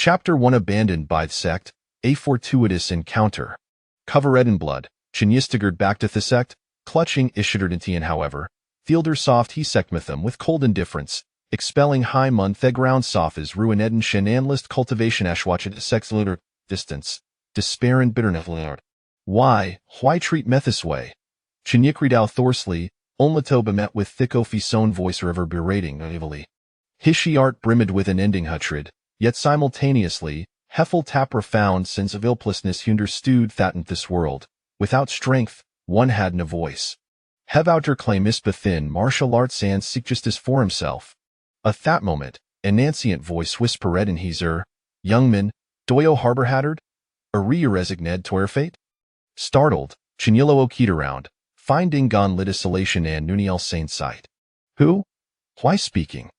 Chapter 1 Abandoned by the Sect, A Fortuitous Encounter. Covered in blood, Chinyistigerd back to the sect, clutching Ishiderdintian however, Fielder soft he sekmitham with cold indifference, expelling high mun theground sofas ruineden shenanlist cultivation ashwachet sex lunar distance, despair and bitterness. Why treat me this way? Chinyikridau thorsely, onlato bemet with thicko fisone voice river berating evilly. Hishi art brimmed with an ending hutrid, yet simultaneously, Heffel tap profound sense of illplessness understood that in this world, without strength, one had no voice. Hevouter claim isbethin martial arts and seek justice for himself. At that moment, an ancient voice whispered in his ear, young man, doyo harbor hattard? Resigned to your fate? Startled, Chinyilo okeyed around, finding gon lit isolation and nuniel sane sight. Who? Why speaking?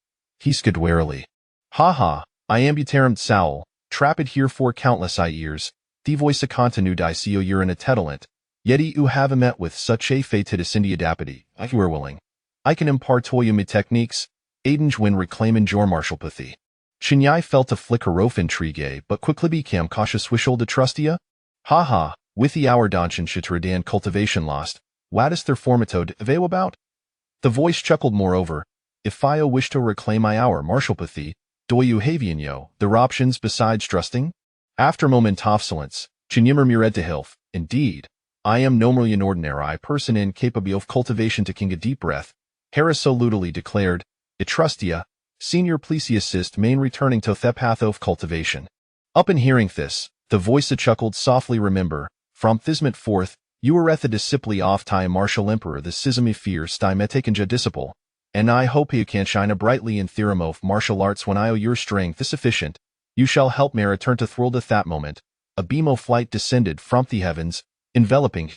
He skid warily. Ha, I ambutarum sowl, trapped here for countless years, the voice a continu dicio urine tetalent, yeti u have met with such a fatidus indiadapity, if you are willing. I can impart to you me techniques, aidenj when reclaiming your martialpathy. Chinyai felt a flicker of intrigue, but quickly became cautious wishful to trustia. Ha, with the hour donchen shitradan cultivation lost, what is their formatode avail about? The voice chuckled moreover, if I wish to reclaim my hour martialpathy, do you havian yo, there options besides trusting? After a moment of silence, Chinyimmer mured to hilf, indeed, I am no more an ordinary person incapable of cultivation to king a deep breath, Harris so lutely declared, it trustia, senior please assist main returning to the path of cultivation. Up in hearing this, the voice chuckled softly remember, from thisment forth, you were at the discipli off time martial emperor the schism fear stymetakinja disciple, and I hope you can shine a brightly in theorem of martial arts when I owe your strength is sufficient, you shall help me return to thrilled at that moment, a beam of light descended from the heavens, enveloping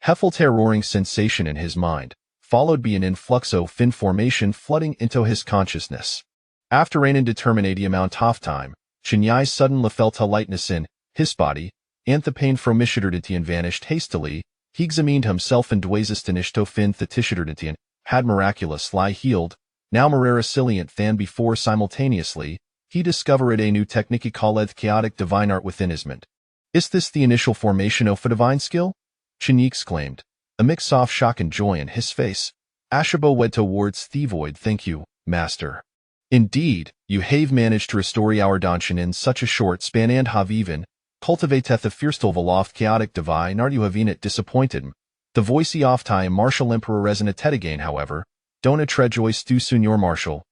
Heffel's roaring sensation in his mind, followed by an influx of information flooding into his consciousness. After an indeterminate amount of time, Chinyai suddenly felt a lightness in his body, and the pain from Ishiderdintian vanished hastily. He examined himself and dwazistanish to fin the Tishiderdintian had miraculous lie healed, now more resilient than before simultaneously, he discovered a new technique called chaotic divine art within his mind. Is this the initial formation of a divine skill? Chinyi exclaimed, a mix of shock and joy in his face. Ashabo wed towards the void. Thank you, master. Indeed, you have managed to restore our Danshin in such a short span and have even cultivateth the fierstol aloft chaotic divine art you have in it disappointed. The voicey off time martial emperor resonate again however, don't trejoice too soon your martial,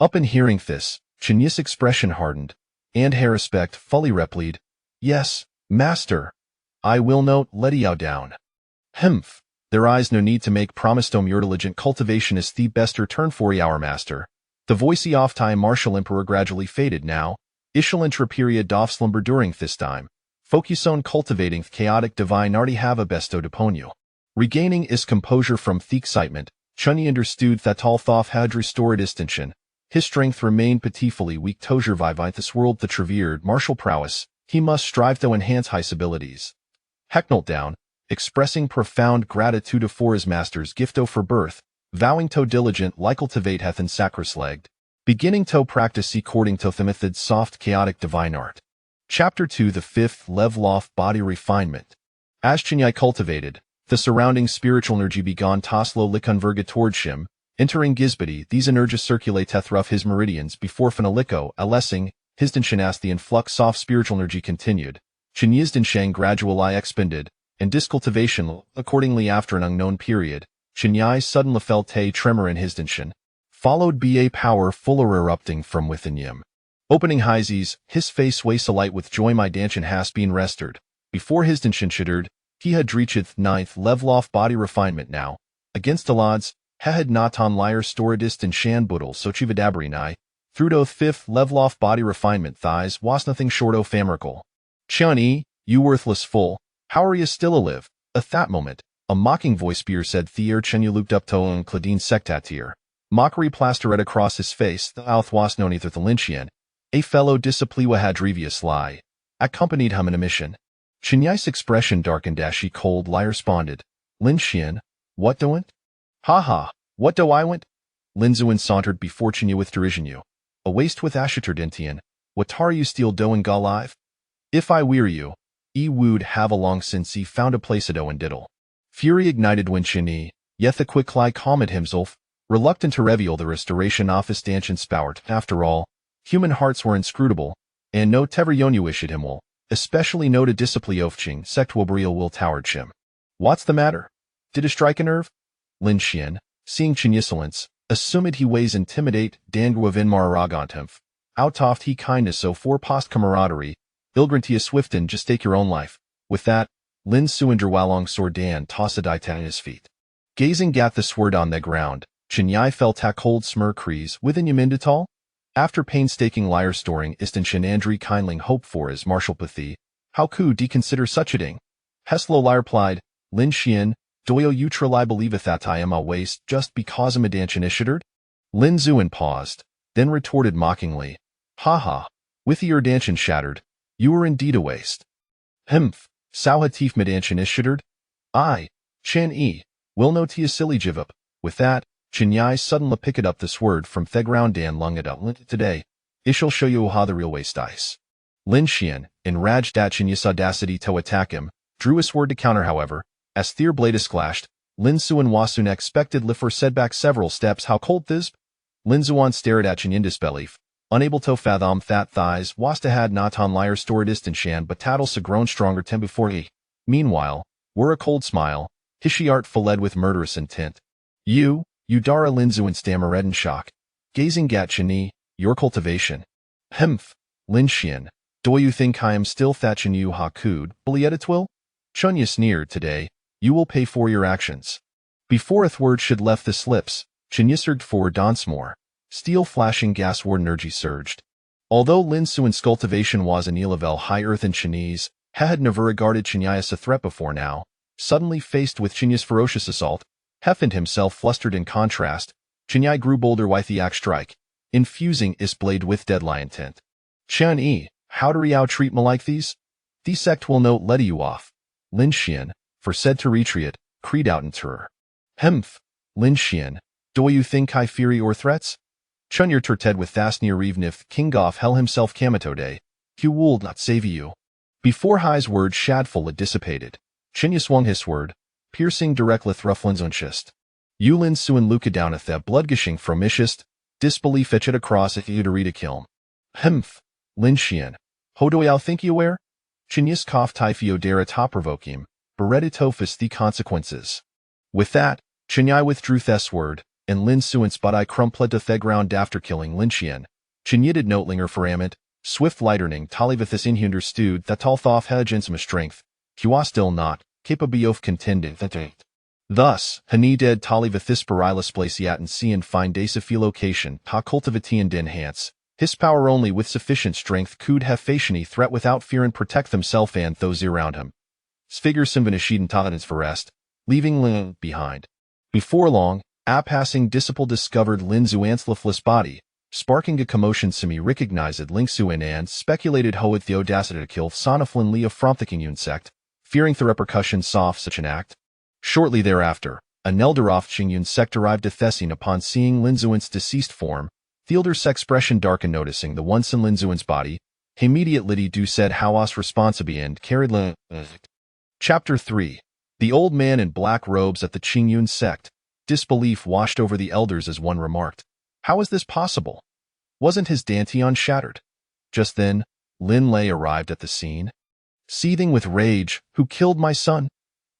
Up in hearing this, Chiny's expression hardened, and her respect fully replied, yes, master. I will not let you down. Humph, there is no need to make promise to your diligent cultivation is the best return for our master. The voicey off time martial emperor gradually faded now, ishal intra period doff slumber during this time. Focus on cultivating chaotic divine arti have a bestowed upon you. Regaining his composure from the excitement, Chunyi understood that all thoth had restored distinction. His strength remained pitifully weak tozer vivite this world the trevered martial prowess, he must strive to enhance his abilities. Hecknelt down, expressing profound gratitude for his master's gifto for birth, vowing to diligent like cultivate hath and sacroslagged, beginning to practice according to the method's soft chaotic divine art. Chapter 2 The fifth level of body refinement. As Chinyai cultivated, the surrounding spiritual energy began to slowly converge towards him, entering Gizbadi, these energies circulateth rough his meridians before Fanaliko, alessing, Hisdanshan as the influx of spiritual energy continued, Chinyizdanshan gradually expended, and discultivation, accordingly after an unknown period, Chinyai suddenly felt a tremor in Hisdanshan, followed by a power fuller erupting from within him. Opening his face waste alight with joy my danshan has been restored. Before his danshan shittered, he had reached ninth level off body refinement now. Against the odds, he had not on liar storadist and shan buddle so chivadabrinai. Through to fifth level off body refinement thighs was nothing short of famerical. Chani, you worthless fool, how are you still alive? At that moment, a mocking voice beer said Thier Chenu looped up to and Claudine sectatier. Mockery plastered across his face, the mouth was known either the Lynchian. A fellow discipliwa hadrevious lie, accompanied him in a mission. Chinyai's expression darkened as she cold lie responded, Lynchian, what doint? Ha, what do I want? Linzuin sauntered before Chinyu with derision you. A waste with Ashiterdintian, Watara you steal do and ga live? If I weary you, would have a long since he found a place at and diddle. Fury ignited when Chini, yet the quick lie calmed himself, reluctant to reveal the restoration office danchin spout. After all, human hearts were inscrutable, and no tever yonu issued him will, especially no to discipline ofching sect will towered chim. What's the matter? Did a strike a nerve? Lin Xian, seeing Chin insolence, assumed he weighs intimidate Dangu Inmar Ragantemf. Outoft he kindness so for post camaraderie, Ilgrantia Swifton just take your own life. With that, Lin Suinder Walong Sordan tossed at his feet. Gazing at the sword on the ground, Chinyai felt a cold smir crease within Yamindatal. After painstaking liar storing Istan Shenandri kindling hope for his martial pathy, how could deconsider such a ding? Heslo liar replied, Lin Xian, doyo utrali believeth that I am a waste just because I'm a danchin ishiderd? Lin Zuin paused, then retorted mockingly, ha, with your danchin shattered, you were indeed a waste. Hmph, sao hatif medanchin ishiderd? I, Chan E, will no tia silly jivup. With that, Chinyai suddenly picked up this word from Theground Dan Lungadut today. Ish'll show you how the real waste ice. Lin Xian, enraged at Chinyas audacity to attack him, drew his sword to counter however. As Their blade clashed, Lin Suan Wasun expected Lifer said back several steps how cold this. Lin Zuan stared at Chin in disbelief, unable to fathom fat thighs wasta had not on liar stored distant shan but tattles a grown stronger ten before he. Meanwhile, were a cold smile, Hishiart fled with murderous intent. You Dara Lin Zuan stammered in shock, gazing at Chini, your cultivation. Hmph, Lin Xian, do you think I am still thatchin you hakud, Blietitwil? Chunya sneered today, you will pay for your actions. Before a word should left the lips, Chunya surged forward once more. Steel flashing gas war energy surged. Although Lin Suan's cultivation was a level high earth in Chinese, he had never regarded Chinya as a threat before now. Suddenly faced with Chinya's ferocious assault, Heffend himself flustered in contrast. Chinyai grew bolder with the axe strike, infusing his blade with deadly intent. Chan E, how do you treat me like these? The sect will not let you off. Lin Xian, for said to retreat, creed out in terror. Hmph, Lin Xian, do you think I fear your threats? Chunyar terted with Thasnir even if Kingoff hell himself Kamatode, he would not save you. Before Hai's word shadful it dissipated, Chinya swung his sword, piercing directly Thrufflin's unchist. Yulin Suan Luka downeth that blood gushing from ishist, disbelief etched across at Udarita kiln. Hmph, Lin Xian, ho do you think you aware? Chinyas cough typhio dara top provoke him, bereditofus the consequences. With that, Chinyai withdrew Thess word, and Lin Suan spot I crumpled to Theground after killing Lin Xian. Chinyitted notelinger for Amit, swift lightning talivithis inhunder stewed that talthoff hedgens my strength, hua still not, capable of contending that date. Thus, Hani dead talivithis spirilis placiat and see and find location, ha cultivatian din hance. His power only with sufficient strength could have faciony threat without fear and protect himself and those around him. Sfigure Simvanashiden Taladins for rest, leaving Lin behind. Before long, a passing disciple discovered Lin Zuan's lifeless body, sparking a commotion semi recognized Ling Suan and speculated hoed the audacity to kill Sonaflin Lia from the King sect, fearing the repercussions soft such an act. Shortly thereafter, a Nelderoff Qingyun sect arrived to Thessin upon seeing Lin Zuan's deceased form. Theoder's expression darkened noticing the once in Lin Zuan's body. He immediately do said Hawas responsibi and carried Lin. Chapter 3. The old man in black robes at the Qingyun sect. Disbelief washed over the elders as one remarked. How is this possible? Wasn't his dantian shattered? Just then, Lin Lei arrived at the scene. Seething with rage, who killed my son?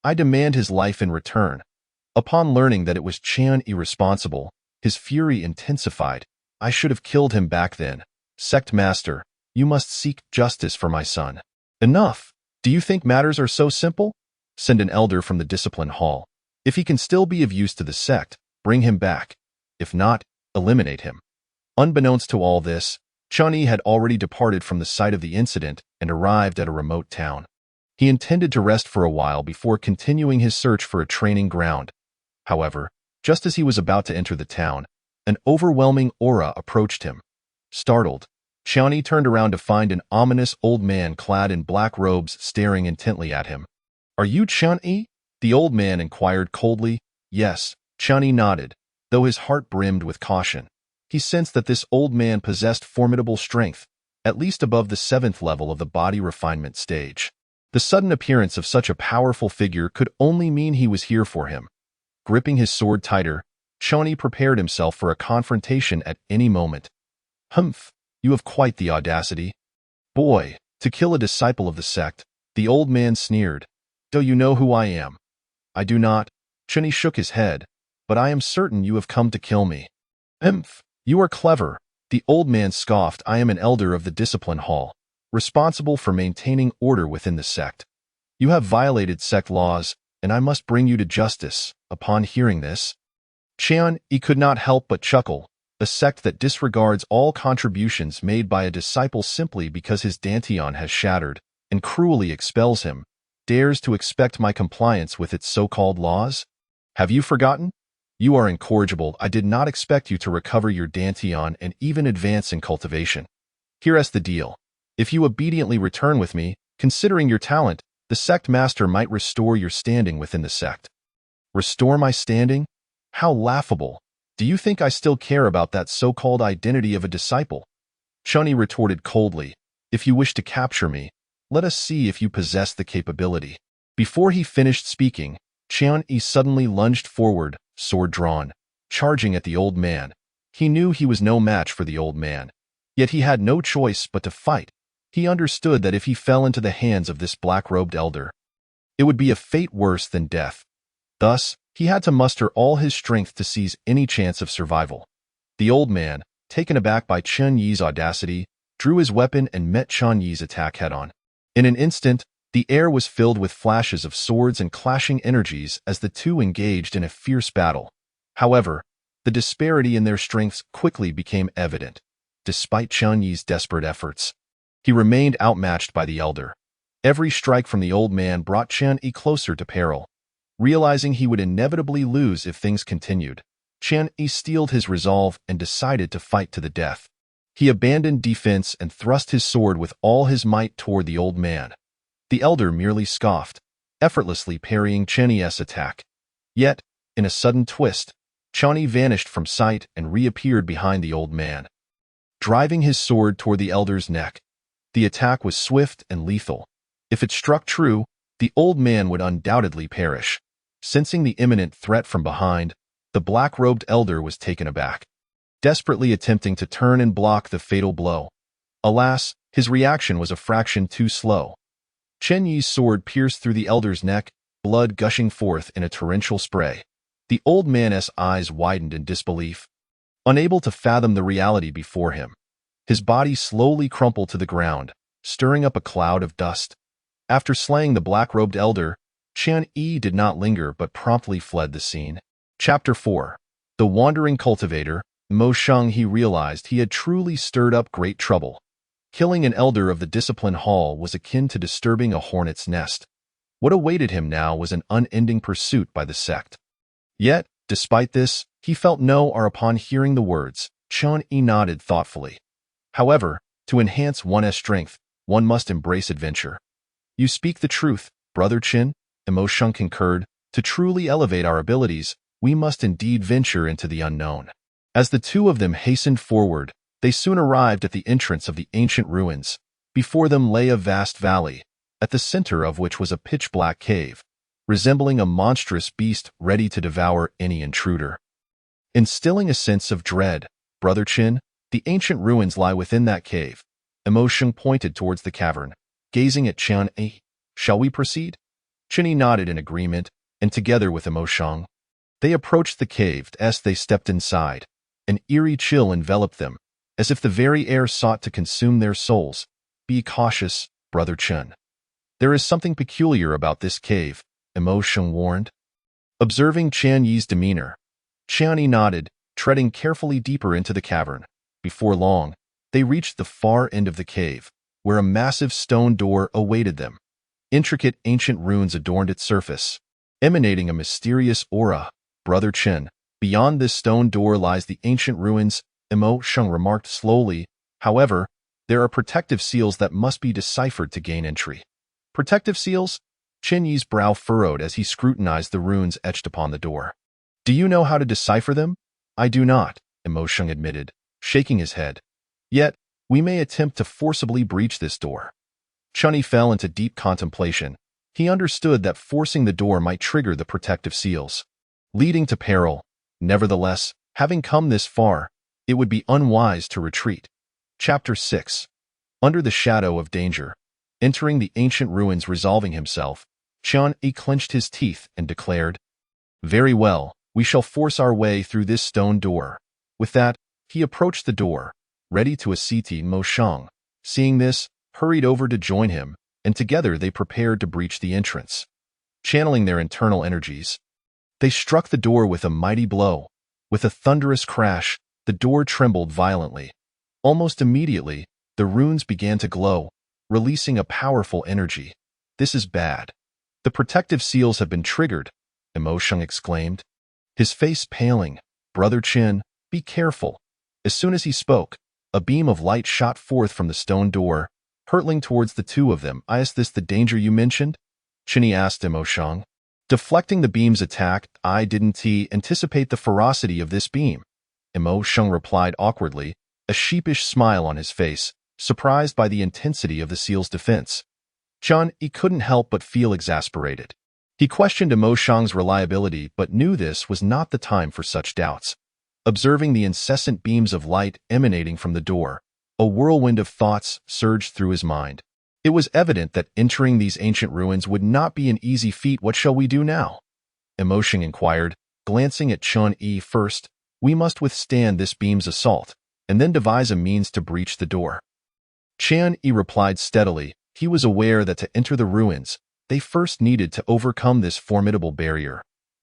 I demand his life in return. Upon learning that it was Chan irresponsible, his fury intensified. I should have killed him back then. Sect master, you must seek justice for my son. Enough! Do you think matters are so simple? Send an elder from the discipline hall. If he can still be of use to the sect, bring him back. If not, eliminate him. Unbeknownst to all this, Chani had already departed from the site of the incident and arrived at a remote town. He intended to rest for a while before continuing his search for a training ground. However, just as he was about to enter the town, an overwhelming aura approached him. Startled, Chani turned around to find an ominous old man clad in black robes staring intently at him. Are you Chani? The old man inquired coldly. Yes, Chani nodded, though his heart brimmed with caution. He sensed that this old man possessed formidable strength. at least above the 7th level of the body refinement stage. The sudden appearance of such a powerful figure could only mean he was here for him. Gripping his sword tighter, Chani prepared himself for a confrontation at any moment. Humph, you have quite the audacity. Boy, to kill a disciple of the sect, the old man sneered. Do you know who I am? I do not. Chani shook his head, but I am certain you have come to kill me. Humph, you are clever. The old man scoffed. I am an elder of the discipline hall, responsible for maintaining order within the sect. You have violated sect laws, and I must bring you to justice. Upon hearing this, Chani could not help but chuckle. A sect that disregards all contributions made by a disciple simply because his dantian has shattered and cruelly expels him, dares to expect my compliance with its so-called laws? Have you forgotten? You are incorrigible. I did not expect you to recover your dantian and even advance in cultivation. Here's the deal. If you obediently return with me, considering your talent, the sect master might restore your standing within the sect. Restore my standing? How laughable. Do you think I still care about that so-called identity of a disciple? Chani retorted coldly. If you wish to capture me, let us see if you possess the capability. Before he finished speaking, Chani suddenly lunged forward, sword drawn, charging at the old man. He knew he was no match for the old man, yet he had no choice but to fight. He understood that if he fell into the hands of this black-robed elder, it would be a fate worse than death. Thus, he had to muster all his strength to seize any chance of survival. The old man, taken aback by Chen Yi's audacity, drew his weapon and met Chen Yi's attack head-on. In an instant, the air was filled with flashes of swords and clashing energies as the two engaged in a fierce battle. However, the disparity in their strengths quickly became evident. Despite Chen Yi's desperate efforts, he remained outmatched by the elder. Every strike from the old man brought Chen Yi closer to peril. Realizing he would inevitably lose if things continued, Chen Yi steeled his resolve and decided to fight to the death. He abandoned defense and thrust his sword with all his might toward the old man. The elder merely scoffed, effortlessly parrying Chen Yi's attack. Yet, in a sudden twist, Chen Yi vanished from sight and reappeared behind the old man, driving his sword toward the elder's neck. The attack was swift and lethal. If it struck true, the old man would undoubtedly perish. Sensing the imminent threat from behind, the black-robed elder was taken aback, desperately attempting to turn and block the fatal blow. Alas, his reaction was a fraction too slow. Chen Yi's sword pierced through the elder's neck, blood gushing forth in a torrential spray. The old man's eyes widened in disbelief, unable to fathom the reality before him. His body slowly crumpled to the ground, stirring up a cloud of dust. After slaying the black-robed elder, Chen Yi did not linger but promptly fled the scene. Chapter 4. The Wandering Cultivator. Mo Sheng. He realized he had truly stirred up great trouble. Killing an elder of the discipline hall was akin to disturbing a hornet's nest. What awaited him now was an unending pursuit by the sect. Yet, despite this, he felt no awe upon hearing the words. Chen Yi nodded thoughtfully. However, to enhance one's strength, one must embrace adventure. You speak the truth, Brother Chen, Mo Sheng concurred. To truly elevate our abilities, we must indeed venture into the unknown. As the two of them hastened forward, they soon arrived at the entrance of the ancient ruins. Before them lay a vast valley, at the center of which was a pitch-black cave, resembling a monstrous beast ready to devour any intruder. Instilling a sense of dread, Brother Chen, the ancient ruins lie within that cave. Mo Sheng pointed towards the cavern, gazing at Chen Yi. Shall we proceed? Chen Yi nodded in agreement, and together with Mo Sheng, they approached the cave. As they stepped inside, an eerie chill enveloped them, as if the very air sought to consume their souls. Be cautious, Brother Chen. There is something peculiar about this cave, Mo Sheng warned. Observing Chen Yi's demeanor, Chen Yi nodded, treading carefully deeper into the cavern. Before long, they reached the far end of the cave, where a massive stone door awaited them. Intricate ancient runes adorned its surface, emanating a mysterious aura. Brother Chen, beyond this stone door lies the ancient ruins, Mo Sheng remarked slowly. However, there are protective seals that must be deciphered to gain entry. Protective seals? Chen Yi's brow furrowed as he scrutinized the runes etched upon the door. Do you know how to decipher them? I do not, Mo Sheng admitted, shaking his head. Yet, We may attempt to forcibly breach this door. Chunyi fell into deep contemplation. He understood that forcing the door might trigger the protective seals, leading to peril. Nevertheless, having come this far, it would be unwise to retreat. Chapter 6. Under the shadow of danger. Entering the ancient ruins, resolving himself, Chunyi clenched his teeth and declared, "Very well, we shall force our way through this stone door." With that, he approached the door, ready to assist. Mo Shang, seeing this, hurried over to join him, and together they prepared to breach the entrance. Channeling their internal energies, they struck the door with a mighty blow. With a thunderous crash, the door trembled violently. Almost immediately, the runes began to glow, releasing a powerful energy. "This is bad. The protective seals have been triggered," Mo Shang exclaimed, his face paling. "Brother Qin, be careful." As soon as he spoke, a beam of light shot forth from the stone door, hurtling towards the two of them. "Is this the danger you mentioned?" Qin asked Mo Shang. Deflecting the beam's attack, "I didn't anticipate the ferocity of this beam," Mo Shang replied awkwardly, a sheepish smile on his face, surprised by the intensity of the seal's defense. Chunyi couldn't help but feel exasperated. He questioned Mo Shang's reliability but knew this was not the time for such doubts. Observing the incessant beams of light emanating from the door, a whirlwind of thoughts surged through his mind. It was evident that entering these ancient ruins would not be an easy feat. "What shall we do now?" Mo Shang inquired, glancing at Chunyi first. "We must withstand this beam's assault, and then devise a means to breach the door." Chunyi replied steadily. He was aware that to enter the ruins, they first needed to overcome this formidable barrier.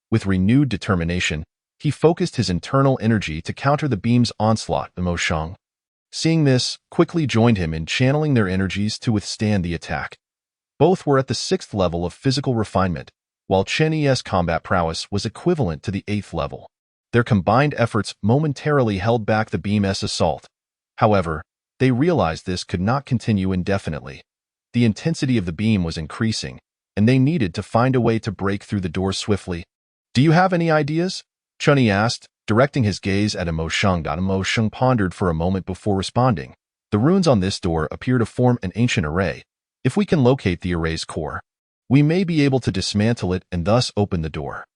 With renewed determination, he focused his internal energy to counter the beam's onslaught. Mo Shang, seeing this, quickly joined him in channeling their energies to withstand the attack. Both were at the 6th level of physical refinement, while Chenyi's combat prowess was equivalent to the 8th level. Their combined efforts momentarily held back the beam's assault. However, they realized this could not continue indefinitely. The intensity of the beam was increasing, and they needed to find a way to break through the door swiftly. "Do you have any ideas?" Chunyi asked, directing his gaze at Mo Shang. Mo Shang pondered for a moment before responding. "The runes on this door appear to form an ancient array. If we can locate the array's core, we may be able to dismantle it and thus open the door."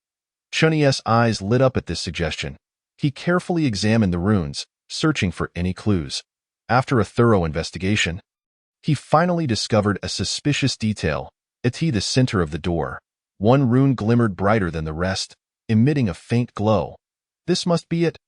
Chunyi's eyes lit up at this suggestion. He carefully examined the runes, searching for any clues. After a thorough investigation, he finally discovered a suspicious detail. At the center of the door, one rune glimmered brighter than the rest, emitting a faint glow. "This must be it,"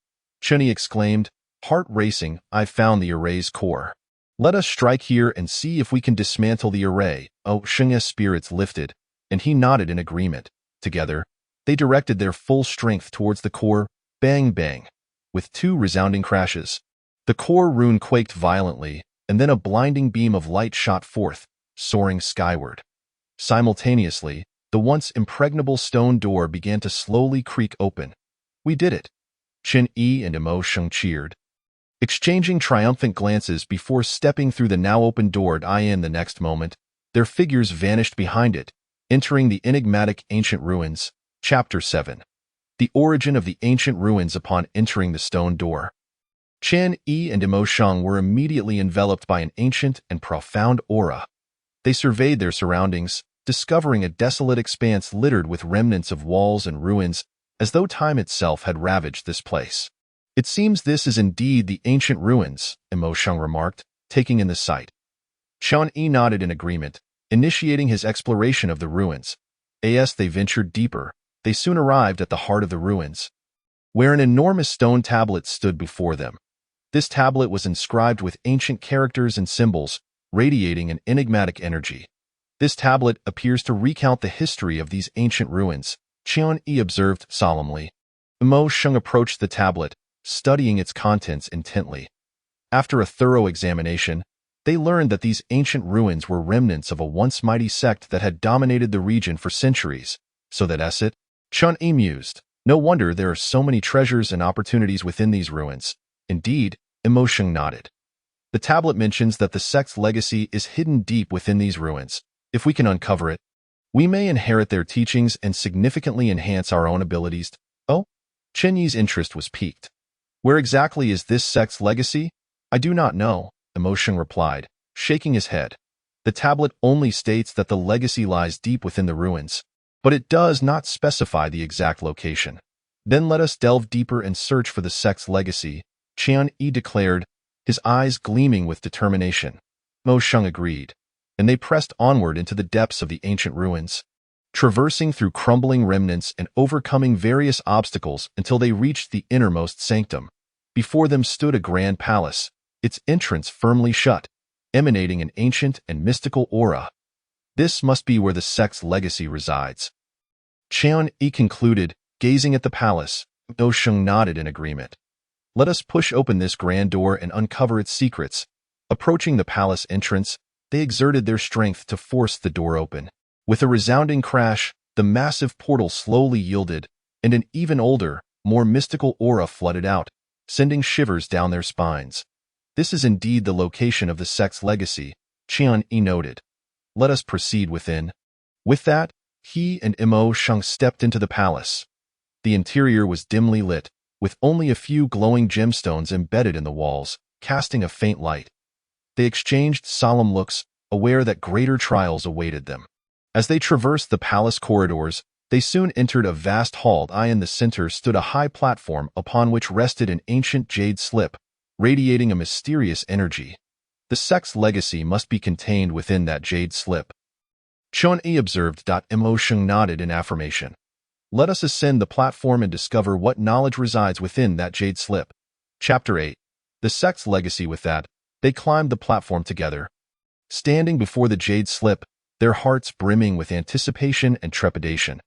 Chunyi exclaimed, heart racing. "I've found the array's core. Let us strike here and see if we can dismantle the array." Shang's spirits lifted, and he nodded in agreement. Together, they directed their full strength towards the core. Bang bang. With 2 resounding crashes, the core rune quaked violently, and then a blinding beam of light shot forth, soaring skyward. Simultaneously, the once impregnable stone door began to slowly creak open. "We did it!" Chunyi and Mo Shang cheered, exchanging triumphant glances before stepping through the now open door. In the next moment, their figures vanished behind it, entering the enigmatic ancient ruins. Chapter 7. The origin of the ancient ruins. Upon entering the stone door, Chunyi and Mo Shang were immediately enveloped by an ancient and profound aura. They surveyed their surroundings, discovering a desolate expanse littered with remnants of walls and ruins, as though time itself had ravaged this place. "It seems this is indeed the ancient ruins," Mo Shang remarked, taking in the sight. Chunyi nodded in agreement, initiating his exploration of the ruins. As they ventured deeper, they soon arrived at the heart of the ruins, where an enormous stone tablet stood before them. This tablet was inscribed with ancient characters and symbols, radiating an enigmatic energy. "This tablet appears to recount the history of these ancient ruins," Chunyi observed solemnly. Mo Shang approached the tablet, studying its contents intently. After a thorough examination, they learned that these ancient ruins were remnants of a once mighty sect that had dominated the region for centuries. "So that's it?" Chunyi mused. "No wonder there are so many treasures and opportunities within these ruins." "Indeed," Mo Shang nodded. "The tablet mentions that the sect's legacy is hidden deep within these ruins. If we can uncover it, we may inherit their teachings and significantly enhance our own abilities." "Oh?" Chenyi's interest was piqued. "Where exactly is this sect's legacy?" "I do not know. Emotion replied, shaking his head. The tablet only states that the legacy lies deep within the ruins, but it does not specify the exact location. Then let us delve deeper and search for the sect's legacy, Qian Yi declared, his eyes gleaming with determination. Mo Sheng agreed, and they pressed onward into the depths of the ancient ruins, traversing through crumbling remnants and overcoming various obstacles until they reached the innermost sanctum. Before them stood a grand palace, its entrance firmly shut, emanating an ancient and mystical aura. This must be where the sect's legacy resides. Qian Yi concluded, gazing at the palace. Mo Sheng nodded in agreement. Let us push open this grand door and uncover its secrets. Approaching the palace entrance, they exerted their strength to force the door open. With a resounding crash, the massive portal slowly yielded, and an even older, more mystical aura flooded out, sending shivers down their spines. This is indeed the location of the sect's legacy, Qian Yi noted. Let us proceed within. With that, he and Mo Sheng stepped into the palace. The interior was dimly lit, with only a few glowing gemstones embedded in the walls, casting a faint light. They exchanged solemn looks, aware that greater trials awaited them. As they traversed the palace corridors, they soon entered a vast hall. In the center stood a high platform upon which rested an ancient jade slip, radiating a mysterious energy. The sect's legacy must be contained within that jade slip. Qian Yi observed. Mo Sheng nodded in affirmation. Let us ascend the platform and discover what knowledge resides within that jade slip. Chapter 8. The sect's legacy. With that, they climbed the platform together. Standing before the jade slip, their hearts brimming with anticipation and trepidation.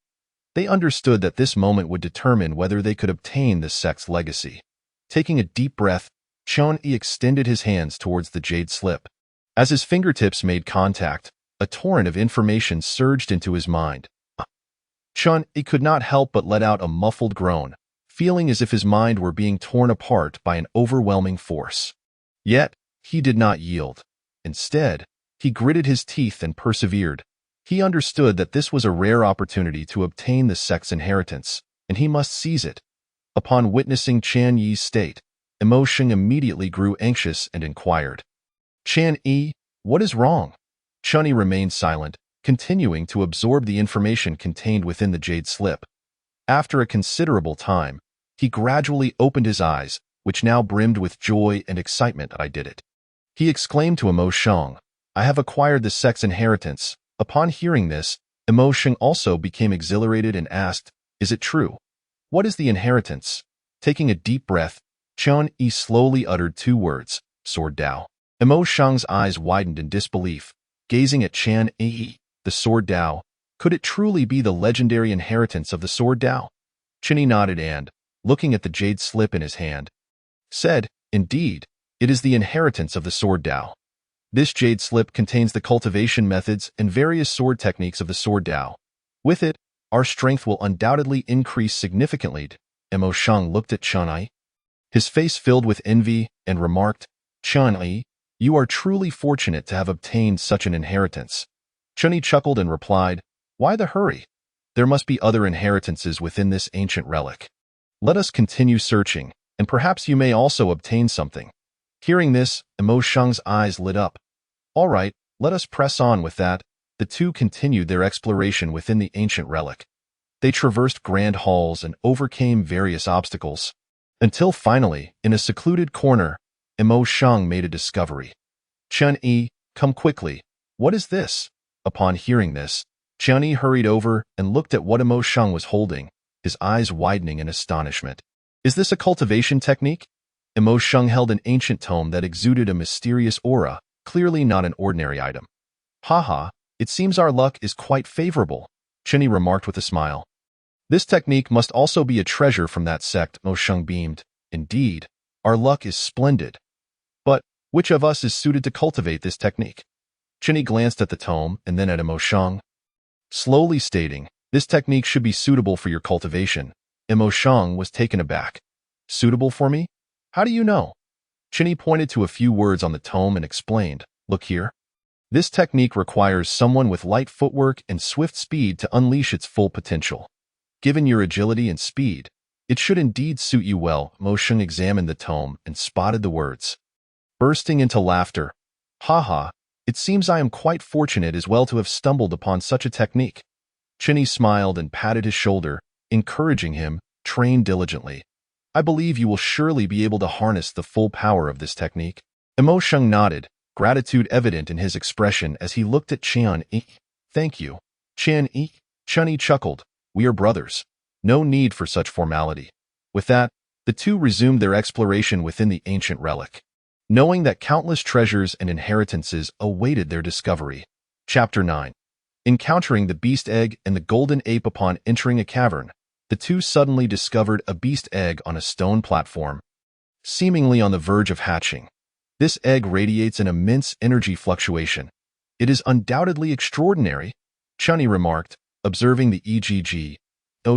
They understood that this moment would determine whether they could obtain the sect's legacy. Taking a deep breath, Qian Yi extended his hands towards the jade slip. As his fingertips made contact, a torrent of information surged into his mind. Qian Yi could not help but let out a muffled groan, feeling as if his mind were being torn apart by an overwhelming force. Yet, he did not yield. Instead, he gritted his teeth and persevered. He understood that this was a rare opportunity to obtain the sect's inheritance, and he must seize it. Upon witnessing Qian Yi's state, Mo Sheng immediately grew anxious and inquired, Qian Yi, what is wrong? Qian Yi remained silent, continuing to absorb the information contained within the jade slip. After a considerable time, he gradually opened his eyes, which now brimmed with joy and excitement. I did it. He exclaimed to Mo Sheng, I have acquired the sect's inheritance. Upon hearing this, Mo Sheng also became exhilarated and asked, Is it true? What is the inheritance? Taking a deep breath, Qian Yi slowly uttered two words, Sword Dao. Mo Sheng's eyes widened in disbelief, gazing at Qian Yi. The Sword Dao. Could it truly be the legendary inheritance of the Sword Dao? Qian Yi nodded and, looking at the jade slip in his hand, said, Indeed, it is the inheritance of the Sword Dao. This jade slip contains the cultivation methods and various sword techniques of the Sword Dao. With it, our strength will undoubtedly increase significantly. Mo Sheng looked at Qian Yi, his face filled with envy, and remarked, Qian Yi, you are truly fortunate to have obtained such an inheritance. Qian Yi chuckled and replied, Why the hurry? There must be other inheritances within this ancient relic. Let us continue searching, and perhaps you may also obtain something. Hearing this, Mo Sheng's eyes lit up. All right, let us press on. With that, the two continued their exploration within the ancient relic. They traversed grand halls and overcame various obstacles, until finally, in a secluded corner, Mo Sheng made a discovery. Qian Yi, come quickly. What is this? Upon hearing this, Qian Yi hurried over and looked at what Mo Sheng was holding, his eyes widening in astonishment. Is this a cultivation technique? Mo Sheng held an ancient tome that exuded a mysterious aura, clearly not an ordinary item. Haha, it seems our luck is quite favorable, Qian Yi remarked with a smile. This technique must also be a treasure from that sect, Mo Sheng beamed. Indeed, our luck is splendid. But, which of us is suited to cultivate this technique? Qian Yi glanced at the tome and then at Mo Sheng, slowly stating, This technique should be suitable for your cultivation. Mo Sheng was taken aback. Suitable for me? How do you know? Qian Yi pointed to a few words on the tome and explained, Look here. This technique requires someone with light footwork and swift speed to unleash its full potential. Given your agility and speed, it should indeed suit you well. Mo Sheng examined the tome and spotted the words. bursting into laughter. Haha, it seems I am quite fortunate as well to have stumbled upon such a technique. Chinny smiled and patted his shoulder, encouraging him, train diligently. I believe you will surely be able to harness the full power of this technique. Imo Sheng nodded, gratitude evident in his expression as he looked at Qian-yi. Thank you. Qian-yi, Chun-yi chuckled. We are brothers. No need for such formality. With that, the two resumed their exploration within the ancient relic, knowing that countless treasures and inheritances awaited their discovery. Chapter 9. Encountering the beast egg and the golden ape. Upon entering a cavern, the two suddenly discovered a beast egg on a stone platform, seemingly on the verge of hatching. This egg radiates an immense energy fluctuation. It is undoubtedly extraordinary, Chun-yi remarked, observing the EGG.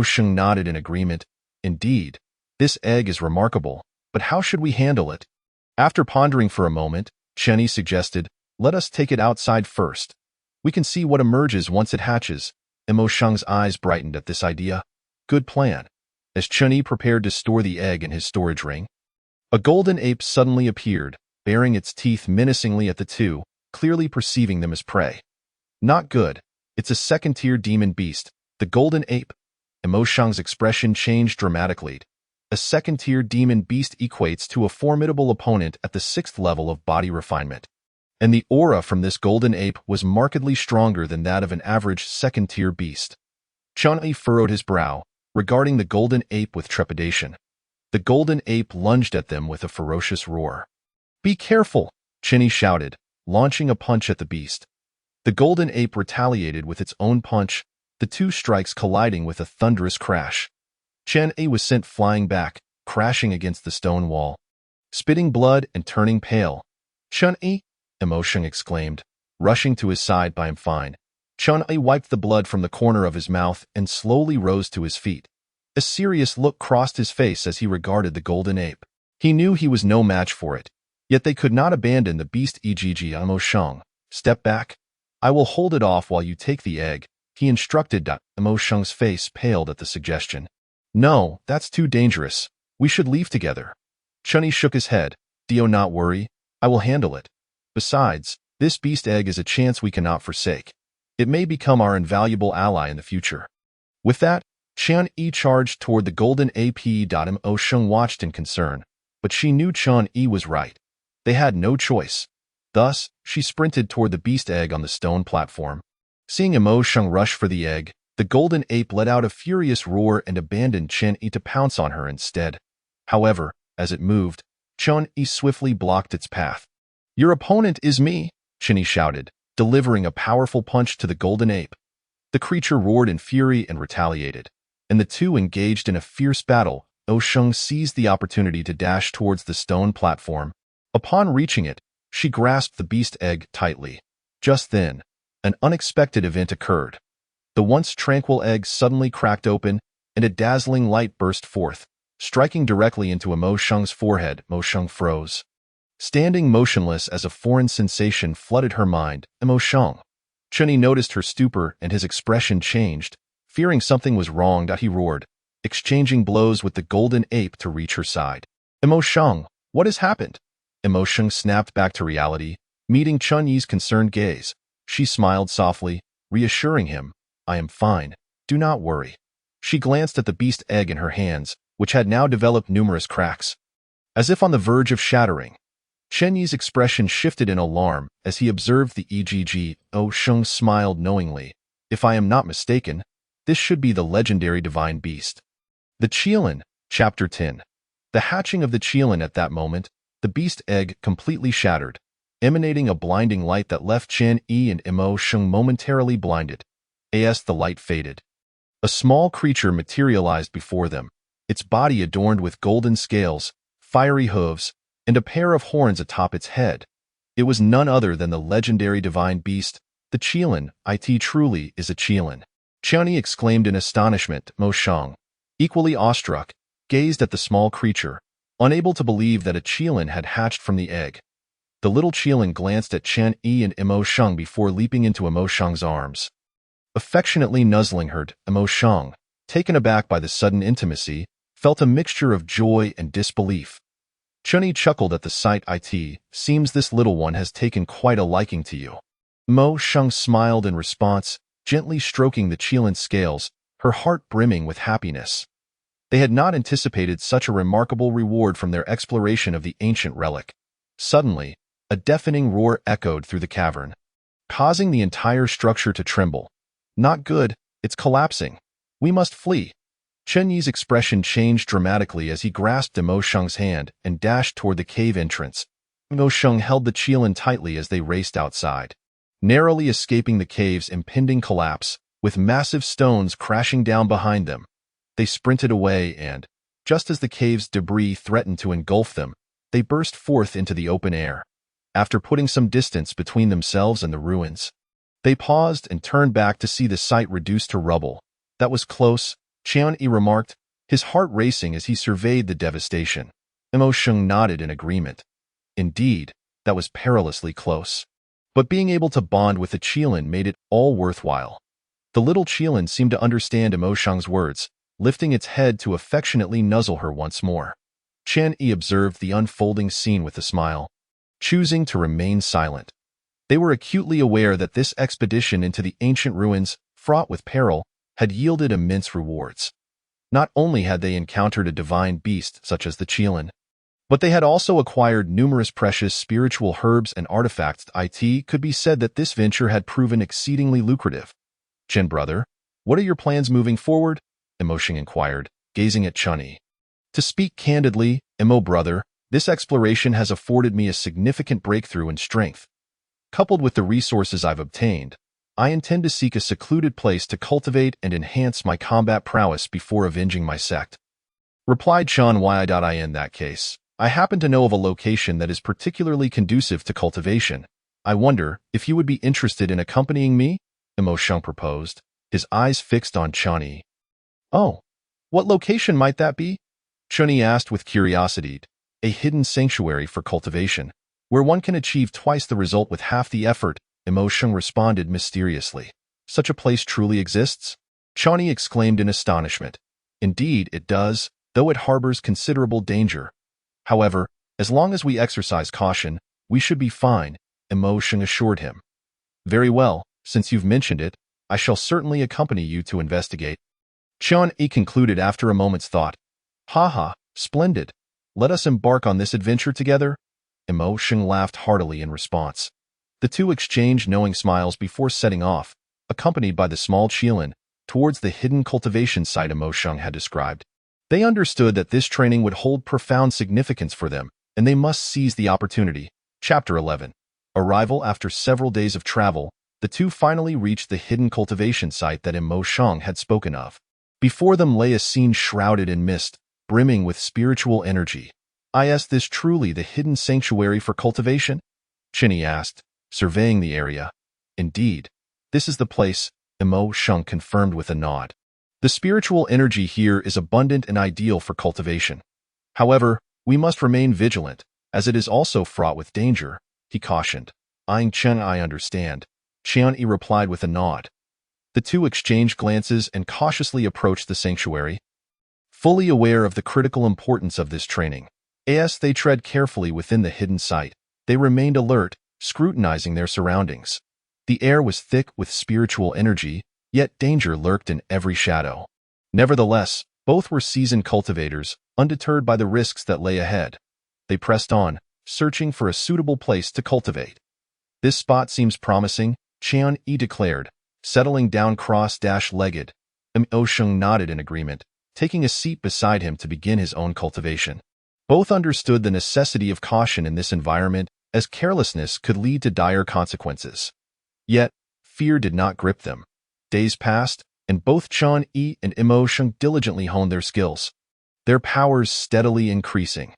Sheng nodded in agreement. Indeed, this egg is remarkable, but how should we handle it? After pondering for a moment, Chun-yi suggested, let us take it outside first. We can see what emerges once it hatches. Imo Sheng's eyes brightened at this idea. Good plan. As Chun-yi prepared to store the egg in his storage ring, a golden ape suddenly appeared, baring its teeth menacingly at the two, clearly perceiving them as prey. Not good. It's a second-tier demon beast, the golden ape. Imo Sheng's expression changed dramatically. A second-tier demon beast equates to a formidable opponent at the 6th level of body refinement, and the aura from this golden ape was markedly stronger than that of an average second-tier beast. Chun-yi furrowed his brow, regarding the golden ape with trepidation. The golden ape lunged at them with a ferocious roar. Be careful, Chun-yi shouted, launching a punch at the beast. The golden ape retaliated with its own punch, the two strikes colliding with a thunderous crash. Chun-yi was sent flying back, crashing against the stone wall, spitting blood and turning pale. Chun-yi, Imo Sheng exclaimed, rushing to his side. I'm fine. Chun-yi wiped the blood from the corner of his mouth and slowly rose to his feet. A serious look crossed his face as he regarded the golden ape. He knew he was no match for it, yet they could not abandon the beast. Imo Sheng, step back. I will hold it off while you take the egg, he instructed. Imo Sheng's face paled at the suggestion. No, that's too dangerous. We should leave together. Chun-yi shook his head. Do not worry. I will handle it. Besides, this beast egg is a chance we cannot forsake. It may become our invaluable ally in the future. With that, Chun-yi charged toward the golden ape. Imo Sheng watched in concern, but she knew Chun-yi was right. They had no choice. Thus, she sprinted toward the beast egg on the stone platform. Seeing Imo Sheng rush for the egg, the golden ape let out a furious roar and abandoned Chun-yi to pounce on her instead. However, as it moved, Chun-yi swiftly blocked its path. Your opponent is me, Chun-yi shouted, delivering a powerful punch to the golden ape. The creature roared in fury and retaliated, and the two engaged in a fierce battle. Imo Sheng seized the opportunity to dash towards the stone platform. Upon reaching it, she grasped the beast egg tightly. Just then, an unexpected event occurred. The once tranquil egg suddenly cracked open, and a dazzling light burst forth, striking directly into Imo Sheng's forehead. Imo Sheng froze. Standing motionless as a foreign sensation flooded her mind. Imo Sheng. Chun-yi noticed her stupor and his expression changed. Fearing something was wrong, he roared, exchanging blows with the golden ape to reach her side. Imo Sheng, what has happened? Imo Sheng snapped back to reality, meeting Chun-yi's concerned gaze. She smiled softly, reassuring him. I am fine. Do not worry. She glanced at the beast egg in her hands, which had now developed numerous cracks, as if on the verge of shattering. Chun-yi's expression shifted in alarm as he observed the EGG. Imo Sheng smiled knowingly. If I am not mistaken, this should be the legendary divine beast. The Qilin, Chapter 10. The hatching of the Qilin. At that moment, the beast egg completely shattered, emanating a blinding light that left Chun-yi and Imo Sheng momentarily blinded. As the light faded, a small creature materialized before them, its body adorned with golden scales, fiery hooves, and a pair of horns atop its head. It was none other than the legendary divine beast, the Qilin. It truly is a Qilin. Chun-yi exclaimed in astonishment. Imo Sheng, equally awestruck, gazed at the small creature, unable to believe that a Qilin had hatched from the egg. The little Qilin glanced at Chun-yi and Imo Sheng before leaping into Imo Sheng's arms. Affectionately nuzzling her, Imo Sheng, taken aback by the sudden intimacy, felt a mixture of joy and disbelief. Chunyi chuckled at the sight. It seems this little one has taken quite a liking to you. Mo Sheng smiled in response, gently stroking the Qilin's scales, her heart brimming with happiness. They had not anticipated such a remarkable reward from their exploration of the ancient relic. Suddenly, a deafening roar echoed through the cavern, causing the entire structure to tremble. Not good, it's collapsing. We must flee. Chen Yi's expression changed dramatically as he grasped Mo Sheng's hand and dashed toward the cave entrance. Mo Sheng held the Qilin tightly as they raced outside, narrowly escaping the cave's impending collapse, with massive stones crashing down behind them. They sprinted away and, just as the cave's debris threatened to engulf them, they burst forth into the open air. After putting some distance between themselves and the ruins, they paused and turned back to see the site reduced to rubble. That was close, Qian Yi remarked, his heart racing as he surveyed the devastation. Mo Sheng nodded in agreement. Indeed, that was perilously close. But being able to bond with the Qilin made it all worthwhile. The little Qilin seemed to understand Mo Sheng's words, lifting its head to affectionately nuzzle her once more. Qian Yi observed the unfolding scene with a smile, choosing to remain silent. They were acutely aware that this expedition into the ancient ruins, fraught with peril, had yielded immense rewards. Not only had they encountered a divine beast such as the Qilin, but they had also acquired numerous precious spiritual herbs and artifacts. It could be said that this venture had proven exceedingly lucrative. Chen brother, what are your plans moving forward? Mo Sheng inquired, gazing at Chunyi. To speak candidly, Mo brother, this exploration has afforded me a significant breakthrough in strength. Coupled with the resources I've obtained, I intend to seek a secluded place to cultivate and enhance my combat prowess before avenging my sect. Replied Chan Yi. In that case, I happen to know of a location that is particularly conducive to cultivation. I wonder if you would be interested in accompanying me? Mo Sheng proposed, his eyes fixed on Chunyi. Oh, what location might that be? Chunyi asked with curiosity. A hidden sanctuary for cultivation, where one can achieve twice the result with half the effort, Mo Sheng responded mysteriously. Such a place truly exists? Chunyi exclaimed in astonishment. Indeed, it does, though it harbors considerable danger. However, as long as we exercise caution, we should be fine, Mo Sheng assured him. Very well, since you've mentioned it, I shall certainly accompany you to investigate. Qian Yi concluded after a moment's thought. Ha, splendid. Let us embark on this adventure together. Mo Sheng laughed heartily in response. The two exchanged knowing smiles before setting off, accompanied by the small Qilin, towards the hidden cultivation site Mo Sheng had described. They understood that this training would hold profound significance for them, and they must seize the opportunity. Chapter 11. Arrival. After several days of travel, the two finally reached the hidden cultivation site that Mo Sheng had spoken of. Before them lay a scene shrouded in mist, brimming with spiritual energy. Is this truly the hidden sanctuary for cultivation? Chunyi asked, surveying the area. Indeed, this is the place, Mo Sheng confirmed with a nod. The spiritual energy here is abundant and ideal for cultivation. However, we must remain vigilant, as it is also fraught with danger, he cautioned. Eyeing Chen, I understand. Qian Yi replied with a nod. The two exchanged glances and cautiously approached the sanctuary. Fully aware of the critical importance of this training, as they tread carefully within the hidden site, they remained alert, scrutinizing their surroundings. The air was thick with spiritual energy, yet danger lurked in every shadow. Nevertheless, both were seasoned cultivators, undeterred by the risks that lay ahead. They pressed on, searching for a suitable place to cultivate. This spot seems promising, Qian Yi declared, settling down cross-legged. Mo Sheng nodded in agreement, taking a seat beside him to begin his own cultivation. Both understood the necessity of caution in this environment, as carelessness could lead to dire consequences. Yet, fear did not grip them. Days passed, and both Qian Yi and Mo Sheng diligently honed their skills, their powers steadily increasing.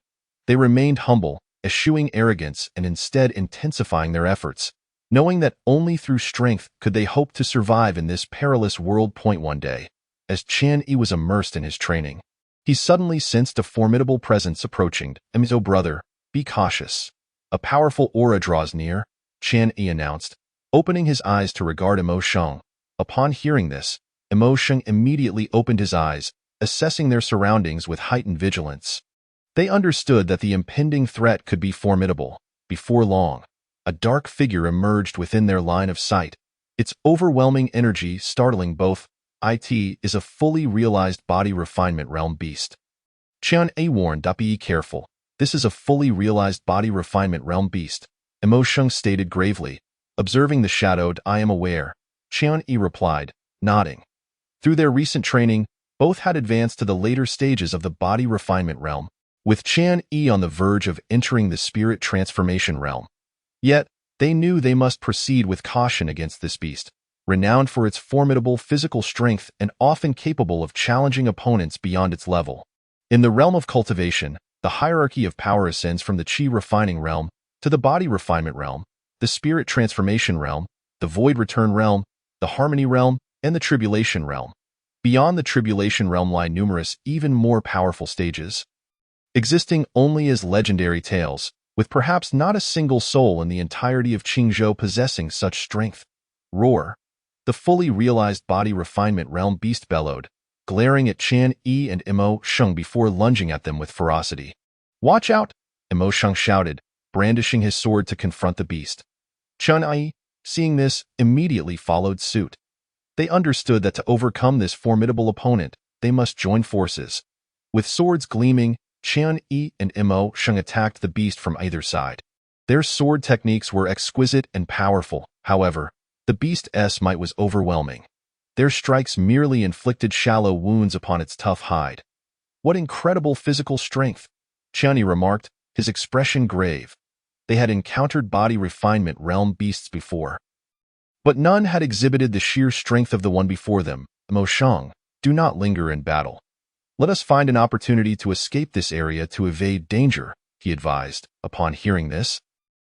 They remained humble, eschewing arrogance and instead intensifying their efforts, knowing that only through strength could they hope to survive in this perilous world. One day, as Qian Yi was immersed in his training, he suddenly sensed a formidable presence approaching. "Oh brother, be cautious. A powerful aura draws near," Qian Yi announced, opening his eyes to regard Mo Sheng. Upon hearing this, Mo Sheng immediately opened his eyes, assessing their surroundings with heightened vigilance. They understood that the impending threat could be formidable. Before long, a dark figure emerged within their line of sight. Its overwhelming energy startling both. It is a fully realized body refinement realm beast. Qian A warned, "Be careful. This is a fully realized body refinement realm beast," Emo Sheng stated gravely. Observing the shadowed, "I am aware," Qian E replied, nodding. Through their recent training, both had advanced to the later stages of the body refinement realm, with Qian E on the verge of entering the spirit transformation realm. Yet, they knew they must proceed with caution against this beast, renowned for its formidable physical strength and often capable of challenging opponents beyond its level. In the realm of cultivation, the hierarchy of power ascends from the Qi refining realm to the body refinement realm, the spirit transformation realm, the void return realm, the harmony realm, and the tribulation realm. Beyond the tribulation realm lie numerous, even more powerful stages, existing only as legendary tales, with perhaps not a single soul in the entirety of Qingzhou possessing such strength. Roar! The fully realized body refinement realm beast bellowed, glaring at Qian E and Emo Sheng before lunging at them with ferocity. "Watch out!" Emo Sheng shouted, brandishing his sword to confront the beast. Qian E, seeing this, immediately followed suit. They understood that to overcome this formidable opponent, they must join forces. With swords gleaming, Qian E and Emo Sheng attacked the beast from either side. Their sword techniques were exquisite and powerful. However, the beast's might was overwhelming. Their strikes merely inflicted shallow wounds upon its tough hide. "What incredible physical strength," Qian E remarked, his expression grave. They had encountered body refinement realm beasts before, but none had exhibited the sheer strength of the one before them. "Emo Sheng, do not linger in battle. Let us find an opportunity to escape this area to evade danger," he advised. Upon hearing this,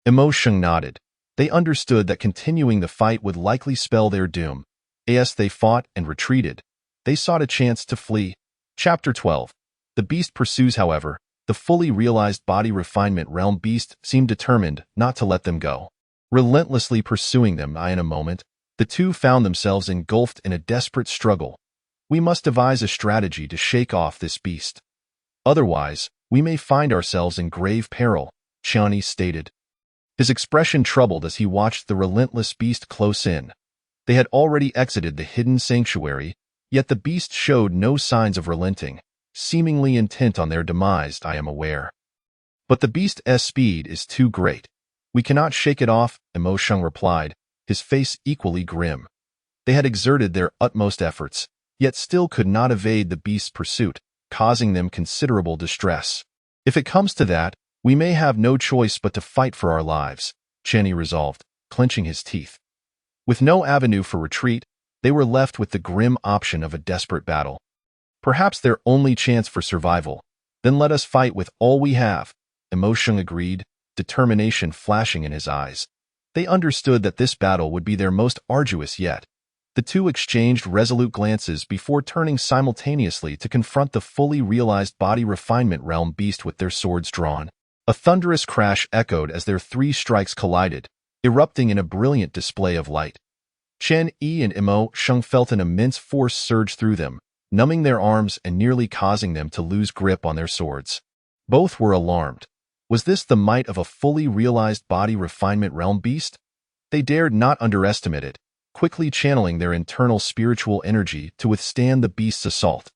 Emo Sheng nodded. They understood that continuing the fight would likely spell their doom. As they fought and retreated, they sought a chance to flee. Chapter 12. The beast pursues. However, the fully realized body refinement realm beast seemed determined not to let them go. Relentlessly pursuing them, in a moment, the two found themselves engulfed in a desperate struggle. "We must devise a strategy to shake off this beast. Otherwise, we may find ourselves in grave peril," Qian E stated. His expression troubled as he watched the relentless beast close in. They had already exited the hidden sanctuary, yet the beast showed no signs of relenting, seemingly intent on their demise. "I am aware. But the beast's speed is too great. We cannot shake it off," Emo Sheng replied, his face equally grim. They had exerted their utmost efforts, yet still could not evade the beast's pursuit, causing them considerable distress. "If it comes to that, we may have no choice but to fight for our lives," Qian E resolved, clenching his teeth. With no avenue for retreat, they were left with the grim option of a desperate battle. Perhaps their only chance for survival. "Then let us fight with all we have," Emo Sheng agreed, determination flashing in his eyes. They understood that this battle would be their most arduous yet. The two exchanged resolute glances before turning simultaneously to confront the fully realized body refinement realm beast with their swords drawn. A thunderous crash echoed as their three strikes collided, erupting in a brilliant display of light. Qian E and Emo Sheng felt an immense force surge through them, numbing their arms and nearly causing them to lose grip on their swords. Both were alarmed. Was this the might of a fully realized body refinement realm beast? They dared not underestimate it, quickly channeling their internal spiritual energy to withstand the beast's assault.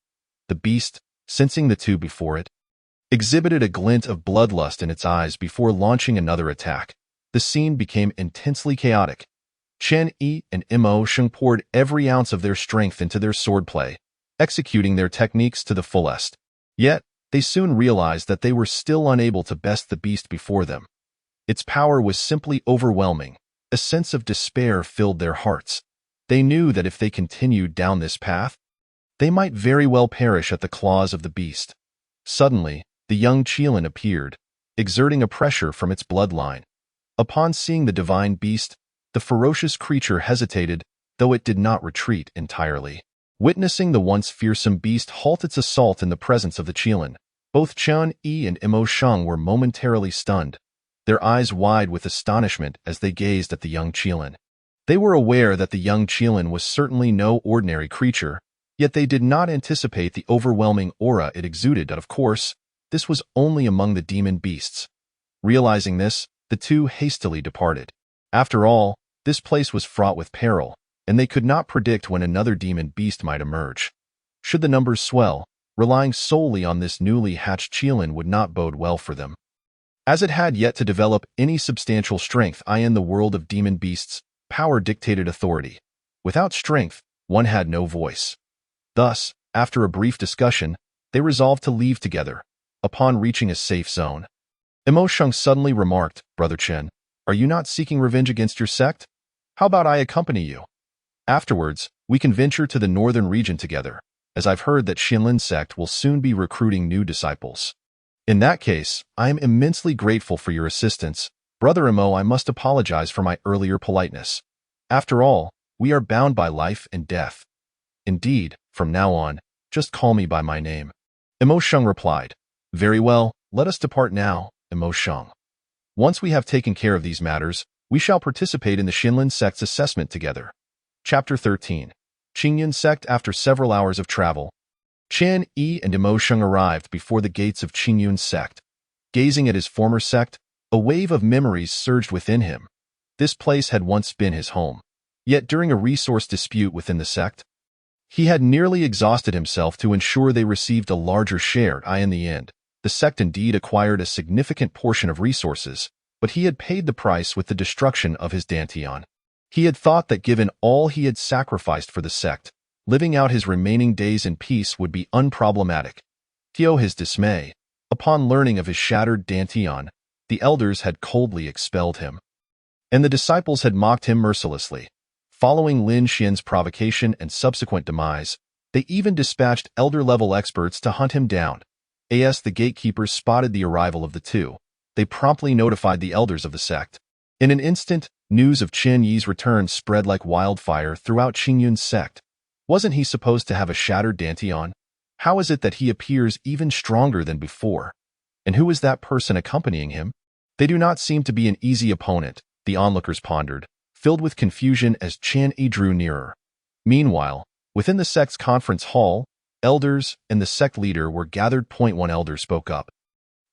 The beast, sensing the two before it, exhibited a glint of bloodlust in its eyes before launching another attack. The scene became intensely chaotic. Qian E and Emo Sheng poured every ounce of their strength into their swordplay, executing their techniques to the fullest. Yet, they soon realized that they were still unable to best the beast before them. Its power was simply overwhelming. A sense of despair filled their hearts. They knew that if they continued down this path, they might very well perish at the claws of the beast. Suddenly, the young Qilin appeared, exerting a pressure from its bloodline. Upon seeing the divine beast, the ferocious creature hesitated, though it did not retreat entirely. Witnessing the once fearsome beast halt its assault in the presence of the Qilin, both Qian E and Emo Sheng were momentarily stunned, their eyes wide with astonishment as they gazed at the young Qilin. They were aware that the young Qilin was certainly no ordinary creature, yet they did not anticipate the overwhelming aura it exuded. Of course, this was only among the demon beasts. Realizing this, the two hastily departed. After all, this place was fraught with peril, and they could not predict when another demon beast might emerge. Should the numbers swell, relying solely on this newly hatched Qilin would not bode well for them. As it had yet to develop any substantial strength in the world of demon beasts, power dictated authority. Without strength, one had no voice. Thus, after a brief discussion, they resolved to leave together. Upon reaching a safe zone, Imo Sheng suddenly remarked, "Brother Chen, are you not seeking revenge against your sect? How about I accompany you? Afterwards, we can venture to the northern region together, as I've heard that Xinlin sect will soon be recruiting new disciples." "In that case, I am immensely grateful for your assistance. Brother Imo, I must apologize for my earlier politeness. After all, we are bound by life and death. Indeed, from now on, just call me by my name." Imo Sheng replied, "Very well, let us depart now, Imo Sheng. Once we have taken care of these matters, we shall participate in the Xinlin sect's assessment together." Chapter 13. Qingyun sect. After several hours of travel, Qian Yi and Imo Sheng arrived before the gates of Qingyun sect. Gazing at his former sect, a wave of memories surged within him. This place had once been his home. Yet during a resource dispute within the sect, he had nearly exhausted himself to ensure they received a larger share. In the end, the sect indeed acquired a significant portion of resources, but he had paid the price with the destruction of his Dantian. He had thought that given all he had sacrificed for the sect, living out his remaining days in peace would be unproblematic. To his dismay, upon learning of his shattered Dantian, the elders had coldly expelled him, and the disciples had mocked him mercilessly. Following Lin Xian's provocation and subsequent demise, they even dispatched elder-level experts to hunt him down. As the gatekeepers spotted the arrival of the two, they promptly notified the elders of the sect. In an instant, news of Qian Yi's return spread like wildfire throughout Qingyun's sect. Wasn't he supposed to have a shattered Dantian? How is it that he appears even stronger than before? And who is that person accompanying him? They do not seem to be an easy opponent, the onlookers pondered, filled with confusion as Qian Yi drew nearer. Meanwhile, within the sect's conference hall, elders and the sect leader were gathered. One elder spoke up.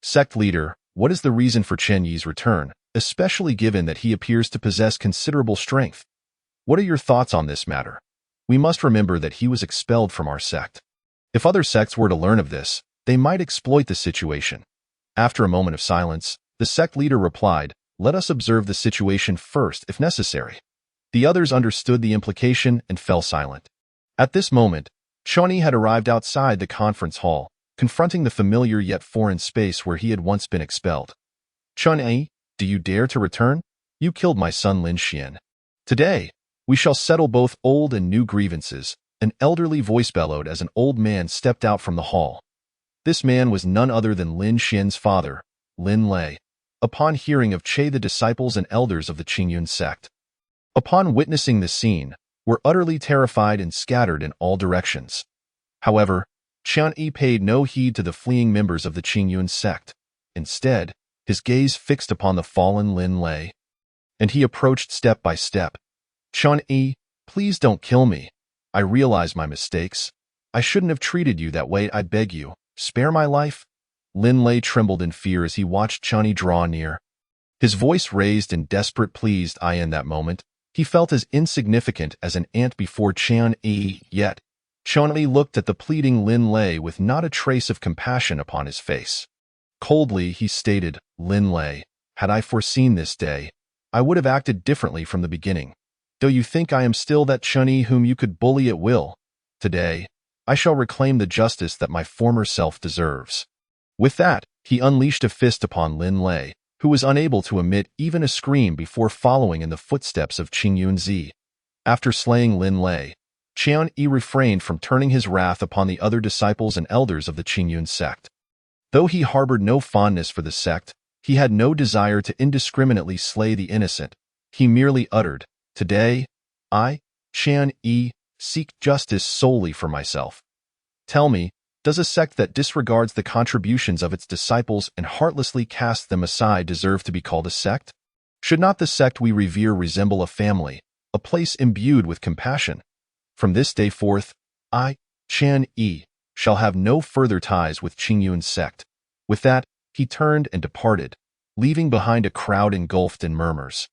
"Sect leader, what is the reason for Qian Yi's return, especially given that he appears to possess considerable strength? What are your thoughts on this matter? We must remember that he was expelled from our sect. If other sects were to learn of this, they might exploit the situation." After a moment of silence, the sect leader replied, "Let us observe the situation first, if necessary." The others understood the implication and fell silent. At this moment, Qian Yi had arrived outside the conference hall, confronting the familiar yet foreign space where he had once been expelled. "Qian Yi, do you dare to return? You killed my son Lin Xian. Today, we shall settle both old and new grievances," an elderly voice bellowed as an old man stepped out from the hall. This man was none other than Lin Xian's father, Lin Lei. Upon hearing of the disciples and elders of the Qingyun sect, upon witnessing the scene, were utterly terrified and scattered in all directions. However, Qian Yi paid no heed to the fleeing members of the Qingyun sect. Instead, his gaze fixed upon the fallen Lin Lei, and he approached step by step. "Qian Yi, please don't kill me. I realize my mistakes. I shouldn't have treated you that way. I beg you, spare my life." Lin Lei trembled in fear as he watched Qian Yi draw near. His voice raised in desperate pleas. In that moment, he felt as insignificant as an ant before Qian Yi, yet Qian Yi looked at the pleading Lin Lei with not a trace of compassion upon his face. Coldly, he stated, "Lin Lei, had I foreseen this day, I would have acted differently from the beginning. Do you think I am still that Qian Yi whom you could bully at will? Today, I shall reclaim the justice that my former self deserves." With that, he unleashed a fist upon Lin Lei, who was unable to emit even a scream before following in the footsteps of Qingyun Zi. After slaying Lin Lei, Qian Yi refrained from turning his wrath upon the other disciples and elders of the Qingyun sect. Though he harbored no fondness for the sect, he had no desire to indiscriminately slay the innocent. He merely uttered, "Today, I, Qian Yi, seek justice solely for myself. Tell me, does a sect that disregards the contributions of its disciples and heartlessly casts them aside deserve to be called a sect? Should not the sect we revere resemble a family, a place imbued with compassion? From this day forth, I, Qian Yi, shall have no further ties with Qingyun's sect." With that, he turned and departed, leaving behind a crowd engulfed in murmurs.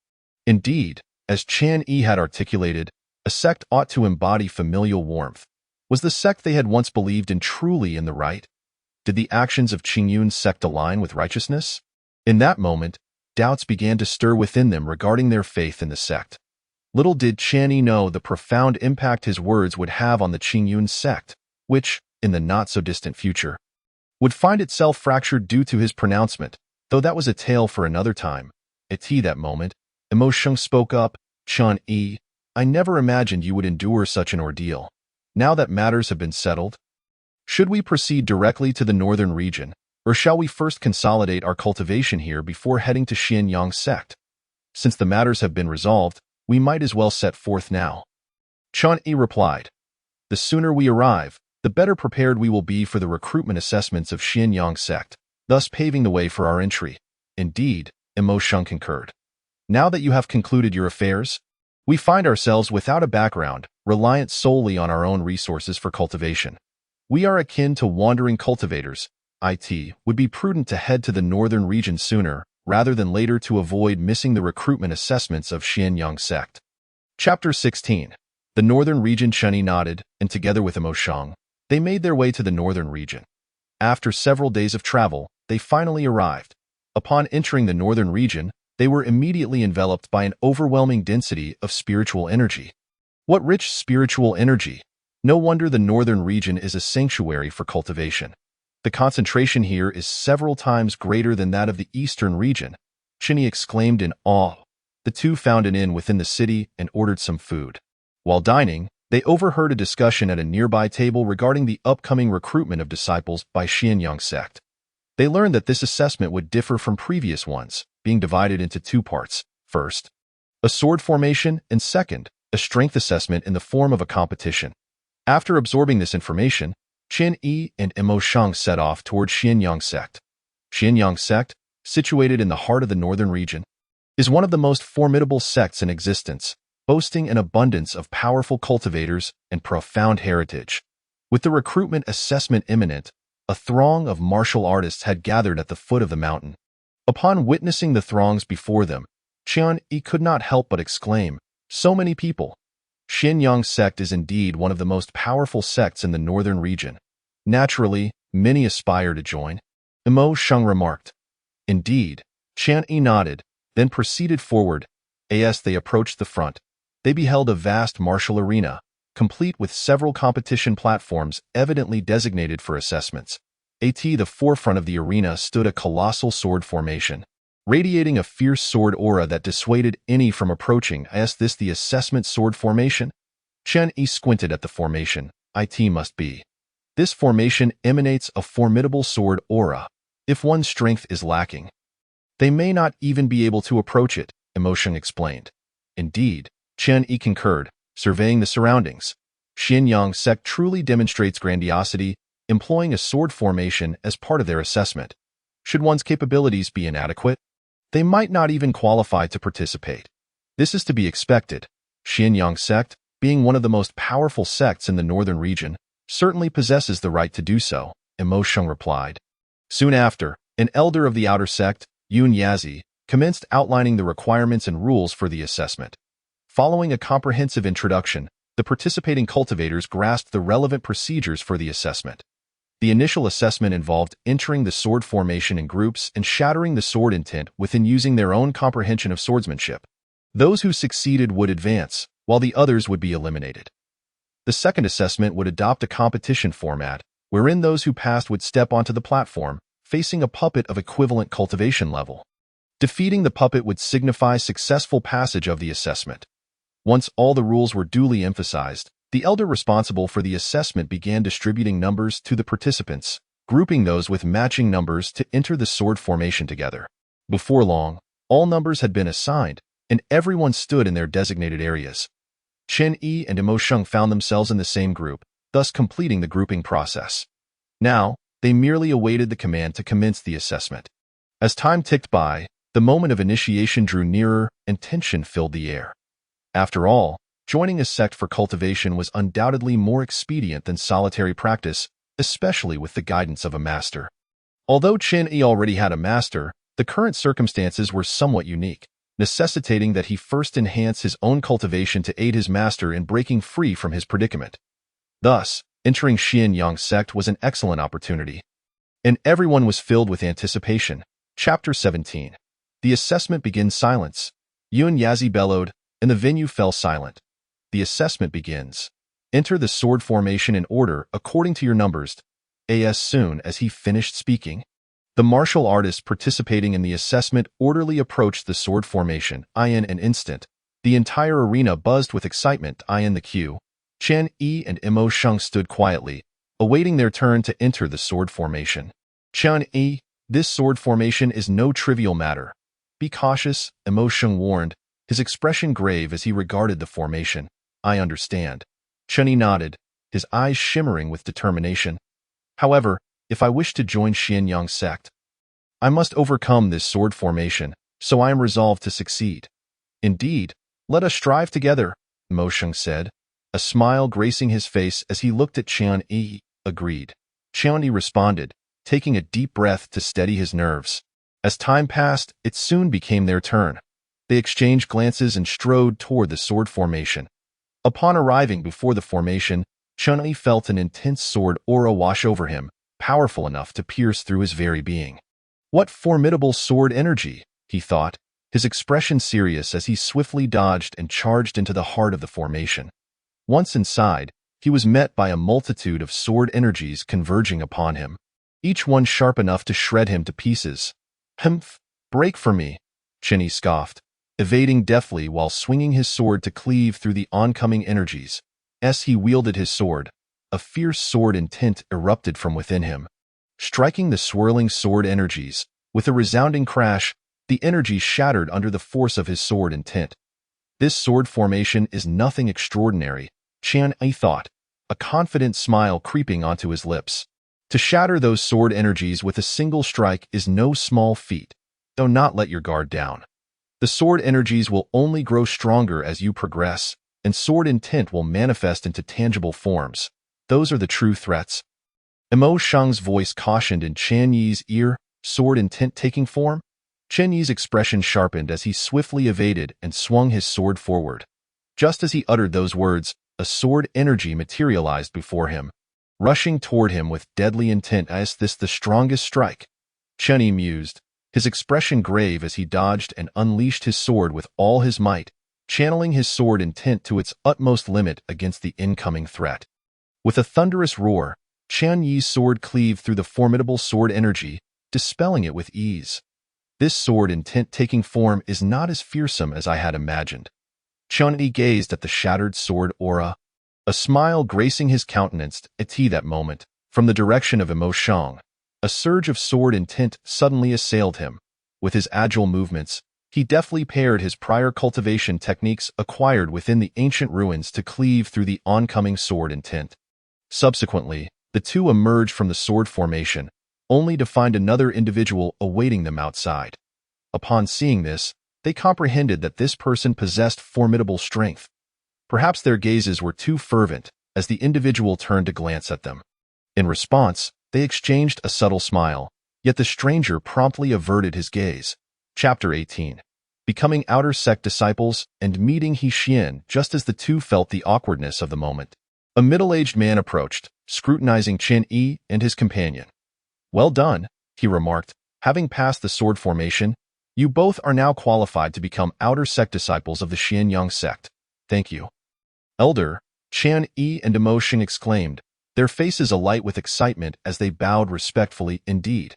Indeed, as Chan Yi had articulated, a sect ought to embody familial warmth. Was the sect they had once believed in truly in the right? Did the actions of Qingyun's sect align with righteousness? In that moment, doubts began to stir within them regarding their faith in the sect. Little did Chan Yi know the profound impact his words would have on the Qingyun sect, which, in the not-so-distant future, would find itself fractured due to his pronouncement, though that was a tale for another time. At that moment, Emo Sheng spoke up, "Chan Yi, I never imagined you would endure such an ordeal. Now that matters have been settled, should we proceed directly to the northern region, or shall we first consolidate our cultivation here before heading to Xianyang sect? Since the matters have been resolved, we might as well set forth now." Chan Yi replied, "The sooner we arrive, the better prepared we will be for the recruitment assessments of Xianyang sect, thus paving the way for our entry." "Indeed," Emo Sheng concurred. "Now that you have concluded your affairs, we find ourselves without a background, reliant solely on our own resources for cultivation. We are akin to wandering cultivators. It would be prudent to head to the northern region sooner, rather than later, to avoid missing the recruitment assessments of Xianyang sect." Chapter 16. The northern region. Chen Yi nodded, and together with Emo Sheng, they made their way to the northern region. After several days of travel, they finally arrived. Upon entering the northern region, they were immediately enveloped by an overwhelming density of spiritual energy. What rich spiritual energy! No wonder the northern region is a sanctuary for cultivation. The concentration here is several times greater than that of the eastern region, Chen Yi exclaimed in awe. The two found an inn within the city and ordered some food. While dining, they overheard a discussion at a nearby table regarding the upcoming recruitment of disciples by Xianyang sect. They learned that this assessment would differ from previous ones, being divided into two parts. First, a sword formation, and second, a strength assessment in the form of a competition. After absorbing this information, Chen Yi and Emo Sheng set off toward Xianyang sect. Xianyang sect, situated in the heart of the northern region, is one of the most formidable sects in existence, boasting an abundance of powerful cultivators and profound heritage. With the recruitment assessment imminent, a throng of martial artists had gathered at the foot of the mountain. Upon witnessing the throngs before them, Chen Yi could not help but exclaim, "So many people!" Xianyang sect is indeed one of the most powerful sects in the northern region. Naturally, many aspire to join, Emo Sheng remarked. Indeed, Chan Yi nodded, then proceeded forward. As they approached the front, they beheld a vast martial arena, complete with several competition platforms evidently designated for assessments. At the forefront of the arena stood a colossal sword formation, radiating a fierce sword aura that dissuaded any from approaching. Is this the assessment sword formation? Chen Yi squinted at the formation. It must be. This formation emanates a formidable sword aura. If one's strength is lacking, they may not even be able to approach it, Emo Sheng explained. Indeed, Chen Yi concurred, surveying the surroundings. Xianyang sect truly demonstrates grandiosity, employing a sword formation as part of their assessment. Should one's capabilities be inadequate, they might not even qualify to participate. This is to be expected. Xianyang sect, being one of the most powerful sects in the northern region, certainly possesses the right to do so, Emo Sheng replied. Soon after, an elder of the outer sect, Yun Yazi, commenced outlining the requirements and rules for the assessment. Following a comprehensive introduction, the participating cultivators grasped the relevant procedures for the assessment. The initial assessment involved entering the sword formation in groups and shattering the sword intent within using their own comprehension of swordsmanship. Those who succeeded would advance, while the others would be eliminated. The second assessment would adopt a competition format, wherein those who passed would step onto the platform, facing a puppet of equivalent cultivation level. Defeating the puppet would signify successful passage of the assessment. Once all the rules were duly emphasized, the elder responsible for the assessment began distributing numbers to the participants, grouping those with matching numbers to enter the sword formation together. Before long, all numbers had been assigned, and everyone stood in their designated areas. Chen Yi and Emo Sheng found themselves in the same group, thus completing the grouping process. Now, they merely awaited the command to commence the assessment. As time ticked by, the moment of initiation drew nearer and tension filled the air. After all, joining a sect for cultivation was undoubtedly more expedient than solitary practice, especially with the guidance of a master. Although Chen Yi already had a master, the current circumstances were somewhat unique, necessitating that he first enhance his own cultivation to aid his master in breaking free from his predicament. Thus, entering Xianyang sect was an excellent opportunity. And everyone was filled with anticipation. Chapter 17. The assessment begins. Silence. Yuan Yazi bellowed, and the venue fell silent. The assessment begins. Enter the sword formation in order according to your numbers. As soon as he finished speaking, the martial artists participating in the assessment orderly approached the sword formation. In an instant, the entire arena buzzed with excitement. In the queue, Chen Yi and Mo Sheng stood quietly, awaiting their turn to enter the sword formation. Chen Yi, this sword formation is no trivial matter. Be cautious, Mo Sheng warned, his expression grave as he regarded the formation. I understand. Chen Yi nodded, his eyes shimmering with determination. However, if I wish to join Xianyang sect, I must overcome this sword formation, so I am resolved to succeed. Indeed, let us strive together, Mo Sheng said, a smile gracing his face as he looked at Chen Yi. Agreed. Chen Yi responded, taking a deep breath to steady his nerves. As time passed, it soon became their turn. They exchanged glances and strode toward the sword formation. Upon arriving before the formation, Chen Yi felt an intense sword aura wash over him, powerful enough to pierce through his very being. What formidable sword energy, he thought, his expression serious as he swiftly dodged and charged into the heart of the formation. Once inside, he was met by a multitude of sword energies converging upon him, each one sharp enough to shred him to pieces. Humph, break for me, Chen Yi scoffed, evading deftly while swinging his sword to cleave through the oncoming energies. As he wielded his sword, a fierce sword intent erupted from within him. Striking the swirling sword energies, with a resounding crash, the energy shattered under the force of his sword intent. This sword formation is nothing extraordinary, Chen Yi thought, a confident smile creeping onto his lips. To shatter those sword energies with a single strike is no small feat. Do not let your guard down. The sword energies will only grow stronger as you progress, and sword intent will manifest into tangible forms. Those are the true threats. Mo Sheng's voice cautioned in Chen Yi's ear, sword intent taking form? Chen Yi's expression sharpened as he swiftly evaded and swung his sword forward. Just as he uttered those words, a sword energy materialized before him, rushing toward him with deadly intent. Is this the strongest strike? Chen Yi mused, his expression grave as he dodged and unleashed his sword with all his might, channeling his sword intent to its utmost limit against the incoming threat. With a thunderous roar, Chen Yi's sword cleaved through the formidable sword energy, dispelling it with ease. This sword intent taking form is not as fearsome as I had imagined. Chen Yi gazed at the shattered sword aura, a smile gracing his countenance at that moment. From the direction of Mo Sheng, a surge of sword intent suddenly assailed him. With his agile movements, he deftly paired his prior cultivation techniques acquired within the ancient ruins to cleave through the oncoming sword intent. Subsequently, the two emerged from the sword formation, only to find another individual awaiting them outside. Upon seeing this, they comprehended that this person possessed formidable strength. Perhaps their gazes were too fervent as the individual turned to glance at them. In response, they exchanged a subtle smile, yet the stranger promptly averted his gaze. Chapter 18. Becoming outer sect disciples and meeting He Xian. Just as the two felt the awkwardness of the moment, a middle-aged man approached, scrutinizing Chen Yi and his companion. Well done, he remarked, having passed the sword formation. You both are now qualified to become outer sect disciples of the Xianyang sect. Thank you. Elder, Chen Yi and Mo Sheng exclaimed, their faces alight with excitement as they bowed respectfully. Indeed.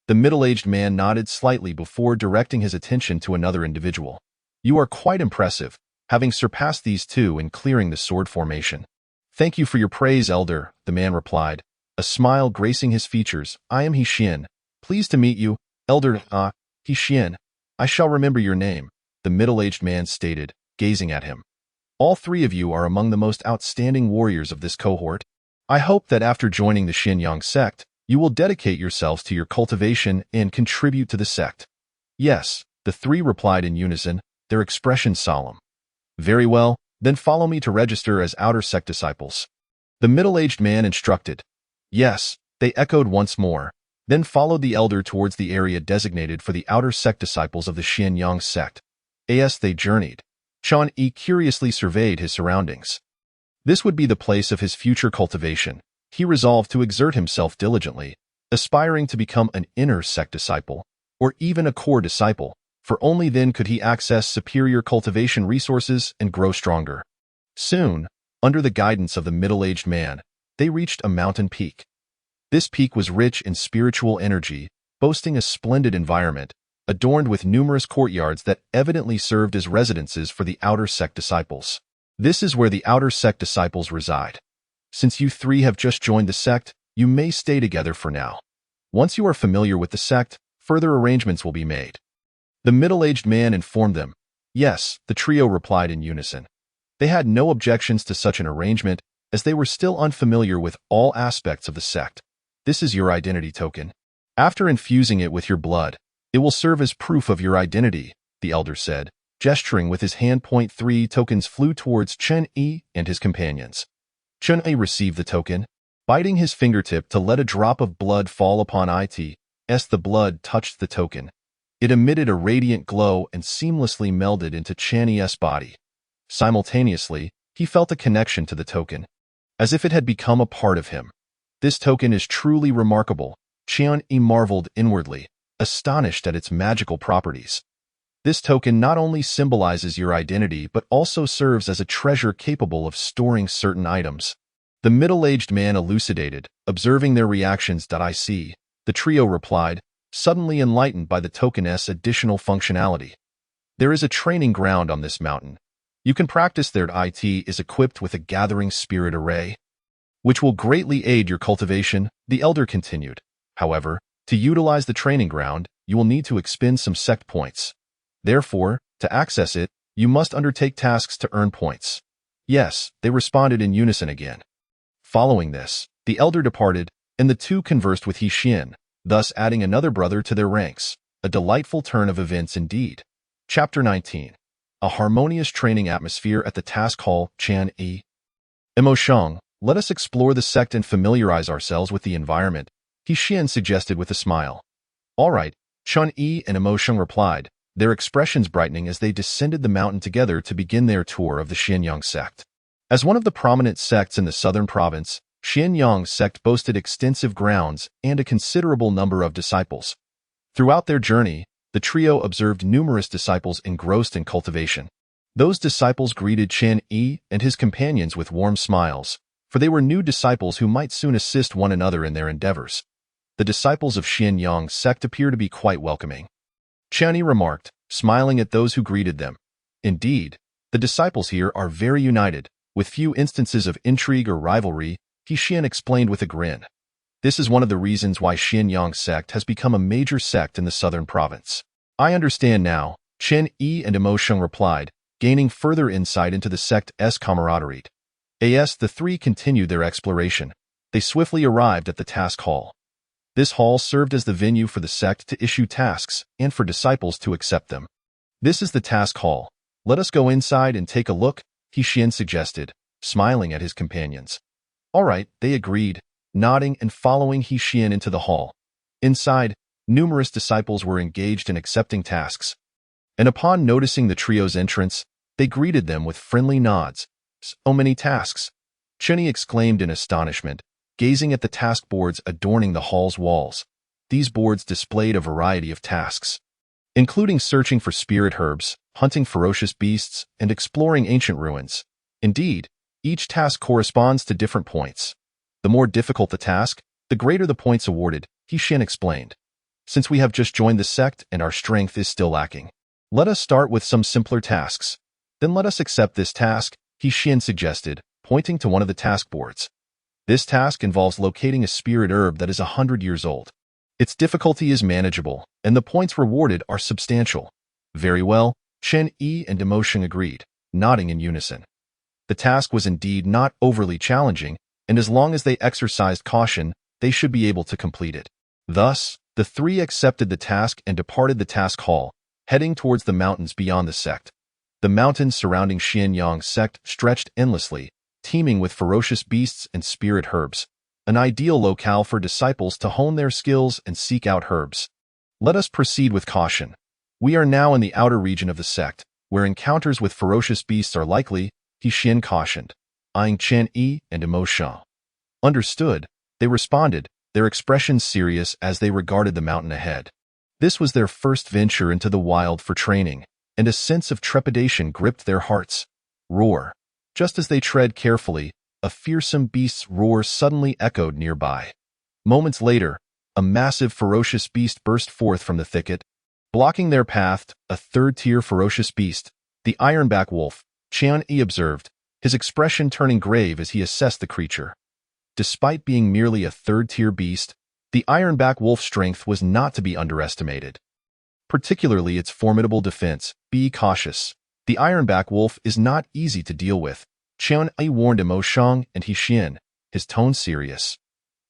The middle-aged man nodded slightly before directing his attention to another individual. You are quite impressive, having surpassed these two in clearing the sword formation. Thank you for your praise, Elder, the man replied, a smile gracing his features. I am He Xian. Pleased to meet you, Elder. He Xian. I shall remember your name, the middle-aged man stated, gazing at him. All three of you are among the most outstanding warriors of this cohort. I hope that after joining the Xianyang sect, you will dedicate yourselves to your cultivation and contribute to the sect. Yes, the three replied in unison, their expression solemn. Very well, then follow me to register as outer sect disciples. The middle-aged man instructed. Yes, they echoed once more, then followed the elder towards the area designated for the outer sect disciples of the Xianyang sect. As they journeyed, Chen Yi curiously surveyed his surroundings. This would be the place of his future cultivation. He resolved to exert himself diligently, aspiring to become an inner sect disciple, or even a core disciple, for only then could he access superior cultivation resources and grow stronger. Soon, under the guidance of the middle-aged man, they reached a mountain peak. This peak was rich in spiritual energy, boasting a splendid environment, adorned with numerous courtyards that evidently served as residences for the outer sect disciples. This is where the outer sect disciples reside. Since you three have just joined the sect, you may stay together for now. Once you are familiar with the sect, further arrangements will be made. The middle-aged man informed them. Yes, the trio replied in unison. They had no objections to such an arrangement, as they were still unfamiliar with all aspects of the sect. This is your identity token. After infusing it with your blood, it will serve as proof of your identity, the elder said. Gesturing with his hand, 3 tokens flew towards Chen Yi and his companions. Chen Yi received the token, biting his fingertip to let a drop of blood fall upon it. As the blood touched the token, it emitted a radiant glow and seamlessly melded into Chen Yi's body. Simultaneously, he felt a connection to the token, as if it had become a part of him. This token is truly remarkable, Chen Yi marveled inwardly, astonished at its magical properties. This token not only symbolizes your identity but also serves as a treasure capable of storing certain items. The middle-aged man elucidated, observing their reactions. I see, the trio replied, suddenly enlightened by the token's additional functionality. There is a training ground on this mountain. You can practice there. It is equipped with a gathering spirit array, which will greatly aid your cultivation, the elder continued. However, to utilize the training ground, you will need to expend some sect points. Therefore, to access it, you must undertake tasks to earn points. Yes, they responded in unison again. Following this, the elder departed, and the two conversed with He Xian, thus adding another brother to their ranks. A delightful turn of events indeed. Chapter 19. A harmonious training atmosphere at the task hall. Chen Yi. Emosheng, let us explore the sect and familiarize ourselves with the environment, He Xian suggested with a smile. All right, Chen Yi and Emosheng replied, their expressions brightening as they descended the mountain together to begin their tour of the Xianyang sect. As one of the prominent sects in the southern province, Xianyang sect boasted extensive grounds and a considerable number of disciples. Throughout their journey, the trio observed numerous disciples engrossed in cultivation. Those disciples greeted Chen Yi and his companions with warm smiles, for they were new disciples who might soon assist one another in their endeavors. The disciples of Xianyang sect appear to be quite welcoming, Chen Yi remarked, smiling at those who greeted them. Indeed, the disciples here are very united, with few instances of intrigue or rivalry, He Xian explained with a grin. This is one of the reasons why Xianyang sect has become a major sect in the southern province. I understand now, Chen Yi and Emosheng replied, gaining further insight into the sect's camaraderie. As the three continued their exploration, they swiftly arrived at the task hall. This hall served as the venue for the sect to issue tasks and for disciples to accept them. This is the task hall. Let us go inside and take a look, He Xian suggested, smiling at his companions. All right, they agreed, nodding and following He Xian into the hall. Inside, numerous disciples were engaged in accepting tasks, and upon noticing the trio's entrance, they greeted them with friendly nods. So many tasks, Chen Yi exclaimed in astonishment, gazing at the task boards adorning the hall's walls. These boards displayed a variety of tasks, including searching for spirit herbs, hunting ferocious beasts, and exploring ancient ruins. Indeed, each task corresponds to different points. The more difficult the task, the greater the points awarded, He Xian explained. Since we have just joined the sect and our strength is still lacking, let us start with some simpler tasks. Then let us accept this task, He Xian suggested, pointing to one of the task boards. This task involves locating a spirit herb that is 100 years old. Its difficulty is manageable, and the points rewarded are substantial. Very well, Chen Yi and Emosheng agreed, nodding in unison. The task was indeed not overly challenging, and as long as they exercised caution, they should be able to complete it. Thus, the three accepted the task and departed the task hall, heading towards the mountains beyond the sect. The mountains surrounding Xianyang sect stretched endlessly, teeming with ferocious beasts and spirit herbs. an ideal locale for disciples to hone their skills and seek out herbs. Let us proceed with caution. We are now in the outer region of the sect, where encounters with ferocious beasts are likely, He Xian cautioned, eyeing Chen Yi and Emo Shang. Understood, they responded, their expressions serious as they regarded the mountain ahead. This was their first venture into the wild for training, and a sense of trepidation gripped their hearts. Roar. Just as they tread carefully, a fearsome beast's roar suddenly echoed nearby. Moments later, a massive ferocious beast burst forth from the thicket, blocking their path. A third-tier ferocious beast, the ironback wolf, Qian Yi observed, his expression turning grave as he assessed the creature. Despite being merely a third-tier beast, the ironback wolf's strength was not to be underestimated. Particularly its formidable defense. Be cautious. The ironback wolf is not easy to deal with, Qian Yi warned Emo Shang and He Xian, his tone serious.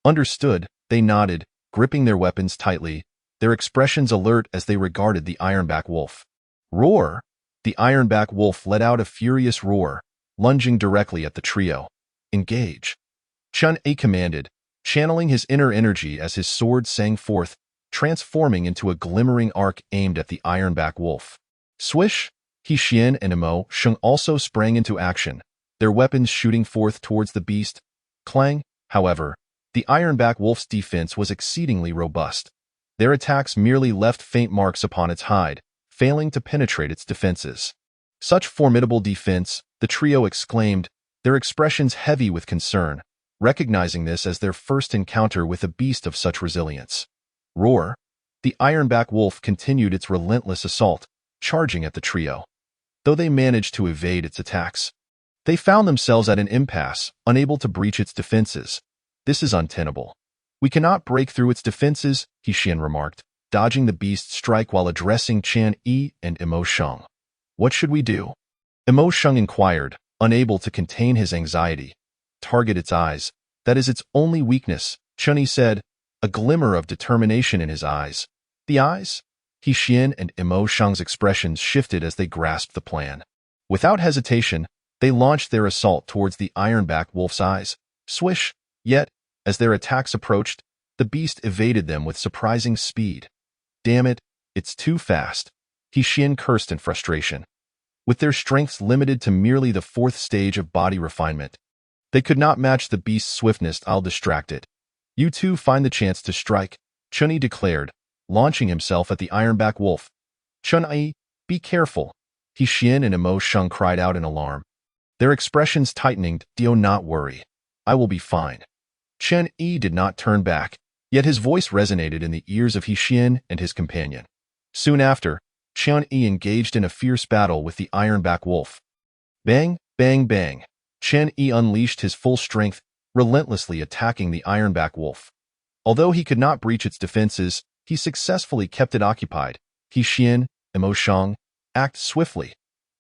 Understood, they nodded, gripping their weapons tightly, their expressions alert as they regarded the ironback wolf. Roar! The ironback wolf let out a furious roar, lunging directly at the trio. Engage! Chen Yi commanded, channeling his inner energy as his sword sang forth, transforming into a glimmering arc aimed at the ironback wolf. Swish! He Xian and Emo Shang also sprang into action, their weapons shooting forth towards the beast. Clang! However, the ironback wolf's defense was exceedingly robust. Their attacks merely left faint marks upon its hide, failing to penetrate its defenses. Such formidable defense, the trio exclaimed, their expressions heavy with concern, recognizing this as their first encounter with a beast of such resilience. Roar! The ironback wolf continued its relentless assault, charging at the trio. Though they managed to evade its attacks, they found themselves at an impasse, unable to breach its defenses. This is untenable. We cannot break through its defenses, He Xian remarked, dodging the beast's strike while addressing Chen Yi and Emo Shang. What should we do? Emo Shang inquired, unable to contain his anxiety. Target its eyes. That is its only weakness, Chen Yi said, a glimmer of determination in his eyes. The eyes? He Xian and Emo Shang's expressions shifted as they grasped the plan. Without hesitation, they launched their assault towards the ironback wolf's eyes. Swish! Yet, as their attacks approached, the beast evaded them with surprising speed. Damn it, it's too fast, He Xian cursed in frustration. With their strengths limited to merely the fourth stage of body refinement, they could not match the beast's swiftness. I'll distract it. You two find the chance to strike, Chen Yi declared, launching himself at the ironback wolf. Chen Yi, be careful, He Xian and Emo Shang cried out in alarm. Their expressions tightening. Do not worry. I will be fine. Chen Yi did not turn back, yet his voice resonated in the ears of He Xian and his companion. Soon after, Chen Yi engaged in a fierce battle with the ironback wolf. Bang, bang, bang. Chen Yi unleashed his full strength, relentlessly attacking the ironback wolf. Although he could not breach its defenses, he successfully kept it occupied. He Xian, Emo Shang, act swiftly,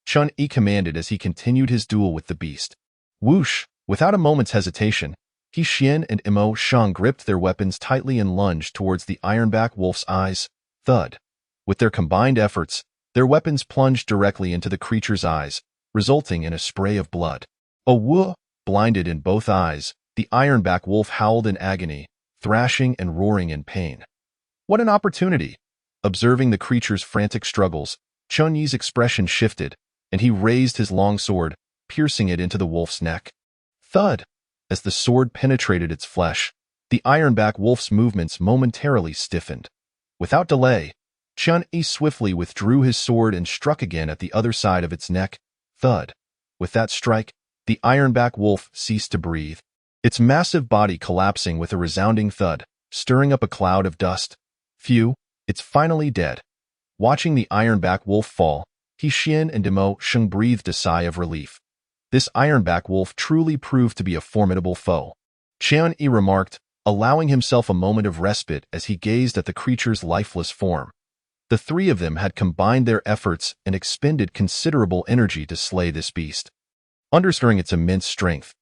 Chen Yi commanded as he continued his duel with the beast. Whoosh! Without a moment's hesitation, He Xian and Emo Shang gripped their weapons tightly and lunged towards the ironback wolf's eyes. Thud! With their combined efforts, their weapons plunged directly into the creature's eyes, resulting in a spray of blood. Oh whoa! Blinded in both eyes, the ironback wolf howled in agony, thrashing and roaring in pain. What an opportunity! Observing the creature's frantic struggles, Chen Yi's expression shifted, and he raised his long sword, piercing it into the wolf's neck. Thud! As the sword penetrated its flesh, the ironback wolf's movements momentarily stiffened. Without delay, Chen Yi swiftly withdrew his sword and struck again at the other side of its neck. Thud! With that strike, the ironback wolf ceased to breathe, its massive body collapsing with a resounding thud, stirring up a cloud of dust. Phew, it's finally dead. Watching the ironback wolf fall, He Xian and Emo Shang breathed a sigh of relief. This ironback wolf truly proved to be a formidable foe, Chen Yi remarked, allowing himself a moment of respite as he gazed at the creature's lifeless form. The three of them had combined their efforts and expended considerable energy to slay this beast. Understanding its immense strength,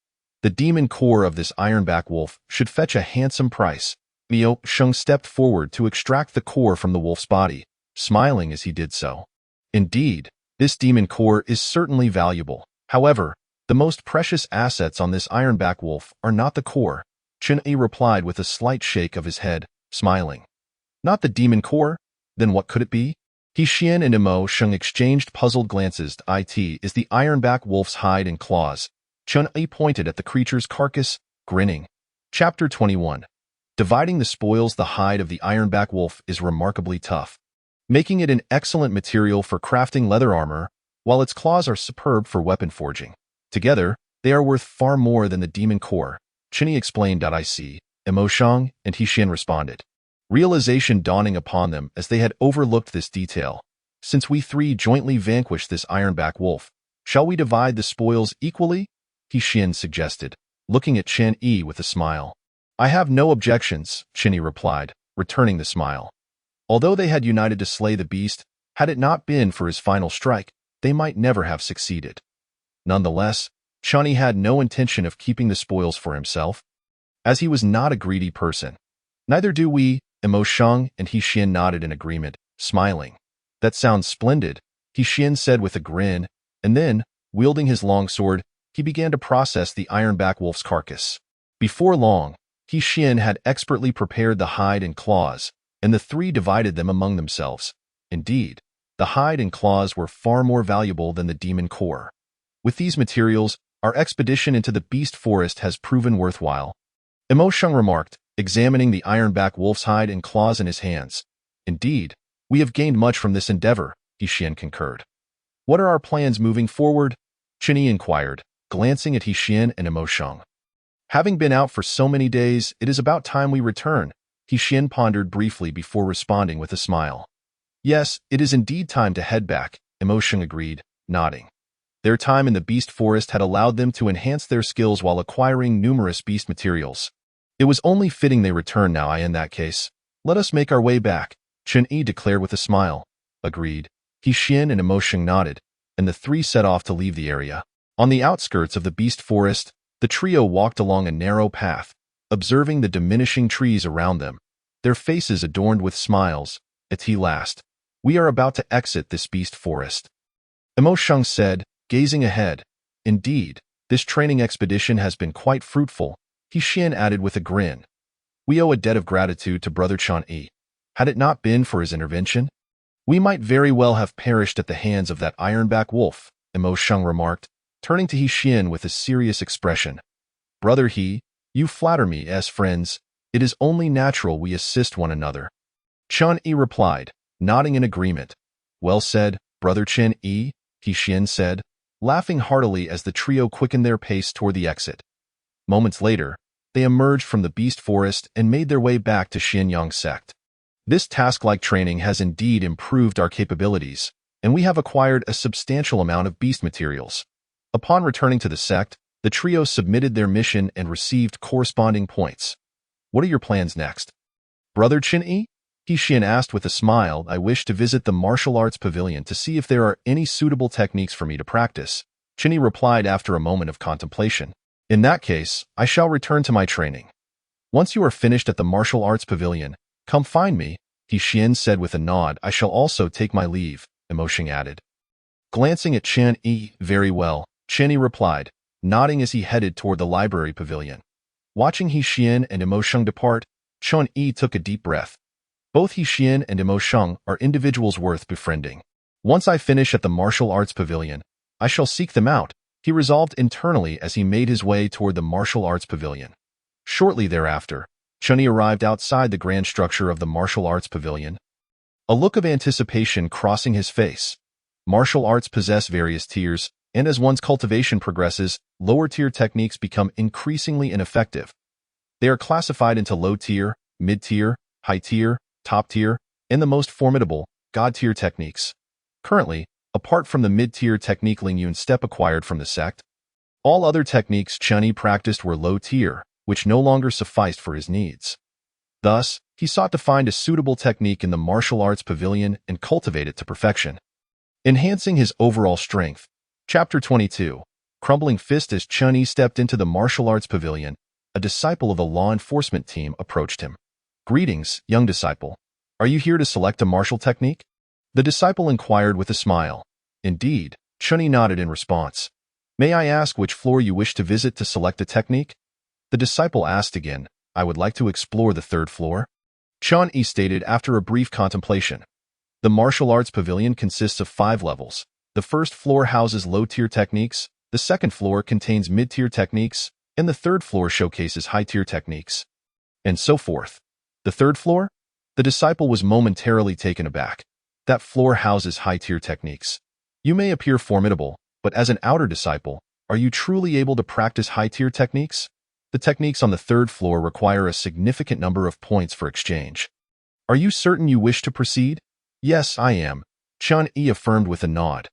the demon core of this ironback wolf should fetch a handsome price. Emo Shang stepped forward to extract the core from the wolf's body, smiling as he did so. Indeed, this demon core is certainly valuable. However, the most precious assets on this ironback wolf are not the core, Chen-Yi replied with a slight shake of his head, smiling. Not the demon core? Then what could it be? He Xian and Imo Sheng exchanged puzzled glances. It is the ironback wolf's hide and claws. Chen-Yi pointed at the creature's carcass, grinning. Chapter 21. Dividing the spoils. The hide of the ironback wolf is remarkably tough, making it an excellent material for crafting leather armor, while its claws are superb for weapon forging. Together, they are worth far more than the demon core, Chen-Yi explained. I see, Imo Sheng and He Xian responded, realization dawning upon them as they had overlooked this detail. Since we three jointly vanquished this ironback wolf, shall we divide the spoils equally? He Xian suggested, looking at Chen-Yi with a smile. I have no objections, Chen-Yi replied, returning the smile. Although they had united to slay the beast, had it not been for his final strike, they might never have succeeded. Nonetheless, Chen-Yi had no intention of keeping the spoils for himself, as he was not a greedy person. Neither do we, Imo Sheng and He Xian nodded in agreement, smiling. That sounds splendid, He Xian said with a grin, and then, wielding his longsword, he began to process the ironback wolf's carcass. Before long, He Xian had expertly prepared the hide and claws, and the three divided them among themselves. Indeed, the hide and claws were far more valuable than the demon core. With these materials, our expedition into the beast forest has proven worthwhile, Imo Sheng remarked, examining the ironback wolf's hide and claws in his hands. Indeed, we have gained much from this endeavor, He Xian concurred. What are our plans moving forward? Chen-Yi inquired, glancing at He Xian and Imo Sheng. Having been out for so many days, it is about time we return, He Xian pondered briefly before responding with a smile. Yes, it is indeed time to head back, Imo Sheng agreed, nodding. Their time in the beast forest had allowed them to enhance their skills while acquiring numerous beast materials. It was only fitting they return now. In that case, let us make our way back, Chen-Yi declared with a smile. Agreed. He Xian and Imo Sheng nodded, and the three set off to leave the area. On the outskirts of the beast forest, the trio walked along a narrow path, observing the diminishing trees around them, their faces adorned with smiles. At last, we are about to exit this beast forest, Imo Sheng said, gazing ahead. Indeed, this training expedition has been quite fruitful, He Xian added with a grin. We owe a debt of gratitude to Brother Chen-Yi. Had it not been for his intervention, we might very well have perished at the hands of that ironback wolf, Imo Sheng remarked, turning to He Xian with a serious expression. Brother He, you flatter me as friends. It is only natural we assist one another. Chen-Yi replied, nodding in agreement. Well said, Brother Chen-Yi, He Xian said, laughing heartily as the trio quickened their pace toward the exit. Moments later, they emerged from the beast forest and made their way back to Xianyang sect. This task-like training has indeed improved our capabilities, and we have acquired a substantial amount of beast materials. Upon returning to the sect, the trio submitted their mission and received corresponding points. What are your plans next? Brother Chen-Yi? He Xian asked with a smile. I wish to visit the martial arts pavilion to see if there are any suitable techniques for me to practice, Chen-Yi replied after a moment of contemplation. In that case, I shall return to my training. Once you are finished at the martial arts pavilion, come find me, He Xian said with a nod. I shall also take my leave, Imo Sheng added. Glancing at Chen-Yi, very well, Chen-Yi replied, nodding as he headed toward the library pavilion. Watching He Xian and Imo Sheng depart, Chen-Yi took a deep breath. Both He Xian and Imo Sheng are individuals worth befriending. Once I finish at the martial arts pavilion, I shall seek them out, he resolved internally as he made his way toward the martial arts pavilion. Shortly thereafter, Chen-Yi arrived outside the grand structure of the martial arts pavilion, a look of anticipation crossing his face. Martial arts possess various tiers, and as one's cultivation progresses, lower-tier techniques become increasingly ineffective. They are classified into low-tier, mid-tier, high-tier, top-tier, and the most formidable, god-tier techniques. Currently, apart from the mid-tier technique Ling Yun Step acquired from the sect, all other techniques Chen-Yi practiced were low-tier, which no longer sufficed for his needs. Thus, he sought to find a suitable technique in the martial arts pavilion and cultivate it to perfection, enhancing his overall strength. Chapter 22. Crumbling Fist. As Chen-Yi stepped into the martial arts pavilion, a disciple of the law enforcement team approached him. Greetings, young disciple. Are you here to select a martial technique? The disciple inquired with a smile. Indeed, Chen-Yi nodded in response. May I ask which floor you wish to visit to select a technique? The disciple asked again, I would like to explore the third floor, Chun-Yi stated after a brief contemplation. The martial arts pavilion consists of 5 levels. The first floor houses low-tier techniques, the second floor contains mid-tier techniques, and the third floor showcases high-tier techniques, and so forth. The third floor? The disciple was momentarily taken aback. That floor houses high-tier techniques. You may appear formidable, but as an outer disciple, are you truly able to practice high-tier techniques? The techniques on the third floor require a significant number of points for exchange. Are you certain you wish to proceed? Yes, I am, Chun-Yi affirmed with a nod.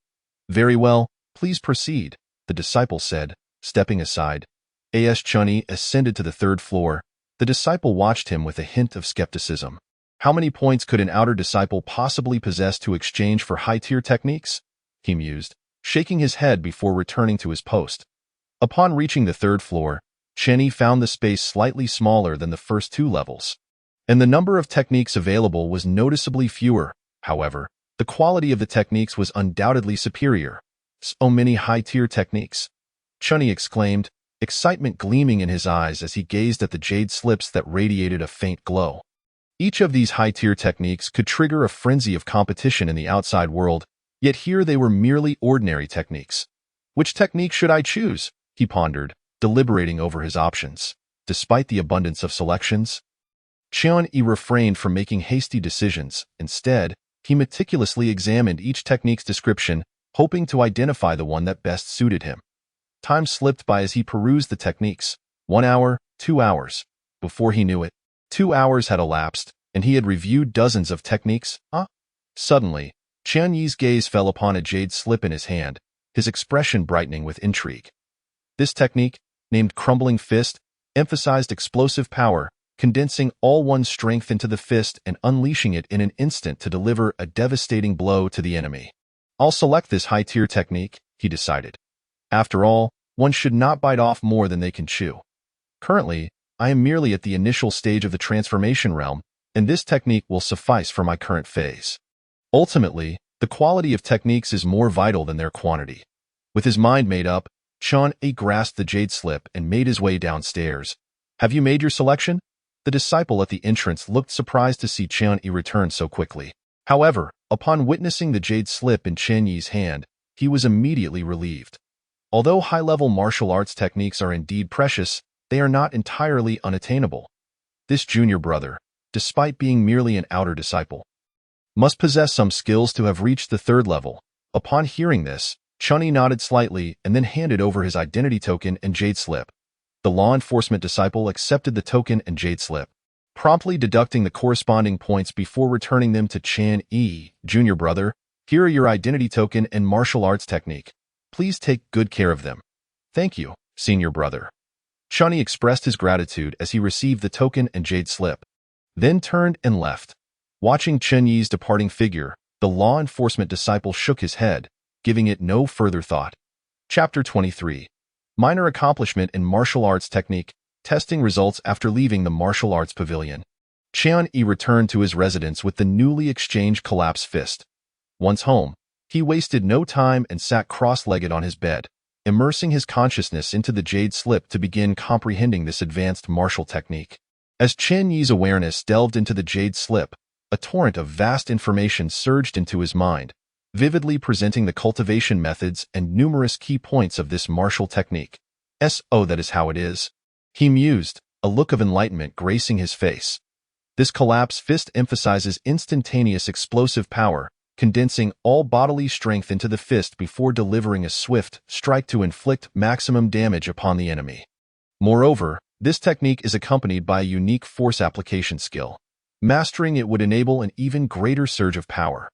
Very well, please proceed, the disciple said, stepping aside. As Chun-Yi ascended to the third floor, the disciple watched him with a hint of skepticism. How many points could an outer disciple possibly possess to exchange for high-tier techniques? He mused, shaking his head before returning to his post. Upon reaching the third floor, Chun-Yi found the space slightly smaller than the first 2 levels, and the number of techniques available was noticeably fewer. However, the quality of the techniques was undoubtedly superior. So many high-tier techniques, Chun-Yi exclaimed, excitement gleaming in his eyes as he gazed at the jade slips that radiated a faint glow. Each of these high-tier techniques could trigger a frenzy of competition in the outside world, yet here they were merely ordinary techniques. Which technique should I choose? He pondered, deliberating over his options. Despite the abundance of selections, Chun-Yi refrained from making hasty decisions. Instead, he meticulously examined each technique's description, hoping to identify the one that best suited him. Time slipped by as he perused the techniques. 1 hour, 2 hours. Before he knew it, 2 hours had elapsed, and he had reviewed dozens of techniques. Suddenly, Chun-Yi's gaze fell upon a jade slip in his hand, his expression brightening with intrigue. This technique, named Crumbling Fist, emphasized explosive power, condensing all one's strength into the fist and unleashing it in an instant to deliver a devastating blow to the enemy. I'll select this high-tier technique, he decided. After all, one should not bite off more than they can chew. Currently, I am merely at the initial stage of the transformation realm, and this technique will suffice for my current phase. Ultimately, the quality of techniques is more vital than their quantity. With his mind made up, Chun-Yi grasped the jade slip and made his way downstairs. Have you made your selection? The disciple at the entrance looked surprised to see Chun-Yi return so quickly. However, upon witnessing the jade slip in Chun-Yi's hand, he was immediately relieved. Although high-level martial arts techniques are indeed precious, they are not entirely unattainable. This junior brother, despite being merely an outer disciple, must possess some skills to have reached the third level. Upon hearing this, Chun-Yi nodded slightly and then handed over his identity token and jade slip. The law enforcement disciple accepted the token and jade slip, promptly deducting the corresponding points before returning them to Chun-Yi. Junior brother, here are your identity token and martial arts technique. Please take good care of them. Thank you, senior brother. Chun-Yi expressed his gratitude as he received the token and jade slip, then turned and left. Watching Chun-Yi's departing figure, the law enforcement disciple shook his head, giving it no further thought. Chapter 23. Minor accomplishment in martial arts technique, testing results after leaving the martial arts pavilion. Chun-Yi returned to his residence with the newly exchanged collapsed fist. Once home, he wasted no time and sat cross-legged on his bed, immersing his consciousness into the jade slip to begin comprehending this advanced martial technique. As Chun-Yi's awareness delved into the jade slip, a torrent of vast information surged into his mind, vividly presenting the cultivation methods and numerous key points of this martial technique. So that is how it is, he mused, a look of enlightenment gracing his face. This collapsed fist emphasizes instantaneous explosive power, condensing all bodily strength into the fist before delivering a swift strike to inflict maximum damage upon the enemy. Moreover, this technique is accompanied by a unique force application skill. Mastering it would enable an even greater surge of power.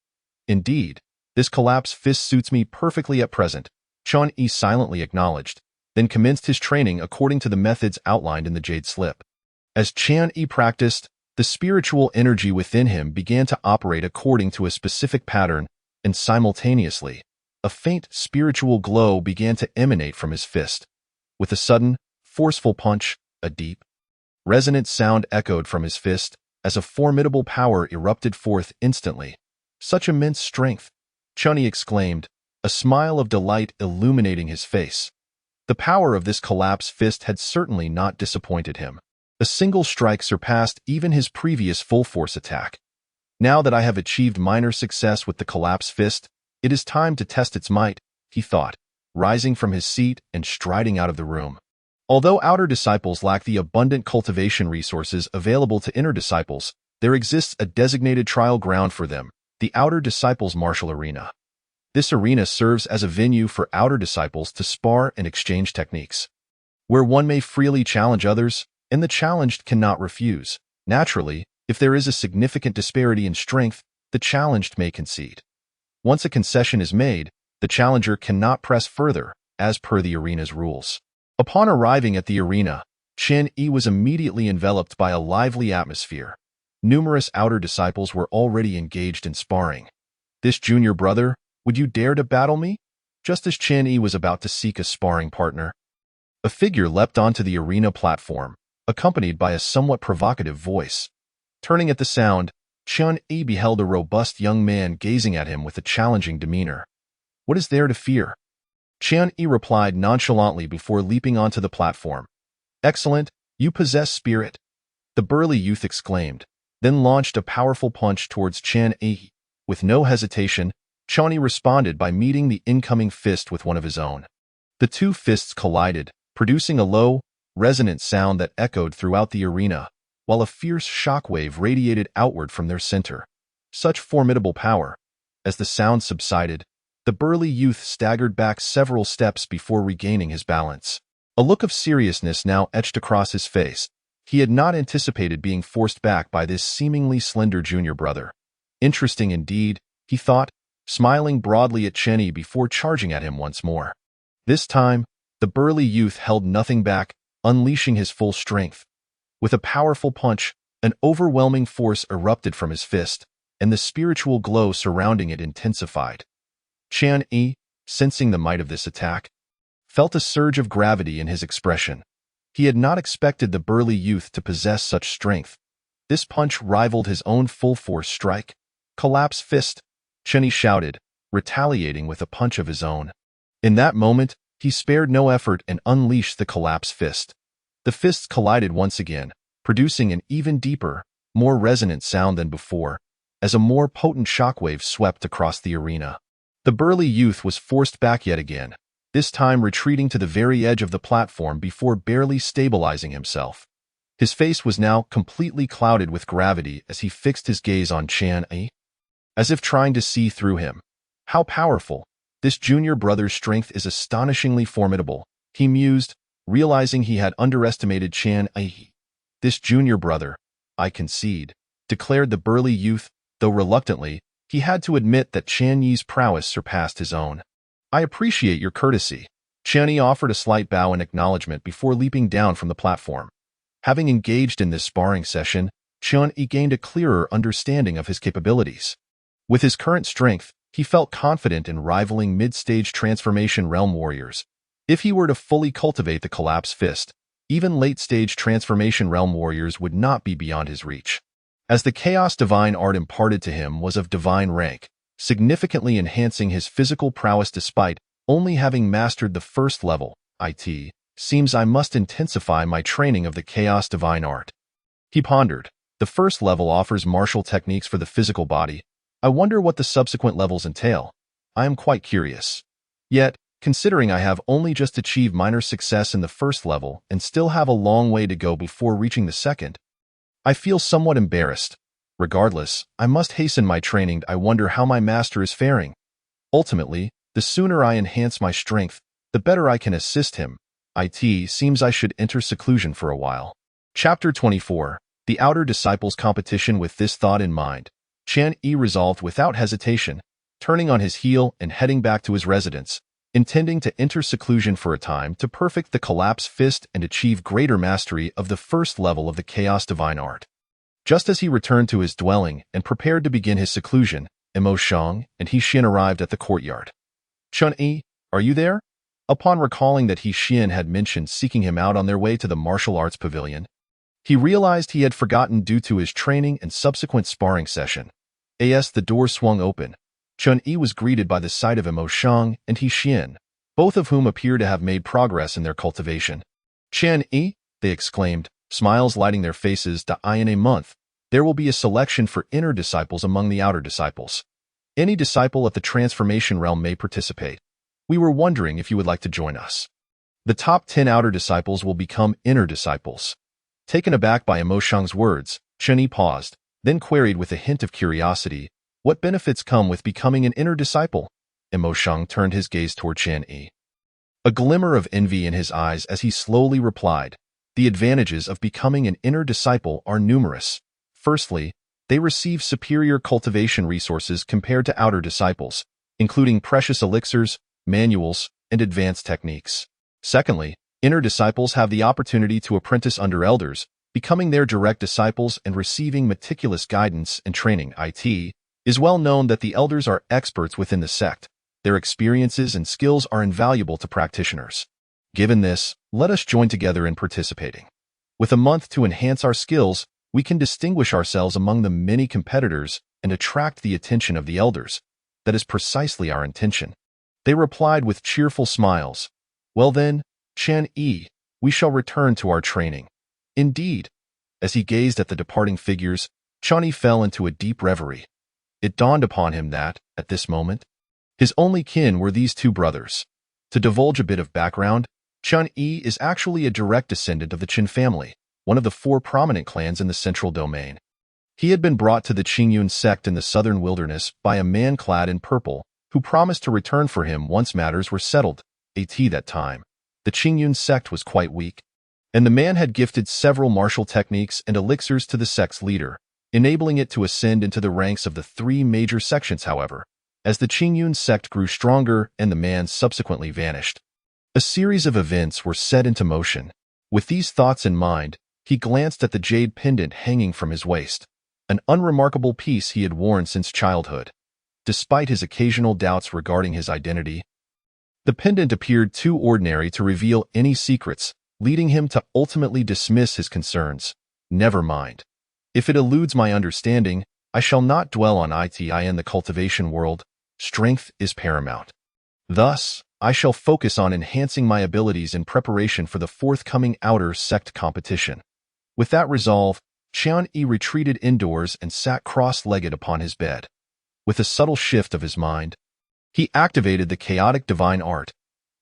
Indeed, this collapsed fist suits me perfectly at present, Chun-Yi silently acknowledged, then commenced his training according to the methods outlined in the jade slip. As Chun-Yi practiced, the spiritual energy within him began to operate according to a specific pattern, and simultaneously, a faint spiritual glow began to emanate from his fist. With a sudden, forceful punch, a deep, resonant sound echoed from his fist, as a formidable power erupted forth instantly. Such immense strength, Chun-Yi exclaimed, a smile of delight illuminating his face. The power of this collapsed fist had certainly not disappointed him. A single strike surpassed even his previous full-force attack. Now that I have achieved minor success with the collapse fist, it is time to test its might, he thought, rising from his seat and striding out of the room. Although outer disciples lack the abundant cultivation resources available to inner disciples, there exists a designated trial ground for them, the outer disciples' martial arena. This arena serves as a venue for outer disciples to spar and exchange techniques, where one may freely challenge others, and the challenged cannot refuse. Naturally, if there is a significant disparity in strength, the challenged may concede. Once a concession is made, the challenger cannot press further, as per the arena's rules. Upon arriving at the arena, Chen Yi was immediately enveloped by a lively atmosphere. Numerous outer disciples were already engaged in sparring. "This junior brother, would you dare to battle me?" Just as Chen Yi was about to seek a sparring partner, a figure leapt onto the arena platform, accompanied by a somewhat provocative voice. Turning at the sound, Chen Yi beheld a robust young man gazing at him with a challenging demeanor. "What is there to fear?" Chen Yi replied nonchalantly before leaping onto the platform. "Excellent, you possess spirit," the burly youth exclaimed, then launched a powerful punch towards Chen Yi. With no hesitation, Chen Yi responded by meeting the incoming fist with one of his own. The two fists collided, producing a low, resonant sound that echoed throughout the arena, while a fierce shockwave radiated outward from their center. Such formidable power. As the sound subsided, the burly youth staggered back several steps before regaining his balance. A look of seriousness now etched across his face. He had not anticipated being forced back by this seemingly slender junior brother. Interesting indeed, he thought, smiling broadly at Chen Yi before charging at him once more. This time, the burly youth held nothing back, unleashing his full strength. With a powerful punch, an overwhelming force erupted from his fist, and the spiritual glow surrounding it intensified. Chen Yi, sensing the might of this attack, felt a surge of gravity in his expression. He had not expected the burly youth to possess such strength. This punch rivaled his own full-force strike. "Collapse fist," Chen Yi shouted, retaliating with a punch of his own. In that moment, he spared no effort and unleashed the collapse fist. The fists collided once again, producing an even deeper, more resonant sound than before, as a more potent shockwave swept across the arena. The burly youth was forced back yet again, this time retreating to the very edge of the platform before barely stabilizing himself. His face was now completely clouded with gravity as he fixed his gaze on Chen Yi, as if trying to see through him. "How powerful! This junior brother's strength is astonishingly formidable," he mused, realizing he had underestimated Chen Yi. "This junior brother, I concede," declared the burly youth, though reluctantly. He had to admit that Chen Yi's prowess surpassed his own. "I appreciate your courtesy." Chen Yi offered a slight bow in acknowledgement before leaping down from the platform. Having engaged in this sparring session, Chen Yi gained a clearer understanding of his capabilities. With his current strength, he felt confident in rivaling mid-stage transformation realm warriors. If he were to fully cultivate the collapse fist, even late-stage transformation realm warriors would not be beyond his reach. As the chaos divine art imparted to him was of divine rank, significantly enhancing his physical prowess despite only having mastered the first level, it seems I must intensify my training of the chaos divine art. He pondered. The first level offers martial techniques for the physical body. I wonder what the subsequent levels entail. I am quite curious. Yet, considering I have only just achieved minor success in the first level and still have a long way to go before reaching the second, I feel somewhat embarrassed. Regardless, I must hasten my training. I wonder how my master is faring. Ultimately, the sooner I enhance my strength, the better I can assist him. It seems I should enter seclusion for a while. Chapter 24. The Outer Disciples Competition. With this thought in mind, Chen Yi resolved without hesitation, turning on his heel and heading back to his residence, intending to enter seclusion for a time to perfect the collapse fist and achieve greater mastery of the first level of the chaos divine art. Just as he returned to his dwelling and prepared to begin his seclusion, Mo Shang and He Xian arrived at the courtyard. "Chen Yi, are you there?" Upon recalling that He Xian had mentioned seeking him out on their way to the martial arts pavilion, he realized he had forgotten due to his training and subsequent sparring session. As the door swung open, Chen Yi was greeted by the sight of Mo Shang and He Xian, both of whom appear to have made progress in their cultivation. "Chen Yi," they exclaimed, smiles lighting their faces. In a month, there will be a selection for inner disciples among the outer disciples. Any disciple at the transformation realm may participate. We were wondering if you would like to join us. The top 10 outer disciples will become inner disciples. Taken aback by Mo Shang's words, Chen Yi paused, then queried with a hint of curiosity, "What benefits come with becoming an inner disciple?" Mo Shang turned his gaze toward Chen Yi. A glimmer of envy in his eyes as he slowly replied, "The advantages of becoming an inner disciple are numerous. Firstly, they receive superior cultivation resources compared to outer disciples, including precious elixirs, manuals, and advanced techniques. Secondly, inner disciples have the opportunity to apprentice under elders, becoming their direct disciples and receiving meticulous guidance and training. It is well known that the elders are experts within the sect. Their experiences and skills are invaluable to practitioners. Given this, let us join together in participating. With a month to enhance our skills, we can distinguish ourselves among the many competitors and attract the attention of the elders. That is precisely our intention." They replied with cheerful smiles. "Well then, Chen Yi, we shall return to our training." Indeed. As he gazed at the departing figures, Chen Yi fell into a deep reverie. It dawned upon him that, at this moment, his only kin were these two brothers. To divulge a bit of background, Chen Yi is actually a direct descendant of the Qin family, one of the 4 prominent clans in the central domain. He had been brought to the Qingyun sect in the southern wilderness by a man clad in purple, who promised to return for him once matters were settled. At that time, the Qingyun sect was quite weak, and the man had gifted several martial techniques and elixirs to the sect's leader, enabling it to ascend into the ranks of the 3 major sections. However, as the Qingyun sect grew stronger and the man subsequently vanished, a series of events were set into motion. With these thoughts in mind, he glanced at the jade pendant hanging from his waist, an unremarkable piece he had worn since childhood. Despite his occasional doubts regarding his identity, the pendant appeared too ordinary to reveal any secrets, leading him to ultimately dismiss his concerns. "Never mind. If it eludes my understanding, I shall not dwell on it. In the cultivation world, strength is paramount. Thus, I shall focus on enhancing my abilities in preparation for the forthcoming outer sect competition." With that resolve, Chen Yi retreated indoors and sat cross-legged upon his bed. With a subtle shift of his mind, he activated the chaotic divine art.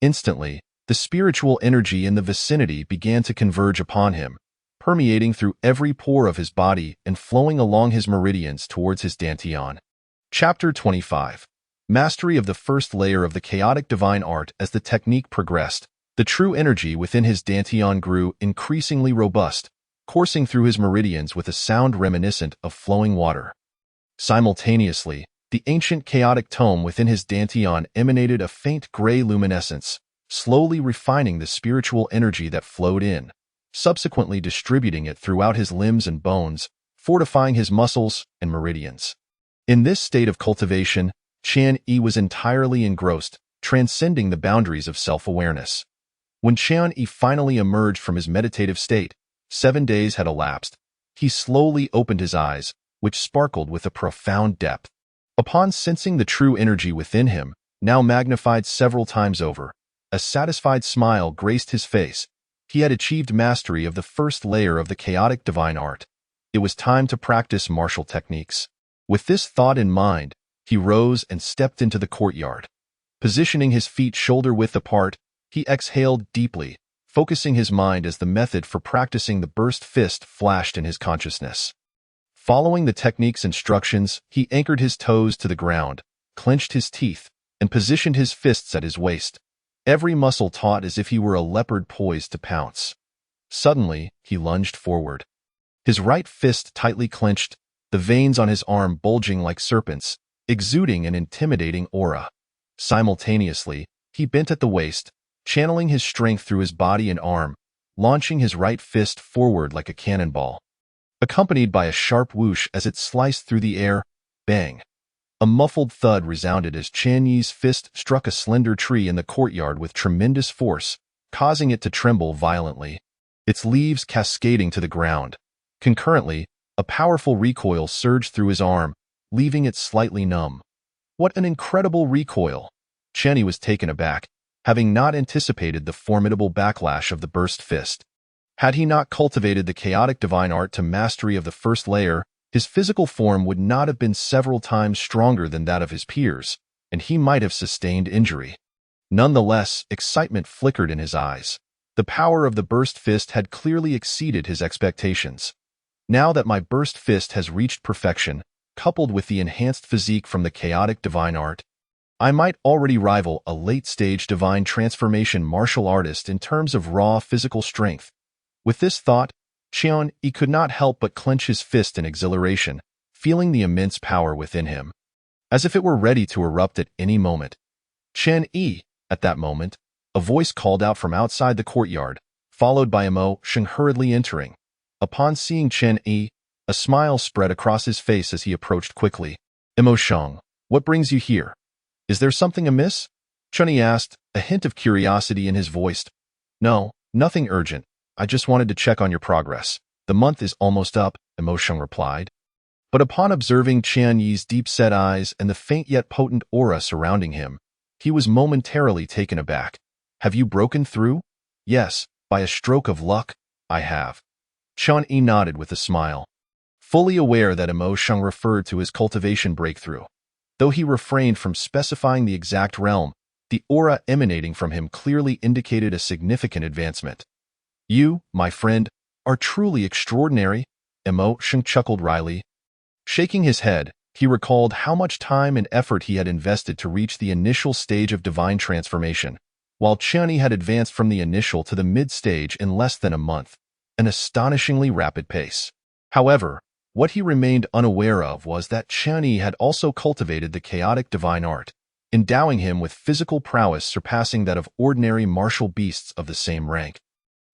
Instantly, the spiritual energy in the vicinity began to converge upon him, permeating through every pore of his body and flowing along his meridians towards his dantian. Chapter 25. Mastery of the first layer of the chaotic divine art. As the technique progressed, the true energy within his dantian grew increasingly robust, coursing through his meridians with a sound reminiscent of flowing water. Simultaneously, the ancient chaotic tome within his dantian emanated a faint gray luminescence, slowly refining the spiritual energy that flowed in, subsequently distributing it throughout his limbs and bones, fortifying his muscles and meridians. In this state of cultivation, Chen Yi was entirely engrossed, transcending the boundaries of self-awareness. When Chen Yi finally emerged from his meditative state, 7 days had elapsed. He slowly opened his eyes, which sparkled with a profound depth. Upon sensing the true energy within him, now magnified several times over, a satisfied smile graced his face. He had achieved mastery of the first layer of the chaotic divine art. It was time to practice martial techniques. With this thought in mind, he rose and stepped into the courtyard. Positioning his feet shoulder-width apart, he exhaled deeply, focusing his mind as the method for practicing the burst fist flashed in his consciousness. Following the technique's instructions, he anchored his toes to the ground, clenched his teeth, and positioned his fists at his waist, every muscle taut as if he were a leopard poised to pounce. Suddenly, he lunged forward. His right fist tightly clenched, the veins on his arm bulging like serpents, exuding an intimidating aura. Simultaneously, he bent at the waist, channeling his strength through his body and arm, launching his right fist forward like a cannonball. Accompanied by a sharp whoosh as it sliced through the air, bang! A muffled thud resounded as Chen Yi's fist struck a slender tree in the courtyard with tremendous force, causing it to tremble violently, its leaves cascading to the ground. Concurrently, a powerful recoil surged through his arm, leaving it slightly numb. What an incredible recoil! Chen Yi was taken aback, having not anticipated the formidable backlash of the burst fist. Had he not cultivated the chaotic divine art to mastery of the first layer, his physical form would not have been several times stronger than that of his peers, and he might have sustained injury. Nonetheless, excitement flickered in his eyes. The power of the burst fist had clearly exceeded his expectations. Now that my burst fist has reached perfection, coupled with the enhanced physique from the chaotic divine art, I might already rival a late-stage divine transformation martial artist in terms of raw physical strength. With this thought, Qian-Yi could not help but clench his fist in exhilaration, feeling the immense power within him, as if it were ready to erupt at any moment. Qian-Yi, at that moment, a voice called out from outside the courtyard, followed by Mo Sheng hurriedly entering. Upon seeing Qian-Yi, a smile spread across his face as he approached quickly. Mo Sheng, what brings you here? Is there something amiss? Qian-Yi asked, a hint of curiosity in his voice. No, nothing urgent. I just wanted to check on your progress. The month is almost up, Mo Sheng replied. But upon observing Qian-Yi's deep-set eyes and the faint yet potent aura surrounding him, he was momentarily taken aback. Have you broken through? Yes, by a stroke of luck, I have. Qian-Yi nodded with a smile, fully aware that Mo Sheng referred to his cultivation breakthrough. Though he refrained from specifying the exact realm, the aura emanating from him clearly indicated a significant advancement. You, my friend, are truly extraordinary, Mo Sheng chuckled wryly. Shaking his head, he recalled how much time and effort he had invested to reach the initial stage of divine transformation, while Qian-Yi had advanced from the initial to the mid-stage in less than a month, an astonishingly rapid pace. However, what he remained unaware of was that Qian-Yi had also cultivated the chaotic divine art, endowing him with physical prowess surpassing that of ordinary martial beasts of the same rank,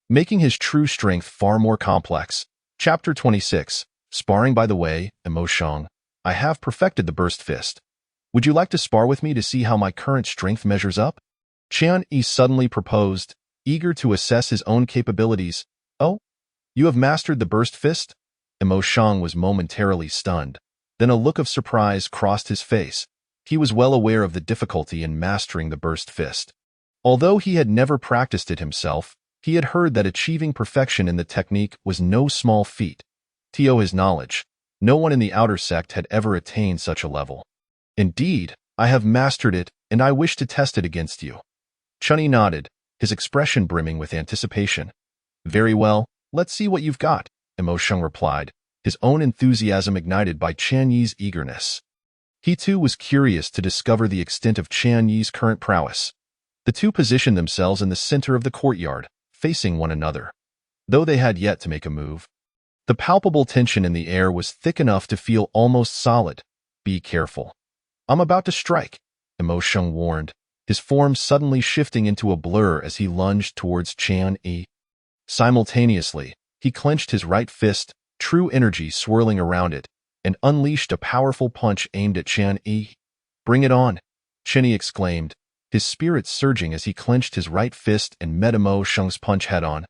making his true strength far more complex. Chapter 26. Sparring by the way, Mo Sheng, I have perfected the burst fist. Would you like to spar with me to see how my current strength measures up? Qian-Yi suddenly proposed, eager to assess his own capabilities. Oh, you have mastered the burst fist? Mo Sheng was momentarily stunned. Then a look of surprise crossed his face. He was well aware of the difficulty in mastering the burst fist. Although he had never practiced it himself, he had heard that achieving perfection in the technique was no small feat. To his knowledge, no one in the outer sect had ever attained such a level. Indeed, I have mastered it, and I wish to test it against you. Qian-Yi nodded, his expression brimming with anticipation. Very well, let's see what you've got, Mo Sheng replied, his own enthusiasm ignited by Qian-Yi's eagerness. He too was curious to discover the extent of Qian-Yi's current prowess. The two positioned themselves in the center of the courtyard, facing one another, though they had yet to make a move. The palpable tension in the air was thick enough to feel almost solid. Be careful. I'm about to strike, Mo Sheng warned, his form suddenly shifting into a blur as he lunged towards Qian-Yi. Simultaneously, he clenched his right fist, true energy swirling around it, and unleashed a powerful punch aimed at Qian-Yi. Bring it on, Qian-Yi exclaimed, his spirits surging as he clenched his right fist and met Mo Sheng's punch head-on.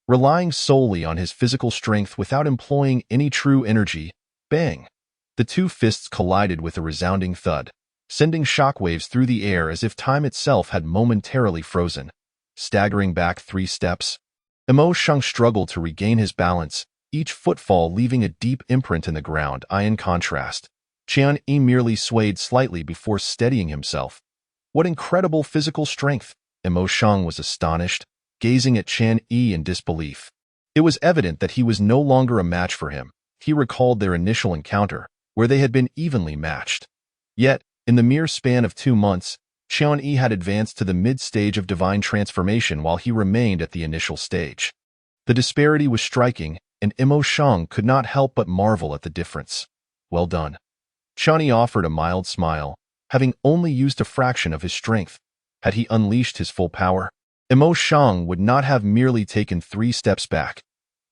Relying solely on his physical strength without employing any true energy, bang! The two fists collided with a resounding thud, sending shockwaves through the air as if time itself had momentarily frozen. Staggering back 3 steps, Mo Sheng struggled to regain his balance, each footfall leaving a deep imprint in the ground. In contrast, Qian-Yi merely swayed slightly before steadying himself. What incredible physical strength! Mo Sheng was astonished, gazing at Qian-Yi in disbelief. It was evident that he was no longer a match for him. He recalled their initial encounter, where they had been evenly matched. Yet, in the mere span of 2 months, Qian-Yi had advanced to the mid-stage of divine transformation while he remained at the initial stage. The disparity was striking, and Mo Sheng could not help but marvel at the difference. Well done. Qian-Yi offered a mild smile, having only used a fraction of his strength. Had he unleashed his full power, Mo Sheng would not have merely taken 3 steps back.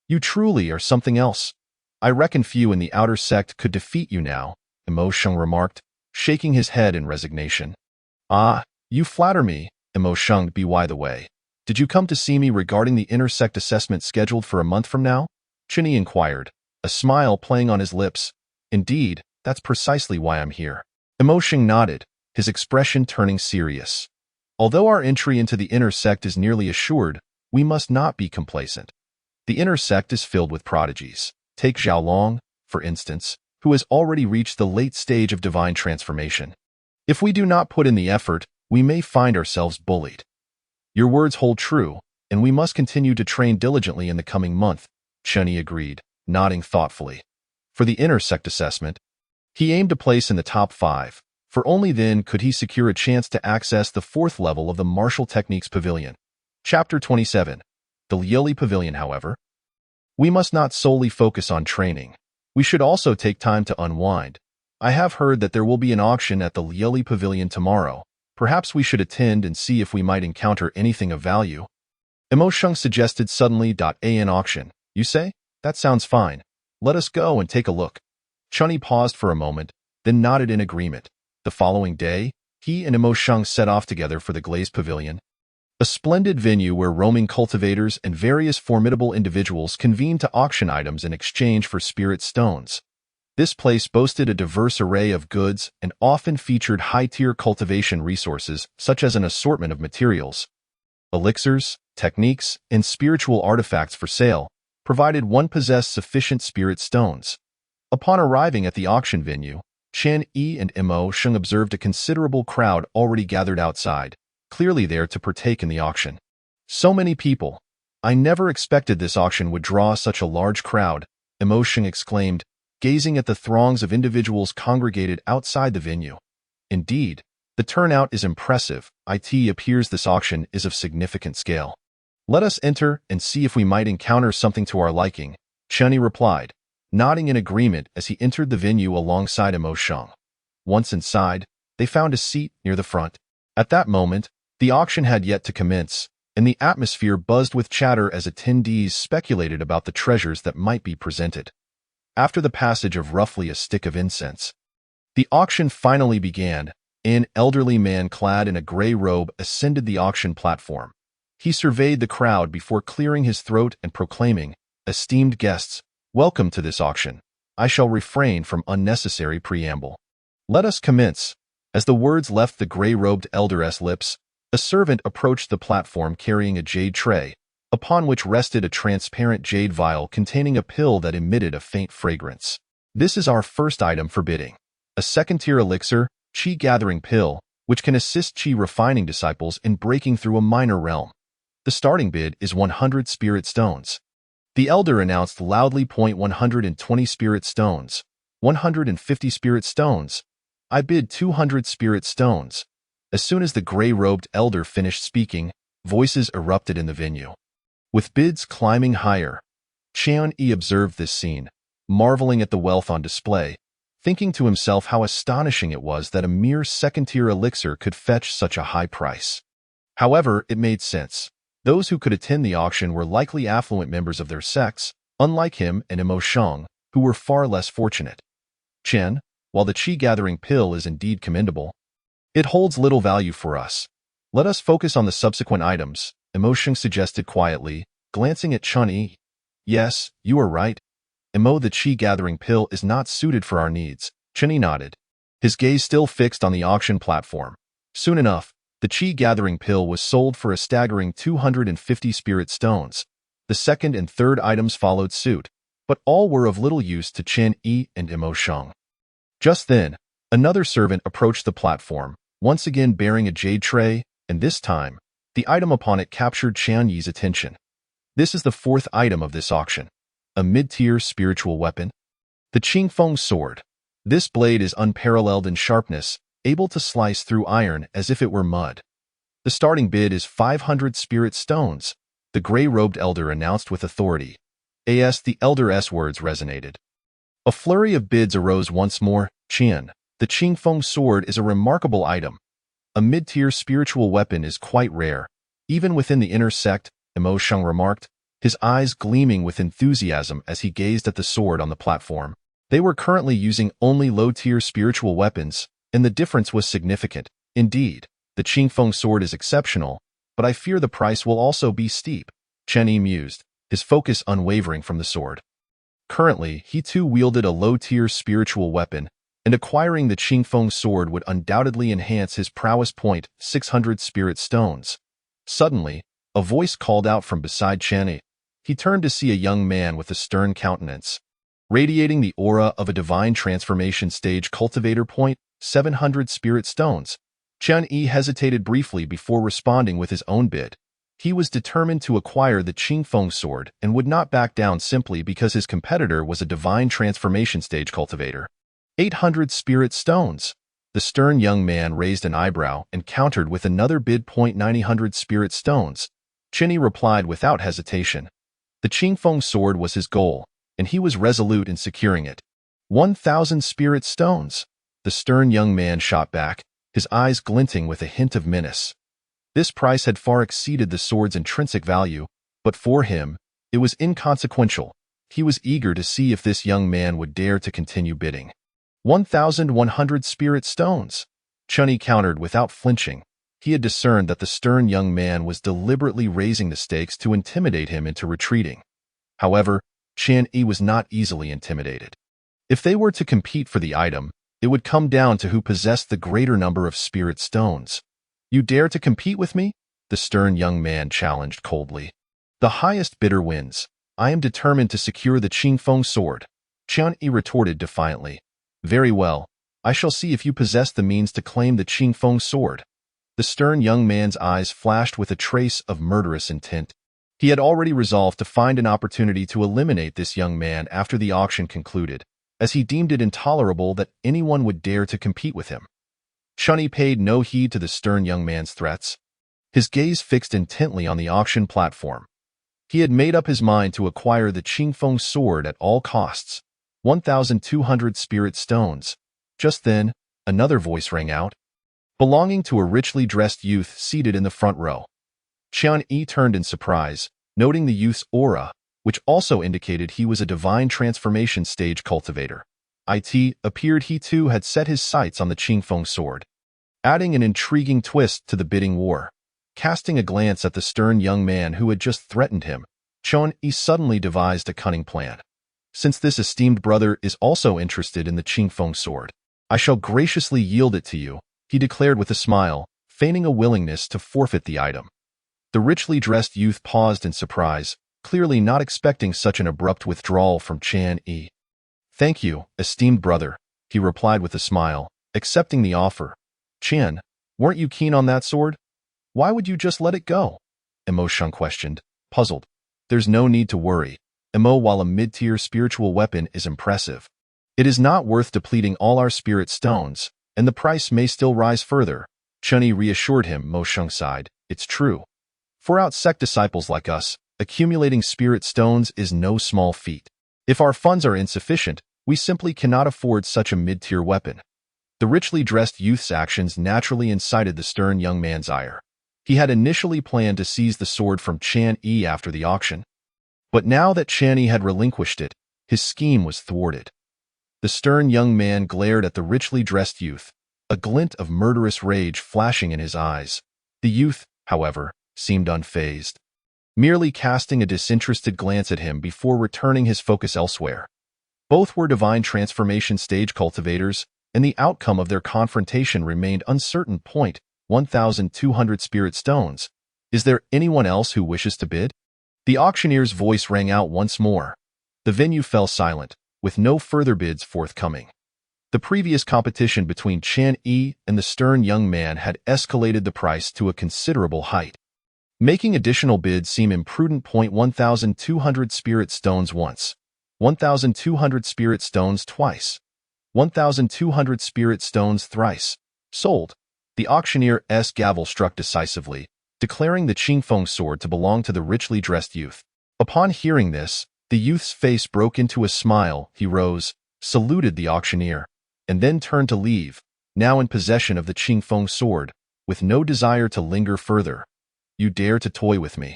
You truly are something else. I reckon few in the outer sect could defeat you now, Mo Sheng remarked, shaking his head in resignation. Ah, you flatter me, Mo Sheng. By the way, did you come to see me regarding the inner sect assessment scheduled for a month from now? Qian-Yi inquired, a smile playing on his lips. Indeed, that's precisely why I'm here. Mo Sheng nodded, his expression turning serious. Although our entry into the inner sect is nearly assured, we must not be complacent. The inner sect is filled with prodigies. Take Xiaolong, for instance, who has already reached the late stage of divine transformation. If we do not put in the effort, we may find ourselves bullied. Your words hold true, and we must continue to train diligently in the coming month, Chunyi agreed, nodding thoughtfully. For the inner sect assessment, he aimed to place in the top 5, for only then could he secure a chance to access the 4th level of the Martial Techniques Pavilion. Chapter 27. The Lioli Pavilion, however. We must not solely focus on training. We should also take time to unwind. I have heard that there will be an auction at the Lioli Pavilion tomorrow. Perhaps we should attend and see if we might encounter anything of value. Emosheng suggested suddenly. An auction, you say? That sounds fine. Let us go and take a look. Chunyi paused for a moment, then nodded in agreement. The following day, he and Emosheng set off together for the Glaze Pavilion, a splendid venue where roaming cultivators and various formidable individuals convened to auction items in exchange for spirit stones. This place boasted a diverse array of goods and often featured high-tier cultivation resources such as an assortment of materials, elixirs, techniques, and spiritual artifacts for sale, provided one possessed sufficient spirit stones. Upon arriving at the auction venue, Chen Yi and Emosheng observed a considerable crowd already gathered outside, clearly there to partake in the auction. So many people. I never expected this auction would draw such a large crowd, Emosheng exclaimed, gazing at the throngs of individuals congregated outside the venue. Indeed, the turnout is impressive. It appears this auction is of significant scale. Let us enter and see if we might encounter something to our liking, Chunyi replied, nodding in agreement as he entered the venue alongside Emosheng. Once inside, they found a seat near the front. At that moment, the auction had yet to commence, and the atmosphere buzzed with chatter as attendees speculated about the treasures that might be presented. After the passage of roughly a stick of incense, the auction finally began. An elderly man clad in a gray robe ascended the auction platform. He surveyed the crowd before clearing his throat and proclaiming, "Esteemed guests, welcome to this auction. I shall refrain from unnecessary preamble. Let us commence." As the words left the gray-robed elder's lips, a servant approached the platform carrying a jade tray, upon which rested a transparent jade vial containing a pill that emitted a faint fragrance. This is our first item for bidding. A second-tier elixir, Qi Gathering Pill, which can assist Qi refining disciples in breaking through a minor realm. The starting bid is 100 spirit stones. The elder announced loudly. 120 spirit stones. 150 spirit stones. I bid 200 spirit stones. As soon as the gray-robed elder finished speaking, voices erupted in the venue, with bids climbing higher. Chunyi observed this scene, marveling at the wealth on display, thinking to himself how astonishing it was that a mere second-tier elixir could fetch such a high price. However, it made sense. Those who could attend the auction were likely affluent members of their sects, unlike him and Emosheng, who were far less fortunate. Chen, while the Qi Gathering Pill is indeed commendable, it holds little value for us. Let us focus on the subsequent items, Emosheng suggested quietly, glancing at Chunyi. Yes, you are right. The Qi Gathering Pill is not suited for our needs. Chunyi nodded, his gaze still fixed on the auction platform. Soon enough, the Qi Gathering Pill was sold for a staggering 250 spirit stones. The second and third items followed suit, but all were of little use to Chen Yi and Emosheng. Just then, another servant approached the platform, once again bearing a jade tray, and this time, the item upon it captured Chunyi's attention. This is the 4th item of this auction, a mid-tier spiritual weapon, the Qingfeng Sword. This blade is unparalleled in sharpness, able to slice through iron as if it were mud. The starting bid is 500 spirit stones, the gray-robed elder announced with authority. The elder's words resonated. A flurry of bids arose once more. Qian, the Qingfeng Sword is a remarkable item. A mid-tier spiritual weapon is quite rare, even within the inner sect, Emosheng remarked, his eyes gleaming with enthusiasm as he gazed at the sword on the platform. They were currently using only low-tier spiritual weapons, and the difference was significant. Indeed, the Qingfeng Sword is exceptional, but I fear the price will also be steep, Chunyi mused, his focus unwavering from the sword. Currently, he too wielded a low-tier spiritual weapon, and acquiring the Qingfeng Sword would undoubtedly enhance his prowess. 600 spirit stones. Suddenly, a voice called out from beside Chunyi. he turned to see a young man with a stern countenance, radiating the aura of a divine transformation stage cultivator. 700 spirit stones. Chen Yi hesitated briefly before responding with his own bid. He was determined to acquire the Qingfeng sword and would not back down simply because his competitor was a divine transformation stage cultivator. 800 spirit stones. The stern young man raised an eyebrow and countered with another bid. 900 spirit stones. Chen Yi replied without hesitation. The Qingfeng sword was his goal, and he was resolute in securing it. 1,000 spirit stones. The stern young man shot back, his eyes glinting with a hint of menace. This price had far exceeded the sword's intrinsic value, but for him, it was inconsequential. He was eager to see if this young man would dare to continue bidding. 1,100 spirit stones. Chen Yi countered without flinching. He had discerned that the stern young man was deliberately raising the stakes to intimidate him into retreating. However, Chen Yi was not easily intimidated. If they were to compete for the item, it would come down to who possessed the greater number of spirit stones. You dare to compete with me? The stern young man challenged coldly. The highest bidder wins. I am determined to secure the Qingfeng sword. Chen Yi retorted defiantly. Very well. I shall see if you possess the means to claim the Qingfeng sword. The stern young man's eyes flashed with a trace of murderous intent. He had already resolved to find an opportunity to eliminate this young man after the auction concluded, as he deemed it intolerable that anyone would dare to compete with him. Chen Yi paid no heed to the stern young man's threats. His gaze fixed intently on the auction platform. He had made up his mind to acquire the Qingfeng sword at all costs. 1,200 spirit stones. Just then, another voice rang out, belonging to a richly dressed youth seated in the front row. Chen Yi turned in surprise, noting the youth's aura, which also indicated he was a divine transformation stage cultivator. It appeared he too had set his sights on the Qingfeng sword, adding an intriguing twist to the bidding war. Casting a glance at the stern young man who had just threatened him, Chen Yi suddenly devised a cunning plan. Since this esteemed brother is also interested in the Qingfeng sword, I shall graciously yield it to you, he declared with a smile, feigning a willingness to forfeit the item. The richly dressed youth paused in surprise, clearly not expecting such an abrupt withdrawal from Chen Yi. Thank you, esteemed brother, he replied with a smile, accepting the offer. Chen, weren't you keen on that sword? Why would you just let it go? Emo Shun questioned, puzzled. There's no need to worry. Emo, while a mid-tier spiritual weapon is impressive, it is not worth depleting all our spirit stones, and the price may still rise further. Chen Yi reassured him. Mo Shun sighed. It's true. For out-sect disciples like us, accumulating spirit stones is no small feat. If our funds are insufficient, we simply cannot afford such a mid-tier weapon. The richly dressed youth's actions naturally incited the stern young man's ire. He had initially planned to seize the sword from Chen Yi after the auction, but now that Chen Yi had relinquished it, his scheme was thwarted. The stern young man glared at the richly dressed youth, a glint of murderous rage flashing in his eyes. The youth, however, seemed unfazed, merely casting a disinterested glance at him before returning his focus elsewhere. Both were divine transformation stage cultivators, and the outcome of their confrontation remained uncertain. 1,200 spirit stones. Is there anyone else who wishes to bid? The auctioneer's voice rang out once more. The venue fell silent, with no further bids forthcoming. The previous competition between Chen Yi and the stern young man had escalated the price to a considerable height, making additional bids seem imprudent. 1,200 spirit stones once, 1,200 spirit stones twice, 1,200 spirit stones thrice. Sold. The auctioneer's gavel struck decisively, declaring the Qingfeng sword to belong to the richly dressed youth. Upon hearing this, the youth's face broke into a smile. He rose, saluted the auctioneer, and then turned to leave, now in possession of the Qingfeng sword, with no desire to linger further. You dare to toy with me?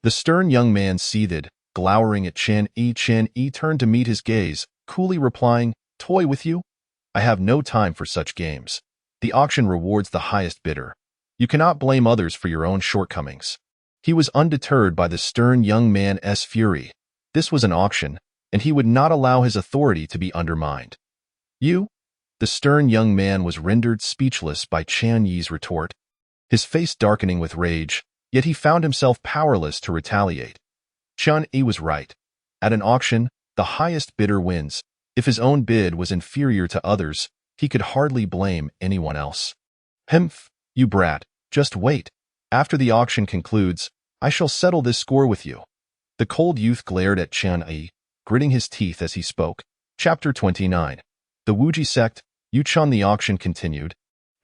The stern young man seethed, glowering at Chen Yi. Chen Yi turned to meet his gaze, coolly replying, Toy with you? I have no time for such games. The auction rewards the highest bidder. You cannot blame others for your own shortcomings. He was undeterred by the stern young man's fury. This was an auction, and he would not allow his authority to be undermined. You? The stern young man was rendered speechless by Chen Yi's retort, his face darkening with rage, yet he found himself powerless to retaliate. Qian-yi was right. At an auction, the highest bidder wins. If his own bid was inferior to others, he could hardly blame anyone else. Humph, you brat, just wait. After the auction concludes, I shall settle this score with you. The cold youth glared at Qian-yi, gritting his teeth as he spoke. Chapter 29. The Wuji sect, Yuchan. The auction continued,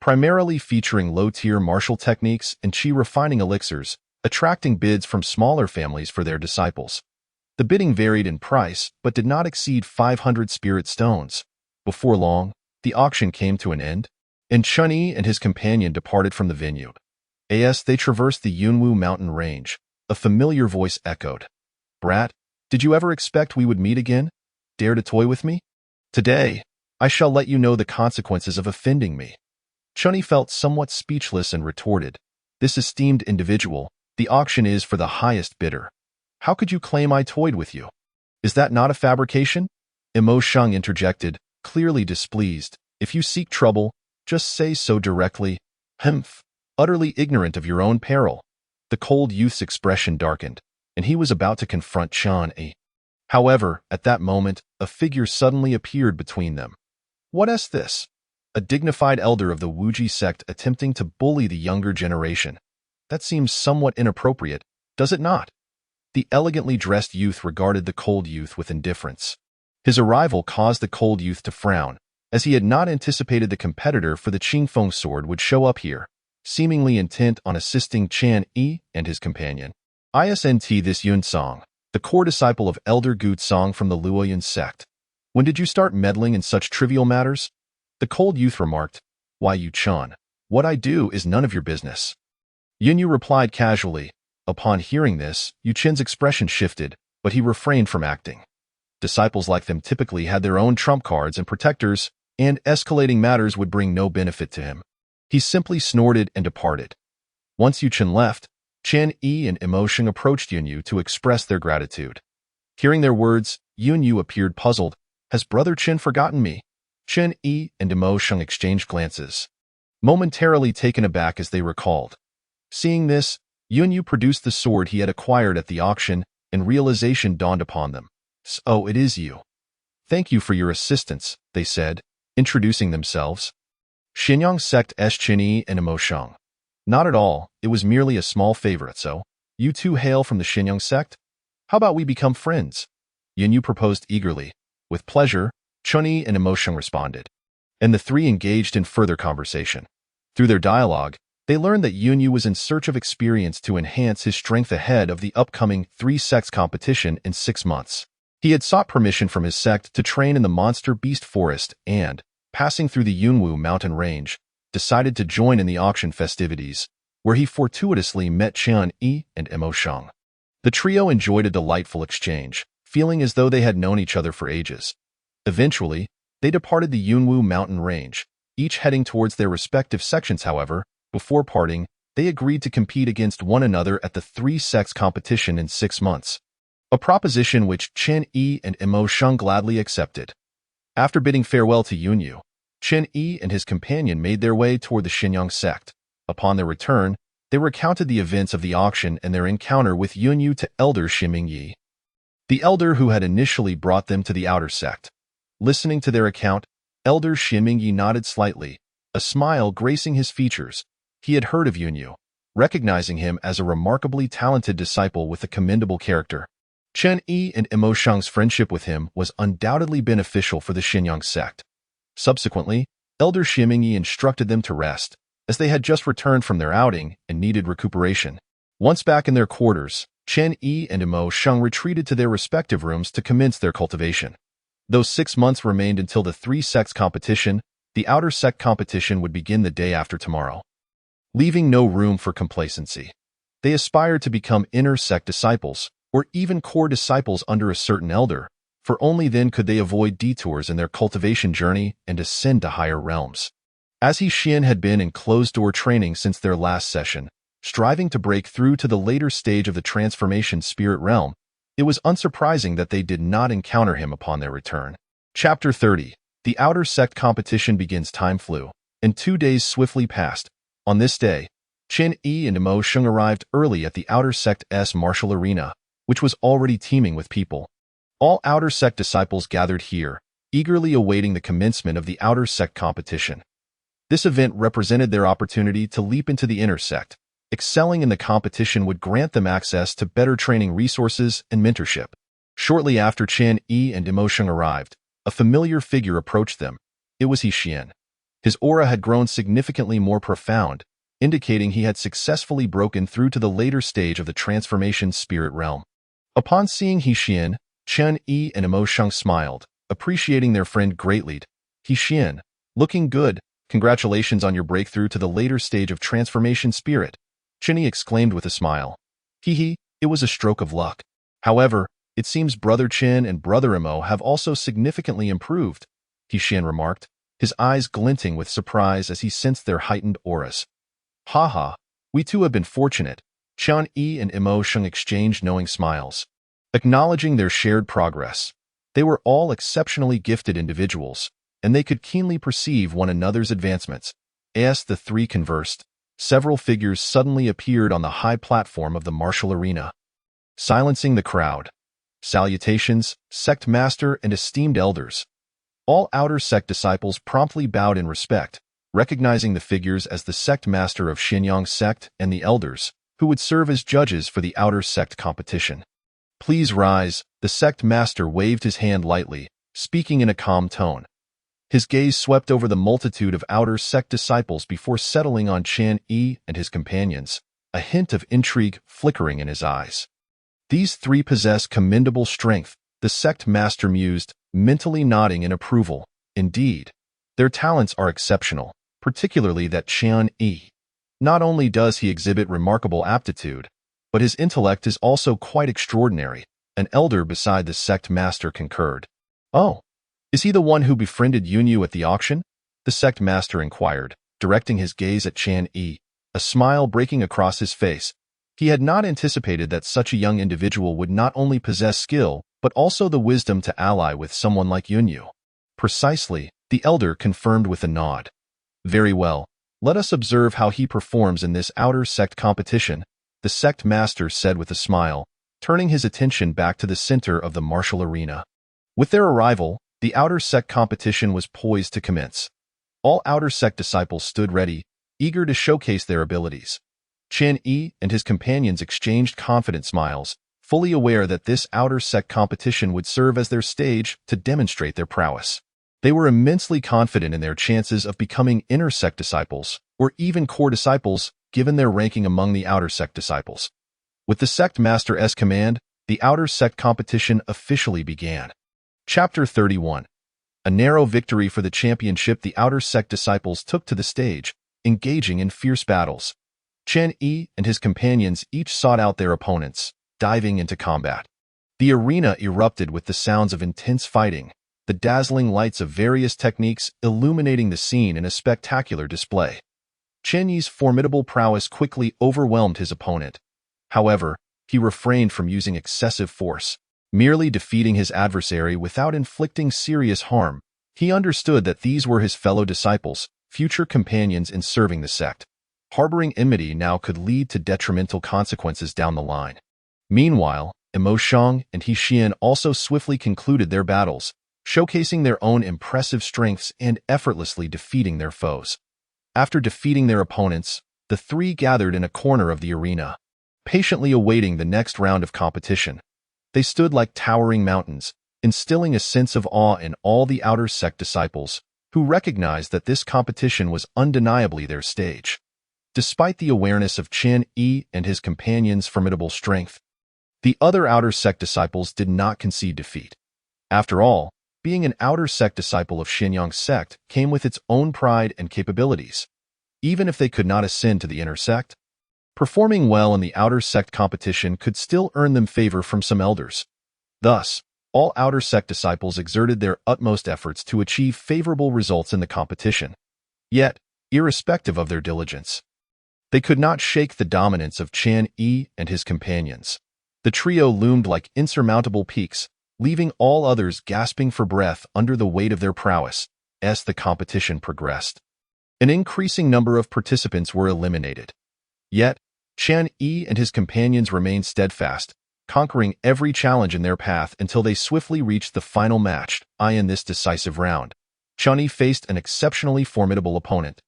primarily featuring low-tier martial techniques and qi refining elixirs, attracting bids from smaller families for their disciples. The bidding varied in price, but did not exceed 500 spirit stones. Before long, the auction came to an end, and Chun-Yi and his companion departed from the venue. As they traversed the Yunwu mountain range, a familiar voice echoed. Brat, did you ever expect we would meet again? Dare to toy with me? Today, I shall let you know the consequences of offending me. Chun-Yi felt somewhat speechless and retorted, this esteemed individual, the auction is for the highest bidder. How could you claim I toyed with you? Is that not a fabrication? Imo Sheng interjected, clearly displeased. If you seek trouble, just say so directly. Humph, utterly ignorant of your own peril. The cold youth's expression darkened, and he was about to confront Qian-yi. However, at that moment, a figure suddenly appeared between them. What is this? A dignified elder of the Wuji sect attempting to bully the younger generation. That seems somewhat inappropriate, does it not? The elegantly dressed youth regarded the cold youth with indifference. His arrival caused the cold youth to frown, as he had not anticipated the competitor for the Qingfeng sword would show up here, seemingly intent on assisting Qian-yi and his companion. Isnt this Yun Song, the core disciple of Elder Gu Song from the Luoyun sect. When did you start meddling in such trivial matters? The cold youth remarked, Why Yu Chan, what I do is none of your business. Yunyu replied casually. Upon hearing this, Yu Chen's expression shifted, but he refrained from acting. Disciples like them typically had their own trump cards and protectors, and escalating matters would bring no benefit to him. He simply snorted and departed. Once Yu Chen left, Qian-yi and Imo Sheng approached Yunyu to express their gratitude. Hearing their words, Yunyu appeared puzzled. Has Brother Chen forgotten me? Qian-yi and Imo Sheng exchanged glances, momentarily taken aback as they recalled. Seeing this, Yunyu produced the sword he had acquired at the auction, and realization dawned upon them. So it is you. Thank you for your assistance, they said, introducing themselves. Xinyang sect S. Qian-yi and Imo Sheng. Not at all, it was merely a small favor. So, you two hail from the Xinyang sect? How about we become friends? Yunyu proposed eagerly. With pleasure, Chun-Yi and Imo Sheng responded, and the three engaged in further conversation. Through their dialogue, they learned that Yunyu was in search of experience to enhance his strength ahead of the upcoming 3 sects competition in 6 months. He had sought permission from his sect to train in the Monster Beast Forest and, passing through the Yunwu mountain range, decided to join in the auction festivities, where he fortuitously met Qian-yi and Imo Sheng. The trio enjoyed a delightful exchange, feeling as though they had known each other for ages. Eventually, they departed the Yunwu mountain range, each heading towards their respective sections. However, before parting, they agreed to compete against one another at the 3 sects competition in 6 months, a proposition which Qian-yi and Imo Sheng gladly accepted. After bidding farewell to Yunyu, Qian-yi and his companion made their way toward the Xinyang sect. Upon their return, they recounted the events of the auction and their encounter with Yunyu to Elder Shiming-yi, the elder who had initially brought them to the outer sect. Listening to their account, Elder Shiming-yi nodded slightly, a smile gracing his features. He had heard of Yunyu, recognizing him as a remarkably talented disciple with a commendable character. Qian-yi and Imo Sheng's friendship with him was undoubtedly beneficial for the Xinyang sect. Subsequently, Elder Shiming-yi instructed them to rest, as they had just returned from their outing and needed recuperation. Once back in their quarters, Qian-yi and Imo Sheng retreated to their respective rooms to commence their cultivation. Though 6 months remained until the 3 sects competition, the outer sect competition would begin the day after tomorrow. Leaving no room for complacency, they aspired to become inner sect disciples, or even core disciples under a certain elder, for only then could they avoid detours in their cultivation journey and ascend to higher realms. As He Xian had been in closed-door training since their last session, striving to break through to the later stage of the transformation spirit realm, it was unsurprising that they did not encounter him upon their return. Chapter 30. The outer sect competition begins. Time flew, and 2 days swiftly passed. On this day, Qian-yi and Imo Sheng arrived early at the outer sect's martial arena, which was already teeming with people. All outer sect disciples gathered here, eagerly awaiting the commencement of the outer sect competition. This event represented their opportunity to leap into the inner sect. Excelling in the competition would grant them access to better training resources and mentorship. Shortly after Chen Yi and Emosheng arrived, a familiar figure approached them. It was He Xian. His aura had grown significantly more profound, indicating he had successfully broken through to the later stage of the transformation spirit realm. Upon seeing He Xian, Chen Yi and Emosheng smiled, appreciating their friend greatly. He Xian, looking good, congratulations on your breakthrough to the later stage of transformation spirit, Chen Yi exclaimed with a smile. Hee, it was a stroke of luck. However, it seems Brother Chen and Brother Emo have also significantly improved, He Xian remarked, his eyes glinting with surprise as he sensed their heightened auras. Haha, we too have been fortunate, Chen Yi and Emosheng exchanged knowing smiles. Acknowledging their shared progress, they were all exceptionally gifted individuals, and they could keenly perceive one another's advancements. As the three conversed, several figures suddenly appeared on the high platform of the martial arena, silencing the crowd. Salutations, sect master and esteemed elders. All outer sect disciples promptly bowed in respect, recognizing the figures as the sect master of Xinyang sect and the elders, who would serve as judges for the outer sect competition. Please rise, the sect master waved his hand lightly, speaking in a calm tone. His gaze swept over the multitude of outer sect disciples before settling on Chen Yi and his companions, a hint of intrigue flickering in his eyes. These three possess commendable strength, the sect master mused, mentally nodding in approval. Indeed, their talents are exceptional, particularly that Chen Yi. Not only does he exhibit remarkable aptitude, but his intellect is also quite extraordinary, an elder beside the sect master concurred. Oh, is he the one who befriended Yunyu at the auction? The sect master inquired, directing his gaze at Chen Yi, a smile breaking across his face. He had not anticipated that such a young individual would not only possess skill, but also the wisdom to ally with someone like Yunyu. Precisely, the elder confirmed with a nod. Very well, let us observe how he performs in this outer sect competition, the sect master said with a smile, turning his attention back to the center of the martial arena. With their arrival, the outer sect competition was poised to commence. All outer sect disciples stood ready, eager to showcase their abilities. Chen Yi and his companions exchanged confident smiles, fully aware that this outer sect competition would serve as their stage to demonstrate their prowess. They were immensely confident in their chances of becoming inner sect disciples, or even core disciples, given their ranking among the outer sect disciples. With the sect master's command, the outer sect competition officially began. Chapter 31. A narrow victory for the championship. The outer sect disciples took to the stage, engaging in fierce battles. Chen Yi and his companions each sought out their opponents, diving into combat. The arena erupted with the sounds of intense fighting, the dazzling lights of various techniques illuminating the scene in a spectacular display. Chen Yi's formidable prowess quickly overwhelmed his opponent. However, he refrained from using excessive force, merely defeating his adversary without inflicting serious harm. He understood that these were his fellow disciples, future companions in serving the sect. Harboring enmity now could lead to detrimental consequences down the line. Meanwhile, Emosheng and He Xian also swiftly concluded their battles, showcasing their own impressive strengths and effortlessly defeating their foes. After defeating their opponents, the three gathered in a corner of the arena, patiently awaiting the next round of competition. They stood like towering mountains, instilling a sense of awe in all the outer sect disciples, who recognized that this competition was undeniably their stage. Despite the awareness of Chen Yi and his companions' formidable strength, the other outer sect disciples did not concede defeat. After all, being an outer sect disciple of Xinyang sect came with its own pride and capabilities. Even if they could not ascend to the inner sect, performing well in the outer sect competition could still earn them favor from some elders. Thus, all outer sect disciples exerted their utmost efforts to achieve favorable results in the competition. Yet, irrespective of their diligence, they could not shake the dominance of Chen Yi and his companions. The trio loomed like insurmountable peaks, leaving all others gasping for breath under the weight of their prowess. As the competition progressed, an increasing number of participants were eliminated. Yet, Chen Yi and his companions remained steadfast, conquering every challenge in their path until they swiftly reached the final match. In this decisive round, Chunyi faced an exceptionally formidable opponent,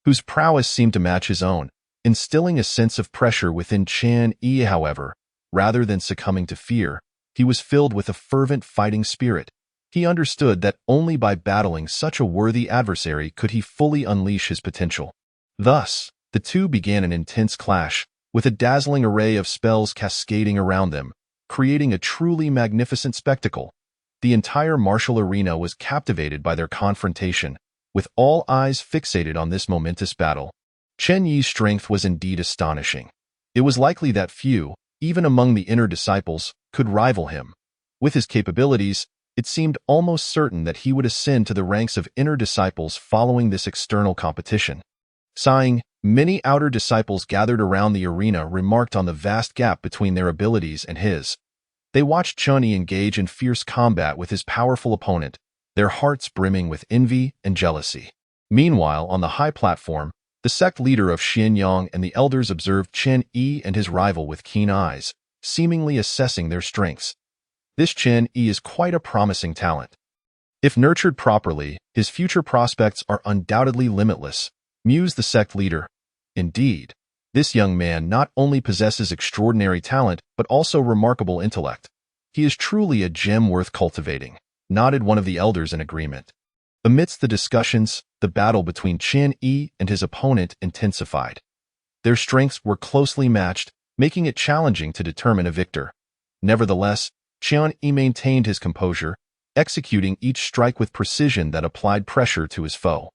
whose prowess seemed to match his own, instilling a sense of pressure within Chunyi. However, rather than succumbing to fear, he was filled with a fervent fighting spirit. He understood that only by battling such a worthy adversary could he fully unleash his potential. Thus, the two began an intense clash, with a dazzling array of spells cascading around them, creating a truly magnificent spectacle. The entire martial arena was captivated by their confrontation, with all eyes fixated on this momentous battle. Chunyi's strength was indeed astonishing. It was likely that few, even among the inner disciples, could rival him. With his capabilities, it seemed almost certain that he would ascend to the ranks of inner disciples following this external competition. Sighing, many outer disciples gathered around the arena remarked on the vast gap between their abilities and his. They watched Chunyi engage in fierce combat with his powerful opponent, their hearts brimming with envy and jealousy. Meanwhile, on the high platform, the sect leader of Xianyang and the elders observed Chunyi and his rival with keen eyes, seemingly assessing their strengths. This Chunyi is quite a promising talent. If nurtured properly, his future prospects are undoubtedly limitless, mused the sect leader. Indeed, this young man not only possesses extraordinary talent but also remarkable intellect. He is truly a gem worth cultivating, nodded one of the elders in agreement. Amidst the discussions, the battle between Chunyi and his opponent intensified. Their strengths were closely matched, making it challenging to determine a victor. Nevertheless, Chunyi maintained his composure, executing each strike with precision that applied pressure to his foe.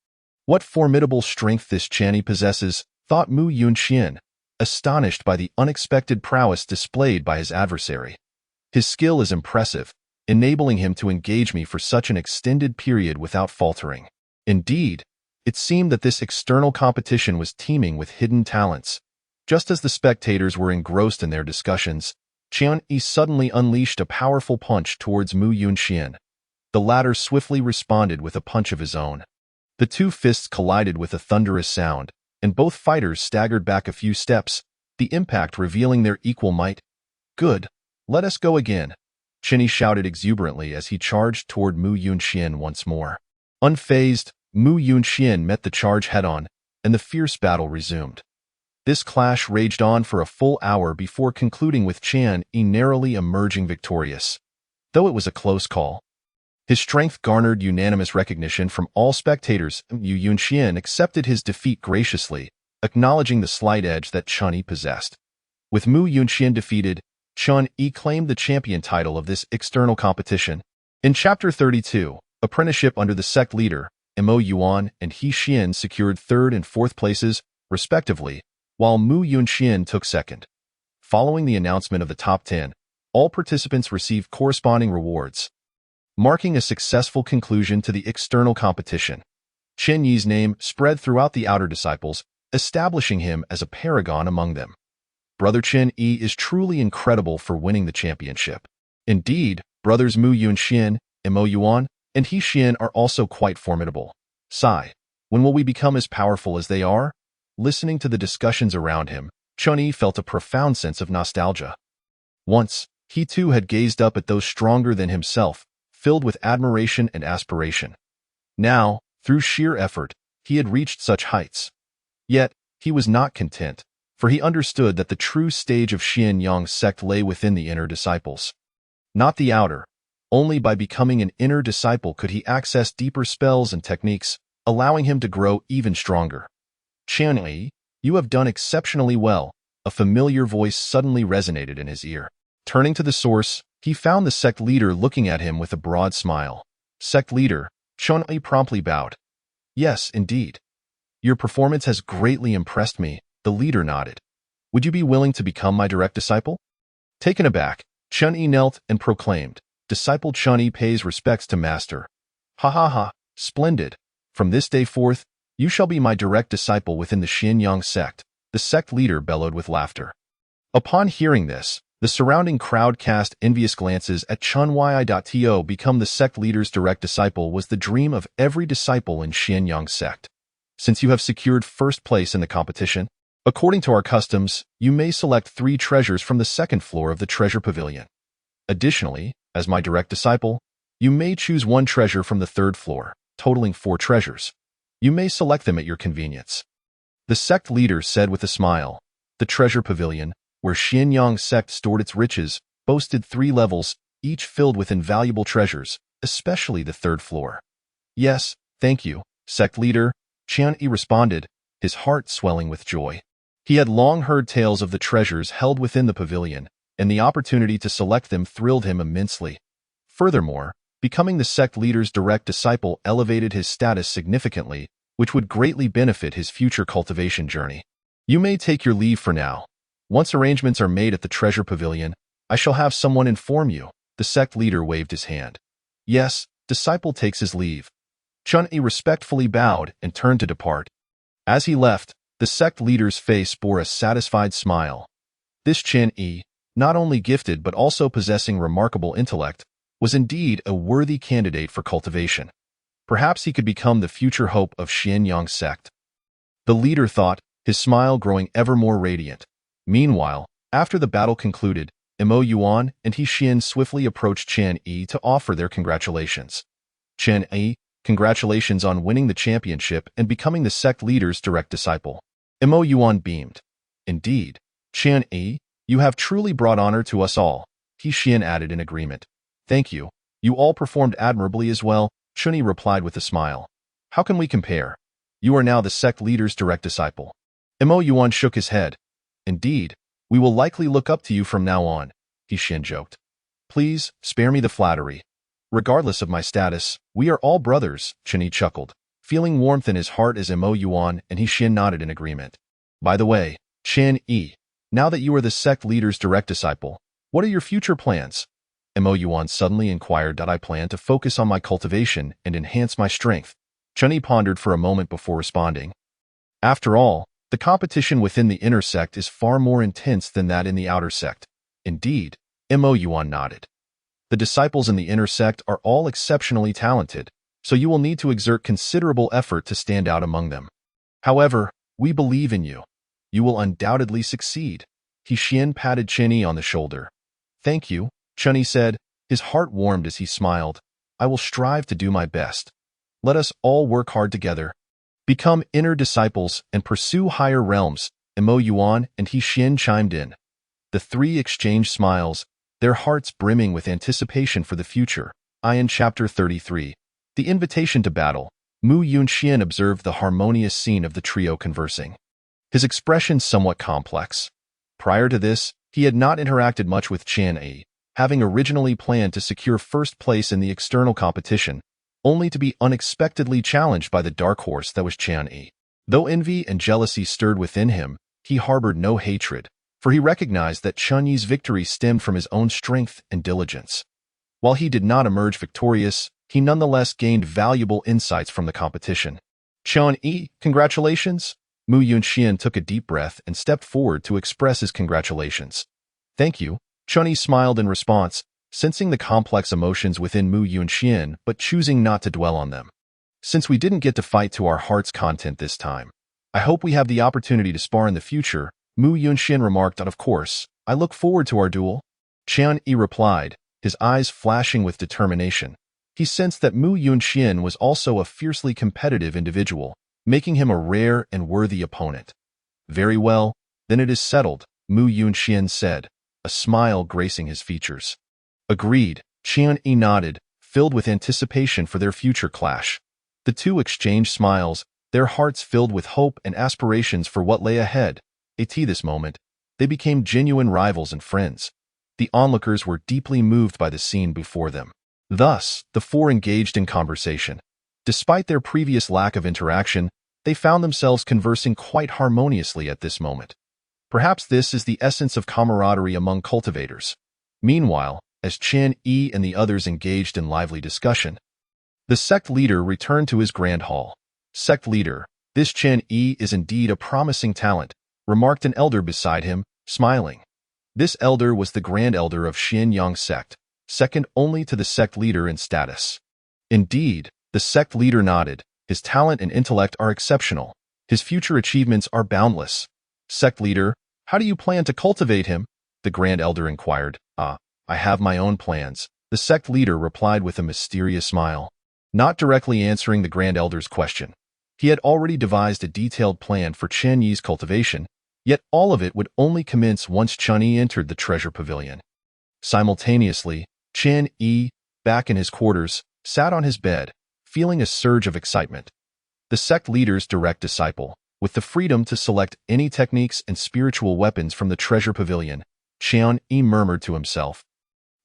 What formidable strength this Chunyi possesses, thought Mu Yunxian, astonished by the unexpected prowess displayed by his adversary. His skill is impressive, enabling him to engage me for such an extended period without faltering. Indeed, it seemed that this external competition was teeming with hidden talents. Just as the spectators were engrossed in their discussions, Chunyi suddenly unleashed a powerful punch towards Mu Yunxian. The latter swiftly responded with a punch of his own. The two fists collided with a thunderous sound, and both fighters staggered back a few steps, the impact revealing their equal might. "Good, let us go again," Chunyi shouted exuberantly as he charged toward Mu Yunxian once more. Unfazed, Mu Yunxian met the charge head-on, and the fierce battle resumed. This clash raged on for a full hour before concluding with Chunyi narrowly emerging victorious. Though it was a close call, his strength garnered unanimous recognition from all spectators. Mu Yunxian accepted his defeat graciously, acknowledging the slight edge that Chunyi possessed. With Mu Yunxian defeated, Chunyi claimed the champion title of this external competition. In Chapter 32, Apprenticeship under the sect leader, Mo Yuan and He Xian secured third and fourth places, respectively, while Mu Yunxian took second. Following the announcement of the top 10, all participants received corresponding rewards, marking a successful conclusion to the external competition. Chunyi's name spread throughout the outer disciples, establishing him as a paragon among them. Brother Chunyi is truly incredible for winning the championship. Indeed, brothers Mu Yunxian, Mo Yuan, and He Xian are also quite formidable. Sigh, when will we become as powerful as they are? Listening to the discussions around him, Chunyi felt a profound sense of nostalgia. Once, he too had gazed up at those stronger than himself, filled with admiration and aspiration. Now, through sheer effort, he had reached such heights. Yet, he was not content, for he understood that the true stage of Xianyang's sect lay within the inner disciples, not the outer. Only by becoming an inner disciple could he access deeper spells and techniques, allowing him to grow even stronger. "Chunyi, you have done exceptionally well," a familiar voice suddenly resonated in his ear. Turning to the source, he found the sect leader looking at him with a broad smile. "Sect leader," Chunyi promptly bowed. "Yes, indeed. Your performance has greatly impressed me," the leader nodded. "Would you be willing to become my direct disciple?" Taken aback, Chunyi knelt and proclaimed, "Disciple Chunyi pays respects to master." "Ha ha ha, splendid. From this day forth, you shall be my direct disciple within the Xianyang sect," the sect leader bellowed with laughter. Upon hearing this, the surrounding crowd cast envious glances at Chunyi. Become the sect leader's direct disciple was the dream of every disciple in Xianyang sect. Since you have secured first place in the competition, According to our customs, you may select 3 treasures from the second floor of the treasure pavilion. Additionally, as my direct disciple, you may choose 1 treasure from the 3rd floor, totaling 4 treasures. You may select them at your convenience. The sect leader said with a smile. The treasure pavilion, where Xianyang sect stored its riches, boasted 3 levels, each filled with invaluable treasures, especially the 3rd floor. Yes, thank you, sect leader, Qian Yi responded, his heart swelling with joy. He had long heard tales of the treasures held within the pavilion, and the opportunity to select them thrilled him immensely. Furthermore, becoming the sect leader's direct disciple elevated his status significantly, which would greatly benefit his future cultivation journey. You may take your leave for now. Once arrangements are made at the treasure pavilion, I shall have someone inform you. The sect leader waved his hand. Yes, disciple takes his leave. Chun-Yi respectfully bowed and turned to depart. As he left, the sect leader's face bore a satisfied smile. This Chen-Yi, not only gifted but also possessing remarkable intellect, was indeed a worthy candidate for cultivation. Perhaps he could become the future hope of Xianyang sect. The leader thought, his smile growing ever more radiant. Meanwhile, after the battle concluded, Mo Yuan and He Xian swiftly approached Chen Yi to offer their congratulations. Chen Yi, congratulations on winning the championship and becoming the sect leader's direct disciple. Mo Yuan beamed. Indeed, Chen Yi, you have truly brought honor to us all, He Xian added in agreement. Thank you. You all performed admirably as well, Chun Yi replied with a smile. How can we compare? You are now the sect leader's direct disciple. Mo Yuan shook his head. Indeed, we will likely look up to you from now on, He Xian joked. Please, spare me the flattery. Regardless of my status, we are all brothers, Chen Yi chuckled, feeling warmth in his heart as Mo Yuan and He Xian nodded in agreement. By the way, Chen Yi, now that you are the sect leader's direct disciple, what are your future plans? Mo Yuan suddenly inquired. I plan to focus on my cultivation and enhance my strength. Chen Yi pondered for a moment before responding. After all, the competition within the inner sect is far more intense than that in the outer sect. Indeed, Mo Yuan nodded. The disciples in the inner sect are all exceptionally talented, so you will need to exert considerable effort to stand out among them. However, we believe in you. You will undoubtedly succeed. He Xian patted Chen Yi on the shoulder. Thank you, Chen Yi said, his heart warmed as he smiled. I will strive to do my best. Let us all work hard together. Become inner disciples and pursue higher realms, Mo Yuan and He Xian chimed in. The 3 exchanged smiles, their hearts brimming with anticipation for the future. In Chapter 33, The Invitation to Battle, Mu Yunxian observed the harmonious scene of the trio conversing. His expression somewhat complex. Prior to this, he had not interacted much with Chen Yi, having originally planned to secure first place in the external competition, only to be unexpectedly challenged by the dark horse that was Chen Yi. Though envy and jealousy stirred within him, he harbored no hatred, for he recognized that Chen Yi's victory stemmed from his own strength and diligence. While he did not emerge victorious, he nonetheless gained valuable insights from the competition. Chen Yi, congratulations! Mu Yunxian took a deep breath and stepped forward to express his congratulations. Thank you, Chen Yi smiled in response, sensing the complex emotions within Mu Yunxian but choosing not to dwell on them. Since we didn't get to fight to our heart's content this time, I hope we have the opportunity to spar in the future, Mu Yunxian remarked. Of course, I look forward to our duel. Chen Yi replied, his eyes flashing with determination. He sensed that Mu Yunxian was also a fiercely competitive individual, making him a rare and worthy opponent. Very well, then it is settled, Mu Yunxian said, a smile gracing his features. Agreed, Chen Yi nodded, filled with anticipation for their future clash. The 2 exchanged smiles, their hearts filled with hope and aspirations for what lay ahead. At this moment, they became genuine rivals and friends. The onlookers were deeply moved by the scene before them. Thus, the 4 engaged in conversation. Despite their previous lack of interaction, they found themselves conversing quite harmoniously at this moment. Perhaps this is the essence of camaraderie among cultivators. Meanwhile, as Chen Yi and the others engaged in lively discussion, the sect leader returned to his grand hall. Sect leader, this Chen Yi is indeed a promising talent, remarked an elder beside him, smiling. This elder was the grand elder of Xianyang sect, second only to the sect leader in status. Indeed, the sect leader nodded. His talent and intellect are exceptional. His future achievements are boundless. Sect leader, how do you plan to cultivate him? The Grand Elder inquired. I have my own plans. The sect leader replied with a mysterious smile, not directly answering the Grand Elder's question. He had already devised a detailed plan for Chen Yi's cultivation, yet all of it would only commence once Chen Yi entered the treasure pavilion. Simultaneously, Chen Yi, back in his quarters, sat on his bed, feeling a surge of excitement. The sect leader's direct disciple, with the freedom to select any techniques and spiritual weapons from the treasure pavilion, Chen Yi murmured to himself.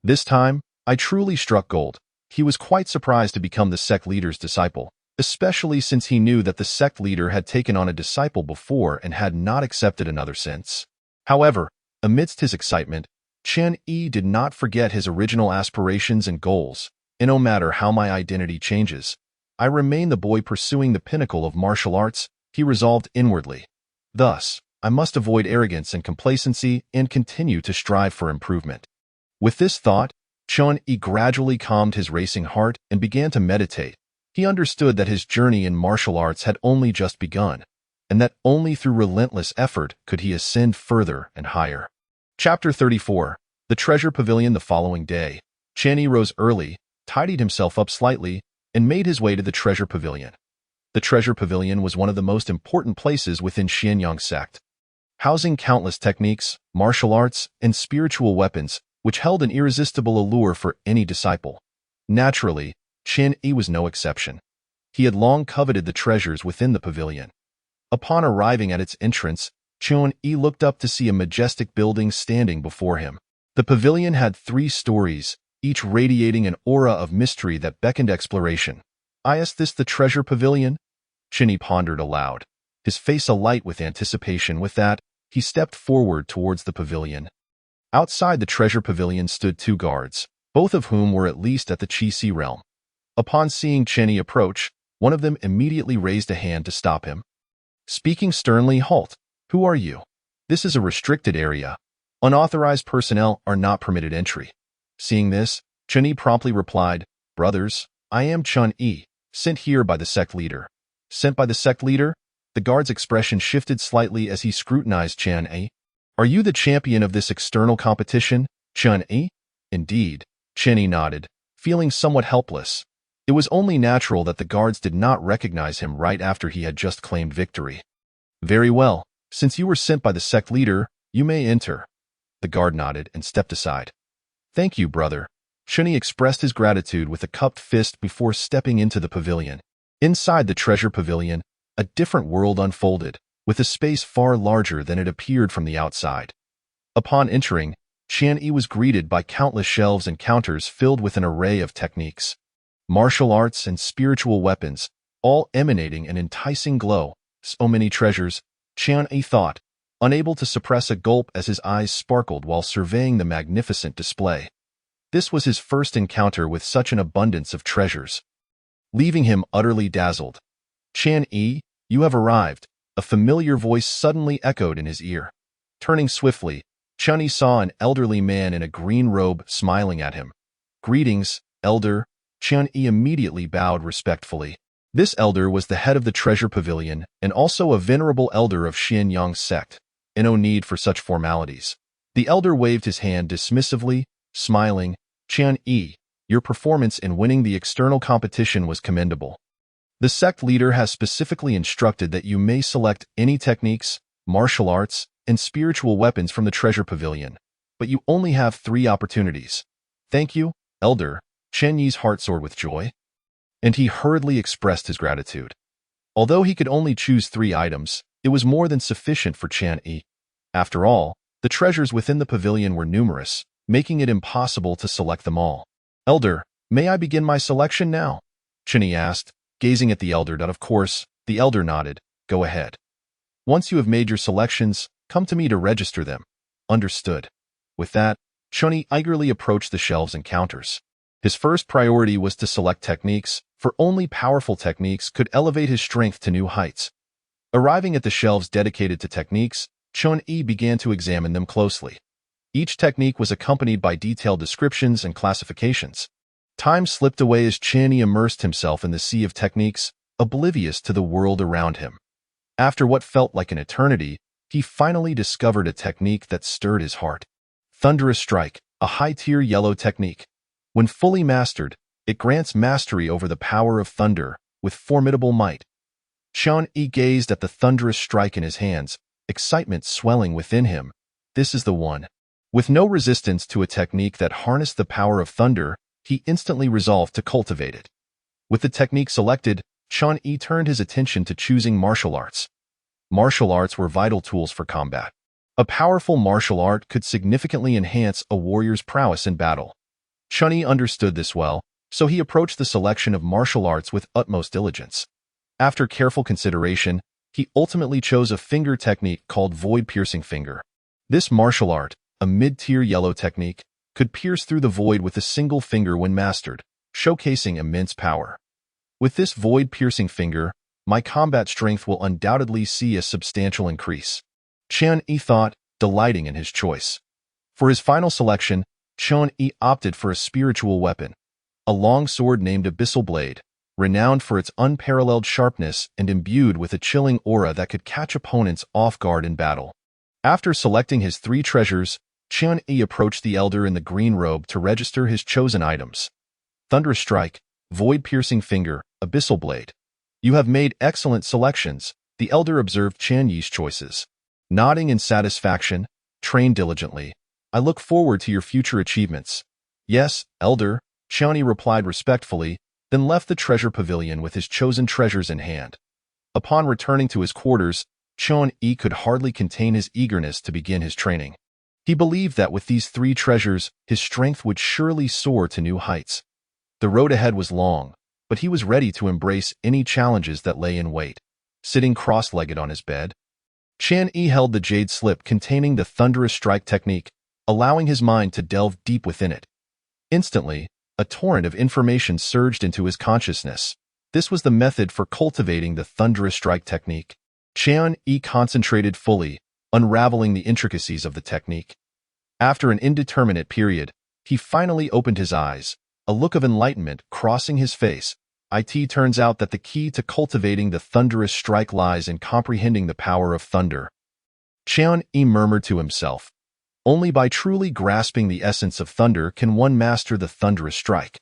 This time, I truly struck gold. He was quite surprised to become the sect leader's disciple, especially since he knew that the sect leader had taken on a disciple before and had not accepted another since. However, amidst his excitement, Chen Yi did not forget his original aspirations and goals, and no matter how my identity changes, I remain the boy pursuing the pinnacle of martial arts, he resolved inwardly. Thus, I must avoid arrogance and complacency and continue to strive for improvement. With this thought, Chen Yi gradually calmed his racing heart and began to meditate. He understood that his journey in martial arts had only just begun, and that only through relentless effort could he ascend further and higher. Chapter 34. The Treasure Pavilion. The following day, Chen Yi rose early, tidied himself up slightly, and made his way to the Treasure Pavilion. The Treasure Pavilion was one of the most important places within Xianyang sect, housing countless techniques, martial arts, and spiritual weapons, which held an irresistible allure for any disciple. Naturally, Chen Yi was no exception. He had long coveted the treasures within the pavilion. Upon arriving at its entrance, Chen Yi looked up to see a majestic building standing before him. The pavilion had 3 stories, each radiating an aura of mystery that beckoned exploration. Is this the treasure pavilion? Chen Yi pondered aloud, his face alight with anticipation. With that, he stepped forward towards the pavilion. Outside the treasure pavilion stood 2 guards, both of whom were at least at the Qi realm. Upon seeing Chen Yi approach, one of them immediately raised a hand to stop him. Speaking sternly, "Halt! Who are you? This is a restricted area. Unauthorized personnel are not permitted entry." Seeing this, Chen Yi promptly replied, "Brothers, I am Chen Yi, sent here by the sect leader." Sent by the sect leader? The guard's expression shifted slightly as he scrutinized Chen Yi. "Are you the champion of this external competition, Chen Yi?" Indeed, Chen Yi nodded, feeling somewhat helpless. It was only natural that the guards did not recognize him right after he had just claimed victory. "Very well, since you were sent by the sect leader, you may enter." The guard nodded and stepped aside. "Thank you, brother." Chen Yi expressed his gratitude with a cupped fist before stepping into the pavilion. Inside the treasure pavilion, a different world unfolded, with a space far larger than it appeared from the outside. Upon entering, Chen Yi was greeted by countless shelves and counters filled with an array of techniques, martial arts, and spiritual weapons, all emanating an enticing glow. So many treasures, Chen Yi thought, unable to suppress a gulp as his eyes sparkled while surveying the magnificent display. This was his first encounter with such an abundance of treasures, leaving him utterly dazzled. "Chen Yi, you have arrived," a familiar voice suddenly echoed in his ear. Turning swiftly, Chen Yi saw an elderly man in a green robe smiling at him. "Greetings, elder." Chen Yi immediately bowed respectfully. This elder was the head of the treasure pavilion and also a venerable elder of Xianyang sect, and no need for such formalities. The elder waved his hand dismissively, smiling. "Chen Yi, your performance in winning the external competition was commendable. The sect leader has specifically instructed that you may select any techniques, martial arts, and spiritual weapons from the treasure pavilion, but you only have 3 opportunities." "Thank you, elder." Chen Yi's heart soared with joy, and he hurriedly expressed his gratitude. Although he could only choose 3 items, it was more than sufficient for Chen Yi. After all, the treasures within the pavilion were numerous, making it impossible to select them all. "Elder, may I begin my selection now?" Chen Yi asked, gazing at the elder. "Of course." The elder nodded. "Go ahead. Once you have made your selections, come to me to register them." "Understood." With that, Chen Yi eagerly approached the shelves and counters. His first priority was to select techniques, for only powerful techniques could elevate his strength to new heights. Arriving at the shelves dedicated to techniques, Chen Yi began to examine them closely. Each technique was accompanied by detailed descriptions and classifications. Time slipped away as Chen Yi immersed himself in the sea of techniques, oblivious to the world around him. After what felt like an eternity, he he finally discovered a technique that stirred his heart. Thunderous Strike, a high-tier yellow technique. When fully mastered, it grants mastery over the power of thunder with formidable might. Qian-Yi gazed at the thunderous strike in his hands, excitement swelling within him. This is the one. With no resistance to a technique that harnessed the power of thunder, he instantly resolved to cultivate it. With the technique selected, Qian-Yi turned his attention to choosing martial arts. Martial arts were vital tools for combat. A powerful martial art could significantly enhance a warrior's prowess in battle. Qian-Yi understood this well, so he approached the selection of martial arts with utmost diligence. After careful consideration, he ultimately chose a finger technique called void-piercing finger. This martial art, a mid-tier yellow technique, could pierce through the void with a single finger when mastered, showcasing immense power. With this void-piercing finger, my combat strength will undoubtedly see a substantial increase. Qian-Yi thought, delighting in his choice. For his final selection, Qian-Yi opted for a spiritual weapon, a long sword named Abyssal Blade, renowned for its unparalleled sharpness and imbued with a chilling aura that could catch opponents off guard in battle. After selecting his 3 treasures, Qian-Yi approached the elder in the green robe to register his chosen items. Thunderous Strike, Void-Piercing Finger, Abyssal Blade. You have made excellent selections, the elder observed Qian-Yi's choices. Nodding in satisfaction, train diligently. I look forward to your future achievements. Yes, elder, Qian-Yi replied respectfully, then left the treasure pavilion with his chosen treasures in hand. Upon returning to his quarters, Qian-Yi could hardly contain his eagerness to begin his training. He believed that with these 3 treasures, his strength would surely soar to new heights. The road ahead was long, but he was ready to embrace any challenges that lay in wait. Sitting cross-legged on his bed, Qian-Yi held the jade slip containing the Thunderous Strike technique, allowing his mind to delve deep within it. Instantly, a torrent of information surged into his consciousness. This was the method for cultivating the Thunderous Strike technique. Qian-Yi concentrated fully, unraveling the intricacies of the technique. After an indeterminate period, he finally opened his eyes, a look of enlightenment crossing his face. It turns out that the key to cultivating the Thunderous Strike lies in comprehending the power of thunder. Qian-Yi murmured to himself. Only by truly grasping the essence of thunder can one master the Thunderous Strike.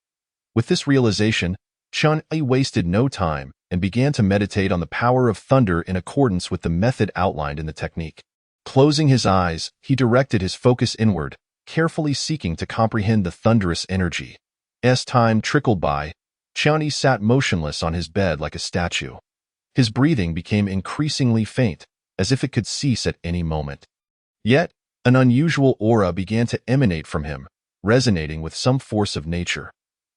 With this realization, Qian-Yi wasted no time and began to meditate on the power of thunder in accordance with the method outlined in the technique. Closing his eyes, he directed his focus inward, carefully seeking to comprehend the thunderous energy. As time trickled by, Qian-Yi sat motionless on his bed like a statue. His breathing became increasingly faint, as if it could cease at any moment. Yet, an unusual aura began to emanate from him, resonating with some force of nature.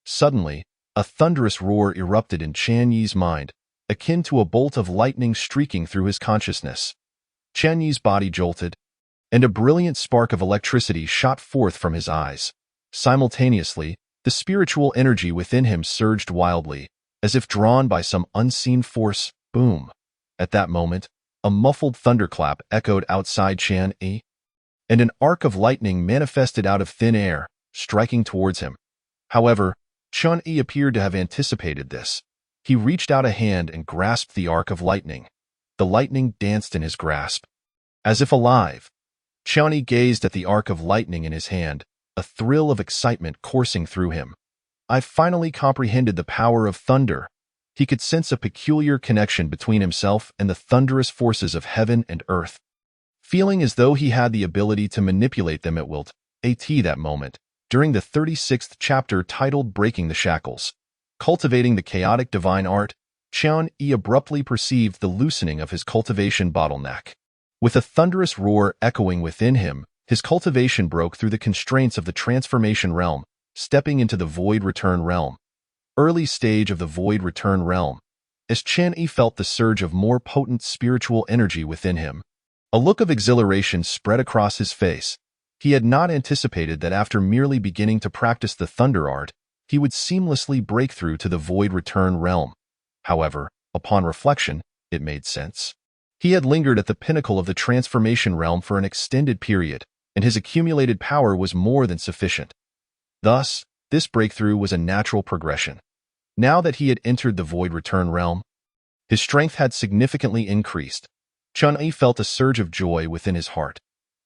Suddenly, a thunderous roar erupted in Qian-Yi's mind, akin to a bolt of lightning streaking through his consciousness. Qian-Yi's body jolted, and a brilliant spark of electricity shot forth from his eyes. Simultaneously, the spiritual energy within him surged wildly, as if drawn by some unseen force. Boom! At that moment, a muffled thunderclap echoed outside Qian-Yi, and an arc of lightning manifested out of thin air, striking towards him. However, Qian-Yi appeared to have anticipated this. He reached out a hand and grasped the arc of lightning. The lightning danced in his grasp. As if alive, Qian-Yi gazed at the arc of lightning in his hand, a thrill of excitement coursing through him. I finally comprehended the power of thunder. He could sense a peculiar connection between himself and the thunderous forces of heaven and earth. Feeling as though he had the ability to manipulate them at will, that moment, during the 36th chapter titled Breaking the Shackles, Cultivating the Chaotic Divine Art, Qian-Yi abruptly perceived the loosening of his cultivation bottleneck. With a thunderous roar echoing within him, his cultivation broke through the constraints of the transformation realm, stepping into the Void Return realm. Early stage of the Void Return realm. As Qian-Yi felt the surge of more potent spiritual energy within him, a look of exhilaration spread across his face. He had not anticipated that after merely beginning to practice the thunder art, he would seamlessly break through to the Void Return realm. However, upon reflection, it made sense. He had lingered at the pinnacle of the transformation realm for an extended period, and his accumulated power was more than sufficient. Thus, this breakthrough was a natural progression. Now that he had entered the Void Return realm, his strength had significantly increased. Chun-Yi felt a surge of joy within his heart.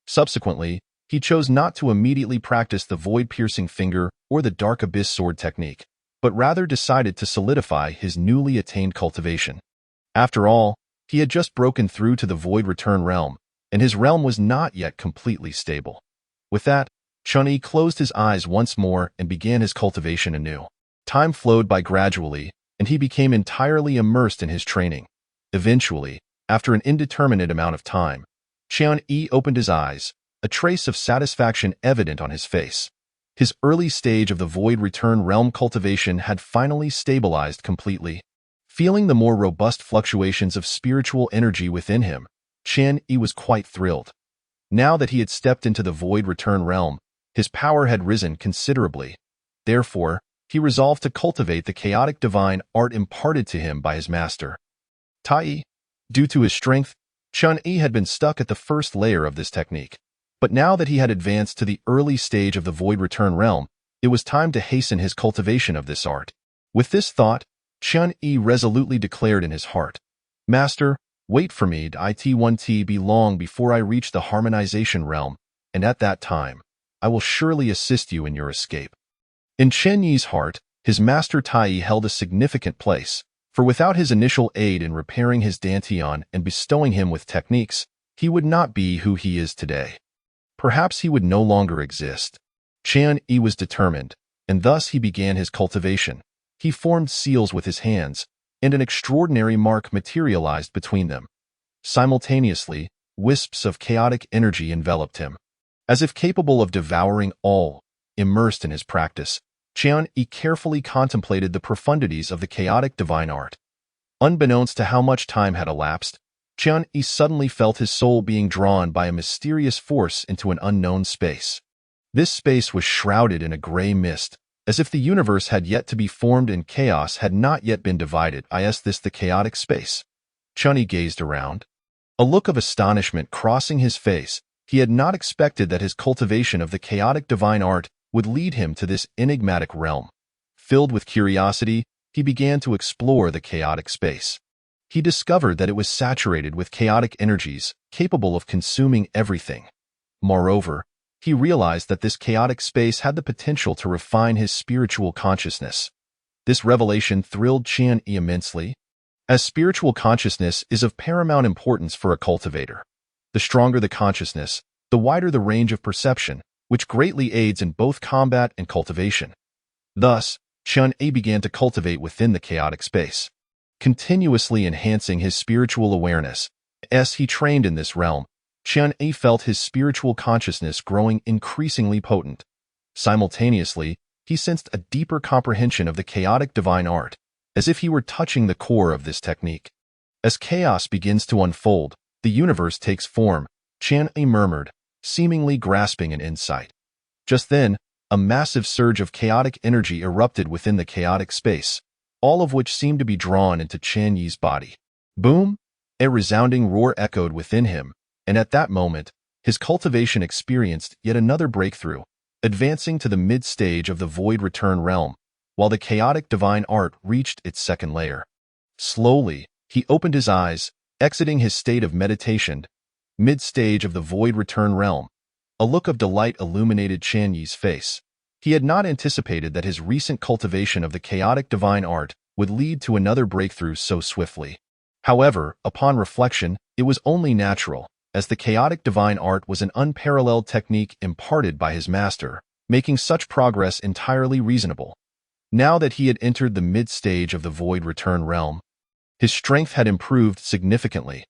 Subsequently, he chose not to immediately practice the void-piercing finger or the dark abyss sword technique, but rather decided to solidify his newly attained cultivation. After all, he had just broken through to the void return realm, and his realm was not yet completely stable. With that, Chun-Yi closed his eyes once more and began his cultivation anew. Time flowed by gradually, and he became entirely immersed in his training. Eventually, after an indeterminate amount of time, Chun-Yi opened his eyes, a trace of satisfaction evident on his face. His early stage of the void return realm cultivation had finally stabilized completely. Feeling the more robust fluctuations of spiritual energy within him, Chun-Yi was quite thrilled. Now that he had stepped into the void return realm, his power had risen considerably. Therefore, he resolved to cultivate the chaotic divine art imparted to him by his master. Tai. Due to his strength, Chun-Yi had been stuck at the first layer of this technique. But now that he had advanced to the early stage of the void return realm, it was time to hasten his cultivation of this art. With this thought, Chun-Yi resolutely declared in his heart, "Master, wait for me. It won't be long before I reach the harmonization realm, and at that time, I will surely assist you in your escape." In Chun-Yi's heart, his master Tai held a significant place, for without his initial aid in repairing his dantian and bestowing him with techniques, he would not be who he is today. Perhaps he would no longer exist. Chun-Yi was determined, and thus he began his cultivation. He formed seals with his hands, and an extraordinary mark materialized between them. Simultaneously, wisps of chaotic energy enveloped him. As if capable of devouring all, immersed in his practice, Chun-Yi carefully contemplated the profundities of the chaotic divine art. Unbeknownst to how much time had elapsed, Chun-Yi suddenly felt his soul being drawn by a mysterious force into an unknown space. This space was shrouded in a gray mist, as if the universe had yet to be formed and chaos had not yet been divided. Is this the chaotic space? Chun-Yi gazed around. A look of astonishment crossing his face, he had not expected that his cultivation of the chaotic divine art would lead him to this enigmatic realm. Filled with curiosity, he began to explore the chaotic space. He discovered that it was saturated with chaotic energies, capable of consuming everything. Moreover, he realized that this chaotic space had the potential to refine his spiritual consciousness. This revelation thrilled Chun-Yi immensely, as spiritual consciousness is of paramount importance for a cultivator. The stronger the consciousness, the wider the range of perception, which greatly aids in both combat and cultivation. Thus, Chun-Yi began to cultivate within the chaotic space, continuously enhancing his spiritual awareness. As he trained in this realm, Chun-Yi felt his spiritual consciousness growing increasingly potent. Simultaneously, he sensed a deeper comprehension of the chaotic divine art, as if he were touching the core of this technique. As chaos begins to unfold, the universe takes form, Chun-Yi murmured, seemingly grasping an insight. Just then, a massive surge of chaotic energy erupted within the chaotic space, all of which seemed to be drawn into Chun-Yi's body. Boom! A resounding roar echoed within him, and at that moment, his cultivation experienced yet another breakthrough, advancing to the mid-stage of the void return realm, while the chaotic divine art reached its second layer. Slowly, he opened his eyes, exiting his state of meditation. Mid-stage of the void return realm. A look of delight illuminated Chun-Yi's face. He had not anticipated that his recent cultivation of the chaotic divine art would lead to another breakthrough so swiftly. However, upon reflection, it was only natural, as the chaotic divine art was an unparalleled technique imparted by his master, making such progress entirely reasonable. Now that he had entered the mid-stage of the void return realm, his strength had improved significantly.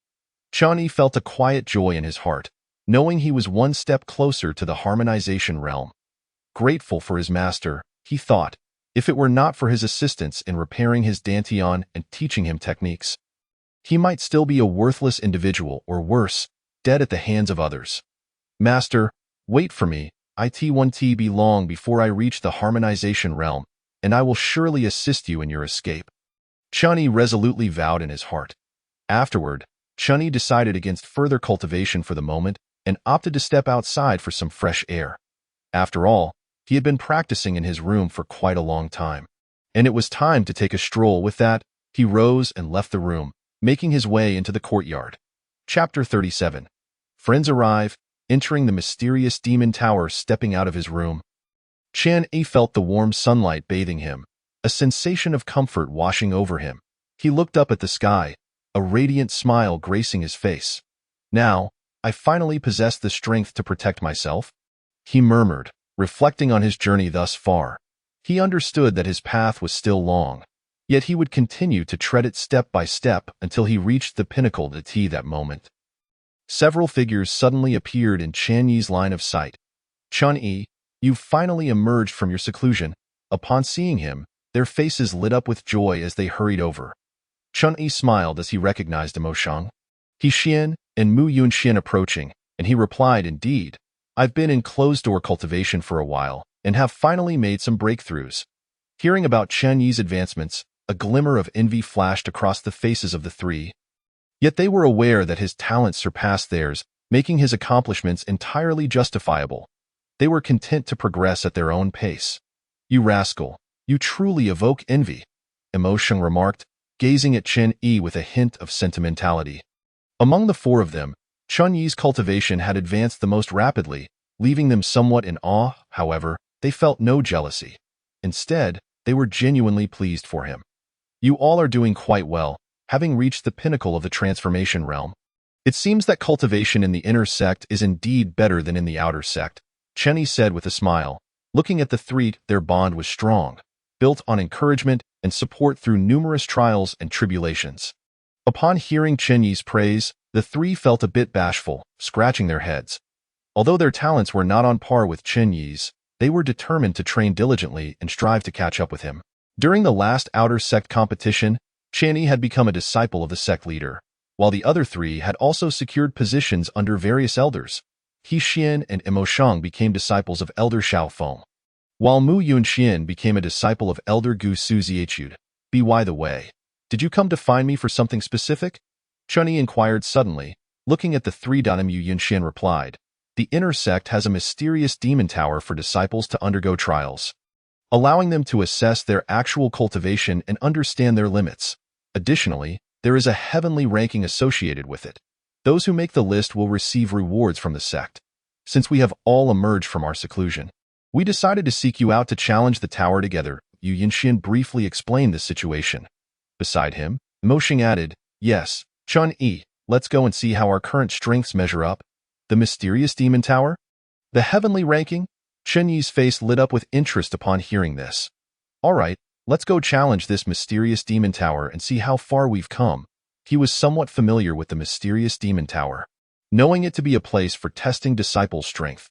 Chun-Yi felt a quiet joy in his heart, knowing he was one step closer to the harmonization realm. Grateful for his master, he thought, if it were not for his assistance in repairing his dantian and teaching him techniques, he might still be a worthless individual or worse, dead at the hands of others. Master, wait for me. It won't be long before I reach the harmonization realm, and I will surely assist you in your escape. Chun-Yi resolutely vowed in his heart. Afterward, Chun-Yi decided against further cultivation for the moment and opted to step outside for some fresh air. After all, he had been practicing in his room for quite a long time, and it was time to take a stroll. With that, he rose and left the room, making his way into the courtyard. Chapter 37. Friends arrive, entering the mysterious demon tower stepping out of his room. Qian Yi felt the warm sunlight bathing him, a sensation of comfort washing over him. He looked up at the sky, a radiant smile gracing his face. Now, I finally possess the strength to protect myself, he murmured, reflecting on his journey thus far. He understood that his path was still long, yet he would continue to tread it step by step until he reached the pinnacle that moment. Several figures suddenly appeared in Qian Yi's line of sight. "Qian Yi, you've finally emerged from your seclusion." Upon seeing him, their faces lit up with joy as they hurried over. Qian Yi smiled as he recognized Mo Shang. He Xian and Mu Yunxian approaching, and he replied, "Indeed, I've been in closed-door cultivation for a while, and have finally made some breakthroughs." Hearing about Qian Yi's advancements, a glimmer of envy flashed across the faces of the three. Yet they were aware that his talents surpassed theirs, making his accomplishments entirely justifiable. They were content to progress at their own pace. "You rascal, you truly evoke envy," Mo Shang remarked, gazing at Qian Yi with a hint of sentimentality. Among the four of them, Qian Yi's cultivation had advanced the most rapidly, leaving them somewhat in awe. However, they felt no jealousy. Instead, they were genuinely pleased for him. "You all are doing quite well, having reached the pinnacle of the transformation realm. It seems that cultivation in the inner sect is indeed better than in the outer sect," Qian Yi said with a smile. Looking at the three, their bond was strong, built on encouragement and support through numerous trials and tribulations. Upon hearing Qian Yi's praise, the three felt a bit bashful, scratching their heads. Although their talents were not on par with Qian Yi's, they were determined to train diligently and strive to catch up with him. During the last outer sect competition, Qian Yi had become a disciple of the sect leader, while the other three had also secured positions under various elders. He Xian and Mo Shang became disciples of Elder Xiao Feng, while Mu Yunxian became a disciple of Elder Gu Su Ziechud. "By the way, did you come to find me for something specific?" Qian Yi inquired suddenly. Looking at the three, Mu Yunxian replied, "The inner sect has a mysterious demon tower for disciples to undergo trials, allowing them to assess their actual cultivation and understand their limits. Additionally, there is a heavenly ranking associated with it. Those who make the list will receive rewards from the sect. Since we have all emerged from our seclusion, we decided to seek you out to challenge the tower together." Yu Yunxian briefly explained the situation. Beside him, Mo Shang added, "Yes, Qian Yi, let's go and see how our current strengths measure up." "The mysterious demon tower? The heavenly ranking?" Qian Yi's face lit up with interest upon hearing this. "All right, let's go challenge this mysterious demon tower and see how far we've come." He was somewhat familiar with the mysterious demon tower, knowing it to be a place for testing disciples' strength.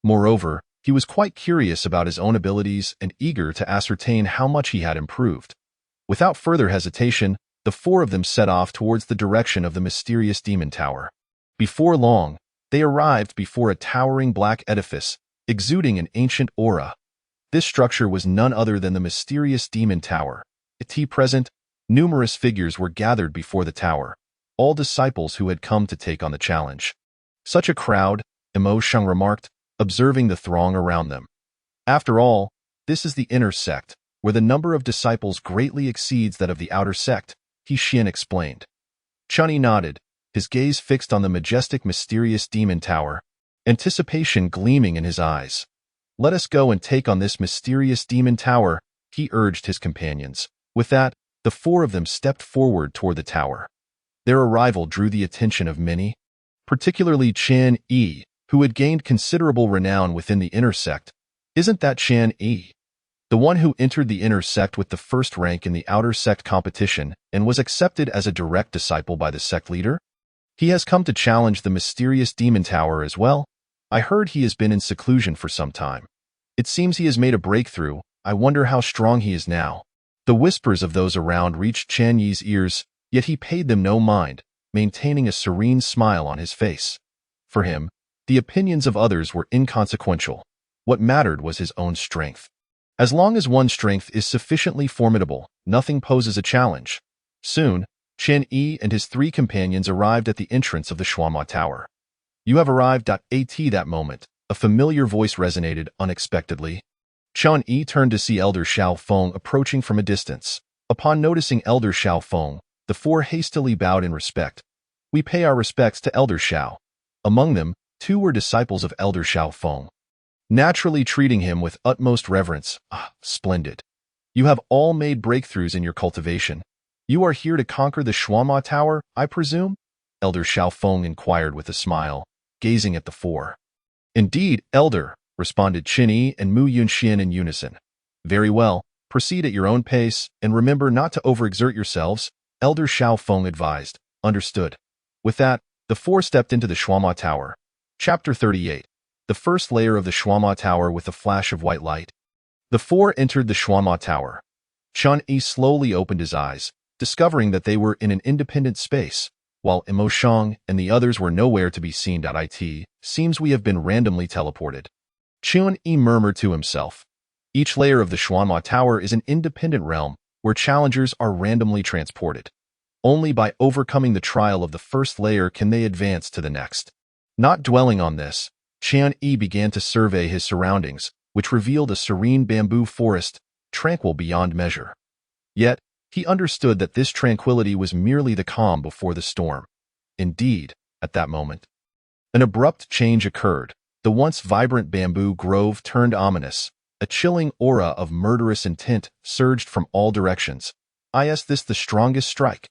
Moreover, he was quite curious about his own abilities and eager to ascertain how much he had improved. Without further hesitation, the four of them set off towards the direction of the mysterious demon tower. Before long, they arrived before a towering black edifice, exuding an ancient aura. This structure was none other than the mysterious demon tower. At present, numerous figures were gathered before the tower, all disciples who had come to take on the challenge. "Such a crowd," Mo Shang remarked, observing the throng around them. "After all, this is the inner sect, where the number of disciples greatly exceeds that of the outer sect," He Xian explained. Qian Yi nodded, his gaze fixed on the majestic mysterious demon tower, anticipation gleaming in his eyes. "Let us go and take on this mysterious demon tower," he urged his companions. With that, the four of them stepped forward toward the tower. Their arrival drew the attention of many, particularly Qian Yi, who had gained considerable renown within the inner sect. "Isn't that Qian Yi, the one who entered the inner sect with the first rank in the outer sect competition and was accepted as a direct disciple by the sect leader? He has come to challenge the mysterious demon tower as well. I heard he has been in seclusion for some time. It seems he has made a breakthrough. I wonder how strong he is now." The whispers of those around reached Qian Yi's ears, yet he paid them no mind, maintaining a serene smile on his face. For him, the opinions of others were inconsequential. What mattered was his own strength. As long as one's strength is sufficiently formidable, nothing poses a challenge. Soon, Qian Yi and his three companions arrived at the entrance of the Shuama Tower. "You have arrived." At that moment, a familiar voice resonated unexpectedly. Qian Yi turned to see Elder Xiao Feng approaching from a distance. Upon noticing Elder Xiao Feng, the four hastily bowed in respect. We pay our respects to Elder Xiao. Among them, 2 were disciples of Elder Xiao Feng, naturally treating him with utmost reverence. Ah, splendid. You have all made breakthroughs in your cultivation. You are here to conquer the Shuama Tower, I presume? Elder Xiao Feng inquired with a smile, gazing at the 4. Indeed, Elder, responded Qin Yi and Mu Yunxian in unison. Very well, proceed at your own pace, and remember not to overexert yourselves, Elder Xiao Feng advised. Understood. With that, the 4 stepped into the Shuama Tower. Chapter 38. The first layer of the Shuama Tower with a flash of white light. The 4 entered the Shuama Tower. Qin Yi slowly opened his eyes, discovering that they were in an independent space, while Mo Shang and the others were nowhere to be seen. It seems we have been randomly teleported. Qin Yi murmured to himself. Each layer of the Shuama Tower is an independent realm where challengers are randomly transported. Only by overcoming the trial of the first layer can they advance to the next. Not dwelling on this, Qin Yi began to survey his surroundings, which revealed a serene bamboo forest, tranquil beyond measure. Yet, he understood that this tranquility was merely the calm before the storm. Indeed, at that moment, an abrupt change occurred. The once vibrant bamboo grove turned ominous. A chilling aura of murderous intent surged from all directions. Is this the strongest strike?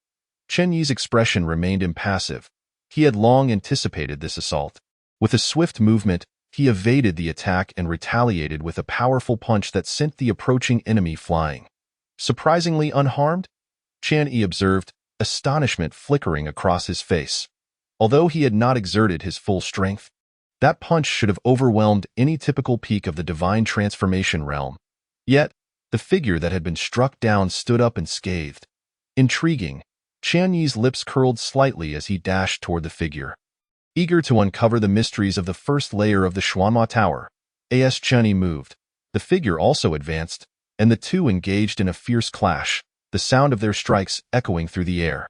Qin Yi's expression remained impassive. He had long anticipated this assault. With a swift movement, he evaded the attack and retaliated with a powerful punch that sent the approaching enemy flying. Surprisingly unharmed? Qin Yi observed, astonishment flickering across his face. Although he had not exerted his full strength, that punch should have overwhelmed any typical peak of the divine transformation realm. Yet, the figure that had been struck down stood up unscathed. Intriguing, Qin Yi's lips curled slightly as he dashed toward the figure. Eager to uncover the mysteries of the first layer of the Shuama Tower, Qin Yi moved. The figure also advanced, and the 2 engaged in a fierce clash, the sound of their strikes echoing through the air.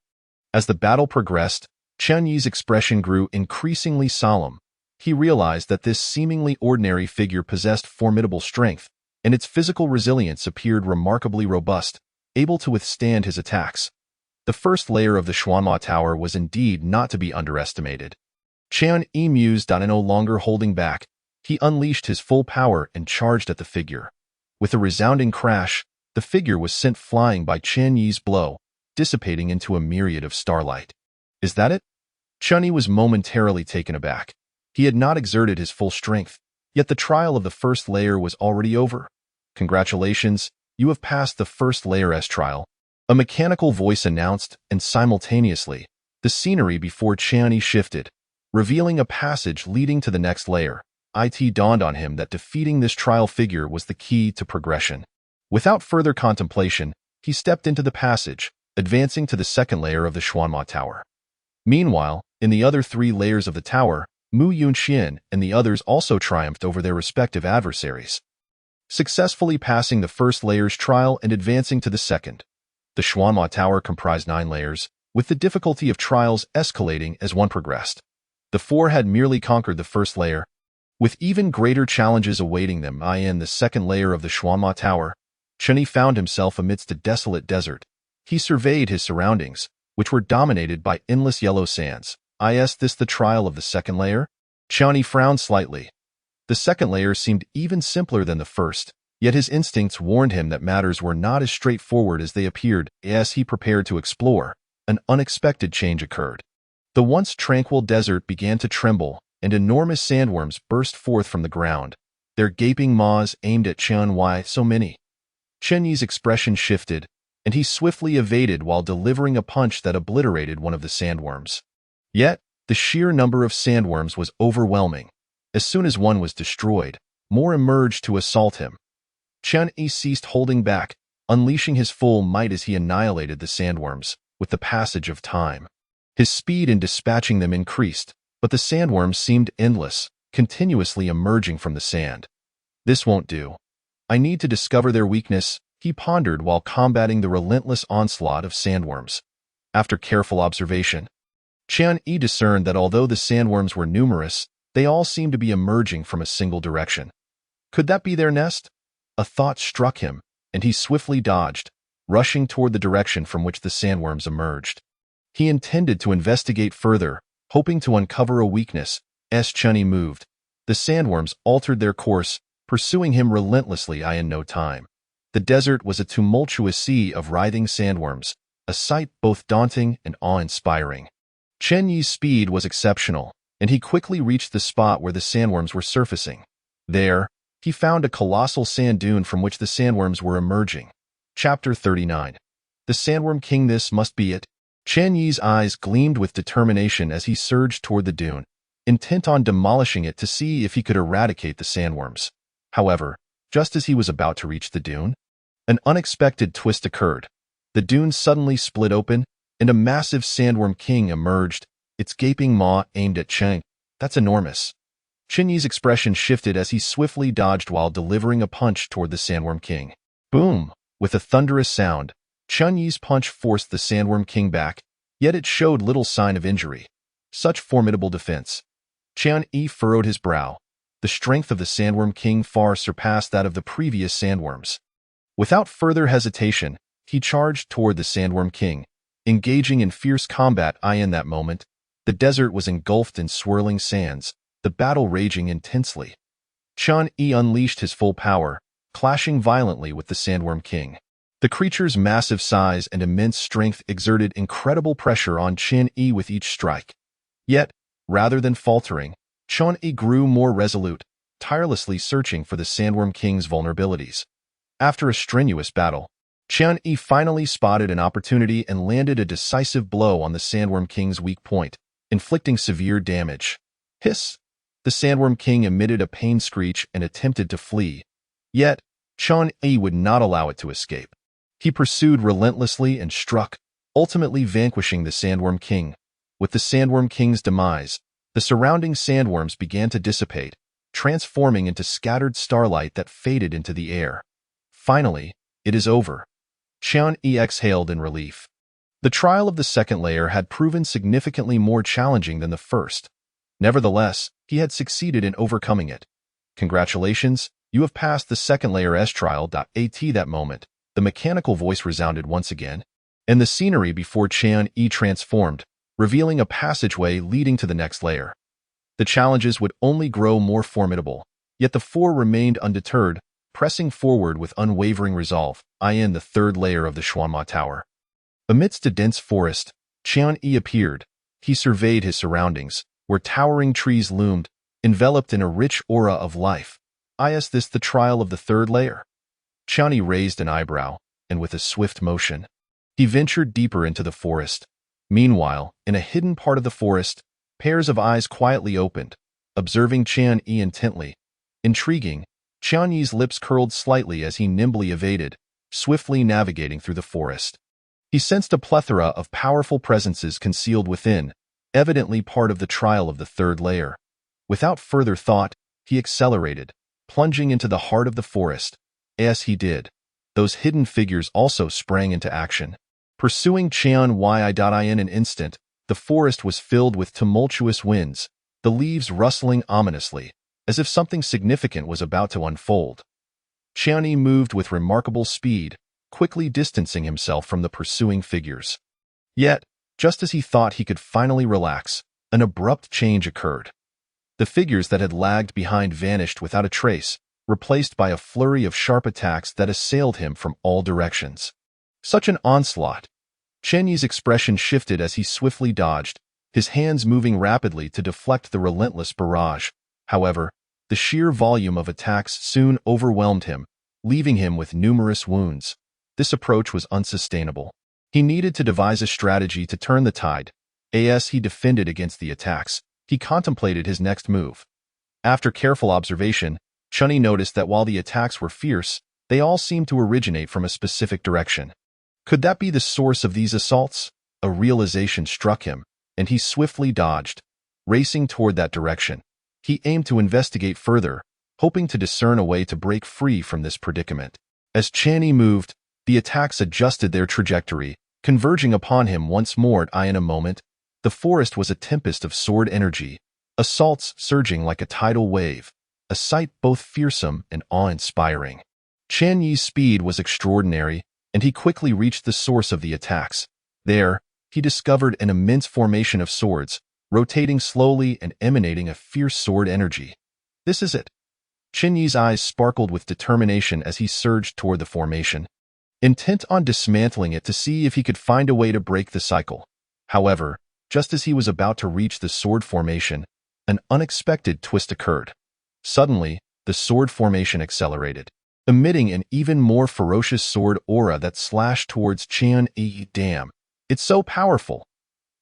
As the battle progressed, Qin Yi's expression grew increasingly solemn. He realized that this seemingly ordinary figure possessed formidable strength, and its physical resilience appeared remarkably robust, able to withstand his attacks. The first layer of the Shuama Tower was indeed not to be underestimated. Qin Yi mused, no longer holding back. He unleashed his full power and charged at the figure. With a resounding crash, the figure was sent flying by Qin Yi's blow, dissipating into a myriad of starlight. Is that it? Qin Yi was momentarily taken aback. He had not exerted his full strength, yet the trial of the first layer was already over. Congratulations, you have passed the first layer's trial, a mechanical voice announced, and simultaneously, the scenery before Qin Yi shifted, revealing a passage leading to the next layer. It dawned on him that defeating this trial figure was the key to progression. Without further contemplation, he stepped into the passage, advancing to the second layer of the Shuama Tower. Meanwhile, in the other 3 layers of the tower, Mu Yunxian and the others also triumphed over their respective adversaries, successfully passing the first layer's trial and advancing to the second. The Shuama Tower comprised 9 layers, with the difficulty of trials escalating as one progressed. The 4 had merely conquered the first layer, with even greater challenges awaiting them. In the second layer of the Shuama Tower, Qin Yi found himself amidst a desolate desert. He surveyed his surroundings, which were dominated by endless yellow sands. Is this the trial of the second layer? Qin Yi frowned slightly. The second layer seemed even simpler than the first, yet his instincts warned him that matters were not as straightforward as they appeared. As he prepared to explore, an unexpected change occurred. The once tranquil desert began to tremble, and enormous sandworms burst forth from the ground, their gaping maws aimed at Qin Yi. So many. Qin Yi's expression shifted, and he swiftly evaded while delivering a punch that obliterated one of the sandworms. Yet, the sheer number of sandworms was overwhelming. As soon as one was destroyed, more emerged to assault him. Qin Yi ceased holding back, unleashing his full might as he annihilated the sandworms. With the passage of time, his speed in dispatching them increased, but the sandworms seemed endless, continuously emerging from the sand. This won't do. I need to discover their weakness, he pondered while combating the relentless onslaught of sandworms. After careful observation, Qin Yi discerned that although the sandworms were numerous, they all seemed to be emerging from a single direction. Could that be their nest? A thought struck him, and he swiftly dodged, rushing toward the direction from which the sandworms emerged. He intended to investigate further, hoping to uncover a weakness. As Chunyi moved, the sandworms altered their course, pursuing him relentlessly. In no time, the desert was a tumultuous sea of writhing sandworms, a sight both daunting and awe-inspiring. Chen Yi's speed was exceptional, and he quickly reached the spot where the sandworms were surfacing. There, he found a colossal sand dune from which the sandworms were emerging. Chapter 39. The Sandworm King. This must be it. Chen Yi's eyes gleamed with determination as he surged toward the dune, intent on demolishing it to see if he could eradicate the sandworms. However, just as he was about to reach the dune, an unexpected twist occurred. The dune suddenly split open, and a massive Sandworm King emerged, its gaping maw aimed at Chen. That's enormous. Chen Yi's expression shifted as he swiftly dodged while delivering a punch toward the Sandworm King. Boom! With a thunderous sound, Chen Yi's punch forced the Sandworm King back, yet it showed little sign of injury. Such formidable defense. Chen Yi furrowed his brow. The strength of the Sandworm King far surpassed that of the previous sandworms. Without further hesitation, he charged toward the Sandworm King, engaging in fierce combat. In that moment, the desert was engulfed in swirling sands, the battle raging intensely. Chen Yi unleashed his full power, clashing violently with the Sandworm King. The creature's massive size and immense strength exerted incredible pressure on Chen Yi with each strike. Yet, rather than faltering, Chen Yi grew more resolute, tirelessly searching for the Sandworm King's vulnerabilities. After a strenuous battle, Chen Yi finally spotted an opportunity and landed a decisive blow on the Sandworm King's weak point, inflicting severe damage. Hiss! The Sandworm King emitted a pain screech and attempted to flee. Yet, Chen Yi would not allow it to escape. He pursued relentlessly and struck, ultimately vanquishing the Sandworm King. With the Sandworm King's demise, the surrounding sandworms began to dissipate, transforming into scattered starlight that faded into the air. Finally, it is over. Chen Yi exhaled in relief. The trial of the second layer had proven significantly more challenging than the first. Nevertheless, he had succeeded in overcoming it. Congratulations, you have passed the second layer's trial. At that moment, the mechanical voice resounded once again, and the scenery before Chen Yi transformed, revealing a passageway leading to the next layer. The challenges would only grow more formidable, yet the four remained undeterred, pressing forward with unwavering resolve. In the third layer of the Xuanma Tower. Amidst a dense forest, Chen Yi appeared. He surveyed his surroundings, where towering trees loomed, enveloped in a rich aura of life. Is this the trial of the third layer? Chen Yi raised an eyebrow, and with a swift motion, he ventured deeper into the forest. Meanwhile, in a hidden part of the forest, pairs of eyes quietly opened, observing Chen Yi intently. Intriguing, Chen Yi's lips curled slightly as he nimbly evaded, swiftly navigating through the forest. He sensed a plethora of powerful presences concealed within, evidently part of the trial of the third layer. Without further thought, he accelerated, plunging into the heart of the forest. As he did, those hidden figures also sprang into action. Pursuing Chen Yi. In an instant, the forest was filled with tumultuous winds, the leaves rustling ominously, as if something significant was about to unfold. Chen Yi moved with remarkable speed, quickly distancing himself from the pursuing figures. Yet, just as he thought he could finally relax, an abrupt change occurred. The figures that had lagged behind vanished without a trace, replaced by a flurry of sharp attacks that assailed him from all directions. Such an onslaught! Chen Yi's expression shifted as he swiftly dodged, his hands moving rapidly to deflect the relentless barrage. However, the sheer volume of attacks soon overwhelmed him, leaving him with numerous wounds. This approach was unsustainable. He needed to devise a strategy to turn the tide. As he defended against the attacks, he contemplated his next move. After careful observation, Chen Yi noticed that while the attacks were fierce, they all seemed to originate from a specific direction. Could that be the source of these assaults? A realization struck him, and he swiftly dodged, racing toward that direction. He aimed to investigate further, hoping to discern a way to break free from this predicament. As Chen Yi moved, the attacks adjusted their trajectory, converging upon him once more. In a moment, the forest was a tempest of sword energy, assaults surging like a tidal wave, a sight both fearsome and awe-inspiring. Chen Yi's speed was extraordinary, and he quickly reached the source of the attacks. There, he discovered an immense formation of swords, rotating slowly and emanating a fierce sword energy. This is it. Chen Yi's eyes sparkled with determination as he surged toward the formation, intent on dismantling it to see if he could find a way to break the cycle. However, just as he was about to reach the sword formation, an unexpected twist occurred. Suddenly, the sword formation accelerated, emitting an even more ferocious sword aura that slashed towards Chen Yi. Damn, it's so powerful.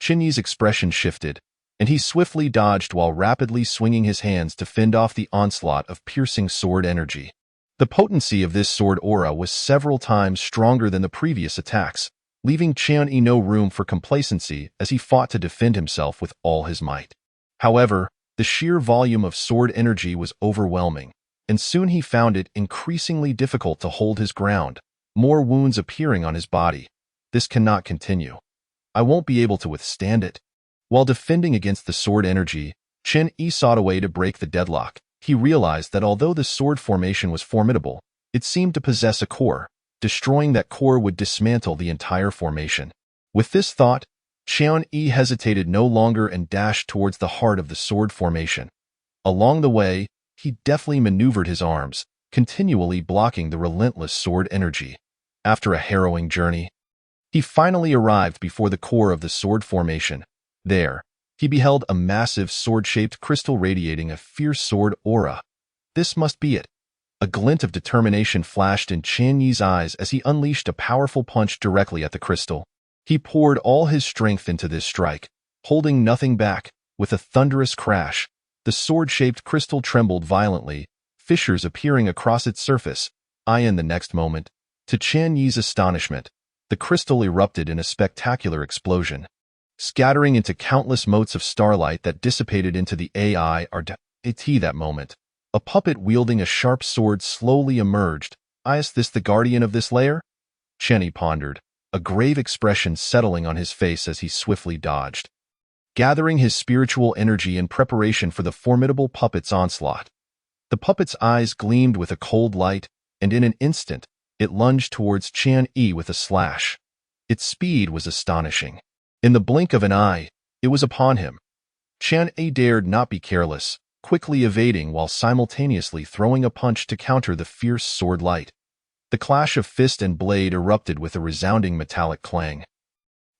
Chen Yi's expression shifted, and he swiftly dodged while rapidly swinging his hands to fend off the onslaught of piercing sword energy. The potency of this sword aura was several times stronger than the previous attacks, leaving Chen Yi no room for complacency as he fought to defend himself with all his might. However, the sheer volume of sword energy was overwhelming, and soon he found it increasingly difficult to hold his ground, more wounds appearing on his body. This cannot continue. I won't be able to withstand it. While defending against the sword energy, Chen Yi sought a way to break the deadlock. He realized that although the sword formation was formidable, it seemed to possess a core. Destroying that core would dismantle the entire formation. With this thought, Chen Yi hesitated no longer and dashed towards the heart of the sword formation. Along the way, he deftly maneuvered his arms, continually blocking the relentless sword energy. After a harrowing journey, he finally arrived before the core of the sword formation. There, he beheld a massive sword-shaped crystal radiating a fierce sword aura. This must be it. A glint of determination flashed in Chen Yi's eyes as he unleashed a powerful punch directly at the crystal. He poured all his strength into this strike, holding nothing back. With a thunderous crash, the sword-shaped crystal trembled violently, fissures appearing across its surface. In the next moment, to Chen Yi's astonishment, the crystal erupted in a spectacular explosion, scattering into countless motes of starlight that dissipated into the that moment. A puppet wielding a sharp sword slowly emerged. Is this the guardian of this lair? Chen Yi pondered, a grave expression settling on his face as he swiftly dodged, gathering his spiritual energy in preparation for the formidable puppet's onslaught. The puppet's eyes gleamed with a cold light, and in an instant, it lunged towards Chen Yi with a slash. Its speed was astonishing. In the blink of an eye, it was upon him. Chen Yi dared not be careless, quickly evading while simultaneously throwing a punch to counter the fierce sword light. The clash of fist and blade erupted with a resounding metallic clang,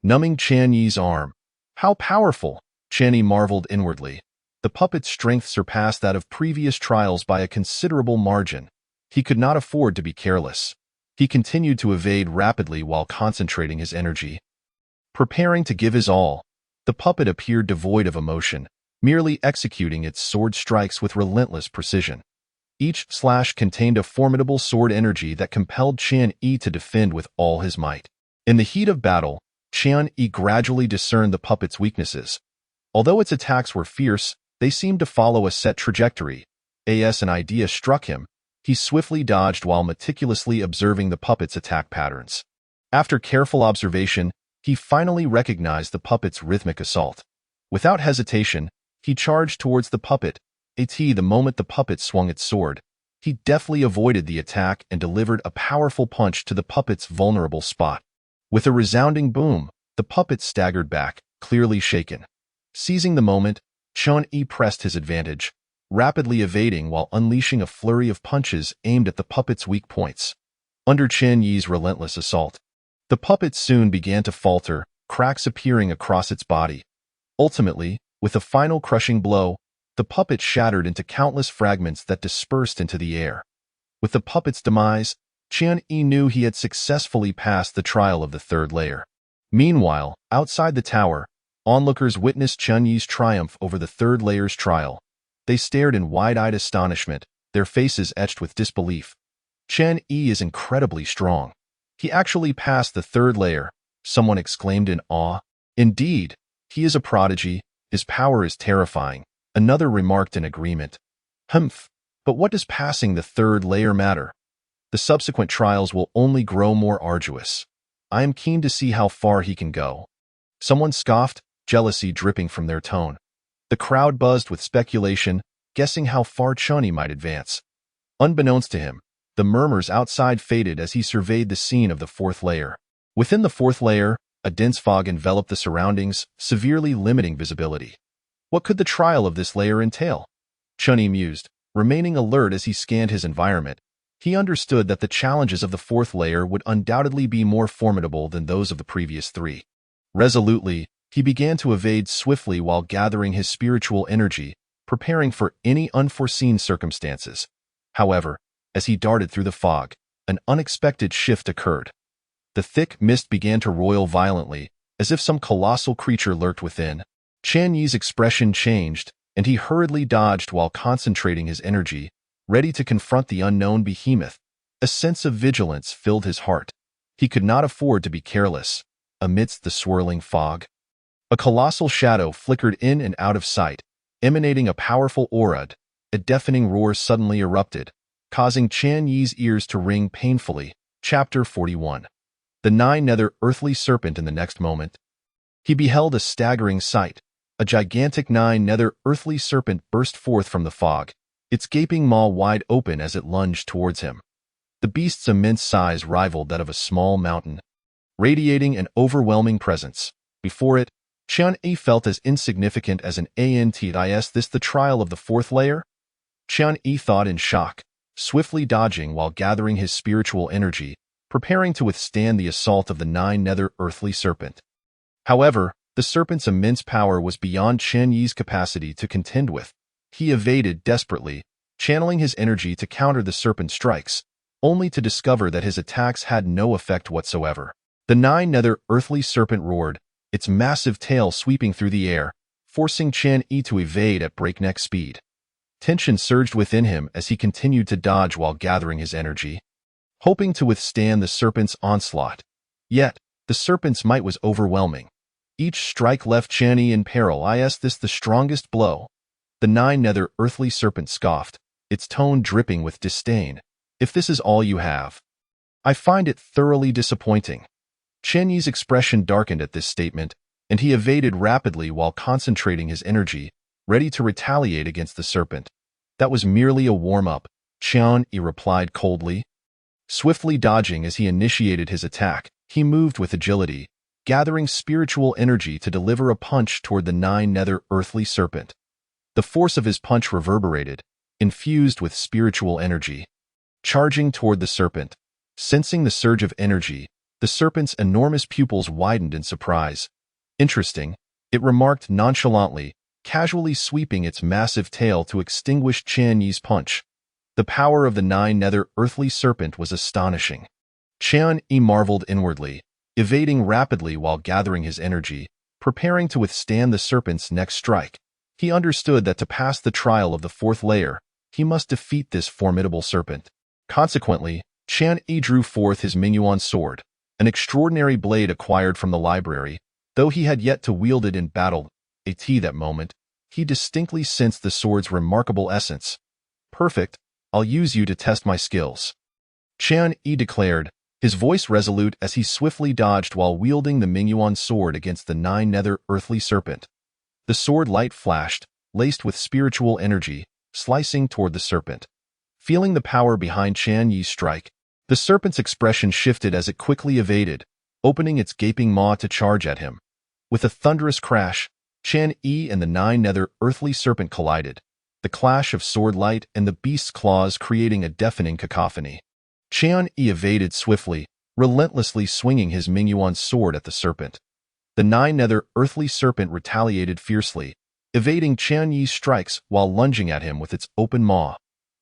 numbing Chen Yi's arm. How powerful! Chen Yi marveled inwardly. The puppet's strength surpassed that of previous trials by a considerable margin. He could not afford to be careless. He continued to evade rapidly while concentrating his energy, preparing to give his all. The puppet appeared devoid of emotion, merely executing its sword strikes with relentless precision. Each slash contained a formidable sword energy that compelled Chen Yi to defend with all his might. In the heat of battle, Chen Yi gradually discerned the puppet's weaknesses. Although its attacks were fierce, they seemed to follow a set trajectory. As an idea struck him, he swiftly dodged while meticulously observing the puppet's attack patterns. After careful observation, he finally recognized the puppet's rhythmic assault. Without hesitation, he charged towards the puppet. The moment the puppet swung its sword, he deftly avoided the attack and delivered a powerful punch to the puppet's vulnerable spot. With a resounding boom, the puppet staggered back, clearly shaken. Seizing the moment, Chen Yi pressed his advantage, rapidly evading while unleashing a flurry of punches aimed at the puppet's weak points. Under Chen Yi's relentless assault, the puppet soon began to falter, cracks appearing across its body. Ultimately, with a final crushing blow, the puppet shattered into countless fragments that dispersed into the air. With the puppet's demise, Chen Yi knew he had successfully passed the trial of the third layer. Meanwhile, outside the tower, onlookers witnessed Chen Yi's triumph over the third layer's trial. They stared in wide-eyed astonishment, their faces etched with disbelief. Chen Yi is incredibly strong. He actually passed the third layer, someone exclaimed in awe. Indeed, he is a prodigy. His power is terrifying, another remarked in agreement. But what does passing the third layer matter? The subsequent trials will only grow more arduous. I am keen to see how far he can go. Someone scoffed, jealousy dripping from their tone. The crowd buzzed with speculation, guessing how far Chen Yi might advance. Unbeknownst to him, the murmurs outside faded as he surveyed the scene of the fourth layer. Within the fourth layer, A dense fog enveloped the surroundings, severely limiting visibility. What could the trial of this layer entail? Chunyi mused, remaining alert as he scanned his environment. He understood that the challenges of the fourth layer would undoubtedly be more formidable than those of the previous three. Resolutely, he began to evade swiftly while gathering his spiritual energy, preparing for any unforeseen circumstances. However, as he darted through the fog, an unexpected shift occurred. The thick mist began to roil violently, as if some colossal creature lurked within. Qian Yi's expression changed, and he hurriedly dodged while concentrating his energy, ready to confront the unknown behemoth. A sense of vigilance filled his heart. He could not afford to be careless. Amidst the swirling fog, a colossal shadow flickered in and out of sight, emanating a powerful aura. A deafening roar suddenly erupted, causing Qian Yi's ears to ring painfully. Chapter 41. The Nine-Nether Earthly Serpent. In the next moment, he beheld a staggering sight. A gigantic Nine-Nether Earthly Serpent burst forth from the fog, its gaping maw wide open as it lunged towards him. The beast's immense size rivaled that of a small mountain, radiating an overwhelming presence. Before it, Qian Yi felt as insignificant as an ant. Is this the trial of the fourth layer? Qian Yi thought in shock, swiftly dodging while gathering his spiritual energy, preparing to withstand the assault of the Nine-Nether Earthly Serpent. However, the serpent's immense power was beyond Qian Yi's capacity to contend with. He evaded desperately, channeling his energy to counter the serpent's strikes, only to discover that his attacks had no effect whatsoever. The Nine-Nether Earthly Serpent roared, its massive tail sweeping through the air, forcing Qian Yi to evade at breakneck speed. Tension surged within him as he continued to dodge while gathering his energy, hoping to withstand the serpent's onslaught. Yet, the serpent's might was overwhelming. Each strike left Qian Yi in peril. Is this the strongest blow? The Nine-Nether Earthly Serpent scoffed, its tone dripping with disdain. If this is all you have, I find it thoroughly disappointing. Qian Yi's expression darkened at this statement, and he evaded rapidly while concentrating his energy, ready to retaliate against the serpent. That was merely a warm-up, Qian Yi replied coldly. Swiftly dodging as he initiated his attack, he moved with agility, gathering spiritual energy to deliver a punch toward the Nine-Nether Earthly Serpent. The force of his punch reverberated, infused with spiritual energy. Charging toward the serpent, sensing the surge of energy, the serpent's enormous pupils widened in surprise. Interesting, it remarked nonchalantly, casually sweeping its massive tail to extinguish Qian Yi's punch. The power of the Nine-Nether Earthly Serpent was astonishing. Qian Yi marveled inwardly, evading rapidly while gathering his energy, preparing to withstand the serpent's next strike. He understood that to pass the trial of the fourth layer, he must defeat this formidable serpent. Consequently, Qian Yi drew forth his Mingyuan sword, an extraordinary blade acquired from the library. Though he had yet to wield it in battle, at that moment, he distinctly sensed the sword's remarkable essence. Perfect, I'll use you to test my skills, Qian Yi declared, his voice resolute as he swiftly dodged while wielding the Mingyuan sword against the Nine-Nether Earthly Serpent. The sword light flashed, laced with spiritual energy, slicing toward the serpent. Feeling the power behind Qian Yi's strike, the serpent's expression shifted as it quickly evaded, opening its gaping maw to charge at him. With a thunderous crash, Qian Yi and the Nine-Nether Earthly Serpent collided, the clash of sword light and the beast's claws creating a deafening cacophony. Qian Yi evaded swiftly, relentlessly swinging his Mingyuan sword at the serpent. The Nine-Nether Earthly Serpent retaliated fiercely, evading Qian Yi's strikes while lunging at him with its open maw.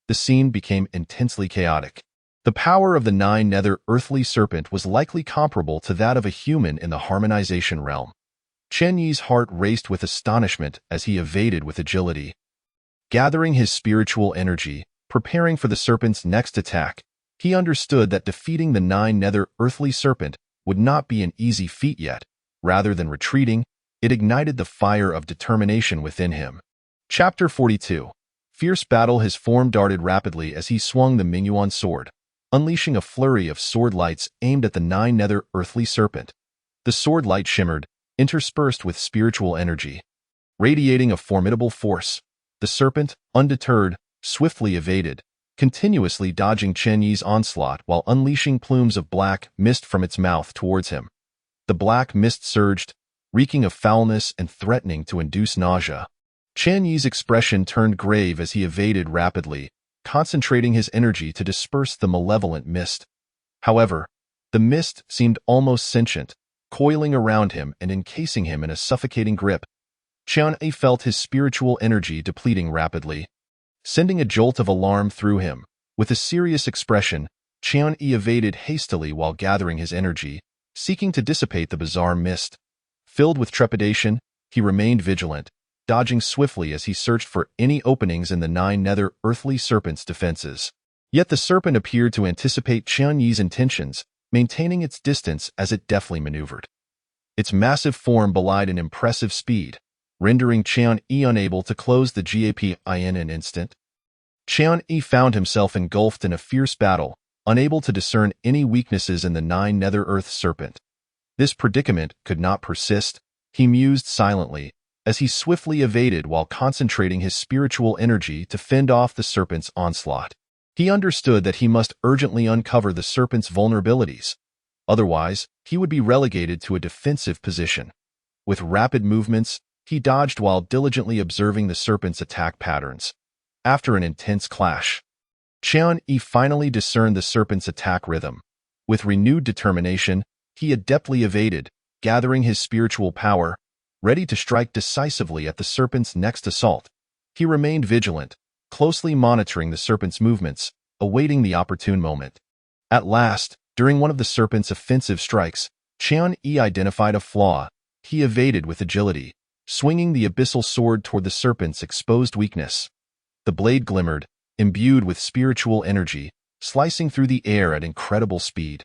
The scene became intensely chaotic. The power of the Nine-Nether Earthly Serpent was likely comparable to that of a human in the harmonization realm. Qian Yi's heart raced with astonishment as he evaded with agility. Gathering his spiritual energy, preparing for the serpent's next attack, he understood that defeating the Nine-Nether Earthly Serpent would not be an easy feat yet. Rather than retreating, it ignited the fire of determination within him. Chapter 42. Fierce battle. His form darted rapidly as he swung the Mingyuan sword, unleashing a flurry of sword lights aimed at the Nine-Nether Earthly Serpent. The sword light shimmered, interspersed with spiritual energy, radiating a formidable force. The serpent, undeterred, swiftly evaded, continuously dodging Qian Yi's onslaught while unleashing plumes of black mist from its mouth towards him. The black mist surged, reeking of foulness and threatening to induce nausea. Qian Yi's expression turned grave as he evaded rapidly, concentrating his energy to disperse the malevolent mist. However, the mist seemed almost sentient, coiling around him and encasing him in a suffocating grip. Qian Yi felt his spiritual energy depleting rapidly, sending a jolt of alarm through him. With a serious expression, Qian Yi evaded hastily while gathering his energy, seeking to dissipate the bizarre mist. Filled with trepidation, he remained vigilant, dodging swiftly as he searched for any openings in the 9 nether earthly serpent's defenses. Yet the serpent appeared to anticipate Qian Yi's intentions, maintaining its distance as it deftly maneuvered. Its massive form belied an impressive speed, rendering Qian Yi unable to close the gap in an instant. Qian Yi found himself engulfed in a fierce battle, unable to discern any weaknesses in the 9 nether earth serpent. This predicament could not persist, he mused silently, as he swiftly evaded while concentrating his spiritual energy to fend off the serpent's onslaught. He understood that he must urgently uncover the serpent's vulnerabilities. Otherwise, he would be relegated to a defensive position. With rapid movements, he dodged while diligently observing the serpent's attack patterns. After an intense clash, Qian Yi finally discerned the serpent's attack rhythm. With renewed determination, he adeptly evaded, gathering his spiritual power, ready to strike decisively at the serpent's next assault. He remained vigilant, closely monitoring the serpent's movements, awaiting the opportune moment. At last, during one of the serpent's offensive strikes, Qian Yi identified a flaw. He evaded with agility, swinging the abyssal sword toward the serpent's exposed weakness. The blade glimmered, imbued with spiritual energy, slicing through the air at incredible speed.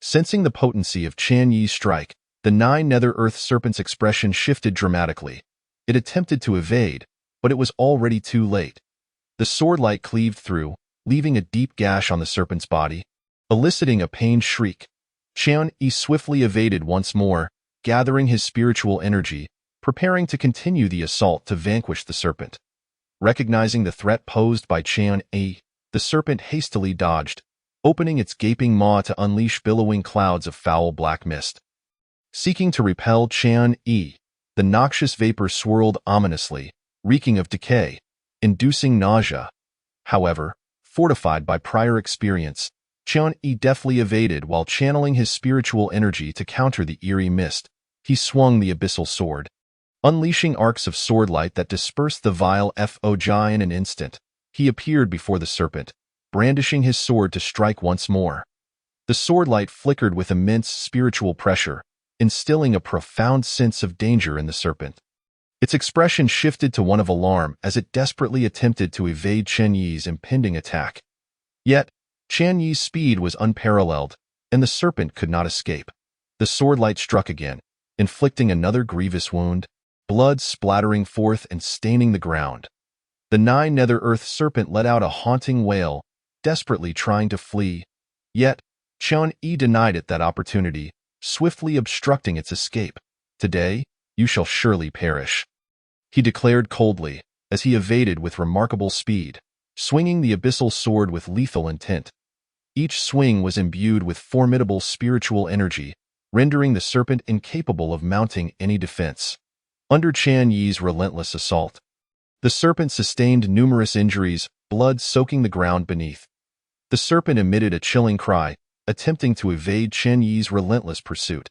Sensing the potency of Qian Yi's strike, the 9 nether earth serpent's expression shifted dramatically. It attempted to evade, but it was already too late. The swordlight cleaved through, leaving a deep gash on the serpent's body, eliciting a pained shriek. Qian Yi swiftly evaded once more, gathering his spiritual energy, preparing to continue the assault to vanquish the serpent. Recognizing the threat posed by Qian Yi, the serpent hastily dodged, opening its gaping maw to unleash billowing clouds of foul black mist. Seeking to repel Qian Yi, the noxious vapor swirled ominously, reeking of decay, inducing nausea. However, fortified by prior experience, Qian Yi deftly evaded while channeling his spiritual energy to counter the eerie mist. He swung the abyssal sword, unleashing arcs of swordlight that dispersed the vile foe in an instant. He appeared before the serpent, brandishing his sword to strike once more. The swordlight flickered with immense spiritual pressure, instilling a profound sense of danger in the serpent. Its expression shifted to one of alarm as it desperately attempted to evade Qian Yi's impending attack. Yet, Qian Yi's speed was unparalleled, and the serpent could not escape. The swordlight struck again, inflicting another grievous wound, blood splattering forth and staining the ground. The 9 nether earth serpent let out a haunting wail, desperately trying to flee. Yet, Qian Yi denied it that opportunity, swiftly obstructing its escape. "Today, you shall surely perish," he declared coldly, as he evaded with remarkable speed, swinging the abyssal sword with lethal intent. Each swing was imbued with formidable spiritual energy, rendering the serpent incapable of mounting any defense. Under Qian Yi's relentless assault, the serpent sustained numerous injuries, blood soaking the ground beneath. The serpent emitted a chilling cry, attempting to evade Qian Yi's relentless pursuit.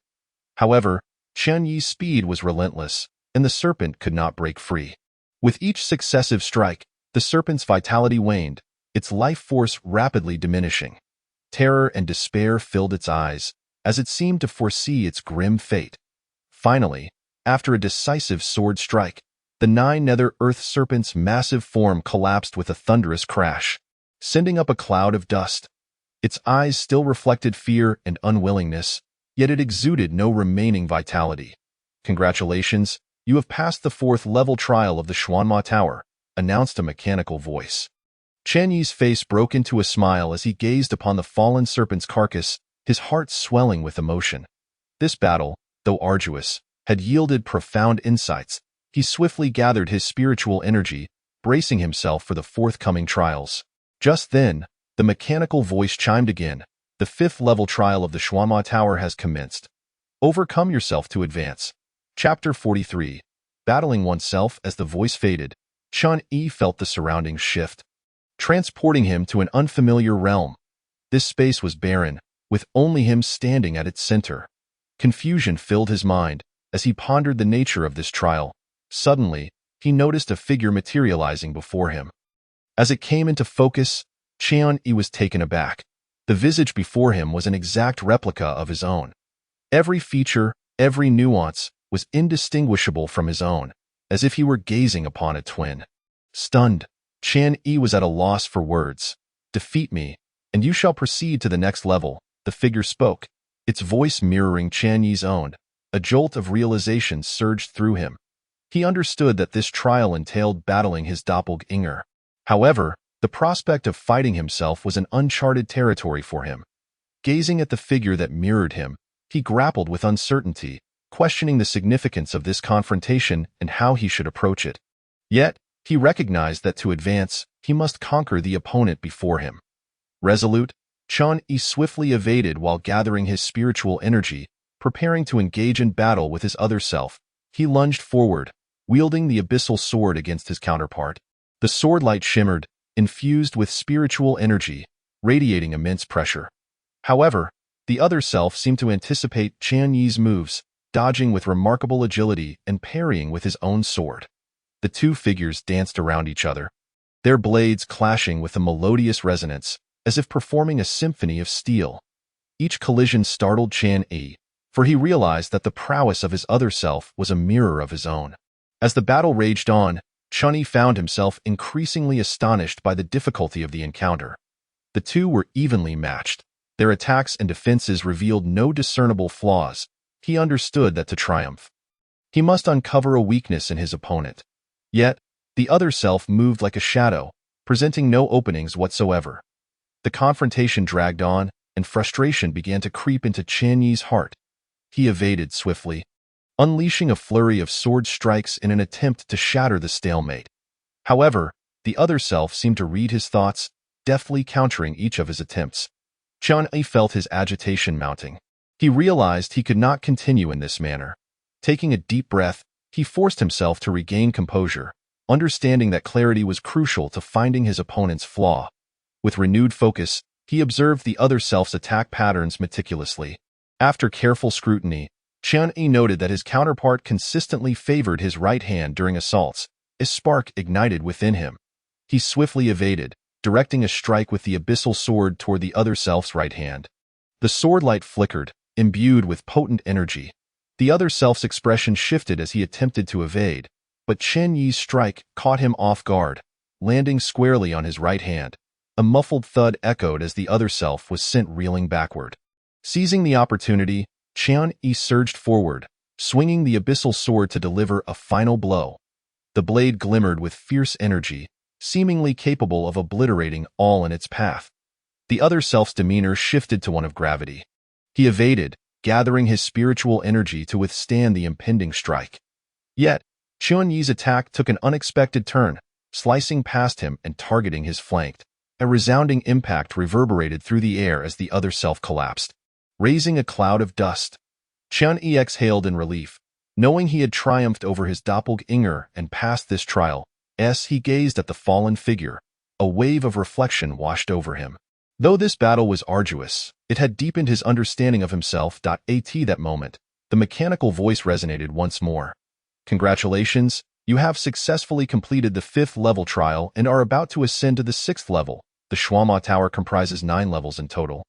However, Qian Yi's speed was relentless, and the serpent could not break free. With each successive strike, the serpent's vitality waned, its life force rapidly diminishing. Terror and despair filled its eyes, as it seemed to foresee its grim fate. Finally, after a decisive sword strike, the 9 nether earth serpent's massive form collapsed with a thunderous crash, sending up a cloud of dust. Its eyes still reflected fear and unwillingness, yet it exuded no remaining vitality. "Congratulations, you have passed the 4th level trial of the Xuanma Tower," announced a mechanical voice. Qian Yi's face broke into a smile as he gazed upon the fallen serpent's carcass, his heart swelling with emotion. This battle, though arduous, had yielded profound insights. He swiftly gathered his spiritual energy, bracing himself for the forthcoming trials. Just then, the mechanical voice chimed again. "The 5th level trial of the Xuanma Tower has commenced. Overcome yourself to advance. Chapter 43. Battling oneself. As the voice faded, Chun-Yi felt the surroundings shift, transporting him to an unfamiliar realm. This space was barren, with only him standing at its center. Confusion filled his mind as he pondered the nature of this trial. Suddenly, he noticed a figure materializing before him. As it came into focus, Chun-Yi was taken aback. The visage before him was an exact replica of his own. Every feature, every nuance, was indistinguishable from his own, as if he were gazing upon a twin. Stunned, Chun-Yi was at a loss for words. "Defeat me, and you shall proceed to the next level," the figure spoke, its voice mirroring Chun-Yi's own. A jolt of realization surged through him. He understood that this trial entailed battling his doppelganger. However, the prospect of fighting himself was an uncharted territory for him. Gazing at the figure that mirrored him, he grappled with uncertainty, questioning the significance of this confrontation and how he should approach it. Yet, he recognized that to advance, he must conquer the opponent before him. Resolute, Chun-Yi swiftly evaded while gathering his spiritual energy, preparing to engage in battle with his other self. He lunged forward, wielding the abyssal sword against his counterpart. The sword light shimmered, infused with spiritual energy, radiating immense pressure. However, the other self seemed to anticipate Chun-Yi's moves, dodging with remarkable agility and parrying with his own sword. The two figures danced around each other, their blades clashing with a melodious resonance, as if performing a symphony of steel. Each collision startled Chun-Yi, for he realized that the prowess of his other self was a mirror of his own. As the battle raged on, Chun-Yi found himself increasingly astonished by the difficulty of the encounter. The two were evenly matched. Their attacks and defenses revealed no discernible flaws. He understood that to triumph, he must uncover a weakness in his opponent. Yet, the other self moved like a shadow, presenting no openings whatsoever. The confrontation dragged on, and frustration began to creep into Chun-Yi's heart. He evaded swiftly, unleashing a flurry of sword strikes in an attempt to shatter the stalemate. However, the other self seemed to read his thoughts, deftly countering each of his attempts. Chun-Yi felt his agitation mounting. He realized he could not continue in this manner. Taking a deep breath, he forced himself to regain composure, understanding that clarity was crucial to finding his opponent's flaw. With renewed focus, he observed the other self's attack patterns meticulously. After careful scrutiny, Chun-Yi noted that his counterpart consistently favored his right hand during assaults. A spark ignited within him. He swiftly evaded, directing a strike with the abyssal sword toward the other self's right hand. The sword light flickered, imbued with potent energy. The other self's expression shifted as he attempted to evade, but Chun-Yi's strike caught him off guard, landing squarely on his right hand. A muffled thud echoed as the other self was sent reeling backward. Seizing the opportunity, Chun-Yi surged forward, swinging the abyssal sword to deliver a final blow. The blade glimmered with fierce energy, seemingly capable of obliterating all in its path. The other self's demeanor shifted to one of gravity. He evaded, gathering his spiritual energy to withstand the impending strike. Yet, Chun-Yi's attack took an unexpected turn, slicing past him and targeting his flank. A resounding impact reverberated through the air as the other self collapsed, raising a cloud of dust. Chun-Yi exhaled in relief, knowing he had triumphed over his doppelganger and passed this trial. As he gazed at the fallen figure, a wave of reflection washed over him. Though this battle was arduous, it had deepened his understanding of himself. At that moment, the mechanical voice resonated once more. "Congratulations, you have successfully completed the 5th level trial and are about to ascend to the 6th level. The Shuama Tower comprises 9 levels in total.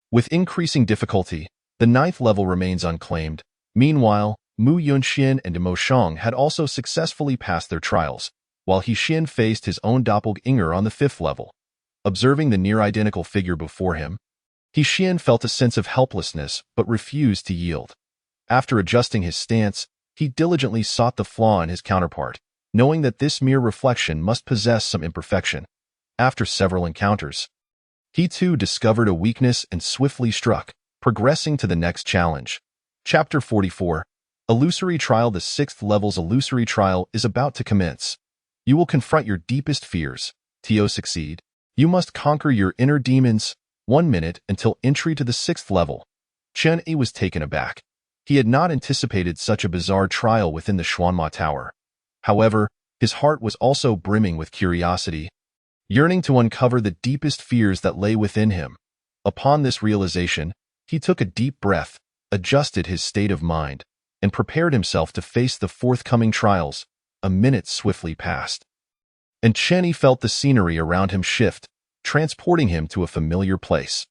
With increasing difficulty, the 9th level remains unclaimed. Meanwhile, Mu Yunxian and Mo Shang had also successfully passed their trials, while He Xin faced his own doppelganger on the 5th level. Observing the near-identical figure before him, He Xin felt a sense of helplessness but refused to yield. After adjusting his stance, he diligently sought the flaw in his counterpart, knowing that this mere reflection must possess some imperfection. After several encounters, he too discovered a weakness and swiftly struck, progressing to the next challenge. Chapter 44. Illusory Trial. The 6th level's illusory trial is about to commence. You will confront your deepest fears. To succeed, you must conquer your inner demons. 1 minute until entry to the 6th level. Chun-Yi was taken aback. He had not anticipated such a bizarre trial within the Xuanma Tower. However, his heart was also brimming with curiosity, yearning to uncover the deepest fears that lay within him. Upon this realization, he took a deep breath, adjusted his state of mind, and prepared himself to face the forthcoming trials. A minute swiftly passed, and Chen Yi felt the scenery around him shift, transporting him to a familiar place.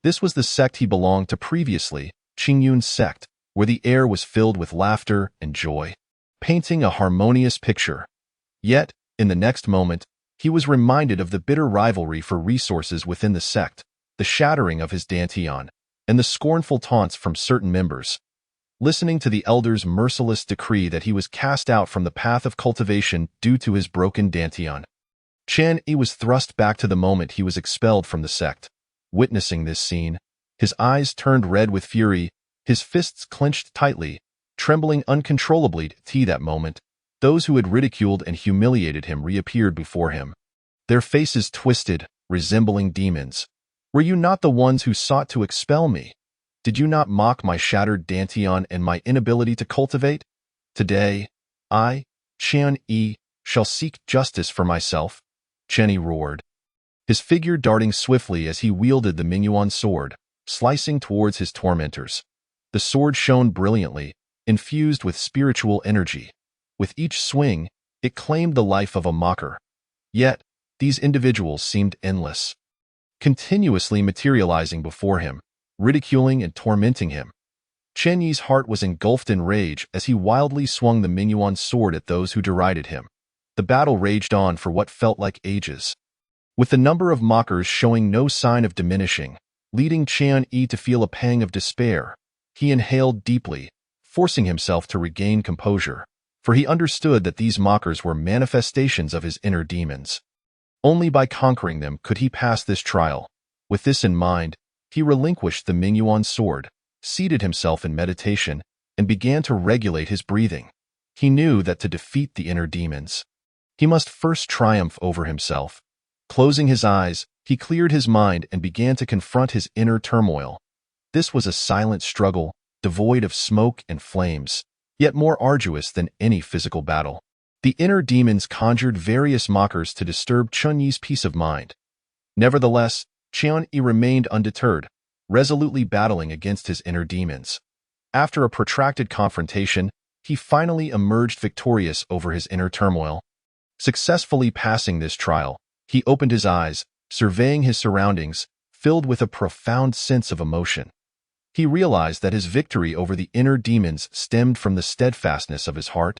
This was the sect he belonged to previously, Qingyun's sect, where the air was filled with laughter and joy, painting a harmonious picture. Yet, in the next moment, he was reminded of the bitter rivalry for resources within the sect, the shattering of his dantian, and the scornful taunts from certain members. Listening to the elder's merciless decree that he was cast out from the path of cultivation due to his broken dantian, Chen Yi was thrust back to the moment he was expelled from the sect. Witnessing this scene, his eyes turned red with fury, his fists clenched tightly, trembling uncontrollably. That moment, those who had ridiculed and humiliated him reappeared before him, their faces twisted, resembling demons. "Were you not the ones who sought to expel me? Did you not mock my shattered dantian and my inability to cultivate? Today, I, Chen Yi, shall seek justice for myself," Chen Yi roared, his figure darting swiftly as he wielded the Mingyuan sword, slicing towards his tormentors. The sword shone brilliantly, infused with spiritual energy. With each swing, it claimed the life of a mocker. Yet, these individuals seemed endless, continuously materializing before him, ridiculing and tormenting him. Chen Yi's heart was engulfed in rage as he wildly swung the Mingyuan sword at those who derided him. The battle raged on for what felt like ages, with the number of mockers showing no sign of diminishing, leading Chen Yi to feel a pang of despair. He inhaled deeply, forcing himself to regain composure, for he understood that these mockers were manifestations of his inner demons. Only by conquering them could he pass this trial. With this in mind, he relinquished the Mingyuan sword, seated himself in meditation, and began to regulate his breathing. He knew that to defeat the inner demons, he must first triumph over himself. Closing his eyes, he cleared his mind and began to confront his inner turmoil. This was a silent struggle, devoid of smoke and flames, yet more arduous than any physical battle. The inner demons conjured various mockers to disturb Chen Yi's peace of mind. Nevertheless, Chen Yi remained undeterred, resolutely battling against his inner demons. After a protracted confrontation, he finally emerged victorious over his inner turmoil. Successfully passing this trial, he opened his eyes, surveying his surroundings, filled with a profound sense of emotion. He realized that his victory over the inner demons stemmed from the steadfastness of his heart,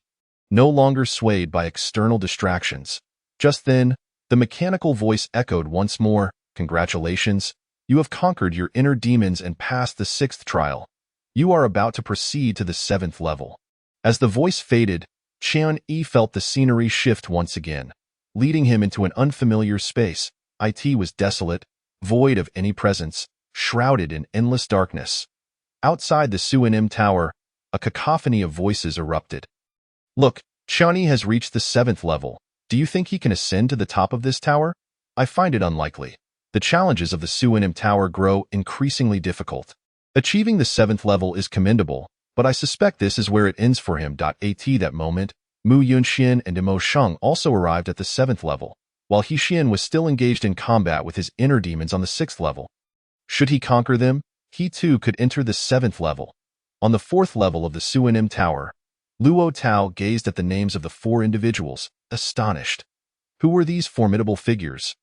no longer swayed by external distractions. Just then, the mechanical voice echoed once more, "Congratulations, you have conquered your inner demons and passed the 6th trial. You are about to proceed to the 7th level." As the voice faded, Chen Yi felt the scenery shift once again, leading him into an unfamiliar space. It was desolate, void of any presence, shrouded in endless darkness. Outside the Suanim Tower, a cacophony of voices erupted. "Look, Chen Yi has reached the 7th level. Do you think he can ascend to the top of this tower? I find it unlikely. The challenges of the Suanim Tower grow increasingly difficult. Achieving the 7th level is commendable, but I suspect this is where it ends for him." At that moment, Mu Yunxian and Mo Sheng also arrived at the 7th level, while He Xian was still engaged in combat with his inner demons on the 6th level. Should he conquer them, he too could enter the 7th level. On the 4th level of the Suanim Tower, Luo Tao gazed at the names of the 4 individuals, astonished. Who were these formidable figures?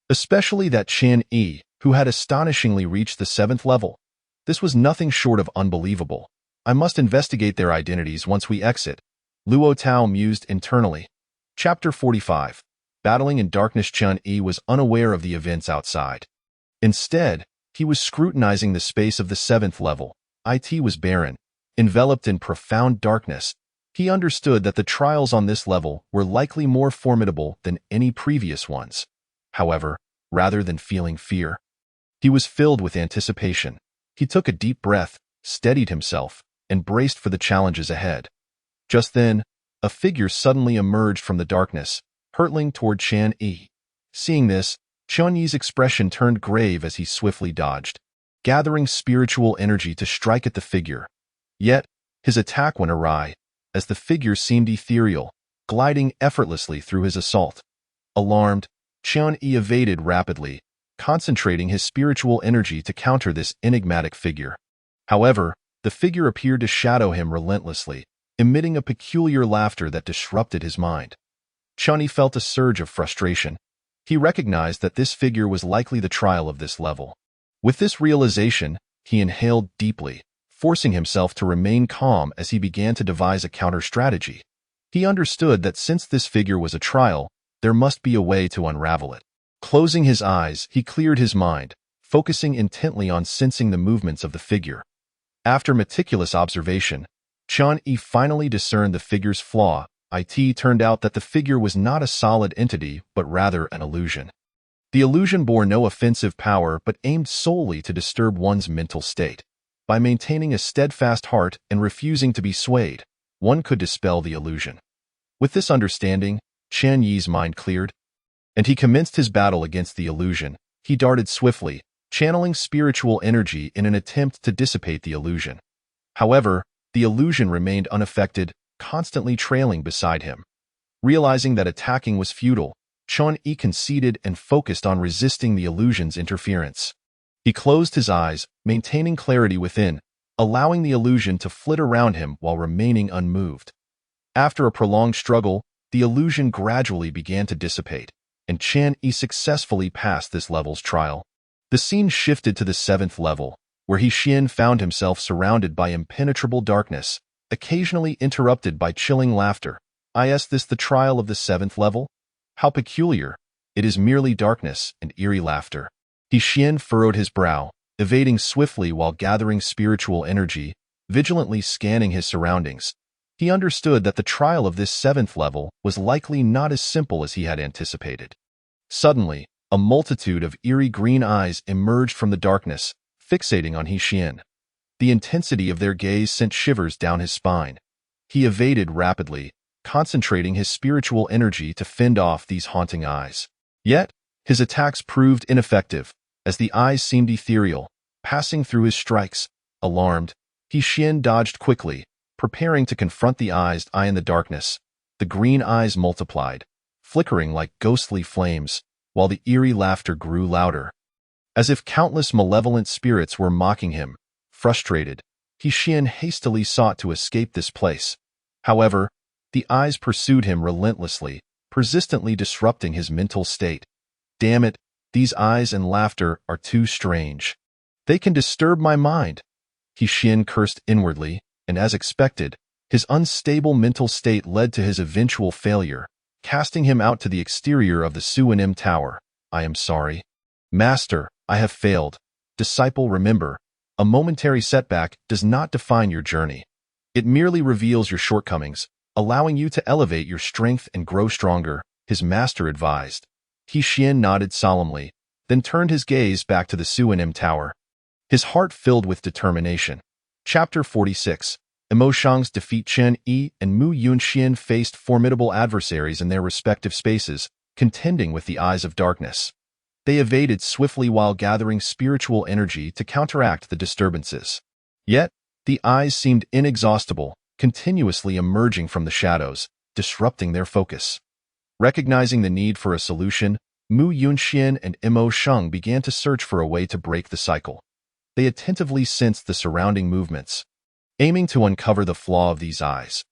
Especially that Chen Yi, who had astonishingly reached the 7th level. This was nothing short of unbelievable. I must investigate their identities once we exit, Luo Tao mused internally. Chapter 45. Battling in darkness. Chen Yi was unaware of the events outside. Instead, he was scrutinizing the space of the 7th level. It was barren, enveloped in profound darkness. He understood that the trials on this level were likely more formidable than any previous ones. However, rather than feeling fear, he was filled with anticipation. He took a deep breath, steadied himself, and braced for the challenges ahead. Just then, a figure suddenly emerged from the darkness, hurtling toward Chen Yi. Seeing this, Chen Yi's expression turned grave as he swiftly dodged, gathering spiritual energy to strike at the figure. Yet, his attack went awry, as the figure seemed ethereal, gliding effortlessly through his assault. Alarmed, Chun-Yi evaded rapidly, concentrating his spiritual energy to counter this enigmatic figure. However, the figure appeared to shadow him relentlessly, emitting a peculiar laughter that disrupted his mind. Chun-Yi felt a surge of frustration. He recognized that this figure was likely the trial of this level. With this realization, he inhaled deeply, forcing himself to remain calm as he began to devise a counter-strategy. He understood that since this figure was a trial, there must be a way to unravel it. Closing his eyes, he cleared his mind, focusing intently on sensing the movements of the figure. After meticulous observation, Chun-Yi finally discerned the figure's flaw. It turned out that the figure was not a solid entity, but rather an illusion. The illusion bore no offensive power but aimed solely to disturb one's mental state. By maintaining a steadfast heart and refusing to be swayed, one could dispel the illusion. With this understanding, Chun-Yi's mind cleared, and he commenced his battle against the illusion. He darted swiftly, channeling spiritual energy in an attempt to dissipate the illusion. However, the illusion remained unaffected, constantly trailing beside him. Realizing that attacking was futile, Chun-Yi conceded and focused on resisting the illusion's interference. He closed his eyes, maintaining clarity within, allowing the illusion to flit around him while remaining unmoved. After a prolonged struggle, the illusion gradually began to dissipate, and Chun-Yi successfully passed this level's trial. The scene shifted to the 7th level, where Xian found himself surrounded by impenetrable darkness, occasionally interrupted by chilling laughter. Is this the trial of the 7th level? How peculiar. It is merely darkness and eerie laughter. Xian furrowed his brow, evading swiftly while gathering spiritual energy, vigilantly scanning his surroundings. He understood that the trial of this 7th level was likely not as simple as he had anticipated. Suddenly, a multitude of eerie green eyes emerged from the darkness, fixating on Xian. The intensity of their gaze sent shivers down his spine. He evaded rapidly, concentrating his spiritual energy to fend off these haunting eyes. Yet, his attacks proved ineffective, as the eyes seemed ethereal, passing through his strikes. Alarmed, Xian dodged quickly, preparing to confront the eyes in the darkness. The green eyes multiplied, flickering like ghostly flames, while the eerie laughter grew louder. As if countless malevolent spirits were mocking him, frustrated, Xian hastily sought to escape this place. However, the eyes pursued him relentlessly, persistently disrupting his mental state. Damn it, these eyes and laughter are too strange. They can disturb my mind. Xian cursed inwardly, and as expected, his unstable mental state led to his eventual failure, casting him out to the exterior of the Suanim Tower. I am sorry. Master, I have failed. Disciple, remember, a momentary setback does not define your journey. It merely reveals your shortcomings, allowing you to elevate your strength and grow stronger, his master advised. Xian nodded solemnly, then turned his gaze back to the Suanim Tower. His heart filled with determination. Chapter 46. Emo Shang's defeat. Chun-Yi and Mu Yunxian faced formidable adversaries in their respective spaces, contending with the eyes of darkness. They evaded swiftly while gathering spiritual energy to counteract the disturbances. Yet, the eyes seemed inexhaustible, continuously emerging from the shadows, disrupting their focus. Recognizing the need for a solution, Mu Yunxian and Emo Shang began to search for a way to break the cycle. They attentively sensed the surrounding movements, aiming to uncover the flaw of these eyes.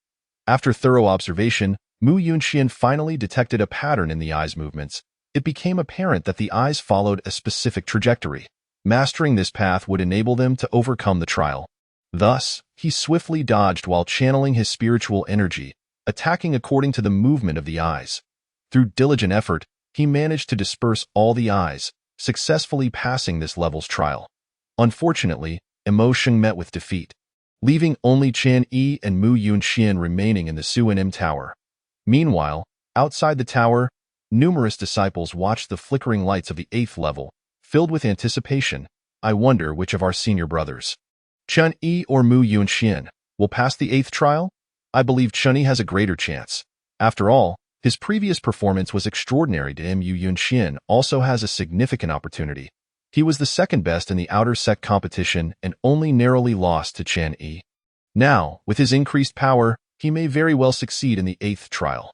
After thorough observation, Mu Yunxian finally detected a pattern in the eyes' movements. It became apparent that the eyes followed a specific trajectory. Mastering this path would enable them to overcome the trial. Thus, he swiftly dodged while channeling his spiritual energy, attacking according to the movement of the eyes. Through diligent effort, he managed to disperse all the eyes, successfully passing this level's trial. Unfortunately, Emo Shang met with defeat, leaving only Chun-Yi and Mu Yunxian remaining in the Suanim Tower. Meanwhile, outside the tower, numerous disciples watched the flickering lights of the 8th level, filled with anticipation. I wonder which of our senior brothers, Chun-Yi or Mu Yunxian, will pass the 8th trial? I believe Chun-Yi has a greater chance. After all, his previous performance was extraordinary. Mu Yunxian also has a significant opportunity. He was the second best in the outer sect competition and only narrowly lost to Chun-Yi. Now, with his increased power, he may very well succeed in the 8th trial.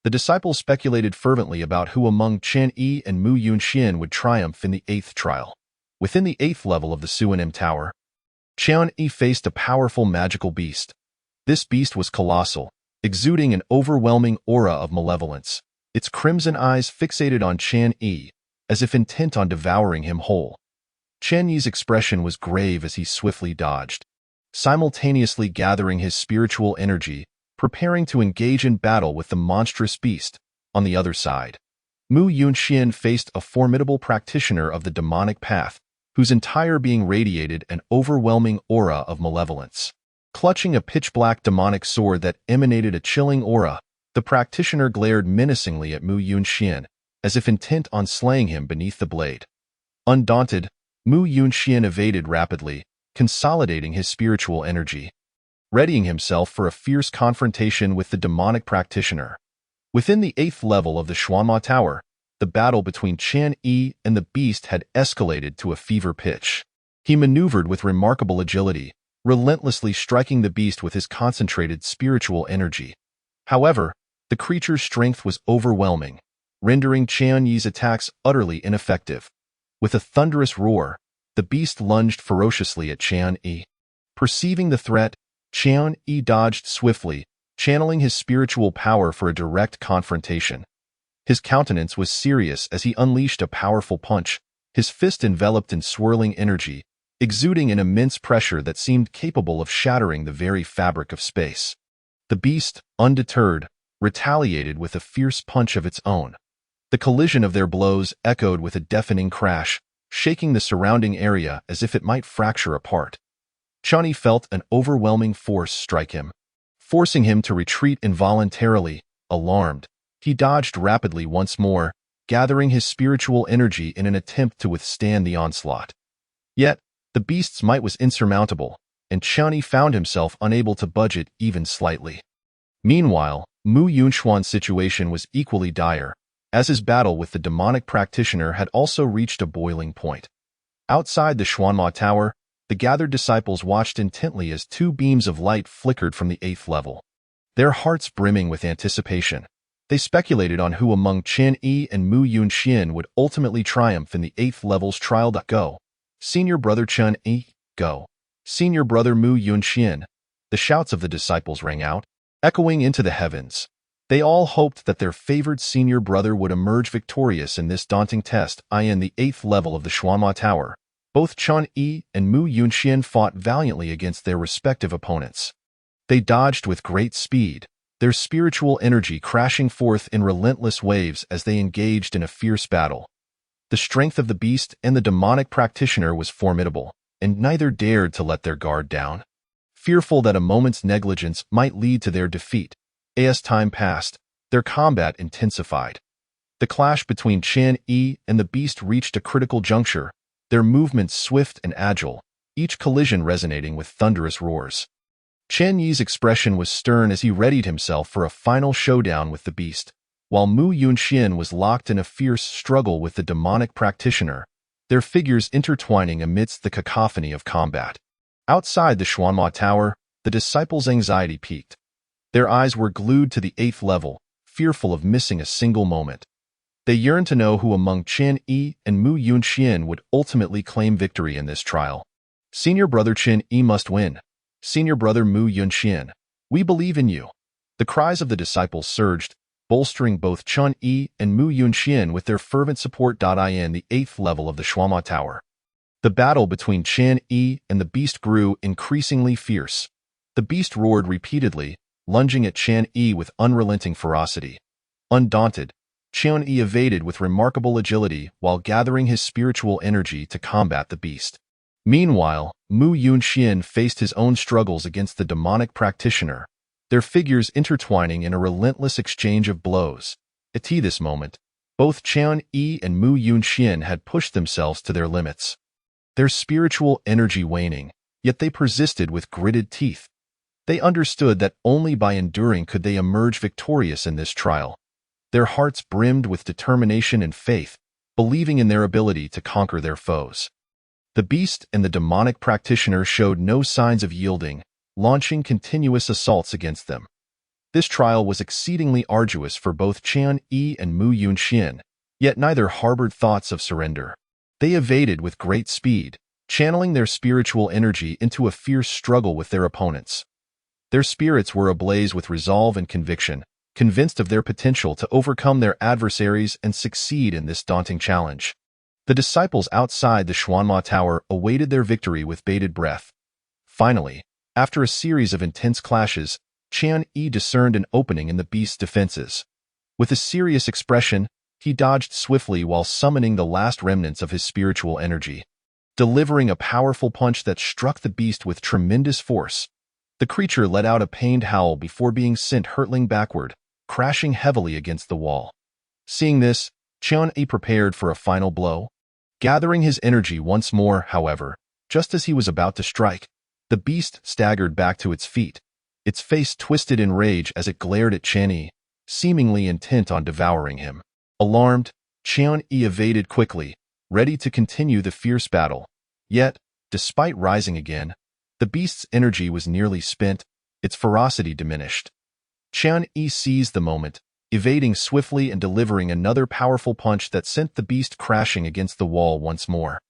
The disciples speculated fervently about who among Chen Yi and Mu Yunxian would triumph in the 8th trial. Within the 8th level of the Suanim Tower, Chen Yi faced a powerful magical beast. This beast was colossal, exuding an overwhelming aura of malevolence, its crimson eyes fixated on Chen Yi, as if intent on devouring him whole. Chen Yi's expression was grave as he swiftly dodged, simultaneously gathering his spiritual energy, preparing to engage in battle with the monstrous beast. On the other side, Mu Yunxian faced a formidable practitioner of the demonic path, whose entire being radiated an overwhelming aura of malevolence. Clutching a pitch-black demonic sword that emanated a chilling aura, the practitioner glared menacingly at Mu Yunxian, as if intent on slaying him beneath the blade. Undaunted, Mu Yunxian evaded rapidly, consolidating his spiritual energy, readying himself for a fierce confrontation with the demonic practitioner. Within the 8th level of the Xuanma Tower, the battle between Chen Yi and the beast had escalated to a fever pitch. He maneuvered with remarkable agility, relentlessly striking the beast with his concentrated spiritual energy. However, the creature's strength was overwhelming, rendering Chen Yi's attacks utterly ineffective. With a thunderous roar, the beast lunged ferociously at Chen Yi. Perceiving the threat, Chen Yi dodged swiftly, channeling his spiritual power for a direct confrontation. His countenance was serious as he unleashed a powerful punch, his fist enveloped in swirling energy, exuding an immense pressure that seemed capable of shattering the very fabric of space. The beast, undeterred, retaliated with a fierce punch of its own. The collision of their blows echoed with a deafening crash, shaking the surrounding area as if it might fracture apart. Chen Yi felt an overwhelming force strike him, forcing him to retreat involuntarily. Alarmed, he dodged rapidly once more, gathering his spiritual energy in an attempt to withstand the onslaught. Yet, the beast's might was insurmountable, and Chen Yi found himself unable to budge it even slightly. Meanwhile, Mu Yunxian's situation was equally dire, as his battle with the demonic practitioner had also reached a boiling point. Outside the Xuanma Tower, the gathered disciples watched intently as 2 beams of light flickered from the 8th level. Their hearts brimming with anticipation, they speculated on who among Chen Yi and Mu Yunxian would ultimately triumph in the 8th level's trial. Go, Senior Brother Chen Yi, go, Senior Brother Mu Yunxian. The shouts of the disciples rang out, echoing into the heavens. They all hoped that their favored senior brother would emerge victorious in this daunting test. In the 8th level of the Xuanma Tower, both Chen Yi and Mu Yunxian fought valiantly against their respective opponents. They dodged with great speed, their spiritual energy crashing forth in relentless waves as they engaged in a fierce battle. The strength of the beast and the demonic practitioner was formidable, and neither dared to let their guard down. Fearful that a moment's negligence might lead to their defeat, as time passed, their combat intensified. The clash between Chen Yi and the beast reached a critical juncture, their movements swift and agile, each collision resonating with thunderous roars. Chen Yi's expression was stern as he readied himself for a final showdown with the beast, while Mu Yunxian was locked in a fierce struggle with the demonic practitioner, their figures intertwining amidst the cacophony of combat. Outside the Xuanma Tower, the disciples' anxiety peaked. Their eyes were glued to the 8th level, fearful of missing a single moment. They yearned to know who among Chen Yi and Mu Yunxian would ultimately claim victory in this trial. Senior Brother Chen Yi must win. Senior Brother Mu Yunxian, we believe in you. The cries of the disciples surged, bolstering both Chen Yi and Mu Yunxian with their fervent support. In the 8th level of the Xuanma Tower, the battle between Chen Yi and the beast grew increasingly fierce. The beast roared repeatedly, lunging at Chen Yi with unrelenting ferocity. Undaunted, Chen Yi evaded with remarkable agility while gathering his spiritual energy to combat the beast. Meanwhile, Mu Yunxian faced his own struggles against the demonic practitioner, their figures intertwining in a relentless exchange of blows. At this moment, both Chen Yi and Mu Yunxian had pushed themselves to their limits, their spiritual energy waning, yet they persisted with gritted teeth. They understood that only by enduring could they emerge victorious in this trial. Their hearts brimmed with determination and faith, believing in their ability to conquer their foes. The beast and the demonic practitioner showed no signs of yielding, launching continuous assaults against them. This trial was exceedingly arduous for both Qian Yi and Mu Yunxian, yet neither harbored thoughts of surrender. They evaded with great speed, channeling their spiritual energy into a fierce struggle with their opponents. Their spirits were ablaze with resolve and conviction, convinced of their potential to overcome their adversaries and succeed in this daunting challenge. The disciples outside the Xuanma Tower awaited their victory with bated breath. Finally, after a series of intense clashes, Qian Yi discerned an opening in the beast's defenses. With a serious expression, he dodged swiftly while summoning the last remnants of his spiritual energy. Delivering a powerful punch that struck the beast with tremendous force, the creature let out a pained howl before being sent hurtling backward, crashing heavily against the wall. Seeing this, Qian Yi prepared for a final blow. Gathering his energy once more, however, just as he was about to strike, the beast staggered back to its feet, its face twisted in rage as it glared at Qian Yi, seemingly intent on devouring him. Alarmed, Qian Yi evaded quickly, ready to continue the fierce battle. Yet, despite rising again, the beast's energy was nearly spent, its ferocity diminished. Qian Yi seized the moment, evading swiftly and delivering another powerful punch that sent the beast crashing against the wall once more.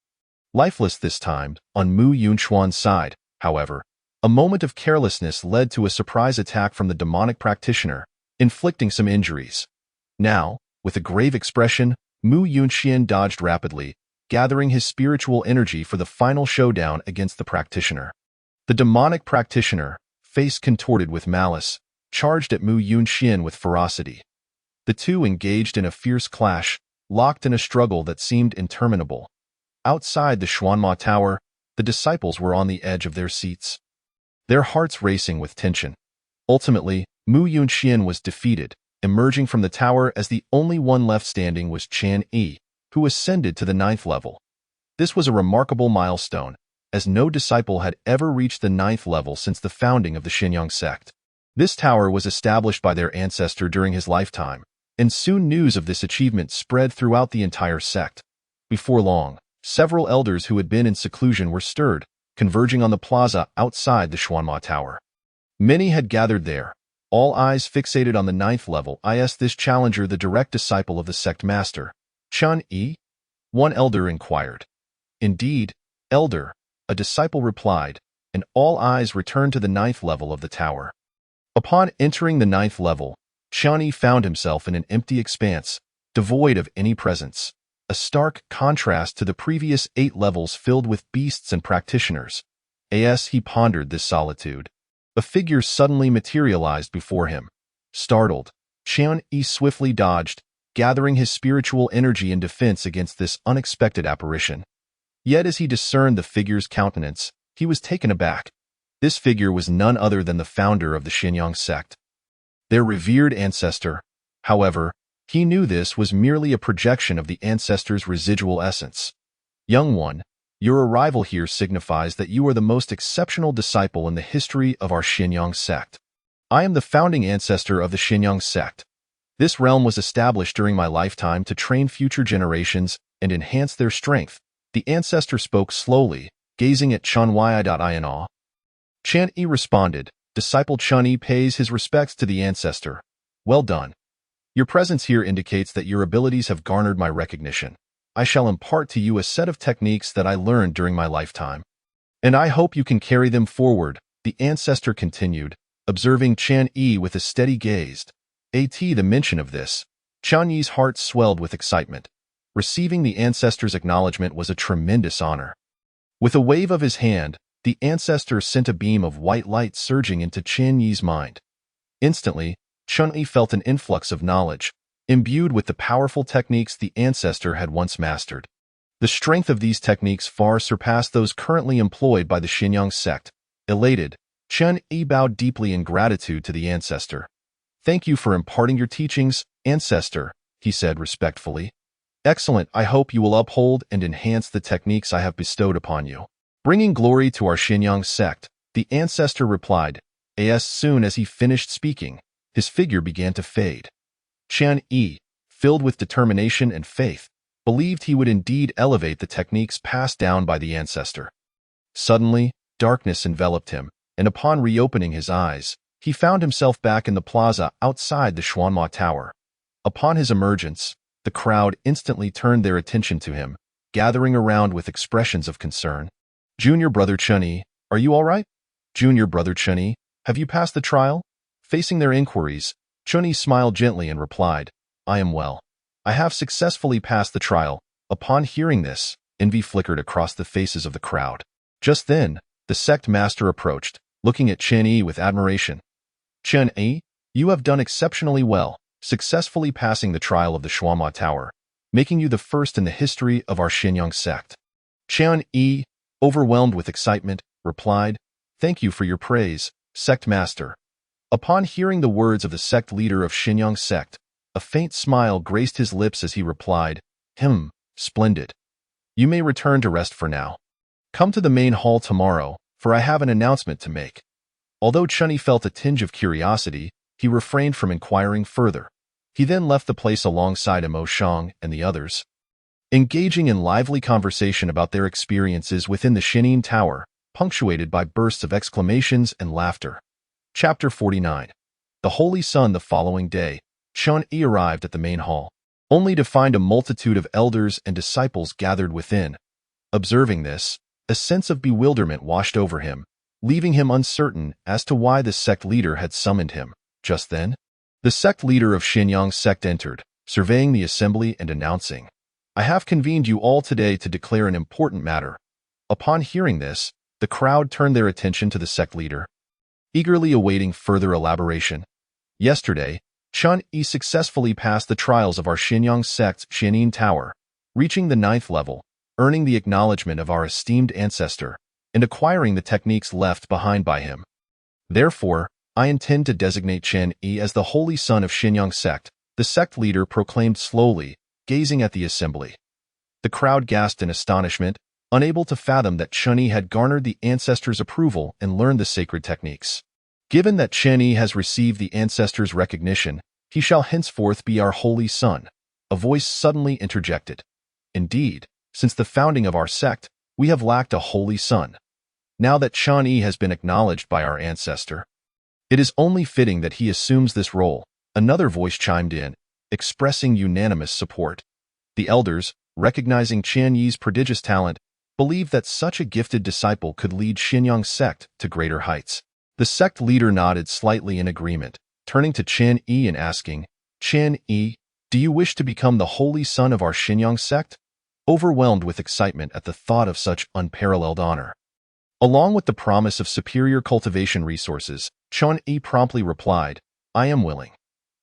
Lifeless this time, on Mu Yunxuan's side, however, a moment of carelessness led to a surprise attack from the demonic practitioner, inflicting some injuries. Now, with a grave expression, Mu Yunxian dodged rapidly, gathering his spiritual energy for the final showdown against the practitioner. The demonic practitioner, face contorted with malice, charged at Mu Yunxian with ferocity. The two engaged in a fierce clash, locked in a struggle that seemed interminable. Outside the Xuanma Tower, the disciples were on the edge of their seats, their hearts racing with tension. Ultimately, Mu Yunxian was defeated. Emerging from the tower as the only one left standing was Qian Yi, who ascended to the 9th level. This was a remarkable milestone, as no disciple had ever reached the 9th level since the founding of the Xinyang sect. This tower was established by their ancestor during his lifetime, and soon news of this achievement spread throughout the entire sect. Before long, several elders who had been in seclusion were stirred, converging on the plaza outside the Xuanma Tower. Many had gathered there, all eyes fixated on the 9th level. Is this challenger the direct disciple of the sect master, Qian Yi? One elder inquired. Indeed, elder, a disciple replied, and all eyes returned to the 9th level of the tower. Upon entering the 9th level, Qian Yi found himself in an empty expanse, devoid of any presence, a stark contrast to the previous 8 levels filled with beasts and practitioners. As he pondered this solitude, a figure suddenly materialized before him. Startled, Qian Yi swiftly dodged, gathering his spiritual energy in defense against this unexpected apparition. Yet as he discerned the figure's countenance, he was taken aback. This figure was none other than the founder of the Xinyang sect, their revered ancestor. However, he knew this was merely a projection of the ancestor's residual essence. Young one, your arrival here signifies that you are the most exceptional disciple in the history of our Xinyang sect. I am the founding ancestor of the Xinyang sect. This realm was established during my lifetime to train future generations and enhance their strength. The ancestor spoke slowly, gazing at Qian Yi in awe. Qian Yi responded, Disciple Qian Yi pays his respects to the ancestor. Well done. Your presence here indicates that your abilities have garnered my recognition. I shall impart to you a set of techniques that I learned during my lifetime, and I hope you can carry them forward, the ancestor continued, observing Qian Yi with a steady gaze. At the mention of this, Qian Yi's heart swelled with excitement. Receiving the ancestor's acknowledgement was a tremendous honor. With a wave of his hand, the ancestor sent a beam of white light surging into Qian Yi's mind. Instantly, Qian Yi felt an influx of knowledge, imbued with the powerful techniques the ancestor had once mastered. The strength of these techniques far surpassed those currently employed by the Xinyang sect. Elated, Qian Yi bowed deeply in gratitude to the ancestor. Thank you for imparting your teachings, ancestor, he said respectfully. Excellent. I hope you will uphold and enhance the techniques I have bestowed upon you, bringing glory to our Xinyang sect, the ancestor replied. As soon as he finished speaking, his figure began to fade. Qian Yi, filled with determination and faith, believed he would indeed elevate the techniques passed down by the ancestor. Suddenly, darkness enveloped him, and upon reopening his eyes, he found himself back in the plaza outside the Xuanhua Tower. Upon his emergence, the crowd instantly turned their attention to him, gathering around with expressions of concern. "Junior brother Chunyi, are you all right? Junior brother Chunyi, have you passed the trial?" Facing their inquiries, Chunyi smiled gently and replied, "I am well. I have successfully passed the trial." Upon hearing this, envy flickered across the faces of the crowd. Just then, the sect master approached, looking at Chen Yi with admiration. "Chen Yi, you have done exceptionally well, successfully passing the trial of the Xuanhua Tower, making you the first in the history of our Xinyang sect." Chen Yi, overwhelmed with excitement, replied, "Thank you for your praise, sect master." Upon hearing the words of the sect leader of Xinyang sect, a faint smile graced his lips as he replied, "Splendid. You may return to rest for now. Come to the main hall tomorrow, for I have an announcement to make." Although Chunyi felt a tinge of curiosity, he refrained from inquiring further. He then left the place alongside Mo Shang and the others, engaging in lively conversation about their experiences within the Xinyang Tower, punctuated by bursts of exclamations and laughter. Chapter 49. The Holy Sun. The following day, Chun Yi arrived at the main hall, only to find a multitude of elders and disciples gathered within. Observing this, a sense of bewilderment washed over him, leaving him uncertain as to why the sect leader had summoned him. Just then, the sect leader of Xinyang sect entered, surveying the assembly and announcing, "I have convened you all today to declare an important matter." Upon hearing this, the crowd turned their attention to the sect leader, eagerly awaiting further elaboration. Yesterday, Chun Yi successfully passed the trials of our Xinyang sect's Xinyang Tower, reaching the 9th level, earning the acknowledgement of our esteemed ancestor, and acquiring the techniques left behind by him. Therefore, I intend to designate Chen Yi as the Holy Son of Xinyang sect, the sect leader proclaimed slowly, gazing at the assembly. The crowd gasped in astonishment, unable to fathom that Chen Yi had garnered the ancestor's approval and learned the sacred techniques. "Given that Chen Yi has received the ancestor's recognition, he shall henceforth be our holy son," a voice suddenly interjected. "Indeed, since the founding of our sect, we have lacked a holy son. Now that Chen Yi has been acknowledged by our ancestor, it is only fitting that he assumes this role," another voice chimed in, expressing unanimous support. The elders, recognizing Chen Yi's prodigious talent, believed that such a gifted disciple could lead Xinyang sect to greater heights. The sect leader nodded slightly in agreement, turning to Chen Yi and asking, "Chen Yi, do you wish to become the holy son of our Xinyang sect?" Overwhelmed with excitement at the thought of such unparalleled honor, along with the promise of superior cultivation resources, Chen Yi promptly replied, "I am willing."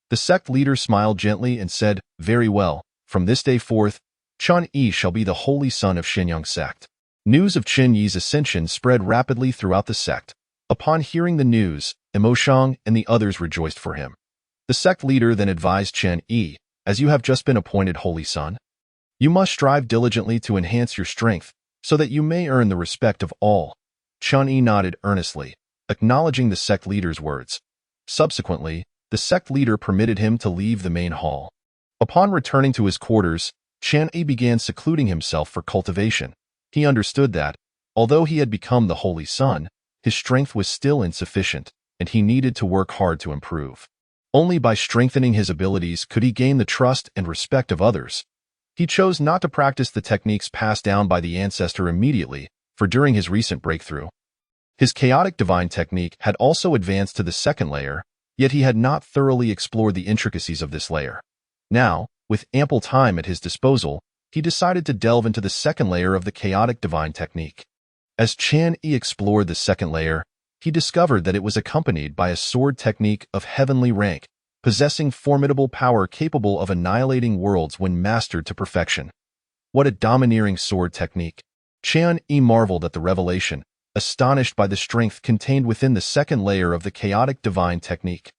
The sect leader smiled gently and said, "Very well, from this day forth, Chen Yi shall be the holy son of Xinyang sect." News of Chen Yi's ascension spread rapidly throughout the sect. Upon hearing the news, Mo Shang and the others rejoiced for him. The sect leader then advised Chen Yi, "As you have just been appointed holy son, you must strive diligently to enhance your strength, so that you may earn the respect of all." Chen Yi nodded earnestly, acknowledging the sect leader's words. Subsequently, the sect leader permitted him to leave the main hall. Upon returning to his quarters, Chen Yi began secluding himself for cultivation. He understood that, although he had become the holy son, his strength was still insufficient, and he needed to work hard to improve. Only by strengthening his abilities could he gain the trust and respect of others. He chose not to practice the techniques passed down by the ancestor immediately, for during his recent breakthrough, his chaotic divine technique had also advanced to the 2nd layer, yet he had not thoroughly explored the intricacies of this layer. Now, with ample time at his disposal, he decided to delve into the 2nd layer of the chaotic divine technique. As Chen Yi explored the 2nd layer, he discovered that it was accompanied by a sword technique of heavenly rank, possessing formidable power capable of annihilating worlds when mastered to perfection. What a domineering sword technique! Chen Yi marveled at the revelation, astonished by the strength contained within the 2nd layer of the chaotic divine technique.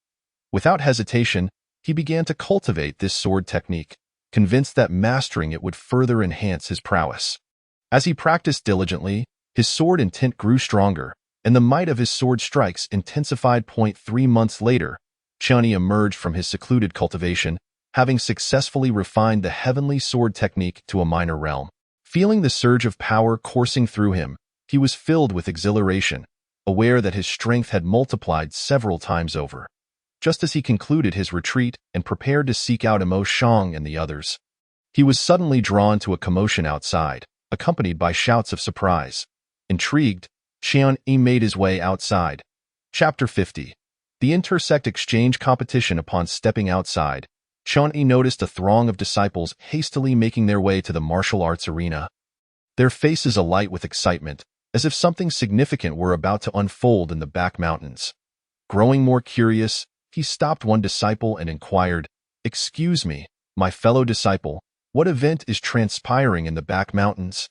Without hesitation, he began to cultivate this sword technique, convinced that mastering it would further enhance his prowess. As he practiced diligently, his sword intent grew stronger, and the might of his sword strikes intensified. 3 months later, Chen Yi emerged from his secluded cultivation, having successfully refined the heavenly sword technique to a minor realm. Feeling the surge of power coursing through him, he was filled with exhilaration. aware that his strength had multiplied several times over. Just as he concluded his retreat and prepared to seek out Mo Shang and the others, he was suddenly drawn to a commotion outside, accompanied by shouts of surprise. Intrigued, Qian Yi made his way outside. Chapter 50. The Intersect Exchange Competition. Upon stepping outside, Qian Yi noticed a throng of disciples hastily making their way to the martial arts arena. Their faces alight with excitement, as if something significant were about to unfold in the back mountains. Growing more curious, he stopped one disciple and inquired, "Excuse me, my fellow disciple, what event is transpiring in the back mountains?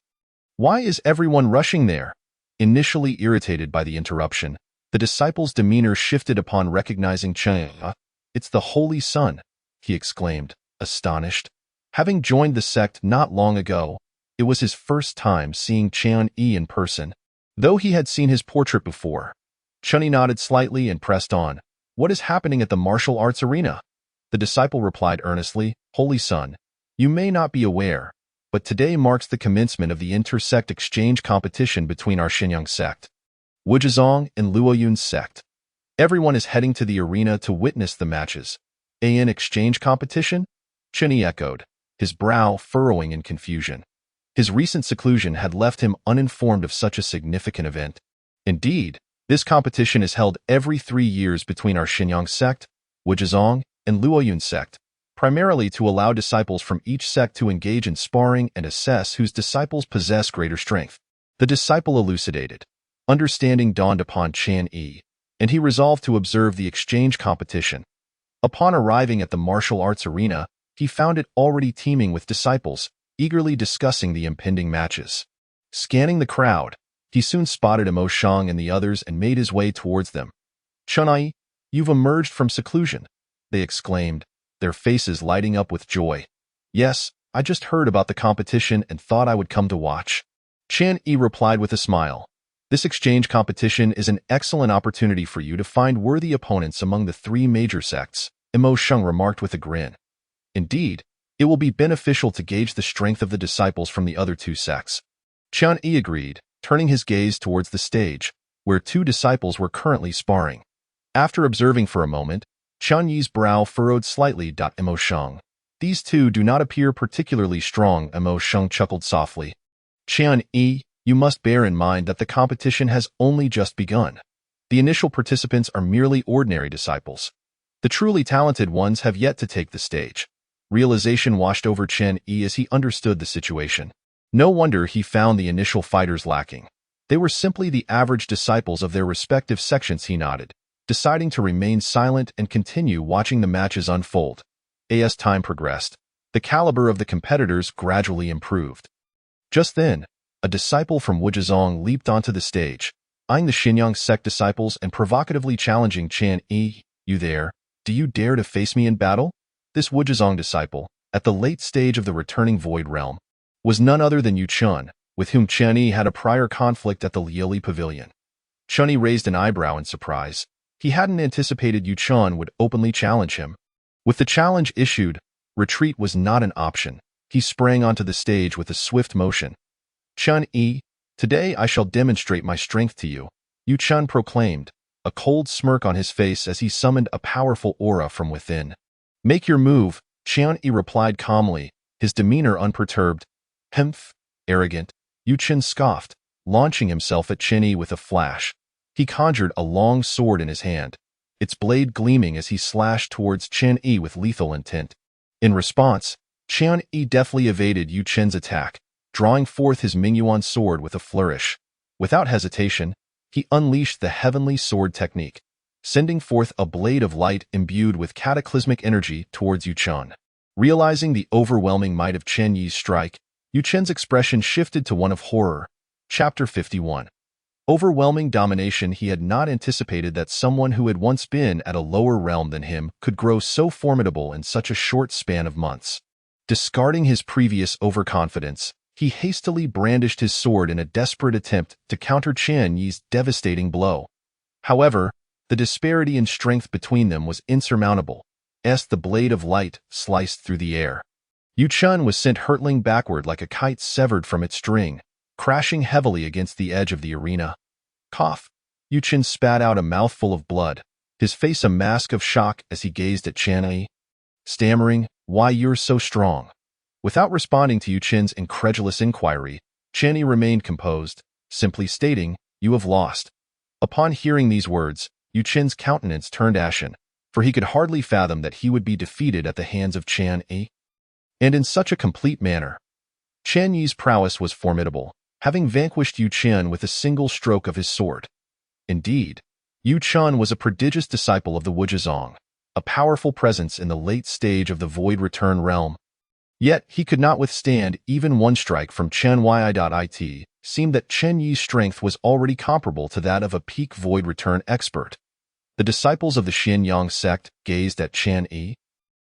Why is everyone rushing there?" Initially irritated by the interruption, the disciple's demeanor shifted upon recognizing Qian. "It's the Holy Sun," he exclaimed, astonished. Having joined the sect not long ago, it was his first time seeing Qian Yi in person. Though he had seen his portrait before, Qian Yi nodded slightly and pressed on. "What is happening at the martial arts arena?" The disciple replied earnestly, "Holy Sun, you may not be aware, but today marks the commencement of the intersect exchange competition between our Xinyang sect, Wuzhizong, and Luoyun's sect. Everyone is heading to the arena to witness the matches." "An exchange competition?" Qian Yi echoed, his brow furrowing in confusion. His recent seclusion had left him uninformed of such a significant event. Indeed, this competition is held every 3 years between our Xinyang sect, Wuzhizong, and Luoyun sect, primarily to allow disciples from each sect to engage in sparring and assess whose disciples possess greater strength. The disciple elucidated. Understanding dawned upon Qian Yi, and he resolved to observe the exchange competition. Upon arriving at the martial arts arena, he found it already teeming with disciples, eagerly discussing the impending matches. Scanning the crowd, he soon spotted Mo Shang and the others and made his way towards them. "Qian Yi, you've emerged from seclusion," they exclaimed, their faces lighting up with joy. "Yes, I just heard about the competition and thought I would come to watch." Qian Yi replied with a smile. "This exchange competition is an excellent opportunity for you to find worthy opponents among the 3 major sects," Mo Shang remarked with a grin. "Indeed, it will be beneficial to gauge the strength of the disciples from the other 2 sects." Qian Yi agreed, turning his gaze towards the stage, where 2 disciples were currently sparring. After observing for a moment, Qian Yi's brow furrowed slightly. "Mo Shang, these 2 do not appear particularly strong." Mo Shang chuckled softly. "Qian Yi, you must bear in mind that the competition has only just begun. The initial participants are merely ordinary disciples. The truly talented ones have yet to take the stage." Realization washed over Qian Yi as he understood the situation. No wonder he found the initial fighters lacking. They were simply the average disciples of their respective sections. He nodded, deciding to remain silent and continue watching the matches unfold. As time progressed, the caliber of the competitors gradually improved. Just then, a disciple from Wuzhizong leaped onto the stage, eyeing the Xinyang sect disciples and provocatively challenging Qian Yi. "You there? Do you dare to face me in battle?" This Wuzhizong disciple, at the late stage of the returning Void Realm, was none other than Yu Chun, with whom Qian Yi had a prior conflict at the Liuli Pavilion. Qian Yi raised an eyebrow in surprise. He hadn't anticipated Yu Chun would openly challenge him. With the challenge issued, retreat was not an option. He sprang onto the stage with a swift motion. "Qian Yi, today I shall demonstrate my strength to you," Yu Chun proclaimed, a cold smirk on his face as he summoned a powerful aura from within. "Make your move," Qian Yi replied calmly, his demeanor unperturbed. "Humph, arrogant," Yu Chun scoffed, launching himself at Qian Yi with a flash. He conjured a long sword in his hand, its blade gleaming as he slashed towards Qian Yi with lethal intent. In response, Qian Yi deftly evaded Yu Chun's attack, drawing forth his Mingyuan sword with a flourish. Without hesitation, he unleashed the heavenly sword technique, sending forth a blade of light imbued with cataclysmic energy towards Yu Chun. Realizing the overwhelming might of Qian Yi's strike, Yu Chun's expression shifted to one of horror. Chapter 51. Overwhelming domination. He had not anticipated that someone who had once been at a lower realm than him could grow so formidable in such a short span of months. Discarding his previous overconfidence, he hastily brandished his sword in a desperate attempt to counter Qian Yi's devastating blow. However, the disparity in strength between them was insurmountable, as the blade of light sliced through the air. Yu Chun was sent hurtling backward like a kite severed from its string, crashing heavily against the edge of the arena. Cough! Yu Qin spat out a mouthful of blood, his face a mask of shock as he gazed at Qian Yi, stammering, "Why, you're so strong." Without responding to Yu Qin's incredulous inquiry, Qian Yi remained composed, simply stating, "You have lost." Upon hearing these words, Yu Qin's countenance turned ashen, for he could hardly fathom that he would be defeated at the hands of Qian Yi, and in such a complete manner. Qian Yi's prowess was formidable, having vanquished Yu Qin with a single stroke of his sword. Indeed, Yu Qin was a prodigious disciple of the Wuzhizong, a powerful presence in the late stage of the Void Return realm. Yet he could not withstand even one strike from Chen Yi. Seemed that Qian Yi's strength was already comparable to that of a peak Void Return expert. The disciples of the Xianyang sect gazed at Qian Yi,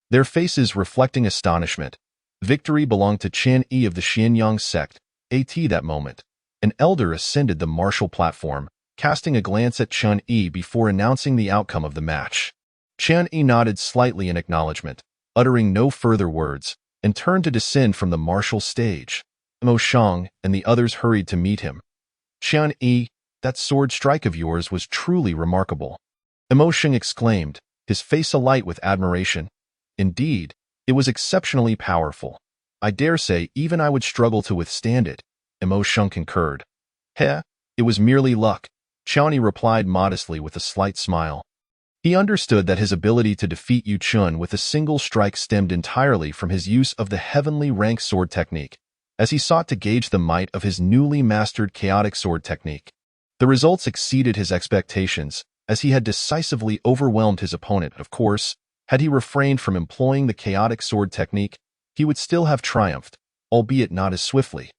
their faces reflecting astonishment. Victory belonged to Qian Yi of the Xianyang sect. At that moment, an elder ascended the martial platform, casting a glance at Qian Yi before announcing the outcome of the match. Qian Yi nodded slightly in acknowledgement, uttering no further words, and turned to descend from the martial stage. Mo Shang and the others hurried to meet him. "Qian Yi, that sword strike of yours was truly remarkable," Mo Shang exclaimed, his face alight with admiration. "Indeed, it was exceptionally powerful. I dare say even I would struggle to withstand it," Mo Shang concurred. "Heh, it was merely luck," Qian Yi replied modestly with a slight smile. He understood that his ability to defeat Yu Qin with a single strike stemmed entirely from his use of the heavenly rank sword technique, as he sought to gauge the might of his newly mastered chaotic sword technique. The results exceeded his expectations, as he had decisively overwhelmed his opponent. Of course, had he refrained from employing the chaotic sword technique, he would still have triumphed, albeit not as swiftly.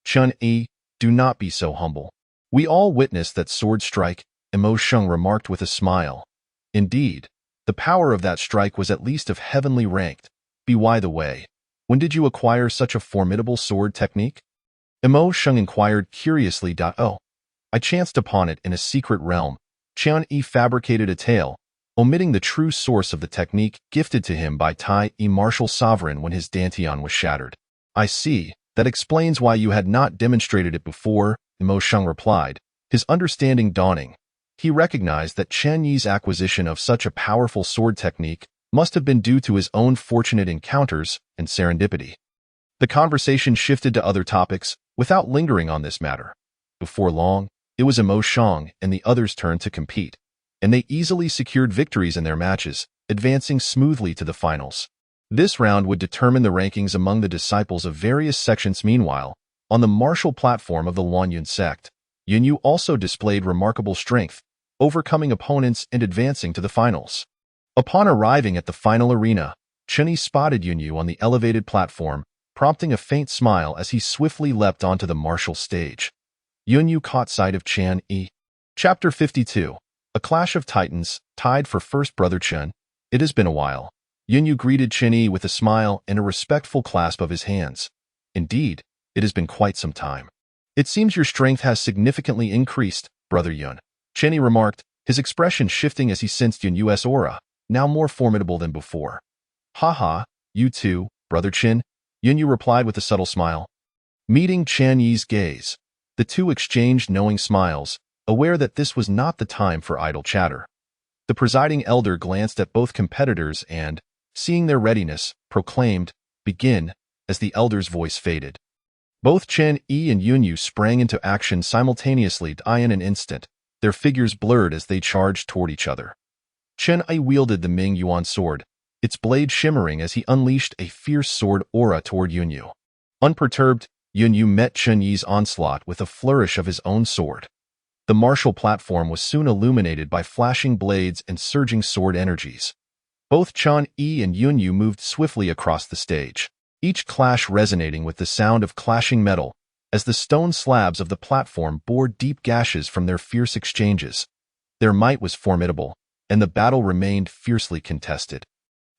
"Qian Yi, do not be so humble. We all witnessed that sword strike," Mo Shang remarked with a smile. "Indeed, the power of that strike was at least of heavenly ranked. By the way, when did you acquire such a formidable sword technique?" Mo Shang inquired curiously. "Oh, I chanced upon it in a secret realm." Qian Yi fabricated a tale, omitting the true source of the technique gifted to him by Tai Yi martial sovereign when his dantian was shattered. "I see, that explains why you had not demonstrated it before," Mo Shang replied, his understanding dawning. He recognized that Qian Yi's acquisition of such a powerful sword technique must have been due to his own fortunate encounters and serendipity. The conversation shifted to other topics, without lingering on this matter. Before long, it was Mo Shang and the others' turn to compete, and they easily secured victories in their matches, advancing smoothly to the finals. This round would determine the rankings among the disciples of various sections. Meanwhile, on the martial platform of the Luanyun sect, Yunyu also displayed remarkable strength, overcoming opponents and advancing to the finals. Upon arriving at the final arena, Chen Yi spotted Yunyu on the elevated platform, prompting a faint smile as he swiftly leapt onto the martial stage. Yunyu caught sight of Qian Yi. Chapter 52. A Clash of Titans, tied for first. "Brother Chen, it has been a while." Yunyu greeted Chen Yi with a smile and a respectful clasp of his hands. "Indeed, it has been quite some time. It seems your strength has significantly increased, Brother Yun," Chen Yi remarked, his expression shifting as he sensed Yunyu's aura, now more formidable than before. "Ha ha, you too, Brother Chen," Yunyu replied with a subtle smile. Meeting Qian Yi's gaze, the two exchanged knowing smiles, aware that this was not the time for idle chatter. The presiding elder glanced at both competitors and, seeing their readiness, proclaimed, "Begin," as the elder's voice faded. Both Chen Yi and Yunyu sprang into action simultaneously. In an instant, their figures blurred as they charged toward each other. Chen Yi wielded the Ming Yuan sword, its blade shimmering as he unleashed a fierce sword aura toward Yunyu. Unperturbed, Yunyu met Chen Yi's onslaught with a flourish of his own sword. The martial platform was soon illuminated by flashing blades and surging sword energies. Both Chen Yi and Yunyu moved swiftly across the stage, each clash resonating with the sound of clashing metal, as the stone slabs of the platform bore deep gashes from their fierce exchanges. Their might was formidable, and the battle remained fiercely contested.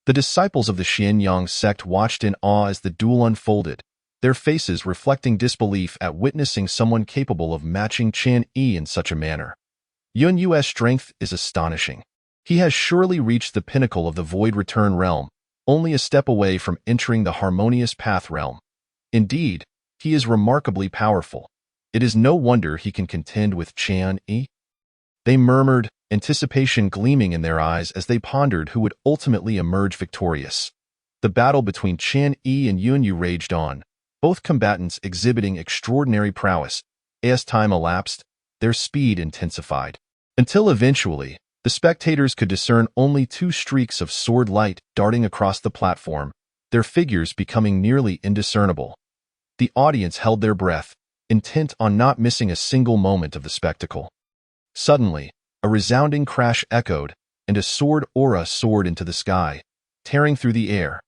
The disciples of the Xianyang sect watched in awe as the duel unfolded, their faces reflecting disbelief at witnessing someone capable of matching Qian Yi in such a manner. Yunyu's strength is astonishing. He has surely reached the pinnacle of the Void Return realm, only a step away from entering the Harmonious Path realm. Indeed, he is remarkably powerful. It is no wonder he can contend with Qian Yi. They murmured, anticipation gleaming in their eyes as they pondered who would ultimately emerge victorious. The battle between Qian Yi and Yunyu raged on, both combatants exhibiting extraordinary prowess. As time elapsed, their speed intensified, until eventually, the spectators could discern only two streaks of sword light darting across the platform, their figures becoming nearly indiscernible. The audience held their breath, intent on not missing a single moment of the spectacle. Suddenly, a resounding crash echoed, and a sword aura soared into the sky, tearing through the air.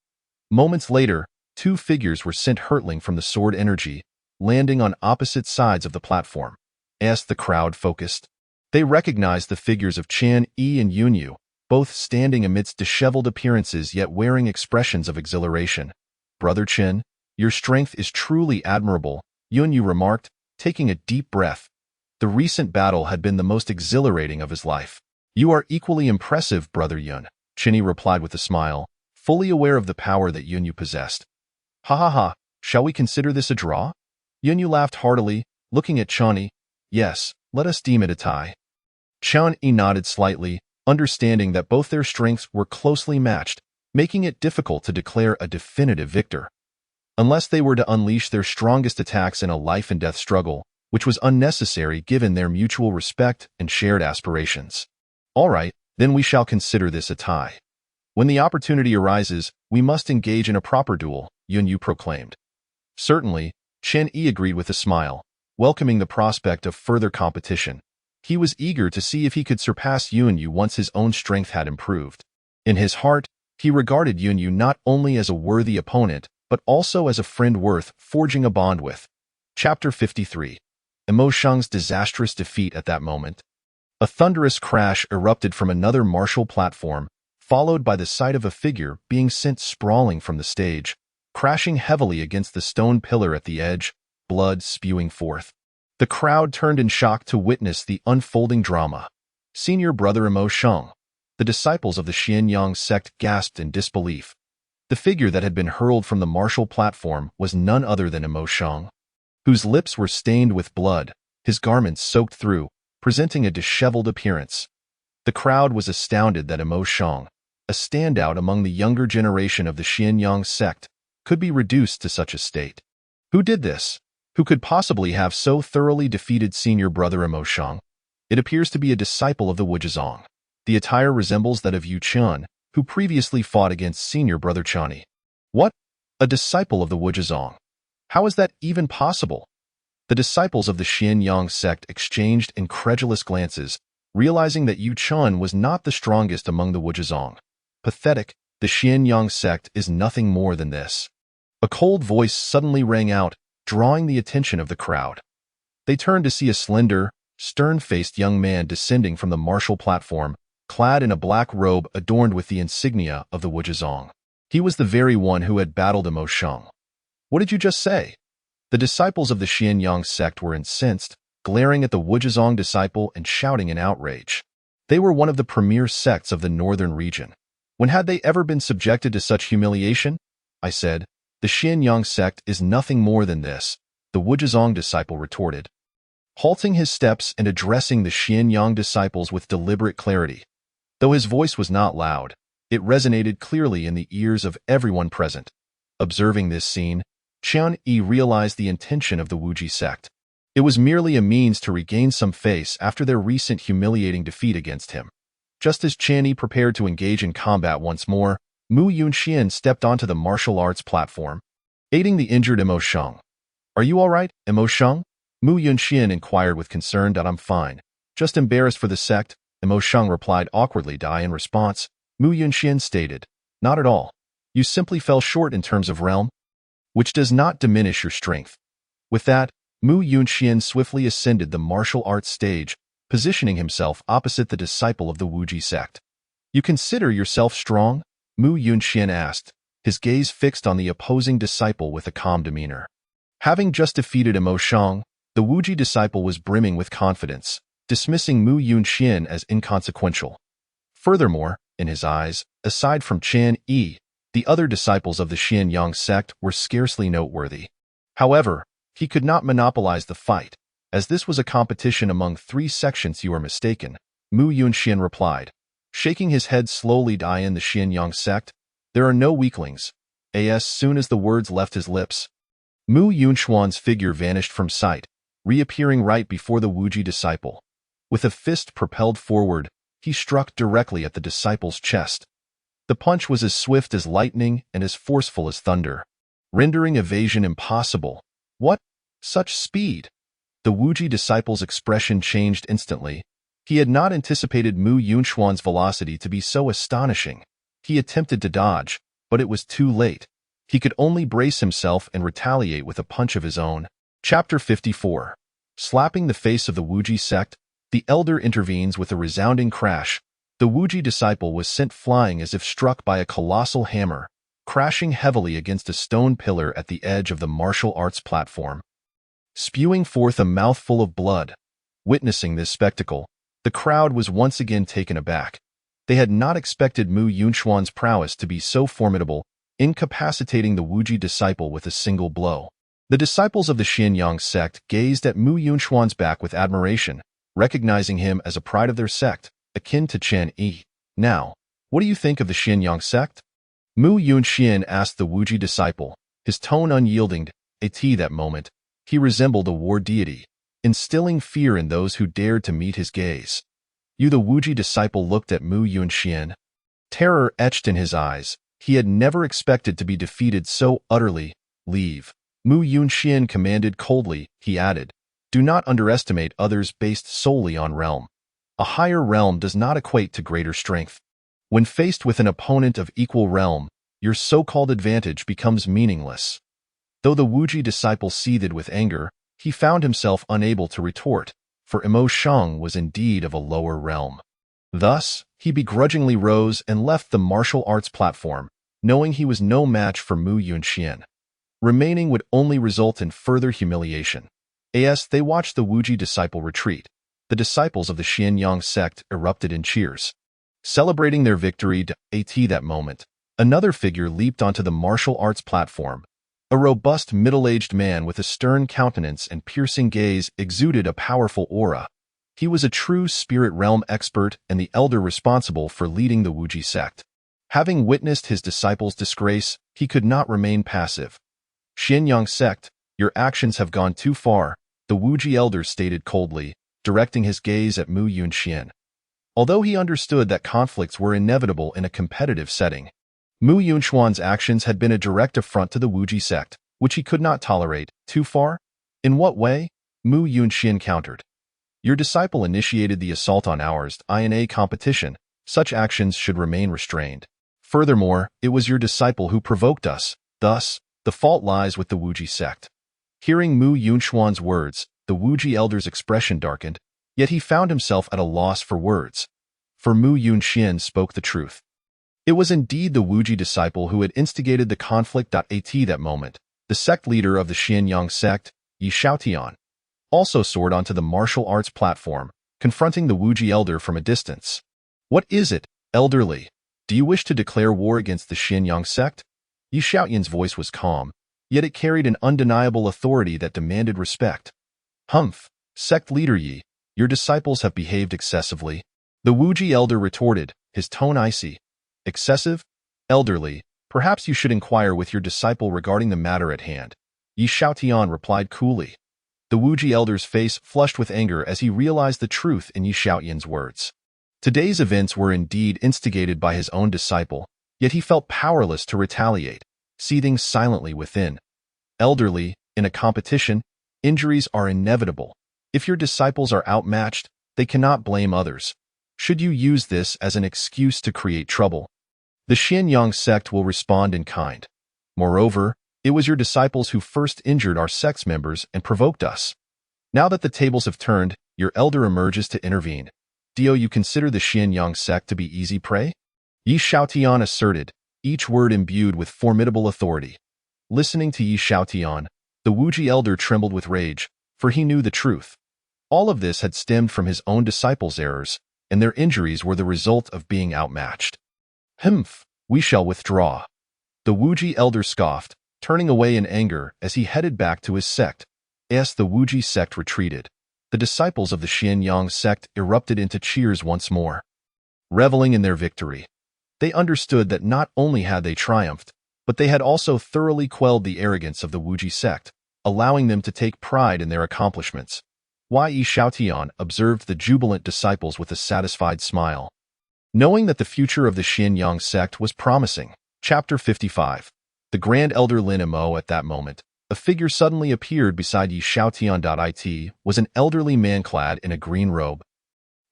Moments later, two figures were sent hurtling from the sword energy, landing on opposite sides of the platform. As the crowd focused, they recognized the figures of Qian Yi and Yunyu, both standing amidst disheveled appearances yet wearing expressions of exhilaration. "Brother Qin, your strength is truly admirable," Yunyu remarked, taking a deep breath. The recent battle had been the most exhilarating of his life. "You are equally impressive, Brother Yun," Qinyi replied with a smile, fully aware of the power that Yunyu possessed. "Ha ha ha, shall we consider this a draw?" Yunyu laughed heartily, looking at Qianyi. "Yes, let us deem it a tie." Qianyi nodded slightly, understanding that both their strengths were closely matched, making it difficult to declare a definitive victor. Unless they were to unleash their strongest attacks in a life-and-death struggle, which was unnecessary given their mutual respect and shared aspirations. "All right, then we shall consider this a tie. When the opportunity arises, we must engage in a proper duel," Yunyu proclaimed. "Certainly," Qian Yi agreed with a smile, welcoming the prospect of further competition. He was eager to see if he could surpass Yunyu once his own strength had improved. In his heart, he regarded Yunyu not only as a worthy opponent, but also as a friend worth forging a bond with. Chapter 53. Emo Sheng's disastrous defeat. At that moment, a thunderous crash erupted from another martial platform, followed by the sight of a figure being sent sprawling from the stage, crashing heavily against the stone pillar at the edge, blood spewing forth. The crowd turned in shock to witness the unfolding drama. Senior Brother Emo Sheng. The disciples of the Xianyang sect gasped in disbelief. The figure that had been hurled from the martial platform was none other than Emo Sheng, whose lips were stained with blood, his garments soaked through, presenting a disheveled appearance. The crowd was astounded that Emo Sheng, a standout among the younger generation of the Xianyang sect, could be reduced to such a state. Who did this? Who could possibly have so thoroughly defeated Senior Brother Emo Sheng? It appears to be a disciple of the Wuzhizong. The attire resembles that of Yu Qian, who previously fought against Senior Brother Qianyi. What? A disciple of the Wuzhizong? How is that even possible? The disciples of the Xianyang sect exchanged incredulous glances, realizing that Yu Qian was not the strongest among the Wuzhizong. Pathetic, the Xianyang sect is nothing more than this. A cold voice suddenly rang out, drawing the attention of the crowd. They turned to see a slender, stern-faced young man descending from the martial platform, clad in a black robe adorned with the insignia of the Wuzhizong. He was the very one who had battled Emo Sheng. "What did you just say?" The disciples of the Xianyang sect were incensed, glaring at the Wuzhizong disciple and shouting in outrage. They were one of the premier sects of the northern region. When had they ever been subjected to such humiliation? I said, "The Xianyang sect is nothing more than this," the Wuzhizong disciple retorted, halting his steps and addressing the Xianyang disciples with deliberate clarity. Though his voice was not loud, it resonated clearly in the ears of everyone present. Observing this scene, Qian Yi realized the intention of the Wuji sect. It was merely a means to regain some face after their recent humiliating defeat against him. Just as Qian Yi prepared to engage in combat once more, Mu Yunxian stepped onto the martial arts platform, aiding the injured Emo Sheng. "Are you all right, Emo Sheng?" Mu Yunxian inquired with concern. "I'm fine. Just embarrassed for the sect," Emo Sheng replied awkwardly. In response, Mu Yunxian stated, "Not at all. You simply fell short in terms of realm, which does not diminish your strength." With that, Mu Yunxian swiftly ascended the martial arts stage, positioning himself opposite the disciple of the Wuji sect. "You consider yourself strong?" Mu Yunxian asked, his gaze fixed on the opposing disciple with a calm demeanor. Having just defeated Emo Sheng, the Wuji disciple was brimming with confidence, dismissing Mu Yunxian as inconsequential. Furthermore, in his eyes, aside from Qian Yi, the other disciples of the Xianyang sect were scarcely noteworthy. However, he could not monopolize the fight. As this was a competition among 3 sections, you are mistaken, Mu Yunxian replied, shaking his head slowly. In the Xianyang sect, there are no weaklings. As soon as the words left his lips, Mu Yunxuan's figure vanished from sight, reappearing right before the Wuji disciple. With a fist propelled forward, he struck directly at the disciple's chest. The punch was as swift as lightning and as forceful as thunder, rendering evasion impossible. What? Such speed! The Wuji disciple's expression changed instantly. He had not anticipated Mu Yunxuan's velocity to be so astonishing. He attempted to dodge, but it was too late. He could only brace himself and retaliate with a punch of his own. Chapter 54. Slapping the face of the Wuji sect, the elder intervenes with a resounding crash. The Wuji disciple was sent flying as if struck by a colossal hammer, crashing heavily against a stone pillar at the edge of the martial arts platform, spewing forth a mouthful of blood. Witnessing this spectacle, the crowd was once again taken aback. They had not expected Mu Yunxuan's prowess to be so formidable, incapacitating the Wuji disciple with a single blow. The disciples of the Xianyang sect gazed at Mu Yunxuan's back with admiration, recognizing him as a pride of their sect, akin to Chen Yi. Now, what do you think of the Xianyang sect? Mu Yunxian asked the Wuji disciple, his tone unyielding. At that moment, he resembled a war deity, instilling fear in those who dared to meet his gaze. The Wuji disciple looked at Mu Yunxian. Terror etched in his eyes. He had never expected to be defeated so utterly. Leave. Mu Yunxian commanded coldly. He added, do not underestimate others based solely on realm. A higher realm does not equate to greater strength. When faced with an opponent of equal realm, your so-called advantage becomes meaningless. Though the Wuji disciple seethed with anger, he found himself unable to retort, for Imo Shang was indeed of a lower realm. Thus, he begrudgingly rose and left the martial arts platform, knowing he was no match for Mu Yunxian. Remaining would only result in further humiliation. As they watched the Wuji disciple retreat, the disciples of the Xianyang sect erupted in cheers. Celebrating their victory. At that moment, another figure leaped onto the martial arts platform. A robust middle-aged man with a stern countenance and piercing gaze exuded a powerful aura. He was a true spirit realm expert and the elder responsible for leading the Wuji sect. Having witnessed his disciples' disgrace, he could not remain passive. Xianyang sect, your actions have gone too far, the Wuji elder stated coldly, directing his gaze at Mu Yunxian. Although he understood that conflicts were inevitable in a competitive setting, Mu Yunxuan's actions had been a direct affront to the Wuji sect, which he could not tolerate. Too far? In what way? Mu Yunxian countered. Your disciple initiated the assault on ours in a competition. Such actions should remain restrained. Furthermore, it was your disciple who provoked us. Thus, the fault lies with the Wuji sect. Hearing Mu Yunxuan's words, the Wuji elder's expression darkened, yet he found himself at a loss for words. For Mu Yunxian spoke the truth. It was indeed the Wuji disciple who had instigated the conflict. At that moment, the sect leader of the Xianyang sect, Yi Xiaotian, also soared onto the martial arts platform, confronting the Wuji elder from a distance. What is it, elderly? Do you wish to declare war against the Xianyang sect? Yi Xiaotian's voice was calm, yet it carried an undeniable authority that demanded respect. Humph, sect leader Yi, your disciples have behaved excessively. The Wuji elder retorted, his tone icy. Excessive? Elderly, perhaps you should inquire with your disciple regarding the matter at hand. Yi Xiaotian replied coolly. The Wuji elder's face flushed with anger as he realized the truth in Yi Xiaotian's words. Today's events were indeed instigated by his own disciple, yet he felt powerless to retaliate, seething silently within. Elderly, in a competition, injuries are inevitable. If your disciples are outmatched, they cannot blame others. Should you use this as an excuse to create trouble, the Xianyang sect will respond in kind. Moreover, it was your disciples who first injured our sect's members and provoked us. Now that the tables have turned, your elder emerges to intervene. Do you consider the Xianyang sect to be easy prey? Yi Xiaotian asserted, each word imbued with formidable authority. Listening to Yi Xiaotian, the Wuji elder trembled with rage, for he knew the truth. All of this had stemmed from his own disciples' errors, and their injuries were the result of being outmatched. Humph, we shall withdraw. The Wuji elder scoffed, turning away in anger as he headed back to his sect. As the Wuji sect retreated, the disciples of the Xianyang sect erupted into cheers once more. Reveling in their victory, they understood that not only had they triumphed, but they had also thoroughly quelled the arrogance of the Wuji sect, allowing them to take pride in their accomplishments. Yi Xiaotian observed the jubilant disciples with a satisfied smile. Knowing that the future of the Xianyang sect was promising. Chapter 55. The Grand Elder Lin Mo. At that moment, a figure suddenly appeared beside Yi Xiaotian. Was an elderly man clad in a green robe.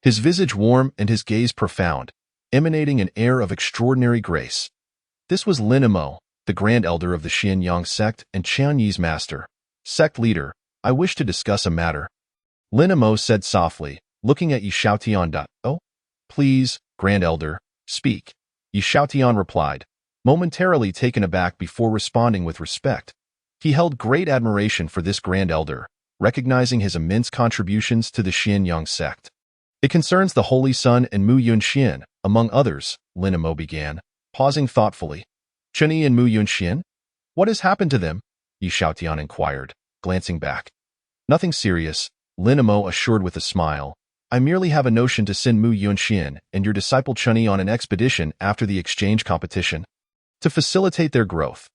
His visage warm and his gaze profound, emanating an air of extraordinary grace. This was Lin Mo, the Grand Elder of the Xianyang sect and Qian Yi's master. Sect leader, I wish to discuss a matter. Lin Mo said softly, looking at Yi Xiaotian. Oh, please, Grand Elder, speak. Yi Xiaotian replied, momentarily taken aback before responding with respect. He held great admiration for this Grand Elder, recognizing his immense contributions to the Xianyang sect. It concerns the Holy Sun and Mu Yunxian, among others, Lin Mo began, pausing thoughtfully. Chunyi and Mu Yunxian? What has happened to them? Yi Xiaotian inquired, glancing back. Nothing serious, Lin Mo assured with a smile. I merely have a notion to send Mu Yunxian and your disciple Chunyi on an expedition after the exchange competition, to facilitate their growth.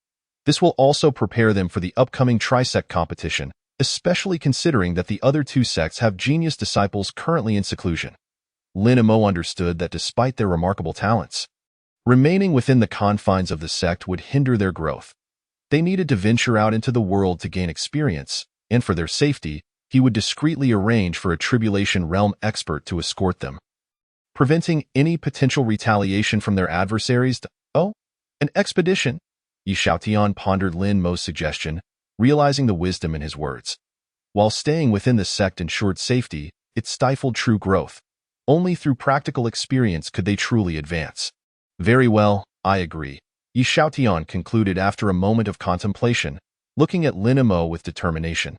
This will also prepare them for the upcoming tri-sect competition, especially considering that the other two sects have genius disciples currently in seclusion. Lin Mo understood that despite their remarkable talents, remaining within the confines of the sect would hinder their growth. They needed to venture out into the world to gain experience, and for their safety, he would discreetly arrange for a Tribulation Realm expert to escort them, preventing any potential retaliation from their adversaries. Oh, an expedition? Yi Xiaotian pondered Lin Mo's suggestion, realizing the wisdom in his words. While staying within the sect ensured safety, it stifled true growth. Only through practical experience could they truly advance. Very well, I agree, Yi Xiaotian concluded after a moment of contemplation, looking at Lin Mo with determination.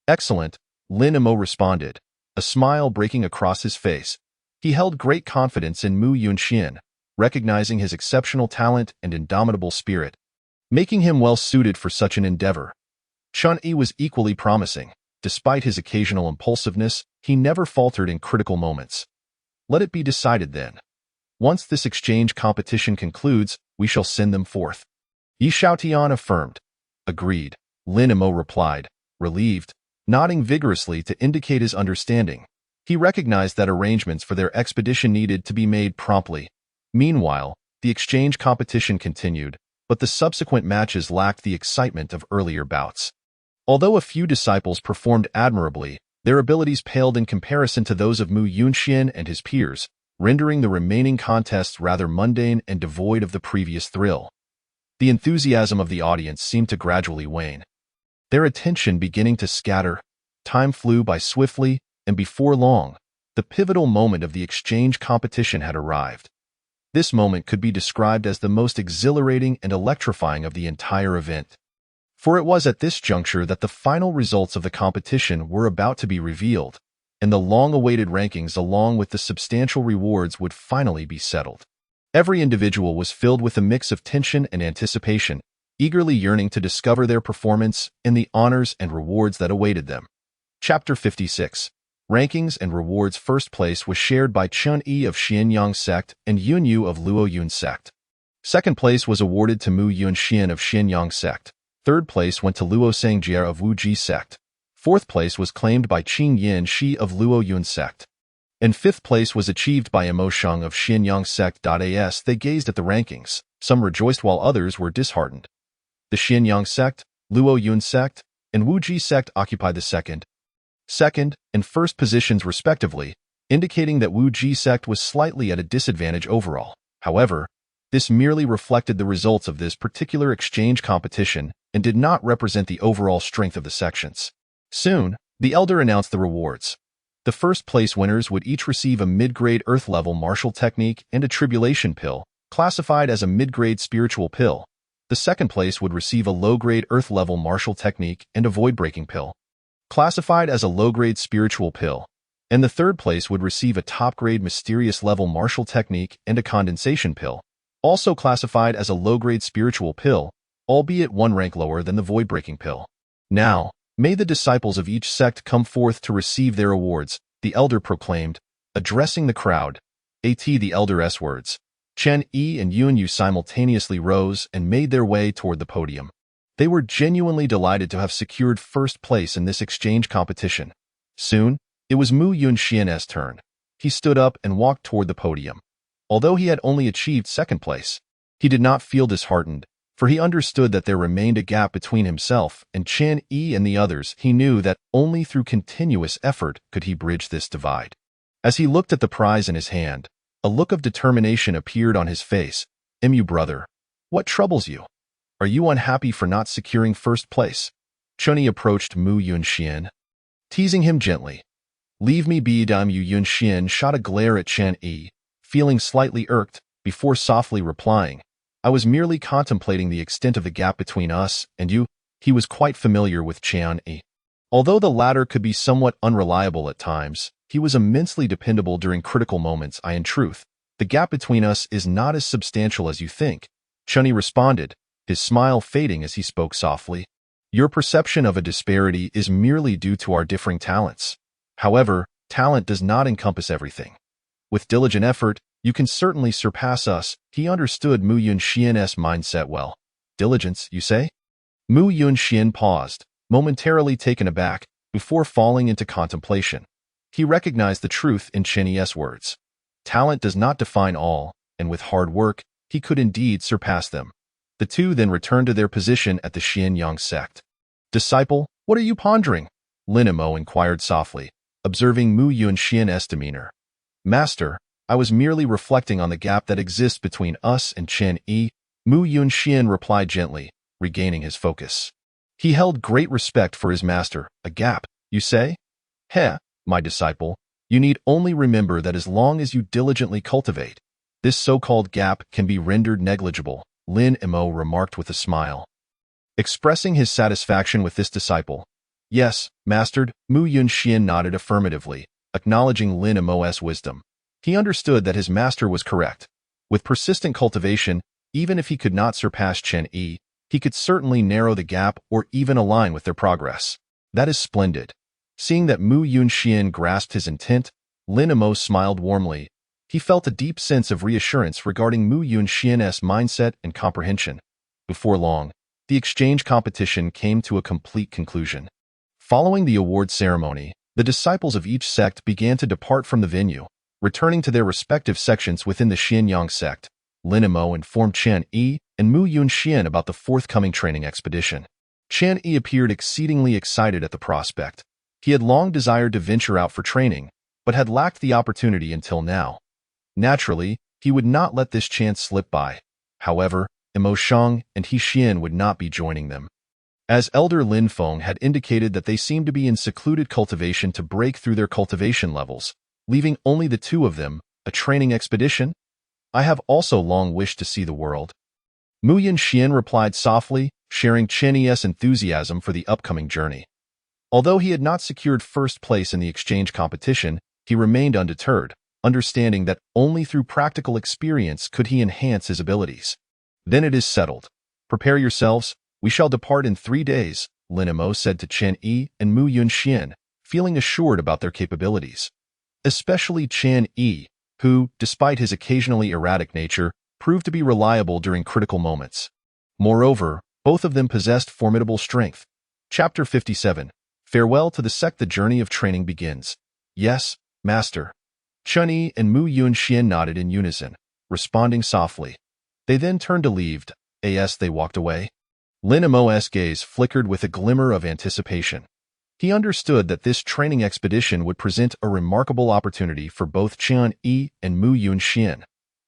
Excellent, Lin Mo responded, a smile breaking across his face. He held great confidence in Mu Yunxian, recognizing his exceptional talent and indomitable spirit, making him well-suited for such an endeavor. Chunyi was equally promising. Despite his occasional impulsiveness, he never faltered in critical moments. Let it be decided then. Once this exchange competition concludes, we shall send them forth. Yi Xiaotian affirmed. Agreed, Lin Mo replied, relieved, nodding vigorously to indicate his understanding. He recognized that arrangements for their expedition needed to be made promptly. Meanwhile, the exchange competition continued, but the subsequent matches lacked the excitement of earlier bouts. Although a few disciples performed admirably, their abilities paled in comparison to those of Mu Yunxian and his peers, rendering the remaining contests rather mundane and devoid of the previous thrill. The enthusiasm of the audience seemed to gradually wane, their attention beginning to scatter. Time flew by swiftly, and before long, the pivotal moment of the exchange competition had arrived. This moment could be described as the most exhilarating and electrifying of the entire event. For it was at this juncture that the final results of the competition were about to be revealed, and the long-awaited rankings along with the substantial rewards would finally be settled. Every individual was filled with a mix of tension and anticipation, eagerly yearning to discover their performance and the honors and rewards that awaited them. Chapter 56. Rankings and rewards. First place was shared by Chunyi of Xianyang sect and Yunyu of Luoyun sect. Second place was awarded to Mu Yunxian of Xianyang sect. Third place went to Luo Sangjie of Wuji sect. Fourth place was claimed by Qing Yin Shi of Luoyun sect. And fifth place was achieved by Emosheng of Xianyang sect. As they gazed at the rankings, some rejoiced while others were disheartened. The Xianyang sect, Luoyun sect, and Wuji sect occupied the second, and first positions respectively, indicating that Wuji sect was slightly at a disadvantage overall. However, this merely reflected the results of this particular exchange competition and did not represent the overall strength of the sections. Soon, the elder announced the rewards. The first-place winners would each receive a mid-grade Earth-level martial technique and a tribulation pill, classified as a mid-grade spiritual pill. The second place would receive a low-grade Earth-level martial technique and a void-breaking pill, classified as a low-grade spiritual pill. And the third place would receive a top-grade mysterious-level martial technique and a condensation pill, also classified as a low-grade spiritual pill, albeit one rank lower than the void-breaking pill. Now, May the disciples of each sect come forth to receive their awards, the elder proclaimed, addressing the crowd. The elder's words. Chen Yi and Yun Yu simultaneously rose and made their way toward the podium. They were genuinely delighted to have secured first place in this exchange competition. Soon, it was Mu Yunxian's turn. He stood up and walked toward the podium. Although he had only achieved second place, he did not feel disheartened, for he understood that there remained a gap between himself and Chen Yi and the others. He knew that only through continuous effort could he bridge this divide. As he looked at the prize in his hand, a look of determination appeared on his face. "Mu brother, what troubles you? Are you unhappy for not securing first place?" Chunyi approached Mu Yunxian, teasing him gently. "Leave me be." Mu Yunxian shot a glare at Chen Yi, feeling slightly irked, before softly replying, "I was merely contemplating the extent of the gap between us and you." He was quite familiar with Chen Yi. Although the latter could be somewhat unreliable at times, he was immensely dependable during critical moments. In truth, the gap between us is not as substantial as you think," Chunyi responded, his smile fading as he spoke softly. "Your perception of a disparity is merely due to our differing talents. However, talent does not encompass everything. With diligent effort, you can certainly surpass us." He understood Mu Yunxian's mindset well. "Diligence, you say?" Mu Yunxian paused, momentarily taken aback, before falling into contemplation. He recognized the truth in Chen Yi's words. Talent does not define all, and with hard work, he could indeed surpass them. The two then returned to their position at the Xianyang sect. "Disciple, what are you pondering?" Lin Mo inquired softly, observing Mu Yunxian's demeanor. "Master, I was merely reflecting on the gap that exists between us and Chen Yi," Mu Yunxian replied gently, regaining his focus. He held great respect for his master. "A gap, you say? Heh, my disciple, you need only remember that as long as you diligently cultivate, this so-called gap can be rendered negligible," Lin Mo remarked with a smile. Expressing his satisfaction with this disciple. "Yes, mastered," Mu Yunxian nodded affirmatively, acknowledging Lin Mo's wisdom. He understood that his master was correct. With persistent cultivation, even if he could not surpass Chen Yi, he could certainly narrow the gap or even align with their progress. "That is splendid." Seeing that Mu Yunxian grasped his intent, Lin Mo smiled warmly. He felt a deep sense of reassurance regarding Mu Yunxian's mindset and comprehension. Before long, the exchange competition came to a complete conclusion. Following the award ceremony, the disciples of each sect began to depart from the venue, returning to their respective sections within the Xianyang sect. Lin Mo informed Chen Yi and Mu Yunxian about the forthcoming training expedition. Chen Yi appeared exceedingly excited at the prospect. He had long desired to venture out for training, but had lacked the opportunity until now. Naturally, he would not let this chance slip by. However, Mo Shang and He Xian would not be joining them. As Elder Lin Feng had indicated that they seemed to be in secluded cultivation to break through their cultivation levels, leaving only the two of them. "A training expedition? I have also long wished to see the world." Mu Yunxian replied softly, sharing Chen Yi's enthusiasm for the upcoming journey. Although he had not secured first place in the exchange competition, he remained undeterred, understanding that only through practical experience could he enhance his abilities. "Then it is settled. Prepare yourselves, we shall depart in 3 days," Lin Mo said to Chen Yi and Mu Yunxian, feeling assured about their capabilities. Especially Chen Yi, who, despite his occasionally erratic nature, proved to be reliable during critical moments. Moreover, both of them possessed formidable strength. Chapter 57. Farewell to the sect. The journey of training begins. "Yes, master." Chen Yi and Mu Yunxian nodded in unison, responding softly. They then turned to leave. As they walked away, Lin Mo's gaze flickered with a glimmer of anticipation. He understood that this training expedition would present a remarkable opportunity for both Chen Yi and Mu Yunxian.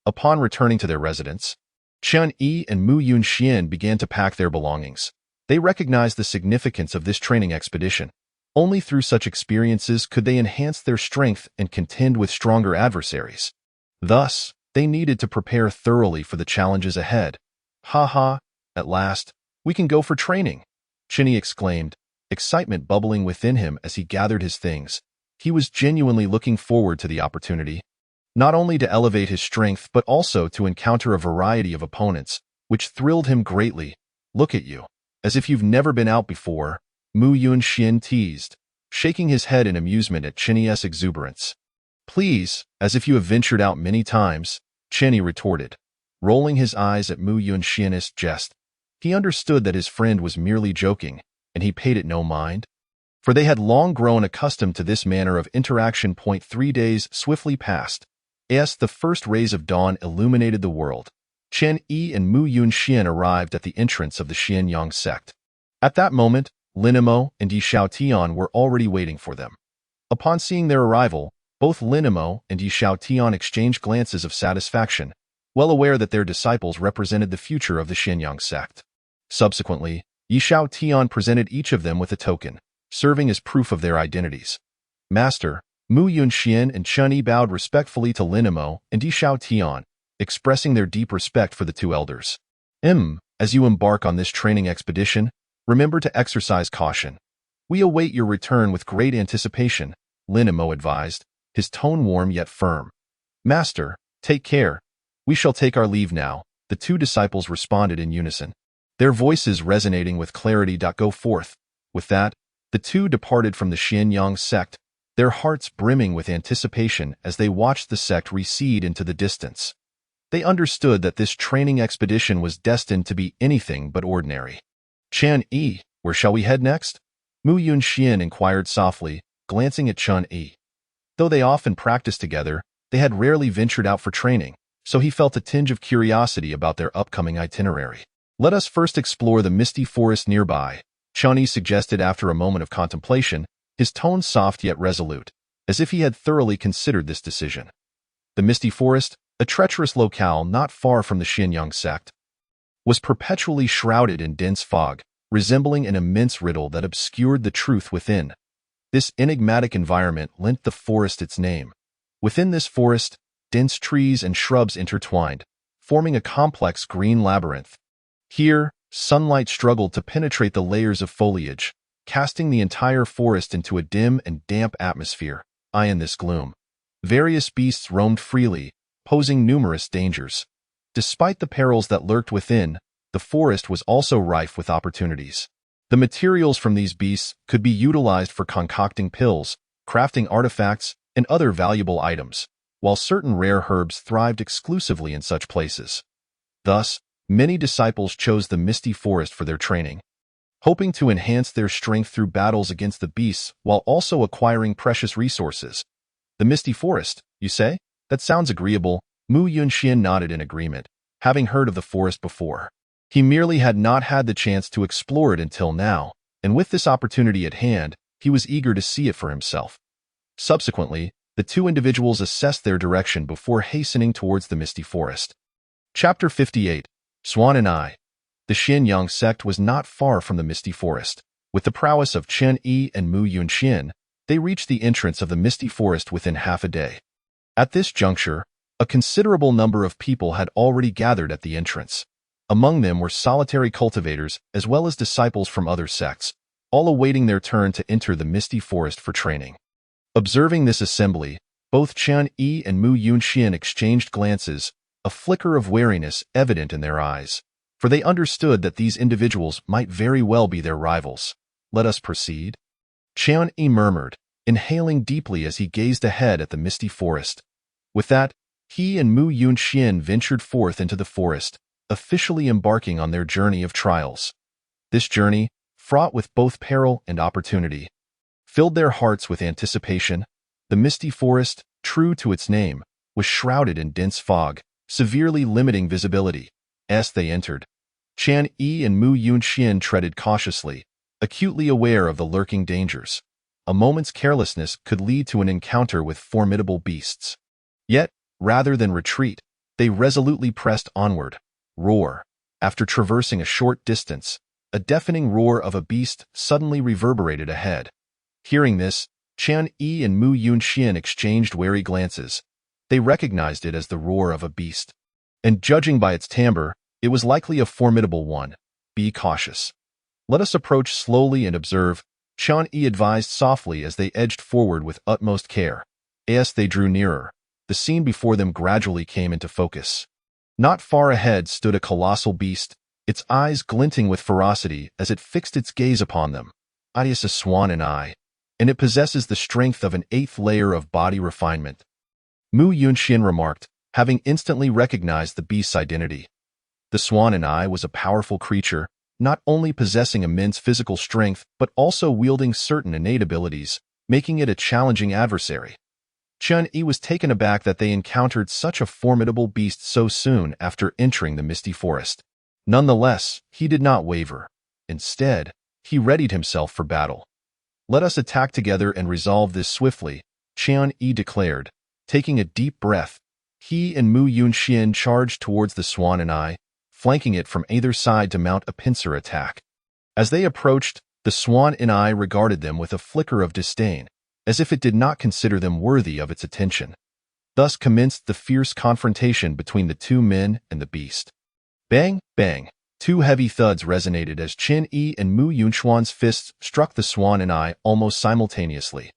Upon returning to their residence, Chen Yi and Mu Yunxian began to pack their belongings. They recognized the significance of this training expedition. Only through such experiences could they enhance their strength and contend with stronger adversaries. Thus, they needed to prepare thoroughly for the challenges ahead. "Ha ha, at last, we can go for training," Chen Yi exclaimed, excitement bubbling within him as he gathered his things. He was genuinely looking forward to the opportunity, not only to elevate his strength but also to encounter a variety of opponents, which thrilled him greatly. "Look at you, as if you've never been out before," Mu Yunxian teased, shaking his head in amusement at Chenyi's exuberance. Please, as if you have ventured out many times, Chenyi retorted, rolling his eyes at Mu Yunxian's jest. He understood that his friend was merely joking, and he paid it no mind, for they had long grown accustomed to this manner of interaction. 3 days swiftly passed. As the first rays of dawn illuminated the world, Chen Yi and Mu Yunxian arrived at the entrance of the Xianyang sect. At that moment, Linimo and Yi Xiaotian were already waiting for them. Upon seeing their arrival, both Linimo and Yi Xiaotian exchanged glances of satisfaction, well aware that their disciples represented the future of the Xianyang sect. Subsequently, Yi Xiaotian presented each of them with a token, serving as proof of their identities. Master, Mu Yunxian and Chen Yi bowed respectfully to Linimo and Yi Xiaotian, expressing their deep respect for the two elders. As you embark on this training expedition, remember to exercise caution. We await your return with great anticipation, Linimo advised, his tone warm yet firm. Master, take care. We shall take our leave now, the two disciples responded in unison, their voices resonating with clarity. Go forth. With that, the two departed from the Xianyang sect, their hearts brimming with anticipation as they watched the sect recede into the distance. They understood that this training expedition was destined to be anything but ordinary. Chen Yi, where shall we head next? Mu Yunxian inquired softly, glancing at Chen Yi. Though they often practiced together, they had rarely ventured out for training, so he felt a tinge of curiosity about their upcoming itinerary. Let us first explore the misty forest nearby, Chen Yi suggested after a moment of contemplation, his tone soft yet resolute, as if he had thoroughly considered this decision. The misty forest, a treacherous locale not far from the Xianyang sect, was perpetually shrouded in dense fog, resembling an immense riddle that obscured the truth within. This enigmatic environment lent the forest its name. Within this forest, dense trees and shrubs intertwined, forming a complex green labyrinth. Here, sunlight struggled to penetrate the layers of foliage, casting the entire forest into a dim and damp atmosphere. In this gloom, various beasts roamed freely, posing numerous dangers. Despite the perils that lurked within, the forest was also rife with opportunities. The materials from these beasts could be utilized for concocting pills, crafting artifacts, and other valuable items, while certain rare herbs thrived exclusively in such places. Thus, many disciples chose the misty forest for their training, hoping to enhance their strength through battles against the beasts while also acquiring precious resources. The misty forest, you say? That sounds agreeable. Mu Yunxian nodded in agreement, having heard of the forest before. He merely had not had the chance to explore it until now, and with this opportunity at hand, he was eager to see it for himself. Subsequently, the two individuals assessed their direction before hastening towards the misty forest. Chapter 58. Swan and I. The Xianyang sect was not far from the misty forest. With the prowess of Chen Yi and Mu Yunxian, they reached the entrance of the misty forest within half a day. At this juncture, a considerable number of people had already gathered at the entrance. Among them were solitary cultivators as well as disciples from other sects, all awaiting their turn to enter the misty forest for training. Observing this assembly, both Chen Yi and Mu Yunxian exchanged glances, a flicker of wariness evident in their eyes, for they understood that these individuals might very well be their rivals. Let us proceed. Chen Yi murmured, inhaling deeply as he gazed ahead at the misty forest. With that, he and Mu Yunxian ventured forth into the forest, officially embarking on their journey of trials. This journey, fraught with both peril and opportunity, filled their hearts with anticipation. The misty forest, true to its name, was shrouded in dense fog, severely limiting visibility. As they entered, Chen Yi and Mu Yunxian treaded cautiously, acutely aware of the lurking dangers. A moment's carelessness could lead to an encounter with formidable beasts. Yet, rather than retreat, they resolutely pressed onward. Roar. After traversing a short distance, a deafening roar of a beast suddenly reverberated ahead. Hearing this, Chen Yi and Mu Yunxian exchanged wary glances. They recognized it as the roar of a beast. And judging by its timbre, it was likely a formidable one. Be cautious. Let us approach slowly and observe, Chen Yi advised softly as they edged forward with utmost care. As they drew nearer, the scene before them gradually came into focus. Not far ahead stood a colossal beast, its eyes glinting with ferocity as it fixed its gaze upon them. alias a swan and eye, and it possesses the strength of an eighth layer of body refinement. Mu Yunxian remarked, having instantly recognized the beast's identity. The swan and eye was a powerful creature, not only possessing immense physical strength but also wielding certain innate abilities, making it a challenging adversary. Chen Yi was taken aback that they encountered such a formidable beast so soon after entering the misty forest. Nonetheless, he did not waver. Instead, he readied himself for battle. "Let us attack together and resolve this swiftly," Chen Yi declared. Taking a deep breath, he and Mu Yunxian charged towards the swan and eye, flanking it from either side to mount a pincer attack. As they approached, the swan and eye regarded them with a flicker of disdain, as if it did not consider them worthy of its attention. Thus commenced the fierce confrontation between the two men and the beast. Bang, bang! Two heavy thuds resonated as Chen Yi and Mu Yunxian's fists struck the swan and eye almost simultaneously.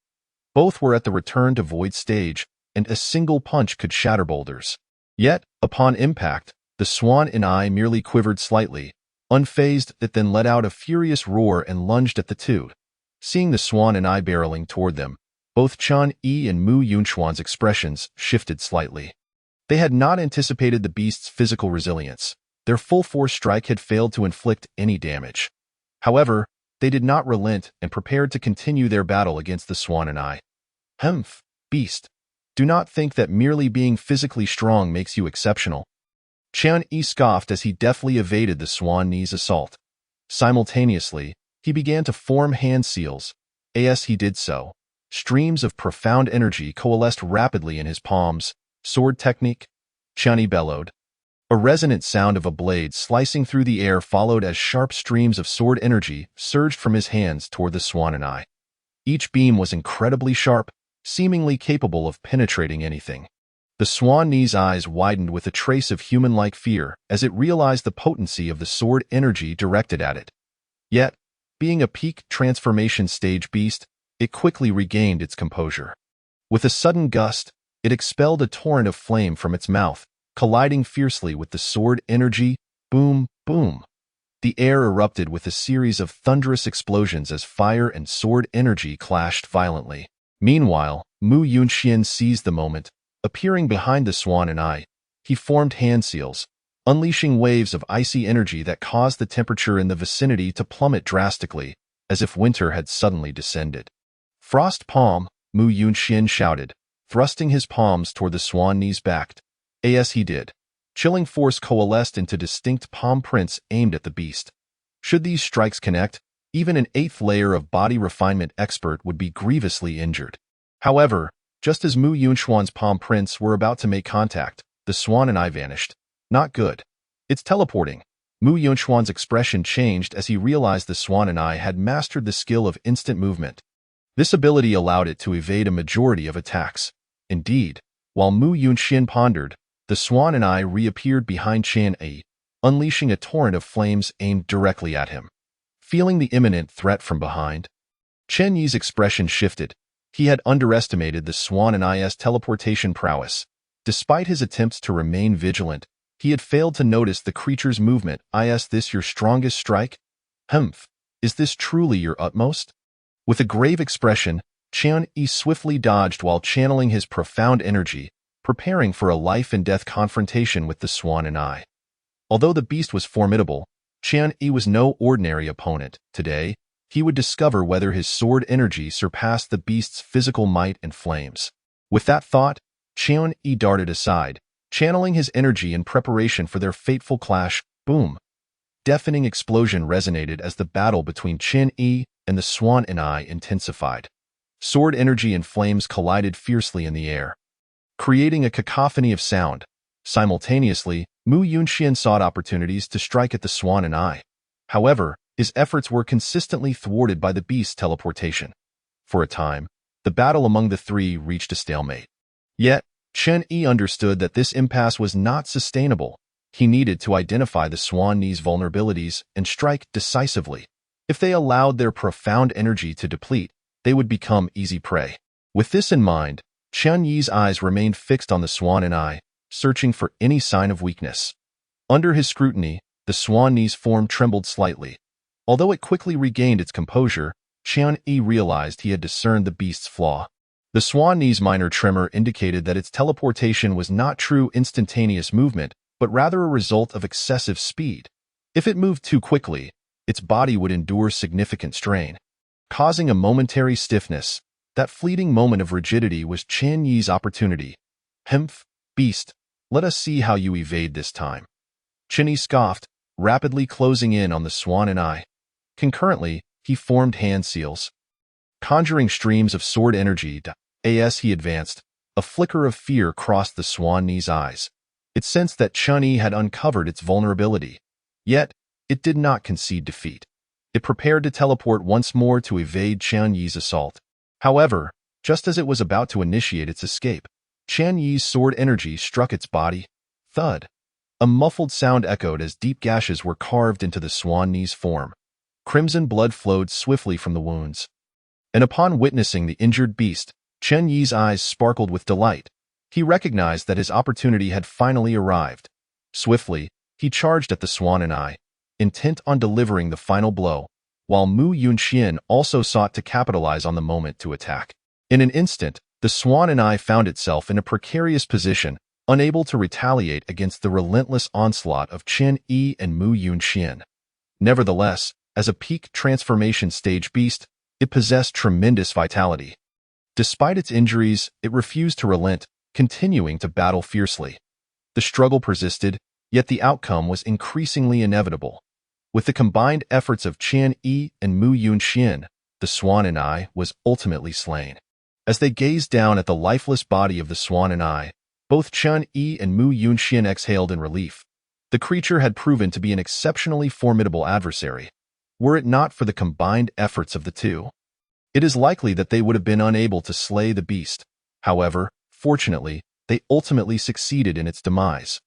Both were at the return to void stage, and a single punch could shatter boulders. Yet, upon impact, the swan and eye merely quivered slightly, unfazed. It then let out a furious roar and lunged at the two. Seeing the swan and eye barreling toward them, both Chen Yi and Mu Yunxian's expressions shifted slightly. They had not anticipated the beast's physical resilience. Their full-force strike had failed to inflict any damage. However, they did not relent and prepared to continue their battle against the swan and eye. "Humph, beast. Do not think that merely being physically strong makes you exceptional." Chen Yi scoffed as he deftly evaded the swan knee's assault. Simultaneously, he began to form hand seals. As he did so, streams of profound energy coalesced rapidly in his palms. "Sword technique," Chen Yi bellowed. A resonant sound of a blade slicing through the air followed as sharp streams of sword energy surged from his hands toward the swan and eye. Each beam was incredibly sharp, seemingly capable of penetrating anything. The swan knee's eyes widened with a trace of human-like fear as it realized the potency of the sword energy directed at it. Yet, being a peak transformation stage beast, it quickly regained its composure. With a sudden gust, it expelled a torrent of flame from its mouth, colliding fiercely with the sword energy. Boom, boom. The air erupted with a series of thunderous explosions as fire and sword energy clashed violently. Meanwhile, Mu Yunxian seized the moment. Appearing behind the swan and eye, he formed hand seals, unleashing waves of icy energy that caused the temperature in the vicinity to plummet drastically, as if winter had suddenly descended. "Frost palm," Mu Yunxian shouted, thrusting his palms toward the swan knee's back. As he did, chilling force coalesced into distinct palm prints aimed at the beast. Should these strikes connect, even an eighth layer of body refinement expert would be grievously injured. However, just as Mu Yunxian's palm prints were about to make contact, the swan and eye vanished. "Not good. It's teleporting." Mu Yunxian's expression changed as he realized the swan and eye had mastered the skill of instant movement. This ability allowed it to evade a majority of attacks. Indeed, while Mu Yunxian pondered, the swan and eye reappeared behind Chen Yi, unleashing a torrent of flames aimed directly at him. Feeling the imminent threat from behind, Chen Yi's expression shifted. He had underestimated the swan and eye's teleportation prowess. Despite his attempts to remain vigilant, he had failed to notice the creature's movement. "Is this your strongest strike? Humph, is this truly your utmost?" With a grave expression, Chen Yi swiftly dodged while channeling his profound energy, preparing for a life-and-death confrontation with the swan and eye. Although the beast was formidable, Chen Yi was no ordinary opponent. Today, he would discover whether his sword energy surpassed the beast's physical might and flames. With that thought, Chen Yi darted aside, channeling his energy in preparation for their fateful clash. Boom! Deafening explosion resonated as the battle between Chen Yi and the swan and eye intensified. Sword energy and flames collided fiercely in the air, creating a cacophony of sound. Simultaneously, Mu Yunxian sought opportunities to strike at the swan and eye. However, his efforts were consistently thwarted by the beast's teleportation. For a time, the battle among the three reached a stalemate. Yet, Chen Yi understood that this impasse was not sustainable. He needed to identify the swan knee's vulnerabilities and strike decisively. If they allowed their profound energy to deplete, they would become easy prey. With this in mind, Chen Yi's eyes remained fixed on the swan and eye, searching for any sign of weakness. Under his scrutiny, the swan knee's form trembled slightly. Although it quickly regained its composure, Qian Yi realized he had discerned the beast's flaw. The swan knee's minor tremor indicated that its teleportation was not true instantaneous movement, but rather a result of excessive speed. If it moved too quickly, its body would endure significant strain, causing a momentary stiffness. That fleeting moment of rigidity was Qian Yi's opportunity. "Humph, beast, let us see how you evade this time." Qian Yi scoffed, rapidly closing in on the swan and eye. Concurrently, he formed hand seals, conjuring streams of sword energy. As he advanced, a flicker of fear crossed the swan knee's eyes. It sensed that Qian Yi had uncovered its vulnerability. Yet, it did not concede defeat. It prepared to teleport once more to evade Qian Yi's assault. However, just as it was about to initiate its escape, Qian Yi's sword energy struck its body. Thud. A muffled sound echoed as deep gashes were carved into the swan knee's form. Crimson blood flowed swiftly from the wounds. And upon witnessing the injured beast, Qian Yi's eyes sparkled with delight. He recognized that his opportunity had finally arrived. Swiftly, he charged at the swan and eye, intent on delivering the final blow, while Mu Yunxian also sought to capitalize on the moment to attack. In an instant, the swan and eye found itself in a precarious position, unable to retaliate against the relentless onslaught of Qian Yi and Mu Yunxian. Nevertheless, as a peak transformation stage beast, it possessed tremendous vitality. Despite its injuries, it refused to relent, continuing to battle fiercely. The struggle persisted, yet the outcome was increasingly inevitable. With the combined efforts of Qian Yi and Mu Yunxian, the swan and eye was ultimately slain. As they gazed down at the lifeless body of the swan and eye, both Qian Yi and Mu Yunxian exhaled in relief. The creature had proven to be an exceptionally formidable adversary. Were it not for the combined efforts of the two, it is likely that they would have been unable to slay the beast. However, fortunately, they ultimately succeeded in its demise.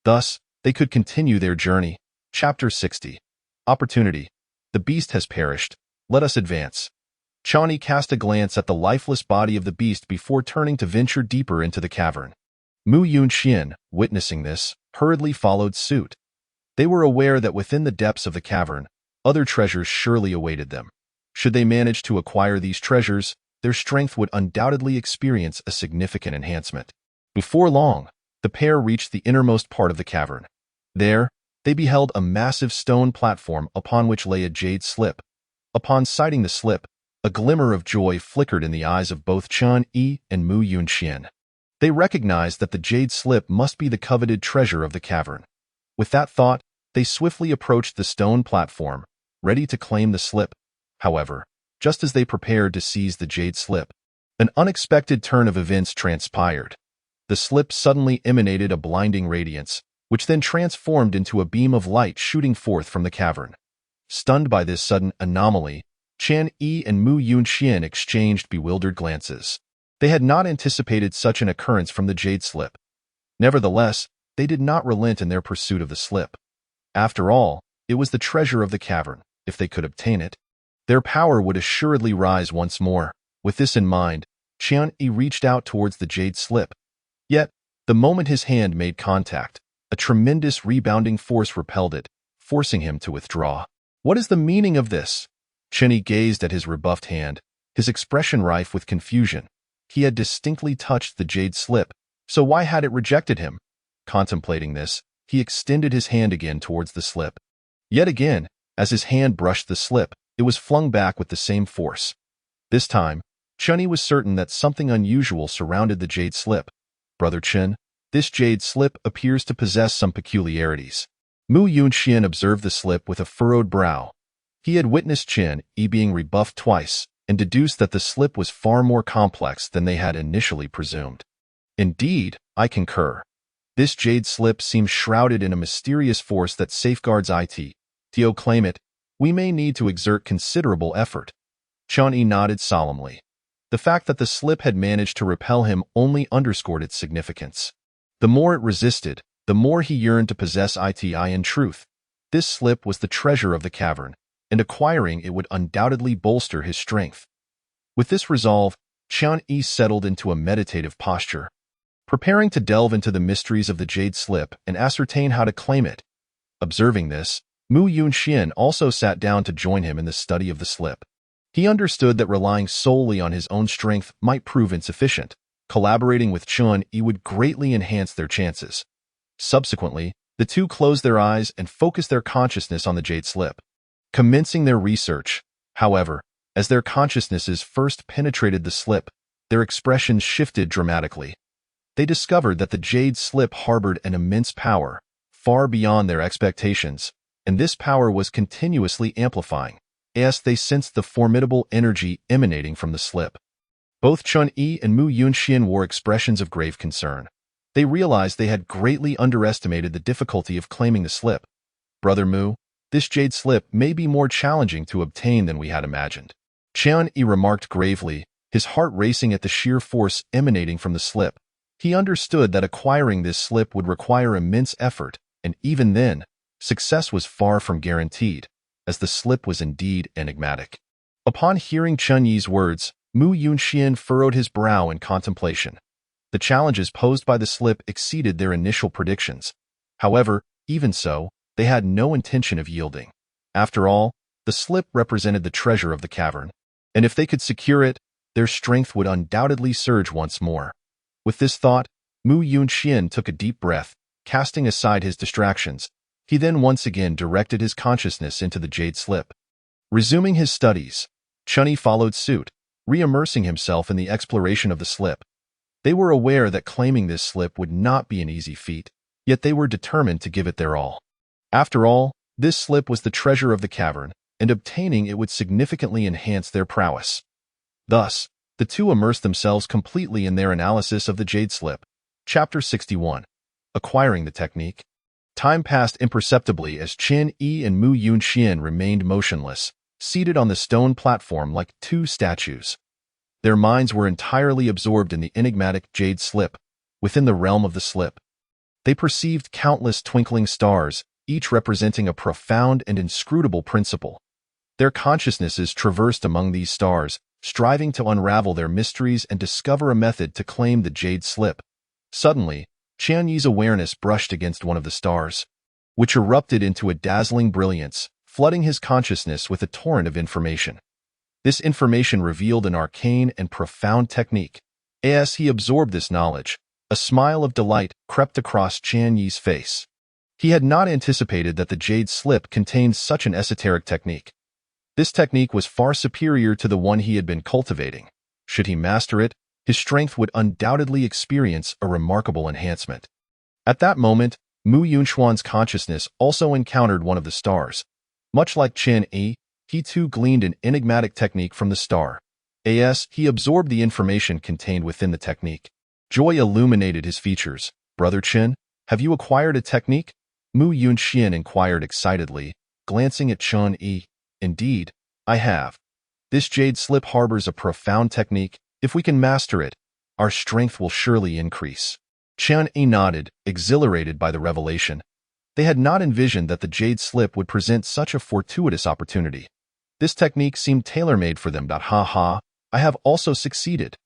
Thus, they could continue their journey. Chapter 60. Opportunity. The beast has perished. Let us advance. Qian Yi cast a glance at the lifeless body of the beast before turning to venture deeper into the cavern. Mu Yunxian, witnessing this, hurriedly followed suit. They were aware that within the depths of the cavern, other treasures surely awaited them. Should they manage to acquire these treasures, their strength would undoubtedly experience a significant enhancement. Before long, the pair reached the innermost part of the cavern. There, they beheld a massive stone platform upon which lay a jade slip. Upon sighting the slip, a glimmer of joy flickered in the eyes of both Qian Yi and Mu Yunxian. They recognized that the jade slip must be the coveted treasure of the cavern. With that thought, they swiftly approached the stone platform, ready to claim the slip. However, just as they prepared to seize the jade slip, an unexpected turn of events transpired. The slip suddenly emanated a blinding radiance, which then transformed into a beam of light shooting forth from the cavern. Stunned by this sudden anomaly, Qian Yi and Mu Yunxian exchanged bewildered glances. They had not anticipated such an occurrence from the jade slip. Nevertheless, they did not relent in their pursuit of the slip. After all, it was the treasure of the cavern. If they could obtain it, their power would assuredly rise once more. With this in mind, Qian Yi reached out towards the jade slip. Yet, the moment his hand made contact, a tremendous rebounding force repelled it, forcing him to withdraw. What is the meaning of this? Qian Yi gazed at his rebuffed hand, his expression rife with confusion. He had distinctly touched the jade slip, so why had it rejected him? Contemplating this, he extended his hand again towards the slip. Yet again, as his hand brushed the slip, it was flung back with the same force. This time, Qian Yi was certain that something unusual surrounded the jade slip. Brother Chen, this jade slip appears to possess some peculiarities. Mu Yunxian observed the slip with a furrowed brow. He had witnessed Qian Yi being rebuffed twice and deduced that the slip was far more complex than they had initially presumed. Indeed, I concur. This jade slip seems shrouded in a mysterious force that safeguards it. To claim it, we may need to exert considerable effort. Qian Yi nodded solemnly. The fact that the slip had managed to repel him only underscored its significance. The more it resisted, the more he yearned to possess it. In truth, this slip was the treasure of the cavern, and acquiring it would undoubtedly bolster his strength. With this resolve, Qian Yi settled into a meditative posture, preparing to delve into the mysteries of the jade slip and ascertain how to claim it. Observing this, Mu Yunxian also sat down to join him in the study of the slip. He understood that relying solely on his own strength might prove insufficient. Collaborating with Chun-Yi would greatly enhance their chances. Subsequently, the two closed their eyes and focused their consciousness on the jade slip. Commencing their research, however, as their consciousnesses first penetrated the slip, their expressions shifted dramatically. They discovered that the jade slip harbored an immense power, far beyond their expectations, and this power was continuously amplifying, as they sensed the formidable energy emanating from the slip. Both Chun-Yi and Mu Yunxian wore expressions of grave concern. They realized they had greatly underestimated the difficulty of claiming the slip. "Brother Mu, this jade slip may be more challenging to obtain than we had imagined," Chun-Yi remarked gravely, his heart racing at the sheer force emanating from the slip. He understood that acquiring this slip would require immense effort, and even then, success was far from guaranteed, as the slip was indeed enigmatic. Upon hearing Chun-Yi's words, Mu Yunxian furrowed his brow in contemplation. The challenges posed by the slip exceeded their initial predictions. However, even so, they had no intention of yielding. After all, the slip represented the treasure of the cavern, and if they could secure it, their strength would undoubtedly surge once more. With this thought, Mu Yunxian took a deep breath, casting aside his distractions. He then once again directed his consciousness into the jade slip. Resuming his studies, Chun-Yi followed suit, re-immersing himself in the exploration of the slip. They were aware that claiming this slip would not be an easy feat, yet they were determined to give it their all. After all, this slip was the treasure of the cavern, and obtaining it would significantly enhance their prowess. Thus, the two immersed themselves completely in their analysis of the jade slip. Chapter 61. Acquiring the technique. Time passed imperceptibly as Chun-Yi and Mu Yunxian remained motionless, seated on the stone platform like two statues. Their minds were entirely absorbed in the enigmatic jade slip. Within the realm of the slip, they perceived countless twinkling stars, each representing a profound and inscrutable principle. Their consciousnesses traversed among these stars, striving to unravel their mysteries and discover a method to claim the jade slip. Suddenly, Chun-Yi's awareness brushed against one of the stars, which erupted into a dazzling brilliance, flooding his consciousness with a torrent of information. This information revealed an arcane and profound technique. As he absorbed this knowledge, a smile of delight crept across Chun-Yi's face. He had not anticipated that the jade slip contained such an esoteric technique. This technique was far superior to the one he had been cultivating. Should he master it, his strength would undoubtedly experience a remarkable enhancement. At that moment, Mu Yunxian's consciousness also encountered one of the stars. Much like Chun-Yi, he too gleaned an enigmatic technique from the star. As he absorbed the information contained within the technique, joy illuminated his features. "Brother Chen, have you acquired a technique?" Mu Yunxian inquired excitedly, glancing at Chun-Yi. "Indeed, I have. This jade slip harbors a profound technique. If we can master it, our strength will surely increase." Chun-Yi nodded, exhilarated by the revelation. They had not envisioned that the jade slip would present such a fortuitous opportunity. This technique seemed tailor-made for them. Ha ha, I have also succeeded.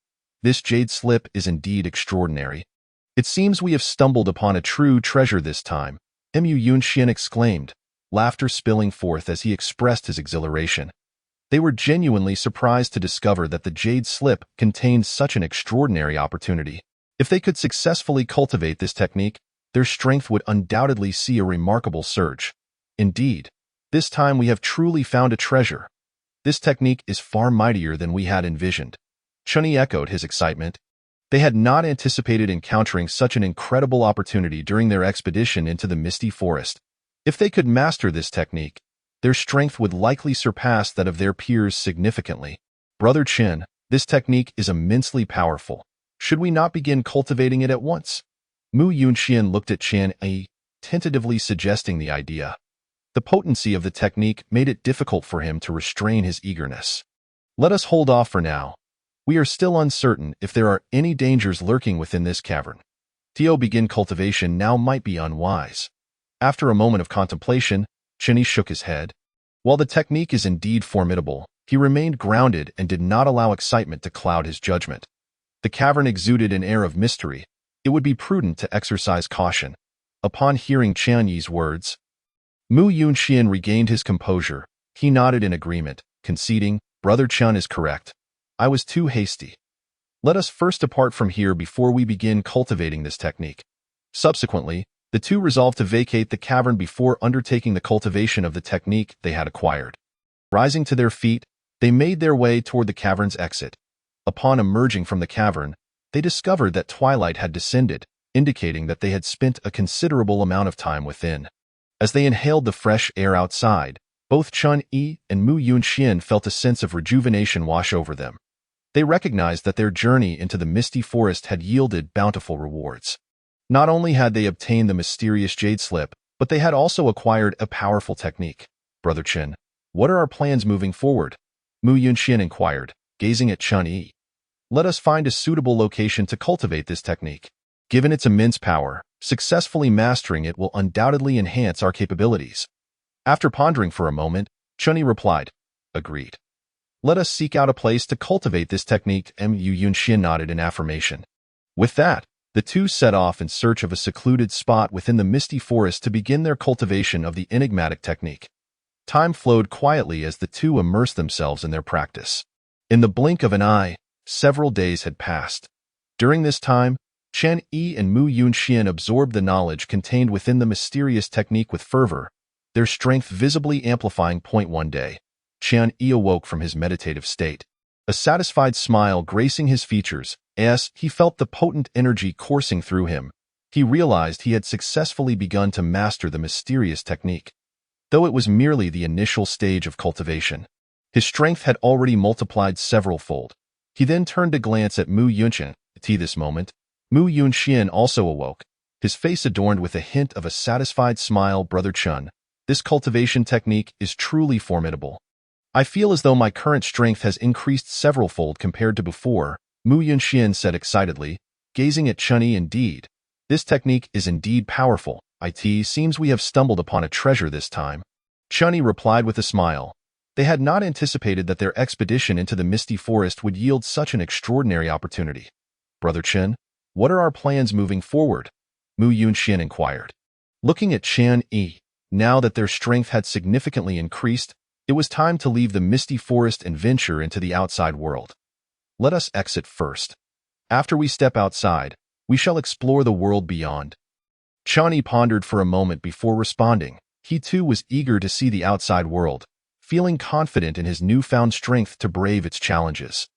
This jade slip is indeed extraordinary. It seems we have stumbled upon a true treasure this time, Mu Yunxian exclaimed, laughter spilling forth as he expressed his exhilaration. They were genuinely surprised to discover that the jade slip contained such an extraordinary opportunity. If they could successfully cultivate this technique, their strength would undoubtedly see a remarkable surge. Indeed, this time we have truly found a treasure. This technique is far mightier than we had envisioned. Chun-Yi echoed his excitement. They had not anticipated encountering such an incredible opportunity during their expedition into the misty forest. If they could master this technique, their strength would likely surpass that of their peers significantly. "Brother Chen, this technique is immensely powerful. Should we not begin cultivating it at once?" Mu Yunxian looked at Chun-Yi, tentatively suggesting the idea. The potency of the technique made it difficult for him to restrain his eagerness. "Let us hold off for now. We are still uncertain if there are any dangers lurking within this cavern. To begin cultivation now might be unwise." After a moment of contemplation, Chun-Yi shook his head. While the technique is indeed formidable, he remained grounded and did not allow excitement to cloud his judgment. The cavern exuded an air of mystery. It would be prudent to exercise caution. Upon hearing Chun-Yi's words, Mu Yunxian regained his composure. He nodded in agreement, conceding, Brother Chun is correct. I was too hasty. Let us first depart from here before we begin cultivating this technique. Subsequently, the two resolved to vacate the cavern before undertaking the cultivation of the technique they had acquired. Rising to their feet, they made their way toward the cavern's exit. Upon emerging from the cavern, they discovered that twilight had descended, indicating that they had spent a considerable amount of time within. As they inhaled the fresh air outside, both Chun-Yi and Mu Yunxian felt a sense of rejuvenation wash over them. They recognized that their journey into the misty forest had yielded bountiful rewards. Not only had they obtained the mysterious jade slip, but they had also acquired a powerful technique. Brother Chen, what are our plans moving forward? Mu Yunxian inquired, gazing at Chun-Yi. Let us find a suitable location to cultivate this technique. Given its immense power, successfully mastering it will undoubtedly enhance our capabilities. After pondering for a moment, Chun-Yi replied, agreed. Let us seek out a place to cultivate this technique. Mu Yunxian nodded in affirmation. With that, the two set off in search of a secluded spot within the misty forest to begin their cultivation of the enigmatic technique. Time flowed quietly as the two immersed themselves in their practice. In the blink of an eye, several days had passed. During this time, Chen-Yi and Mu Yunxian absorbed the knowledge contained within the mysterious technique with fervor, their strength visibly amplifying. One day, Chen-Yi awoke from his meditative state. A satisfied smile gracing his features, as he felt the potent energy coursing through him. He realized he had successfully begun to master the mysterious technique. Though it was merely the initial stage of cultivation, his strength had already multiplied several-fold. He then turned to glance at Mu Yunxian. At this moment, Mu Yunxian also awoke, his face adorned with a hint of a satisfied smile. Brother Chun, this cultivation technique is truly formidable. I feel as though my current strength has increased several-fold compared to before, Mu Yunxian said excitedly, gazing at Chun-Yi. Indeed, this technique is indeed powerful. It seems we have stumbled upon a treasure this time. Chun-Yi replied with a smile. They had not anticipated that their expedition into the misty forest would yield such an extraordinary opportunity. Brother Chen, what are our plans moving forward? Mu Yunxian inquired. Looking at Chen-Yi, now that their strength had significantly increased, it was time to leave the misty forest and venture into the outside world. Let us exit first. After we step outside, we shall explore the world beyond. Chun-Yi pondered for a moment before responding. He too was eager to see the outside world, feeling confident in his newfound strength to brave its challenges.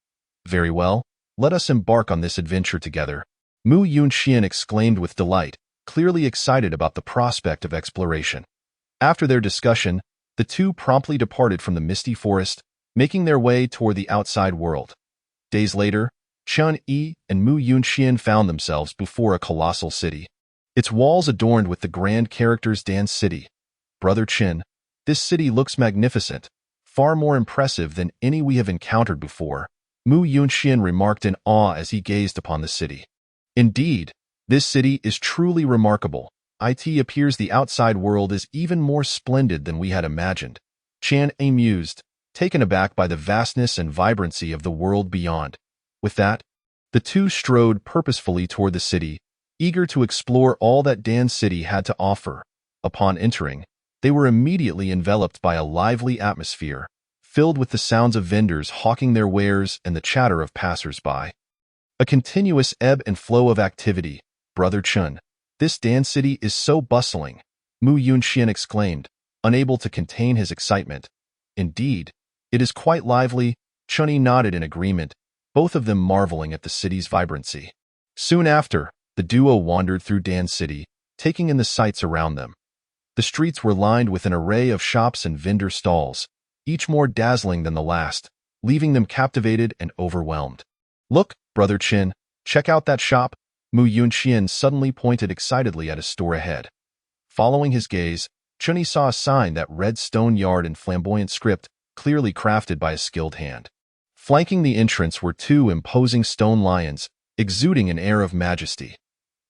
Very well, let us embark on this adventure together. Mu Yunxian exclaimed with delight, clearly excited about the prospect of exploration. After their discussion, the two promptly departed from the misty forest, making their way toward the outside world. Days later, Chun-Yi and Mu Yunxian found themselves before a colossal city. Its walls adorned with the grand characters Dan City. Brother Chen, this city looks magnificent, far more impressive than any we have encountered before, Mu Yunxian remarked in awe as he gazed upon the city. Indeed, this city is truly remarkable. It appears the outside world is even more splendid than we had imagined. Chen-Yi mused, taken aback by the vastness and vibrancy of the world beyond. With that, the two strode purposefully toward the city, eager to explore all that Dan City had to offer. Upon entering, they were immediately enveloped by a lively atmosphere, filled with the sounds of vendors hawking their wares and the chatter of passers-by. A continuous ebb and flow of activity. Brother Chun, this Dan City is so bustling, Mu Yunxian exclaimed, unable to contain his excitement. Indeed, it is quite lively. Chun-Yi nodded in agreement, both of them marveling at the city's vibrancy. Soon after, the duo wandered through Dan City, taking in the sights around them. The streets were lined with an array of shops and vendor stalls, each more dazzling than the last, leaving them captivated and overwhelmed. Look, Brother Chin, check out that shop. Mu Yunxian suddenly pointed excitedly at a store ahead. Following his gaze, Chun-Yi saw a sign that read Stone Yard in flamboyant script, clearly crafted by a skilled hand. Flanking the entrance were two imposing stone lions, exuding an air of majesty.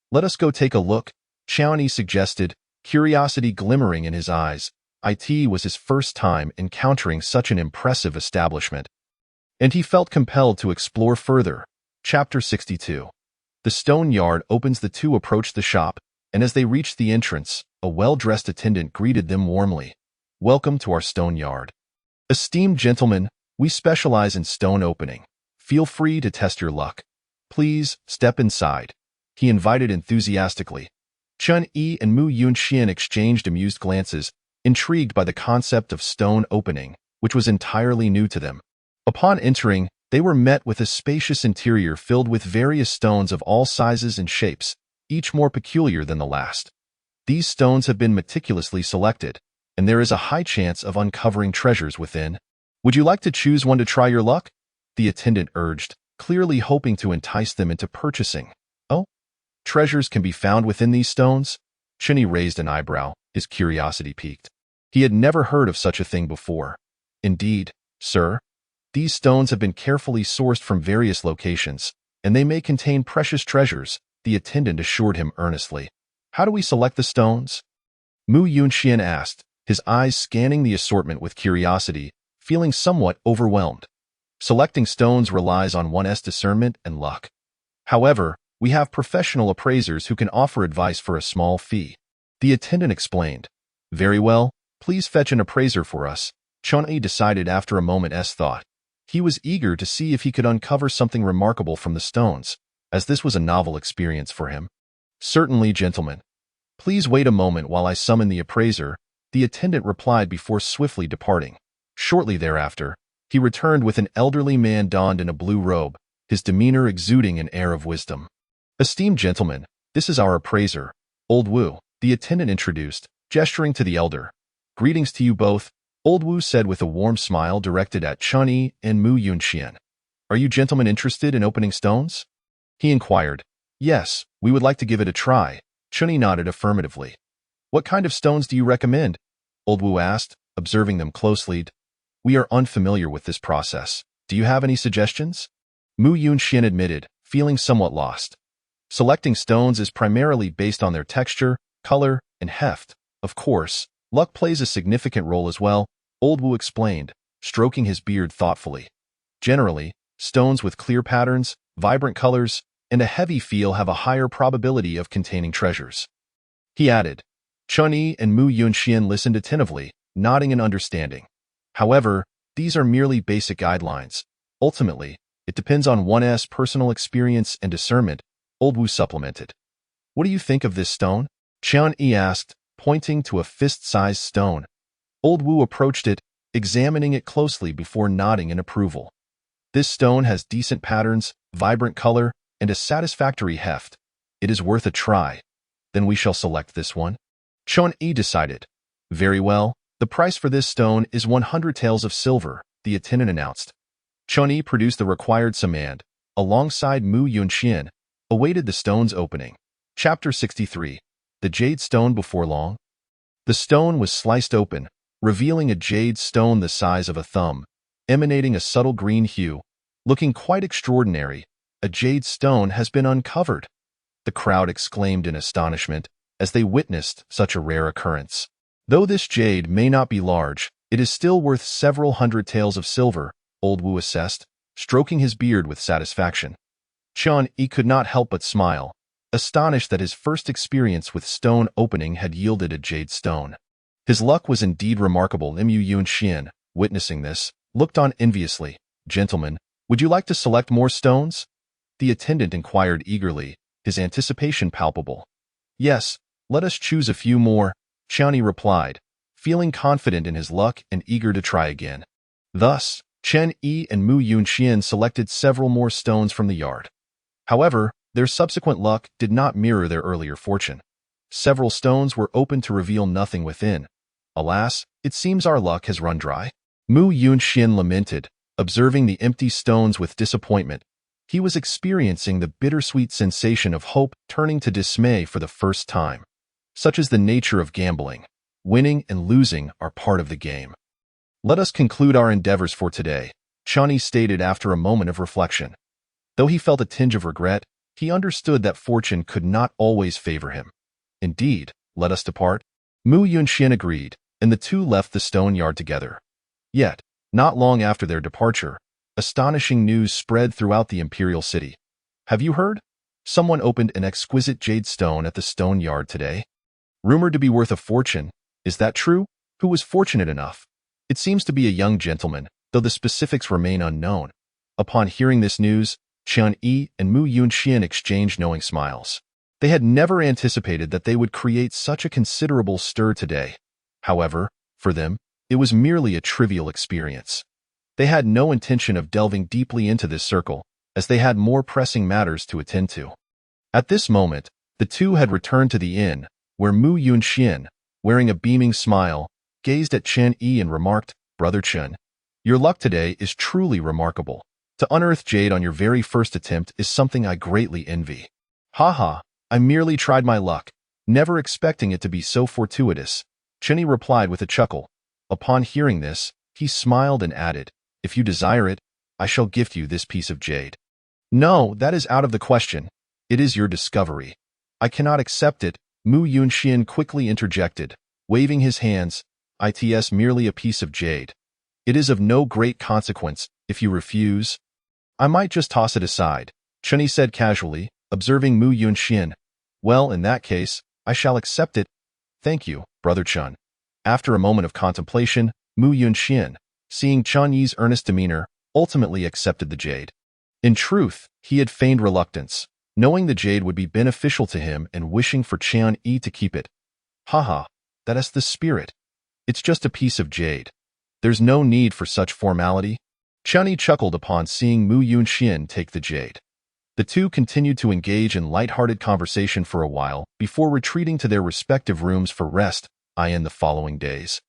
Let us go take a look, Chun-Yi suggested, curiosity glimmering in his eyes. It was his first time encountering such an impressive establishment, and he felt compelled to explore further. Chapter 62. The Stone Yard opens. The two approached the shop, and as they reached the entrance, a well-dressed attendant greeted them warmly. Welcome to our Stone Yard. Esteemed gentlemen, We specialize in stone opening. Feel free to test your luck. Please, step inside. He invited enthusiastically. Chun-Yi and Mu Yunxian exchanged amused glances, intrigued by the concept of stone opening, which was entirely new to them. Upon entering, they were met with a spacious interior filled with various stones of all sizes and shapes, each more peculiar than the last. These stones have been meticulously selected, and there is a high chance of uncovering treasures within. Would you like to choose one to try your luck? The attendant urged, clearly hoping to entice them into purchasing. Oh? Treasures can be found within these stones? Chun-Yi raised an eyebrow, his curiosity piqued. He had never heard of such a thing before. Indeed, sir. These stones have been carefully sourced from various locations, and they may contain precious treasures, the attendant assured him earnestly. How do we select the stones? Mu Yunxian asked, his eyes scanning the assortment with curiosity, feeling somewhat overwhelmed. Selecting stones relies on one's discernment and luck. However, we have professional appraisers who can offer advice for a small fee. The attendant explained. Very well, please fetch an appraiser for us, Chun-Yi decided after a moment's thought. He was eager to see if he could uncover something remarkable from the stones, as this was a novel experience for him. Certainly, gentlemen. Please wait a moment while I summon the appraiser, the attendant replied before swiftly departing. Shortly thereafter, he returned with an elderly man donned in a blue robe, his demeanor exuding an air of wisdom. Esteemed gentlemen, this is our appraiser, Old Wu, the attendant introduced, gesturing to the elder. Greetings to you both, Old Wu said with a warm smile directed at Chun-Yi and Mu Yunxian. Are you gentlemen interested in opening stones? He inquired. Yes, we would like to give it a try. Chun-Yi nodded affirmatively. What kind of stones do you recommend? Old Wu asked, observing them closely. We are unfamiliar with this process. Do you have any suggestions? Mu Yunxian admitted, feeling somewhat lost. Selecting stones is primarily based on their texture, color, and heft. Of course, luck plays a significant role as well, Old Wu explained, stroking his beard thoughtfully. Generally, stones with clear patterns, vibrant colors, and a heavy feel have a higher probability of containing treasures. He added. Chun-Yi and Mu Yunxian listened attentively, nodding in understanding. However, these are merely basic guidelines. Ultimately, it depends on one's personal experience and discernment, Old Wu supplemented. What do you think of this stone? Chun-Yi asked, pointing to a fist-sized stone. Old Wu approached it, examining it closely before nodding in approval. This stone has decent patterns, vibrant color, and a satisfactory heft. It is worth a try. Then we shall select this one. Chun-Yi decided. Very well, the price for this stone is 100 taels of silver, the attendant announced. Chun-Yi produced the required sum and, alongside Mu Yunxian, awaited the stone's opening. Chapter 63. The Jade Stone Before Long. The stone was sliced open, revealing a jade stone the size of a thumb, emanating a subtle green hue. Looking quite extraordinary, a jade stone has been uncovered. The crowd exclaimed in astonishment as they witnessed such a rare occurrence. Though this jade may not be large, it is still worth several hundred taels of silver, Old Wu assessed, stroking his beard with satisfaction. Chun-Yi could not help but smile, astonished that his first experience with stone opening had yielded a jade stone. His luck was indeed remarkable. Mu Yunxian, witnessing this, looked on enviously. Gentlemen, would you like to select more stones? The attendant inquired eagerly, his anticipation palpable. Yes, let us choose a few more, Chun-Yi replied, feeling confident in his luck and eager to try again. Thus, Chun-Yi and Mu Yunxian selected several more stones from the yard. However, their subsequent luck did not mirror their earlier fortune. Several stones were opened to reveal nothing within. Alas, it seems our luck has run dry. Mu Yunxian lamented, observing the empty stones with disappointment. He was experiencing the bittersweet sensation of hope turning to dismay for the first time. Such is the nature of gambling. Winning and losing are part of the game. Let us conclude our endeavors for today, Chun-Yi stated after a moment of reflection. Though he felt a tinge of regret, he understood that fortune could not always favor him. Indeed, let us depart. Mu Yunxian agreed, and the two left the stone yard together. Yet, not long after their departure, astonishing news spread throughout the imperial city. Have you heard? Someone opened an exquisite jade stone at the stone yard today. Rumored to be worth a fortune. Is that true? Who was fortunate enough? It seems to be a young gentleman, though the specifics remain unknown. Upon hearing this news, Qian Yi and Mu Yunxian exchanged knowing smiles. They had never anticipated that they would create such a considerable stir today. However, for them, it was merely a trivial experience. They had no intention of delving deeply into this circle, as they had more pressing matters to attend to. At this moment, the two had returned to the inn, where Mu Yunxian, wearing a beaming smile, gazed at Qian Yi and remarked, "Brother Chen, your luck today is truly remarkable. To unearth jade on your very first attempt is something I greatly envy." "Haha, I merely tried my luck, never expecting it to be so fortuitous," Chen Yi replied with a chuckle. Upon hearing this, he smiled and added, "If you desire it, I shall gift you this piece of jade." "No, that is out of the question. It is your discovery. I cannot accept it," Mu Yunxian quickly interjected, waving his hands. "It's merely a piece of jade. It is of no great consequence. If you refuse, I might just toss it aside," Chen Yi said casually, observing Mu Yunxian. "Well, in that case, I shall accept it. Thank you, Brother Chen." After a moment of contemplation, Mu Yunxian, seeing Qian Yi's earnest demeanor, ultimately accepted the jade. In truth, he had feigned reluctance, knowing the jade would be beneficial to him and wishing for Qian Yi to keep it. "Haha, that is the spirit. It's just a piece of jade. There's no need for such formality." Qian Yi chuckled upon seeing Mu Yunxian take the jade. The two continued to engage in light-hearted conversation for a while before retreating to their respective rooms for rest. In the following days,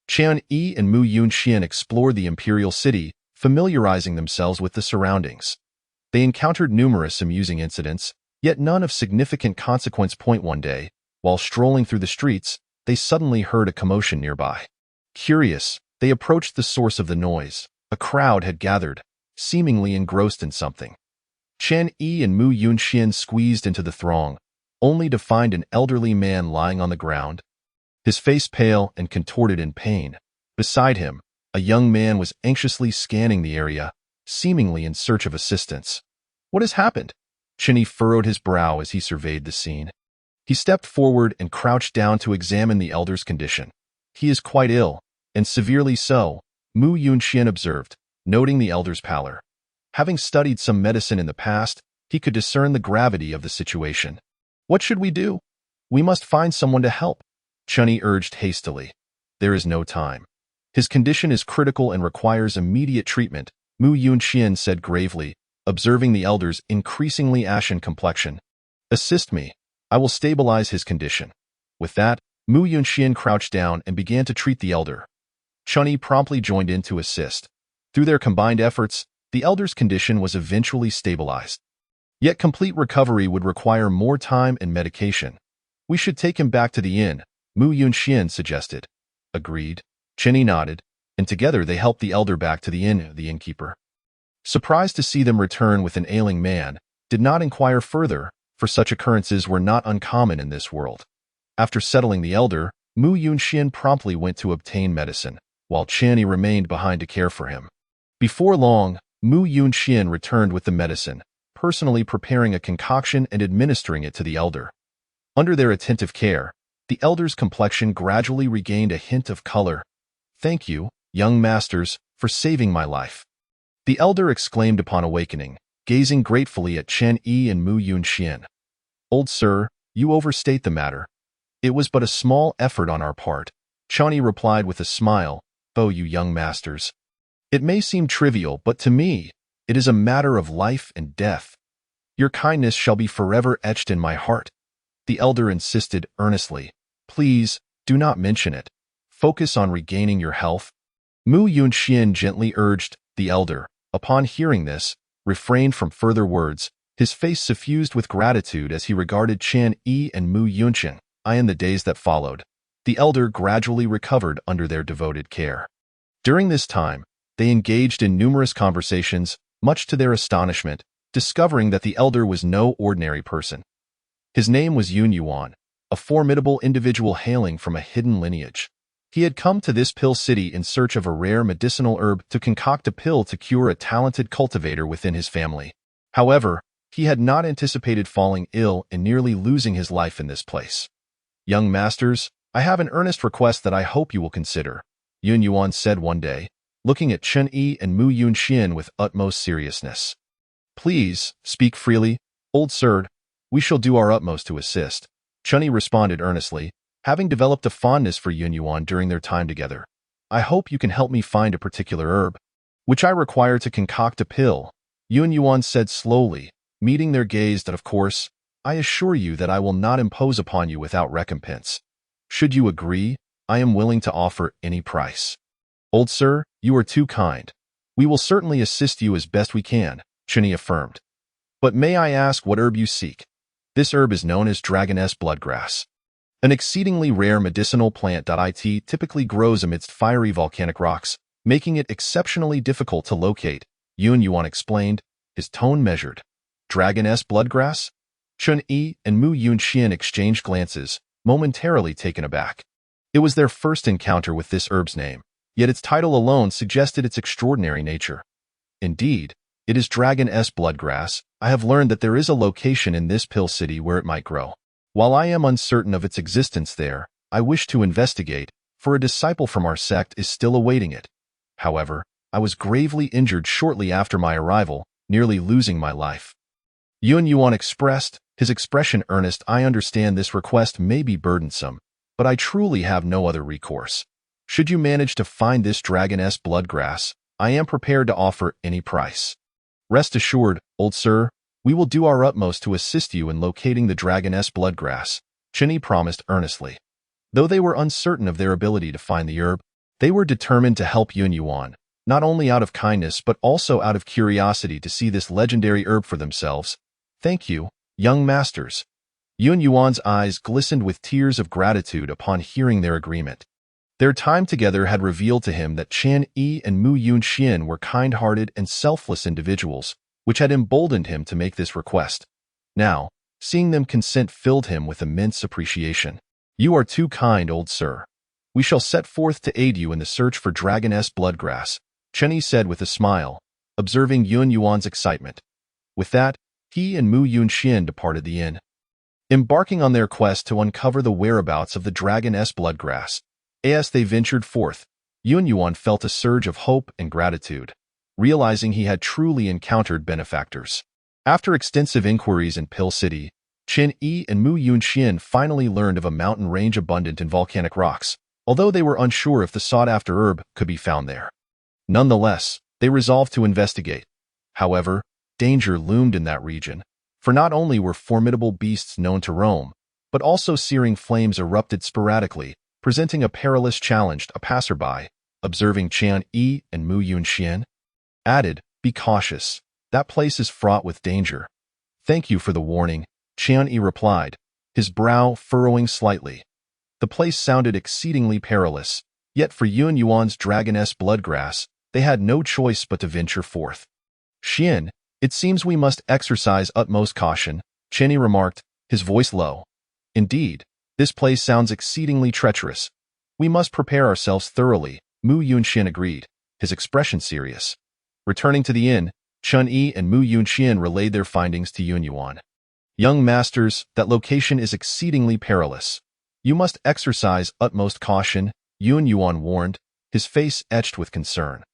Qian Yi and Mu Yunxian explored the imperial city, familiarizing themselves with the surroundings. They encountered numerous amusing incidents, yet none of significant consequence. One day, while strolling through the streets, they suddenly heard a commotion nearby. Curious, they approached the source of the noise. A crowd had gathered, seemingly engrossed in something. Qian Yi and Mu Yunxian squeezed into the throng, only to find an elderly man lying on the ground, his face pale and contorted in pain. Beside him, a young man was anxiously scanning the area, seemingly in search of assistance. "What has happened?" Chen Yi furrowed his brow as he surveyed the scene. He stepped forward and crouched down to examine the elder's condition. "He is quite ill, and severely so," Mu Yunxian observed, noting the elder's pallor. Having studied some medicine in the past, he could discern the gravity of the situation. "What should we do? We must find someone to help," Chen Yi urged hastily. "There is no time. His condition is critical and requires immediate treatment," Mu Yunxian said gravely, observing the elder's increasingly ashen complexion. "Assist me. I will stabilize his condition." With that, Mu Yunxian crouched down and began to treat the elder. Chen Yi promptly joined in to assist. Through their combined efforts, the elder's condition was eventually stabilized. Yet complete recovery would require more time and medication. "We should take him back to the inn," Mu Yunxian suggested. "Agreed." Chen Yi nodded, and together they helped the elder back to the inn. The innkeeper, surprised to see them return with an ailing man, did not inquire further, for such occurrences were not uncommon in this world. After settling the elder, Mu Yunxian promptly went to obtain medicine, while Chen Yi remained behind to care for him. Before long, Mu Yunxian returned with the medicine, personally preparing a concoction and administering it to the elder. Under their attentive care, the elder's complexion gradually regained a hint of color. "Thank you, young masters, for saving my life," the elder exclaimed upon awakening, gazing gratefully at Chen Yi and Mu Yunxian. "Old sir, you overstate the matter. It was but a small effort on our part," Chen Yi replied with a smile. "Oh, you young masters. It may seem trivial, but to me, it is a matter of life and death. Your kindness shall be forever etched in my heart." The elder insisted earnestly. "Please, do not mention it. Focus on regaining your health." Mu Yunxian gently urged. The elder, upon hearing this, refrained from further words, his face suffused with gratitude as he regarded Qian Yi and Mu Yunxian. In the days that followed, the elder gradually recovered under their devoted care. During this time, they engaged in numerous conversations, much to their astonishment, discovering that the elder was no ordinary person. His name was Yun Yuan, a formidable individual hailing from a hidden lineage. He had come to this pill city in search of a rare medicinal herb to concoct a pill to cure a talented cultivator within his family. However, he had not anticipated falling ill and nearly losing his life in this place. "Young masters, I have an earnest request that I hope you will consider," Yun Yuan said one day, looking at Chen Yi and Mu Yunxian with utmost seriousness. "Please, speak freely, old sir. We shall do our utmost to assist," Chen Yi responded earnestly, having developed a fondness for Yun Yuan during their time together. "I hope you can help me find a particular herb, which I require to concoct a pill," Yun Yuan said slowly, meeting their gaze. "That of course, I assure you that I will not impose upon you without recompense. Should you agree, I am willing to offer any price." "Old sir, you are too kind. We will certainly assist you as best we can," Chen Yi affirmed. "But may I ask what herb you seek?" "This herb is known as Dragoness Bloodgrass, an exceedingly rare medicinal plant. It typically grows amidst fiery volcanic rocks, making it exceptionally difficult to locate," Yun Yuan explained, his tone measured. "Dragoness Bloodgrass?" Chen Yi and Mu Yunxian exchanged glances, momentarily taken aback. It was their first encounter with this herb's name, yet its title alone suggested its extraordinary nature. "Indeed, it is Dragoness Bloodgrass. I have learned that there is a location in this pill city where it might grow. While I am uncertain of its existence there, I wish to investigate, for a disciple from our sect is still awaiting it. However, I was gravely injured shortly after my arrival, nearly losing my life." Yun Yuan expressed, his expression earnest. "I understand this request may be burdensome, but I truly have no other recourse. Should you manage to find this Dragoness Bloodgrass, I am prepared to offer any price. Rest assured, old sir, we will do our utmost to assist you in locating the Dragoness Bloodgrass," Chen Yi promised earnestly. Though they were uncertain of their ability to find the herb, they were determined to help Yun Yuan, not only out of kindness but also out of curiosity to see this legendary herb for themselves. "Thank you, young masters." Yun Yuan's eyes glistened with tears of gratitude upon hearing their agreement. Their time together had revealed to him that Chen Yi and Mu Yunxian were kind-hearted and selfless individuals, which had emboldened him to make this request. Now, seeing them consent filled him with immense appreciation. "You are too kind, old sir. We shall set forth to aid you in the search for Dragoness Bloodgrass," Chen Yi said with a smile, observing Yun Yuan's excitement. With that, he and Mu Yunxian departed the inn. Embarking on their quest to uncover the whereabouts of the Dragoness Bloodgrass, as they ventured forth, Yun Yuan felt a surge of hope and gratitude, realizing he had truly encountered benefactors. After extensive inquiries in Pill City, Chen Yi and Mu Yunxian finally learned of a mountain range abundant in volcanic rocks, although they were unsure if the sought-after herb could be found there. Nonetheless, they resolved to investigate. However, danger loomed in that region, for not only were formidable beasts known to roam, but also searing flames erupted sporadically, presenting a perilous challenge. A passerby, observing Chen Yi and Mu Yunxian, added, "Be cautious. That place is fraught with danger." "Thank you for the warning," Chen Yi replied, his brow furrowing slightly. The place sounded exceedingly perilous, yet for Yun Yuan's Dragoness Bloodgrass, they had no choice but to venture forth. "Xian, it seems we must exercise utmost caution," Chen Yi remarked, his voice low. "Indeed, this place sounds exceedingly treacherous. We must prepare ourselves thoroughly," Mu Yunxian agreed, his expression serious. Returning to the inn, Chen Yi and Mu Yunxian relayed their findings to Yun Yuan. "Young masters, that location is exceedingly perilous. You must exercise utmost caution," Yun Yuan warned, his face etched with concern.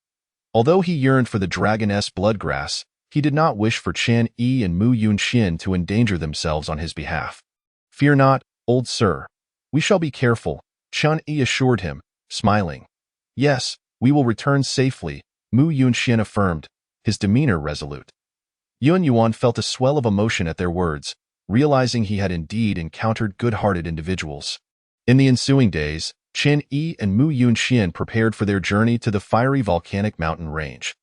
Although he yearned for the Dragoness Bloodgrass, he did not wish for Chen Yi and Mu Yunxian to endanger themselves on his behalf. "Fear not, old sir. We shall be careful," Chen Yi assured him, smiling. "Yes, we will return safely," Mu Yunxian affirmed, his demeanor resolute. Yun Yuan felt a swell of emotion at their words, realizing he had indeed encountered good-hearted individuals. In the ensuing days, Chen Yi and Mu Yunxian prepared for their journey to the fiery volcanic mountain range.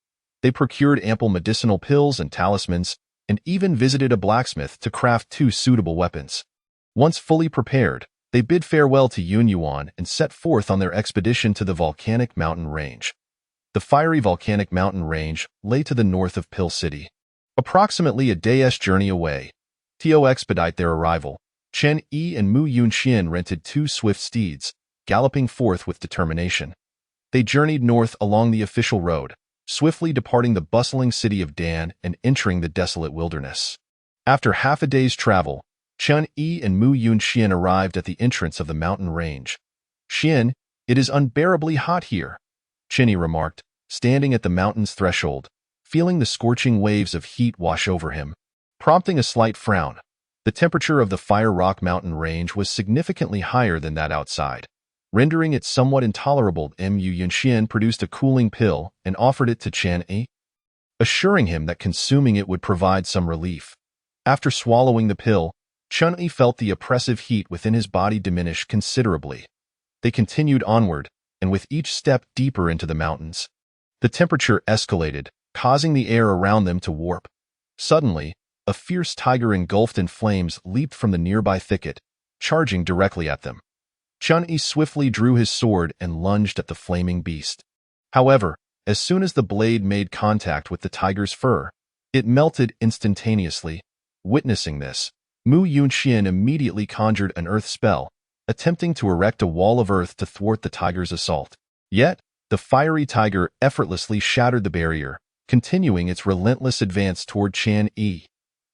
They procured ample medicinal pills and talismans, and even visited a blacksmith to craft 2 suitable weapons. Once fully prepared, they bid farewell to Yun Yuan and set forth on their expedition to the volcanic mountain range. The fiery volcanic mountain range lay to the north of Pill City, approximately a day's journey away. To expedite their arrival, Chen Yi and Mu Yunxian rented 2 swift steeds, galloping forth with determination. They journeyed north along the official road, swiftly departing the bustling city of Dan and entering the desolate wilderness. After half a day's travel, Chen Yi and Mu Yunxian arrived at the entrance of the mountain range. "Xian, it is unbearably hot here," Chen Yi remarked, standing at the mountain's threshold, feeling the scorching waves of heat wash over him, prompting a slight frown. The temperature of the Fire Rock mountain range was significantly higher than that outside, rendering it somewhat intolerable. Mu Yunxian produced a cooling pill and offered it to Chen Yi, assuring him that consuming it would provide some relief. After swallowing the pill, Chen Yi felt the oppressive heat within his body diminish considerably. They continued onward, and with each step deeper into the mountains, the temperature escalated, causing the air around them to warp. Suddenly, a fierce tiger engulfed in flames leaped from the nearby thicket, charging directly at them. Chen Yi swiftly drew his sword and lunged at the flaming beast. However, as soon as the blade made contact with the tiger's fur, it melted instantaneously. Witnessing this, Mu Yunxian immediately conjured an earth spell, attempting to erect a wall of earth to thwart the tiger's assault. Yet, the fiery tiger effortlessly shattered the barrier, continuing its relentless advance toward Chen Yi.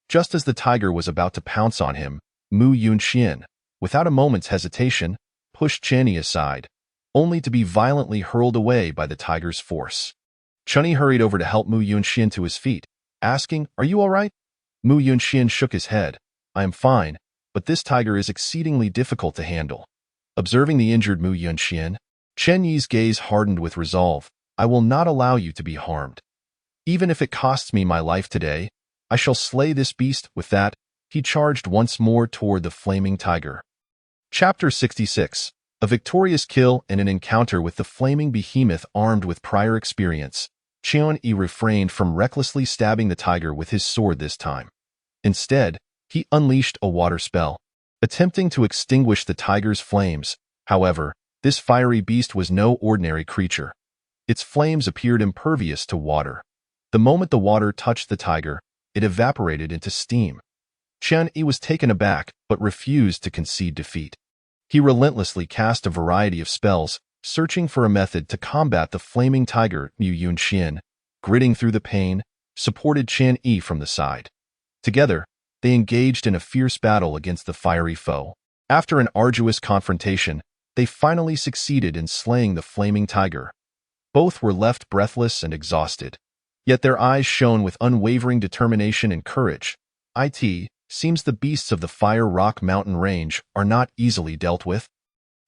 Just as the tiger was about to pounce on him, Mu Yunxian, without a moment's hesitation, pushed Chen Yi aside, only to be violently hurled away by the tiger's force. Chen Yi hurried over to help Mu Yunxian to his feet, asking, "Are you all right?" Mu Yunxian shook his head. "I am fine, but this tiger is exceedingly difficult to handle." Observing the injured Mu Yunxian, Chen Yi's gaze hardened with resolve. "I will not allow you to be harmed. Even if it costs me my life today, I shall slay this beast." With that, he charged once more toward the flaming tiger. Chapter 66. A victorious kill and an encounter with the flaming behemoth. Armed with prior experience, Chen Yi refrained from recklessly stabbing the tiger with his sword this time. Instead, he unleashed a water spell, attempting to extinguish the tiger's flames. However, this fiery beast was no ordinary creature. Its flames appeared impervious to water. The moment the water touched the tiger, it evaporated into steam. Chen Yi was taken aback, but refused to concede defeat. He relentlessly cast a variety of spells, searching for a method to combat the flaming tiger. Mu Yunxian, gritting through the pain, supported Chen Yi from the side. Together, they engaged in a fierce battle against the fiery foe. After an arduous confrontation, they finally succeeded in slaying the flaming tiger. Both were left breathless and exhausted, yet their eyes shone with unwavering determination and courage. It seems the beasts of the Fire Rock mountain range are not easily dealt with,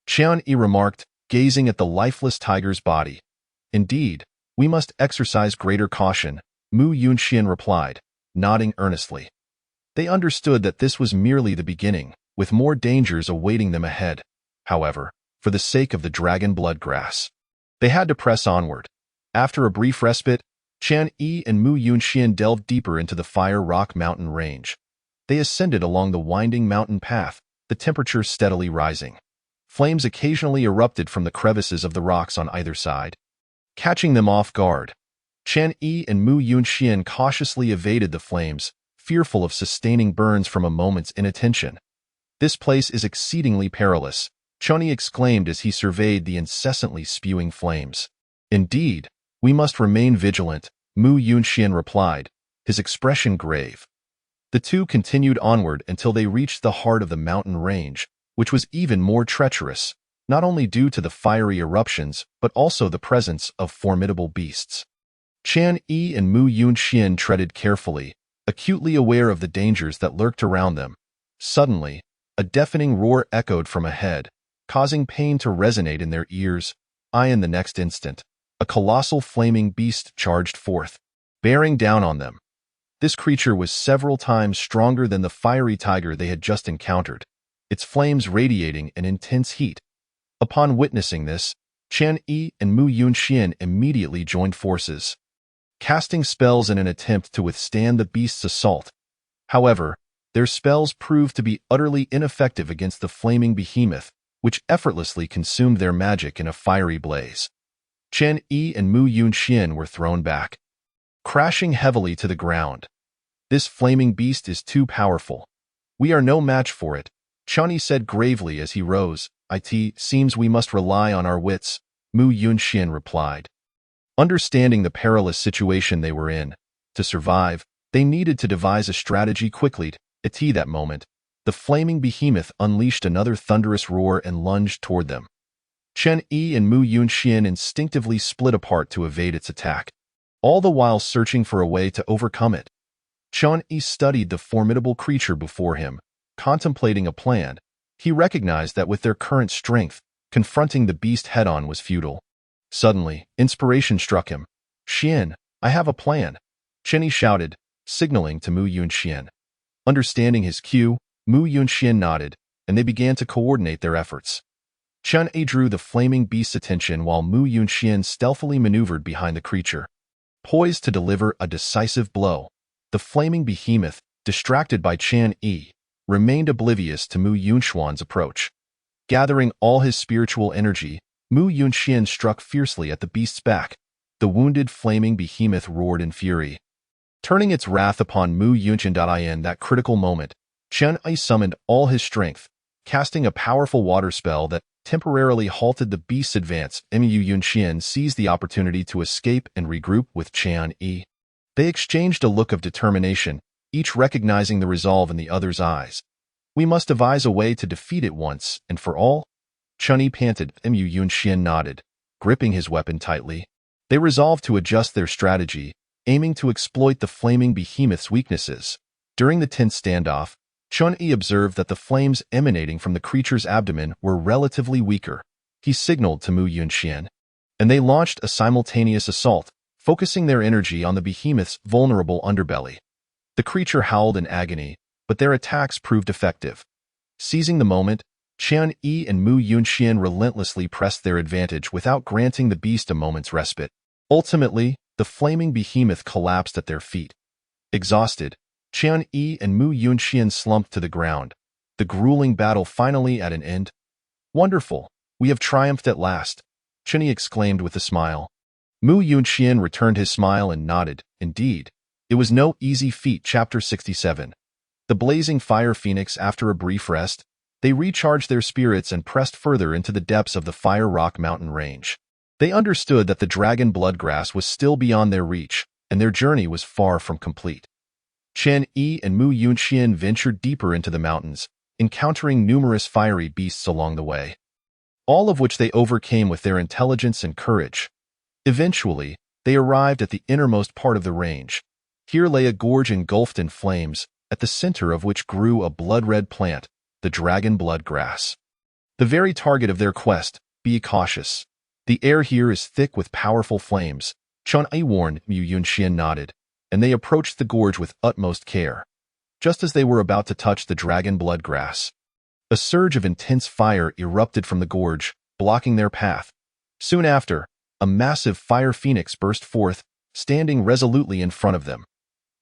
Chen Yi remarked, gazing at the lifeless tiger's body. Indeed, we must exercise greater caution, Mu Yunxian replied, nodding earnestly. They understood that this was merely the beginning, with more dangers awaiting them ahead. However, for the sake of the dragon blood grass, they had to press onward. After a brief respite, Chen Yi and Mu Yunxian delved deeper into the Fire Rock mountain range. They ascended along the winding mountain path, the temperature steadily rising. Flames occasionally erupted from the crevices of the rocks on either side, catching them off guard. Chen Yi and Mu Yunxian cautiously evaded the flames, fearful of sustaining burns from a moment's inattention. "This place is exceedingly perilous," Chen Yi exclaimed as he surveyed the incessantly spewing flames. "Indeed, we must remain vigilant," Mu Yunxian replied, his expression grave. The two continued onward until they reached the heart of the mountain range, which was even more treacherous, not only due to the fiery eruptions but also the presence of formidable beasts. Chen Yi and Mu Yunxian treaded carefully, acutely aware of the dangers that lurked around them. Suddenly, a deafening roar echoed from ahead, causing pain to resonate in their ears. In the next instant, a colossal flaming beast charged forth, bearing down on them. This creature was several times stronger than the fiery tiger they had just encountered, its flames radiating an intense heat. Upon witnessing this, Chen Yi and Mu Yunxian immediately joined forces, casting spells in an attempt to withstand the beast's assault. However, their spells proved to be utterly ineffective against the flaming behemoth, which effortlessly consumed their magic in a fiery blaze. Chen Yi and Mu Yunxian were thrown back, crashing heavily to the ground. "This flaming beast is too powerful. We are no match for it," Chen Yi said gravely as he rose. "It seems we must rely on our wits," Mu Yunxian replied. Understanding the perilous situation they were in, to survive, they needed to devise a strategy quickly. At that moment, the flaming behemoth unleashed another thunderous roar and lunged toward them. Chen Yi and Mu Yunxian instinctively split apart to evade its attack, all the while searching for a way to overcome it. Chen Yi studied the formidable creature before him, contemplating a plan. He recognized that with their current strength, confronting the beast head-on was futile. Suddenly, inspiration struck him. "Xian, I have a plan," Chen Yi shouted, signaling to Mu Yunxian. Understanding his cue, Mu Yunxian nodded, and they began to coordinate their efforts. Chen Yi drew the flaming beast's attention while Mu Yunxian stealthily maneuvered behind the creature. Poised to deliver a decisive blow, the flaming behemoth, distracted by Chen Yi, remained oblivious to Mu Yunxian's approach. Gathering all his spiritual energy, Mu Yunxian struck fiercely at the beast's back. The wounded flaming behemoth roared in fury. Turning its wrath upon Mu Yunxian in that critical moment, Chen Yi summoned all his strength, casting a powerful water spell that temporarily halted the beast's advance. Mu Yunxian seized the opportunity to escape and regroup with Chen Yi. They exchanged a look of determination, each recognizing the resolve in the other's eyes. "We must devise a way to defeat it once and for all," Chen Yi panted. Mu Yunxian nodded, gripping his weapon tightly. They resolved to adjust their strategy, aiming to exploit the flaming behemoth's weaknesses. During the tense standoff, Chen Yi observed that the flames emanating from the creature's abdomen were relatively weaker. He signaled to Mu Yunxian, and they launched a simultaneous assault, focusing their energy on the behemoth's vulnerable underbelly. The creature howled in agony, but their attacks proved effective. Seizing the moment, Chen Yi and Mu Yunxian relentlessly pressed their advantage without granting the beast a moment's respite. Ultimately, the flaming behemoth collapsed at their feet. Exhausted, Chen Yi and Mu Yunxian slumped to the ground, the grueling battle finally at an end. "Wonderful, we have triumphed at last," Chen Yi exclaimed with a smile. Mu Yunxian returned his smile and nodded. Indeed, it was no easy feat. Chapter 67. The blazing fire phoenix. After a brief rest, they recharged their spirits and pressed further into the depths of the Fire Rock mountain range. They understood that the dragon bloodgrass was still beyond their reach, and their journey was far from complete. Chen Yi and Mu Yunxian ventured deeper into the mountains, encountering numerous fiery beasts along the way, all of which they overcame with their intelligence and courage. Eventually, they arrived at the innermost part of the range. Here lay a gorge engulfed in flames, at the center of which grew a blood-red plant, the dragon bloodgrass. The very target of their quest. Be cautious. The air here is thick with powerful flames, Chen Yi warned. Mu Yunxian nodded, and they approached the gorge with utmost care. Just as they were about to touch the dragon bloodgrass, a surge of intense fire erupted from the gorge, blocking their path. Soon after, a massive fire phoenix burst forth, standing resolutely in front of them.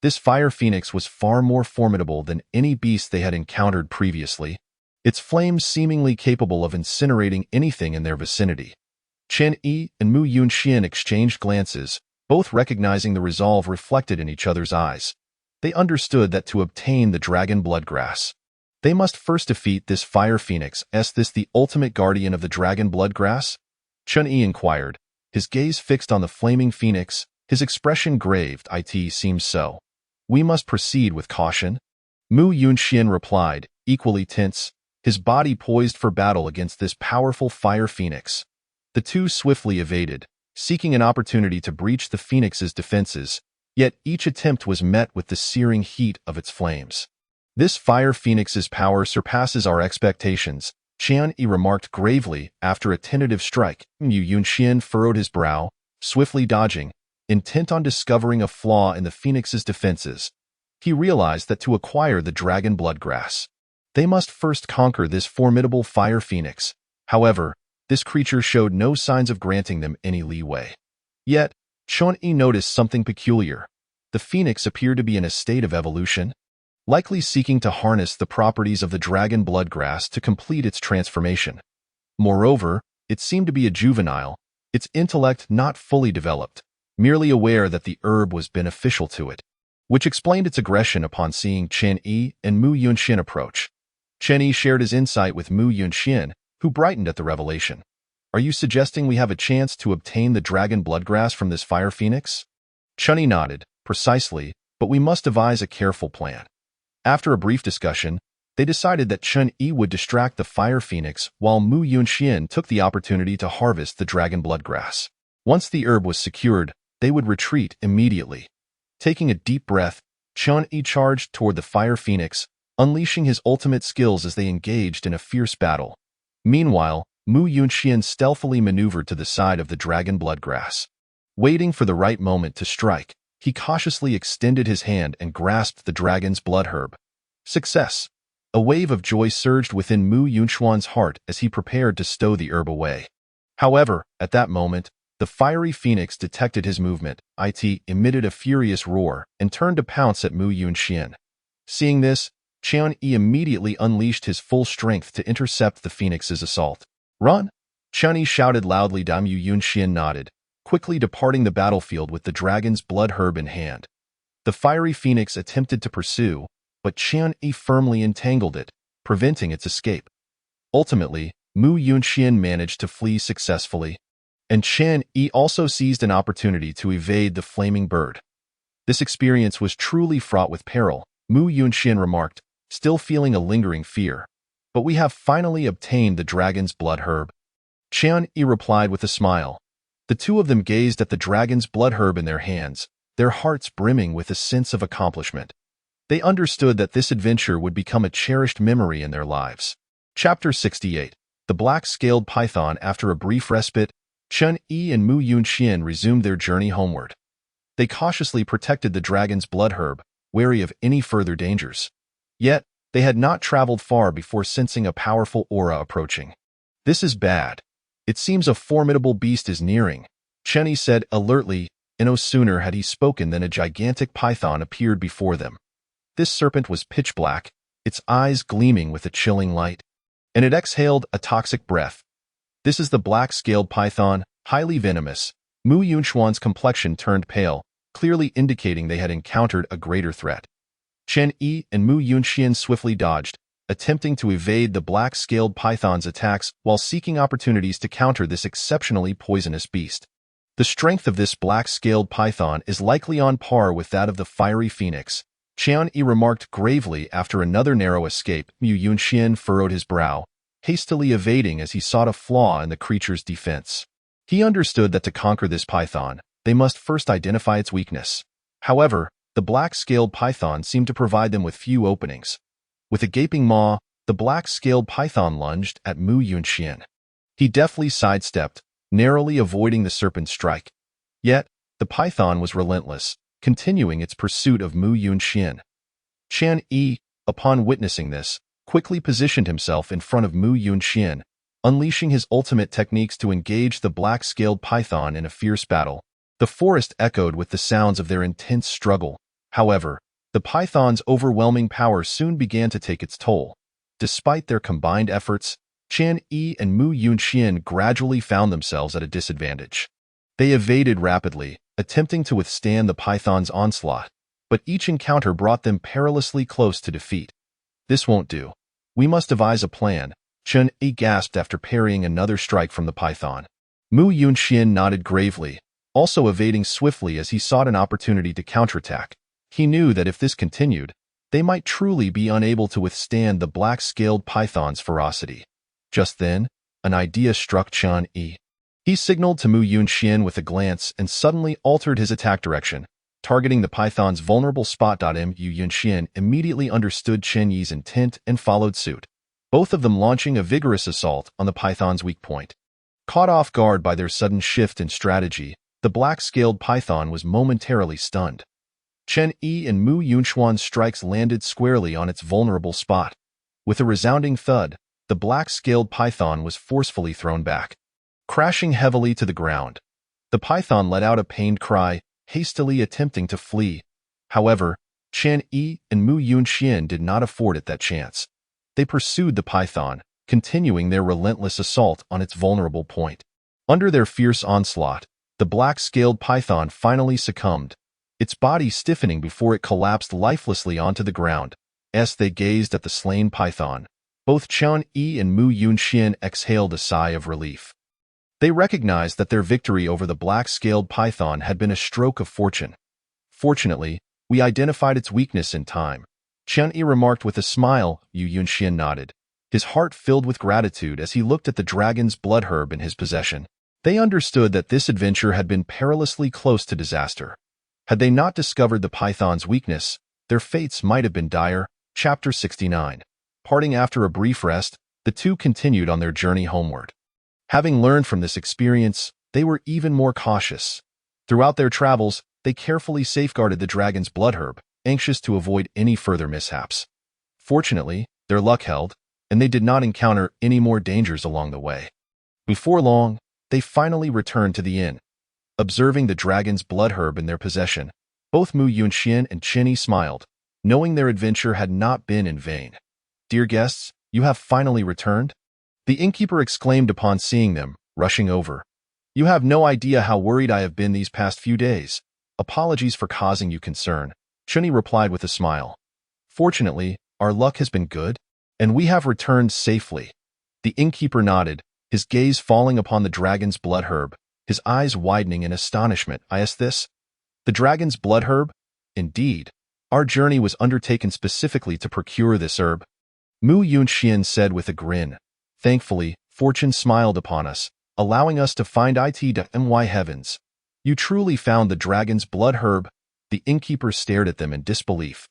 This fire phoenix was far more formidable than any beast they had encountered previously, its flames seemingly capable of incinerating anything in their vicinity. Chen Yi and Mu Yunxian exchanged glances, both recognizing the resolve reflected in each other's eyes. They understood that to obtain the dragon bloodgrass, they must first defeat this fire phoenix. Is this the ultimate guardian of the dragon bloodgrass? Chen Yi inquired, his gaze fixed on the flaming phoenix, his expression grave. "It seems so. We must proceed with caution," Mu Yunxian replied, equally tense, his body poised for battle against this powerful fire phoenix. The two swiftly evaded, seeking an opportunity to breach the phoenix's defenses, yet each attempt was met with the searing heat of its flames. "This fire phoenix's power surpasses our expectations," Chen Yi remarked gravely after a tentative strike. Mu Yunxian furrowed his brow, swiftly dodging, intent on discovering a flaw in the phoenix's defenses. He realized that to acquire the dragon bloodgrass, they must first conquer this formidable fire phoenix. However, this creature showed no signs of granting them any leeway. Yet, Chen Yi noticed something peculiar. The phoenix appeared to be in a state of evolution, likely seeking to harness the properties of the dragon bloodgrass to complete its transformation. Moreover, it seemed to be a juvenile, its intellect not fully developed, merely aware that the herb was beneficial to it, which explained its aggression upon seeing Chen Yi and Mu Yunxian approach. Chen Yi shared his insight with Mu Yunxian, who brightened at the revelation. "Are you suggesting we have a chance to obtain the dragon bloodgrass from this fire phoenix?" Chen Yi nodded. "Precisely, but we must devise a careful plan." After a brief discussion, They decided that Chen Yi would distract the fire phoenix while Mu Yunxian took the opportunity to harvest the dragon blood grass. Once the herb was secured, they would retreat immediately. Taking a deep breath, Chen Yi charged toward the fire phoenix, unleashing his ultimate skills as they engaged in a fierce battle. Meanwhile, Mu Yunxian stealthily maneuvered to the side of the dragon blood grass. Waiting for the right moment to strike, he cautiously extended his hand and grasped the dragon's blood herb. Success! A wave of joy surged within Mu Yunxuan's heart as he prepared to stow the herb away. However, at that moment, the fiery phoenix detected his movement. It emitted a furious roar and turned to pounce at Mu Yunxian. Seeing this, Chen Yi immediately unleashed his full strength to intercept the phoenix's assault. "Run!" Chen Yi shouted loudly. Mu Yunxian nodded, quickly departing the battlefield with the dragon's blood herb in hand. The fiery phoenix attempted to pursue, but Chen Yi firmly entangled it, preventing its escape. Ultimately, Mu Yunxian managed to flee successfully, and Chen Yi also seized an opportunity to evade the flaming bird. This experience was truly fraught with peril, Mu Yunxian remarked, still feeling a lingering fear. "But we have finally obtained the dragon's blood herb." Chen Yi replied with a smile. The two of them gazed at the dragon's blood herb in their hands, their hearts brimming with a sense of accomplishment. They understood that this adventure would become a cherished memory in their lives. Chapter 68. The Black-Scaled Python. After a brief respite, Chen Yi and Mu Yunxian resumed their journey homeward. They cautiously protected the dragon's blood herb, wary of any further dangers. Yet, they had not traveled far before sensing a powerful aura approaching. "This is bad. It seems a formidable beast is nearing," Chen Yi said alertly, and no sooner had he spoken than a gigantic python appeared before them. This serpent was pitch black, its eyes gleaming with a chilling light, and it exhaled a toxic breath. "This is the black-scaled python, highly venomous." Mu Yunxuan's complexion turned pale, clearly indicating they had encountered a greater threat. Chen Yi and Mu Yunxian swiftly dodged, attempting to evade the black-scaled python's attacks while seeking opportunities to counter this exceptionally poisonous beast. The strength of this black-scaled python is likely on par with that of the fiery phoenix, Chen Yi remarked gravely after another narrow escape. Mu Yunxian furrowed his brow, hastily evading as he sought a flaw in the creature's defense. He understood that to conquer this python, they must first identify its weakness. However, the black-scaled python seemed to provide them with few openings. With a gaping maw, the black-scaled python lunged at Mu Yunxian. He deftly sidestepped, narrowly avoiding the serpent's strike. Yet, the python was relentless, continuing its pursuit of Mu Yunxian. Chen Yi, upon witnessing this, quickly positioned himself in front of Mu Yunxian, unleashing his ultimate techniques to engage the black-scaled python in a fierce battle. The forest echoed with the sounds of their intense struggle. However, the python's overwhelming power soon began to take its toll. Despite their combined efforts, Chen Yi and Mu Yunxian gradually found themselves at a disadvantage. They evaded rapidly, attempting to withstand the python's onslaught, but each encounter brought them perilously close to defeat. "This won't do. We must devise a plan," Chen Yi gasped after parrying another strike from the python. Mu Yunxian nodded gravely, also evading swiftly as he sought an opportunity to counterattack. He knew that if this continued, they might truly be unable to withstand the black-scaled python's ferocity. Just then, an idea struck Chen Yi. He signaled to Mu Yunxian with a glance and suddenly altered his attack direction, targeting the python's vulnerable spot. Mu Yunxian immediately understood Chen Yi's intent and followed suit, both of them launching a vigorous assault on the python's weak point. Caught off guard by their sudden shift in strategy, the black-scaled python was momentarily stunned. Chen Yi and Mu Yunxuan's strikes landed squarely on its vulnerable spot. With a resounding thud, the black-scaled python was forcefully thrown back, crashing heavily to the ground. The python let out a pained cry, hastily attempting to flee. However, Chen Yi and Mu Yunxian did not afford it that chance. They pursued the python, continuing their relentless assault on its vulnerable point. Under their fierce onslaught, the black-scaled python finally succumbed, its body stiffening before it collapsed lifelessly onto the ground. As they gazed at the slain python, both Chen Yi and Mu Yunxian exhaled a sigh of relief. They recognized that their victory over the black-scaled python had been a stroke of fortune. "Fortunately, we identified its weakness in time," Chen Yi remarked with a smile. Yu Yunxian nodded, his heart filled with gratitude as he looked at the dragon's blood herb in his possession. They understood that this adventure had been perilously close to disaster. Had they not discovered the python's weakness, their fates might have been dire. Chapter 69. Parting after a brief rest, the two continued on their journey homeward. Having learned from this experience, they were even more cautious. Throughout their travels, they carefully safeguarded the dragon's blood herb, anxious to avoid any further mishaps. Fortunately, their luck held, and they did not encounter any more dangers along the way. Before long, they finally returned to the inn. Observing the dragon's blood herb in their possession, both Mu Yunxian and Chen Yi smiled, knowing their adventure had not been in vain. "Dear guests, you have finally returned?" the innkeeper exclaimed upon seeing them, rushing over. "You have no idea how worried I have been these past few days. Apologies for causing you concern," Chen Yi replied with a smile. "Fortunately, our luck has been good, and we have returned safely." The innkeeper nodded, his gaze falling upon the dragon's blood herb, his eyes widening in astonishment. "Is this the dragon's blood herb?" "Indeed. Our journey was undertaken specifically to procure this herb," Mu Yunxian said with a grin. "Thankfully, fortune smiled upon us, allowing us to find it. Heavens. You truly found the dragon's blood herb?" The innkeeper stared at them in disbelief.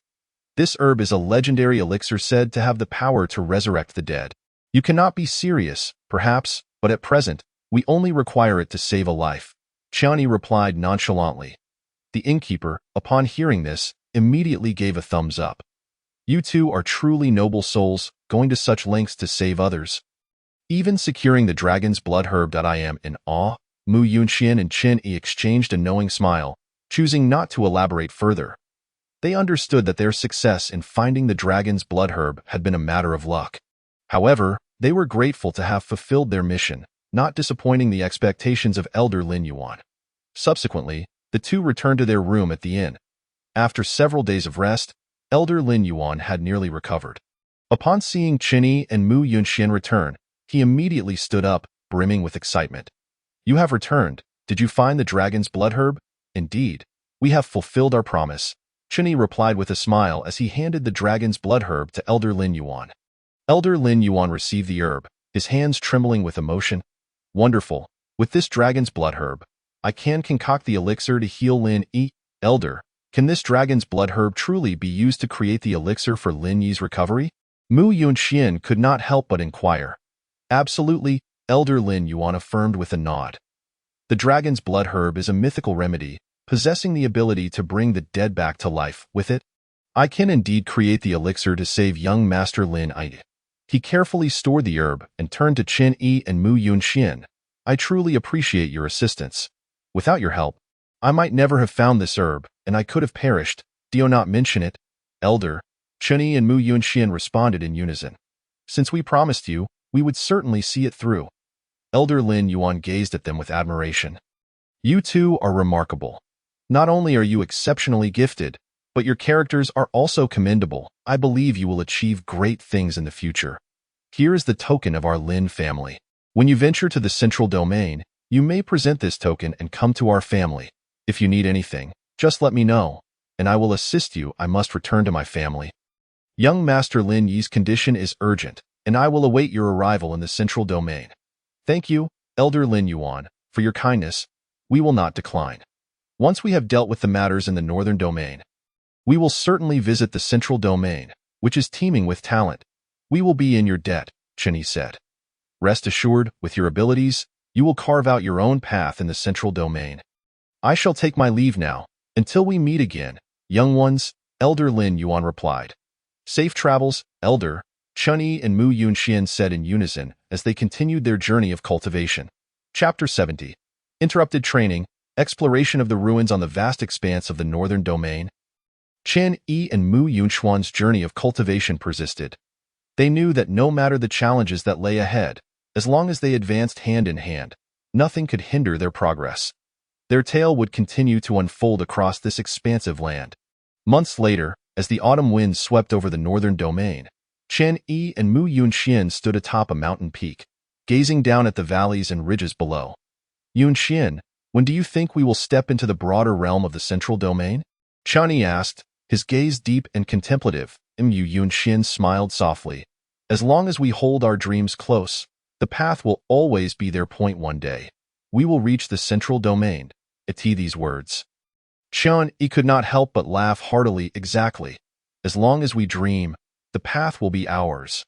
"This herb is a legendary elixir said to have the power to resurrect the dead. You cannot be serious, perhaps, but at present, we only require it to save a life," Chen Yi replied nonchalantly. The innkeeper, upon hearing this, immediately gave a thumbs up. "You two are truly noble souls, going to such lengths to save others. Even securing the dragon's blood herb. I am in awe." Mu Yunxian and Chen Yi exchanged a knowing smile, choosing not to elaborate further. They understood that their success in finding the dragon's blood herb had been a matter of luck. However, they were grateful to have fulfilled their mission, not disappointing the expectations of Elder Lin Yuan. Subsequently, the two returned to their room at the inn. After several days of rest, Elder Lin Yuan had nearly recovered. Upon seeing Chen Yi and Mu Yunxian return, he immediately stood up, brimming with excitement. "You have returned. Did you find the dragon's blood herb?" "Indeed. We have fulfilled our promise," Chen Yi replied with a smile as he handed the dragon's blood herb to Elder Lin Yuan. Elder Lin Yuan received the herb, his hands trembling with emotion. "Wonderful. With this dragon's blood herb, I can concoct the elixir to heal Lin Yi. Elder, can this dragon's blood herb truly be used to create the elixir for Lin Yi's recovery?" Mu Yunxian could not help but inquire. "Absolutely," Elder Lin Yuan affirmed with a nod. "The dragon's blood herb is a mythical remedy, possessing the ability to bring the dead back to life. With it, I can indeed create the elixir to save young Master Lin Yi." He carefully stored the herb and turned to Chen Yi and Mu Yunxian. "I truly appreciate your assistance. Without your help, I might never have found this herb, and I could have perished. Do not mention it, Elder," Chen Yi and Mu Yunxian responded in unison. "Since we promised you, we would certainly see it through." Elder Lin Yuan gazed at them with admiration. "You two are remarkable. Not only are you exceptionally gifted, but your characters are also commendable. I believe you will achieve great things in the future. Here is the token of our Lin family. When you venture to the central domain, you may present this token and come to our family. If you need anything, just let me know, and I will assist you. I must return to my family. Young Master Lin Yi's condition is urgent, and I will await your arrival in the central domain. Thank you, Elder Lin Yuan, for your kindness. We will not decline. Once we have dealt with the matters in the northern domain, we will certainly visit the central domain, which is teeming with talent. We will be in your debt," Chen Yi said. "Rest assured, with your abilities, you will carve out your own path in the central domain. I shall take my leave now, until we meet again, young ones," Elder Lin Yuan replied. "Safe travels, Elder," Chen Yi and Mu Yunxian said in unison as they continued their journey of cultivation. Chapter 70. Interrupted Training, Exploration of the Ruins on the Vast Expanse of the Northern Domain. Chen Yi and Mu Yunxian's journey of cultivation persisted. They knew that no matter the challenges that lay ahead, as long as they advanced hand in hand, nothing could hinder their progress. Their tale would continue to unfold across this expansive land. Months later, as the autumn winds swept over the northern domain, Chen Yi and Mu Yunxian stood atop a mountain peak, gazing down at the valleys and ridges below. "Yunxian, when do you think we will step into the broader realm of the central domain?" Chen Yi asked, his gaze deep and contemplative, Mu Yunxian smiled softly. As long as we hold our dreams close, the path will always be there. One day, we will reach the central domain. These words. Qian Yi could not help but laugh heartily. Exactly. As long as we dream, the path will be ours.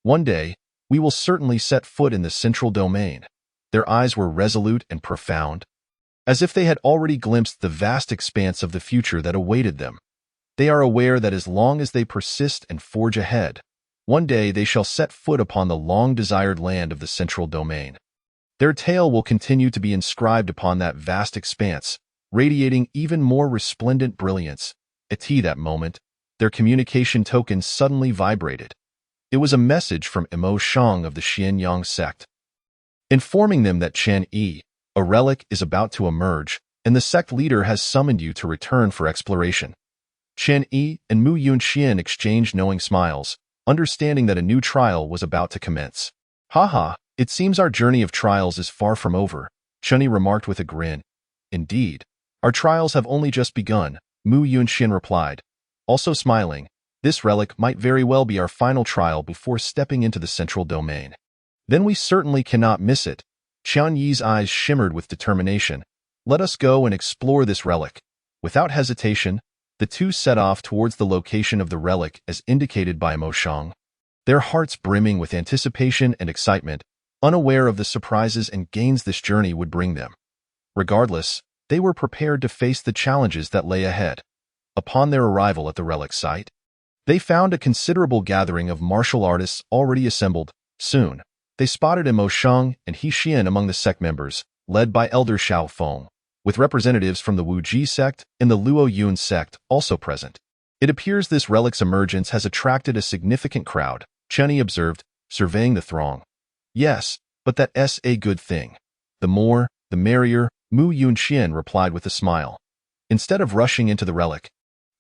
One day, we will certainly set foot in the central domain. Their eyes were resolute and profound, as if they had already glimpsed the vast expanse of the future that awaited them. They are aware that as long as they persist and forge ahead, one day they shall set foot upon the long-desired land of the central domain. Their tale will continue to be inscribed upon that vast expanse, radiating even more resplendent brilliance. At that moment, their communication token suddenly vibrated. It was a message from Imo Shang of the Xianyang sect, informing them that Qian Yi, a relic, is about to emerge, and the sect leader has summoned you to return for exploration. Qian Yi and Mu Yunxian exchanged knowing smiles, understanding that a new trial was about to commence. Haha, it seems our journey of trials is far from over, Qian Yi remarked with a grin. Indeed, our trials have only just begun, Mu Yunxian replied, also smiling. This relic might very well be our final trial before stepping into the central domain. Then we certainly cannot miss it. Qian Yi's eyes shimmered with determination. Let us go and explore this relic. Without hesitation, the two set off towards the location of the relic as indicated by Mo Shang, their hearts brimming with anticipation and excitement, unaware of the surprises and gains this journey would bring them. Regardless, they were prepared to face the challenges that lay ahead. Upon their arrival at the relic site, they found a considerable gathering of martial artists already assembled. Soon, they spotted Mo Shang and He Xian among the sect members, led by Elder Xiao Feng, with representatives from the Wu Ji sect and the Luo Yun sect also present. It appears this relic's emergence has attracted a significant crowd, Qian Yi observed, surveying the throng. Yes, but that's a good thing. The more, the merrier, Mu Yunxian replied with a smile. Instead of rushing into the relic,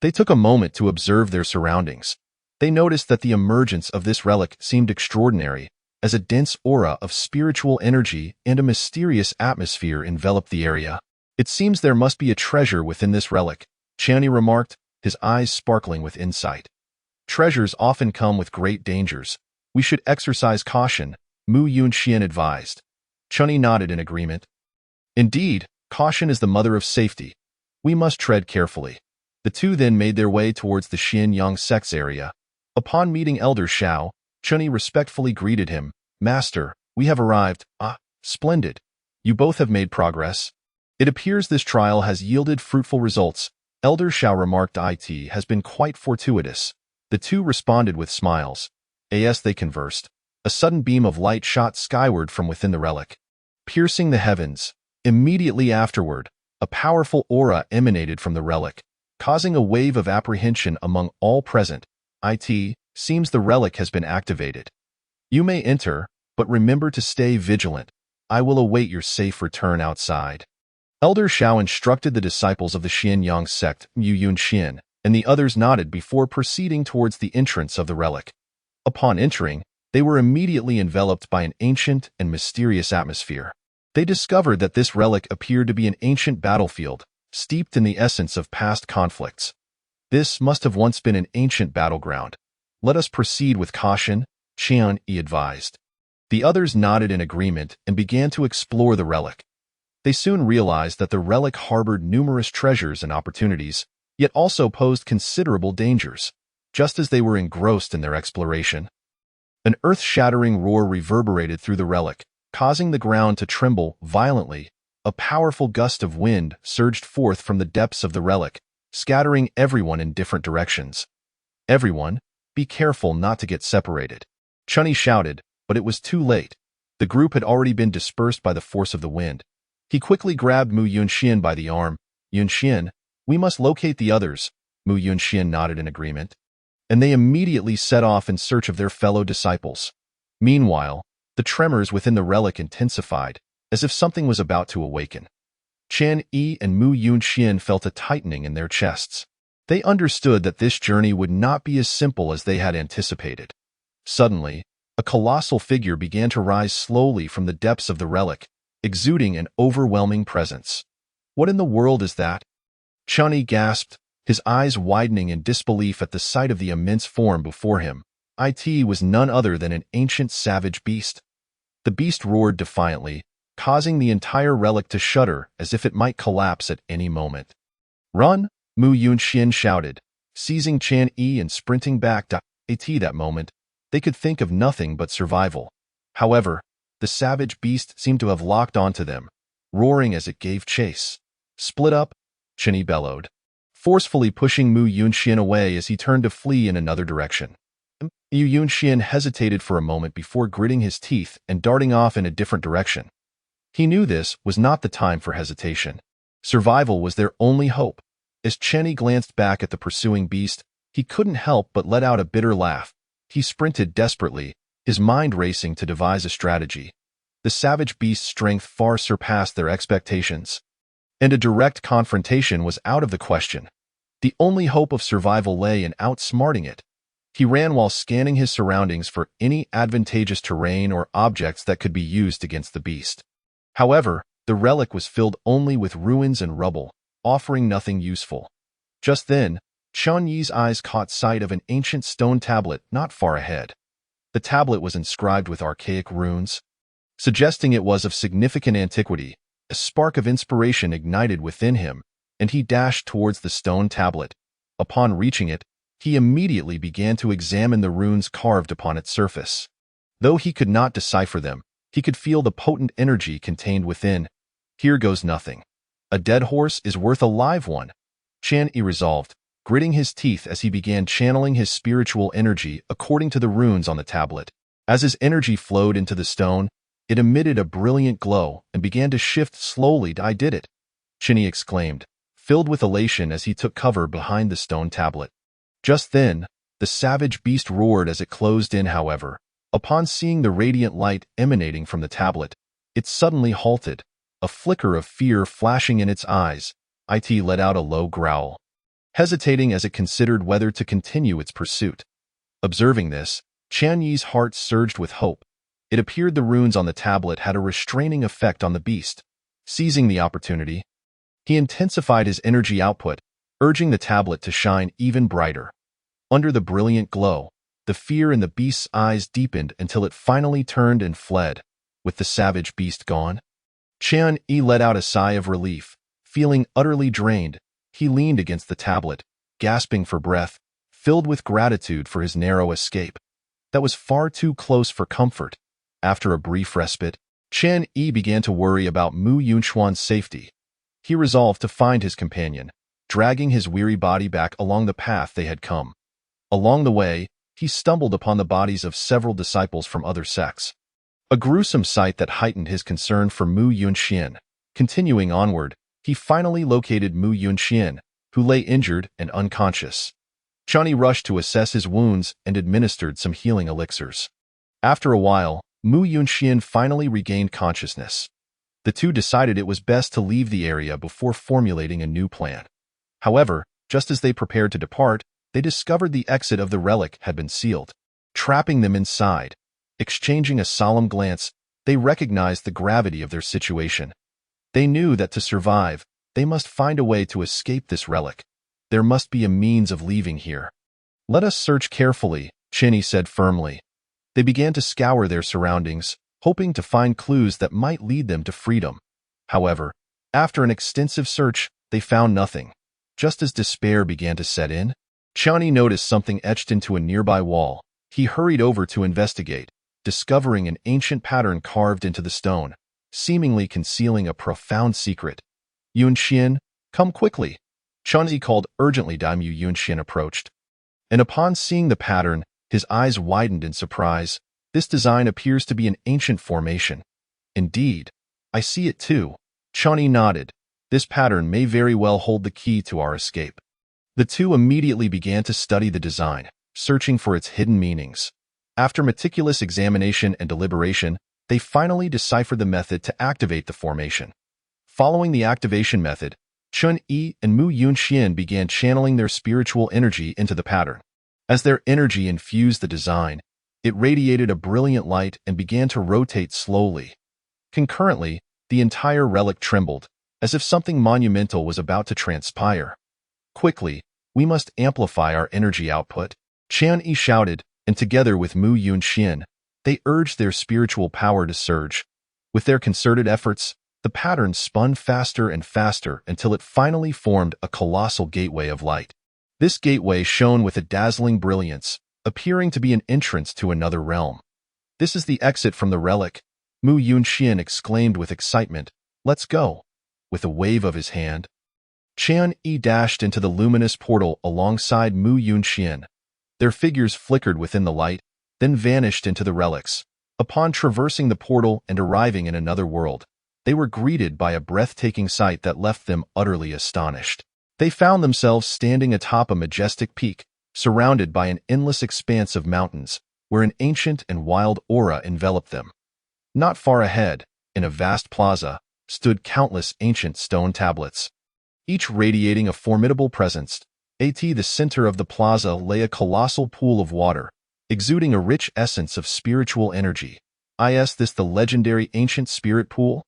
they took a moment to observe their surroundings. They noticed that the emergence of this relic seemed extraordinary, as a dense aura of spiritual energy and a mysterious atmosphere enveloped the area. It seems there must be a treasure within this relic, Qian Yi remarked, his eyes sparkling with insight. Treasures often come with great dangers. We should exercise caution, Mu Yunxian advised. Qian Yi nodded in agreement. Indeed, caution is the mother of safety. We must tread carefully. The two then made their way towards the Xianyang sect's area. Upon meeting Elder Xiao, Qian Yi respectfully greeted him. Master, we have arrived. Ah, splendid. You both have made progress. It appears this trial has yielded fruitful results. Elder Xiao remarked it has been quite fortuitous. The two responded with smiles. As they conversed, a sudden beam of light shot skyward from within the relic, piercing the heavens. Immediately afterward, a powerful aura emanated from the relic, causing a wave of apprehension among all present. It seems the relic has been activated. You may enter, but remember to stay vigilant. I will await your safe return outside. Elder Xiao instructed the disciples of the Xianyang sect, Mu Yunxian, and the others nodded before proceeding towards the entrance of the relic. Upon entering, they were immediately enveloped by an ancient and mysterious atmosphere. They discovered that this relic appeared to be an ancient battlefield, steeped in the essence of past conflicts. This must have once been an ancient battleground. Let us proceed with caution, Qian Yi advised. The others nodded in agreement and began to explore the relic. They soon realized that the relic harbored numerous treasures and opportunities, yet also posed considerable dangers. Just as they were engrossed in their exploration, an earth-shattering roar reverberated through the relic, causing the ground to tremble violently. A powerful gust of wind surged forth from the depths of the relic, scattering everyone in different directions. Everyone, be careful not to get separated, Qian Yi shouted, but it was too late. The group had already been dispersed by the force of the wind. He quickly grabbed Mu Yunxian by the arm. Yunxian, we must locate the others. Mu Yunxian nodded in agreement, and they immediately set off in search of their fellow disciples. Meanwhile, the tremors within the relic intensified, as if something was about to awaken. Qian Yi and Mu Yunxian felt a tightening in their chests. They understood that this journey would not be as simple as they had anticipated. Suddenly, a colossal figure began to rise slowly from the depths of the relic, exuding an overwhelming presence. What in the world is that? Qian Yi gasped, his eyes widening in disbelief at the sight of the immense form before him. It was none other than an ancient savage beast. The beast roared defiantly, causing the entire relic to shudder as if it might collapse at any moment. "Run!" Mu Yunxian shouted, seizing Chan Yi and sprinting back to It. That moment, they could think of nothing but survival. However, the savage beast seemed to have locked onto them, roaring as it gave chase. "Split up!" Chen Yi bellowed, forcefully pushing Mu Yunxian away as he turned to flee in another direction. Mu Yunxian hesitated for a moment before gritting his teeth and darting off in a different direction. He knew this was not the time for hesitation. Survival was their only hope. As Chen Yi glanced back at the pursuing beast, he couldn't help but let out a bitter laugh. He sprinted desperately, his mind racing to devise a strategy. The savage beast's strength far surpassed their expectations, and a direct confrontation was out of the question. The only hope of survival lay in outsmarting it. He ran while scanning his surroundings for any advantageous terrain or objects that could be used against the beast. However, the relic was filled only with ruins and rubble, offering nothing useful. Just then, Chen Yi's eyes caught sight of an ancient stone tablet not far ahead. The tablet was inscribed with archaic runes, suggesting it was of significant antiquity. A spark of inspiration ignited within him, and he dashed towards the stone tablet. Upon reaching it, he immediately began to examine the runes carved upon its surface. Though he could not decipher them, he could feel the potent energy contained within. "Here goes nothing. A dead horse is worth a live one," Chan Yi resolved, gritting his teeth as he began channeling his spiritual energy according to the runes on the tablet. As his energy flowed into the stone, it emitted a brilliant glow and began to shift slowly. "I did it," Chen Yi exclaimed, filled with elation as he took cover behind the stone tablet. Just then, the savage beast roared as it closed in. However, upon seeing the radiant light emanating from the tablet, it suddenly halted, a flicker of fear flashing in its eyes. It let out a low growl, hesitating as it considered whether to continue its pursuit. Observing this, Chan Yi's heart surged with hope. It appeared the runes on the tablet had a restraining effect on the beast. Seizing the opportunity, he intensified his energy output, urging the tablet to shine even brighter. Under the brilliant glow, the fear in the beast's eyes deepened until it finally turned and fled. With the savage beast gone, Chan Yi let out a sigh of relief. Feeling utterly drained, he leaned against the tablet, gasping for breath, filled with gratitude for his narrow escape. That was far too close for comfort. After a brief respite, Chan Yi began to worry about Mu Yunxuan's safety. He resolved to find his companion, dragging his weary body back along the path they had come. Along the way, he stumbled upon the bodies of several disciples from other sects, a gruesome sight that heightened his concern for Mu Yunxian. Continuing onward, he finally located Mu Yunxian, who lay injured and unconscious. Chen Yi rushed to assess his wounds and administered some healing elixirs. After a while, Mu Yunxian finally regained consciousness. The two decided it was best to leave the area before formulating a new plan. However, just as they prepared to depart, they discovered the exit of the relic had been sealed, trapping them inside. Exchanging a solemn glance, they recognized the gravity of their situation. They knew that to survive, they must find a way to escape this relic. There must be a means of leaving here. "Let us search carefully," Chen Yi said firmly. They began to scour their surroundings, hoping to find clues that might lead them to freedom. However, after an extensive search, they found nothing. Just as despair began to set in, Chen Yi noticed something etched into a nearby wall. He hurried over to investigate, discovering an ancient pattern carved into the stone, seemingly concealing a profound secret. "Yunxian, come quickly," Chen Yi called urgently. Mu Yunxian approached, and upon seeing the pattern, his eyes widened in surprise. "This design appears to be an ancient formation." "Indeed, I see it too," Chen Yi nodded. "This pattern may very well hold the key to our escape." The two immediately began to study the design, searching for its hidden meanings. After meticulous examination and deliberation, they finally deciphered the method to activate the formation. Following the activation method, Chen Yi and Mu Yunxian began channeling their spiritual energy into the pattern. As their energy infused the design, it radiated a brilliant light and began to rotate slowly. Concurrently, the entire relic trembled, as if something monumental was about to transpire. Quickly, We must amplify our energy output. Qian Yi shouted, and together with Mu Yunxian, they urged their spiritual power to surge. With their concerted efforts, the pattern spun faster and faster until it finally formed a colossal gateway of light. This gateway shone with a dazzling brilliance, appearing to be an entrance to another realm. "This is the exit from the relic," Mu Yunxian exclaimed with excitement. "Let's go." With a wave of his hand, Qian Yi dashed into the luminous portal alongside Mu Yunxian. Their figures flickered within the light, then vanished into the relics. Upon traversing the portal and arriving in another world, they were greeted by a breathtaking sight that left them utterly astonished. They found themselves standing atop a majestic peak, surrounded by an endless expanse of mountains, where an ancient and wild aura enveloped them. Not far ahead, in a vast plaza, stood countless ancient stone tablets, each radiating a formidable presence. At the center of the plaza lay a colossal pool of water, exuding a rich essence of spiritual energy. Is this the legendary ancient spirit pool?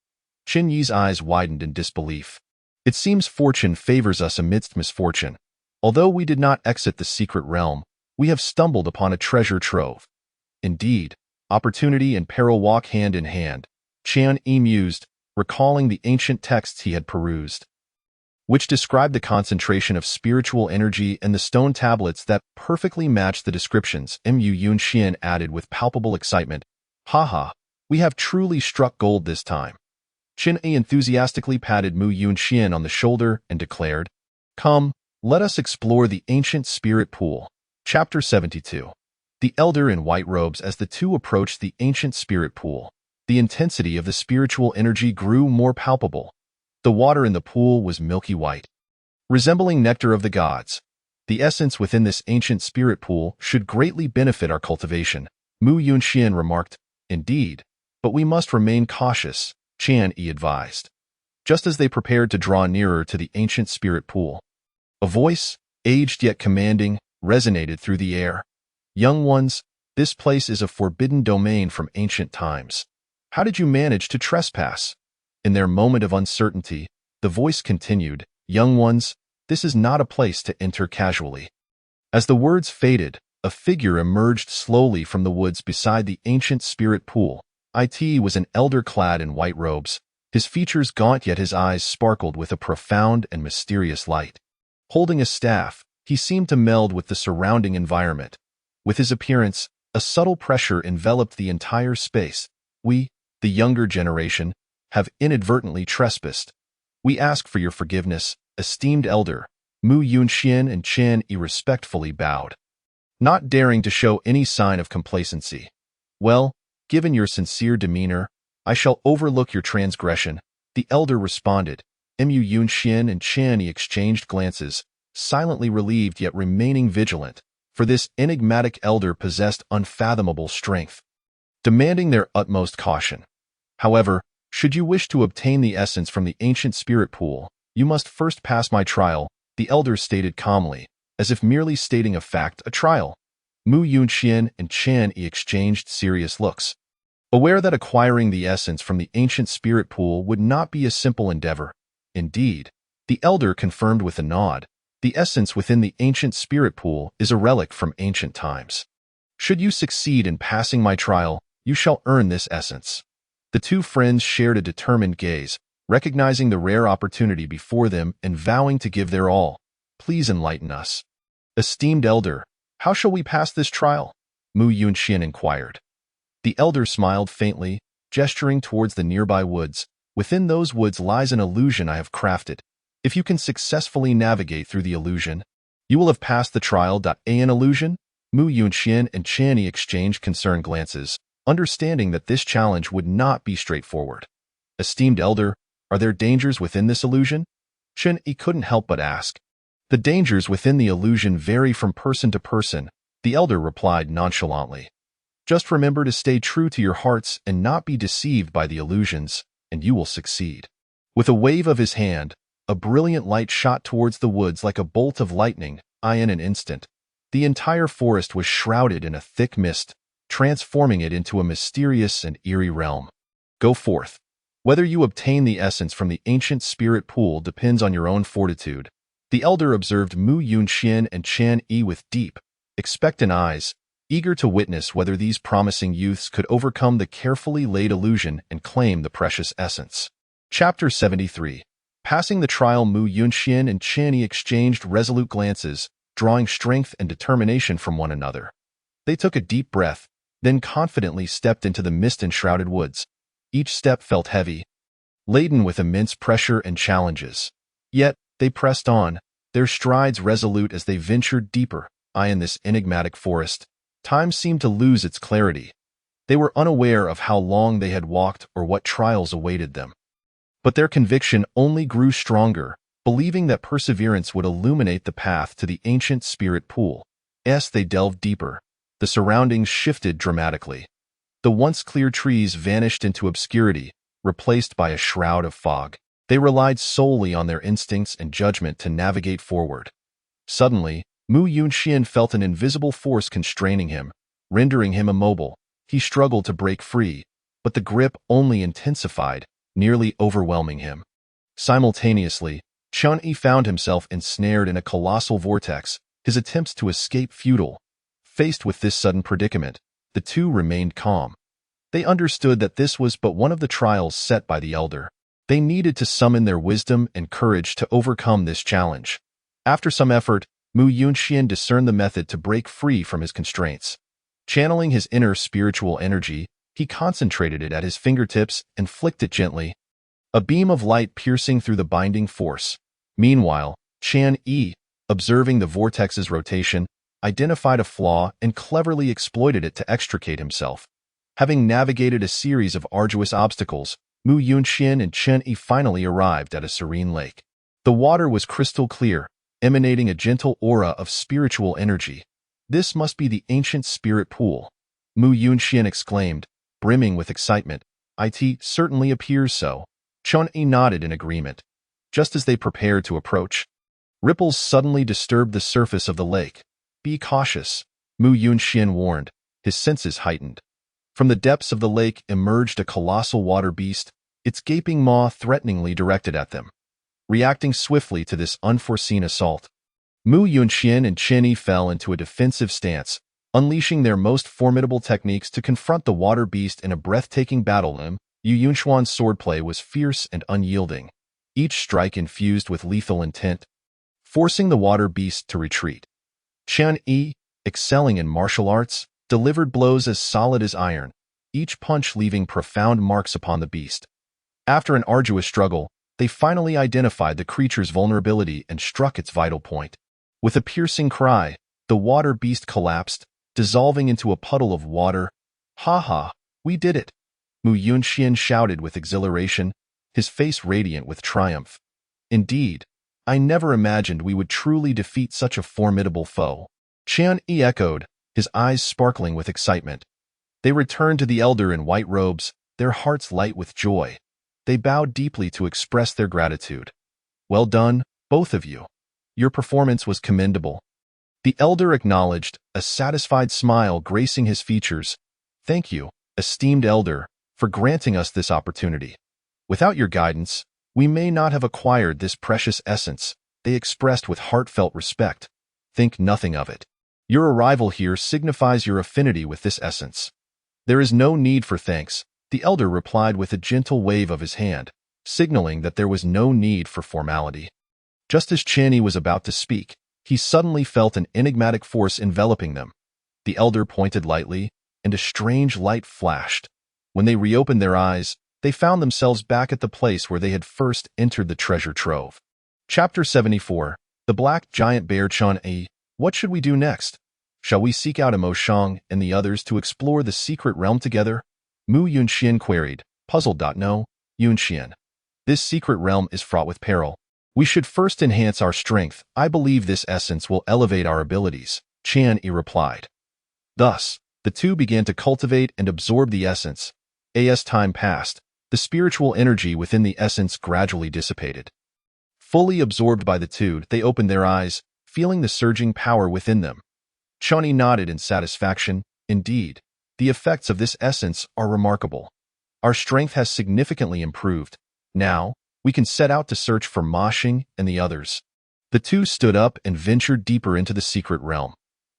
Qin Yi's eyes widened in disbelief. It seems fortune favors us amidst misfortune. Although we did not exit the secret realm, we have stumbled upon a treasure trove. Indeed, opportunity and peril walk hand in hand, Qian Yi mused, recalling the ancient texts he had perused, which described the concentration of spiritual energy and the stone tablets that perfectly matched the descriptions. Mu Yunxian added with palpable excitement, "Haha, we have truly struck gold this time." Qin Yi enthusiastically patted Mu Yunxian on the shoulder and declared, "Come, let us explore the ancient spirit pool." Chapter 72. The elder in white robes. As the two approached the ancient spirit pool, the intensity of the spiritual energy grew more palpable. The water in the pool was milky white, resembling nectar of the gods. "The essence within this ancient spirit pool should greatly benefit our cultivation," Mu Yunxian remarked. "Indeed, but we must remain cautious," Qian Yi advised. Just as they prepared to draw nearer to the ancient spirit pool, a voice, aged yet commanding, resonated through the air. "Young ones, this place is a forbidden domain from ancient times. How did you manage to trespass?" In their moment of uncertainty, the voice continued, "Young ones, this is not a place to enter casually." As the words faded, a figure emerged slowly from the woods beside the ancient spirit pool. It was an elder clad in white robes, his features gaunt yet his eyes sparkled with a profound and mysterious light. Holding a staff, he seemed to meld with the surrounding environment. With his appearance, a subtle pressure enveloped the entire space. "We, the younger generation, have inadvertently trespassed. We ask for your forgiveness, esteemed elder." Mu Yunxian and Qian Yi respectfully bowed, not daring to show any sign of complacency. "Well, given your sincere demeanor, I shall overlook your transgression," the elder responded. Mu Yunxian and Qian Yi exchanged glances, silently relieved yet remaining vigilant, for this enigmatic elder possessed unfathomable strength, demanding their utmost caution. "However, should you wish to obtain the essence from the ancient spirit pool, you must first pass my trial," the elder stated calmly, as if merely stating a fact. "A trial?" Mu Yunxian and Qian Yi exchanged serious looks, aware that acquiring the essence from the ancient spirit pool would not be a simple endeavor. Indeed, the elder confirmed with a nod, "The essence within the ancient spirit pool is a relic from ancient times. Should you succeed in passing my trial, you shall earn this essence." The two friends shared a determined gaze, recognizing the rare opportunity before them and vowing to give their all. "Please enlighten us." "Esteemed elder, how shall we pass this trial?" Mu Yunxian inquired. The elder smiled faintly, gesturing towards the nearby woods. "Within those woods lies an illusion I have crafted. If you can successfully navigate through the illusion, you will have passed the trial. An illusion?" Mu Yunxian and Qian Yi exchanged concerned glances, understanding that this challenge would not be straightforward. "Esteemed elder, are there dangers within this illusion?" Qian Yi couldn't help but ask. "The dangers within the illusion vary from person to person," the elder replied nonchalantly. "Just remember to stay true to your hearts and not be deceived by the illusions, and you will succeed." With a wave of his hand, a brilliant light shot towards the woods like a bolt of lightning. In an instant, the entire forest was shrouded in a thick mist, transforming it into a mysterious and eerie realm. "Go forth. Whether you obtain the essence from the ancient spirit pool depends on your own fortitude," The elder observed Mu Yunxian and Qian Yi with deep, expectant eyes, eager to witness whether these promising youths could overcome the carefully laid illusion and claim the precious essence. Chapter 73. Passing the trial, Mu Yunxian and Qian Yi exchanged resolute glances, drawing strength and determination from one another. They took a deep breath, then confidently stepped into the mist-enshrouded woods. Each step felt heavy, laden with immense pressure and challenges. Yet, they pressed on, their strides resolute as they ventured deeper. In this enigmatic forest, time seemed to lose its clarity. They were unaware of how long they had walked or what trials awaited them. But their conviction only grew stronger, believing that perseverance would illuminate the path to the ancient spirit pool. As they delved deeper, the surroundings shifted dramatically. The once clear trees vanished into obscurity, replaced by a shroud of fog. They relied solely on their instincts and judgment to navigate forward. Suddenly, Mu Yunxian felt an invisible force constraining him, rendering him immobile. He struggled to break free, but the grip only intensified, nearly overwhelming him. Simultaneously, Qian Yi found himself ensnared in a colossal vortex, his attempts to escape futile. Faced with this sudden predicament, the two remained calm. They understood that this was but one of the trials set by the elder. They needed to summon their wisdom and courage to overcome this challenge. After some effort, Mu Yunxian discerned the method to break free from his constraints. Channeling his inner spiritual energy, he concentrated it at his fingertips and flicked it gently, a beam of light piercing through the binding force. Meanwhile, Qian Yi, observing the vortex's rotation, identified a flaw and cleverly exploited it to extricate himself. Having navigated a series of arduous obstacles, Mu Yunxian and Qian Yi finally arrived at a serene lake. The water was crystal clear, emanating a gentle aura of spiritual energy. This must be the ancient spirit pool, Mu Yunxian exclaimed, brimming with excitement. It certainly appears so. Qian Yi nodded in agreement. Just as they prepared to approach, ripples suddenly disturbed the surface of the lake. Be cautious, Mu Yunxian warned, his senses heightened. From the depths of the lake emerged a colossal water beast, its gaping maw threateningly directed at them. Reacting swiftly to this unforeseen assault, Mu Yunxian and Qian Yi fell into a defensive stance, unleashing their most formidable techniques to confront the water beast in a breathtaking battle. Yu Yunxuan's swordplay was fierce and unyielding, each strike infused with lethal intent, forcing the water beast to retreat. Qian Yi, excelling in martial arts, delivered blows as solid as iron, each punch leaving profound marks upon the beast. After an arduous struggle, they finally identified the creature's vulnerability and struck its vital point. With a piercing cry, the water beast collapsed, dissolving into a puddle of water. Ha ha, we did it! Mu Yunxian shouted with exhilaration, his face radiant with triumph. Indeed, I never imagined we would truly defeat such a formidable foe. Qian Yi echoed, his eyes sparkling with excitement. They returned to the elder in white robes, their hearts light with joy. They bowed deeply to express their gratitude. Well done, both of you. Your performance was commendable. The elder acknowledged, a satisfied smile gracing his features. Thank you, esteemed elder, for granting us this opportunity. Without your guidance, we may not have acquired this precious essence, they expressed with heartfelt respect. Think nothing of it. Your arrival here signifies your affinity with this essence. There is no need for thanks, the elder replied with a gentle wave of his hand, signaling that there was no need for formality. Just as Qian Yi was about to speak, he suddenly felt an enigmatic force enveloping them. The elder pointed lightly, and a strange light flashed. When they reopened their eyes, they found themselves back at the place where they had first entered the treasure trove. Chapter 74. The Black Giant Bear. Qian Yi, what should we do next? Shall we seek out Mo Shang and the others to explore the secret realm together? Mu Yunxian queried, puzzled. No, Yunxian. This secret realm is fraught with peril. We should first enhance our strength. I believe this essence will elevate our abilities, Qian Yi replied. Thus, the two began to cultivate and absorb the essence. As time passed, the spiritual energy within the essence gradually dissipated. Fully absorbed by the two, they opened their eyes, feeling the surging power within them. Qian Yi nodded in satisfaction. Indeed, the effects of this essence are remarkable. Our strength has significantly improved. Now, we can set out to search for Ma Xing and the others. The two stood up and ventured deeper into the secret realm.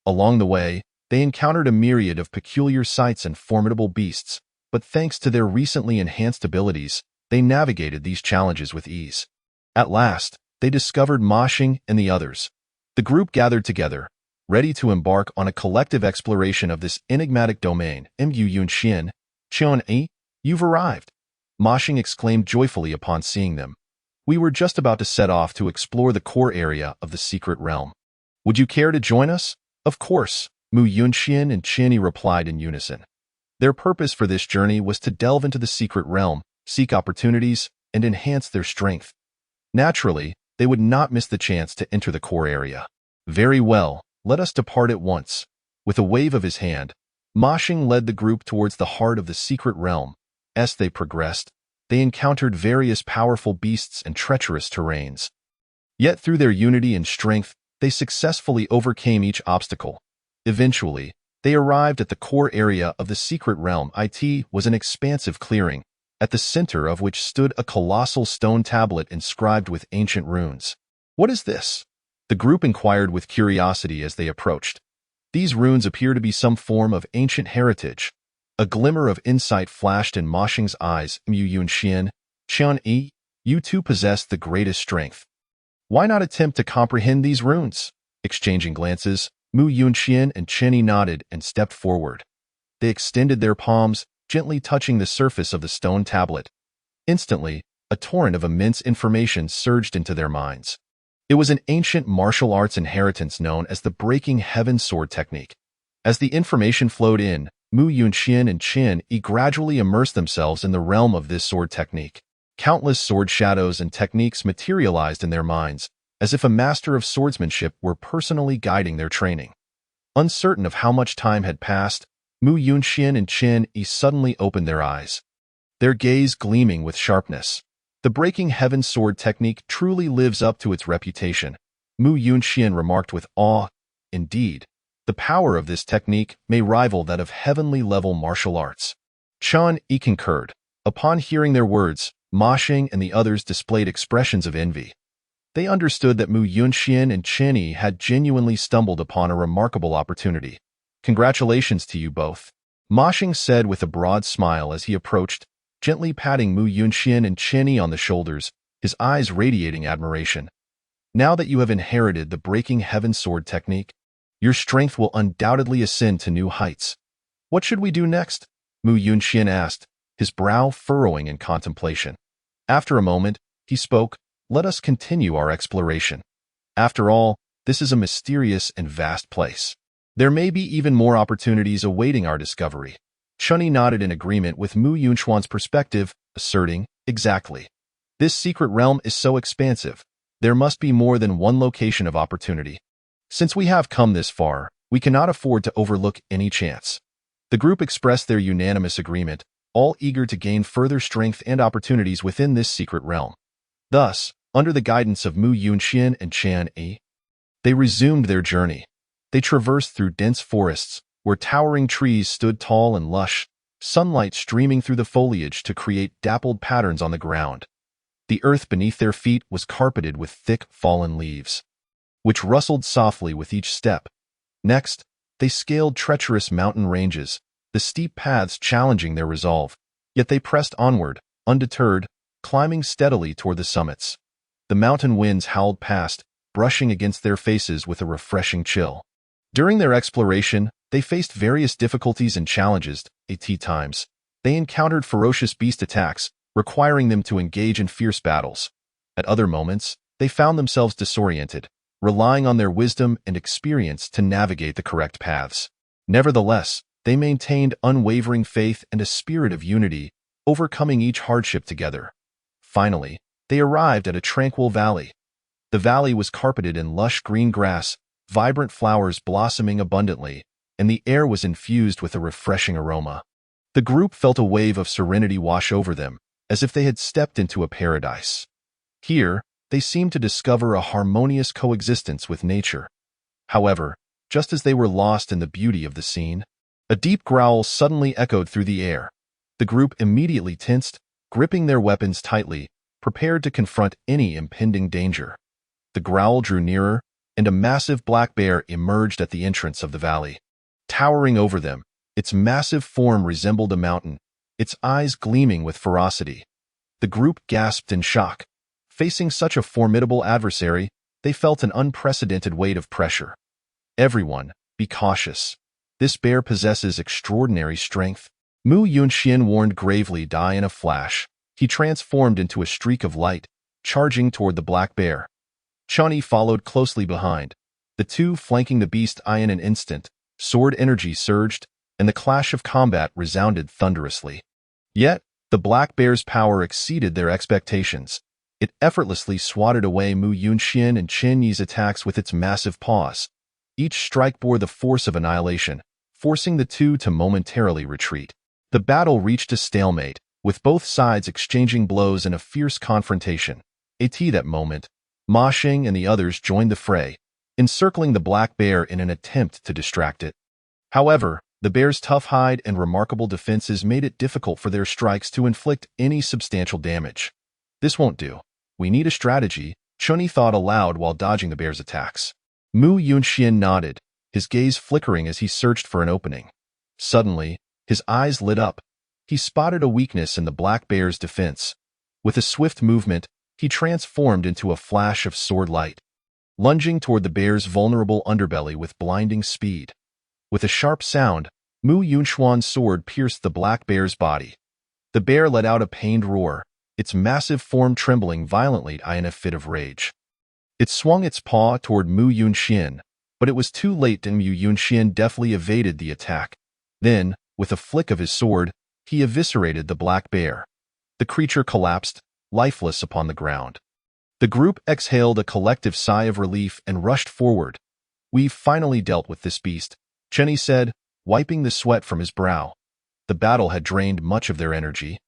Along the way, they encountered a myriad of peculiar sights and formidable beasts, but thanks to their recently enhanced abilities, they navigated these challenges with ease. At last, they discovered Moshing and the others. The group gathered together, ready to embark on a collective exploration of this enigmatic domain. Mu Yunxian, Qian, you've arrived, Moshing exclaimed joyfully upon seeing them. We were just about to set off to explore the core area of the secret realm. Would you care to join us? Of course, Mu Yunxian and Qian replied in unison. Their purpose for this journey was to delve into the secret realm, seek opportunities, and enhance their strength. Naturally, they would not miss the chance to enter the core area. Very well, let us depart at once. With a wave of his hand, Moshing led the group towards the heart of the secret realm. As they progressed, they encountered various powerful beasts and treacherous terrains. Yet through their unity and strength, they successfully overcame each obstacle. Eventually, they arrived at the core area of the secret realm. It was an expansive clearing, at the center of which stood a colossal stone tablet inscribed with ancient runes. What is this? The group inquired with curiosity as they approached. These runes appear to be some form of ancient heritage. A glimmer of insight flashed in Moshing's eyes. Mu Yunxian, Qian, you two possess the greatest strength. Why not attempt to comprehend these runes? Exchanging glances, Mu Yunxian and Qian nodded and stepped forward. They extended their palms, gently touching the surface of the stone tablet. Instantly, a torrent of immense information surged into their minds. It was an ancient martial arts inheritance known as the Breaking Heaven Sword technique. As the information flowed in, Mu Yunxian and Qian gradually immersed themselves in the realm of this sword technique. Countless sword shadows and techniques materialized in their minds, as if a master of swordsmanship were personally guiding their training. Uncertain of how much time had passed, Mu Yunxian and Qian suddenly opened their eyes, their gaze gleaming with sharpness. The Breaking Heaven Sword technique truly lives up to its reputation, Mu Yunxian remarked with awe. Indeed, the power of this technique may rival that of heavenly-level martial arts. Qian concurred. Upon hearing their words, Moshing and the others displayed expressions of envy. They understood that Mu Yunxian and Qian had genuinely stumbled upon a remarkable opportunity. Congratulations to you both, Moshing said with a broad smile as he approached, gently patting Mu Yunxian and Qian on the shoulders, his eyes radiating admiration. Now that you have inherited the Breaking Heaven Sword technique, your strength will undoubtedly ascend to new heights. What should we do next? Mu Yunxian asked, his brow furrowing in contemplation. After a moment, he spoke, let us continue our exploration. After all, this is a mysterious and vast place. There may be even more opportunities awaiting our discovery. Qian nodded in agreement with Mu Yunxian's perspective, asserting, exactly. This secret realm is so expansive. There must be more than one location of opportunity. Since we have come this far, we cannot afford to overlook any chance. The group expressed their unanimous agreement, all eager to gain further strength and opportunities within this secret realm. Thus, under the guidance of Mu Yunxian and Qian, they resumed their journey. They traversed through dense forests, where towering trees stood tall and lush, sunlight streaming through the foliage to create dappled patterns on the ground. The earth beneath their feet was carpeted with thick, fallen leaves, which rustled softly with each step. Next, they scaled treacherous mountain ranges, the steep paths challenging their resolve. Yet they pressed onward, undeterred, climbing steadily toward the summits. The mountain winds howled past, brushing against their faces with a refreshing chill. During their exploration, they faced various difficulties and challenges. At times, they encountered ferocious beast attacks, requiring them to engage in fierce battles. At other moments, they found themselves disoriented, relying on their wisdom and experience to navigate the correct paths. Nevertheless, they maintained unwavering faith and a spirit of unity, overcoming each hardship together. Finally, they arrived at a tranquil valley. The valley was carpeted in lush green grass, vibrant flowers blossoming abundantly, and the air was infused with a refreshing aroma. The group felt a wave of serenity wash over them, as if they had stepped into a paradise. Here, they seemed to discover a harmonious coexistence with nature. However, just as they were lost in the beauty of the scene, a deep growl suddenly echoed through the air. The group immediately tensed, gripping their weapons tightly, prepared to confront any impending danger. The growl drew nearer, and a massive black bear emerged at the entrance of the valley. Towering over them, its massive form resembled a mountain, its eyes gleaming with ferocity. The group gasped in shock. Facing such a formidable adversary, they felt an unprecedented weight of pressure. Everyone, be cautious. This bear possesses extraordinary strength. Mu Yunxian warned gravely. Die in a flash. He transformed into a streak of light, charging toward the black bear. Chani followed closely behind, the two flanking the beast. In an instant, sword energy surged, and the clash of combat resounded thunderously. Yet, the black bear's power exceeded their expectations. It effortlessly swatted away Mu Yunxian and Chen Yi's attacks with its massive paws. Each strike bore the force of annihilation, forcing the two to momentarily retreat. The battle reached a stalemate, with both sides exchanging blows in a fierce confrontation. At that moment, Ma Xing and the others joined the fray, encircling the black bear in an attempt to distract it. However, the bear's tough hide and remarkable defenses made it difficult for their strikes to inflict any substantial damage. This won't do. We need a strategy, Chunyi thought aloud while dodging the bear's attacks. Mu Yunxian nodded, his gaze flickering as he searched for an opening. Suddenly, his eyes lit up. He spotted a weakness in the black bear's defense. With a swift movement, he transformed into a flash of sword light, lunging toward the bear's vulnerable underbelly with blinding speed. With a sharp sound, Mu Yunxuan's sword pierced the black bear's body. The bear let out a pained roar, its massive form trembling violently in a fit of rage. It swung its paw toward Mu Yunxian, but it was too late and Mu Yunxian deftly evaded the attack. Then, with a flick of his sword, he eviscerated the black bear. The creature collapsed, lifeless upon the ground. The group exhaled a collective sigh of relief and rushed forward. We've finally dealt with this beast, Chenny said, wiping the sweat from his brow. The battle had drained much of their energy,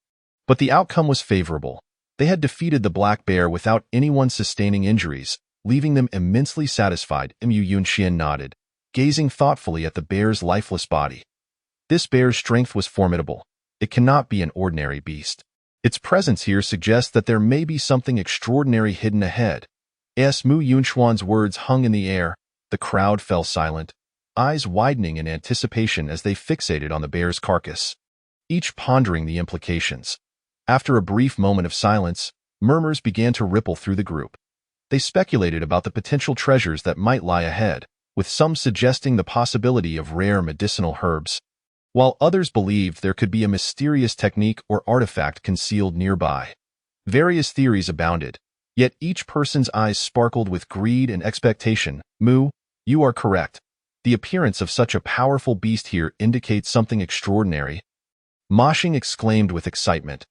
but the outcome was favorable. They had defeated the black bear without anyone sustaining injuries, leaving them immensely satisfied. Mu Yunxian nodded, gazing thoughtfully at the bear's lifeless body. This bear's strength was formidable. It cannot be an ordinary beast. Its presence here suggests that there may be something extraordinary hidden ahead. As Mu Yunxuan's words hung in the air, the crowd fell silent, eyes widening in anticipation as they fixated on the bear's carcass, each pondering the implications. After a brief moment of silence, murmurs began to ripple through the group. They speculated about the potential treasures that might lie ahead, with some suggesting the possibility of rare medicinal herbs, while others believed there could be a mysterious technique or artifact concealed nearby. Various theories abounded, yet each person's eyes sparkled with greed and expectation. Mu, you are correct. The appearance of such a powerful beast here indicates something extraordinary. Ma Xing exclaimed with excitement.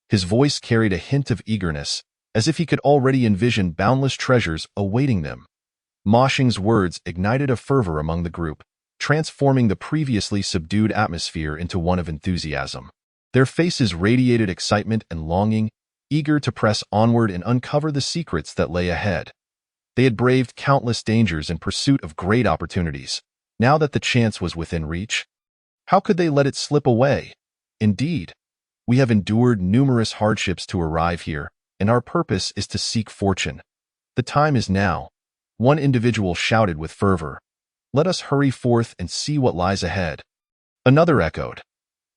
His voice carried a hint of eagerness, as if he could already envision boundless treasures awaiting them. Ma Xing's words ignited a fervor among the group, transforming the previously subdued atmosphere into one of enthusiasm. Their faces radiated excitement and longing, eager to press onward and uncover the secrets that lay ahead. They had braved countless dangers in pursuit of great opportunities. Now that the chance was within reach, how could they let it slip away? Indeed, we have endured numerous hardships to arrive here, and our purpose is to seek fortune. The time is now, one individual shouted with fervor. Let us hurry forth and see what lies ahead. Another echoed.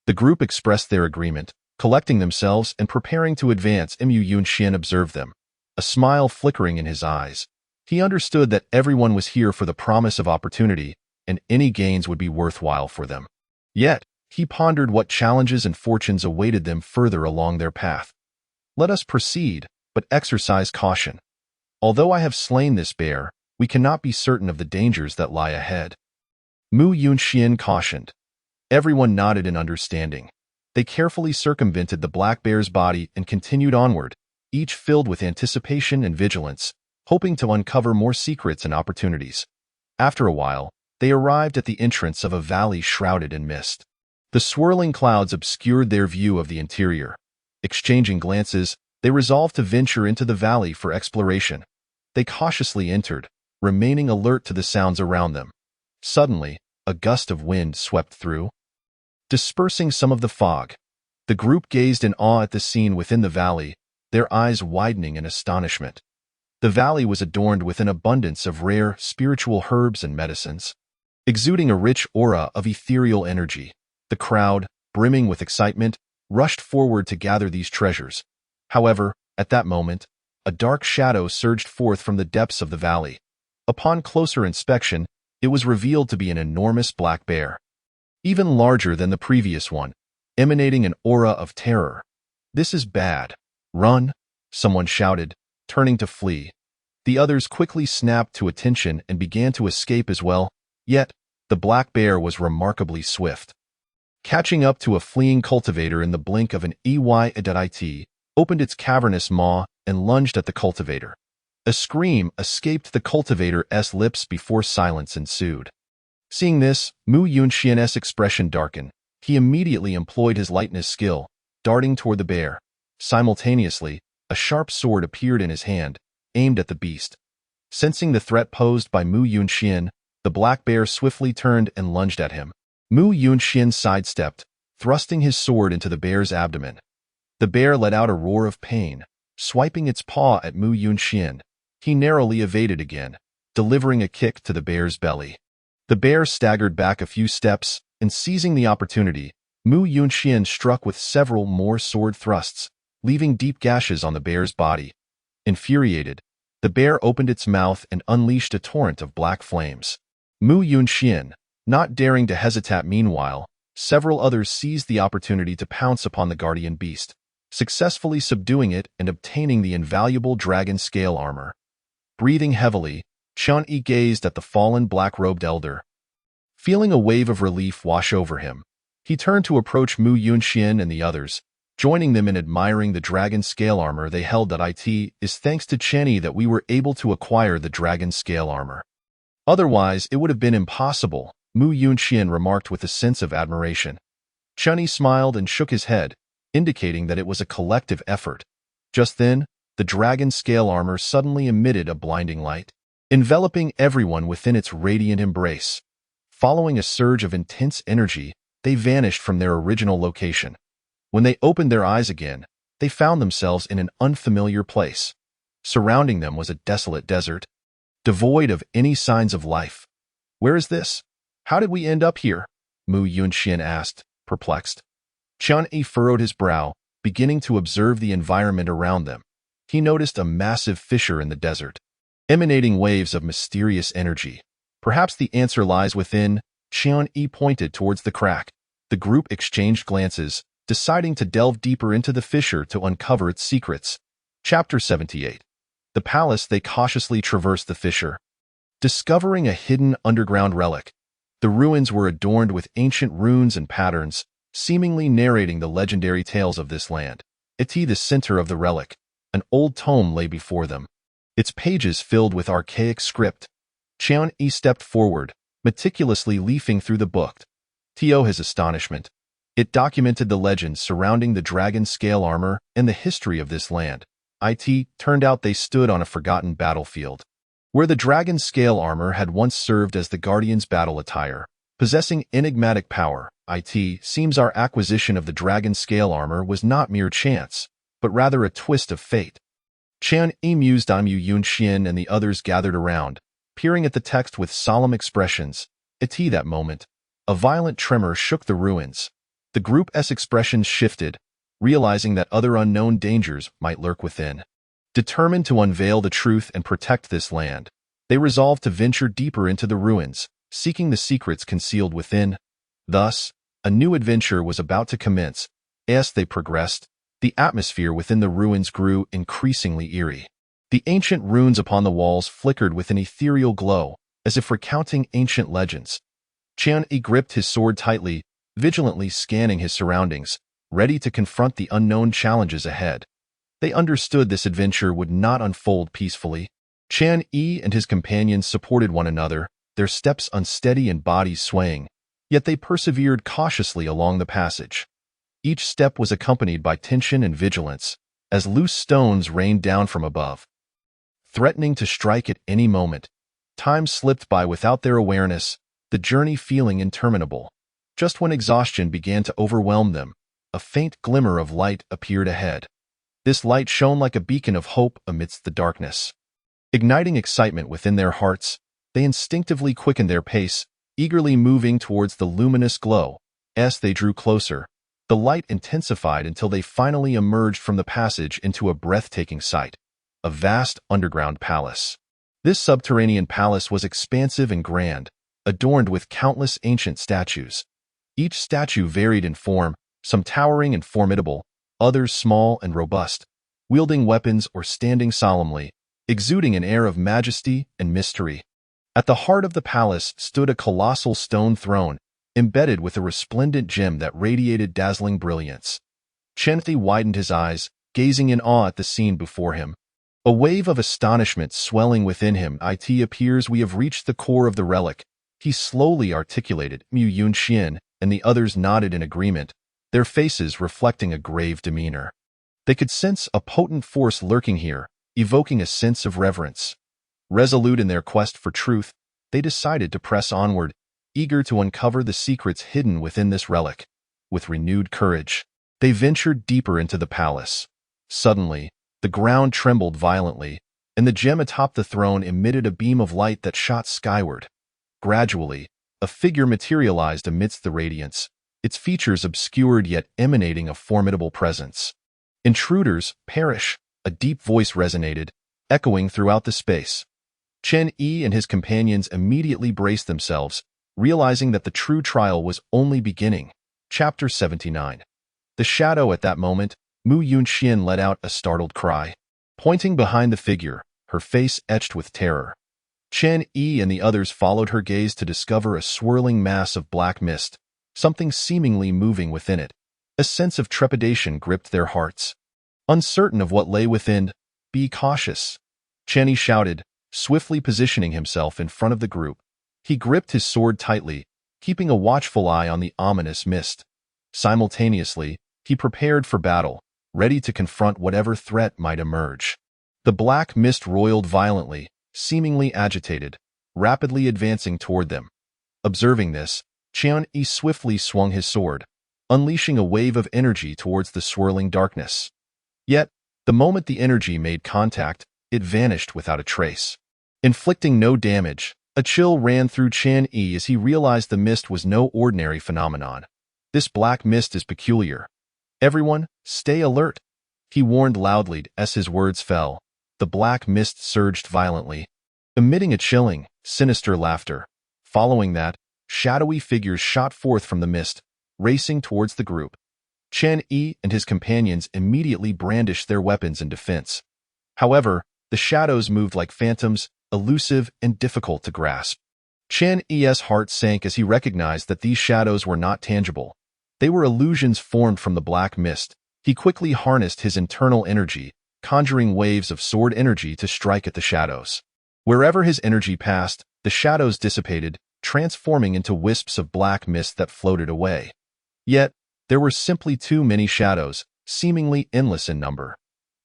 The group expressed their agreement, collecting themselves and preparing to advance. Mu Yunxian observed them, a smile flickering in his eyes. He understood that everyone was here for the promise of opportunity, and any gains would be worthwhile for them. Yet, he pondered what challenges and fortunes awaited them further along their path. Let us proceed, but exercise caution. Although I have slain this bear, we cannot be certain of the dangers that lie ahead. Mu Yunxian cautioned. Everyone nodded in understanding. They carefully circumvented the black bear's body and continued onward, each filled with anticipation and vigilance, hoping to uncover more secrets and opportunities. After a while, they arrived at the entrance of a valley shrouded in mist. The swirling clouds obscured their view of the interior. Exchanging glances, they resolved to venture into the valley for exploration. They cautiously entered, remaining alert to the sounds around them. Suddenly, a gust of wind swept through, dispersing some of the fog. The group gazed in awe at the scene within the valley, their eyes widening in astonishment. The valley was adorned with an abundance of rare, spiritual herbs and medicines. Exuding a rich aura of ethereal energy, the crowd, brimming with excitement, rushed forward to gather these treasures. However, at that moment, a dark shadow surged forth from the depths of the valley. Upon closer inspection, it was revealed to be an enormous black bear, even larger than the previous one, emanating an aura of terror. "This is bad. Run!" someone shouted, turning to flee. The others quickly snapped to attention and began to escape as well, yet the black bear was remarkably swift. Catching up to a fleeing cultivator in the blink of an EY, opened its cavernous maw and lunged at the cultivator. A scream escaped the cultivator's lips before silence ensued. Seeing this, Mu Yunxian's expression darkened. He immediately employed his lightness skill, darting toward the bear. Simultaneously, a sharp sword appeared in his hand, aimed at the beast. Sensing the threat posed by Mu Yunxian, the black bear swiftly turned and lunged at him. Mu Yunxian sidestepped, thrusting his sword into the bear's abdomen. The bear let out a roar of pain, swiping its paw at Mu Yunxian. He narrowly evaded again, delivering a kick to the bear's belly. The bear staggered back a few steps, and seizing the opportunity, Mu Yunxian struck with several more sword thrusts, leaving deep gashes on the bear's body. Infuriated, the bear opened its mouth and unleashed a torrent of black flames. Mu Yunxian, not daring to hesitate meanwhile, several others seized the opportunity to pounce upon the guardian beast, successfully subduing it and obtaining the invaluable dragon scale armor. Breathing heavily, Qian-Yi gazed at the fallen black-robed elder. Feeling a wave of relief wash over him, he turned to approach Mu Yunxian and the others, joining them in admiring the dragon scale armor they held. It is thanks to Qian-Yi that we were able to acquire the dragon scale armor. Otherwise, it would have been impossible, Mu Yunxian remarked with a sense of admiration. Qian-Yi smiled and shook his head, indicating that it was a collective effort. Just then, the dragon scale armor suddenly emitted a blinding light, enveloping everyone within its radiant embrace. Following a surge of intense energy, they vanished from their original location. When they opened their eyes again, they found themselves in an unfamiliar place. Surrounding them was a desolate desert, devoid of any signs of life. "Where is this? How did we end up here?" Mu Yunxian asked, perplexed. Qian-Yi furrowed his brow, beginning to observe the environment around them. He noticed a massive fissure in the desert, emanating waves of mysterious energy. "Perhaps the answer lies within." Qian-Yi pointed towards the crack. The group exchanged glances, deciding to delve deeper into the fissure to uncover its secrets. Chapter 78. The palace. They cautiously traversed the fissure, discovering a hidden underground relic. The ruins were adorned with ancient runes and patterns, seemingly narrating the legendary tales of this land. At the center of the relic, an old tome lay before them, its pages filled with archaic script. Qian-Yi stepped forward, meticulously leafing through the book. To his astonishment, it documented the legends surrounding the dragon scale armor and the history of this land. It turned out they stood on a forgotten battlefield, where the dragon scale armor had once served as the guardian's battle attire. Possessing enigmatic power, it seems our acquisition of the dragon scale armor was not mere chance, but rather a twist of fate. Qian-Yi mused. Mu Yunxian and the others gathered around, peering at the text with solemn expressions. At that moment, a violent tremor shook the ruins. The group's expressions shifted, realizing that other unknown dangers might lurk within. Determined to unveil the truth and protect this land, they resolved to venture deeper into the ruins, seeking the secrets concealed within. Thus, a new adventure was about to commence. As they progressed, the atmosphere within the ruins grew increasingly eerie. The ancient runes upon the walls flickered with an ethereal glow, as if recounting ancient legends. Qian-Yi gripped his sword tightly, vigilantly scanning his surroundings, ready to confront the unknown challenges ahead. They understood this adventure would not unfold peacefully. Qian-Yi and his companions supported one another, their steps unsteady and bodies swaying, yet they persevered cautiously along the passage. Each step was accompanied by tension and vigilance, as loose stones rained down from above, threatening to strike at any moment. Time slipped by without their awareness, the journey feeling interminable. Just when exhaustion began to overwhelm them, a faint glimmer of light appeared ahead. This light shone like a beacon of hope amidst the darkness. Igniting excitement within their hearts, they instinctively quickened their pace, eagerly moving towards the luminous glow. As they drew closer, the light intensified until they finally emerged from the passage into a breathtaking sight, a vast underground palace. This subterranean palace was expansive and grand, adorned with countless ancient statues. Each statue varied in form, some towering and formidable, others small and robust, wielding weapons or standing solemnly, exuding an air of majesty and mystery. At the heart of the palace stood a colossal stone throne, embedded with a resplendent gem that radiated dazzling brilliance. Chen Ti widened his eyes, gazing in awe at the scene before him. A wave of astonishment swelling within him. It appears we have reached the core of the relic, he slowly articulated. Mu Yunxian and the others nodded in agreement, their faces reflecting a grave demeanor. They could sense a potent force lurking here, evoking a sense of reverence. Resolute in their quest for truth, they decided to press onward, eager to uncover the secrets hidden within this relic. With renewed courage, they ventured deeper into the palace. Suddenly, the ground trembled violently, and the gem atop the throne emitted a beam of light that shot skyward. Gradually, a figure materialized amidst the radiance, its features obscured yet emanating a formidable presence. "Intruders, perish!" a deep voice resonated, echoing throughout the space. Chen Yi and his companions immediately braced themselves, realizing that the true trial was only beginning. Chapter 79. The shadow. At that moment, Mu Yunxian let out a startled cry. Pointing behind the figure, her face etched with terror. Chen Yi and the others followed her gaze to discover a swirling mass of black mist, something seemingly moving within it. A sense of trepidation gripped their hearts. Uncertain of what lay within, "Be cautious," Chen Yi shouted, swiftly positioning himself in front of the group. He gripped his sword tightly, keeping a watchful eye on the ominous mist. Simultaneously, he prepared for battle, ready to confront whatever threat might emerge. The black mist roiled violently, seemingly agitated, rapidly advancing toward them. Observing this, Chen Yi swiftly swung his sword, unleashing a wave of energy towards the swirling darkness. Yet, the moment the energy made contact, it vanished without a trace. Inflicting no damage, a chill ran through Chen Yi as he realized the mist was no ordinary phenomenon. "This black mist is peculiar. Everyone, stay alert," he warned loudly as his words fell. The black mist surged violently, emitting a chilling, sinister laughter. Following that, shadowy figures shot forth from the mist, racing towards the group. Chen Yi and his companions immediately brandished their weapons in defense. However, the shadows moved like phantoms, elusive and difficult to grasp. Chen Yi's heart sank as he recognized that these shadows were not tangible. They were illusions formed from the black mist. He quickly harnessed his internal energy, conjuring waves of sword energy to strike at the shadows. Wherever his energy passed, the shadows dissipated, transforming into wisps of black mist that floated away. Yet, there were simply too many shadows, seemingly endless in number.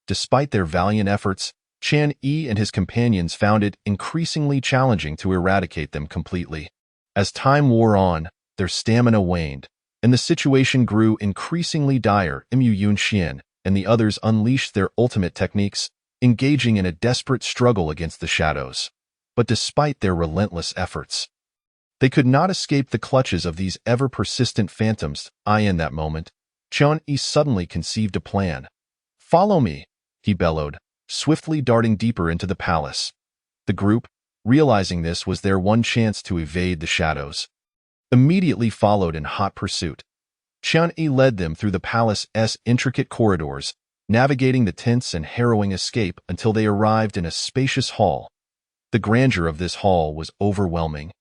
Despite their valiant efforts, Chen Yi and his companions found it increasingly challenging to eradicate them completely. As time wore on, their stamina waned, and the situation grew increasingly dire. Mu Yunxian and the others unleashed their ultimate techniques, engaging in a desperate struggle against the shadows. But despite their relentless efforts, they could not escape the clutches of these ever-persistent phantoms. In that moment, Chen Yi suddenly conceived a plan. "Follow me," he bellowed, swiftly darting deeper into the palace. The group, realizing this was their one chance to evade the shadows, immediately followed in hot pursuit. Chen Yi led them through the palace's intricate corridors, navigating the tense and harrowing escape until they arrived in a spacious hall. The grandeur of this hall was overwhelming.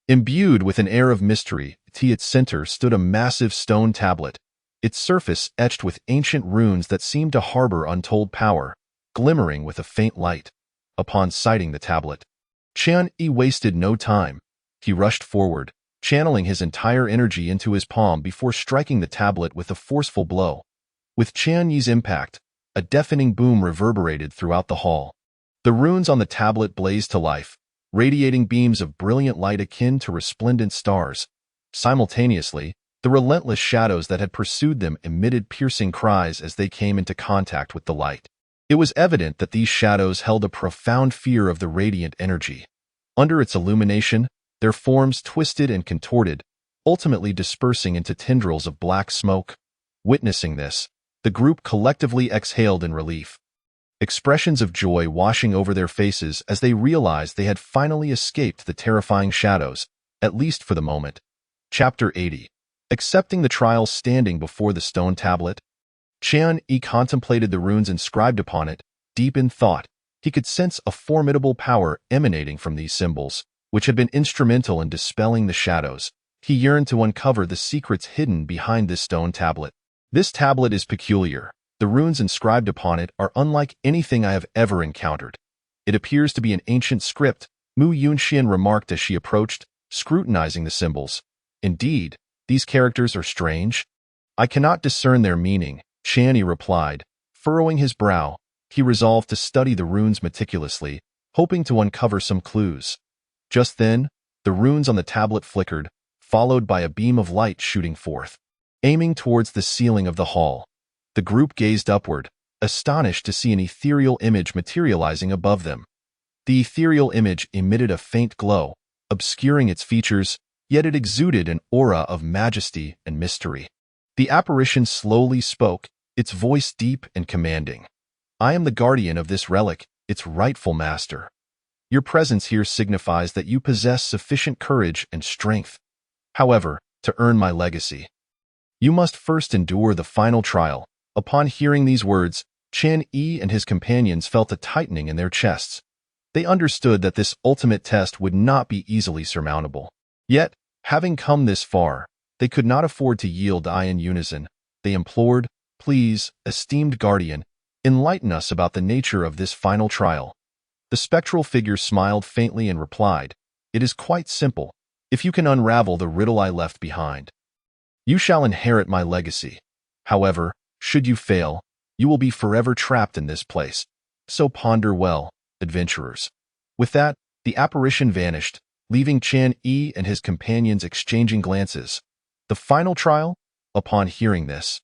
Imbued with an air of mystery, at its center stood a massive stone tablet, its surface etched with ancient runes that seemed to harbor untold power, glimmering with a faint light. Upon sighting the tablet, Chen Yi wasted no time. He rushed forward, channeling his entire energy into his palm before striking the tablet with a forceful blow. With Chen Yi's impact, a deafening boom reverberated throughout the hall. The runes on the tablet blazed to life, radiating beams of brilliant light akin to resplendent stars. Simultaneously, the relentless shadows that had pursued them emitted piercing cries as they came into contact with the light. It was evident that these shadows held a profound fear of the radiant energy. Under its illumination, their forms twisted and contorted, ultimately dispersing into tendrils of black smoke. Witnessing this, the group collectively exhaled in relief, expressions of joy washing over their faces as they realized they had finally escaped the terrifying shadows, at least for the moment. Chapter 80. Accepting the trial. Standing before the stone tablet, Chien-Yi contemplated the runes inscribed upon it. Deep in thought, he could sense a formidable power emanating from these symbols, which had been instrumental in dispelling the shadows. He yearned to uncover the secrets hidden behind this stone tablet. This tablet is peculiar. The runes inscribed upon it are unlike anything I have ever encountered. It appears to be an ancient script, Mu Yunxian remarked as she approached, scrutinizing the symbols. Indeed, these characters are strange. I cannot discern their meaning, Chien-Yi replied. Furrowing his brow, he resolved to study the runes meticulously, hoping to uncover some clues. Just then, the runes on the tablet flickered, followed by a beam of light shooting forth, aiming towards the ceiling of the hall. The group gazed upward, astonished to see an ethereal image materializing above them. The ethereal image emitted a faint glow, obscuring its features, yet it exuded an aura of majesty and mystery. The apparition slowly spoke, its voice deep and commanding. I am the guardian of this relic, its rightful master. Your presence here signifies that you possess sufficient courage and strength. However, to earn my legacy, you must first endure the final trial. Upon hearing these words, Chien-Yi and his companions felt a tightening in their chests. They understood that this ultimate test would not be easily surmountable. Yet, having come this far, they could not afford to yield. In unison, they implored, Please, esteemed guardian, enlighten us about the nature of this final trial. The spectral figure smiled faintly and replied, It is quite simple. If you can unravel the riddle I left behind, you shall inherit my legacy. However, should you fail, you will be forever trapped in this place. So ponder well, adventurers. With that, the apparition vanished, leaving Chien-Yi and his companions exchanging glances. The final trial? Upon hearing this,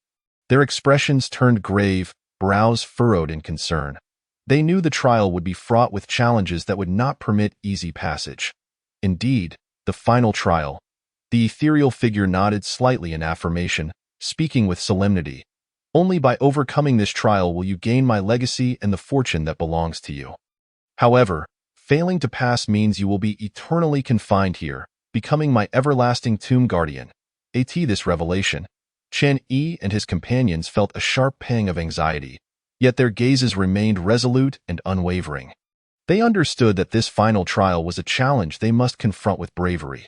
their expressions turned grave, brows furrowed in concern. They knew the trial would be fraught with challenges that would not permit easy passage. Indeed, the final trial. The ethereal figure nodded slightly in affirmation, speaking with solemnity. Only by overcoming this trial will you gain my legacy and the fortune that belongs to you. However, failing to pass means you will be eternally confined here, becoming my everlasting tomb guardian. This revelation, Chien-Yi and his companions felt a sharp pang of anxiety, yet their gazes remained resolute and unwavering. They understood that this final trial was a challenge they must confront with bravery.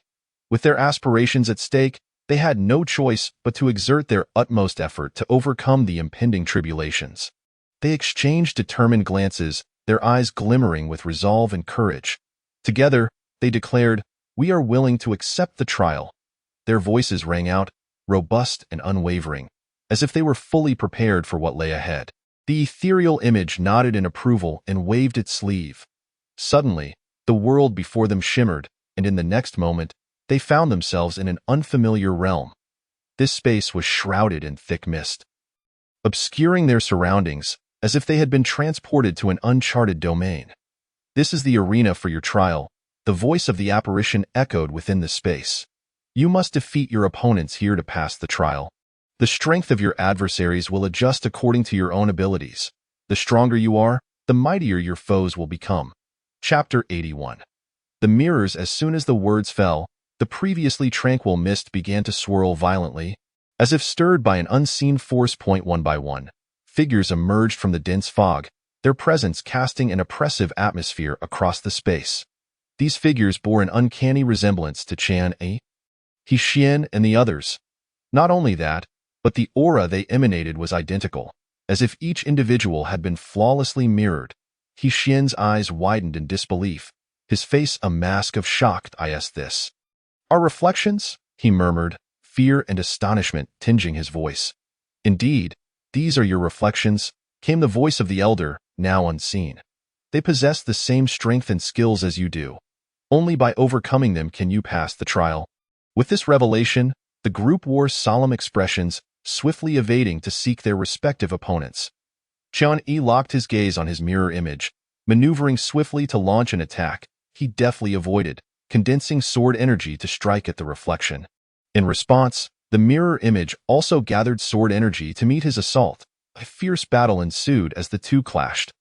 With their aspirations at stake, they had no choice but to exert their utmost effort to overcome the impending tribulations. They exchanged determined glances, their eyes glimmering with resolve and courage. Together, they declared, We are willing to accept the trial. Their voices rang out, robust and unwavering, as if they were fully prepared for what lay ahead. The ethereal image nodded in approval and waved its sleeve. Suddenly, the world before them shimmered, and in the next moment, they found themselves in an unfamiliar realm. This space was shrouded in thick mist, obscuring their surroundings, as if they had been transported to an uncharted domain. This is the arena for your trial, the voice of the apparition echoed within the space. You must defeat your opponents here to pass the trial. The strength of your adversaries will adjust according to your own abilities. The stronger you are, the mightier your foes will become. Chapter 81. The mirrors. As soon as the words fell, the previously tranquil mist began to swirl violently, as if stirred by an unseen force. One by one, figures emerged from the dense fog, their presence casting an oppressive atmosphere across the space. These figures bore an uncanny resemblance to Chien-Yi, Xian, and the others. Not only that, but the aura they emanated was identical, as if each individual had been flawlessly mirrored. Xian's eyes widened in disbelief, his face a mask of shock. This. Our reflections? He murmured, fear and astonishment tinging his voice. Indeed, these are your reflections, came the voice of the elder, now unseen. They possess the same strength and skills as you do. Only by overcoming them can you pass the trial. With this revelation, the group wore solemn expressions, swiftly evading to seek their respective opponents. Qian locked his gaze on his mirror image, maneuvering swiftly to launch an attack he deftly avoided, condensing sword energy to strike at the reflection. In response, the mirror image also gathered sword energy to meet his assault. A fierce battle ensued as the two clashed.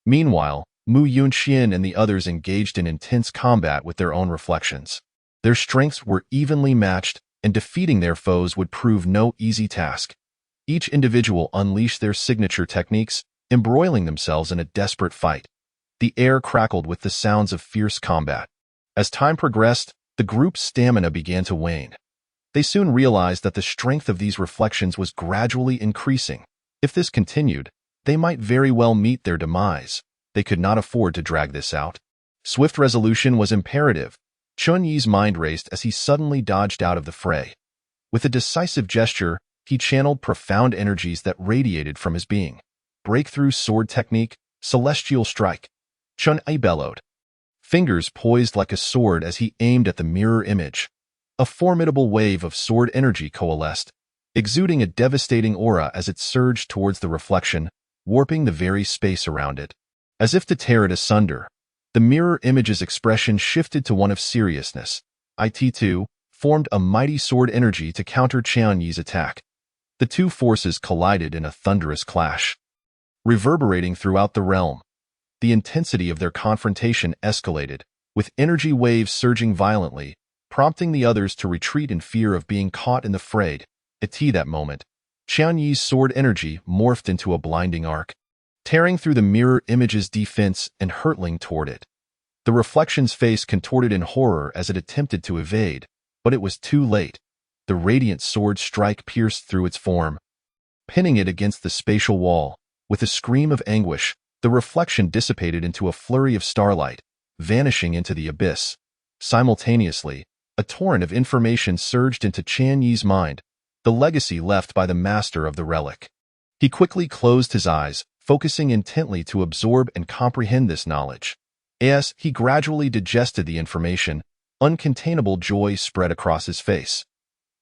Meanwhile, Mu Yunxian and the others engaged in intense combat with their own reflections. Their strengths were evenly matched, and defeating their foes would prove no easy task. Each individual unleashed their signature techniques, embroiling themselves in a desperate fight. The air crackled with the sounds of fierce combat. As time progressed, the group's stamina began to wane. They soon realized that the strength of these reflections was gradually increasing. If this continued, they might very well meet their demise. They could not afford to drag this out. Swift resolution was imperative. Chunyi's mind raced as he suddenly dodged out of the fray. With a decisive gesture, he channeled profound energies that radiated from his being. Breakthrough sword technique, celestial strike. Chun-Yi bellowed. Fingers poised like a sword as he aimed at the mirror image. A formidable wave of sword energy coalesced, exuding a devastating aura as it surged towards the reflection, warping the very space around it. As if to tear it asunder, the mirror image's expression shifted to one of seriousness. It formed a mighty sword energy to counter Qianyi's attack. The two forces collided in a thunderous clash. Reverberating throughout the realm, the intensity of their confrontation escalated, with energy waves surging violently, prompting the others to retreat in fear of being caught in the fray. At that moment, Qianyi's sword energy morphed into a blinding arc, tearing through the mirror image's defense and hurtling toward it. The reflection's face contorted in horror as it attempted to evade, but it was too late. The radiant sword strike pierced through its form, pinning it against the spatial wall. With a scream of anguish, the reflection dissipated into a flurry of starlight, vanishing into the abyss. Simultaneously, a torrent of information surged into Qianyi's mind, the legacy left by the master of the relic. He quickly closed his eyes, focusing intently to absorb and comprehend this knowledge. As he gradually digested the information, uncontainable joy spread across his face.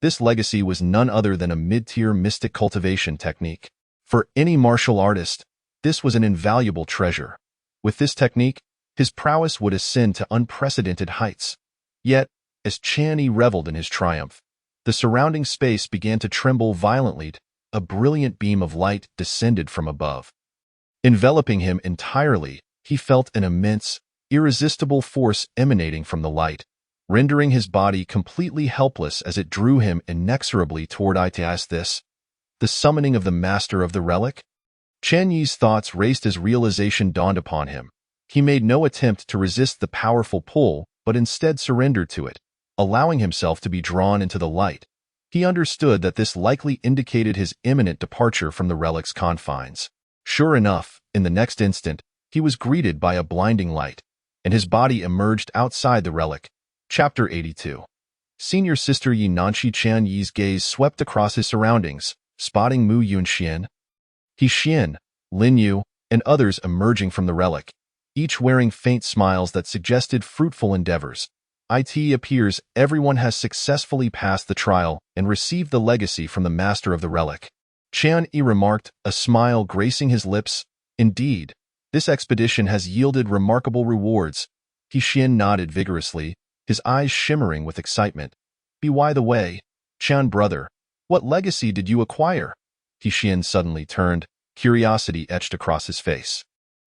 This legacy was none other than a mid-tier mystic cultivation technique. For any martial artist, this was an invaluable treasure. With this technique, his prowess would ascend to unprecedented heights. Yet, as Qianyi reveled in his triumph, the surrounding space began to tremble violently. A brilliant beam of light descended from above. Enveloping him entirely, he felt an immense, irresistible force emanating from the light, rendering his body completely helpless as it drew him inexorably toward it. The summoning of the master of the relic? Qianyi's thoughts raced as realization dawned upon him. He made no attempt to resist the powerful pull, but instead surrendered to it, allowing himself to be drawn into the light. He understood that this likely indicated his imminent departure from the relic's confines. Sure enough, in the next instant, he was greeted by a blinding light, and his body emerged outside the relic. Chapter 82. Senior Sister Yi Nanshi Qianyi's gaze swept across his surroundings, spotting Mu Yunxian, He Xian, Lin Yu, and others emerging from the relic, each wearing faint smiles that suggested fruitful endeavors. It appears everyone has successfully passed the trial and received the legacy from the master of the relic. Qianyi remarked, a smile gracing his lips. Indeed, this expedition has yielded remarkable rewards. He Xian nodded vigorously, his eyes shimmering with excitement. By the way, Qian brother, what legacy did you acquire? He Xian suddenly turned, curiosity etched across his face.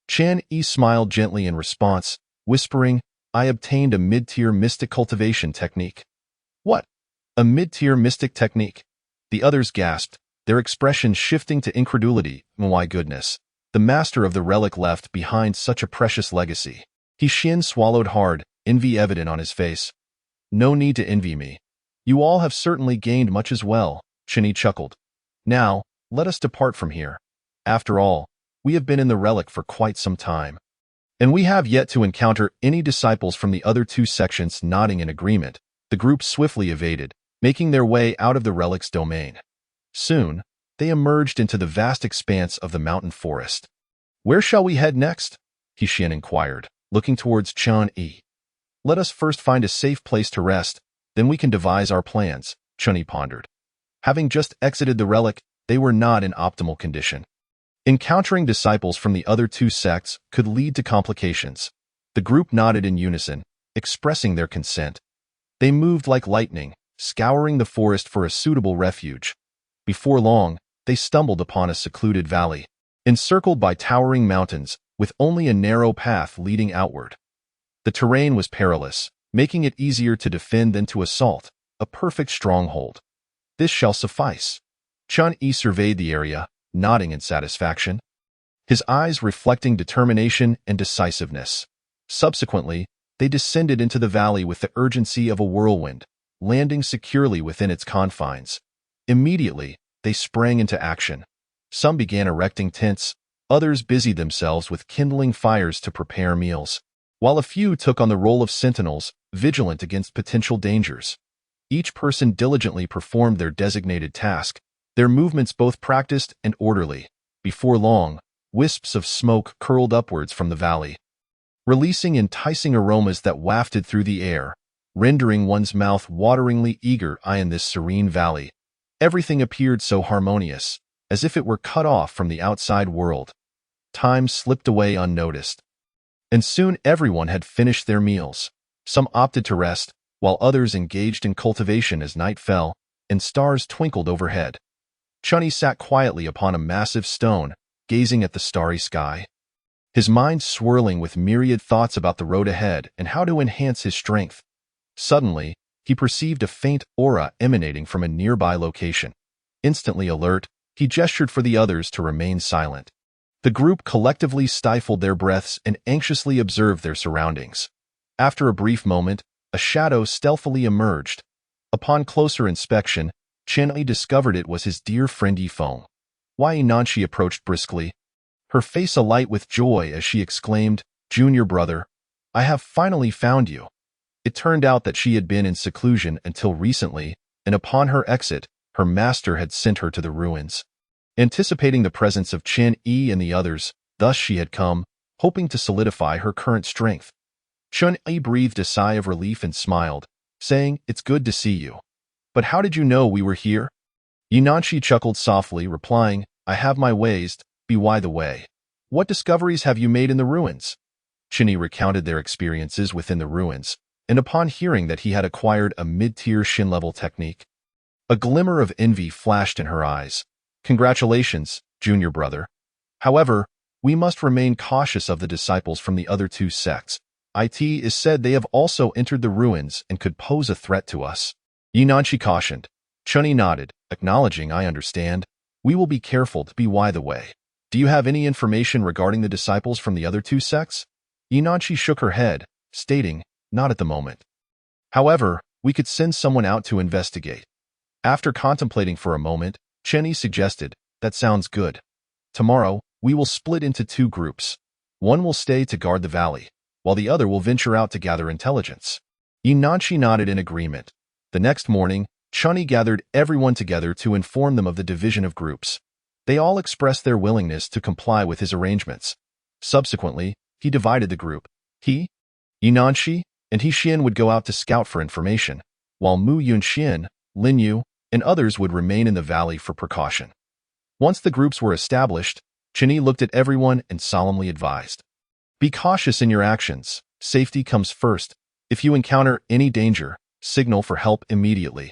Qianyi smiled gently in response, whispering, I obtained a mid-tier mystic cultivation technique. What? A mid-tier mystic technique? The others gasped, their expressions shifting to incredulity. My goodness, the master of the relic left behind such a precious legacy. He Xian swallowed hard, envy evident on his face. No need to envy me. You all have certainly gained much as well, Qianyi chuckled. Now, let us depart from here. After all, we have been in the relic for quite some time, and we have yet to encounter any disciples from the other two sections. Nodding in agreement, the group swiftly evaded, making their way out of the relic's domain. Soon, they emerged into the vast expanse of the mountain forest. Where shall we head next? He Xian inquired, looking towards Qianyi. Let us first find a safe place to rest, then we can devise our plans, Qianyi pondered. Having just exited the relic, they were not in optimal condition. Encountering disciples from the other two sects could lead to complications. The group nodded in unison, expressing their consent. They moved like lightning, scouring the forest for a suitable refuge. Before long, they stumbled upon a secluded valley, encircled by towering mountains, with only a narrow path leading outward. The terrain was perilous, making it easier to defend than to assault, a perfect stronghold. This shall suffice. Chun-Yi surveyed the area, nodding in satisfaction, his eyes reflecting determination and decisiveness. Subsequently, they descended into the valley with the urgency of a whirlwind, landing securely within its confines. Immediately, they sprang into action. Some began erecting tents, others busied themselves with kindling fires to prepare meals, while a few took on the role of sentinels, vigilant against potential dangers. Each person diligently performed their designated task, their movements both practiced and orderly. Before long, wisps of smoke curled upwards from the valley, releasing enticing aromas that wafted through the air, rendering one's mouth wateringly eager. In this serene valley, everything appeared so harmonious, as if it were cut off from the outside world. Time slipped away unnoticed, and soon everyone had finished their meals. Some opted to rest, while others engaged in cultivation as night fell and stars twinkled overhead. Chun-Yi sat quietly upon a massive stone, gazing at the starry sky, his mind swirling with myriad thoughts about the road ahead and how to enhance his strength. Suddenly, he perceived a faint aura emanating from a nearby location. Instantly alert, he gestured for the others to remain silent. The group collectively stifled their breaths and anxiously observed their surroundings. After a brief moment, a shadow stealthily emerged. Upon closer inspection, Chun-Yi discovered it was his dear friend Yifeng. Nanshi approached briskly, her face alight with joy as she exclaimed, "Junior brother, I have finally found you." It turned out that she had been in seclusion until recently, and upon her exit, her master had sent her to the ruins. Anticipating the presence of Chun-Yi and the others, thus she had come, hoping to solidify her current strength. Chun-Yi breathed a sigh of relief and smiled, saying, "It's good to see you. But how did you know we were here?" Nanshi chuckled softly, replying, "I have my ways, be why the way." "What discoveries have you made in the ruins?" Chun-Yi recounted their experiences within the ruins, and upon hearing that he had acquired a mid-tier Shin-level technique, a glimmer of envy flashed in her eyes. "Congratulations, junior brother. However, we must remain cautious of the disciples from the other two sects. It is said they have also entered the ruins and could pose a threat to us." Nanshi cautioned. Chun-Yi nodded, acknowledging, "I understand. We will be careful to be why the way. Do you have any information regarding the disciples from the other two sects?" Nanshi shook her head, stating, "Not at the moment. However, we could send someone out to investigate." After contemplating for a moment, Chun-Yi suggested, "That sounds good. Tomorrow, we will split into two groups. One will stay to guard the valley, while the other will venture out to gather intelligence." Nanshi nodded in agreement. The next morning, Chun-Yi gathered everyone together to inform them of the division of groups. They all expressed their willingness to comply with his arrangements. Subsequently, he divided the group. He, Nanshi, and He-Xian would go out to scout for information, while Mu Yun-Xian, Lin Yu, and others would remain in the valley for precaution. Once the groups were established, Chun-Yi looked at everyone and solemnly advised, "Be cautious in your actions. Safety comes first. If you encounter any danger, signal for help immediately."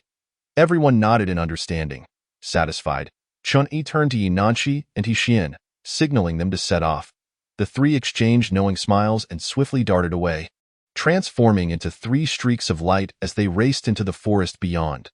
Everyone nodded in understanding. Satisfied, Chun-Yi turned to Nanshi and He-Xian, signaling them to set off. The three exchanged knowing smiles and swiftly darted away, transforming into three streaks of light as they raced into the forest beyond.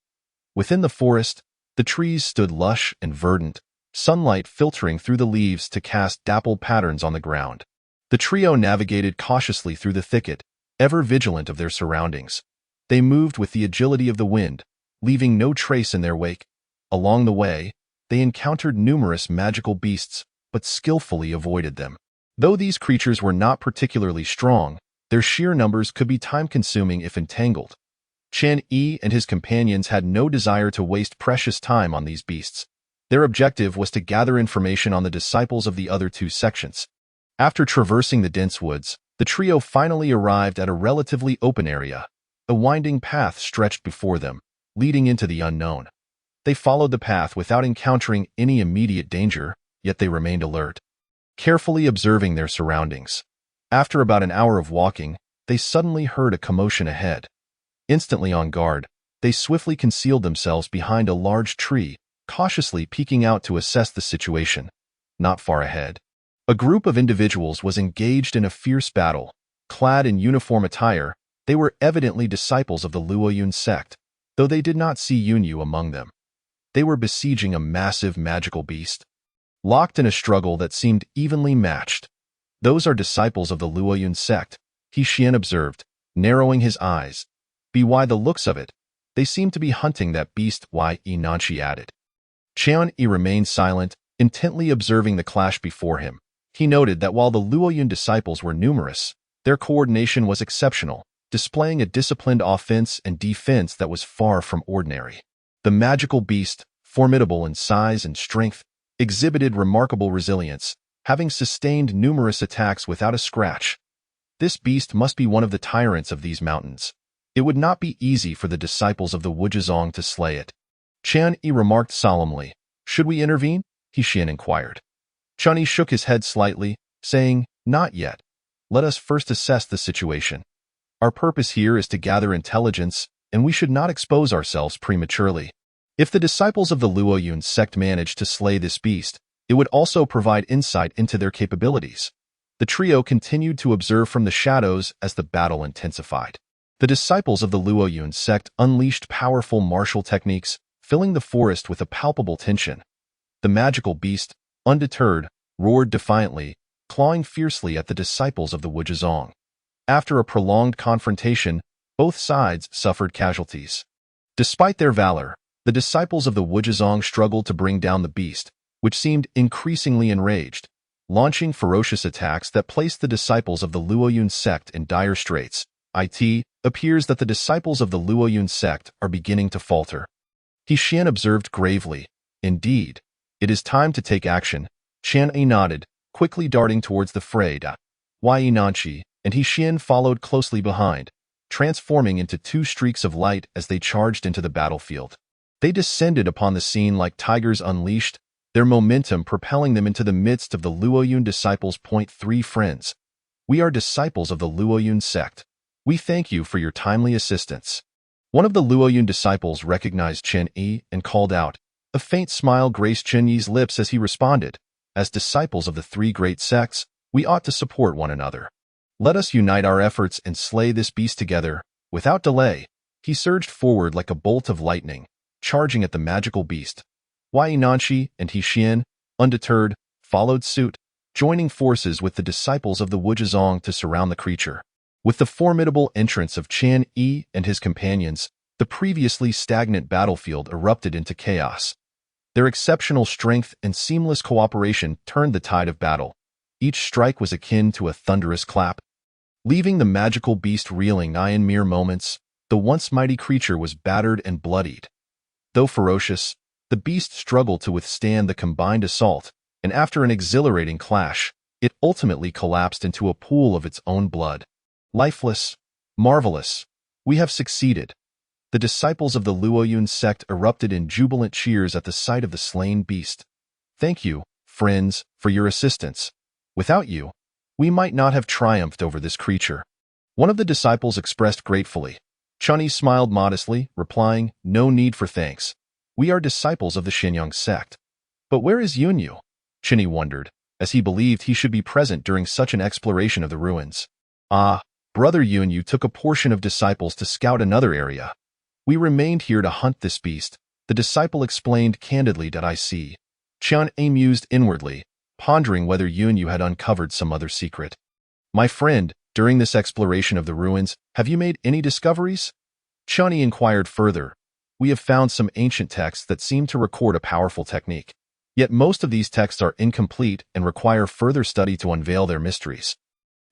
Within the forest, the trees stood lush and verdant, sunlight filtering through the leaves to cast dappled patterns on the ground. The trio navigated cautiously through the thicket, ever vigilant of their surroundings. They moved with the agility of the wind, leaving no trace in their wake. Along the way, they encountered numerous magical beasts, but skillfully avoided them. Though these creatures were not particularly strong, their sheer numbers could be time-consuming if entangled. Chun-Yi and his companions had no desire to waste precious time on these beasts. Their objective was to gather information on the disciples of the other two sections. After traversing the dense woods, the trio finally arrived at a relatively open area. A winding path stretched before them, leading into the unknown. They followed the path without encountering any immediate danger, yet they remained alert, carefully observing their surroundings. After about an hour of walking, they suddenly heard a commotion ahead. Instantly on guard, they swiftly concealed themselves behind a large tree, cautiously peeking out to assess the situation. Not far ahead, a group of individuals was engaged in a fierce battle. Clad in uniform attire, they were evidently disciples of the Luoyun sect, though they did not see Yunyu among them. They were besieging a massive magical beast, locked in a struggle that seemed evenly matched. Those are disciples of the Luoyun sect, He Xian observed, narrowing his eyes. By the looks of it, they seem to be hunting that beast, Yi Nanchi added. Qian Yi remained silent, intently observing the clash before him. He noted that while the Luoyun disciples were numerous, their coordination was exceptional, displaying a disciplined offense and defense that was far from ordinary. The magical beast, formidable in size and strength, exhibited remarkable resilience, having sustained numerous attacks without a scratch. This beast must be one of the tyrants of these mountains. It would not be easy for the disciples of the Wuzhizong to slay it. Qian Yi remarked solemnly. Should we intervene? He Xian inquired. Qian Yi shook his head slightly, saying, Not yet. Let us first assess the situation. Our purpose here is to gather intelligence, and we should not expose ourselves prematurely. If the disciples of the Luoyun sect manage to slay this beast, it would also provide insight into their capabilities. The trio continued to observe from the shadows as the battle intensified. The disciples of the Luoyun sect unleashed powerful martial techniques, filling the forest with a palpable tension. The magical beast, undeterred, roared defiantly, clawing fiercely at the disciples of the Wuzhizong. After a prolonged confrontation, both sides suffered casualties. Despite their valor, the disciples of the Wuzhizong struggled to bring down the beast, which seemed increasingly enraged, launching ferocious attacks that placed the disciples of the Luoyun sect in dire straits. It appears that the disciples of the Luoyun sect are beginning to falter. He Xian observed gravely. Indeed, it is time to take action. Qian Yi nodded, quickly darting towards the fray. Yi Nanchi and He Xian followed closely behind, transforming into two streaks of light as they charged into the battlefield. They descended upon the scene like tigers unleashed, their momentum propelling them into the midst of the Luoyun disciples. 3 Friends. We are disciples of the Luoyun sect. We thank you for your timely assistance. One of the Luoyun disciples recognized Qian Yi and called out. A faint smile graced Qian Yi's lips as he responded. As disciples of the 3 great sects, we ought to support one another. Let us unite our efforts and slay this beast together. Without delay, he surged forward like a bolt of lightning, charging at the magical beast. Yi Nanchi and He Xian, undeterred, followed suit, joining forces with the disciples of the Wuzhizong to surround the creature. With the formidable entrance of Qian Yi and his companions, the previously stagnant battlefield erupted into chaos. Their exceptional strength and seamless cooperation turned the tide of battle. Each strike was akin to a thunderous clap, leaving the magical beast reeling. In mere moments, the once mighty creature was battered and bloodied. Though ferocious, the beast struggled to withstand the combined assault, and after an exhilarating clash, it ultimately collapsed into a pool of its own blood. Lifeless, marvelous, we have succeeded. The disciples of the Luoyun sect erupted in jubilant cheers at the sight of the slain beast. Thank you, friends, for your assistance. Without you, we might not have triumphed over this creature. One of the disciples expressed gratefully. Qian Yi smiled modestly, replying, No need for thanks. We are disciples of the Xianyang sect. But where is Yunyu? Qian Yi wondered, as he believed he should be present during such an exploration of the ruins. Brother Yunyu took a portion of disciples to scout another area. We remained here to hunt this beast, the disciple explained candidly. I see. Qian Yi mused inwardly, pondering whether Yunyu had uncovered some other secret. My friend, during this exploration of the ruins, have you made any discoveries? Qian Yi inquired further. We have found some ancient texts that seem to record a powerful technique. Yet most of these texts are incomplete and require further study to unveil their mysteries.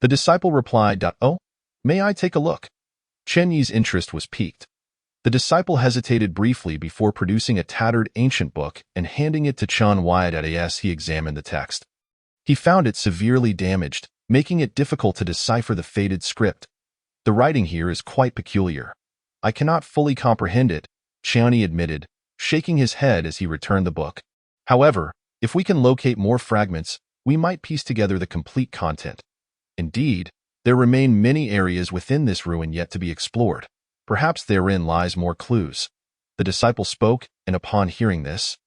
The disciple replied, Oh, may I take a look? Qian Yi's interest was piqued. The disciple hesitated briefly before producing a tattered ancient book and handing it to Qian Yi. As he examined the text, he found it severely damaged, making it difficult to decipher the faded script. The writing here is quite peculiar. I cannot fully comprehend it, Qian Yi admitted, shaking his head as he returned the book. However, If we can locate more fragments, we might piece together the complete content. Indeed, there remain many areas within this ruin yet to be explored. Perhaps therein lies more clues. The disciple spoke, and upon hearing this,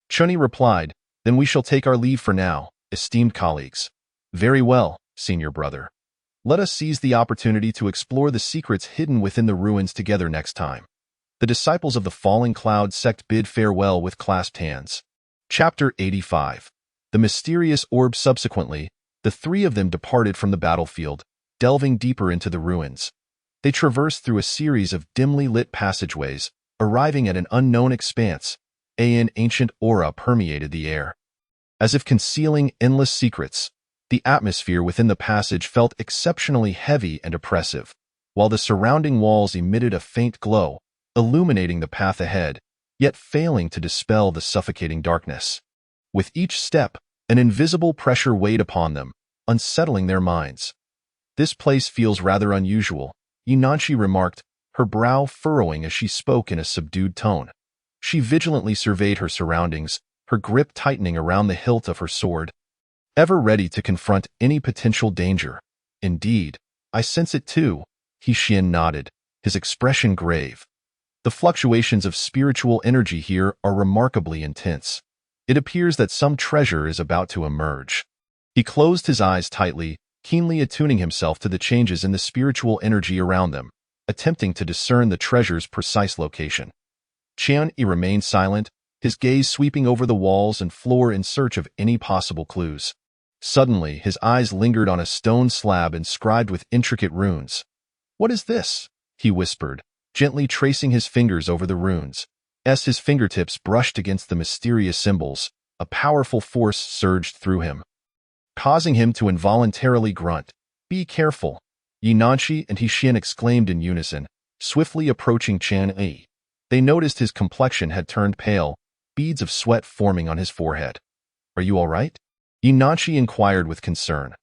Chunyi replied, "Then we shall take our leave for now, esteemed colleagues." "Very well, senior brother. Let us seize the opportunity to explore the secrets hidden within the ruins together next time." The disciples of the Falling Cloud sect bid farewell with clasped hands. Chapter 85. The Mysterious Orb. Subsequently, the three of them departed from the battlefield, delving deeper into the ruins. They traversed through a series of dimly lit passageways, arriving at an unknown expanse. An ancient aura permeated the air. As if concealing endless secrets, the atmosphere within the passage felt exceptionally heavy and oppressive, while the surrounding walls emitted a faint glow, illuminating the path ahead, yet failing to dispel the suffocating darkness. With each step, an invisible pressure weighed upon them, unsettling their minds. "This place feels rather unusual," Inanshi remarked, her brow furrowing as she spoke in a subdued tone. She vigilantly surveyed her surroundings, her grip tightening around the hilt of her sword, ever ready to confront any potential danger. "Indeed, I sense it too," Hixin nodded, his expression grave. "The fluctuations of spiritual energy here are remarkably intense. It appears that some treasure is about to emerge." He closed his eyes tightly, keenly attuning himself to the changes in the spiritual energy around them, attempting to discern the treasure's precise location. Qianyi remained silent, his gaze sweeping over the walls and floor in search of any possible clues. Suddenly, his eyes lingered on a stone slab inscribed with intricate runes. "What is this?" he whispered, gently tracing his fingers over the runes. As his fingertips brushed against the mysterious symbols, a powerful force surged through him, causing him to involuntarily grunt. "Be careful!" Yinanshi and Hixin exclaimed in unison, swiftly approaching Qianyi. They noticed his complexion had turned pale, beads of sweat forming on his forehead. "Are you all right?" Yinanshi inquired with concern.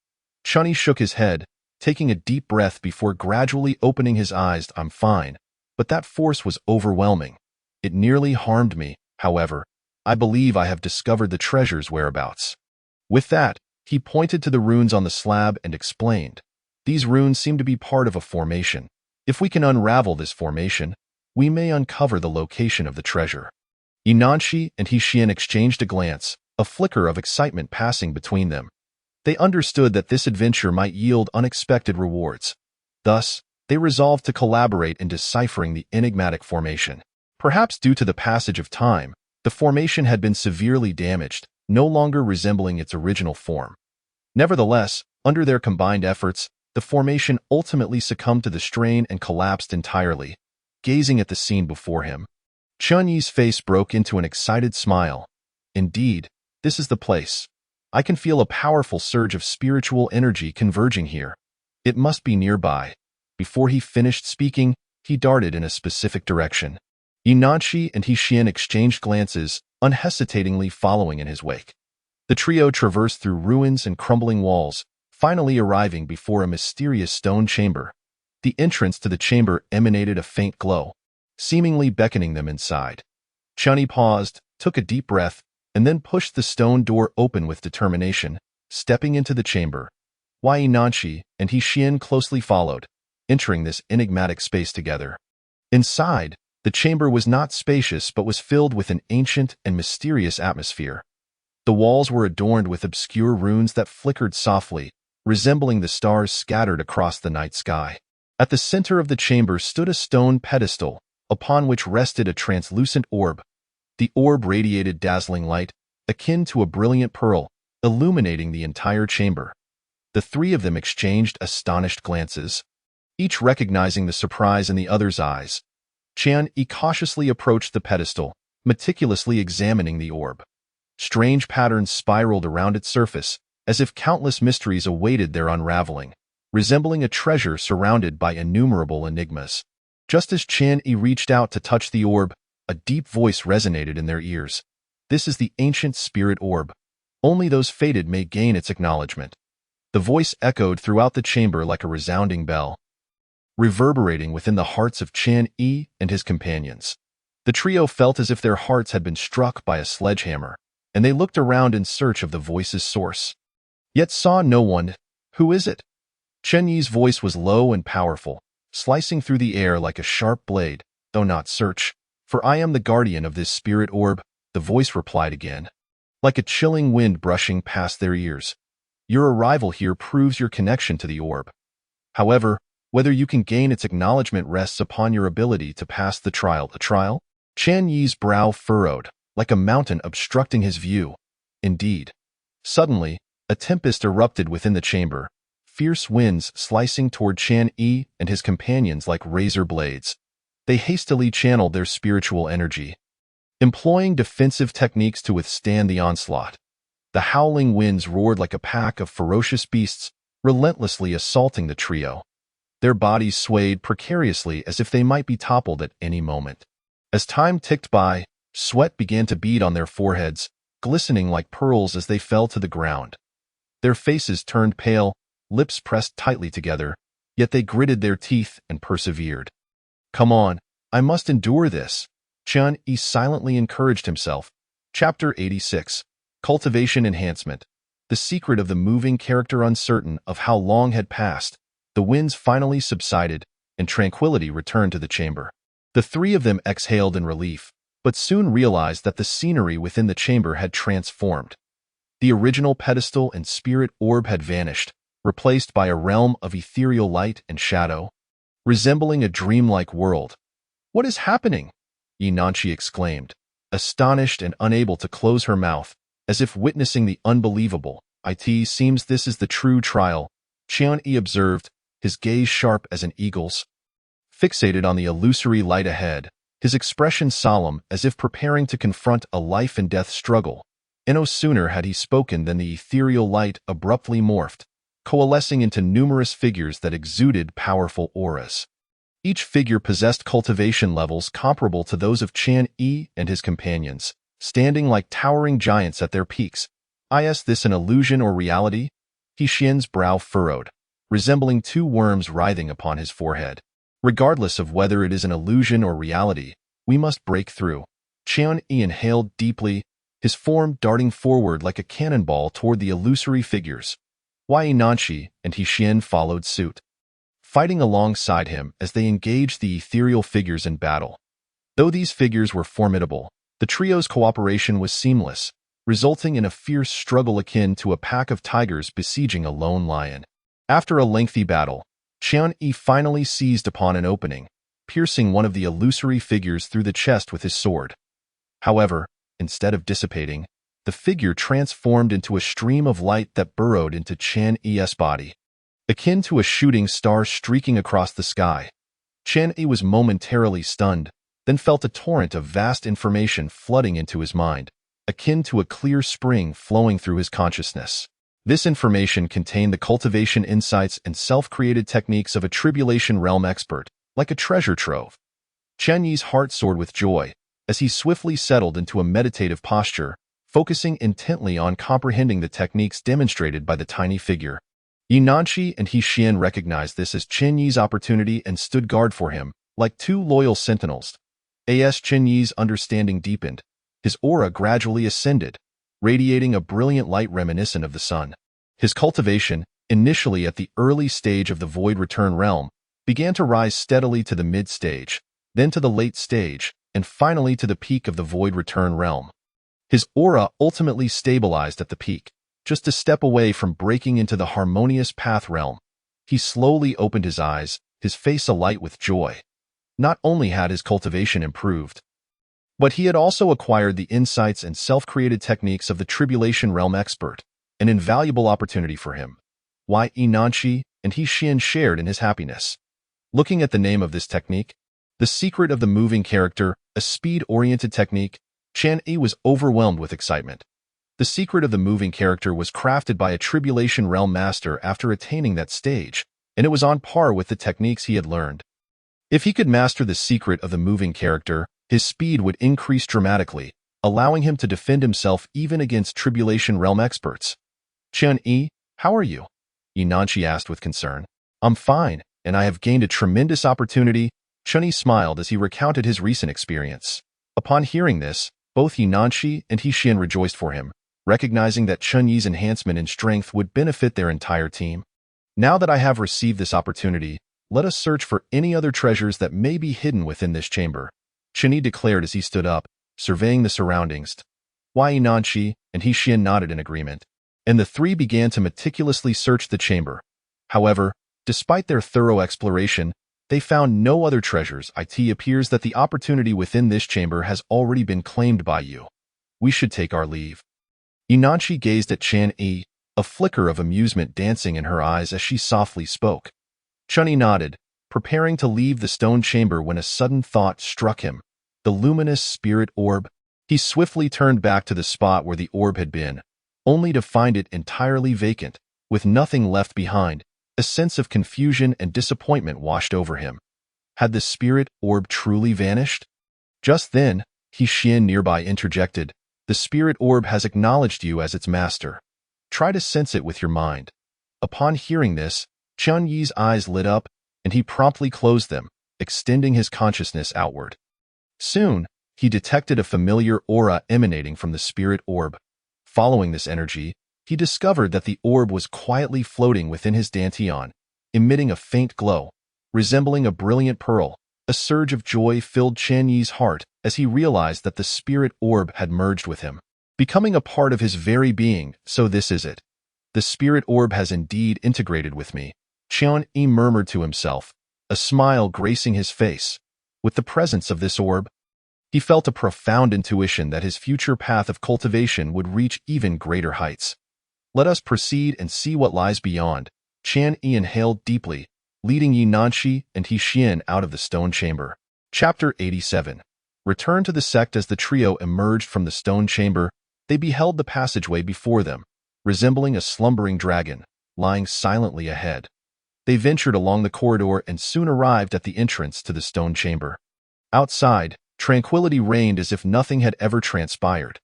Chunyi shook his head, taking a deep breath before gradually opening his eyes. "I'm fine, but that force was overwhelming. It nearly harmed me, however. I believe I have discovered the treasure's whereabouts." With that, he pointed to the runes on the slab and explained, "These runes seem to be part of a formation. If we can unravel this formation, we may uncover the location of the treasure." Inanshi and Hixin exchanged a glance, a flicker of excitement passing between them. They understood that this adventure might yield unexpected rewards. Thus, they resolved to collaborate in deciphering the enigmatic formation. Perhaps due to the passage of time, the formation had been severely damaged, no longer resembling its original form. Nevertheless, under their combined efforts, the formation ultimately succumbed to the strain and collapsed entirely. Gazing at the scene before him, Chunyi's face broke into an excited smile. "Indeed, this is the place. I can feel a powerful surge of spiritual energy converging here. It must be nearby." Before he finished speaking, he darted in a specific direction. Inanshi and Hixin exchanged glances, unhesitatingly following in his wake. The trio traversed through ruins and crumbling walls, finally arriving before a mysterious stone chamber. The entrance to the chamber emanated a faint glow, seemingly beckoning them inside. Chunyi paused, took a deep breath, and then pushed the stone door open with determination, stepping into the chamber. Inanshi and Hixin closely followed, entering this enigmatic space together. Inside, the chamber was not spacious but was filled with an ancient and mysterious atmosphere. The walls were adorned with obscure runes that flickered softly, resembling the stars scattered across the night sky. At the center of the chamber stood a stone pedestal, upon which rested a translucent orb. The orb radiated dazzling light, akin to a brilliant pearl, illuminating the entire chamber. The three of them exchanged astonished glances, each recognizing the surprise in the other's eyes. Qianyi cautiously approached the pedestal, meticulously examining the orb. Strange patterns spiraled around its surface, as if countless mysteries awaited their unraveling, resembling a treasure surrounded by innumerable enigmas. Just as Qianyi reached out to touch the orb, a deep voice resonated in their ears. "This is the ancient spirit orb. Only those fated may gain its acknowledgement." The voice echoed throughout the chamber like a resounding bell, reverberating within the hearts of Qianyi and his companions. The trio felt as if their hearts had been struck by a sledgehammer. and they looked around in search of the voice's source, yet saw no one. Who is it? Chen Yi's voice was low and powerful, slicing through the air like a sharp blade, though not search. For I am the guardian of this spirit orb, the voice replied again, like a chilling wind brushing past their ears. Your arrival here proves your connection to the orb. However, whether you can gain its acknowledgement rests upon your ability to pass the trial. The trial? Chen Yi's brow furrowed, like a mountain obstructing his view. Indeed. Suddenly, a tempest erupted within the chamber, fierce winds slicing toward Chen Yi and his companions like razor blades. They hastily channeled their spiritual energy, employing defensive techniques to withstand the onslaught. The howling winds roared like a pack of ferocious beasts, relentlessly assaulting the trio. Their bodies swayed precariously as if they might be toppled at any moment. As time ticked by, sweat began to bead on their foreheads, glistening like pearls as they fell to the ground. Their faces turned pale, lips pressed tightly together, yet they gritted their teeth and persevered. Come on, I must endure this, Chen Yi silently encouraged himself. Chapter 86. Cultivation Enhancement. The secret of the moving character. Uncertain of how long had passed, the winds finally subsided, and tranquility returned to the chamber. The three of them exhaled in relief, but soon realized that the scenery within the chamber had transformed. The original pedestal and spirit orb had vanished, replaced by a realm of ethereal light and shadow, resembling a dreamlike world. What is happening? Yinanshi exclaimed, astonished and unable to close her mouth, as if witnessing the unbelievable. It seems this is the true trial, Chen Yi observed, his gaze sharp as an eagle's. Fixated on the illusory light ahead, his expression solemn as if preparing to confront a life-and-death struggle. And no sooner had he spoken than the ethereal light abruptly morphed, coalescing into numerous figures that exuded powerful auras. Each figure possessed cultivation levels comparable to those of Chen Yi and his companions, standing like towering giants at their peaks. Is this an illusion or reality? He Xian's brow furrowed, resembling two worms writhing upon his forehead. Regardless of whether it is an illusion or reality, we must break through. Chen Yi inhaled deeply, his form darting forward like a cannonball toward the illusory figures. Yinanshi and He Xian followed suit, fighting alongside him as they engaged the ethereal figures in battle. Though these figures were formidable, the trio's cooperation was seamless, resulting in a fierce struggle akin to a pack of tigers besieging a lone lion. After a lengthy battle, Chen Yi finally seized upon an opening, piercing one of the illusory figures through the chest with his sword. However, instead of dissipating, the figure transformed into a stream of light that burrowed into Chen Yi's body, akin to a shooting star streaking across the sky. Chen Yi was momentarily stunned, then felt a torrent of vast information flooding into his mind, akin to a clear spring flowing through his consciousness. This information contained the cultivation insights and self-created techniques of a tribulation realm expert, like a treasure trove. Chen Yi's heart soared with joy as he swiftly settled into a meditative posture, focusing intently on comprehending the techniques demonstrated by the tiny figure. Yinanshi and He Xian recognized this as Chen Yi's opportunity and stood guard for him, like two loyal sentinels. As Chen Yi's understanding deepened, his aura gradually ascended, radiating a brilliant light reminiscent of the sun. His cultivation, initially at the early stage of the Void Return realm, began to rise steadily to the mid-stage, then to the late stage, and finally to the peak of the Void Return realm. His aura ultimately stabilized at the peak, just a step away from breaking into the Harmonious Path realm. He slowly opened his eyes, his face alight with joy. Not only had his cultivation improved, but he had also acquired the insights and self-created techniques of the Tribulation Realm expert, an invaluable opportunity for him. Yinanshi and He Xian shared in his happiness. Looking at the name of this technique, the secret of the moving character, a speed-oriented technique, Chen Yi was overwhelmed with excitement. The secret of the moving character was crafted by a Tribulation Realm master after attaining that stage, and it was on par with the techniques he had learned. If he could master the secret of the moving character, his speed would increase dramatically, allowing him to defend himself even against Tribulation Realm experts. Chen Yi, how are you? Yinanshi asked with concern. I'm fine, and I have gained a tremendous opportunity. Chen Yi smiled as he recounted his recent experience. Upon hearing this, Both Yinanshi and He Xian rejoiced for him, recognizing that Chun Yi's enhancement in strength would benefit their entire team. Now that I have received this opportunity, let us search for any other treasures that may be hidden within this chamber, Chen Yi declared as he stood up, surveying the surroundings. Wei Yinanshi and He Xian nodded in agreement, and the three began to meticulously search the chamber. However, despite their thorough exploration, they found no other treasures. It appears that the opportunity within this chamber has already been claimed by you. We should take our leave. Yinanshi gazed at Chen Yi, a flicker of amusement dancing in her eyes as she softly spoke. Chen Yi nodded, preparing to leave the stone chamber when a sudden thought struck him. The luminous spirit orb. He swiftly turned back to the spot where the orb had been, only to find it entirely vacant, with nothing left behind. A sense of confusion and disappointment washed over him. Had the spirit orb truly vanished? Just then, He Xian nearby interjected, "The spirit orb has acknowledged you as its master. Try to sense it with your mind." Upon hearing this, Chun Yi's eyes lit up, and he promptly closed them, extending his consciousness outward. Soon, he detected a familiar aura emanating from the spirit orb. Following this energy, he discovered that the orb was quietly floating within his dantian, emitting a faint glow, resembling a brilliant pearl. A surge of joy filled Chen Yi's heart as he realized that the spirit orb had merged with him, becoming a part of his very being. So this is it. The spirit orb has indeed integrated with me, Chen Yi murmured to himself, a smile gracing his face. With the presence of this orb, he felt a profound intuition that his future path of cultivation would reach even greater heights. Let us proceed and see what lies beyond. Chen Yi inhaled deeply, leading Yinanshi and He Xian out of the stone chamber. Chapter 87. Return to the sect. As the trio emerged from the stone chamber, they beheld the passageway before them, resembling a slumbering dragon, lying silently ahead. They ventured along the corridor and soon arrived at the entrance to the stone chamber. Outside, tranquility reigned as if nothing had ever transpired.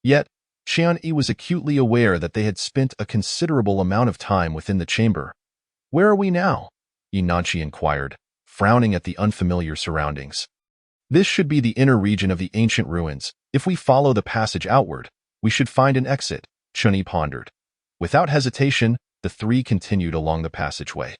Yet, Chen Yi was acutely aware that they had spent a considerable amount of time within the chamber. "Where are we now?" Yinanshi inquired, frowning at the unfamiliar surroundings. "This should be the inner region of the ancient ruins. If we follow the passage outward, we should find an exit," Chen Yi pondered. Without hesitation, the three continued along the passageway.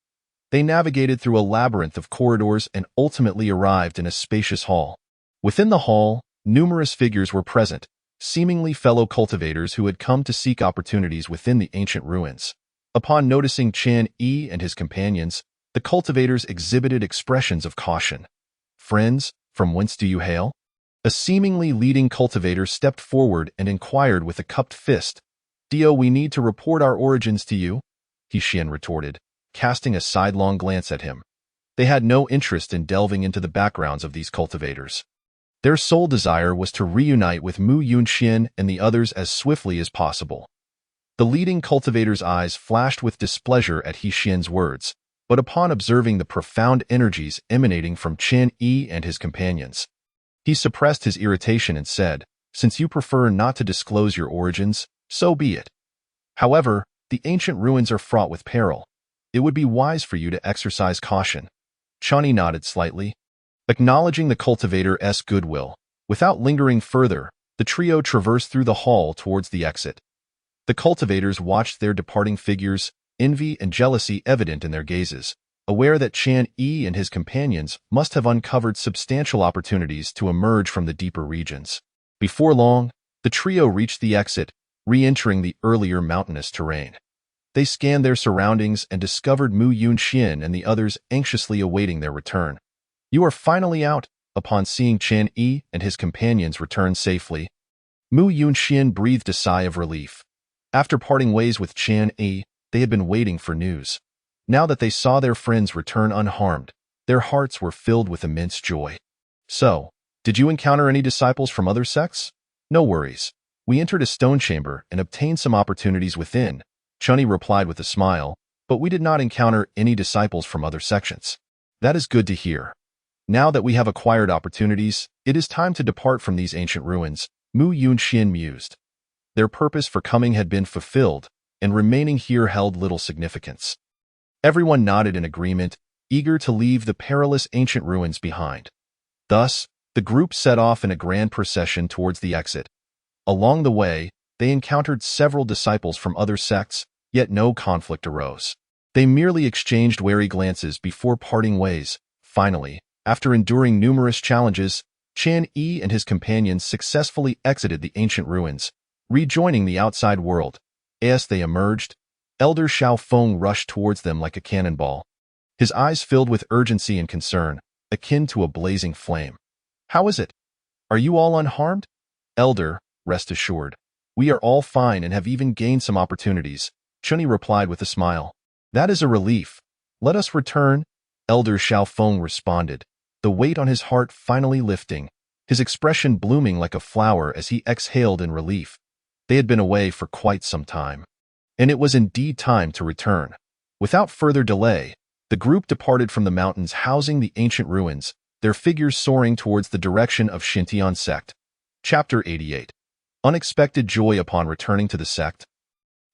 They navigated through a labyrinth of corridors and ultimately arrived in a spacious hall. Within the hall, numerous figures were present, seemingly fellow cultivators who had come to seek opportunities within the ancient ruins. Upon noticing Chen Yi and his companions, the cultivators exhibited expressions of caution. "Friends, from whence do you hail?" A seemingly leading cultivator stepped forward and inquired with a cupped fist. "Dio, we need to report our origins to you," He Xian retorted, casting a sidelong glance at him. They had no interest in delving into the backgrounds of these cultivators. Their sole desire was to reunite with Mu Yunxian and the others as swiftly as possible. The leading cultivator's eyes flashed with displeasure at He Xian's words, but upon observing the profound energies emanating from Chen Yi and his companions, he suppressed his irritation and said, "Since you prefer not to disclose your origins, so be it. However, the ancient ruins are fraught with peril. It would be wise for you to exercise caution." Chen Yi nodded slightly, acknowledging the cultivator's goodwill. Without lingering further, the trio traversed through the hall towards the exit. The cultivators watched their departing figures, envy and jealousy evident in their gazes, aware that Chen Yi and his companions must have uncovered substantial opportunities to emerge from the deeper regions. Before long, the trio reached the exit, re-entering the earlier mountainous terrain. They scanned their surroundings and discovered Mu Yunxian and the others anxiously awaiting their return. "You are finally out." Upon seeing Chen Yi and his companions return safely, Mu Yunxian breathed a sigh of relief. After parting ways with Chen Yi, they had been waiting for news. Now that they saw their friends return unharmed, their hearts were filled with immense joy. "So, did you encounter any disciples from other sects?" "No worries. We entered a stone chamber and obtained some opportunities within," Chen Yi replied with a smile, "but we did not encounter any disciples from other sections." "That is good to hear. Now that we have acquired opportunities, it is time to depart from these ancient ruins," Mu Yunxian mused. Their purpose for coming had been fulfilled, and remaining here held little significance. Everyone nodded in agreement, eager to leave the perilous ancient ruins behind. Thus, The group set off in a grand procession towards the exit. Along the way, they encountered several disciples from other sects, yet no conflict arose. They merely exchanged wary glances before parting ways. Finally, after enduring numerous challenges, Qian Yi and his companions successfully exited the ancient ruins, rejoining the outside world. As they emerged, Elder Xiao Feng rushed towards them like a cannonball. His eyes filled with urgency and concern, akin to a blazing flame. "How is it? Are you all unharmed?" "Elder, rest assured. We are all fine and have even gained some opportunities," Chunyi replied with a smile. "That is a relief. Let us return," Elder Xiao Feng responded, the weight on his heart finally lifting, his expression blooming like a flower as he exhaled in relief. They had been away for quite some time, and it was indeed time to return. Without further delay, the group departed from the mountains housing the ancient ruins, their figures soaring towards the direction of Xintian sect. Chapter 88. Unexpected joy upon returning to the sect.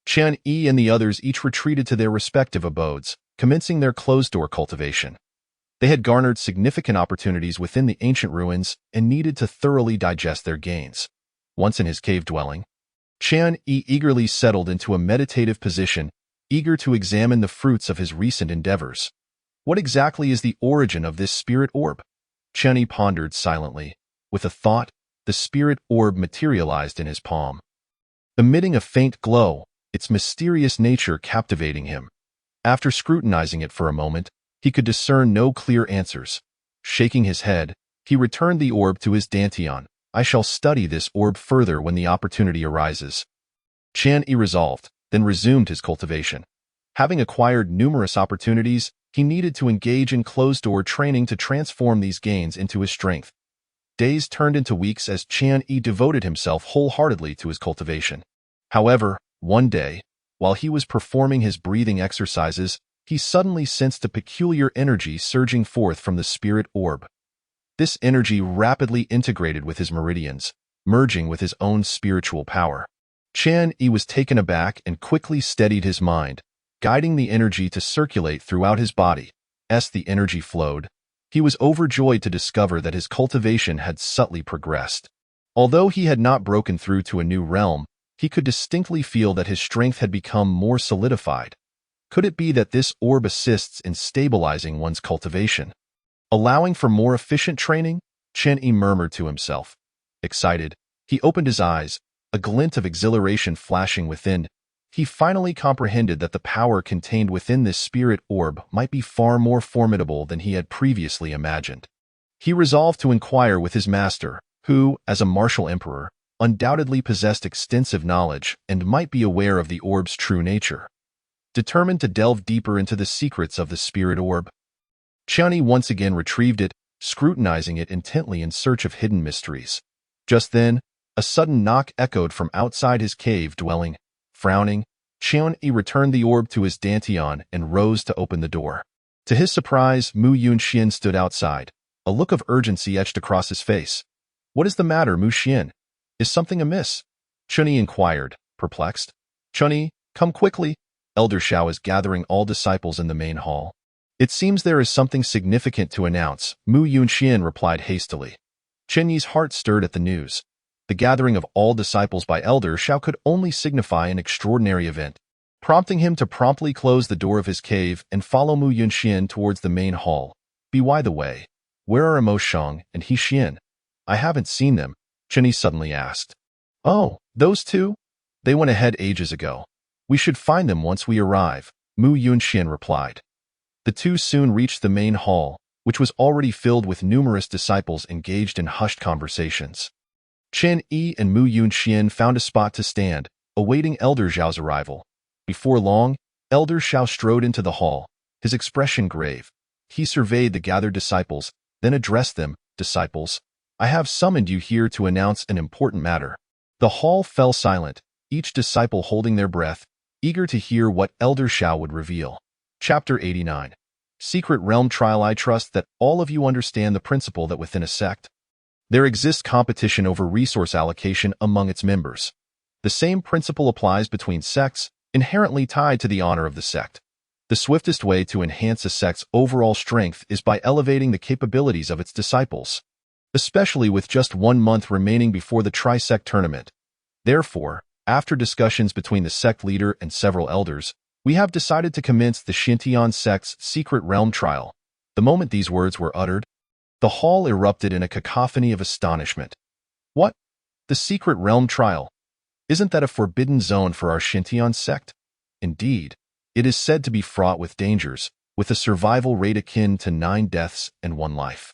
Qian Yi and the others each retreated to their respective abodes, commencing their closed-door cultivation. They had garnered significant opportunities within the ancient ruins and needed to thoroughly digest their gains. Once in his cave dwelling, Qian Yi eagerly settled into a meditative position, eager to examine the fruits of his recent endeavors. What exactly is the origin of this spirit orb? Qian Yi pondered silently. With a thought, the spirit orb materialized in his palm. Emitting a faint glow, its mysterious nature captivating him. After scrutinizing it for a moment, he could discern no clear answers. Shaking his head, he returned the orb to his dantian. "I shall study this orb further when the opportunity arises." Qian Yi resolved, then resumed his cultivation. Having acquired numerous opportunities, he needed to engage in closed-door training to transform these gains into his strength. Days turned into weeks as Qian Yi devoted himself wholeheartedly to his cultivation. However, one day, while he was performing his breathing exercises, he suddenly sensed a peculiar energy surging forth from the spirit orb. This energy rapidly integrated with his meridians, merging with his own spiritual power. Qian Yi was taken aback and quickly steadied his mind, guiding the energy to circulate throughout his body. As the energy flowed, he was overjoyed to discover that his cultivation had subtly progressed. Although he had not broken through to a new realm, he could distinctly feel that his strength had become more solidified. Could it be that this orb assists in stabilizing one's cultivation, allowing for more efficient training? Qian Yi murmured to himself. Excited, he opened his eyes, a glint of exhilaration flashing within. He finally comprehended that the power contained within this spirit orb might be far more formidable than he had previously imagined. He resolved to inquire with his master, who, as a martial emperor, undoubtedly possessed extensive knowledge and might be aware of the orb's true nature. Determined to delve deeper into the secrets of the spirit orb, Qian Yi once again retrieved it, scrutinizing it intently in search of hidden mysteries. Just then, a sudden knock echoed from outside his cave dwelling. Frowning, Qian Yi returned the orb to his dantian and rose to open the door. To his surprise, Mu Yunxian stood outside, a look of urgency etched across his face. "What is the matter, Mu Xian? Is something amiss?" Chunyi inquired, perplexed. "Chunyi, come quickly. Elder Xiao is gathering all disciples in the main hall. It seems there is something significant to announce," Mu Yunxian replied hastily. Chunyi's heart stirred at the news. The gathering of all disciples by Elder Xiao could only signify an extraordinary event, prompting him to promptly close the door of his cave and follow Mu Yunxian towards the main hall. By the way, where are Mo Shang and He Xian? I haven't seen them," Chunyi suddenly asked. "Oh, those two? They went ahead ages ago. We should find them once we arrive," Mu Yunxian replied. The two soon reached the main hall, which was already filled with numerous disciples engaged in hushed conversations. Qian Yi and Mu Yunxian found a spot to stand, awaiting Elder Xiao's arrival. Before long, Elder Xiao strode into the hall, his expression grave. He surveyed the gathered disciples, then addressed them. "Disciples, I have summoned you here to announce an important matter." The hall fell silent, each disciple holding their breath, eager to hear what Elder Xiao would reveal. Chapter 89. Secret Realm Trial. I trust that all of you understand the principle that within a sect, there exists competition over resource allocation among its members. The same principle applies between sects, inherently tied to the honor of the sect. The swiftest way to enhance a sect's overall strength is by elevating the capabilities of its disciples. especially with just 1 month remaining before the Tri-Sect tournament. Therefore, after discussions between the sect leader and several elders, we have decided to commence the Xintian sect's secret realm trial. The moment these words were uttered, the hall erupted in a cacophony of astonishment. What? The secret realm trial? Isn't that a forbidden zone for our Xintian sect? Indeed, it is said to be fraught with dangers, with a survival rate akin to 9 deaths and 1 life.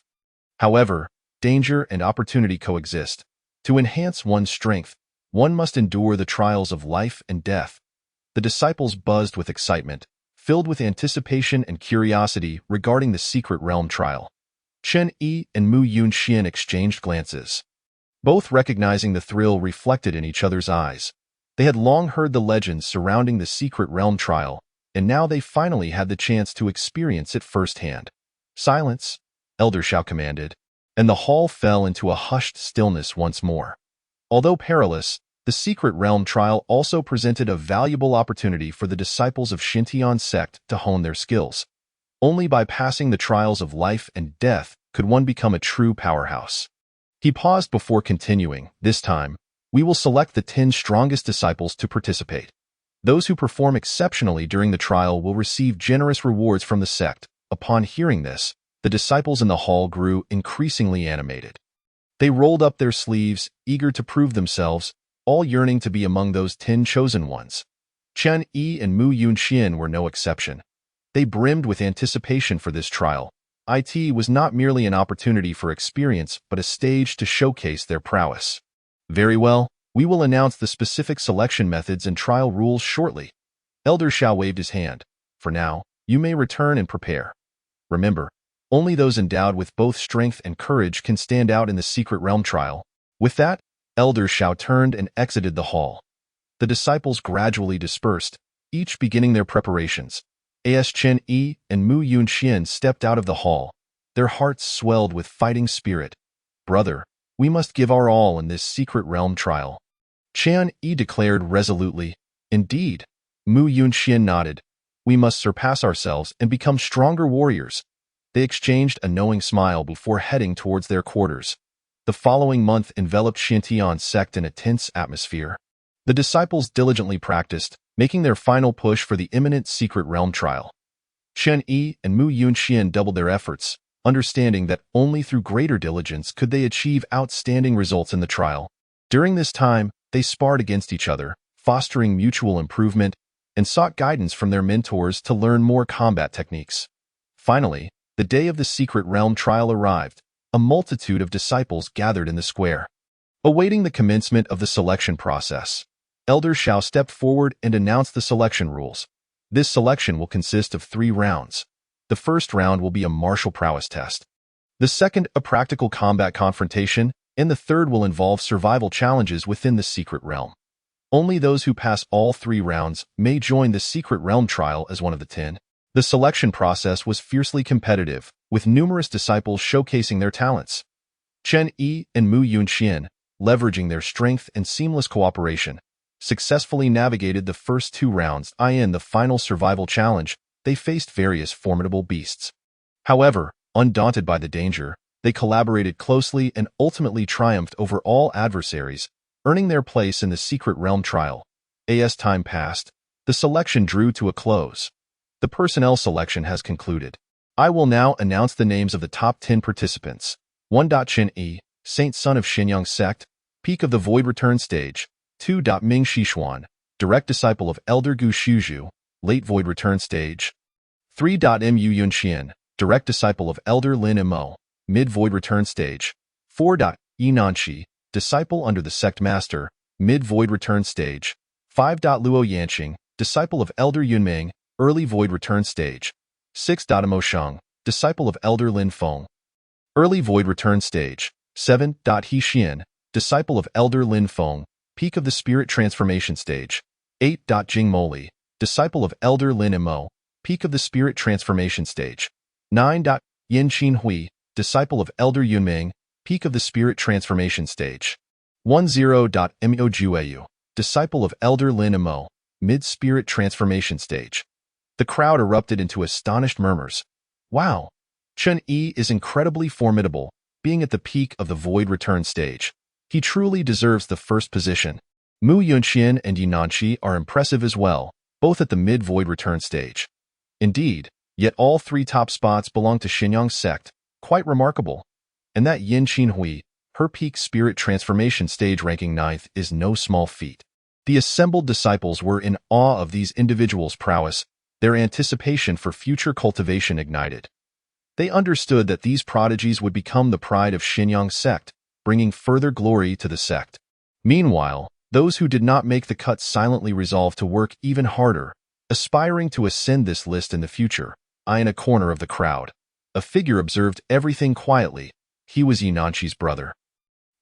However, danger and opportunity coexist. To enhance one's strength, one must endure the trials of life and death. The disciples buzzed with excitement, filled with anticipation and curiosity regarding the secret realm trial. Chen Yi and Mu Yunxian exchanged glances, both recognizing the thrill reflected in each other's eyes. They had long heard the legends surrounding the secret realm trial, and now they finally had the chance to experience it firsthand. Silence, Elder Xiao commanded, and the hall fell into a hushed stillness once more. Although perilous, the secret realm trial also presented a valuable opportunity for the disciples of Xintian sect to hone their skills. Only by passing the trials of life and death could one become a true powerhouse. He paused before continuing. This time, we will select the 10 strongest disciples to participate. Those who perform exceptionally during the trial will receive generous rewards from the sect. Upon hearing this, the disciples in the hall grew increasingly animated. They rolled up their sleeves, eager to prove themselves, all yearning to be among those 10 chosen ones. Chen Yi and Mu Yunxian were no exception. They brimmed with anticipation for this trial. It was not merely an opportunity for experience, but a stage to showcase their prowess. Very well, we will announce the specific selection methods and trial rules shortly. Elder Xiao waved his hand. For now, you may return and prepare. Remember, only those endowed with both strength and courage can stand out in the secret realm trial. With that, Elder Xiao turned and exited the hall. The disciples gradually dispersed, each beginning their preparations. As Chen Yi and Mu Yunxian stepped out of the hall, their hearts swelled with fighting spirit. Brother, we must give our all in this secret realm trial. Chen Yi declared resolutely. Indeed, Mu Yunxian nodded. We must surpass ourselves and become stronger warriors. They exchanged a knowing smile before heading towards their quarters. The following month enveloped Xintian sect in a tense atmosphere. The disciples diligently practiced, making their final push for the imminent secret realm trial. Chen Yi and Mu Yunxian doubled their efforts, understanding that only through greater diligence could they achieve outstanding results in the trial. During this time, they sparred against each other, fostering mutual improvement, and sought guidance from their mentors to learn more combat techniques. Finally, the day of the secret realm trial arrived. A multitude of disciples gathered in the square, awaiting the commencement of the selection process. Elder Xiao stepped forward and announced the selection rules. This selection will consist of 3 rounds. The first round will be a martial prowess test. The second, a practical combat confrontation, and the third will involve survival challenges within the secret realm. Only those who pass all 3 rounds may join the secret realm trial as one of the 10. The selection process was fiercely competitive, with numerous disciples showcasing their talents. Chen Yi and Mu Yunxian, leveraging their strength and seamless cooperation, successfully navigated the first 2 rounds. In the final survival challenge, they faced various formidable beasts. However, undaunted by the danger, they collaborated closely and ultimately triumphed over all adversaries, earning their place in the secret realm trial. As time passed, the selection drew to a close. The personnel selection has concluded. I will now announce the names of the top 10 participants. 1. Chen Yi, Saint Son of Xinyang Sect, Peak of the Void Return Stage. 2. Ming Xishuan, Direct Disciple of Elder Gu Shuzhu, Late Void Return Stage. 3. Mu Yunxian, Direct Disciple of Elder Lin Mo, Mid Void Return Stage. 4. Yi Nanqi, Disciple under the Sect Master, Mid Void Return Stage. 5. Luo Yanqing, Disciple of Elder Yunming, Early Void Return Stage. 6. Mo Sheng, Disciple of Elder Lin Feng, Early Void Return Stage. 7. He Xian, Disciple of Elder Lin Feng, Peak of the Spirit Transformation Stage. 8. Jing Moli, Disciple of Elder Lin Mo, Peak of the Spirit Transformation Stage. 9. Yin Qin Hui, Disciple of Elder Yunming, Peak of the Spirit Transformation Stage. 10. Mo Jueyu, Disciple of Elder Lin Mo, Mid Spirit Transformation Stage. The crowd erupted into astonished murmurs. Wow! Chen Yi is incredibly formidable. being at the peak of the Void Return stage. He truly deserves the first position. Mu Yunxian and Yinanshi are impressive as well, both at the mid-Void Return stage. Indeed, yet all three top spots belong to Xinyang's sect, quite remarkable. And that Yin Qinhui, her peak spirit transformation stage ranking 9th, is no small feat. The assembled disciples were in awe of these individuals' prowess, their anticipation for future cultivation ignited. They understood that these prodigies would become the pride of Xinyang's sect, bringing further glory to the sect. Meanwhile, those who did not make the cut silently resolved to work even harder, aspiring to ascend this list in the future. I in a corner of the crowd. A figure observed everything quietly. He was Yinanshi's brother.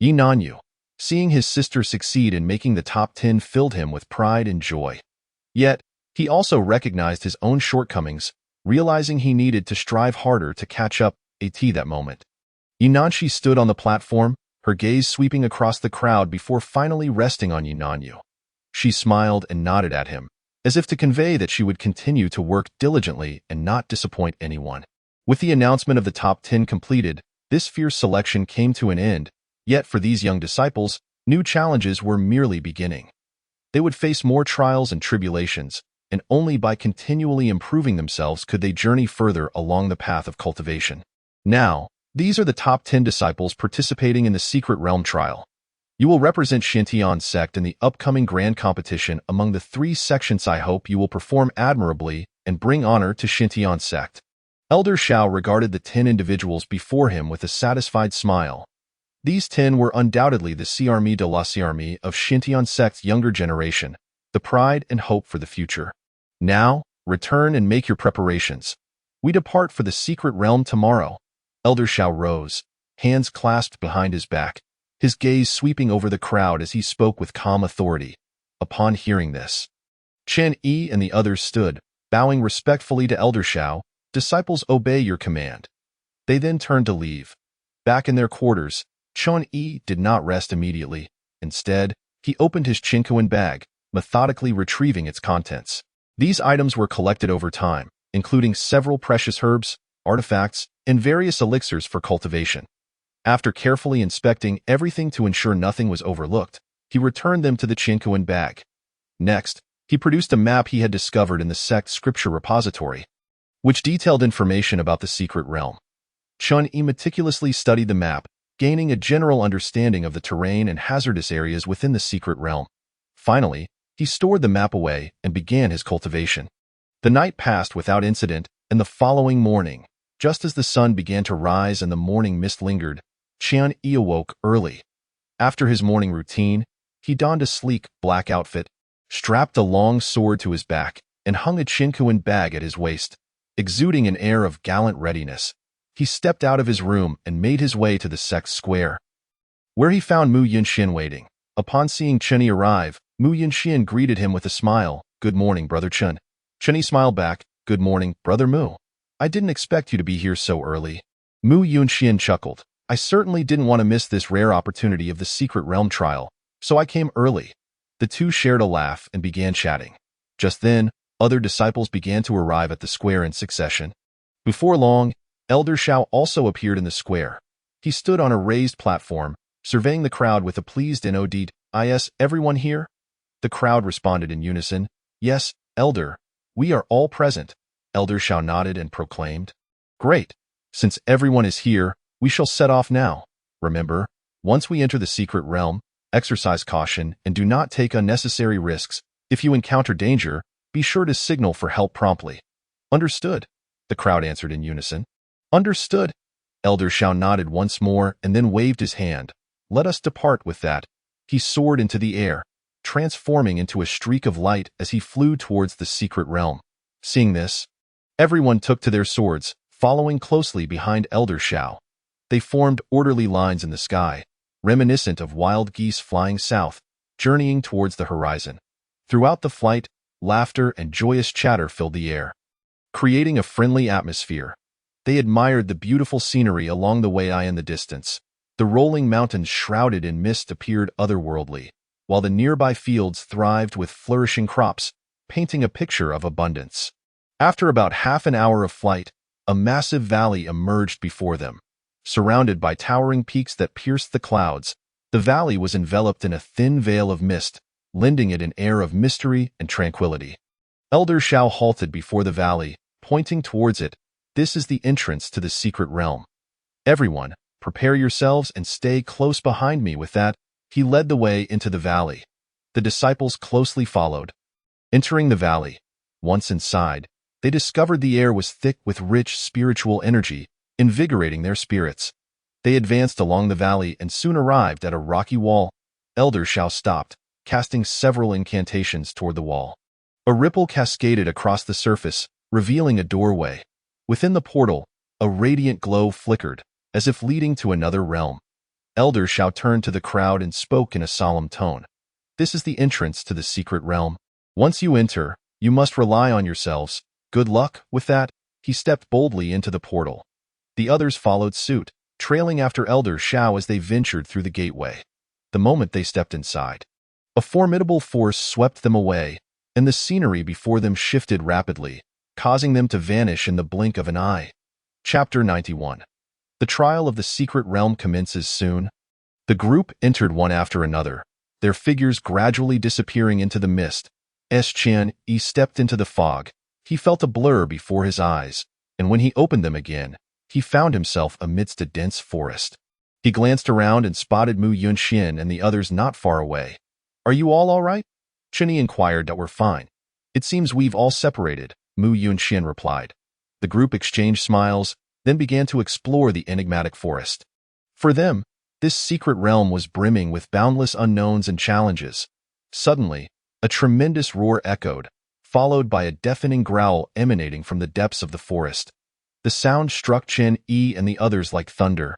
Yinanyu, seeing his sister succeed in making the top 10 filled him with pride and joy. Yet, he also recognized his own shortcomings, realizing he needed to strive harder to catch up at that moment. Yinanshi stood on the platform, her gaze sweeping across the crowd before finally resting on Yinanyu. She smiled and nodded at him, as if to convey that she would continue to work diligently and not disappoint anyone. With the announcement of the top 10 completed, this fierce selection came to an end, yet for these young disciples, new challenges were merely beginning. They would face more trials and tribulations, and only by continually improving themselves could they journey further along the path of cultivation. Now, these are the top 10 disciples participating in the Secret Realm trial. You will represent Xintian's sect in the upcoming grand competition among the 3 sections. I hope you will perform admirably and bring honor to Xintian's sect. Elder Xiao regarded the 10 individuals before him with a satisfied smile. These 10 were undoubtedly the Armée de la Armée of Xintian sect's younger generation, the pride and hope for the future. Now, return and make your preparations. We depart for the Secret Realm tomorrow. Elder Xiao rose, hands clasped behind his back, his gaze sweeping over the crowd as he spoke with calm authority. Upon hearing this, Chen Yi and the others stood, bowing respectfully to Elder Xiao. Disciples, obey your command. They then turned to leave. Back in their quarters, Chen Yi did not rest immediately. Instead, he opened his Qinkuan bag, methodically retrieving its contents. These items were collected over time, including several precious herbs, artifacts, and various elixirs for cultivation. After carefully inspecting everything to ensure nothing was overlooked, he returned them to the Qinkuan bag. Next, he produced a map he had discovered in the sect's scripture repository, which detailed information about the secret realm. Chen Yi meticulously studied the map, gaining a general understanding of the terrain and hazardous areas within the secret realm. Finally, he stored the map away and began his cultivation. The night passed without incident, and the following morning, just as the sun began to rise and the morning mist lingered, Chen Yi awoke early. After his morning routine, he donned a sleek, black outfit, strapped a long sword to his back, and hung a Qinkuan bag at his waist. Exuding an air of gallant readiness, he stepped out of his room and made his way to the sect's square, where he found Mu Yunxian waiting. Upon seeing Chen Yi arrive, Mu Yunxian greeted him with a smile. Good morning, Brother Chen. Chen Yi smiled back. Good morning, Brother Mu. I didn't expect you to be here so early. Mu Yunxian chuckled. I certainly didn't want to miss this rare opportunity of the Secret Realm trial, so I came early. The two shared a laugh and began chatting. Just then, other disciples began to arrive at the square in succession. Before long, Elder Xiao also appeared in the square. He stood on a raised platform, surveying the crowd with a pleased and "Is everyone here?" The crowd responded in unison. Yes, Elder. We are all present. Elder Xiao nodded and proclaimed. Great. Since everyone is here, we shall set off now. Remember, once we enter the secret realm, exercise caution and do not take unnecessary risks. If you encounter danger, be sure to signal for help promptly. Understood, the crowd answered in unison. Understood. Elder Xiao nodded once more and then waved his hand. Let us depart with that. He soared into the air, transforming into a streak of light as he flew towards the secret realm. Seeing this, everyone took to their swords, following closely behind Elder Xiao. They formed orderly lines in the sky, reminiscent of wild geese flying south, journeying towards the horizon. Throughout the flight, laughter and joyous chatter filled the air, creating a friendly atmosphere. They admired the beautiful scenery along the way. In the distance, the rolling mountains shrouded in mist appeared otherworldly, while the nearby fields thrived with flourishing crops, painting a picture of abundance. After about half an hour of flight, a massive valley emerged before them. Surrounded by towering peaks that pierced the clouds, the valley was enveloped in a thin veil of mist, lending it an air of mystery and tranquility. Elder Shao halted before the valley, pointing towards it. This is the entrance to the secret realm. Everyone, prepare yourselves and stay close behind me. With that, he led the way into the valley. The disciples closely followed. Entering the valley, once inside, they discovered the air was thick with rich spiritual energy, invigorating their spirits. They advanced along the valley and soon arrived at a rocky wall. Elder Shao stopped, casting several incantations toward the wall. A ripple cascaded across the surface, revealing a doorway. Within the portal, a radiant glow flickered, as if leading to another realm. Elder Shao turned to the crowd and spoke in a solemn tone. This is the entrance to the secret realm. Once you enter, you must rely on yourselves. Good luck. With that, he stepped boldly into the portal. The others followed suit, trailing after Elder Shao as they ventured through the gateway. The moment they stepped inside, a formidable force swept them away, and the scenery before them shifted rapidly, causing them to vanish in the blink of an eye. Chapter 91. The trial of the secret realm commences soon. The group entered one after another, their figures gradually disappearing into the mist. Chen-Yi stepped into the fog. He felt a blur before his eyes, and when he opened them again, he found himself amidst a dense forest. He glanced around and spotted Mu Yunxian and the others not far away. Are you all right? Chen-Yi inquired. That we're fine. It seems we've all separated, Mu Yunxian replied. The group exchanged smiles, then began to explore the enigmatic forest. For them, this secret realm was brimming with boundless unknowns and challenges. Suddenly, a tremendous roar echoed, followed by a deafening growl emanating from the depths of the forest. The sound struck Chen-Yi and the others like thunder,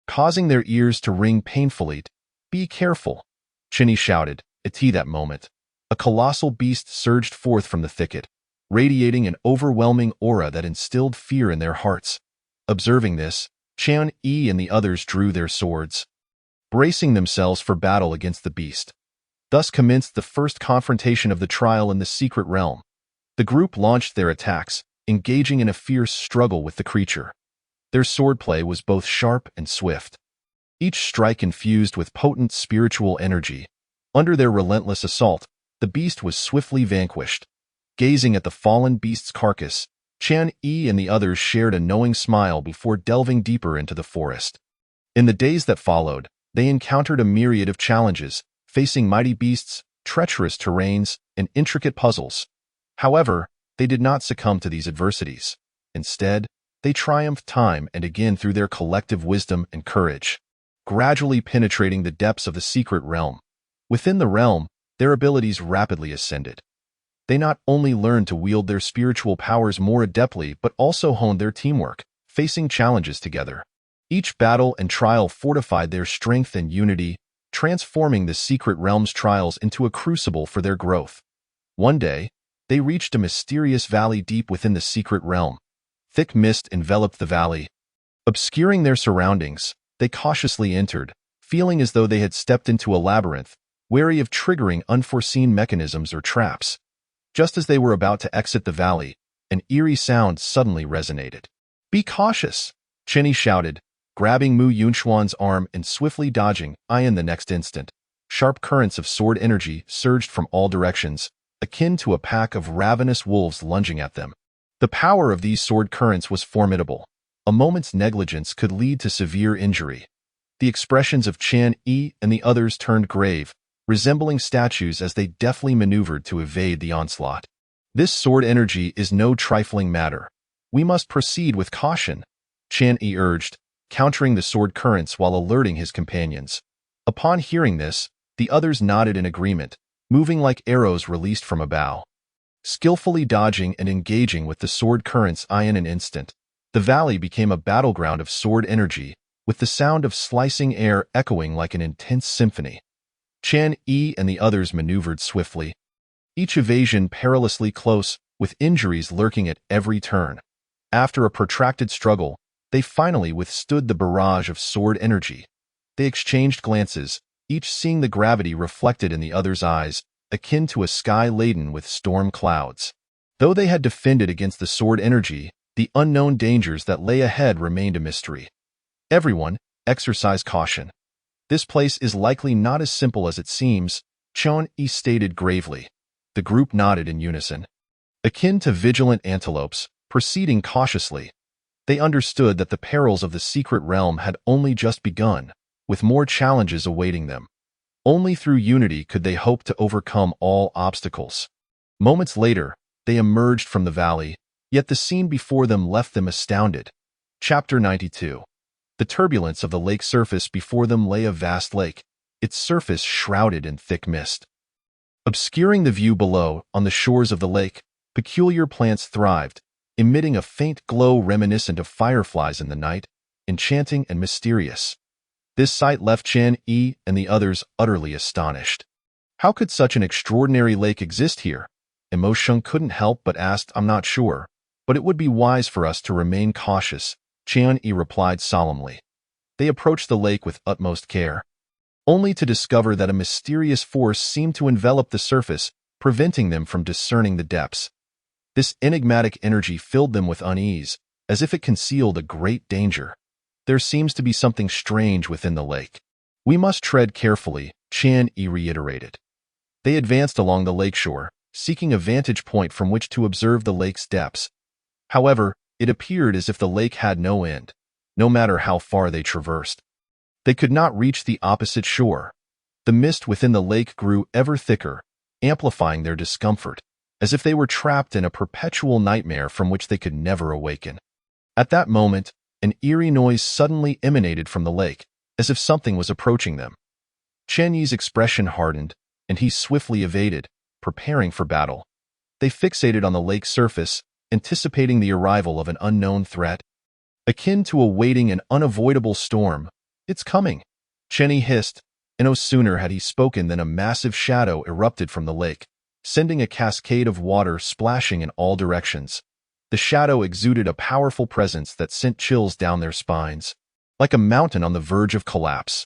causing their ears to ring painfully. Be careful, Chen-Yi shouted. At that moment, a colossal beast surged forth from the thicket, radiating an overwhelming aura that instilled fear in their hearts. Observing this, Chen-Yi and the others drew their swords, bracing themselves for battle against the beast. Thus commenced the first confrontation of the trial in the secret realm. The group launched their attacks, engaging in a fierce struggle with the creature. Their swordplay was both sharp and swift, each strike infused with potent spiritual energy. Under their relentless assault, the beast was swiftly vanquished. Gazing at the fallen beast's carcass, Chen-Yi and the others shared a knowing smile before delving deeper into the forest. In the days that followed, they encountered a myriad of challenges, facing mighty beasts, treacherous terrains, and intricate puzzles. However, they did not succumb to these adversities. Instead, they triumphed time and again through their collective wisdom and courage, gradually penetrating the depths of the secret realm. Within the realm, their abilities rapidly ascended. They not only learned to wield their spiritual powers more adeptly but also honed their teamwork, facing challenges together. Each battle and trial fortified their strength and unity, transforming the secret realm's trials into a crucible for their growth. One day, they reached a mysterious valley deep within the secret realm. Thick mist enveloped the valley. Obscuring their surroundings, they cautiously entered, feeling as though they had stepped into a labyrinth, wary of triggering unforeseen mechanisms or traps. Just as they were about to exit the valley, an eerie sound suddenly resonated. Be cautious, Chen-Yi shouted, grabbing Mu Yunxuan's arm and swiftly dodging. In the next instant, sharp currents of sword energy surged from all directions, akin to a pack of ravenous wolves lunging at them. The power of these sword currents was formidable. A moment's negligence could lead to severe injury. The expressions of Chen-Yi and the others turned grave, resembling statues as they deftly maneuvered to evade the onslaught. This sword energy is no trifling matter. We must proceed with caution, Chen-Yi urged, countering the sword currents while alerting his companions. Upon hearing this, the others nodded in agreement, moving like arrows released from a bow. Skillfully dodging and engaging with the sword currents in an instant, the valley became a battleground of sword energy, with the sound of slicing air echoing like an intense symphony. Chen-Yi and the others maneuvered swiftly, each evasion perilously close, with injuries lurking at every turn. After a protracted struggle, they finally withstood the barrage of sword energy. They exchanged glances, each seeing the gravity reflected in the other's eyes, akin to a sky laden with storm clouds. Though they had defended against the sword energy, the unknown dangers that lay ahead remained a mystery. Everyone, exercise caution. This place is likely not as simple as it seems, Chun-Yi stated gravely. The group nodded in unison. Akin to vigilant antelopes, proceeding cautiously, they understood that the perils of the secret realm had only just begun, with more challenges awaiting them. Only through unity could they hope to overcome all obstacles. Moments later, they emerged from the valley, yet the scene before them left them astounded. Chapter 92. The turbulence of the lake surface before them lay a vast lake, its surface shrouded in thick mist. Obscuring the view below, on the shores of the lake, peculiar plants thrived, emitting a faint glow reminiscent of fireflies in the night, enchanting and mysterious. This sight left Chun-Yi and the others utterly astonished. How could such an extraordinary lake exist here? Emotion couldn't help but ask, I'm not sure, but it would be wise for us to remain cautious, Chun-Yi replied solemnly. They approached the lake with utmost care, only to discover that a mysterious force seemed to envelop the surface, preventing them from discerning the depths. This enigmatic energy filled them with unease, as if it concealed a great danger. There seems to be something strange within the lake. We must tread carefully, Chun-Yi reiterated. They advanced along the lakeshore, seeking a vantage point from which to observe the lake's depths. However, it appeared as if the lake had no end, no matter how far they traversed. They could not reach the opposite shore. The mist within the lake grew ever thicker, amplifying their discomfort, as if they were trapped in a perpetual nightmare from which they could never awaken. At that moment, an eerie noise suddenly emanated from the lake, as if something was approaching them. Chun-Yi's expression hardened, and he swiftly evaded, preparing for battle. They fixated on the lake's surface, anticipating the arrival of an unknown threat. Akin to awaiting an unavoidable storm, "It's coming," Chun-Yi hissed, and no sooner had he spoken than a massive shadow erupted from the lake, sending a cascade of water splashing in all directions. The shadow exuded a powerful presence that sent chills down their spines, like a mountain on the verge of collapse.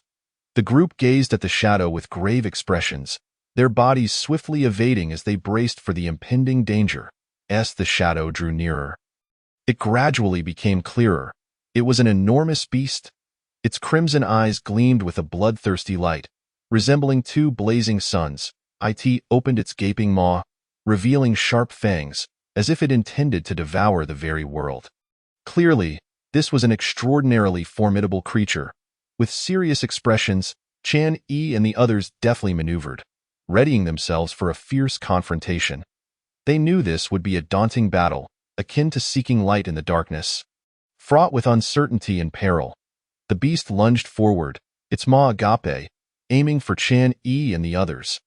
The group gazed at the shadow with grave expressions, their bodies swiftly evading as they braced for the impending danger. As the shadow drew nearer, it gradually became clearer. It was an enormous beast. Its crimson eyes gleamed with a bloodthirsty light, resembling two blazing suns. It opened its gaping maw, revealing sharp fangs, as if it intended to devour the very world. Clearly, this was an extraordinarily formidable creature. With serious expressions, Chun-Yi and the others deftly maneuvered, readying themselves for a fierce confrontation. They knew this would be a daunting battle, akin to seeking light in the darkness. Fraught with uncertainty and peril, the beast lunged forward, its maw agape, aiming for Chun-Yi and the others.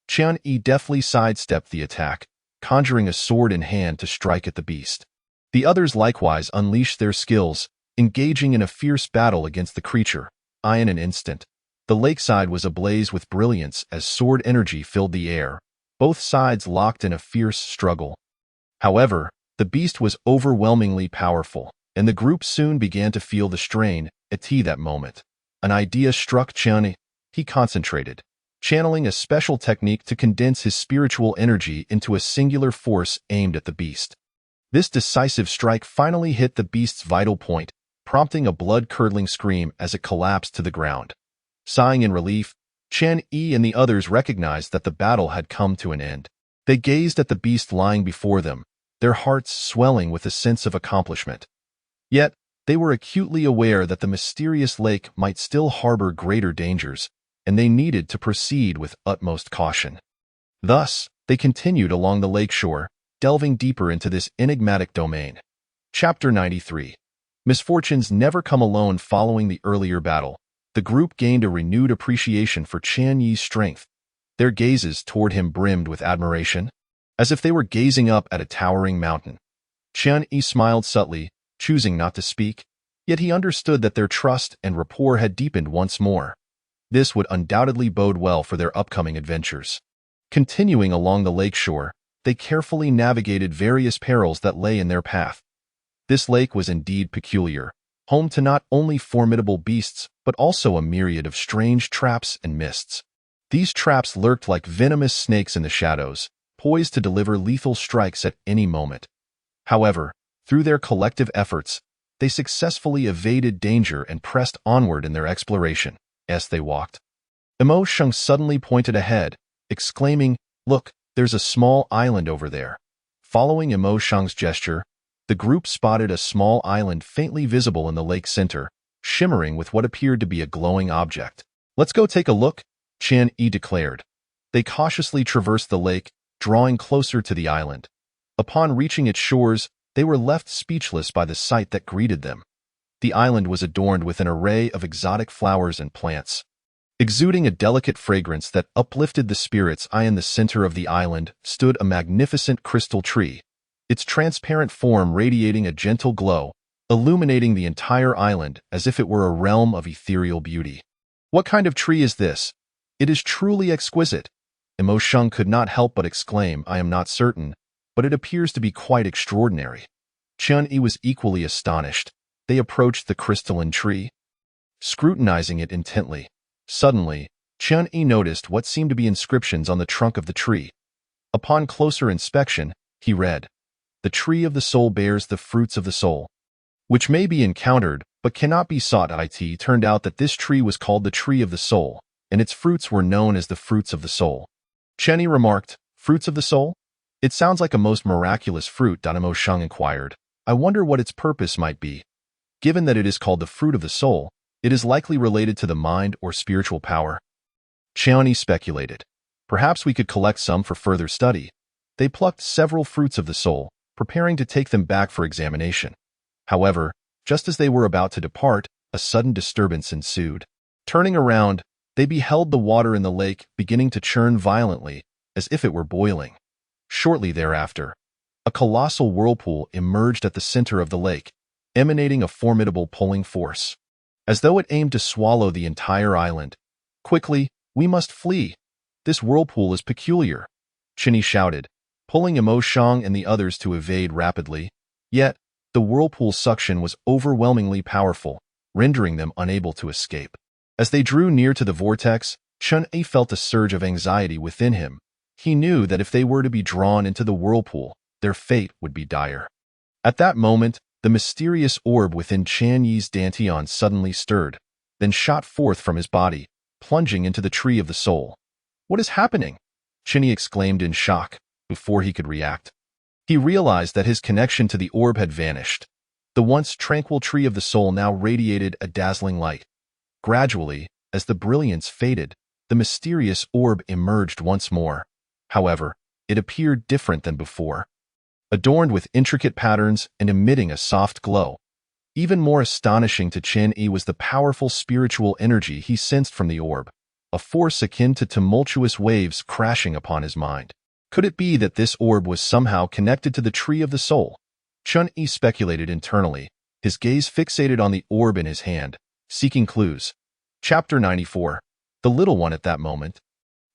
Chun-Yi deftly sidestepped the attack, conjuring a sword in hand to strike at the beast. The others likewise unleashed their skills, engaging in a fierce battle against the creature. In an instant, the lakeside was ablaze with brilliance as sword energy filled the air, both sides locked in a fierce struggle. However, the beast was overwhelmingly powerful, and the group soon began to feel the strain. At that moment, an idea struck Chun-Yi. He concentrated, channeling a special technique to condense his spiritual energy into a singular force aimed at the beast. This decisive strike finally hit the beast's vital point, prompting a blood-curdling scream as it collapsed to the ground. Sighing in relief, Chun-Yi and the others recognized that the battle had come to an end. They gazed at the beast lying before them, their hearts swelling with a sense of accomplishment. Yet, they were acutely aware that the mysterious lake might still harbor greater dangers, and they needed to proceed with utmost caution. Thus, they continued along the lakeshore, delving deeper into this enigmatic domain. Chapter 93. Misfortunes never come alone. Following the earlier battle, the group gained a renewed appreciation for Chun-Yi's strength. Their gazes toward him brimmed with admiration, as if they were gazing up at a towering mountain. Chun-Yi smiled subtly, choosing not to speak, yet he understood that their trust and rapport had deepened once more. This would undoubtedly bode well for their upcoming adventures. Continuing along the lakeshore, they carefully navigated various perils that lay in their path. This lake was indeed peculiar, home to not only formidable beasts but also a myriad of strange traps and mists. These traps lurked like venomous snakes in the shadows, poised to deliver lethal strikes at any moment. However, through their collective efforts, they successfully evaded danger and pressed onward in their exploration. As they walked, Emo Sheng suddenly pointed ahead, exclaiming, "Look, there's a small island over there." Following Emo Sheng's gesture, the group spotted a small island faintly visible in the lake center, shimmering with what appeared to be a glowing object. "Let's go take a look," Qian Yi declared. They cautiously traversed the lake, drawing closer to the island. Upon reaching its shores, they were left speechless by the sight that greeted them. The island was adorned with an array of exotic flowers and plants. Exuding a delicate fragrance that uplifted the spirits, in the center of the island stood a magnificent crystal tree, its transparent form radiating a gentle glow, illuminating the entire island as if it were a realm of ethereal beauty. "What kind of tree is this? It is truly exquisite." Emo Sheng could not help but exclaim, "I am not certain, but it appears to be quite extraordinary." Qian Yi was equally astonished. They approached the crystalline tree, scrutinizing it intently. Suddenly, Qian Yi noticed what seemed to be inscriptions on the trunk of the tree. Upon closer inspection, he read, "The tree of the soul bears the fruits of the soul, which may be encountered but cannot be sought." It turned out that this tree was called the tree of the soul, and its fruits were known as the fruits of the soul. Qian Yi remarked, "Fruits of the soul? It sounds like a most miraculous fruit." Emo Sheng inquired, "I wonder what its purpose might be. Given that it is called the fruit of the soul, it is likely related to the mind or spiritual power." Qian Yi speculated, "Perhaps we could collect some for further study." They plucked several fruits of the soul, preparing to take them back for examination. However, just as they were about to depart, a sudden disturbance ensued. Turning around, they beheld the water in the lake beginning to churn violently, as if it were boiling. Shortly thereafter, a colossal whirlpool emerged at the center of the lake, emanating a formidable pulling force, as though it aimed to swallow the entire island. "Quickly, we must flee. This whirlpool is peculiar," Qian Yi shouted, pulling Emo Sheng and the others to evade rapidly. Yet, the whirlpool suction was overwhelmingly powerful, rendering them unable to escape. As they drew near to the vortex, Qian Yi felt a surge of anxiety within him. He knew that if they were to be drawn into the whirlpool, their fate would be dire. At that moment, the mysterious orb within Qian Yi's dantian suddenly stirred, then shot forth from his body, plunging into the tree of the soul. "What is happening?" Qian Yi exclaimed in shock, before he could react. He realized that his connection to the orb had vanished. The once tranquil tree of the soul now radiated a dazzling light. Gradually, as the brilliance faded, the mysterious orb emerged once more. However, it appeared different than before, adorned with intricate patterns and emitting a soft glow. Even more astonishing to Qian Yi was the powerful spiritual energy he sensed from the orb, a force akin to tumultuous waves crashing upon his mind. Could it be that this orb was somehow connected to the tree of the soul? Qian Yi speculated internally, his gaze fixated on the orb in his hand, seeking clues. Chapter 94. The Little One. At that moment,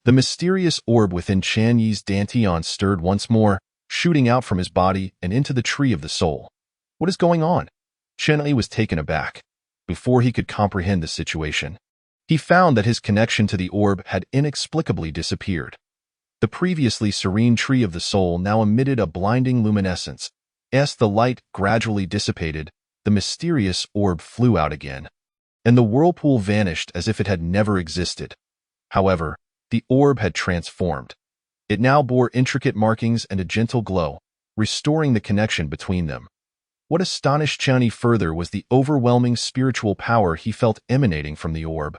the mysterious orb within Qian Yi's dantian stirred once more, shooting out from his body and into the tree of the soul. What is going on? Qian Yi was taken aback. Before he could comprehend the situation, he found that his connection to the orb had inexplicably disappeared. The previously serene tree of the soul now emitted a blinding luminescence. As the light gradually dissipated, the mysterious orb flew out again, and the whirlpool vanished as if it had never existed. However, the orb had transformed. It now bore intricate markings and a gentle glow, restoring the connection between them. What astonished Qian Yi further was the overwhelming spiritual power he felt emanating from the orb,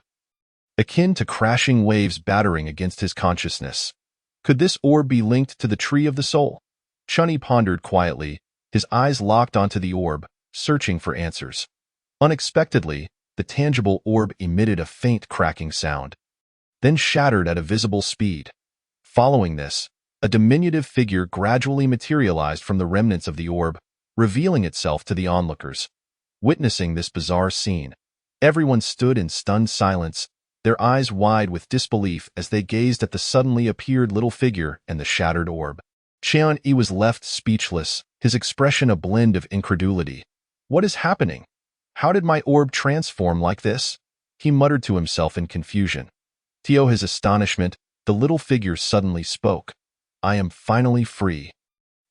akin to crashing waves battering against his consciousness. Could this orb be linked to the tree of the soul? Qian Yi pondered quietly, his eyes locked onto the orb, searching for answers. Unexpectedly, the tangible orb emitted a faint cracking sound, then shattered at a visible speed. Following this, a diminutive figure gradually materialized from the remnants of the orb, revealing itself to the onlookers. Witnessing this bizarre scene, everyone stood in stunned silence, their eyes wide with disbelief as they gazed at the suddenly appeared little figure and the shattered orb. Qian Yi was left speechless, his expression a blend of incredulity. "What is happening? How did my orb transform like this?" he muttered to himself in confusion. To his astonishment, the little figure suddenly spoke. "I am finally free.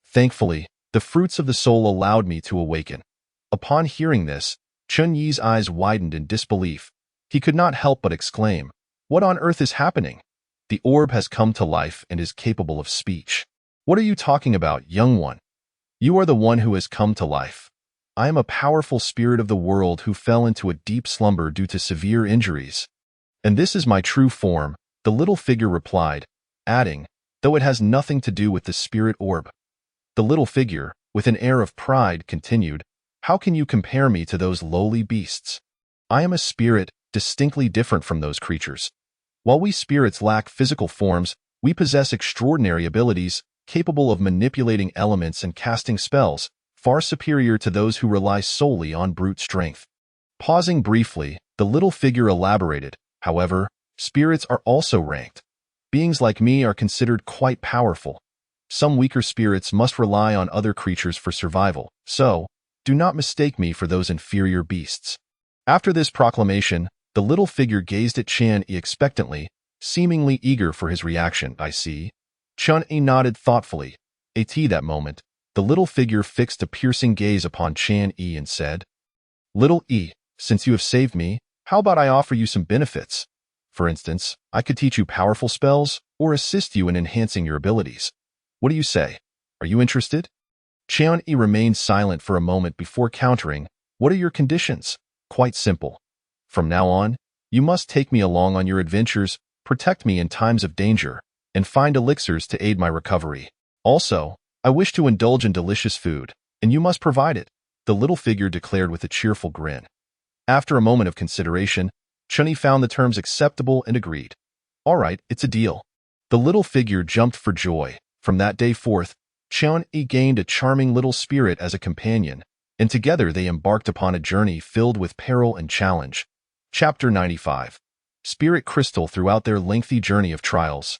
Thankfully, the fruits of the soul allowed me to awaken. Upon hearing this, Chun Yi's eyes widened in disbelief. He could not help but exclaim, "What on earth is happening? The orb has come to life and is capable of speech." "What are you talking about, young one? You are the one who has come to life. I am a powerful spirit of the world who fell into a deep slumber due to severe injuries. And this is my true form," the little figure replied, adding, "though it has nothing to do with the spirit orb." The little figure, with an air of pride, continued, "How can you compare me to those lowly beasts? I am a spirit, distinctly different from those creatures. While we spirits lack physical forms, we possess extraordinary abilities, capable of manipulating elements and casting spells, far superior to those who rely solely on brute strength." Pausing briefly, the little figure elaborated, "However, spirits are also ranked. Beings like me are considered quite powerful. Some weaker spirits must rely on other creatures for survival, so do not mistake me for those inferior beasts." After this proclamation, the little figure gazed at Chun-Yi expectantly, seemingly eager for his reaction. "I see." Chun-Yi nodded thoughtfully. At that moment, the little figure fixed a piercing gaze upon Chun-Yi and said, "Little E, since you have saved me, how about I offer you some benefits? For instance, I could teach you powerful spells or assist you in enhancing your abilities. What do you say? Are you interested?" Chun-Yi remained silent for a moment before countering, "What are your conditions?" "Quite simple. From now on, you must take me along on your adventures, protect me in times of danger, and find elixirs to aid my recovery. Also, I wish to indulge in delicious food, and you must provide it," the little figure declared with a cheerful grin. After a moment of consideration, Chun-Yi found the terms acceptable and agreed. "All right, it's a deal." The little figure jumped for joy. From that day forth, Chun-Yi gained a charming little spirit as a companion, and together they embarked upon a journey filled with peril and challenge. Chapter 95. Spirit Crystal. Throughout their lengthy journey of trials,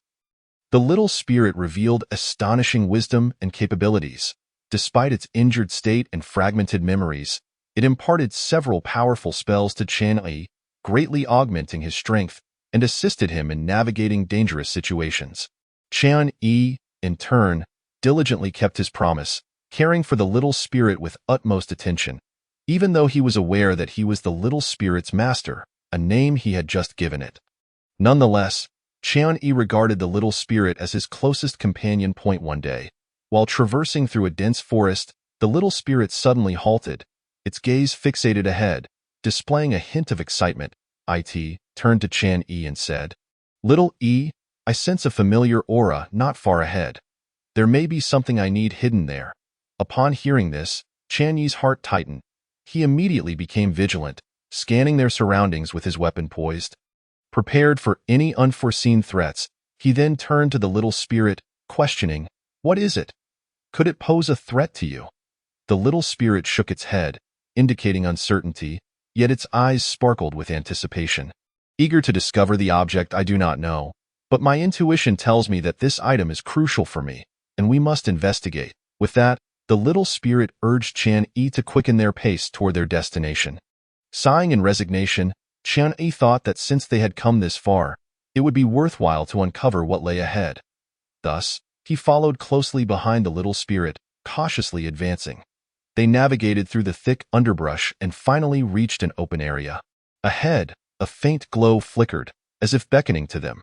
the little spirit revealed astonishing wisdom and capabilities. Despite its injured state and fragmented memories, it imparted several powerful spells to Chun-Yi, greatly augmenting his strength and assisted him in navigating dangerous situations. Chun-Yi, in turn, diligently kept his promise, caring for the little spirit with utmost attention, even though he was aware that he was the little spirit's master, a name he had just given it. Nonetheless, Chun-Yi regarded the little spirit as his closest companion. One day, while traversing through a dense forest, the little spirit suddenly halted, its gaze fixated ahead, displaying a hint of excitement. It turned to Chun-Yi and said, "Little E, I sense a familiar aura not far ahead. There may be something I need hidden there." Upon hearing this, Chun-Yi's heart tightened. He immediately became vigilant, scanning their surroundings with his weapon poised. Prepared for any unforeseen threats, he then turned to the little spirit, questioning, "What is it? Could it pose a threat to you?" The little spirit shook its head, indicating uncertainty, yet its eyes sparkled with anticipation. "Eager to discover the object, I do not know, but my intuition tells me that this item is crucial for me, and we must investigate." With that, the little spirit urged Chun-Yi to quicken their pace toward their destination. Sighing in resignation, Chun-Yi thought that since they had come this far, it would be worthwhile to uncover what lay ahead. Thus, he followed closely behind the little spirit, cautiously advancing. They navigated through the thick underbrush and finally reached an open area. Ahead, a faint glow flickered, as if beckoning to them.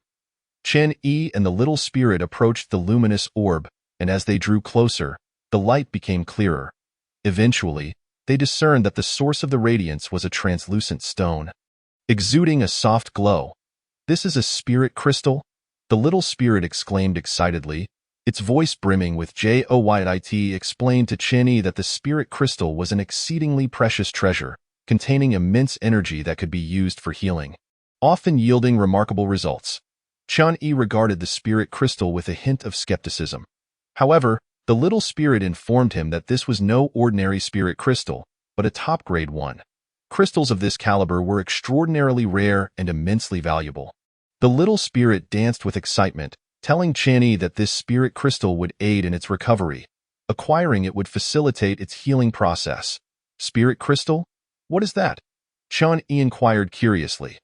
Chun-Yi and the little spirit approached the luminous orb, and as they drew closer, the light became clearer. Eventually, they discerned that the source of the radiance was a translucent stone, exuding a soft glow. "This is a spirit crystal?" the little spirit exclaimed excitedly, its voice brimming with joy. It explained to Chun-Yi that the spirit crystal was an exceedingly precious treasure, containing immense energy that could be used for healing, often yielding remarkable results. Chun-Yi regarded the spirit crystal with a hint of skepticism. However, the little spirit informed him that this was no ordinary spirit crystal, but a top-grade one. Crystals of this caliber were extraordinarily rare and immensely valuable. The little spirit danced with excitement, telling Chun-Yi that this spirit crystal would aid in its recovery. Acquiring it would facilitate its healing process. "Spirit crystal? What is that?" Chun-Yi inquired curiously.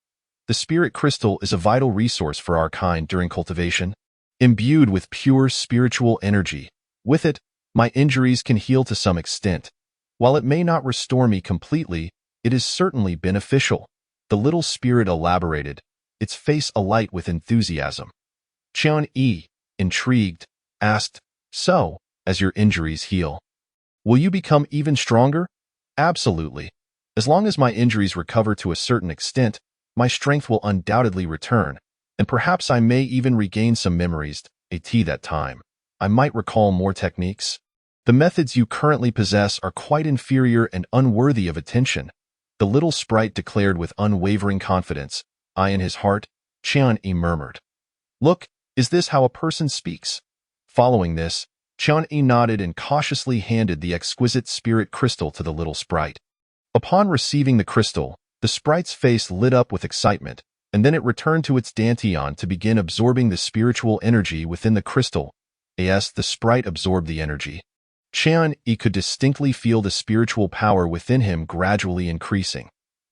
"The spirit crystal is a vital resource for our kind during cultivation, imbued with pure spiritual energy. With it, my injuries can heal to some extent. While it may not restore me completely, it is certainly beneficial. The little spirit elaborated, its face alight with enthusiasm. Qian, intrigued, asked, "So, as your injuries heal, will you become even stronger?" "Absolutely. As long as my injuries recover to a certain extent, my strength will undoubtedly return, and perhaps I may even regain some memories. That time, I might recall more techniques. The methods you currently possess are quite inferior and unworthy of attention," the little sprite declared with unwavering confidence. In his heart, Qian murmured, "Look, is this how a person speaks?" Following this, Qian nodded and cautiously handed the exquisite spirit crystal to the little sprite. Upon receiving the crystal, the sprite's face lit up with excitement, and then it returned to its dantian to begin absorbing the spiritual energy within the crystal. As the sprite absorbed the energy, Qian could distinctly feel the spiritual power within him gradually increasing.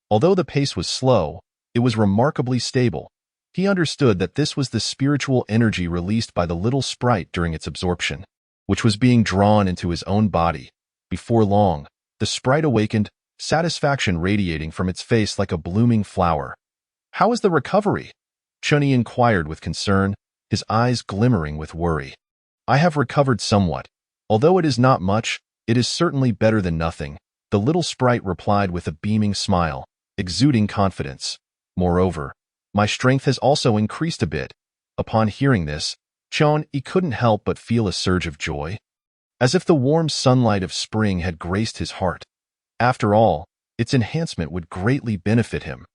Although the pace was slow, it was remarkably stable. He understood that this was the spiritual energy released by the little sprite during its absorption, which was being drawn into his own body. Before long, the sprite awakened, satisfaction radiating from its face like a blooming flower. "How is the recovery?" Chunyi inquired with concern, his eyes glimmering with worry. "I have recovered somewhat. Although it is not much, it is certainly better than nothing," the little sprite replied with a beaming smile, exuding confidence. "Moreover, my strength has also increased a bit." Upon hearing this, Chon couldn't help but feel a surge of joy, as if the warm sunlight of spring had graced his heart. After all, its enhancement would greatly benefit him.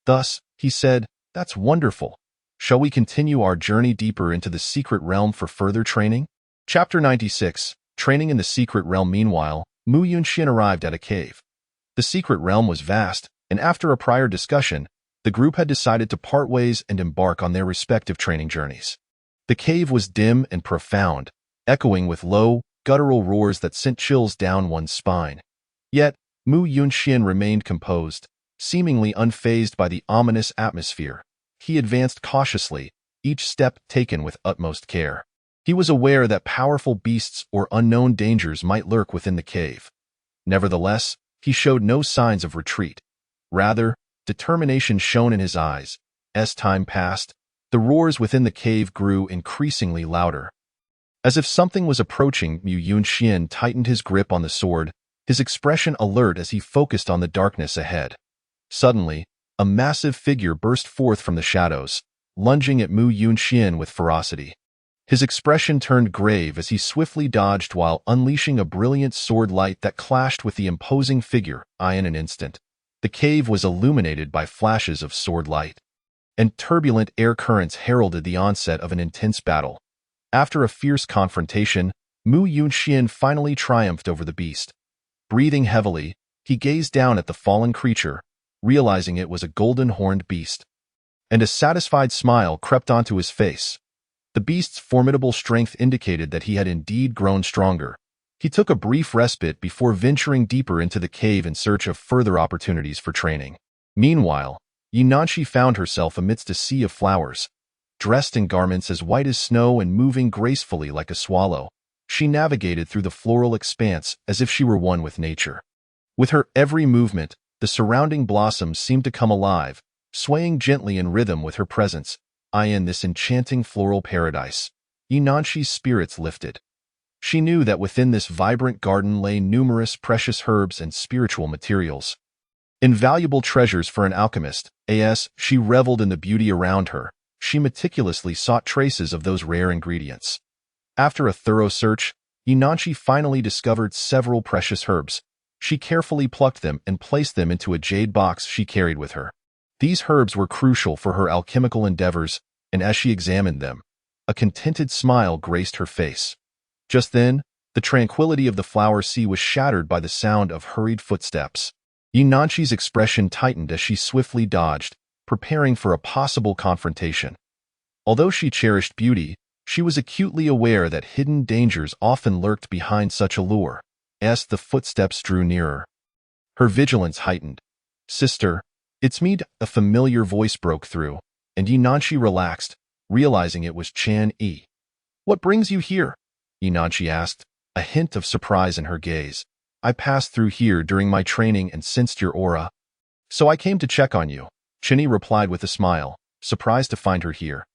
Thus, he said, "That's wonderful. Shall we continue our journey deeper into the secret realm for further training?" Chapter 96, Training in the Secret Realm. Meanwhile, Mu Yunxian arrived at a cave. The secret realm was vast, and after a prior discussion, the group had decided to part ways and embark on their respective training journeys. The cave was dim and profound, echoing with low, guttural roars that sent chills down one's spine. Yet, Mu Yunxian remained composed, seemingly unfazed by the ominous atmosphere. He advanced cautiously, each step taken with utmost care. He was aware that powerful beasts or unknown dangers might lurk within the cave. Nevertheless, he showed no signs of retreat. Rather, determination shone in his eyes. As time passed, the roars within the cave grew increasingly louder. As if something was approaching, Mu Yunxian tightened his grip on the sword, his expression alert as he focused on the darkness ahead. Suddenly, a massive figure burst forth from the shadows, lunging at Mu Yunxian with ferocity. His expression turned grave as he swiftly dodged while unleashing a brilliant sword light that clashed with the imposing figure. In an instant, the cave was illuminated by flashes of sword light, and turbulent air currents heralded the onset of an intense battle. After a fierce confrontation, Mu Yunxian finally triumphed over the beast. Breathing heavily, he gazed down at the fallen creature, realizing it was a golden-horned beast. And a satisfied smile crept onto his face. The beast's formidable strength indicated that he had indeed grown stronger. He took a brief respite before venturing deeper into the cave in search of further opportunities for training. Meanwhile, Yinanshi found herself amidst a sea of flowers. Dressed in garments as white as snow and moving gracefully like a swallow, she navigated through the floral expanse as if she were one with nature. With her every movement, the surrounding blossoms seemed to come alive, swaying gently in rhythm with her presence. In this enchanting floral paradise, Yinanshi's spirits lifted. She knew that within this vibrant garden lay numerous precious herbs and spiritual materials. Invaluable treasures for an alchemist. As she reveled in the beauty around her, she meticulously sought traces of those rare ingredients. After a thorough search, Yinanshi finally discovered several precious herbs. She carefully plucked them and placed them into a jade box she carried with her. These herbs were crucial for her alchemical endeavors, and as she examined them, a contented smile graced her face. Just then, the tranquility of the flower sea was shattered by the sound of hurried footsteps. Yinanshi's expression tightened as she swiftly dodged, preparing for a possible confrontation. Although she cherished beauty, she was acutely aware that hidden dangers often lurked behind such allure. As the footsteps drew nearer, her vigilance heightened. "Sister, it's me." A familiar voice broke through, and Yinanshi relaxed, realizing it was Chan Yi. "What brings you here?" Yinanshi asked, a hint of surprise in her gaze. I passed through here during my training and sensed your aura. So I came to check on you, Chinny replied with a smile, surprised to find her here.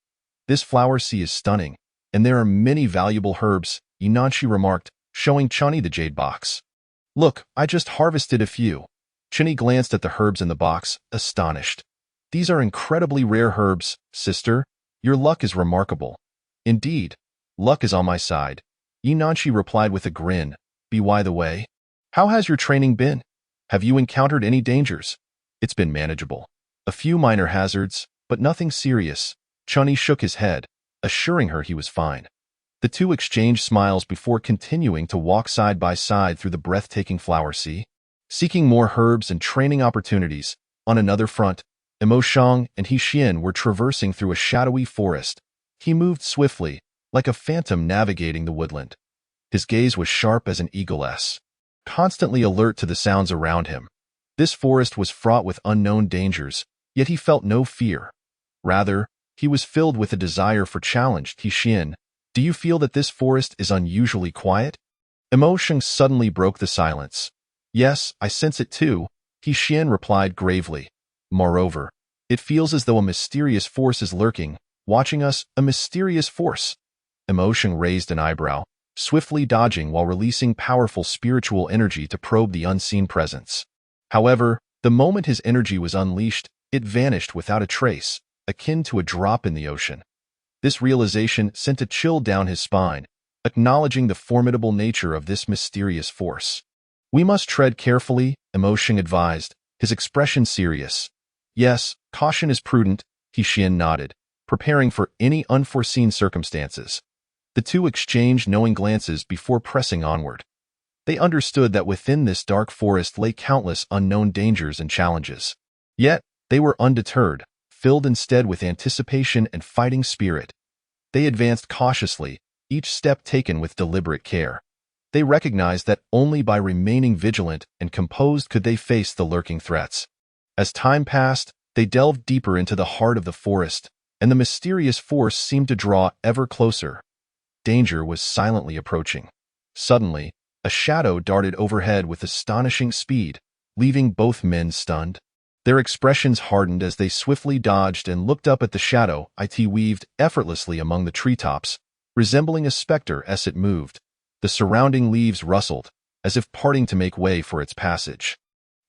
This flower sea is stunning, and there are many valuable herbs, Inanshi remarked, showing Chani the jade box. Look, I just harvested a few. Chinny glanced at the herbs in the box, astonished. These are incredibly rare herbs, sister. Your luck is remarkable. Indeed, luck is on my side. Inanshi replied with a grin. By the way, how has your training been? Have you encountered any dangers? It's been manageable. A few minor hazards, but nothing serious. Chani shook his head, assuring her he was fine. The two exchanged smiles before continuing to walk side by side through the breathtaking flower sea. Seeking more herbs and training opportunities, on another front, Imo Shang and He Xian were traversing through a shadowy forest. He moved swiftly, like a phantom navigating the woodland. His gaze was sharp as an eagle's, constantly alert to the sounds around him. This forest was fraught with unknown dangers, yet he felt no fear. Rather, he was filled with a desire for challenge. He Xian, do you feel that this forest is unusually quiet? Emotion suddenly broke the silence. Yes, I sense it too, He Xian replied gravely. Moreover, it feels as though a mysterious force is lurking, watching us, a mysterious force. Emotion raised an eyebrow, swiftly dodging while releasing powerful spiritual energy to probe the unseen presence. However, the moment his energy was unleashed, it vanished without a trace, akin to a drop in the ocean. This realization sent a chill down his spine, acknowledging the formidable nature of this mysterious force. We must tread carefully, Emotion advised, his expression serious. Yes, caution is prudent, He Xian nodded, preparing for any unforeseen circumstances. The two exchanged knowing glances before pressing onward. They understood that within this dark forest lay countless unknown dangers and challenges. Yet, they were undeterred, filled instead with anticipation and fighting spirit. They advanced cautiously, each step taken with deliberate care. They recognized that only by remaining vigilant and composed could they face the lurking threats. As time passed, they delved deeper into the heart of the forest, and the mysterious force seemed to draw ever closer. Danger was silently approaching. Suddenly, a shadow darted overhead with astonishing speed, leaving both men stunned. Their expressions hardened as they swiftly dodged and looked up at the shadow. It weaved effortlessly among the treetops, resembling a specter as it moved. The surrounding leaves rustled, as if parting to make way for its passage.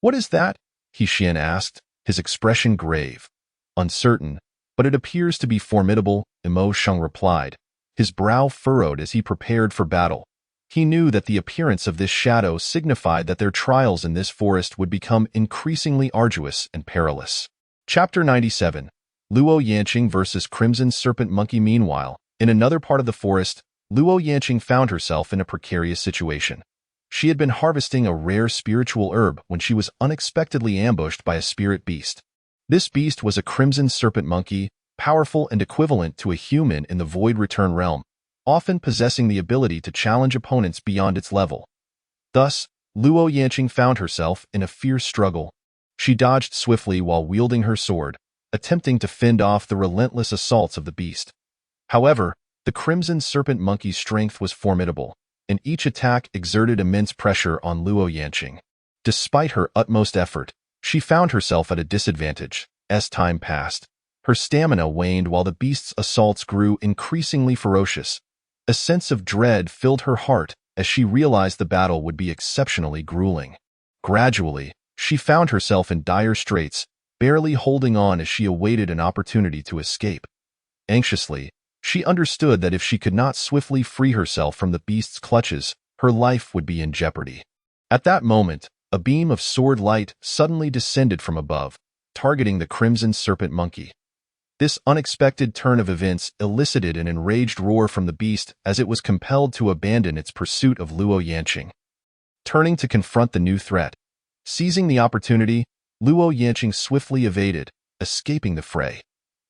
What is that? He Xian asked, his expression grave. Uncertain, but it appears to be formidable, Imo Shang replied, his brow furrowed as he prepared for battle. He knew that the appearance of this shadow signified that their trials in this forest would become increasingly arduous and perilous. Chapter 97. Luo Yanqing vs. Crimson Serpent Monkey. Meanwhile, in another part of the forest, Luo Yanqing found herself in a precarious situation. She had been harvesting a rare spiritual herb when she was unexpectedly ambushed by a spirit beast. This beast was a crimson serpent monkey, powerful and equivalent to a human in the Void Return realm, often possessing the ability to challenge opponents beyond its level. Thus, Luo Yanqing found herself in a fierce struggle. She dodged swiftly while wielding her sword, attempting to fend off the relentless assaults of the beast. However, the crimson serpent monkey's strength was formidable, and each attack exerted immense pressure on Luo Yanqing. Despite her utmost effort, she found herself at a disadvantage. As time passed, her stamina waned while the beast's assaults grew increasingly ferocious. A sense of dread filled her heart as she realized the battle would be exceptionally grueling. Gradually, she found herself in dire straits, barely holding on as she awaited an opportunity to escape. Anxiously, she understood that if she could not swiftly free herself from the beast's clutches, her life would be in jeopardy. At that moment, a beam of sword light suddenly descended from above, targeting the crimson serpent monkey. This unexpected turn of events elicited an enraged roar from the beast as it was compelled to abandon its pursuit of Luo Yanqing. Turning to confront the new threat, seizing the opportunity, Luo Yanqing swiftly evaded, escaping the fray.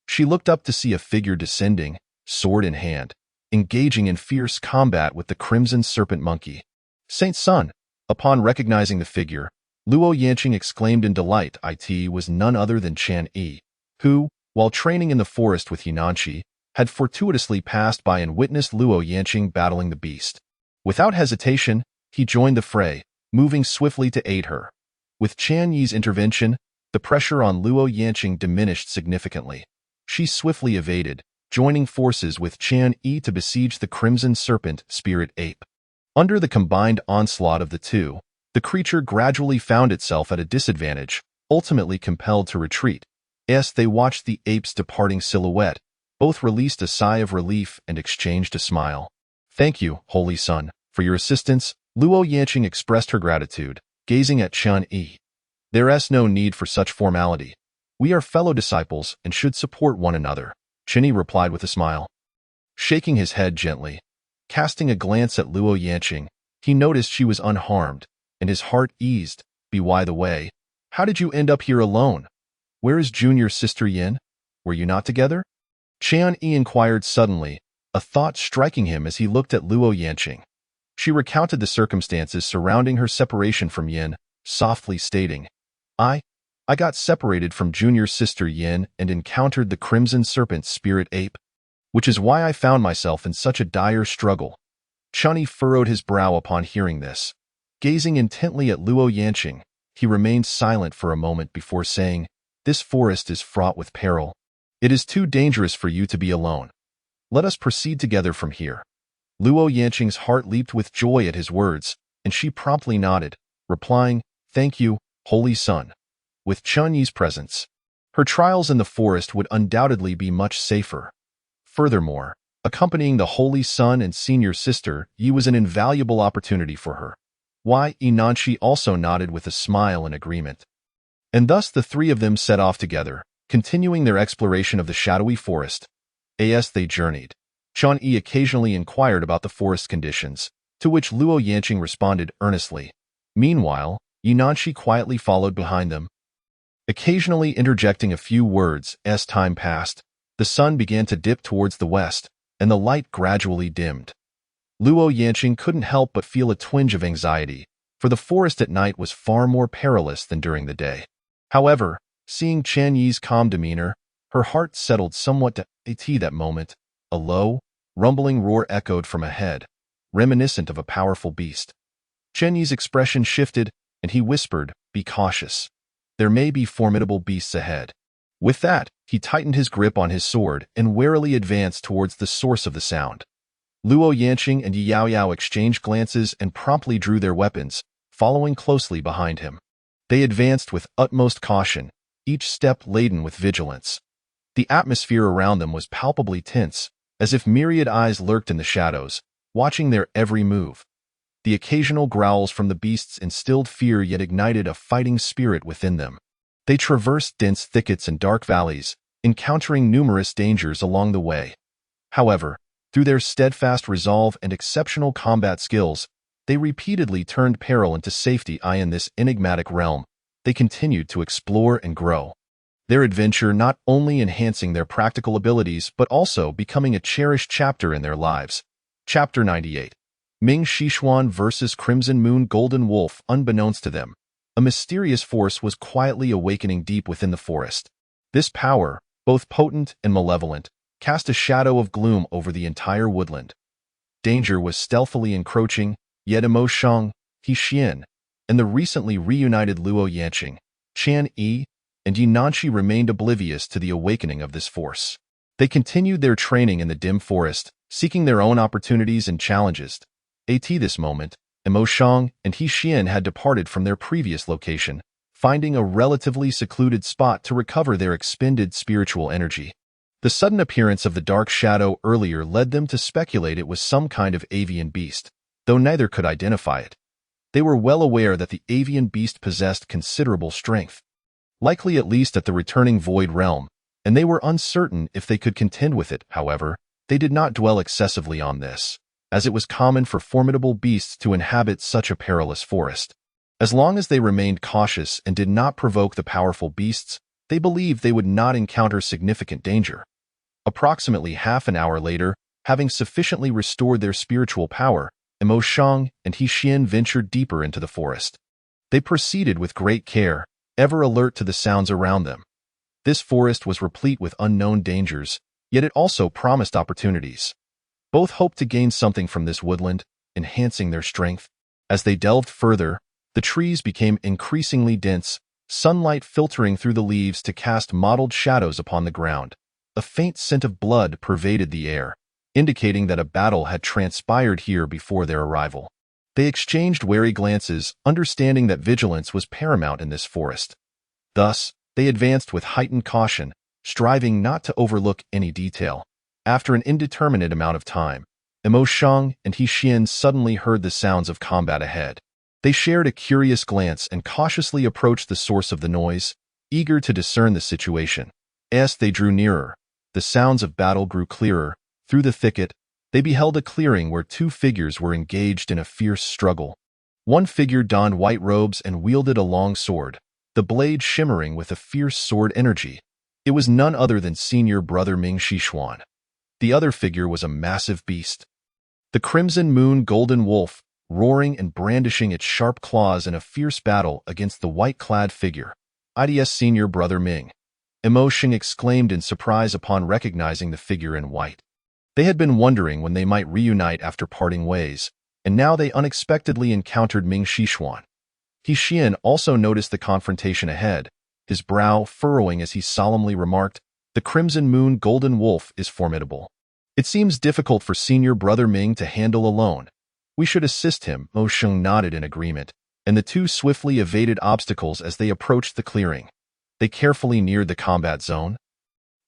She looked up to see a figure descending, sword in hand, engaging in fierce combat with the crimson serpent monkey. Saint Sun. Upon recognizing the figure, Luo Yanqing exclaimed in delight. It was none other than Chan Yi, who, while training in the forest with Hinanshi, had fortuitously passed by and witnessed Luo Yanqing battling the beast. Without hesitation, he joined the fray, moving swiftly to aid her. With Chan Yi's intervention, the pressure on Luo Yanqing diminished significantly. She swiftly evaded, joining forces with Chan Yi to besiege the Crimson Serpent Spirit Ape. Under the combined onslaught of the two, the creature gradually found itself at a disadvantage, ultimately compelled to retreat. As they watched the ape's departing silhouette, both released a sigh of relief and exchanged a smile. "Thank you, Holy Son, for your assistance," Luo Yanqing expressed her gratitude, gazing at Chan Yi. "There's no need for such formality. We are fellow disciples and should support one another," Chen Yi replied with a smile. Shaking his head gently, casting a glance at Luo Yanqing, he noticed she was unharmed, and his heart eased. "By the way, how did you end up here alone? Where is junior sister Yin? Were you not together?" Chan Yi inquired suddenly, a thought striking him as he looked at Luo Yanqing. She recounted the circumstances surrounding her separation from Yin, softly stating, I got separated from junior sister Yin and encountered the Crimson Serpent Spirit Ape, which is why I found myself in such a dire struggle." Chunyi furrowed his brow upon hearing this. Gazing intently at Luo Yanqing, he remained silent for a moment before saying, "This forest is fraught with peril. It is too dangerous for you to be alone. Let us proceed together from here." Luo Yanqing's heart leaped with joy at his words, and she promptly nodded, replying, "Thank you, Holy Son." With Chun Yi's presence, her trials in the forest would undoubtedly be much safer. Furthermore, accompanying the Holy Son and senior sister Yi was an invaluable opportunity for her. Nanshi also nodded with a smile in agreement. And thus the three of them set off together, continuing their exploration of the shadowy forest. As they journeyed, Chun Yi occasionally inquired about the forest conditions, to which Luo Yanqing responded earnestly. Meanwhile, Nanshi quietly followed behind them, occasionally interjecting a few words. As time passed, the sun began to dip towards the west, and the light gradually dimmed. Luo Yanqing couldn't help but feel a twinge of anxiety, for the forest at night was far more perilous than during the day. However, seeing Chan Yi's calm demeanor, her heart settled somewhat to that moment. A low, rumbling roar echoed from ahead, reminiscent of a powerful beast. Chan Yi's expression shifted, and he whispered, "Be cautious. There may be formidable beasts ahead." With that, he tightened his grip on his sword and warily advanced towards the source of the sound. Luo Yanqing and Yi Yaoyao exchanged glances and promptly drew their weapons, following closely behind him. They advanced with utmost caution, each step laden with vigilance. The atmosphere around them was palpably tense, as if myriad eyes lurked in the shadows, watching their every move. The occasional growls from the beasts instilled fear yet ignited a fighting spirit within them. They traversed dense thickets and dark valleys, encountering numerous dangers along the way. However, through their steadfast resolve and exceptional combat skills, they repeatedly turned peril into safety. In this enigmatic realm, they continued to explore and grow. Their adventure not only enhancing their practical abilities but also becoming a cherished chapter in their lives. Chapter 98. Ming Shixuan vs. Crimson Moon Golden Wolf. Unbeknownst to them, a mysterious force was quietly awakening deep within the forest. This power, both potent and malevolent, cast a shadow of gloom over the entire woodland. Danger was stealthily encroaching, yet Mo Shang, He Xian, and the recently reunited Luo Yanqing, Chan Yi, and Yi Nanshi remained oblivious to the awakening of this force. They continued their training in the dim forest, seeking their own opportunities and challenges. At this moment, Mo Shang and He Xian had departed from their previous location, finding a relatively secluded spot to recover their expended spiritual energy. The sudden appearance of the dark shadow earlier led them to speculate it was some kind of avian beast, though neither could identify it. They were well aware that the avian beast possessed considerable strength, likely at least at the returning void realm, and they were uncertain if they could contend with it. However, they did not dwell excessively on this, as it was common for formidable beasts to inhabit such a perilous forest. As long as they remained cautious and did not provoke the powerful beasts, they believed they would not encounter significant danger. Approximately half an hour later, having sufficiently restored their spiritual power, Mo Shang and He Xian ventured deeper into the forest. They proceeded with great care, ever alert to the sounds around them. This forest was replete with unknown dangers, yet it also promised opportunities. Both hoped to gain something from this woodland, enhancing their strength. As they delved further, The trees became increasingly dense, sunlight filtering through the leaves to cast mottled shadows upon the ground. A faint scent of blood pervaded the air, indicating that a battle had transpired here before their arrival. They exchanged wary glances, understanding that vigilance was paramount in this forest. Thus, they advanced with heightened caution, striving not to overlook any detail. After an indeterminate amount of time, Emo Shang and He Xian suddenly heard the sounds of combat ahead. They shared a curious glance and cautiously approached the source of the noise, eager to discern the situation. As they drew nearer, the sounds of battle grew clearer. Through the thicket, they beheld a clearing where two figures were engaged in a fierce struggle. One figure donned white robes and wielded a long sword, the blade shimmering with a fierce sword energy. It was none other than senior brother Ming Xishuan. The other figure was a massive beast, the Crimson Moon Golden Wolf, roaring and brandishing its sharp claws in a fierce battle against the white-clad figure. IDS senior brother Ming. Emo Shang exclaimed in surprise upon recognizing the figure in white. They had been wondering when they might reunite after parting ways, and now they unexpectedly encountered Ming Xishuan. He Xian also noticed the confrontation ahead, his brow furrowing as he solemnly remarked, "The Crimson Moon Golden Wolf is formidable. It seems difficult for senior brother Ming to handle alone. We should assist him." Mo Sheng nodded in agreement, and the two swiftly evaded obstacles as they approached the clearing. They carefully neared the combat zone,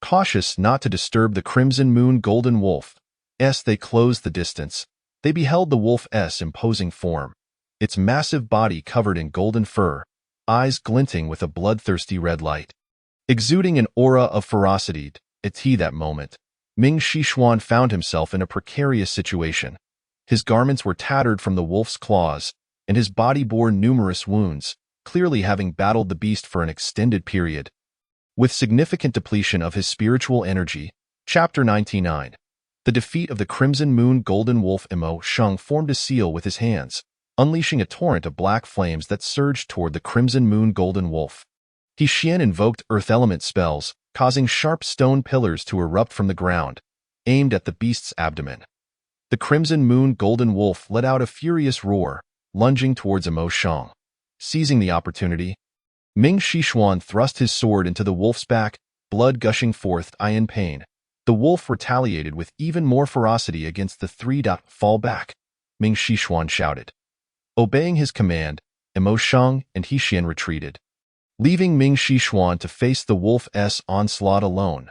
cautious not to disturb the Crimson Moon Golden Wolf. As they closed the distance, they beheld the wolf's imposing form, its massive body covered in golden fur, eyes glinting with a bloodthirsty red light, exuding an aura of ferocity. At that moment, Ming Xishuan found himself in a precarious situation. His garments were tattered from the wolf's claws, and his body bore numerous wounds, clearly having battled the beast for an extended period. With significant depletion of his spiritual energy, Chapter 99. The defeat of the Crimson Moon Golden Wolf. Emo Shang formed a seal with his hands, unleashing a torrent of black flames that surged toward the Crimson Moon Golden Wolf. He Xian invoked earth element spells, causing sharp stone pillars to erupt from the ground, aimed at the beast's abdomen. The Crimson Moon Golden Wolf let out a furious roar, lunging towards Emo Shang. Seizing the opportunity, Ming Xishuan thrust his sword into the wolf's back, blood gushing forth. In pain, the wolf retaliated with even more ferocity against the three. "Fall back," Ming Xishuan shouted. Obeying his command, Emo Shang and He Xian retreated, leaving Ming Xishuan to face the wolf's onslaught alone.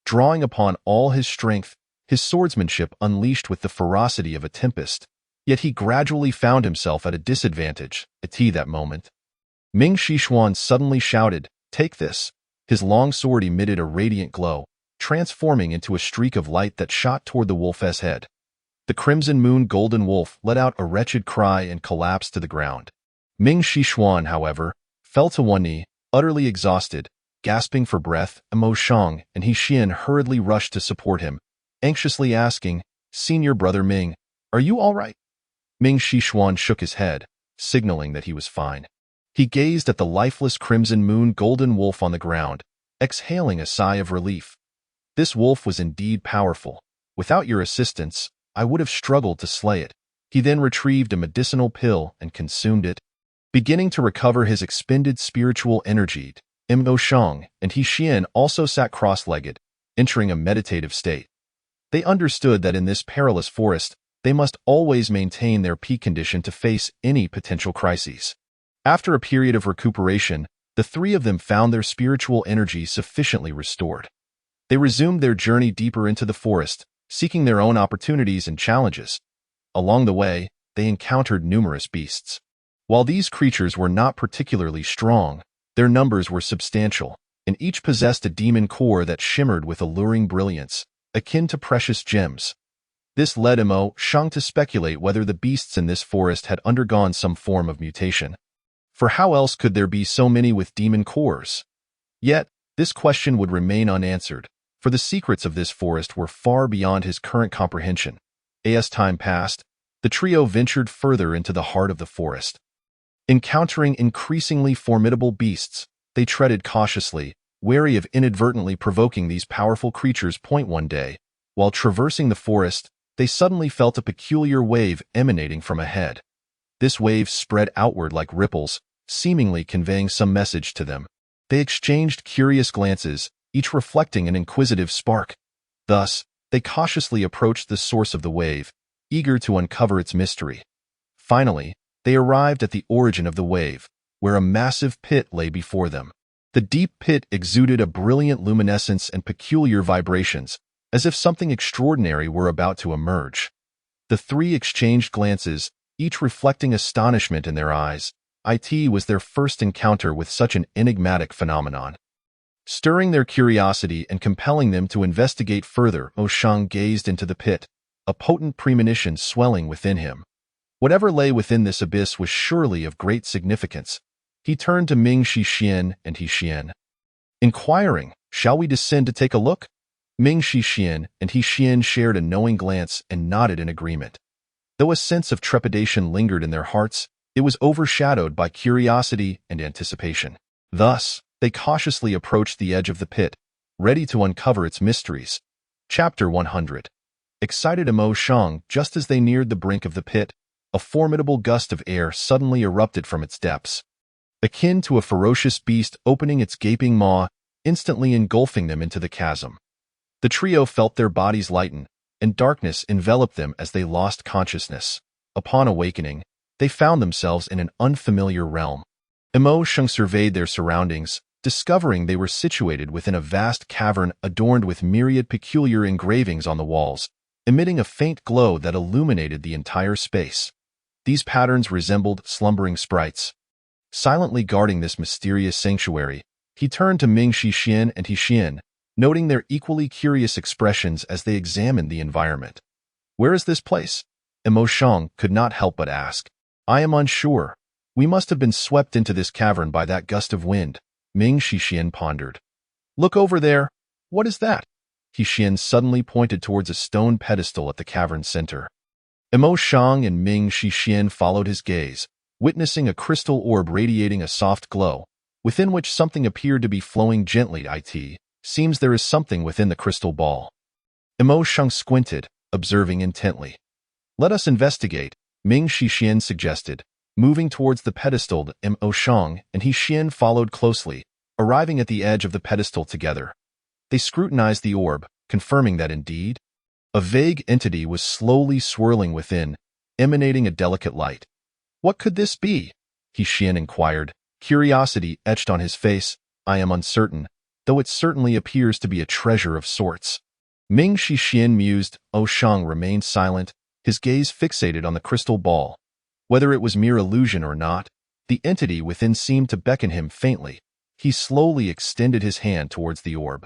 Drawing upon all his strength, his swordsmanship unleashed with the ferocity of a tempest, yet he gradually found himself at a disadvantage. At that moment, Ming Xishuan suddenly shouted, "Take this." His long sword emitted a radiant glow, transforming into a streak of light that shot toward the wolf's head. The Crimson Moon Golden Wolf let out a wretched cry and collapsed to the ground. Ming Xishuan, however, fell to one knee, utterly exhausted, gasping for breath. Emo Shang and He Xian hurriedly rushed to support him, anxiously asking, "Senior brother Ming, are you all right?" Ming Xishuan shook his head, signaling that he was fine. He gazed at the lifeless Crimson Moon Golden Wolf on the ground, exhaling a sigh of relief. This wolf was indeed powerful. Without your assistance, I would have struggled to slay it. He then retrieved a medicinal pill and consumed it. Beginning to recover his expended spiritual energy, Emo Shang and He Xian also sat cross-legged, entering a meditative state. They understood that in this perilous forest, they must always maintain their peak condition to face any potential crises. After a period of recuperation, the three of them found their spiritual energy sufficiently restored. They resumed their journey deeper into the forest, seeking their own opportunities and challenges. Along the way, they encountered numerous beasts. While these creatures were not particularly strong, their numbers were substantial, and each possessed a demon core that shimmered with alluring brilliance, akin to precious gems. This led Emo Shang to speculate whether the beasts in this forest had undergone some form of mutation. For how else could there be so many with demon cores? Yet, this question would remain unanswered, for the secrets of this forest were far beyond his current comprehension. As time passed, the trio ventured further into the heart of the forest. Encountering increasingly formidable beasts, they treaded cautiously, wary of inadvertently provoking these powerful creatures. One day, while traversing the forest, they suddenly felt a peculiar wave emanating from ahead. This wave spread outward like ripples, seemingly conveying some message to them. They exchanged curious glances, each reflecting an inquisitive spark. Thus, they cautiously approached the source of the wave, eager to uncover its mystery. Finally, they arrived at the origin of the wave, where a massive pit lay before them. The deep pit exuded a brilliant luminescence and peculiar vibrations, as if something extraordinary were about to emerge. The three exchanged glances, each reflecting astonishment in their eyes. It was their first encounter with such an enigmatic phenomenon. Stirring their curiosity and compelling them to investigate further, Mo Shang gazed into the pit, a potent premonition swelling within him. Whatever lay within this abyss was surely of great significance. He turned to Ming Shixian and He Xian, inquiring, "Shall we descend to take a look?" Ming Shixian and He Xian shared a knowing glance and nodded in agreement. Though a sense of trepidation lingered in their hearts, it was overshadowed by curiosity and anticipation. Thus, they cautiously approached the edge of the pit, ready to uncover its mysteries. Chapter 100. Excited Mo Shang, just as they neared the brink of the pit, a formidable gust of air suddenly erupted from its depths. Akin to a ferocious beast opening its gaping maw, instantly engulfing them into the chasm. The trio felt their bodies lighten, and darkness enveloped them as they lost consciousness. Upon awakening, they found themselves in an unfamiliar realm. Mo Shang surveyed their surroundings, discovering they were situated within a vast cavern adorned with myriad peculiar engravings on the walls, emitting a faint glow that illuminated the entire space. These patterns resembled slumbering sprites. Silently guarding this mysterious sanctuary, he turned to Ming Shixian and He Xian, noting their equally curious expressions as they examined the environment. "Where is this place?" Mo Shang could not help but ask. "I am unsure. We must have been swept into this cavern by that gust of wind," Ming Shixian pondered. "Look over there. What is that?" He Xian suddenly pointed towards a stone pedestal at the cavern's center. Mo Shang and Ming Shixian followed his gaze, witnessing a crystal orb radiating a soft glow, within which something appeared to be flowing gently. "It seems there is something within the crystal ball." Mo Shang squinted, observing intently. "Let us investigate," Ming Shixian suggested, moving towards the pedestal. Mo Shang and He Xian followed closely, arriving at the edge of the pedestal together. They scrutinized the orb, confirming that indeed, a vague entity was slowly swirling within, emanating a delicate light. "What could this be?" He Xian inquired, curiosity etched on his face. "I am uncertain, though it certainly appears to be a treasure of sorts." Ming Shixian mused. Mo Shang remained silent, his gaze fixated on the crystal ball. Whether it was mere illusion or not, the entity within seemed to beckon him faintly. He slowly extended his hand towards the orb.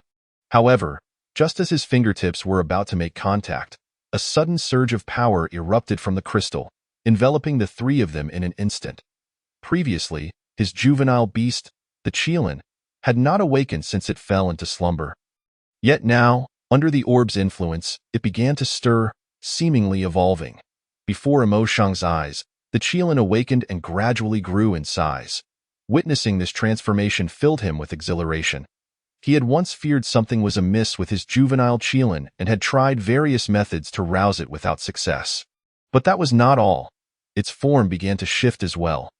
However, just as his fingertips were about to make contact, a sudden surge of power erupted from the crystal, enveloping the three of them in an instant. Previously, his juvenile beast, the Qilin, had not awakened since it fell into slumber. Yet now, under the orb's influence, it began to stir, seemingly evolving. Before Mo Shang's eyes, the Qilin awakened and gradually grew in size. Witnessing this transformation filled him with exhilaration. He had once feared something was amiss with his juvenile Qilin and had tried various methods to rouse it without success. But that was not all. Its form began to shift as well.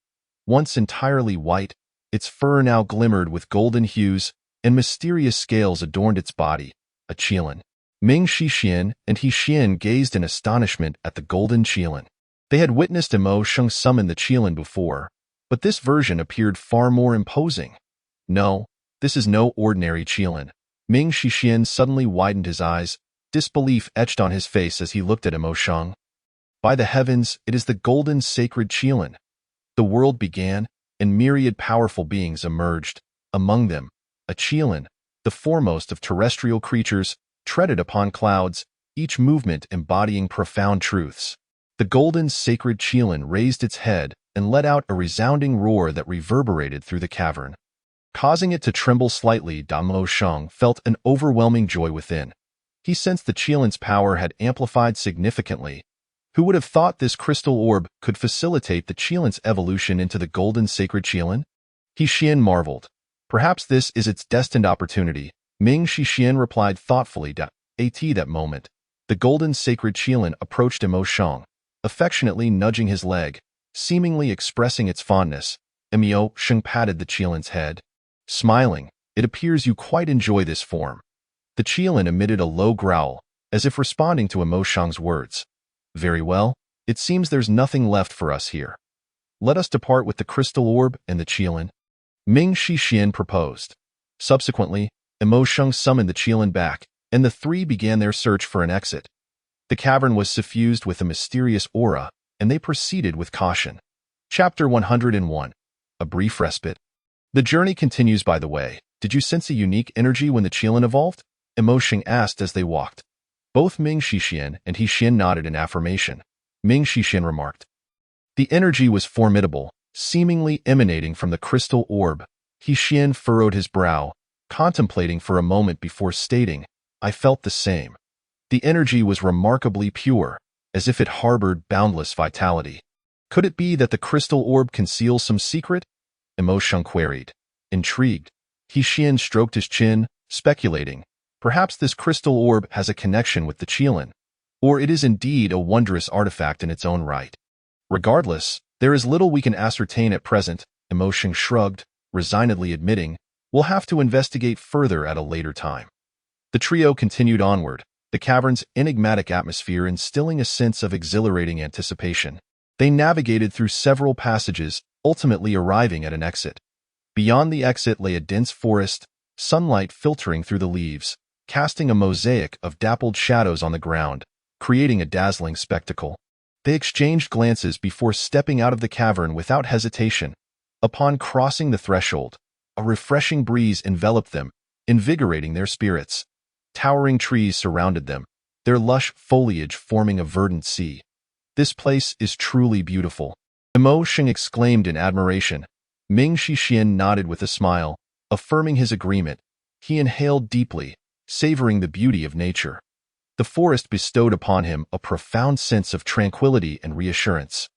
Once entirely white, its fur now glimmered with golden hues, and mysterious scales adorned its body, a Qilin. Ming Shixian and He Xian gazed in astonishment at the golden Qilin. They had witnessed Mo Shang summon the Qilin before, but this version appeared far more imposing. "No, this is no ordinary Qilin." Ming Shixian suddenly widened his eyes, disbelief etched on his face as he looked at Mo Shang. "By the heavens, it is the golden sacred Qilin." The world began, and myriad powerful beings emerged. Among them, a Qilin, the foremost of terrestrial creatures, treaded upon clouds, each movement embodying profound truths. The golden sacred Qilin raised its head and let out a resounding roar that reverberated through the cavern. Causing it to tremble slightly, Mo Shang felt an overwhelming joy within. He sensed the Qilin's power had amplified significantly. Who would have thought this crystal orb could facilitate the Qilin's evolution into the golden sacred Qilin? He Xian marveled. Perhaps this is its destined opportunity. Ming Shixian replied thoughtfully. At that moment, the golden sacred Qilin approached Mo Shang, affectionately nudging his leg. Seemingly expressing its fondness, Emio Sheng patted the Qilin's head. Smiling, "It appears you quite enjoy this form." The Qilin emitted a low growl, as if responding to Emio Sheng's words. "Very well, it seems there's nothing left for us here. Let us depart with the crystal orb and the Qilin," Ming Shixian proposed. Subsequently, Emio Sheng summoned the Qilin back, and the three began their search for an exit. The cavern was suffused with a mysterious aura, and they proceeded with caution. Chapter 101. A brief respite. The journey continues, by the way. Did you sense a unique energy when the Qilin evolved? Emio Sheng asked as they walked. Both Ming Shixian and He Xian nodded in affirmation. Ming Shixian remarked, "The energy was formidable, seemingly emanating from the crystal orb." He Xian furrowed his brow, contemplating for a moment before stating, "I felt the same. The energy was remarkably pure, as if it harbored boundless vitality." "Could it be that the crystal orb conceals some secret?" Emio Sheng queried. Intrigued, He Xian stroked his chin, speculating, "Perhaps this crystal orb has a connection with the Qilin, or it is indeed a wondrous artifact in its own right." "Regardless, there is little we can ascertain at present," Emio Sheng shrugged, resignedly admitting, "We'll have to investigate further at a later time." The trio continued onward, the cavern's enigmatic atmosphere instilling a sense of exhilarating anticipation. They navigated through several passages, ultimately arriving at an exit. Beyond the exit lay a dense forest, sunlight filtering through the leaves, casting a mosaic of dappled shadows on the ground, creating a dazzling spectacle. They exchanged glances before stepping out of the cavern without hesitation. Upon crossing the threshold, a refreshing breeze enveloped them, invigorating their spirits. Towering trees surrounded them, their lush foliage forming a verdant sea. "This place is truly beautiful," Emio Sheng exclaimed in admiration. Ming Shixian nodded with a smile, affirming his agreement. He inhaled deeply, savoring the beauty of nature. The forest bestowed upon him a profound sense of tranquility and reassurance.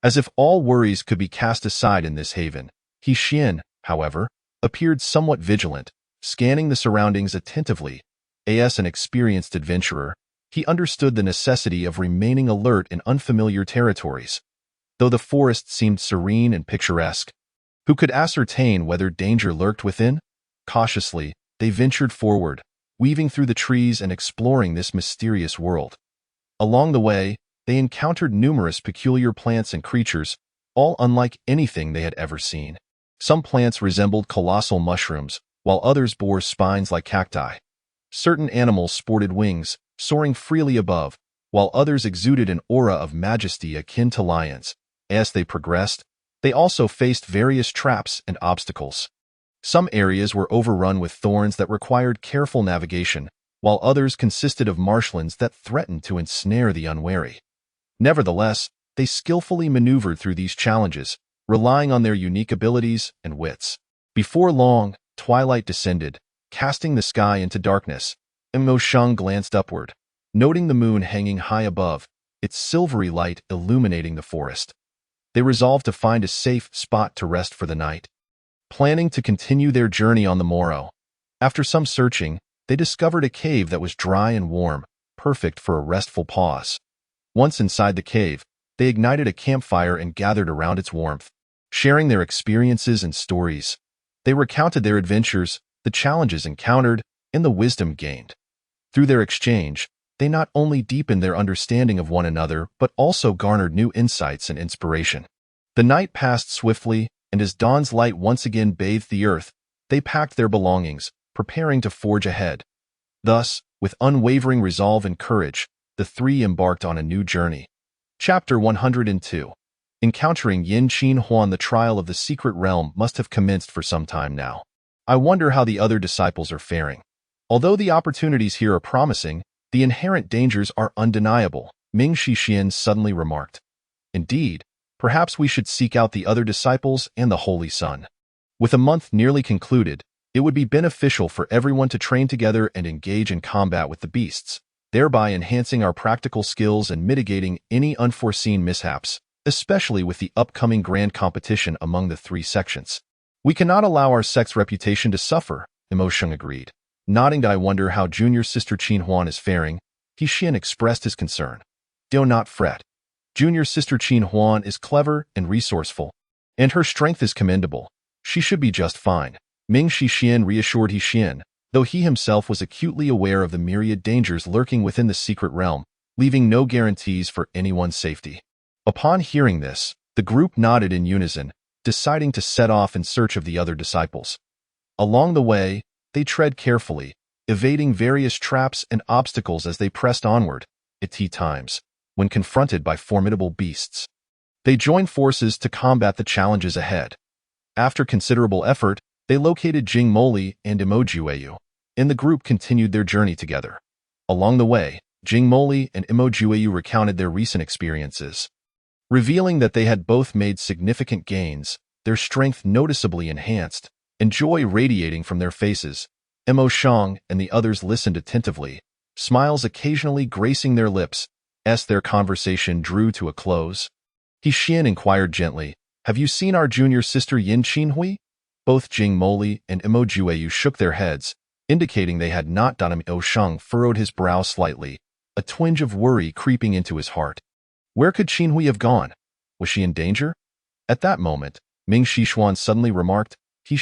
As if all worries could be cast aside in this haven, He Xian, however, appeared somewhat vigilant, scanning the surroundings attentively. As an experienced adventurer, he understood the necessity of remaining alert in unfamiliar territories. Though the forest seemed serene and picturesque, who could ascertain whether danger lurked within? Cautiously, they ventured forward, weaving through the trees and exploring this mysterious world. Along the way, they encountered numerous peculiar plants and creatures, all unlike anything they had ever seen. Some plants resembled colossal mushrooms, while others bore spines like cacti. Certain animals sported wings, soaring freely above, while others exuded an aura of majesty akin to lions. As they progressed, they also faced various traps and obstacles. Some areas were overrun with thorns that required careful navigation, while others consisted of marshlands that threatened to ensnare the unwary. Nevertheless, they skillfully maneuvered through these challenges, relying on their unique abilities and wits. Before long, twilight descended, casting the sky into darkness. Emio Sheng glanced upward, noting the moon hanging high above, its silvery light illuminating the forest. They resolved to find a safe spot to rest for the night, planning to continue their journey on the morrow. After some searching, they discovered a cave that was dry and warm, perfect for a restful pause. Once inside the cave, they ignited a campfire and gathered around its warmth. Sharing their experiences and stories, they recounted their adventures, the challenges encountered, and the wisdom gained. Through their exchange, they not only deepened their understanding of one another, but also garnered new insights and inspiration. The night passed swiftly, and as dawn's light once again bathed the earth, they packed their belongings, preparing to forge ahead. Thus, with unwavering resolve and courage, the three embarked on a new journey. Chapter 102. Encountering Yin Qin Huan. The trial of the secret realm must have commenced for some time now. I wonder how the other disciples are faring. Although the opportunities here are promising, the inherent dangers are undeniable, Ming Shixian suddenly remarked. Indeed, perhaps we should seek out the other disciples and the Holy Sun. With a month nearly concluded, it would be beneficial for everyone to train together and engage in combat with the beasts, thereby enhancing our practical skills and mitigating any unforeseen mishaps, especially with the upcoming grand competition among the three sections. We cannot allow our sect's reputation to suffer, Emio Sheng agreed. Nodding, I wonder how junior sister Qin Huan is faring. He Xian expressed his concern. Do not fret. Junior sister Qin Huan is clever and resourceful, and her strength is commendable. She should be just fine. Ming Shixian reassured He, though he himself was acutely aware of the myriad dangers lurking within the secret realm, leaving no guarantees for anyone's safety. Upon hearing this, the group nodded in unison, deciding to set off in search of the other disciples. Along the way, they tread carefully, evading various traps and obstacles as they pressed onward. At times, when confronted by formidable beasts, they joined forces to combat the challenges ahead. After considerable effort, they located Jing Moli and Imojueyu, and the group continued their journey together. Along the way, Jing Moli and Imojueyu recounted their recent experiences, revealing that they had both made significant gains, their strength noticeably enhanced, and joy radiating from their faces. Imo Shang and the others listened attentively, smiles occasionally gracing their lips, as their conversation drew to a close. He inquired gently, "Have you seen our junior sister Yin Qinhui?" Both Jing Moli and Imojueyu shook their heads, indicating they had not done. Imo Shang furrowed his brow slightly, a twinge of worry creeping into his heart. Where could Qinhui have gone? Was she in danger? At that moment, Ming Xishuan suddenly remarked, "He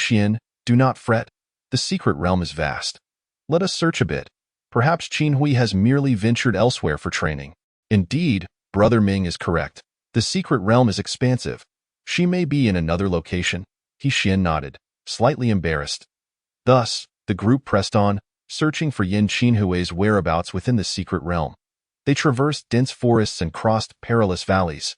do not fret. The secret realm is vast. Let us search a bit. Perhaps Qinhui has merely ventured elsewhere for training." Indeed, Brother Ming is correct. The secret realm is expansive. She may be in another location. He nodded, slightly embarrassed. Thus, the group pressed on, searching for Yin Qinhui's whereabouts within the secret realm. They traversed dense forests and crossed perilous valleys,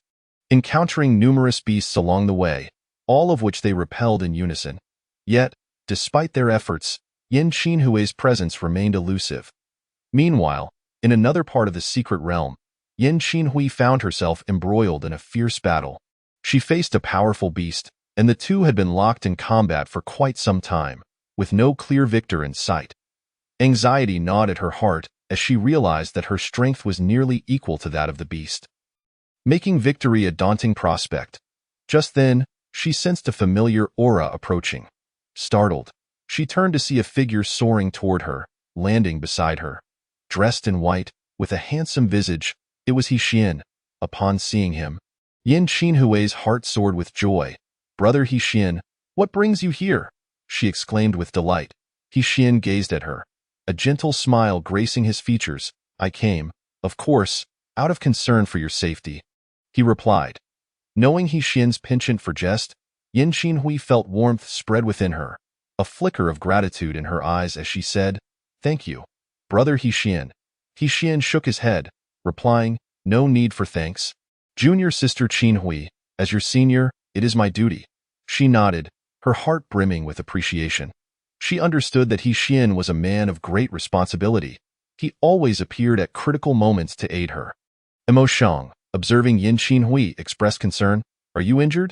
encountering numerous beasts along the way, all of which they repelled in unison. Yet, despite their efforts, Yin Qinhui's presence remained elusive. Meanwhile, in another part of the secret realm, Yin Qinhui found herself embroiled in a fierce battle. She faced a powerful beast, and the two had been locked in combat for quite some time, with no clear victor in sight. Anxiety gnawed at her heart as she realized that her strength was nearly equal to that of the beast, making victory a daunting prospect. Just then, she sensed a familiar aura approaching. Startled, she turned to see a figure soaring toward her, landing beside her. Dressed in white, with a handsome visage, it was He. Upon seeing him, Yin Qinhui's heart soared with joy. "Brother He, what brings you here?" she exclaimed with delight. He gazed at her, a gentle smile gracing his features. "I came, of course, out of concern for your safety," he replied. Knowing He penchant for jest, Yin Qinhui felt warmth spread within her, a flicker of gratitude in her eyes as she said, "Thank you, Brother He." He shook his head, replying, "No need for thanks. Junior sister Qinhui, as your senior, it is my duty." She nodded, her heart brimming with appreciation. She understood that He was a man of great responsibility. He always appeared at critical moments to aid her. Imo Shang, observing Yin Qinhui, expressed concern. "Are you injured?"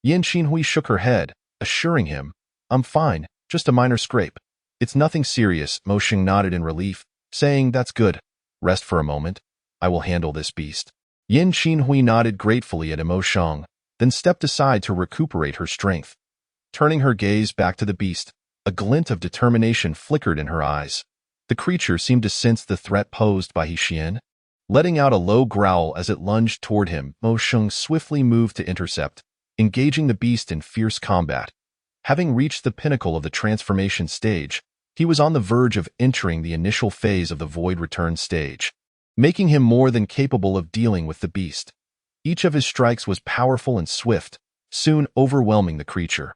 Yin Qinhui shook her head, assuring him, "I'm fine, just a minor scrape." "It's nothing serious," Mo Shang nodded in relief, saying, "That's good. Rest for a moment. I will handle this beast." Yin Qinhui nodded gratefully at Imo Shang, then stepped aside to recuperate her strength. Turning her gaze back to the beast, a glint of determination flickered in her eyes. The creature seemed to sense the threat posed by He. Letting out a low growl as it lunged toward him, Mo Shang swiftly moved to intercept, engaging the beast in fierce combat. Having reached the pinnacle of the transformation stage, he was on the verge of entering the initial phase of the Void Return stage, making him more than capable of dealing with the beast. Each of his strikes was powerful and swift, soon overwhelming the creature.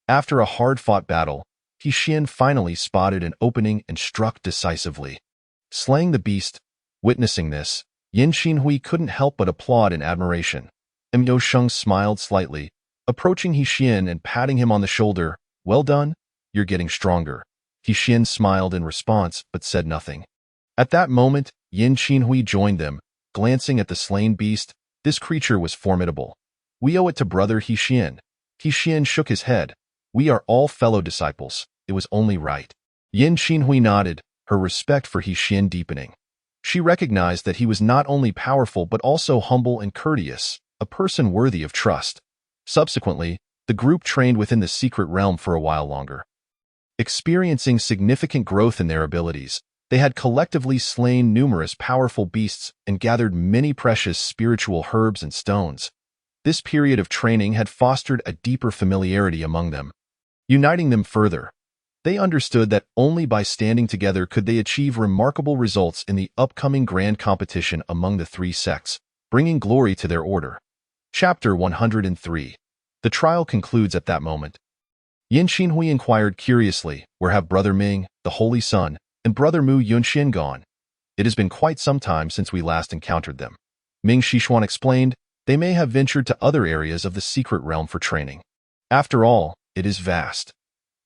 After a hard-fought battle, He finally spotted an opening and struck decisively, slaying the beast. Witnessing this, Yin Qinhui couldn't help but applaud in admiration. Imo Shang smiled slightly, approaching He and patting him on the shoulder. "Well done, you're getting stronger." He smiled in response, but said nothing. At that moment, Yin Qinhui joined them, glancing at the slain beast. This creature was formidable. "We owe it to Brother He." He shook his head. "We are all fellow disciples. It was only right." Yin Qinhui nodded, her respect for He deepening. She recognized that he was not only powerful but also humble and courteous, a person worthy of trust. Subsequently, the group trained within the secret realm for a while longer, experiencing significant growth in their abilities. They had collectively slain numerous powerful beasts and gathered many precious spiritual herbs and stones. This period of training had fostered a deeper familiarity among them, uniting them further. They understood that only by standing together could they achieve remarkable results in the upcoming grand competition among the three sects, bringing glory to their order. Chapter 103. The trial concludes at that moment. Yin Xinhui inquired curiously, "Where have Brother Ming, the Holy Sun, and Brother Mu Yunxian gone? It has been quite some time since we last encountered them." Ming Xishuan explained, "They may have ventured to other areas of the secret realm for training. After all, it is vast."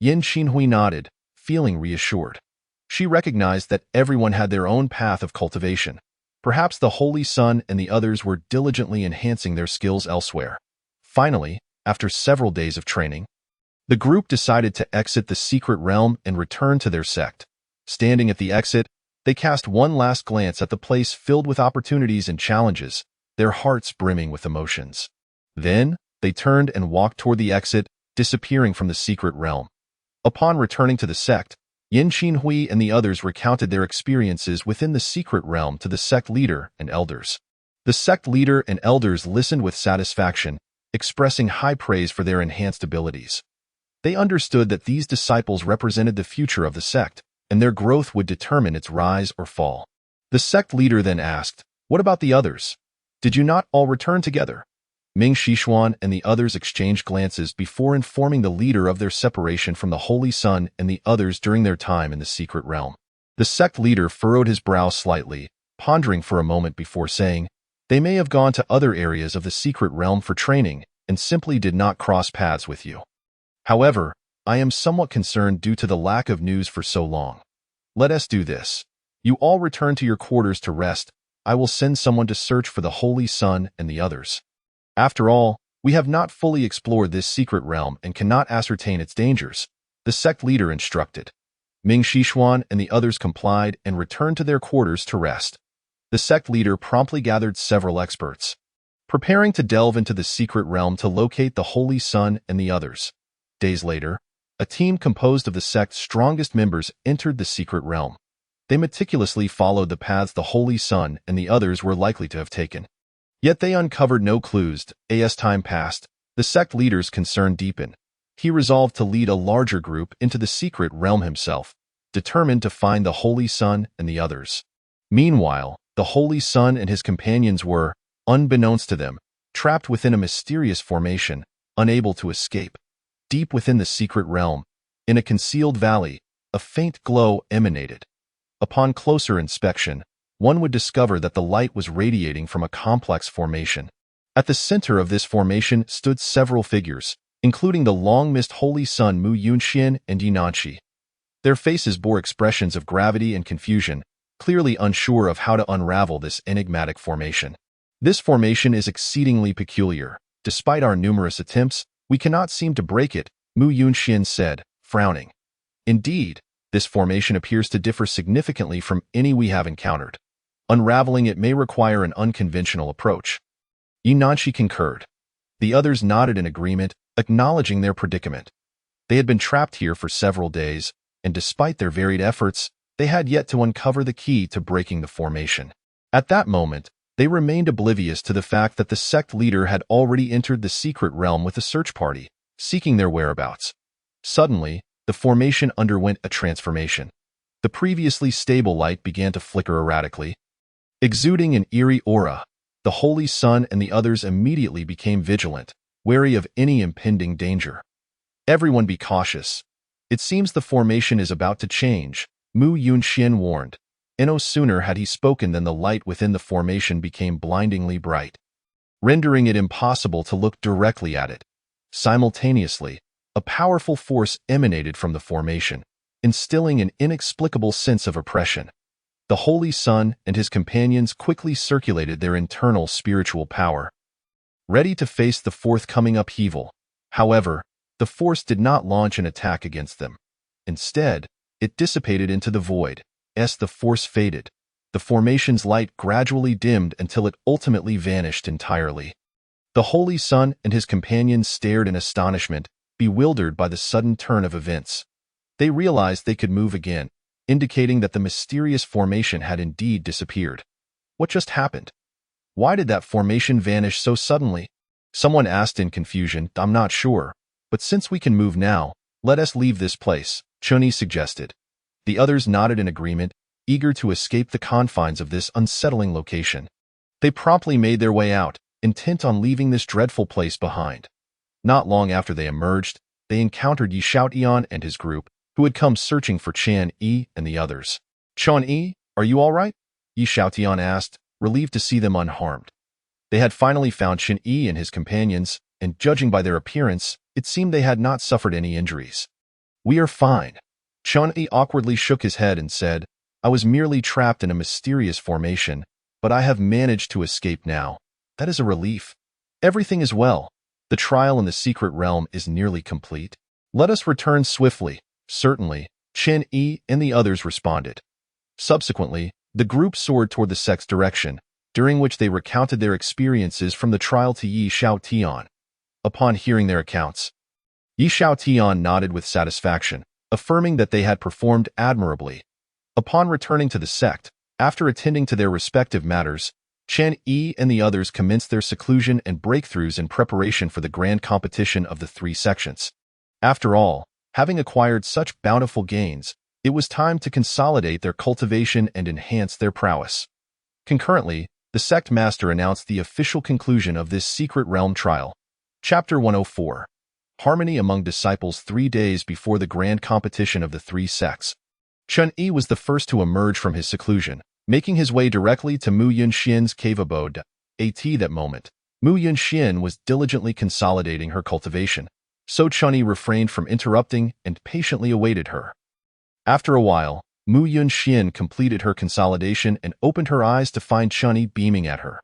Yin Xinhui nodded, feeling reassured. She recognized that everyone had their own path of cultivation. Perhaps the Holy Sun and the others were diligently enhancing their skills elsewhere. Finally, after several days of training, the group decided to exit the secret realm and return to their sect. Standing at the exit, they cast one last glance at the place filled with opportunities and challenges, their hearts brimming with emotions. Then, they turned and walked toward the exit, disappearing from the secret realm. Upon returning to the sect, Yin Xinhui and the others recounted their experiences within the secret realm to the sect leader and elders. The sect leader and elders listened with satisfaction, expressing high praise for their enhanced abilities. They understood that these disciples represented the future of the sect, and their growth would determine its rise or fall. The sect leader then asked, "What about the others? Did you not all return together?" Ming Xishuan and the others exchanged glances before informing the leader of their separation from the Holy Sun and the others during their time in the secret realm. The sect leader furrowed his brow slightly, pondering for a moment before saying, "They may have gone to other areas of the secret realm for training and simply did not cross paths with you. However, I am somewhat concerned due to the lack of news for so long. Let us do this. You all return to your quarters to rest. I will send someone to search for the Holy Sun and the others. After all, we have not fully explored this secret realm and cannot ascertain its dangers," the sect leader instructed. Ming Xishuan and the others complied and returned to their quarters to rest. The sect leader promptly gathered several experts, preparing to delve into the secret realm to locate the Holy Sun and the others. Days later, a team composed of the sect's strongest members entered the secret realm. They meticulously followed the paths the Holy Sun and the others were likely to have taken. Yet they uncovered no clues. As time passed, the sect leader's concern deepened. He resolved to lead a larger group into the secret realm himself, determined to find the Holy Sun and the others. Meanwhile, the Holy Sun and his companions were, unbeknownst to them, trapped within a mysterious formation, unable to escape. Deep within the secret realm, in a concealed valley, a faint glow emanated. Upon closer inspection, one would discover that the light was radiating from a complex formation. At the center of this formation stood several figures, including the long-missed Holy Sun Mu Yunxian and Yinanshi. Their faces bore expressions of gravity and confusion, clearly unsure of how to unravel this enigmatic formation. "This formation is exceedingly peculiar. Despite our numerous attempts, we cannot seem to break it," Mu Yunxian said, frowning. "Indeed, this formation appears to differ significantly from any we have encountered. Unraveling it may require an unconventional approach." Yinanshi concurred. The others nodded in agreement, acknowledging their predicament. They had been trapped here for several days, and despite their varied efforts, they had yet to uncover the key to breaking the formation. At that moment, they remained oblivious to the fact that the sect leader had already entered the secret realm with a search party, seeking their whereabouts. Suddenly, the formation underwent a transformation. The previously stable light began to flicker erratically, exuding an eerie aura. The Holy Sun and the others immediately became vigilant, wary of any impending danger. "Everyone be cautious. It seems the formation is about to change," Mu Yunxian warned. No sooner had he spoken than the light within the formation became blindingly bright, rendering it impossible to look directly at it. Simultaneously, a powerful force emanated from the formation, instilling an inexplicable sense of oppression. The Holy Sun and his companions quickly circulated their internal spiritual power, ready to face the forthcoming upheaval. However, the force did not launch an attack against them. Instead, it dissipated into the void. As the force faded, the formation's light gradually dimmed until it ultimately vanished entirely. The Holy Sun and his companions stared in astonishment, bewildered by the sudden turn of events. They realized they could move again, indicating that the mysterious formation had indeed disappeared. What just happened? Why did that formation vanish so suddenly? Someone asked in confusion. I'm not sure, but since we can move now, let us leave this place, Chunyi suggested. The others nodded in agreement, eager to escape the confines of this unsettling location. They promptly made their way out, intent on leaving this dreadful place behind. Not long after they emerged, they encountered Yi Xiaotian and his group, who had come searching for Chen Yi and the others. Chen Yi, are you all right? Yi Xiaotian asked, relieved to see them unharmed. They had finally found Chen Yi and his companions, and judging by their appearance, it seemed they had not suffered any injuries. We are fine. Chen Yi awkwardly shook his head and said, I was merely trapped in a mysterious formation, but I have managed to escape now. That is a relief. Everything is well. The trial in the secret realm is nearly complete. Let us return swiftly. Certainly, Chen Yi and the others responded. Subsequently, the group soared toward the sect's direction, during which they recounted their experiences from the trial to Yi Xiaotian. Upon hearing their accounts, Yi Xiaotian nodded with satisfaction, affirming that they had performed admirably. Upon returning to the sect, after attending to their respective matters, Chen Yi and the others commenced their seclusion and breakthroughs in preparation for the grand competition of the 3 sections. After all, having acquired such bountiful gains, it was time to consolidate their cultivation and enhance their prowess. Concurrently, the sect master announced the official conclusion of this secret realm trial. Chapter 104. Harmony among disciples 3 days before the grand competition of the 3 sects. Chen Yi was the first to emerge from his seclusion, making his way directly to Mu Yunxian's cave abode. At that moment, Mu Yunxian was diligently consolidating her cultivation, so Chen Yi refrained from interrupting and patiently awaited her. After a while, Mu Yunxian completed her consolidation and opened her eyes to find Chen Yi beaming at her.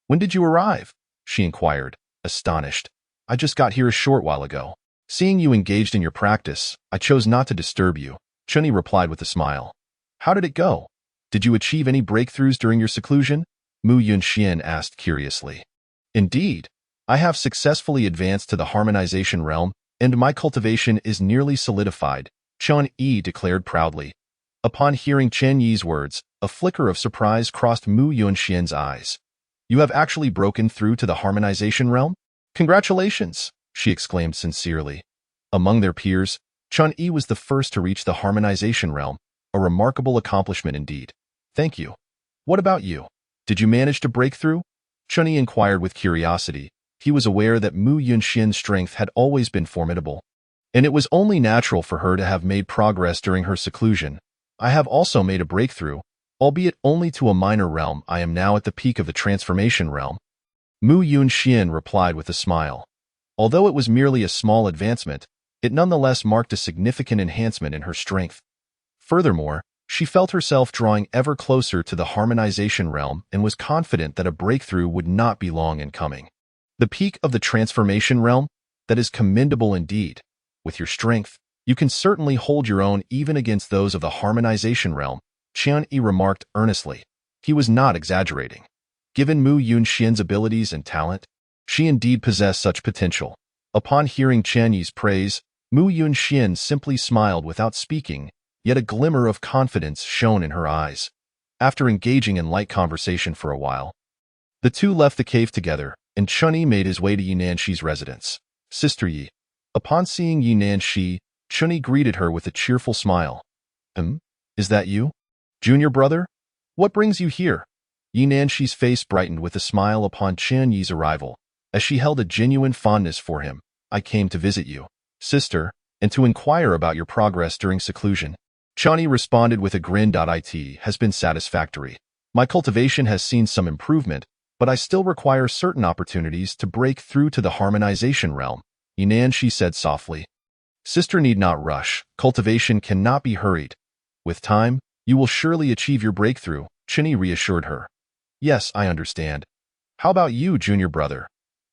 When did you arrive? She inquired, astonished. I just got here a short while ago. Seeing you engaged in your practice, I chose not to disturb you, Chen Yi replied with a smile. How did it go? Did you achieve any breakthroughs during your seclusion? Mu Yunxian asked curiously. Indeed, I have successfully advanced to the harmonization realm, and my cultivation is nearly solidified, Chen Yi declared proudly. Upon hearing Chen Yi's words, a flicker of surprise crossed Mu Yunxian's eyes. You have actually broken through to the harmonization realm? Congratulations, she exclaimed sincerely. Among their peers, Chen Yi was the first to reach the harmonization realm, a remarkable accomplishment indeed. Thank you. What about you? Did you manage to break through? Chen Yi inquired with curiosity. He was aware that Mu Yunxian's strength had always been formidable, and it was only natural for her to have made progress during her seclusion. I have also made a breakthrough, albeit only to a minor realm. I am now at the peak of the transformation realm. Mu Yunxian replied with a smile. Although it was merely a small advancement, it nonetheless marked a significant enhancement in her strength. Furthermore, she felt herself drawing ever closer to the harmonization realm and was confident that a breakthrough would not be long in coming. The peak of the transformation realm? That is commendable indeed. With your strength, you can certainly hold your own even against those of the harmonization realm, Chen Yi remarked earnestly. He was not exaggerating. Given Mu Yunxian's abilities and talent, she indeed possessed such potential. Upon hearing Chen Yi's praise, Mu Yunxian simply smiled without speaking, yet a glimmer of confidence shone in her eyes. After engaging in light conversation for a while, the two left the cave together, and Chen Yi made his way to Yi Nanshi's residence. Sister Yi. Upon seeing Yi Nanshi, Chen Yi greeted her with a cheerful smile. Is that you? Junior brother? What brings you here? Yi Nanshi's face brightened with a smile upon Chen Yi's arrival, as she held a genuine fondness for him. I came to visit you, sister, and to inquire about your progress during seclusion. Chen Yi responded with a grin. It has been satisfactory. My cultivation has seen some improvement, but I still require certain opportunities to break through to the harmonization realm, Yi Nanshi said softly. Sister need not rush. Cultivation cannot be hurried. With time, you will surely achieve your breakthrough, Chen Yi reassured her. Yes, I understand. How about you, junior brother?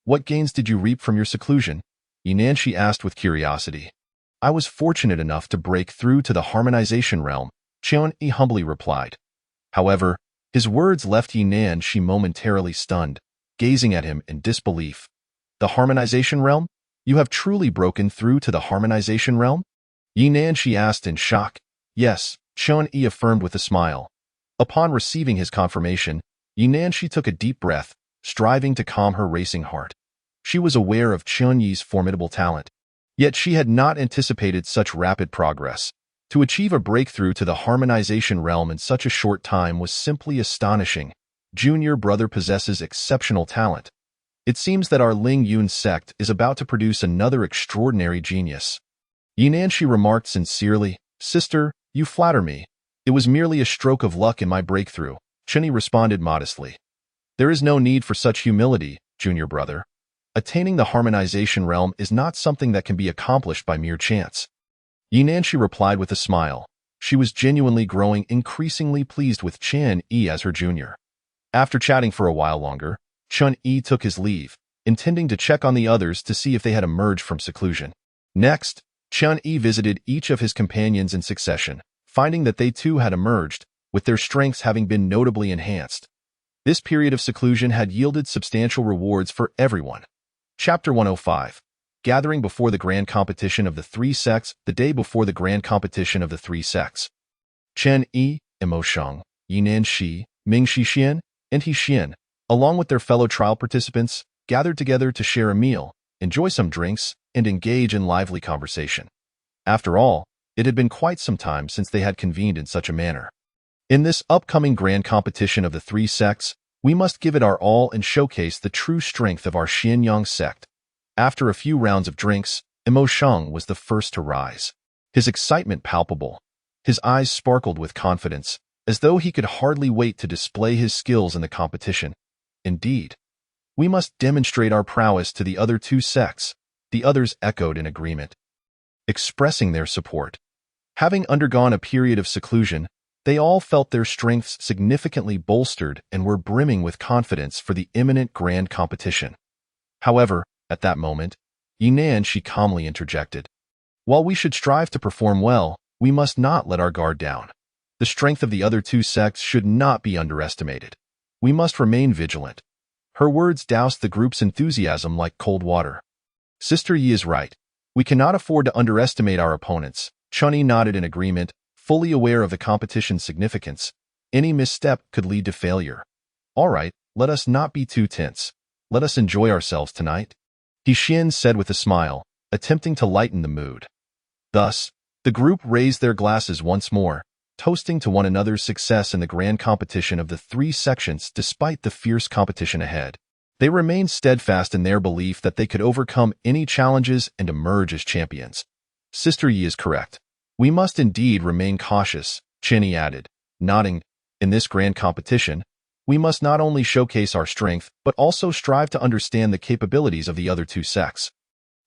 What gains did you reap from your seclusion? Yi Nanshi asked with curiosity. I was fortunate enough to break through to the harmonization realm, Chen Yi humbly replied. However, his words left Yi Nanshi momentarily stunned, gazing at him in disbelief. The harmonization realm? You have truly broken through to the harmonization realm? Yi Nanshi asked in shock. Yes, Chun-Yi affirmed with a smile. Upon receiving his confirmation, Yinanshi took a deep breath, striving to calm her racing heart. She was aware of Chun-Yi's formidable talent, yet she had not anticipated such rapid progress. To achieve a breakthrough to the harmonization realm in such a short time was simply astonishing. Junior brother possesses exceptional talent. It seems that our Ling Yun sect is about to produce another extraordinary genius. Yinanshi remarked sincerely, "Sister, you flatter me. It was merely a stroke of luck in my breakthrough," Chunyi responded modestly. "There is no need for such humility, junior brother. Attaining the harmonization realm is not something that can be accomplished by mere chance." Yinanshi replied with a smile. She was genuinely growing increasingly pleased with Chun-Yi as her junior. After chatting for a while longer, Chun-Yi took his leave, intending to check on the others to see if they had emerged from seclusion. Next, Chun-Yi visited each of his companions in succession, finding that they too had emerged, with their strengths having been notably enhanced. This period of seclusion had yielded substantial rewards for everyone. Chapter 105. Gathering before the grand competition of the three sects. The day before the grand competition of the three sects, Chun-Yi, Imo-sheng, Yinanshi, Ming-Shi-xian, and He-xian, along with their fellow trial participants, gathered together to share a meal, enjoy some drinks, and engage in lively conversation. After all, it had been quite some time since they had convened in such a manner. In this upcoming grand competition of the three sects, we must give it our all and showcase the true strength of our Xianyang sect. After a few rounds of drinks, Imo-sheng was the first to rise. His excitement palpable. His eyes sparkled with confidence, as though he could hardly wait to display his skills in the competition. Indeed, we must demonstrate our prowess to the other two sects. The others echoed in agreement, expressing their support. Having undergone a period of seclusion, they all felt their strengths significantly bolstered and were brimming with confidence for the imminent grand competition. However, at that moment, Yinanshi calmly interjected. "While we should strive to perform well, we must not let our guard down. The strength of the other two sects should not be underestimated. We must remain vigilant." Her words doused the group's enthusiasm like cold water. "Sister Yi is right. We cannot afford to underestimate our opponents." Chunyi nodded in agreement, fully aware of the competition's significance. Any misstep could lead to failure. "All right, let us not be too tense. Let us enjoy ourselves tonight," He-xian said with a smile, attempting to lighten the mood. Thus, the group raised their glasses once more, toasting to one another's success in the grand competition of the three sections despite the fierce competition ahead. They remained steadfast in their belief that they could overcome any challenges and emerge as champions. "Sister Yi is correct. We must indeed remain cautious," Chunyi added, nodding. "In this grand competition, we must not only showcase our strength, but also strive to understand the capabilities of the other two sects.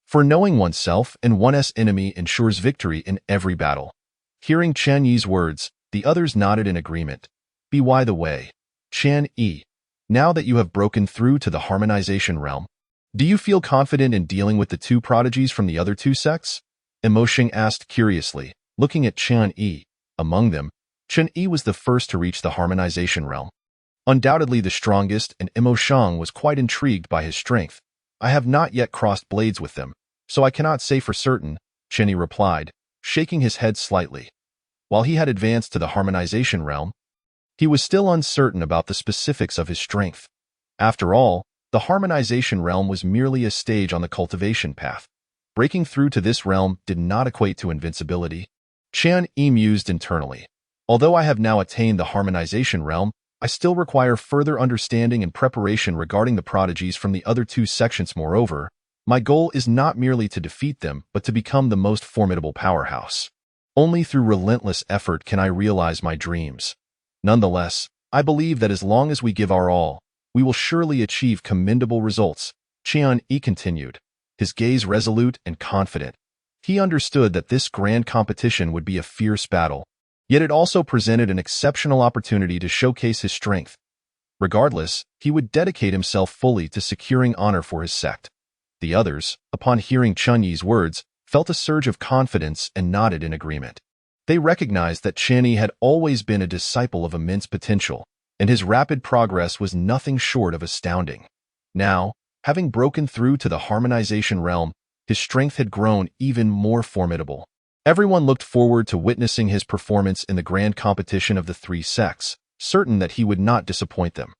For knowing oneself and one's enemy ensures victory in every battle." Hearing Chunyi's words, the others nodded in agreement. "By the way, Chun-Yi, now that you have broken through to the harmonization realm, do you feel confident in dealing with the two prodigies from the other two sects?" Imo-sheng asked curiously, looking at Chun-Yi. Among them, Chun-Yi was the first to reach the harmonization realm. Undoubtedly the strongest, and Imo-sheng was quite intrigued by his strength. "I have not yet crossed blades with them, so I cannot say for certain," Chunyi replied, shaking his head slightly. While he had advanced to the harmonization realm, he was still uncertain about the specifics of his strength. After all, the harmonization realm was merely a stage on the cultivation path. Breaking through to this realm did not equate to invincibility. Chun-Yi mused internally. "Although I have now attained the harmonization realm, I still require further understanding and preparation regarding the prodigies from the other two sections. Moreover, my goal is not merely to defeat them, but to become the most formidable powerhouse. Only through relentless effort can I realize my dreams. Nonetheless, I believe that as long as we give our all, we will surely achieve commendable results," Chun-Yi continued, his gaze resolute and confident. He understood that this grand competition would be a fierce battle, yet it also presented an exceptional opportunity to showcase his strength. Regardless, he would dedicate himself fully to securing honor for his sect. The others, upon hearing Chunyi's words, felt a surge of confidence and nodded in agreement. They recognized that Chunyi had always been a disciple of immense potential, and his rapid progress was nothing short of astounding. Now, having broken through to the harmonization realm, his strength had grown even more formidable. Everyone looked forward to witnessing his performance in the grand competition of the three sects, certain that he would not disappoint them.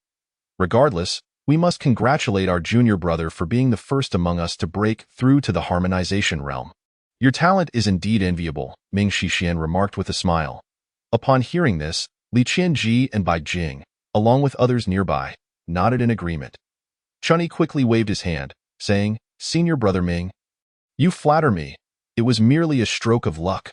Regardless, we must congratulate our junior brother for being the first among us to break through to the harmonization realm. Your talent is indeed enviable, Ming Shixian remarked with a smile. Upon hearing this, Li Qianji and Bai Jing, along with others nearby, nodded in agreement. Chunyi quickly waved his hand, saying, "Senior brother Ming, you flatter me. It was merely a stroke of luck."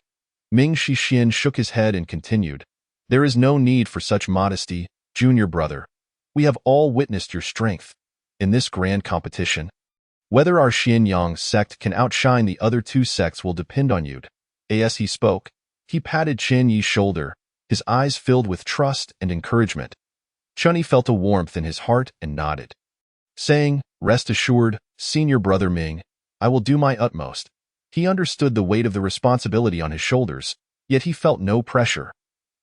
Ming Shixian shook his head and continued, "There is no need for such modesty, junior brother. We have all witnessed your strength in this grand competition. Whether our Xianyang sect can outshine the other two sects will depend on you." As he spoke, he patted Chen Yi's shoulder, his eyes filled with trust and encouragement. Chunyi felt a warmth in his heart and nodded, saying, "Rest assured, senior brother Ming, I will do my utmost." He understood the weight of the responsibility on his shoulders, yet he felt no pressure.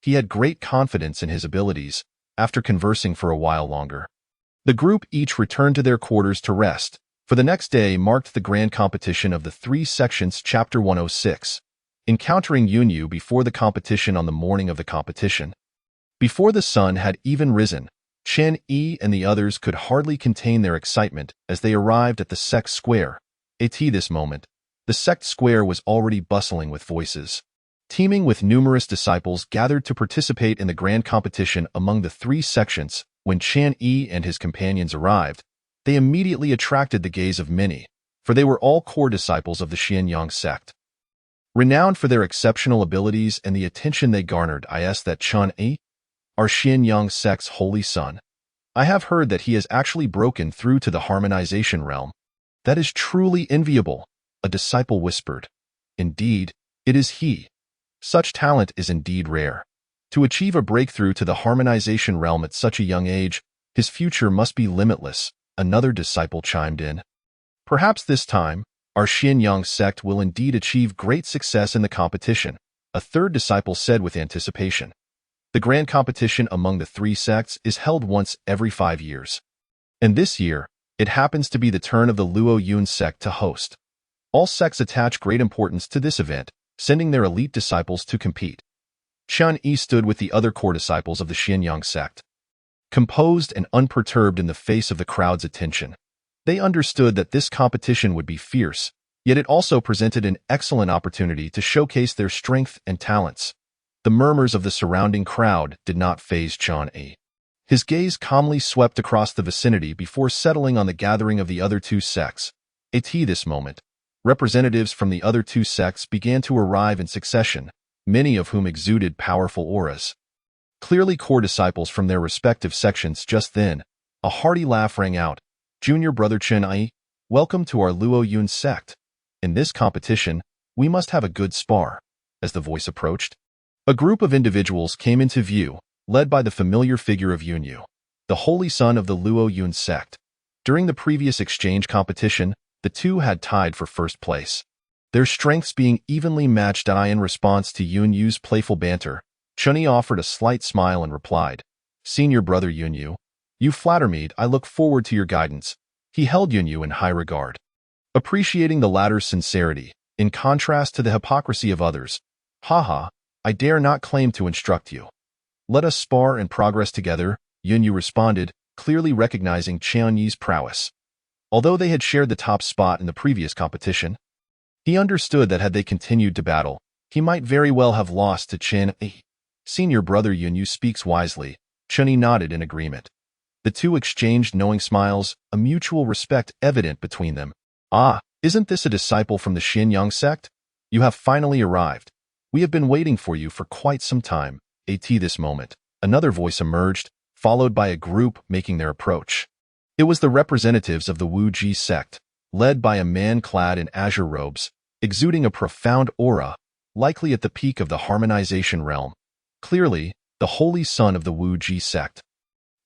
He had great confidence in his abilities. After conversing for a while longer, the group each returned to their quarters to rest, for the next day marked the grand competition of the three sections. Chapter 106. Encountering Yunyu before the competition. On the morning of the competition, before the sun had even risen, Chen Yi and the others could hardly contain their excitement as they arrived at the sect square. At this moment, the sect square was already bustling with voices, teeming with numerous disciples gathered to participate in the grand competition among the three sections. When Chen Yi and his companions arrived, they immediately attracted the gaze of many, for they were all core disciples of the Xianyang sect. Renowned for their exceptional abilities and the attention they garnered, I asked that Chen Yi, our Xianyang sect's holy son. I have heard that he has actually broken through to the harmonization realm. That is truly enviable, a disciple whispered. Indeed, it is he. Such talent is indeed rare. To achieve a breakthrough to the harmonization realm at such a young age, his future must be limitless, another disciple chimed in. Perhaps this time, our Xianyang sect will indeed achieve great success in the competition, a third disciple said with anticipation. The grand competition among the three sects is held once every 5 years. And this year, it happens to be the turn of the Luo Yun sect to host. All sects attach great importance to this event, sending their elite disciples to compete. Chen Yi stood with the other core disciples of the Xianyang sect, composed and unperturbed in the face of the crowd's attention. They understood that this competition would be fierce, yet it also presented an excellent opportunity to showcase their strength and talents. The murmurs of the surrounding crowd did not faze Chen Yi. His gaze calmly swept across the vicinity before settling on the gathering of the other two sects. At this moment, representatives from the other two sects began to arrive in succession, many of whom exuded powerful auras. Clearly core disciples from their respective sections. Just then, a hearty laugh rang out. "Junior brother Chen Yi, welcome to our Luo Yun sect. In this competition, we must have a good spar." As the voice approached, a group of individuals came into view, led by the familiar figure of Yunyu, the holy son of the Luo Yun sect. During the previous exchange competition, the two had tied for first place, their strengths being evenly matched. In response to Yunyu's playful banter, Chunyi offered a slight smile and replied, "Senior brother Yunyu, you flatter me. I look forward to your guidance." He held Yunyu in high regard, appreciating the latter's sincerity, in contrast to the hypocrisy of others. "Haha, I dare not claim to instruct you. Let us spar and progress together," Yunyu responded, clearly recognizing Chen Yi's prowess. Although they had shared the top spot in the previous competition, he understood that had they continued to battle, he might very well have lost to Chen Yi. "Senior brother Yunyu speaks wisely," Chen Yi nodded in agreement. The two exchanged knowing smiles, a mutual respect evident between them. "Ah, isn't this a disciple from the Xianyang sect? You have finally arrived. We have been waiting for you for quite some time." At this moment, another voice emerged, followed by a group making their approach. It was the representatives of the Wu Ji sect, led by a man clad in azure robes, exuding a profound aura, likely at the peak of the harmonization realm. Clearly, the holy son of the Wu Ji sect.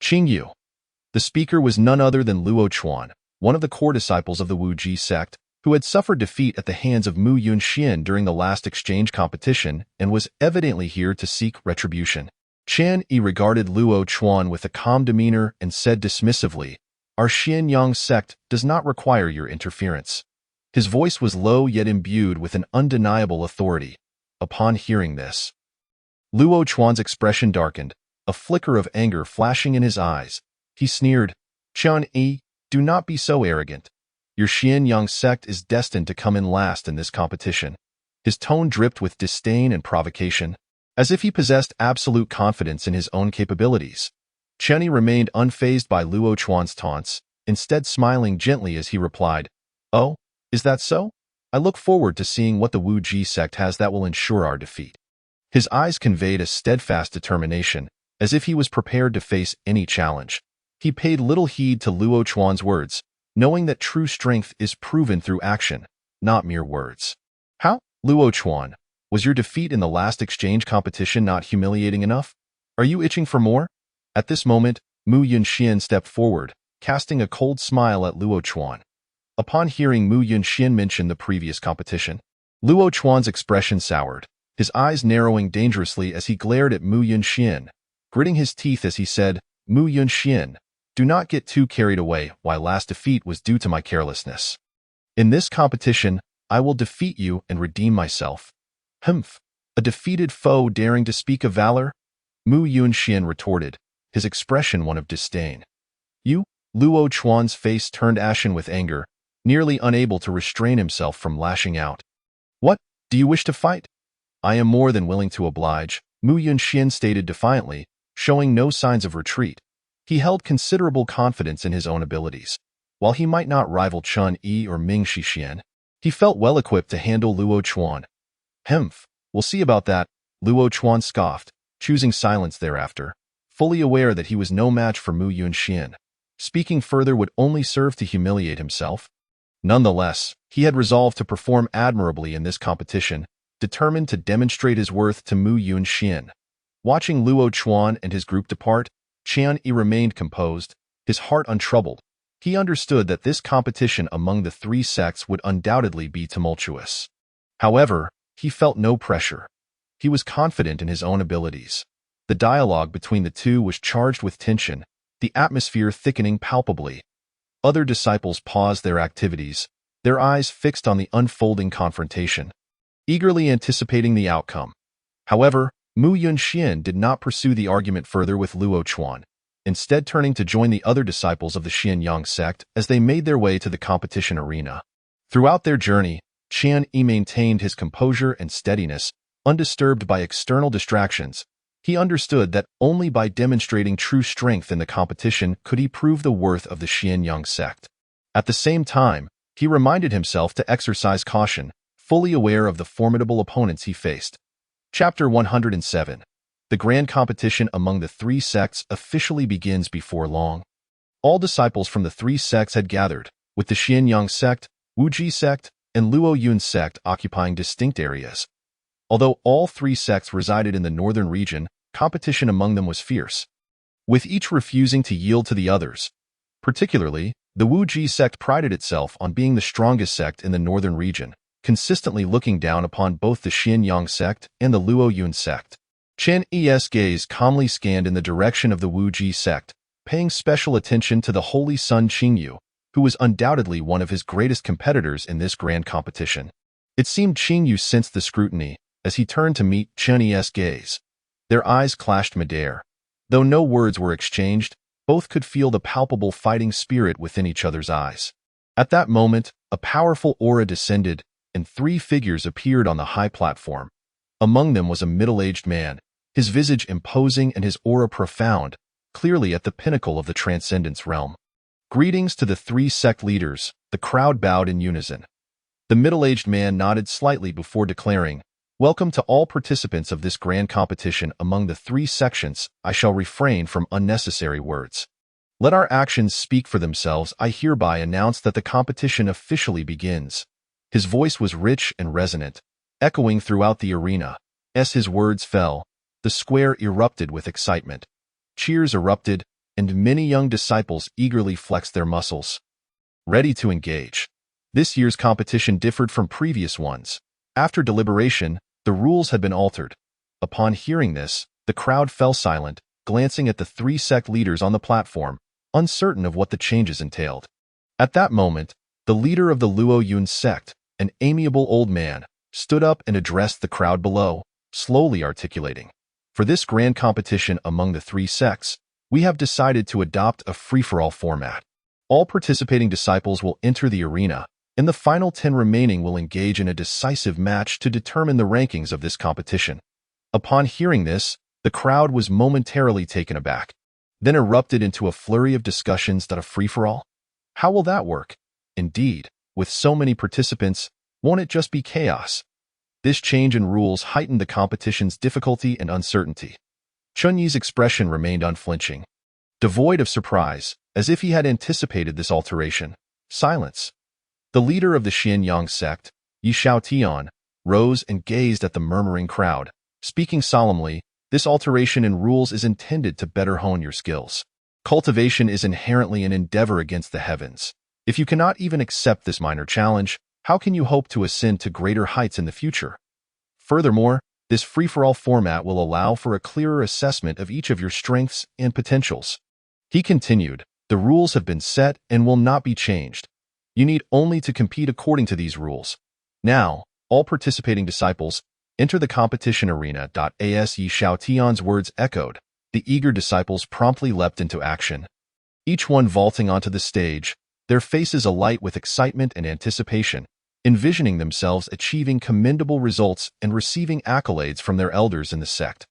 Qingyu. The speaker was none other than Luo Chuan, one of the core disciples of the Wu Ji sect, who had suffered defeat at the hands of Mu Yunxian during the last exchange competition and was evidently here to seek retribution. Chen Yi regarded Luo Chuan with a calm demeanor and said dismissively, "Our Xianyang sect does not require your interference." His voice was low yet imbued with an undeniable authority. Upon hearing this, Luo Chuan's expression darkened, a flicker of anger flashing in his eyes. He sneered, "Chun Yi, do not be so arrogant. Your Xianyang sect is destined to come in last in this competition." His tone dripped with disdain and provocation, as if he possessed absolute confidence in his own capabilities. Chen Yi remained unfazed by Luo Chuan's taunts, instead smiling gently as he replied, "Oh, is that so? I look forward to seeing what the Wu Ji sect has that will ensure our defeat." His eyes conveyed a steadfast determination, as if he was prepared to face any challenge. He paid little heed to Luo Chuan's words, knowing that true strength is proven through action, not mere words. "How, Luo Chuan, was your defeat in the last exchange competition not humiliating enough? Are you itching for more?" At this moment, Mu Yunxian stepped forward, casting a cold smile at Luo Chuan. Upon hearing Mu Yunxian mention the previous competition, Luo Chuan's expression soured, his eyes narrowing dangerously as he glared at Mu Yunxian, gritting his teeth as he said, "Mu Yunxian, do not get too carried away. My last defeat was due to my carelessness. In this competition, I will defeat you and redeem myself." "Humph, a defeated foe daring to speak of valor?" Mu Yunxian retorted, his expression one of disdain. "You?" Luo Chuan's face turned ashen with anger, nearly unable to restrain himself from lashing out. "What, do you wish to fight?" "I am more than willing to oblige," Mu Yunxian stated defiantly, showing no signs of retreat. He held considerable confidence in his own abilities. While he might not rival Chun Yi or Ming Shixian, he felt well equipped to handle Luo Chuan. "Humph, we'll see about that," Luo Chuan scoffed, choosing silence thereafter, fully aware that he was no match for Mu Yunxian. Speaking further would only serve to humiliate himself. Nonetheless, he had resolved to perform admirably in this competition, determined to demonstrate his worth to Mu Yunxian. Watching Luo Chuan and his group depart, Qian Yi remained composed, his heart untroubled. He understood that this competition among the three sects would undoubtedly be tumultuous. However, he felt no pressure. He was confident in his own abilities. The dialogue between the two was charged with tension, the atmosphere thickening palpably. Other disciples paused their activities, their eyes fixed on the unfolding confrontation, eagerly anticipating the outcome. However, Mu Yunxian did not pursue the argument further with Luo Chuan, instead turning to join the other disciples of the Xianyang sect as they made their way to the competition arena. Throughout their journey, Qian Yi maintained his composure and steadiness, undisturbed by external distractions. He understood that only by demonstrating true strength in the competition could he prove the worth of the Xianyang sect. At the same time, he reminded himself to exercise caution, fully aware of the formidable opponents he faced. Chapter 107. The grand competition among the three sects officially begins before long. All disciples from the three sects had gathered, with the Xianyang sect, Wu Ji sect, and Luo Yun sect occupying distinct areas. Although all three sects resided in the northern region, competition among them was fierce, with each refusing to yield to the others. Particularly, the Wu Ji sect prided itself on being the strongest sect in the northern region, consistently looking down upon both the Xianyang sect and the Luo Yun sect. Chen Yi's gaze calmly scanned in the direction of the Wu Ji sect, paying special attention to the holy son Qingyu, who was undoubtedly one of his greatest competitors in this grand competition. It seemed Qingyu sensed the scrutiny as he turned to meet Chen Yi's gaze. Their eyes clashed midair. Though no words were exchanged, both could feel the palpable fighting spirit within each other's eyes. At that moment, a powerful aura descended, and three figures appeared on the high platform. Among them was a middle-aged man, his visage imposing and his aura profound, clearly at the pinnacle of the transcendence realm. "Greetings to the three sect leaders," the crowd bowed in unison. The middle-aged man nodded slightly before declaring, "Welcome to all participants of this grand competition among the three sections. I shall refrain from unnecessary words. Let our actions speak for themselves. I hereby announce that the competition officially begins." His voice was rich and resonant, echoing throughout the arena. As his words fell, the square erupted with excitement. Cheers erupted, and many young disciples eagerly flexed their muscles, ready to engage. This year's competition differed from previous ones. After deliberation, the rules had been altered. Upon hearing this, the crowd fell silent, glancing at the three sect leaders on the platform, uncertain of what the changes entailed. At that moment, the leader of the Luo Yun sect, an amiable old man, stood up and addressed the crowd below, slowly articulating, "For this grand competition among the three sects, we have decided to adopt a free-for-all format. All participating disciples will enter the arena, and the final 10 remaining will engage in a decisive match to determine the rankings of this competition." Upon hearing this, the crowd was momentarily taken aback, then erupted into a flurry of discussions that a free-for-all? How will that work? Indeed, with so many participants, won't it just be chaos? This change in rules heightened the competition's difficulty and uncertainty. Chunyi's expression remained unflinching, devoid of surprise, as if he had anticipated this alteration. Silence. The leader of the Xianyang sect, Yi Shaotian, rose and gazed at the murmuring crowd, speaking solemnly, "This alteration in rules is intended to better hone your skills. Cultivation is inherently an endeavor against the heavens. If you cannot even accept this minor challenge, how can you hope to ascend to greater heights in the future? Furthermore, this free-for-all format will allow for a clearer assessment of each of your strengths and potentials." He continued, "The rules have been set and will not be changed. You need only to compete according to these rules. Now, all participating disciples, enter the competition arena." As Yi Shaotian's words echoed, the eager disciples promptly leapt into action. Each one vaulting onto the stage, their faces alight with excitement and anticipation, envisioning themselves achieving commendable results and receiving accolades from their elders in the sect.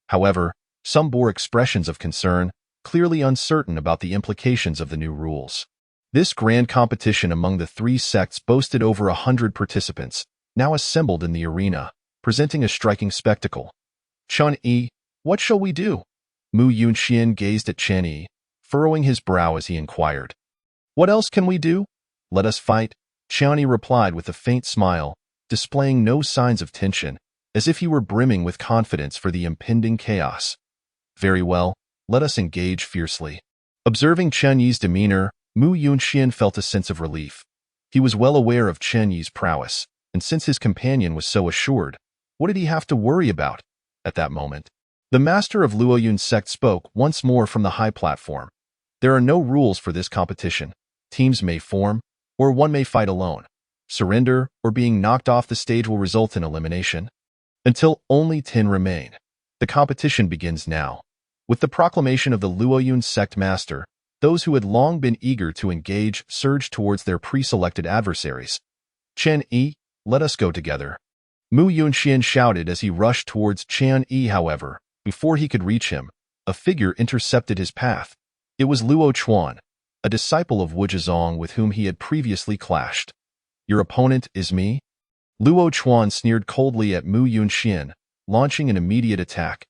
However, some bore expressions of concern, clearly uncertain about the implications of the new rules. This grand competition among the three sects boasted over 100 participants, now assembled in the arena, presenting a striking spectacle. "Chun Yi, what shall we do?" Mu Yunxian gazed at Chen Yi, furrowing his brow as he inquired. "What else can we do? Let us fight," Chen Yi replied with a faint smile, displaying no signs of tension, as if he were brimming with confidence for the impending chaos. "Very well, let us engage fiercely." Observing Chen Yi's demeanor, Mu Yunxian felt a sense of relief. He was well aware of Chen Yi's prowess, and since his companion was so assured, what did he have to worry about? At that moment, the master of Luoyun's sect spoke once more from the high platform. "There are no rules for this competition. Teams may form, or one may fight alone. Surrender or being knocked off the stage will result in elimination. Until only 10 remain. The competition begins now." With the proclamation of the Luoyun sect master, those who had long been eager to engage surged towards their pre-selected adversaries. "Chen Yi, let us go together." Mu Yunxian shouted as he rushed towards Chen Yi. However, before he could reach him, a figure intercepted his path. It was Luo Chuan, a disciple of Wu Zhizong with whom he had previously clashed. "Your opponent is me?" Luo Chuan sneered coldly at Mu Yunxian, launching an immediate attack.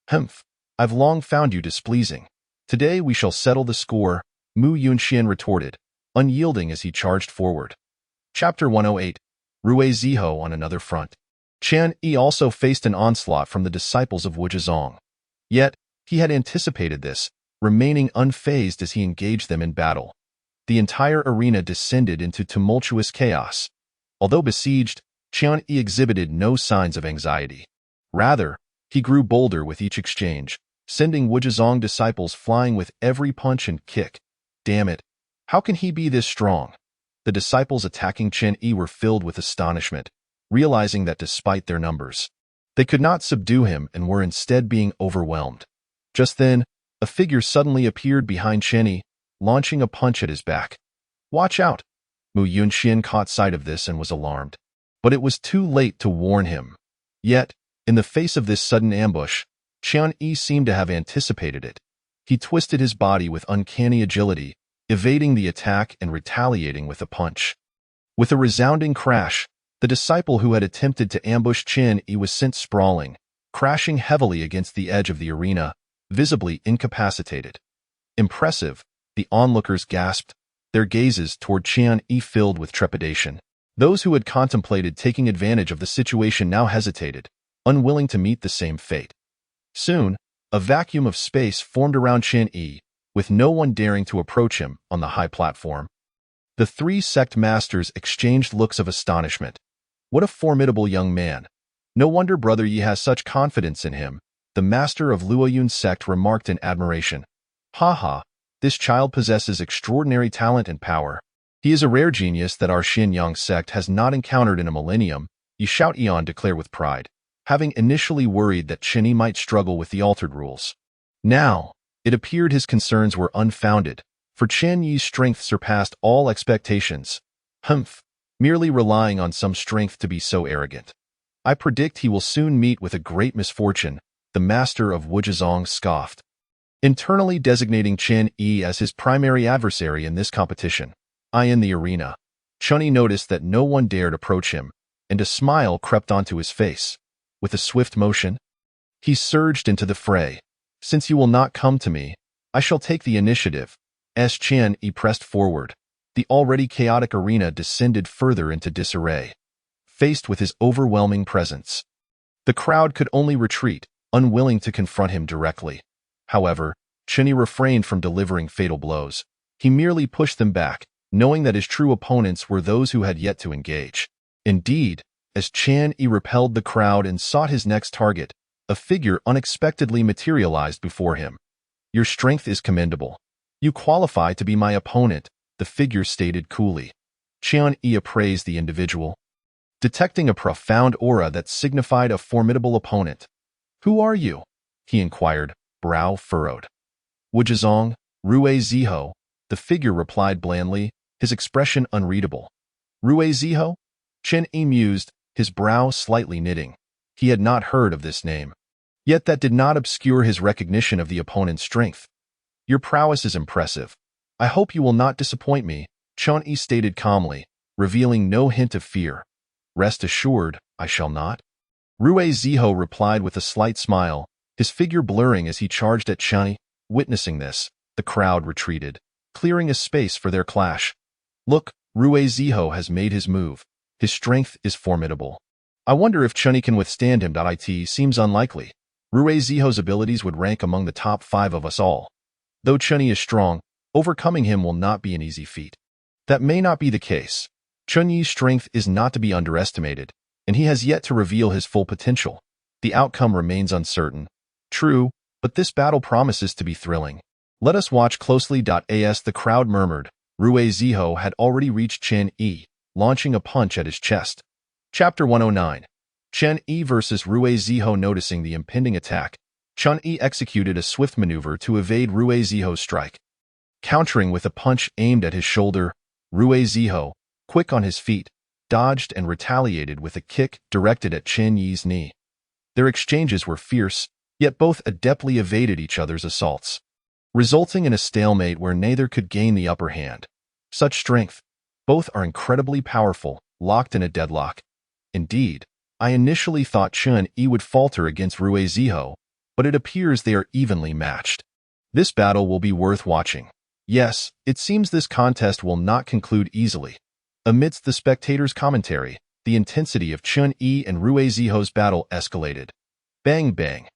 "Humph, I've long found you displeasing. Today we shall settle the score," Mu Yunxian retorted, unyielding as he charged forward. Chapter 108. Rui Ziho on another front. Chen Yi also faced an onslaught from the disciples of Wu Zhizong. Yet, he had anticipated this, remaining unfazed as he engaged them in battle. The entire arena descended into tumultuous chaos. Although besieged, Chen Yi exhibited no signs of anxiety. Rather, he grew bolder with each exchange, sending Wu Zhizong disciples flying with every punch and kick. Damn it! How can he be this strong? The disciples attacking Chen Yi were filled with astonishment, realizing that despite their numbers, they could not subdue him and were instead being overwhelmed. Just then, a figure suddenly appeared behind Chen Yi, launching a punch at his back. "Watch out!" Mu Yunxian caught sight of this and was alarmed. But it was too late to warn him. Yet, in the face of this sudden ambush, Chen Yi seemed to have anticipated it. He twisted his body with uncanny agility, evading the attack and retaliating with a punch. With a resounding crash, the disciple who had attempted to ambush Chen Yi was sent sprawling, crashing heavily against the edge of the arena, visibly incapacitated. "Impressive," the onlookers gasped, their gazes toward Chen Yi filled with trepidation. Those who had contemplated taking advantage of the situation now hesitated, unwilling to meet the same fate. Soon, a vacuum of space formed around Chen Yi, with no one daring to approach him on the high platform. The three sect masters exchanged looks of astonishment. What a formidable young man. No wonder Brother Yi has such confidence in him, the master of Luoyun sect remarked in admiration. "Ha ha, this child possesses extraordinary talent and power. He is a rare genius that our Xianyang sect has not encountered in a millennium," Yi Shout Eon declared with pride, having initially worried that Chen Yi might struggle with the altered rules. Now, it appeared his concerns were unfounded, for Chen Yi's strength surpassed all expectations. Humph, merely relying on some strength to be so arrogant. I predict he will soon meet with a great misfortune, the master of Wuzhizong scoffed. Internally designating Chen Yi as his primary adversary in this competition, in the arena, Chen Yi noticed that no one dared approach him, and a smile crept onto his face. With a swift motion, he surged into the fray. Since you will not come to me, I shall take the initiative. As Chen Yi pressed forward, the already chaotic arena descended further into disarray. Faced with his overwhelming presence, the crowd could only retreat, unwilling to confront him directly. However, Chen Yi refrained from delivering fatal blows. He merely pushed them back, knowing that his true opponents were those who had yet to engage. Indeed, as Chen Yi repelled the crowd and sought his next target, a figure unexpectedly materialized before him. Your strength is commendable. You qualify to be my opponent, the figure stated coolly. Chen Yi appraised the individual, detecting a profound aura that signified a formidable opponent. Who are you? He inquired, brow furrowed. Wuzhizong, Rue Ziho, the figure replied blandly, his expression unreadable. Rue Ziho? Chen Yi mused, his brow slightly knitting. He had not heard of this name. Yet that did not obscure his recognition of the opponent's strength. Your prowess is impressive. I hope you will not disappoint me, Chen Yi stated calmly, revealing no hint of fear. Rest assured, I shall not. Rue Ziho replied with a slight smile, his figure blurring as he charged at Chen Yi. Witnessing this, the crowd retreated, clearing a space for their clash. Look, Rue Ziho has made his move. His strength is formidable. I wonder if Chen Yi can withstand him. It seems unlikely. Rue Ziho's abilities would rank among the top 5 of us all. Though Chen Yi is strong, overcoming him will not be an easy feat. That may not be the case. Chen Yi's strength is not to be underestimated, and he has yet to reveal his full potential. The outcome remains uncertain. True, but this battle promises to be thrilling. Let us watch closely. As the crowd murmured, Rue Ziho had already reached Chen Yi, launching a punch at his chest. Chapter 109. Chen Yi vs. Rue Ziho. Noticing the impending attack, Chen Yi executed a swift maneuver to evade Rue Ziho's strike. Countering with a punch aimed at his shoulder, Rue Ziho, quick on his feet, dodged and retaliated with a kick directed at Chen Yi's knee. Their exchanges were fierce, yet both adeptly evaded each other's assaults, resulting in a stalemate where neither could gain the upper hand. Such strength. Both are incredibly powerful, locked in a deadlock. Indeed, I initially thought Chen Yi would falter against Rue Ziho, but it appears they are evenly matched. This battle will be worth watching. Yes, it seems this contest will not conclude easily. Amidst the spectators' commentary, the intensity of Chen Yi and Rue Ziho's battle escalated. Bang bang.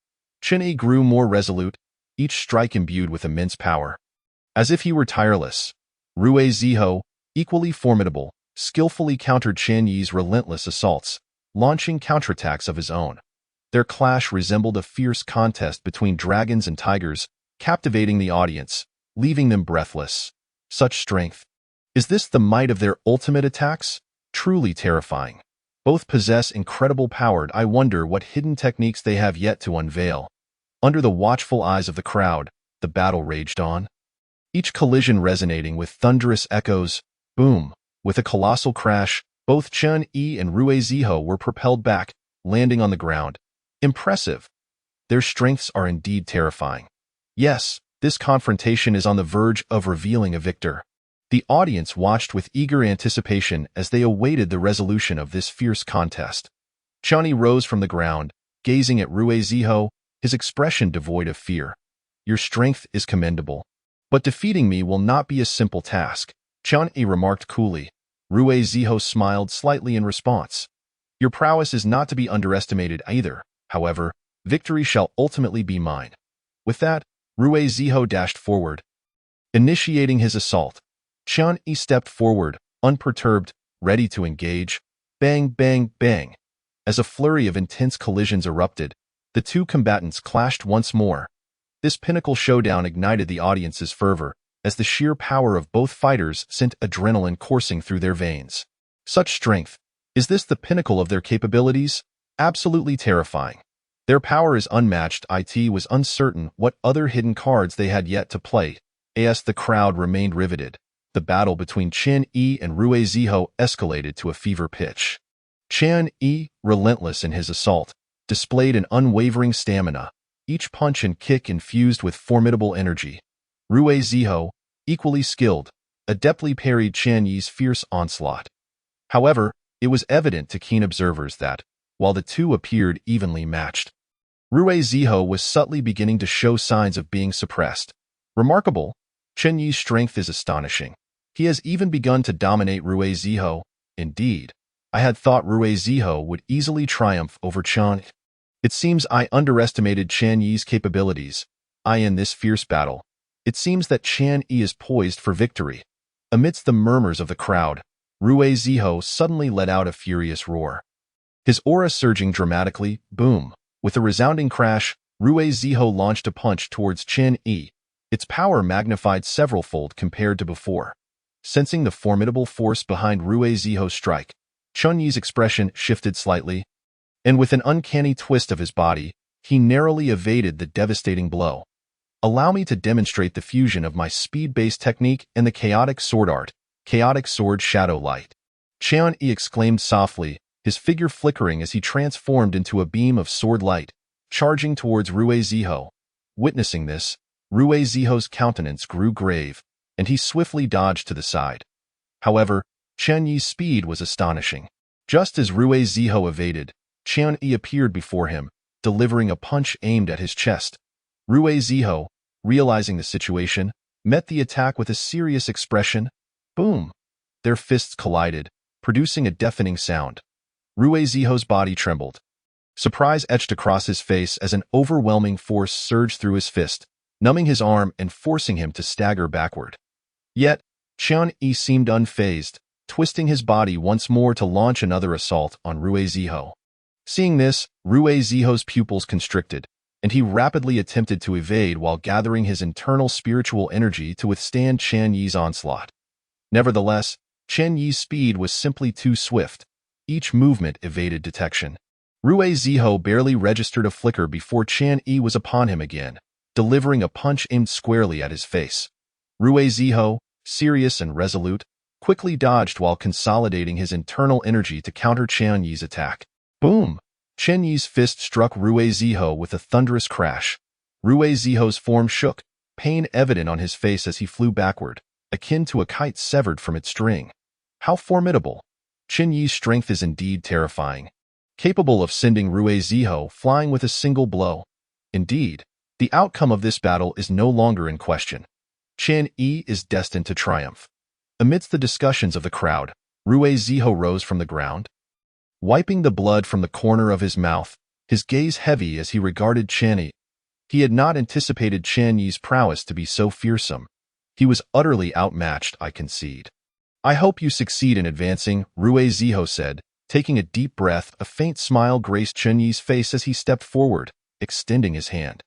Chen Yi grew more resolute, each strike imbued with immense power. As if he were tireless, Rue Ziho, equally formidable, skillfully countered Chen Yi's relentless assaults, launching counterattacks of his own. Their clash resembled a fierce contest between dragons and tigers, captivating the audience, leaving them breathless. Such strength. Is this the might of their ultimate attacks? Truly terrifying. Both possess incredible power. I wonder what hidden techniques they have yet to unveil. Under the watchful eyes of the crowd, the battle raged on. Each collision resonating with thunderous echoes. Boom! With a colossal crash, both Chen Yi and Rue Ziho were propelled back, landing on the ground. Impressive. Their strengths are indeed terrifying. Yes, this confrontation is on the verge of revealing a victor. The audience watched with eager anticipation as they awaited the resolution of this fierce contest. Chen Yi rose from the ground, gazing at Rue Ziho, his expression devoid of fear. Your strength is commendable. But defeating me will not be a simple task, Chen Yi remarked coolly. Rue Ziho smiled slightly in response. Your prowess is not to be underestimated either. However, victory shall ultimately be mine. With that, Rue Ziho dashed forward. Initiating his assault, Chen Yi stepped forward, unperturbed, ready to engage. Bang, bang, bang. As a flurry of intense collisions erupted, the two combatants clashed once more. This pinnacle showdown ignited the audience's fervor, as the sheer power of both fighters sent adrenaline coursing through their veins. Such strength. Is this the pinnacle of their capabilities? Absolutely terrifying. Their power is unmatched. It was uncertain what other hidden cards they had yet to play. As the crowd remained riveted, the battle between Chen Yi and Rui Ziho escalated to a fever pitch. Chen Yi, relentless in his assault, displayed an unwavering stamina, each punch and kick infused with formidable energy. Rui Ziho, equally skilled, adeptly parried Chen Yi's fierce onslaught. However, it was evident to keen observers that, while the two appeared evenly matched, Rui Ziho was subtly beginning to show signs of being suppressed. Remarkable, Chen Yi's strength is astonishing. He has even begun to dominate Rui Ziho. Indeed, I had thought Rui Ziho would easily triumph over Chen. It seems I underestimated Chen Yi's capabilities. In this fierce battle, it seems that Chen Yi is poised for victory. Amidst the murmurs of the crowd, Rui Ziho suddenly let out a furious roar. His aura surging dramatically, boom. With a resounding crash, Rui Ziho launched a punch towards Chen Yi, its power magnified several-fold compared to before. Sensing the formidable force behind Rui Ziho's strike, Chen Yi's expression shifted slightly, and with an uncanny twist of his body, he narrowly evaded the devastating blow. Allow me to demonstrate the fusion of my speed-based technique and the chaotic sword art, chaotic sword shadow light. Chen Yi exclaimed softly, his figure flickering as he transformed into a beam of sword light, charging towards Rui Ziho. Witnessing this, Rui Ziho's countenance grew grave, and he swiftly dodged to the side. However, Chen Yi's speed was astonishing. Just as Rui Ziho evaded, Chen Yi appeared before him, delivering a punch aimed at his chest. Rui Ziho, realizing the situation, met the attack with a serious expression. Boom! Their fists collided, producing a deafening sound. Rui Ziho's body trembled. Surprise etched across his face as an overwhelming force surged through his fist, numbing his arm and forcing him to stagger backward. Yet, Chen Yi seemed unfazed, twisting his body once more to launch another assault on Rui Ziho. Seeing this, Rui Ziho's pupils constricted, and he rapidly attempted to evade while gathering his internal spiritual energy to withstand Chen Yi's onslaught. Nevertheless, Chen Yi's speed was simply too swift. Each movement evaded detection. Rui Ziho barely registered a flicker before Chen Yi was upon him again, delivering a punch aimed squarely at his face. Rui Ziho, serious and resolute, quickly dodged while consolidating his internal energy to counter Chen Yi's attack. Boom! Chen Yi's fist struck Rui Ziho with a thunderous crash. Rui Ziho's form shook, pain evident on his face as he flew backward, akin to a kite severed from its string. How formidable! Chen Yi's strength is indeed terrifying, capable of sending Rui Ziho flying with a single blow. Indeed, the outcome of this battle is no longer in question. Chen Yi is destined to triumph. Amidst the discussions of the crowd, Rui Ziho rose from the ground, wiping the blood from the corner of his mouth, his gaze heavy as he regarded Chen Yi. He had not anticipated Chen Yi's prowess to be so fearsome. He was utterly outmatched, I concede. I hope you succeed in advancing, Rui Ziho said, taking a deep breath. A faint smile graced Chen Yi's face as he stepped forward, extending his hand.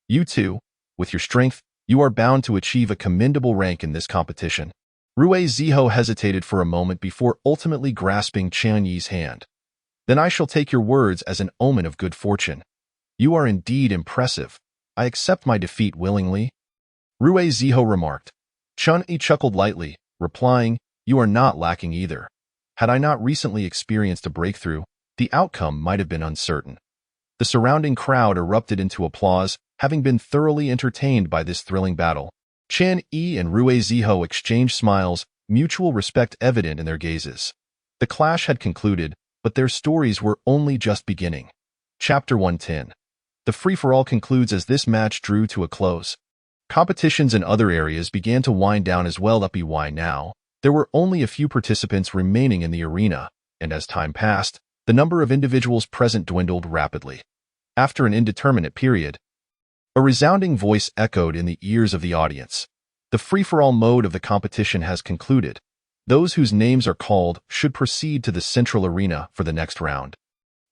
You too, with your strength, you are bound to achieve a commendable rank in this competition. Rui Ziho hesitated for a moment before ultimately grasping Chen Yi's hand. Then I shall take your words as an omen of good fortune. You are indeed impressive. I accept my defeat willingly. Rui Ziho remarked. Chen Yi chuckled lightly, replying, You are not lacking either. Had I not recently experienced a breakthrough, the outcome might have been uncertain. The surrounding crowd erupted into applause, having been thoroughly entertained by this thrilling battle. Chen Yi and Rui Ziho exchanged smiles, mutual respect evident in their gazes. The clash had concluded, but their stories were only just beginning. Chapter 110. The free-for-all concludes as this match drew to a close. Competitions in other areas began to wind down as well. Now, there were only a few participants remaining in the arena, and as time passed, the number of individuals present dwindled rapidly. After an indeterminate period, a resounding voice echoed in the ears of the audience. The free-for-all mode of the competition has concluded. Those whose names are called should proceed to the central arena for the next round.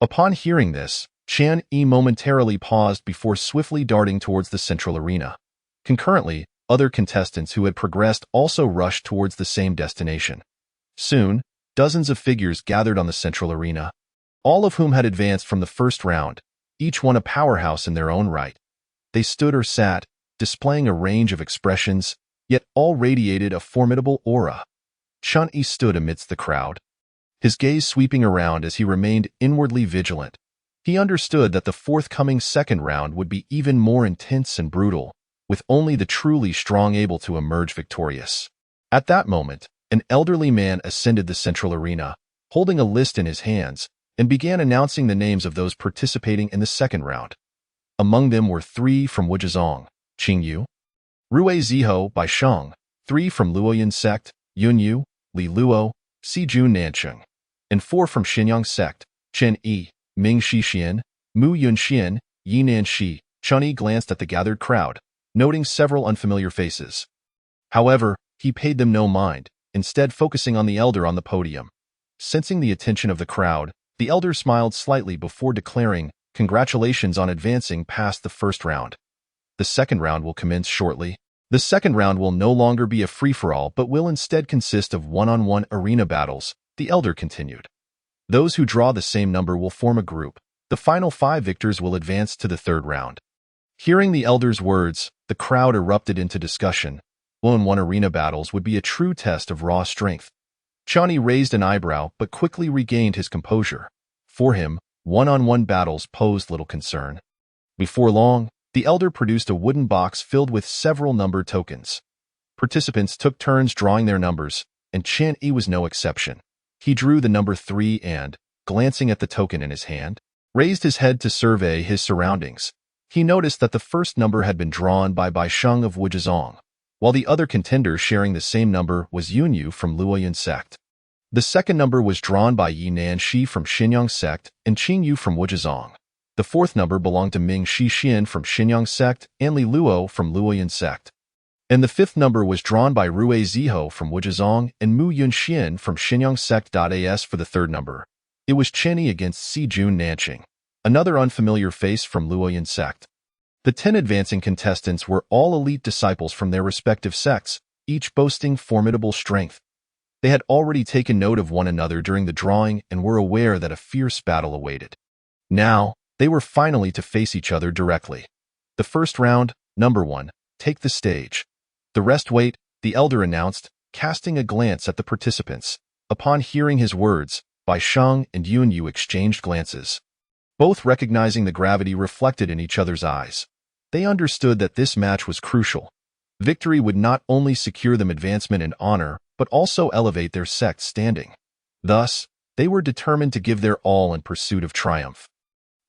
Upon hearing this, Chen Yi momentarily paused before swiftly darting towards the central arena. Concurrently, other contestants who had progressed also rushed towards the same destination. Soon, Dozens of figures gathered on the central arena, all of whom had advanced from the first round, each one a powerhouse in their own right. They stood or sat, displaying a range of expressions, yet all radiated a formidable aura. Chun-Yi stood amidst the crowd, his gaze sweeping around as he remained inwardly vigilant. He understood that the forthcoming second round would be even more intense and brutal, with only the truly strong able to emerge victorious. At that moment, an elderly man ascended the central arena, holding a list in his hands, and began announcing the names of those participating in the second round. Among them were 3 from Wuzhezong, Qingyu, Rui Ziho by Shang, 3 from Luoyan sect, Yunyu, Li Luo, Sijun Nancheng, and 4 from Xinyang sect, Chen Yi, Ming Shixian, Mu Yunxian, Yinan Shi. Chun-Yi glanced at the gathered crowd, noting several unfamiliar faces. However, he paid them no mind, instead focusing on the elder on the podium. Sensing the attention of the crowd, the elder smiled slightly before declaring, "Congratulations on advancing past the first round. The second round will commence shortly. The second round will no longer be a free-for-all but will instead consist of one-on-one arena battles," the elder continued. "Those who draw the same number will form a group. The final 5 victors will advance to the third round." Hearing the elder's words, the crowd erupted into discussion. One-on-one arena battles would be a true test of raw strength. Chun-Yi raised an eyebrow but quickly regained his composure. For him, one-on-one battles posed little concern. Before long, the elder produced a wooden box filled with several numbered tokens. Participants took turns drawing their numbers, and Chun-Yi was no exception. He drew the number 3 and, glancing at the token in his hand, raised his head to survey his surroundings. He noticed that the first number had been drawn by Baisheng of Wuzhezong, while the other contender sharing the same number was Yunyu from Luoyan sect. The second number was drawn by Yinan Shi from Xinyang sect and Qingyu from Wuzhezong. The fourth number belonged to Ming Shixian from Xinyang sect and Li Luo from Luoyan sect. And the fifth number was drawn by Rui Ziho from Wuzhezong and Mu Yunxian from Xinyang sect. As for the third number, it was Chen Yi against Sijun Nancheng, another unfamiliar face from Luoyan sect. The 10 advancing contestants were all elite disciples from their respective sects, each boasting formidable strength. They had already taken note of one another during the drawing and were aware that a fierce battle awaited. Now, they were finally to face each other directly. The first round, number 1, take the stage. The rest wait, the elder announced, casting a glance at the participants. Upon hearing his words, Baisheng and Yunyu exchanged glances, both recognizing the gravity reflected in each other's eyes. They understood that this match was crucial. Victory would not only secure them advancement and honor, but also elevate their sect's standing. Thus, they were determined to give their all in pursuit of triumph.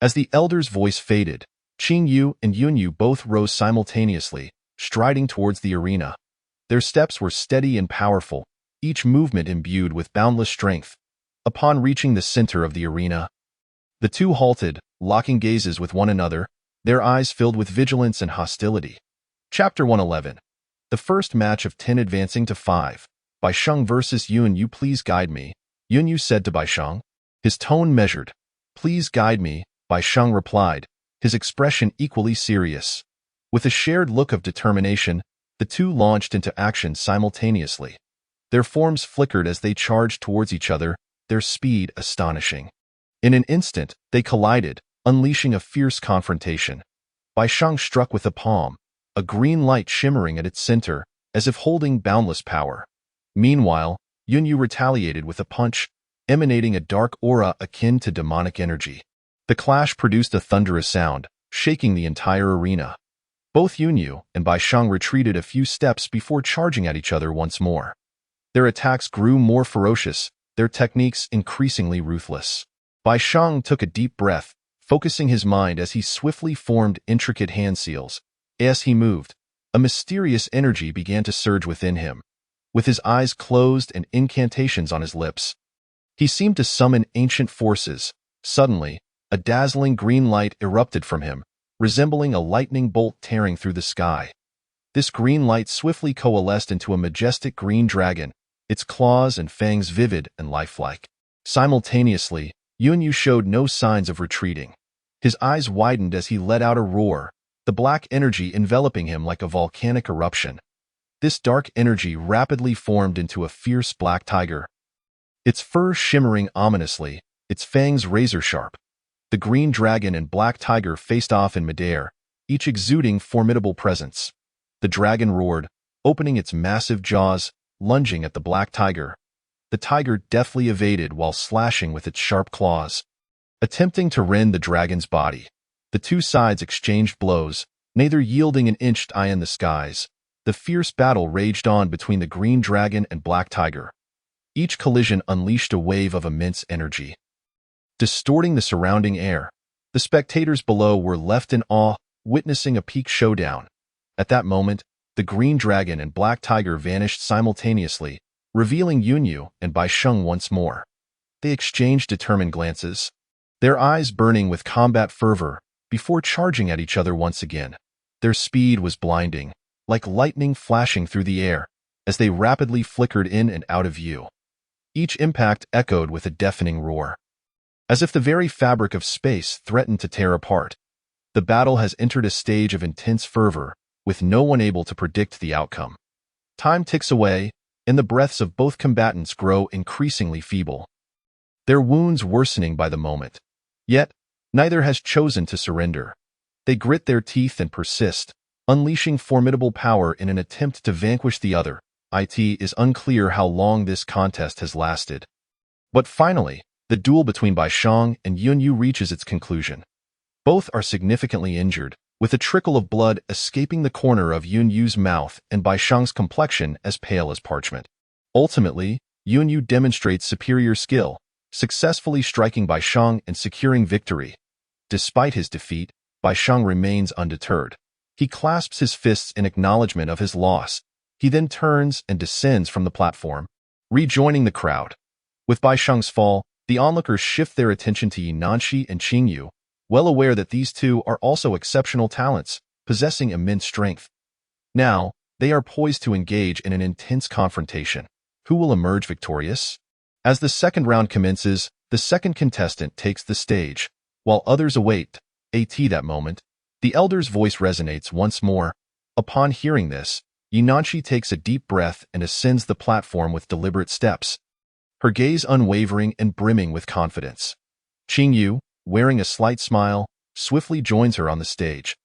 As the elder's voice faded, Qingyu and Yunyu both rose simultaneously, striding towards the arena. Their steps were steady and powerful, each movement imbued with boundless strength. Upon reaching the center of the arena, the two halted, locking gazes with one another, their eyes filled with vigilance and hostility. Chapter 111. The first match of 10 advancing to 5. Baisheng versus Yunyu. Please guide me, Yunyu said to Baisheng. His tone measured. Please guide me, Baisheng replied, his expression equally serious. With a shared look of determination, the two launched into action simultaneously. Their forms flickered as they charged towards each other, their speed astonishing. In an instant, they collided, unleashing a fierce confrontation. Baisheng struck with a palm, a green light shimmering at its center, as if holding boundless power. Meanwhile, Yunyu retaliated with a punch, emanating a dark aura akin to demonic energy. The clash produced a thunderous sound, shaking the entire arena. Both Yunyu and Baisheng retreated a few steps before charging at each other once more. Their attacks grew more ferocious, their techniques increasingly ruthless. Baisheng took a deep breath, focusing his mind as he swiftly formed intricate hand seals. As he moved, a mysterious energy began to surge within him. With his eyes closed and incantations on his lips, he seemed to summon ancient forces. Suddenly, a dazzling green light erupted from him, resembling a lightning bolt tearing through the sky. This green light swiftly coalesced into a majestic green dragon, its claws and fangs vivid and lifelike. Simultaneously, Yunyu showed no signs of retreating. His eyes widened as he let out a roar, the black energy enveloping him like a volcanic eruption. This dark energy rapidly formed into a fierce black tiger. its fur shimmering ominously, its fangs razor-sharp. The green dragon and black tiger faced off in midair, each exuding formidable presence. The dragon roared, opening its massive jaws, lunging at the black tiger. The tiger deftly evaded while slashing with its sharp claws. Attempting to rend the dragon's body, the two sides exchanged blows, neither yielding an inch eye in the skies. The fierce battle raged on between the green dragon and black tiger. Each collision unleashed a wave of immense energy, distorting the surrounding air. The spectators below were left in awe, witnessing a peak showdown. At that moment, the green dragon and black tiger vanished simultaneously, revealing Yunyu and Bai Sheng once more. They exchanged determined glances, their eyes burning with combat fervor, before charging at each other once again. Their speed was blinding, like lightning flashing through the air, as they rapidly flickered in and out of view. Each impact echoed with a deafening roar, as if the very fabric of space threatened to tear apart. The battle has entered a stage of intense fervor, with no one able to predict the outcome. Time ticks away, and the breaths of both combatants grow increasingly feeble, their wounds worsening by the moment. Yet, neither has chosen to surrender. They grit their teeth and persist, unleashing formidable power in an attempt to vanquish the other. It is unclear how long this contest has lasted. But finally, the duel between Bai Sheng and Yunyu reaches its conclusion. Both are significantly injured, with a trickle of blood escaping the corner of Yunyu's mouth and Bai Sheng's complexion as pale as parchment. Ultimately, Yunyu demonstrates superior skill, successfully striking Bai Sheng and securing victory. Despite his defeat, Bai Sheng remains undeterred. He clasps his fists in acknowledgement of his loss. He then turns and descends from the platform, rejoining the crowd. With Bai Sheng's fall, the onlookers shift their attention to Yinanshi and Qingyu, well aware that these two are also exceptional talents, possessing immense strength. Now, they are poised to engage in an intense confrontation. Who will emerge victorious? As the second round commences, the second contestant takes the stage, while others await that moment. The elder's voice resonates once more. Upon hearing this, Yinanshi takes a deep breath and ascends the platform with deliberate steps, her gaze unwavering and brimming with confidence. Qingyu, wearing a slight smile, swiftly joins her on the stage.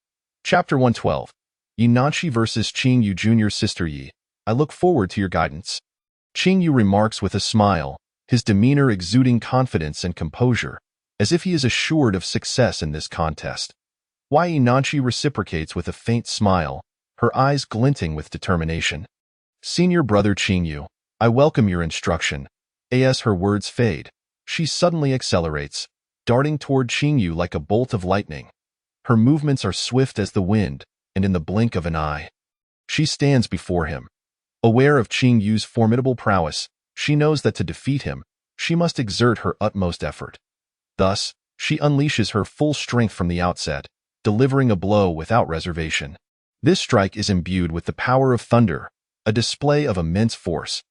Chapter 112. Yinanshi vs. Qingyu Jr. Sister Yi, I look forward to your guidance. Qingyu remarks with a smile, his demeanor exuding confidence and composure, as if he is assured of success in this contest. While Yinanshi reciprocates with a faint smile, her eyes glinting with determination. Senior brother Qingyu, I welcome your instruction. As her words fade, she suddenly accelerates, darting toward Qingyu like a bolt of lightning. Her movements are swift as the wind, and in the blink of an eye, she stands before him. Aware of Qingyu's formidable prowess, she knows that to defeat him, she must exert her utmost effort. Thus, she unleashes her full strength from the outset, delivering a blow without reservation. This strike is imbued with the power of thunder, a display of immense force.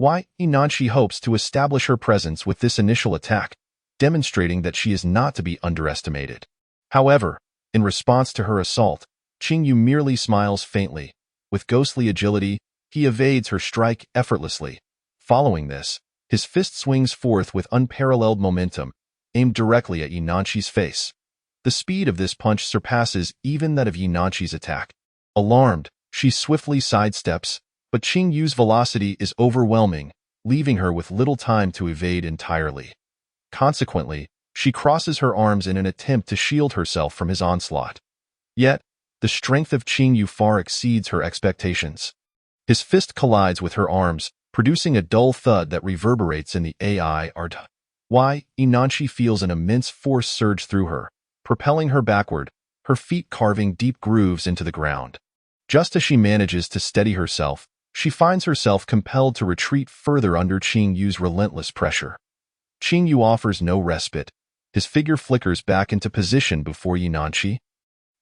Yinanshi hopes to establish her presence with this initial attack, demonstrating that she is not to be underestimated. However, in response to her assault, Qingyu merely smiles faintly. With ghostly agility, he evades her strike effortlessly. Following this, his fist swings forth with unparalleled momentum, aimed directly at Yinanshi's face. The speed of this punch surpasses even that of Yinanshi's attack. Alarmed, she swiftly sidesteps, but Qingyu's velocity is overwhelming, leaving her with little time to evade entirely. Consequently, she crosses her arms in an attempt to shield herself from his onslaught. Yet, the strength of Qingyu far exceeds her expectations. His fist collides with her arms, producing a dull thud that reverberates in the air. Yinanshi feels an immense force surge through her, propelling her backward, her feet carving deep grooves into the ground. Just as she manages to steady herself, she finds herself compelled to retreat further under Qingyu's relentless pressure. Qingyu offers no respite. His figure flickers back into position before Yinanshi.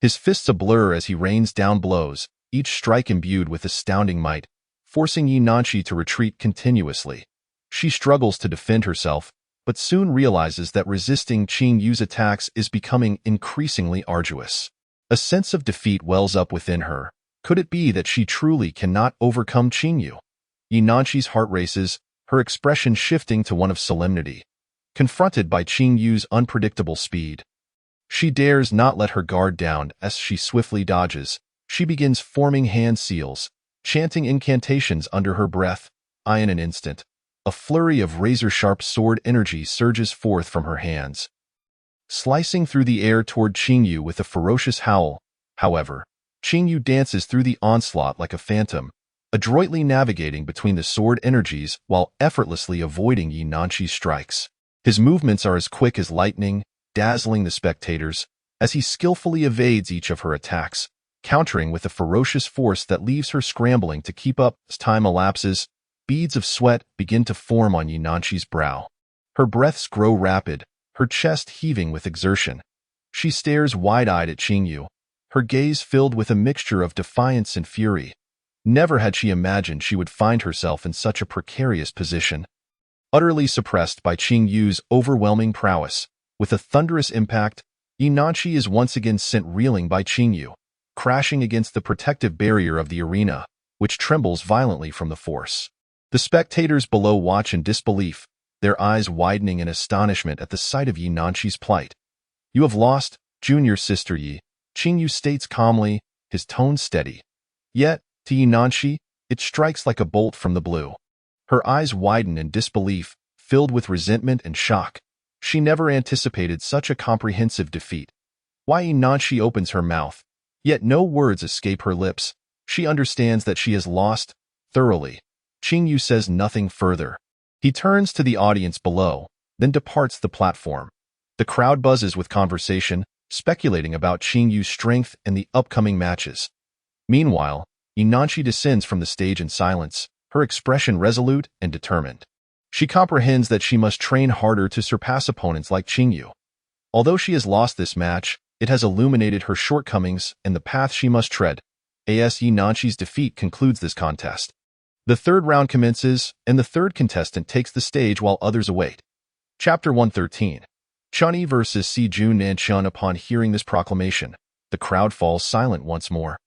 His fists a blur as he rains down blows, each strike imbued with astounding might, forcing Yinanshi to retreat continuously. She struggles to defend herself, but soon realizes that resisting Qingyu's attacks is becoming increasingly arduous. A sense of defeat wells up within her. Could it be that she truly cannot overcome Qingyu? Yinanshi's heart races, her expression shifting to one of solemnity. Confronted by Qing Yu's unpredictable speed, she dares not let her guard down. As she swiftly dodges, she begins forming hand seals, chanting incantations under her breath. In an instant, a flurry of razor-sharp sword energy surges forth from her hands, slicing through the air toward Qing Yu with a ferocious howl. However, Qing Yu dances through the onslaught like a phantom, adroitly navigating between the sword energies while effortlessly avoiding Yi Nanqi's strikes. His movements are as quick as lightning, dazzling the spectators, as he skillfully evades each of her attacks, countering with a ferocious force that leaves her scrambling to keep up. As time elapses, beads of sweat begin to form on Yi Nanqi's brow. Her breaths grow rapid, her chest heaving with exertion. She stares wide-eyed at Qing Yu, her gaze filled with a mixture of defiance and fury. Never had she imagined she would find herself in such a precarious position. Utterly suppressed by Qing Yu's overwhelming prowess, with a thunderous impact, Yi Nanqi is once again sent reeling by Qing Yu, crashing against the protective barrier of the arena, which trembles violently from the force. The spectators below watch in disbelief, their eyes widening in astonishment at the sight of Yi Nanqi's plight. "You have lost, junior sister Yi," Qing Yu states calmly, his tone steady. Yet, to Yi Nanqi, it strikes like a bolt from the blue. Her eyes widen in disbelief, filled with resentment and shock. She never anticipated such a comprehensive defeat. Why Yi Nanqi opens her mouth, yet no words escape her lips. She understands that she has lost, thoroughly. Qing Yu says nothing further. He turns to the audience below, then departs the platform. The crowd buzzes with conversation, speculating about Qing Yu's strength and the upcoming matches. Meanwhile, Yi Nanqi descends from the stage in silence, her expression resolute and determined. She comprehends that she must train harder to surpass opponents like Qing Yu. Although she has lost this match, it has illuminated her shortcomings and the path she must tread. As Yi Nanqi's defeat concludes this contest. The third round commences, and the third contestant takes the stage while others await. Chapter 113. Chun-Yi vs. Si Jun Nanchun. Upon hearing this proclamation, the crowd falls silent once more,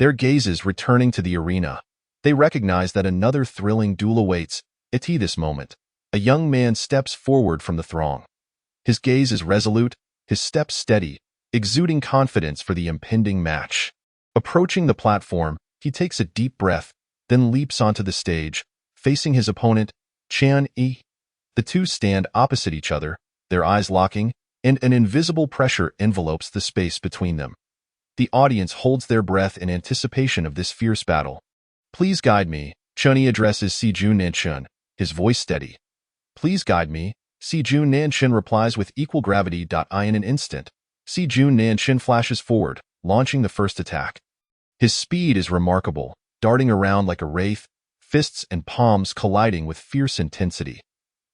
their gazes returning to the arena. They recognize that another thrilling duel awaits. At this moment, a young man steps forward from the throng. His gaze is resolute, his steps steady, exuding confidence for the impending match. Approaching the platform, he takes a deep breath, then leaps onto the stage, facing his opponent, Chun-Yi. The two stand opposite each other, their eyes locking, and an invisible pressure envelopes the space between them. The audience holds their breath in anticipation of this fierce battle. "Please guide me," Chun-Yi addresses Si Jun Nanchun, his voice steady. "Please guide me," Si Jun Nanchun replies with equal gravity. In an instant, Si Jun Nanchun flashes forward, launching the first attack. His speed is remarkable, darting around like a wraith, fists and palms colliding with fierce intensity.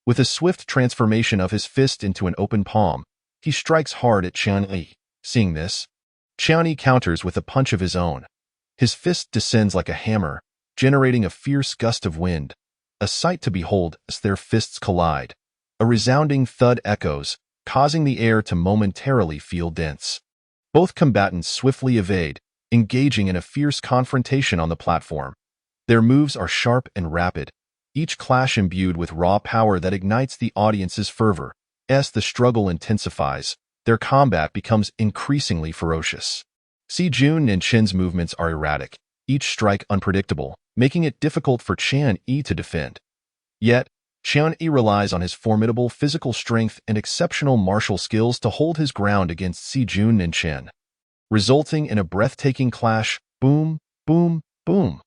With a swift transformation of his fist into an open palm, he strikes hard at Chun-Yi. Seeing this, Chun-Yi counters with a punch of his own. His fist descends like a hammer, generating a fierce gust of wind, a sight to behold as their fists collide. A resounding thud echoes, causing the air to momentarily feel dense. Both combatants swiftly evade, engaging in a fierce confrontation on the platform. Their moves are sharp and rapid, each clash imbued with raw power that ignites the audience's fervor. As the struggle intensifies, their combat becomes increasingly ferocious. Si Jun Nanchun's movements are erratic, each strike unpredictable, making it difficult for Chun-Yi to defend. Yet, Chun-Yi relies on his formidable physical strength and exceptional martial skills to hold his ground against Si Jun Nanchun, resulting in a breathtaking clash. Boom, boom, boom.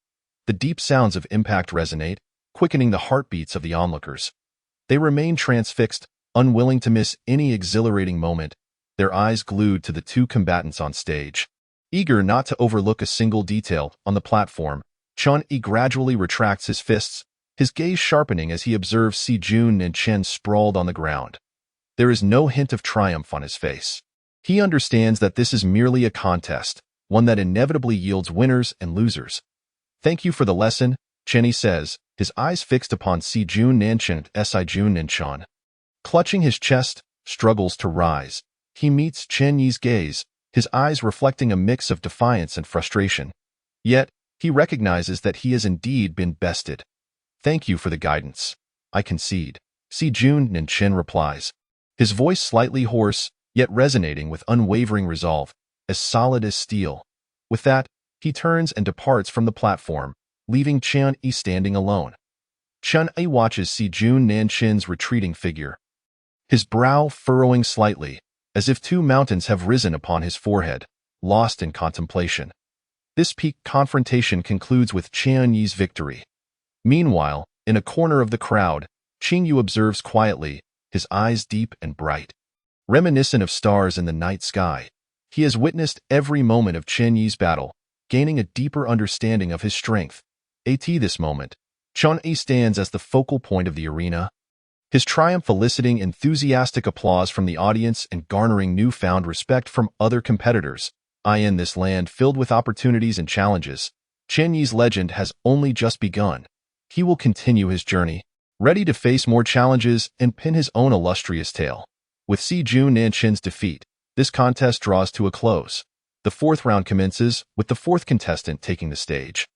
The deep sounds of impact resonate, quickening the heartbeats of the onlookers. They remain transfixed, unwilling to miss any exhilarating moment, their eyes glued to the two combatants on stage. Eager not to overlook a single detail on the platform, Chun-Yi gradually retracts his fists, his gaze sharpening as he observes Si Jun Nanchun sprawled on the ground. There is no hint of triumph on his face. He understands that this is merely a contest, one that inevitably yields winners and losers. "Thank you for the lesson," Chun-Yi says, his eyes fixed upon Si Jun Nanchun. Si Jun Nanchun, clutching his chest, struggles to rise. He meets Chun-Yi's gaze, his eyes reflecting a mix of defiance and frustration. Yet, he recognizes that he has indeed been bested. "Thank you for the guidance." I concede. Si Jun Nanchin replies, his voice slightly hoarse, yet resonating with unwavering resolve, as solid as steel. With that, he turns and departs from the platform, leaving Qian Yi standing alone. Qian Yi watches Si Jun Nanchin's retreating figure, his brow furrowing slightly, as if two mountains have risen upon his forehead, lost in contemplation. This peak confrontation concludes with Qian Yi's victory. Meanwhile, in a corner of the crowd, Qing Yu observes quietly, his eyes deep and bright. Reminiscent of stars in the night sky, he has witnessed every moment of Qian Yi's battle, gaining a deeper understanding of his strength. At this moment, Qian Yi stands as the focal point of the arena, his triumph eliciting enthusiastic applause from the audience and garnering newfound respect from other competitors. In this land filled with opportunities and challenges, Qian Yi's legend has only just begun. He will continue his journey, ready to face more challenges and pin his own illustrious tale. With Si Jun Nanchin's defeat, this contest draws to a close. The fourth round commences, with the fourth contestant taking the stage.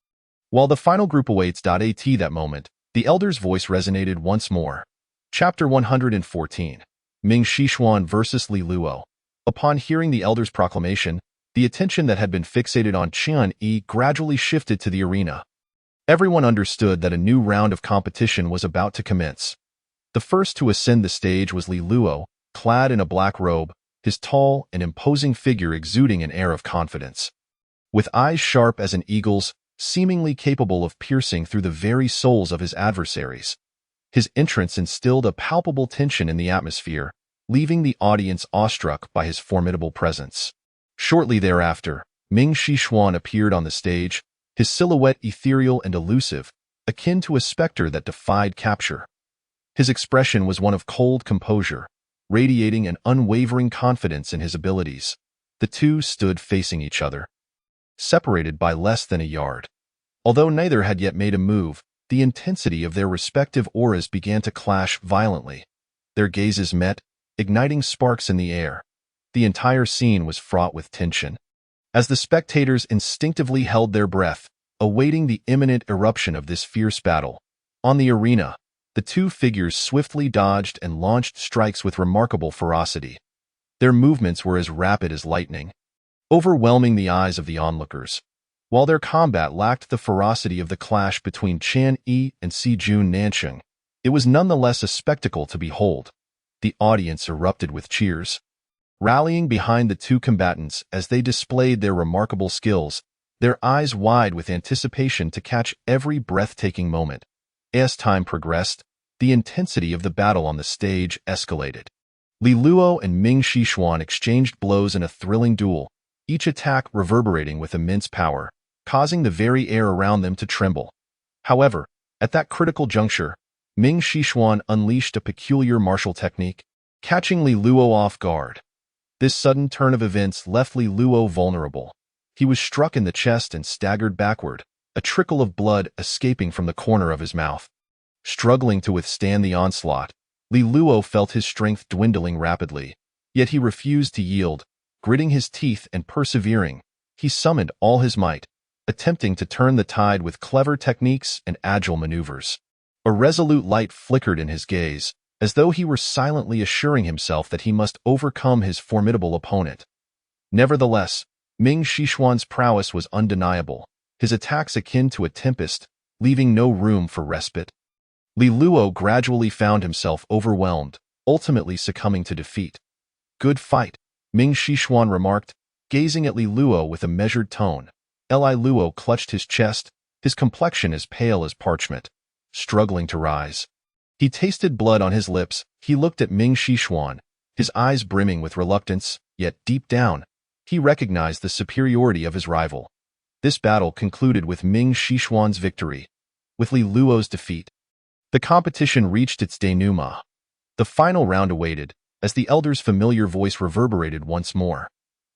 While the final group awaits. At that moment, the elder's voice resonated once more. Chapter 114. Ming Xishuan vs. Li Luo. Upon hearing the elder's proclamation, the attention that had been fixated on Qian Yi gradually shifted to the arena. Everyone understood that a new round of competition was about to commence. The first to ascend the stage was Li Luo, clad in a black robe, his tall and imposing figure exuding an air of confidence. With eyes sharp as an eagle's, seemingly capable of piercing through the very souls of his adversaries, his entrance instilled a palpable tension in the atmosphere, leaving the audience awestruck by his formidable presence. Shortly thereafter, Ming Xishuan appeared on the stage, his silhouette ethereal and elusive, akin to a specter that defied capture. His expression was one of cold composure, radiating an unwavering confidence in his abilities. The two stood facing each other, separated by less than a yard. Although neither had yet made a move, the intensity of their respective auras began to clash violently. Their gazes met, igniting sparks in the air. The entire scene was fraught with tension, as the spectators instinctively held their breath, awaiting the imminent eruption of this fierce battle. On the arena, the two figures swiftly dodged and launched strikes with remarkable ferocity. Their movements were as rapid as lightning, overwhelming the eyes of the onlookers. While their combat lacked the ferocity of the clash between Qian Yi and Si Jun Nanchin, it was nonetheless a spectacle to behold. The audience erupted with cheers, rallying behind the two combatants as they displayed their remarkable skills, their eyes wide with anticipation to catch every breathtaking moment. As time progressed, the intensity of the battle on the stage escalated. Li Luo and Ming Xishuan exchanged blows in a thrilling duel, each attack reverberating with immense power, causing the very air around them to tremble. However, at that critical juncture, Ming Xishuan unleashed a peculiar martial technique, catching Li Luo off guard. This sudden turn of events left Li Luo vulnerable. He was struck in the chest and staggered backward, a trickle of blood escaping from the corner of his mouth. Struggling to withstand the onslaught, Li Luo felt his strength dwindling rapidly, yet he refused to yield. Gritting his teeth and persevering, he summoned all his might, attempting to turn the tide with clever techniques and agile maneuvers. A resolute light flickered in his gaze, as though he were silently assuring himself that he must overcome his formidable opponent. Nevertheless, Ming Xishuan's prowess was undeniable, his attacks akin to a tempest, leaving no room for respite. Li Luo gradually found himself overwhelmed, ultimately succumbing to defeat. "Good fight," Ming Xishuan remarked, gazing at Li Luo with a measured tone. Li Luo clutched his chest, his complexion as pale as parchment, struggling to rise. He tasted blood on his lips. He looked at Ming Xishuan, his eyes brimming with reluctance, yet deep down, he recognized the superiority of his rival. This battle concluded with Ming Xishuan's victory. With Li Luo's defeat, the competition reached its denouement. The final round awaited, as the elder's familiar voice reverberated once more.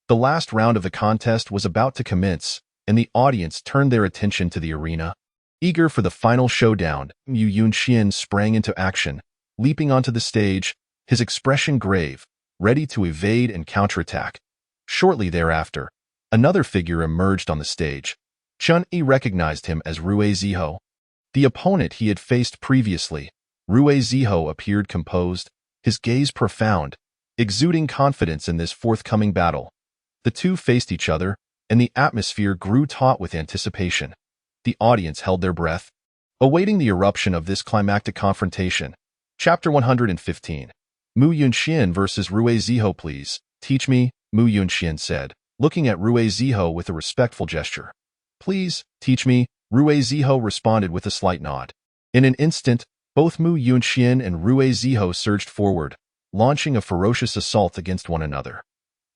The last round of the contest was about to commence, and the audience turned their attention to the arena. Eager for the final showdown, Yu Yunxian sprang into action, leaping onto the stage, his expression grave, ready to evade and counterattack. Shortly thereafter, another figure emerged on the stage. Chun Yi recognized him as Rue Ziho, the opponent he had faced previously. Rue Ziho appeared composed, his gaze profound, exuding confidence in this forthcoming battle. The two faced each other, and the atmosphere grew taut with anticipation. The audience held their breath, awaiting the eruption of this climactic confrontation. Chapter 115. Mu Yunxian versus Rue Ziho. Please, teach me, Mu Yunxian said, looking at Rue Ziho with a respectful gesture. Please, teach me, Rue Ziho responded with a slight nod. In an instant, both Mu Yunxian and Rue Ziho surged forward, launching a ferocious assault against one another.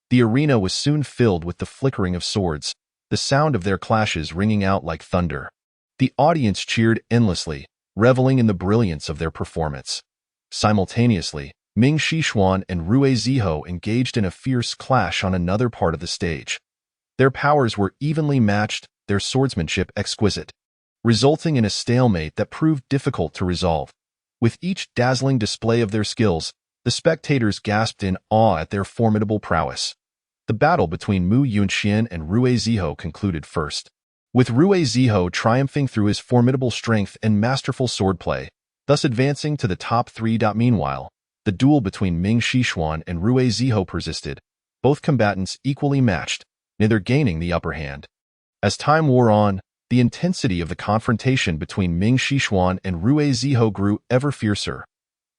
The arena was soon filled with the flickering of swords, the sound of their clashes ringing out like thunder. The audience cheered endlessly, reveling in the brilliance of their performance. Simultaneously, Ming Xishuan and Rue Ziho engaged in a fierce clash on another part of the stage. Their powers were evenly matched, their swordsmanship exquisite, resulting in a stalemate that proved difficult to resolve. With each dazzling display of their skills, the spectators gasped in awe at their formidable prowess. The battle between Mu Yunxian and Rue Ziho concluded first, with Rue Ziho triumphing through his formidable strength and masterful swordplay, thus advancing to the top three. Meanwhile, the duel between Ming Xishuan and Rue Ziho persisted, both combatants equally matched, neither gaining the upper hand. As time wore on, the intensity of the confrontation between Ming Xishuan and Rue Ziho grew ever fiercer.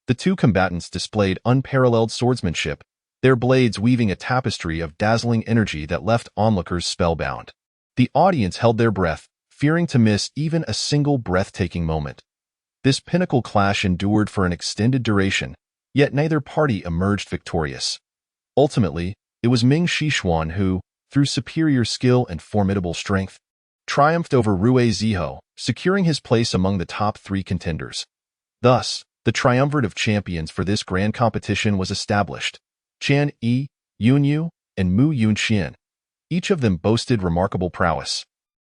The two combatants displayed unparalleled swordsmanship, their blades weaving a tapestry of dazzling energy that left onlookers spellbound. The audience held their breath, fearing to miss even a single breathtaking moment. This pinnacle clash endured for an extended duration, yet neither party emerged victorious. Ultimately, it was Ming Xishuan who, through superior skill and formidable strength, triumphed over Rue Ziho, securing his place among the top three contenders. Thus, the triumvirate of champions for this grand competition was established. Qian Yi, Yun Yu, and Mu Yunxian. Each of them boasted remarkable prowess,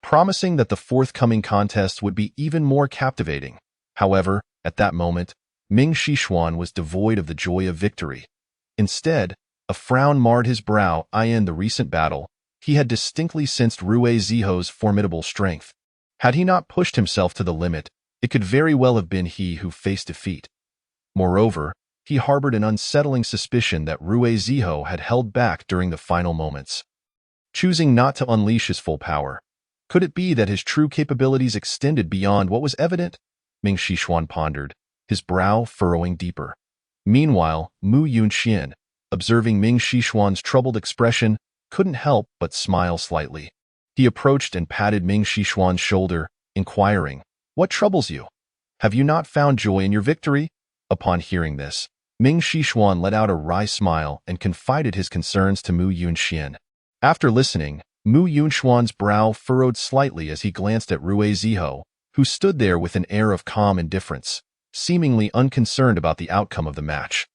promising that the forthcoming contest would be even more captivating. However, at that moment, Ming Xishuan was devoid of the joy of victory. Instead, a frown marred his brow. In the recent battle, he had distinctly sensed Rue Ziho's formidable strength. Had he not pushed himself to the limit, it could very well have been he who faced defeat. Moreover, he harbored an unsettling suspicion that Rue Ziho had held back during the final moments, choosing not to unleash his full power. Could it be that his true capabilities extended beyond what was evident? Ming Xishuan pondered, his brow furrowing deeper. Meanwhile, Mu Yunxian, observing Ming Xishuan's troubled expression, couldn't help but smile slightly. He approached and patted Ming Xishuan's shoulder, inquiring, "What troubles you? Have you not found joy in your victory?" Upon hearing this, Ming Xishuan let out a wry smile and confided his concerns to Mu Yunxian. After listening, Mu Yunxuan's brow furrowed slightly as he glanced at Rue Ziho, who stood there with an air of calm indifference, seemingly unconcerned about the outcome of the match.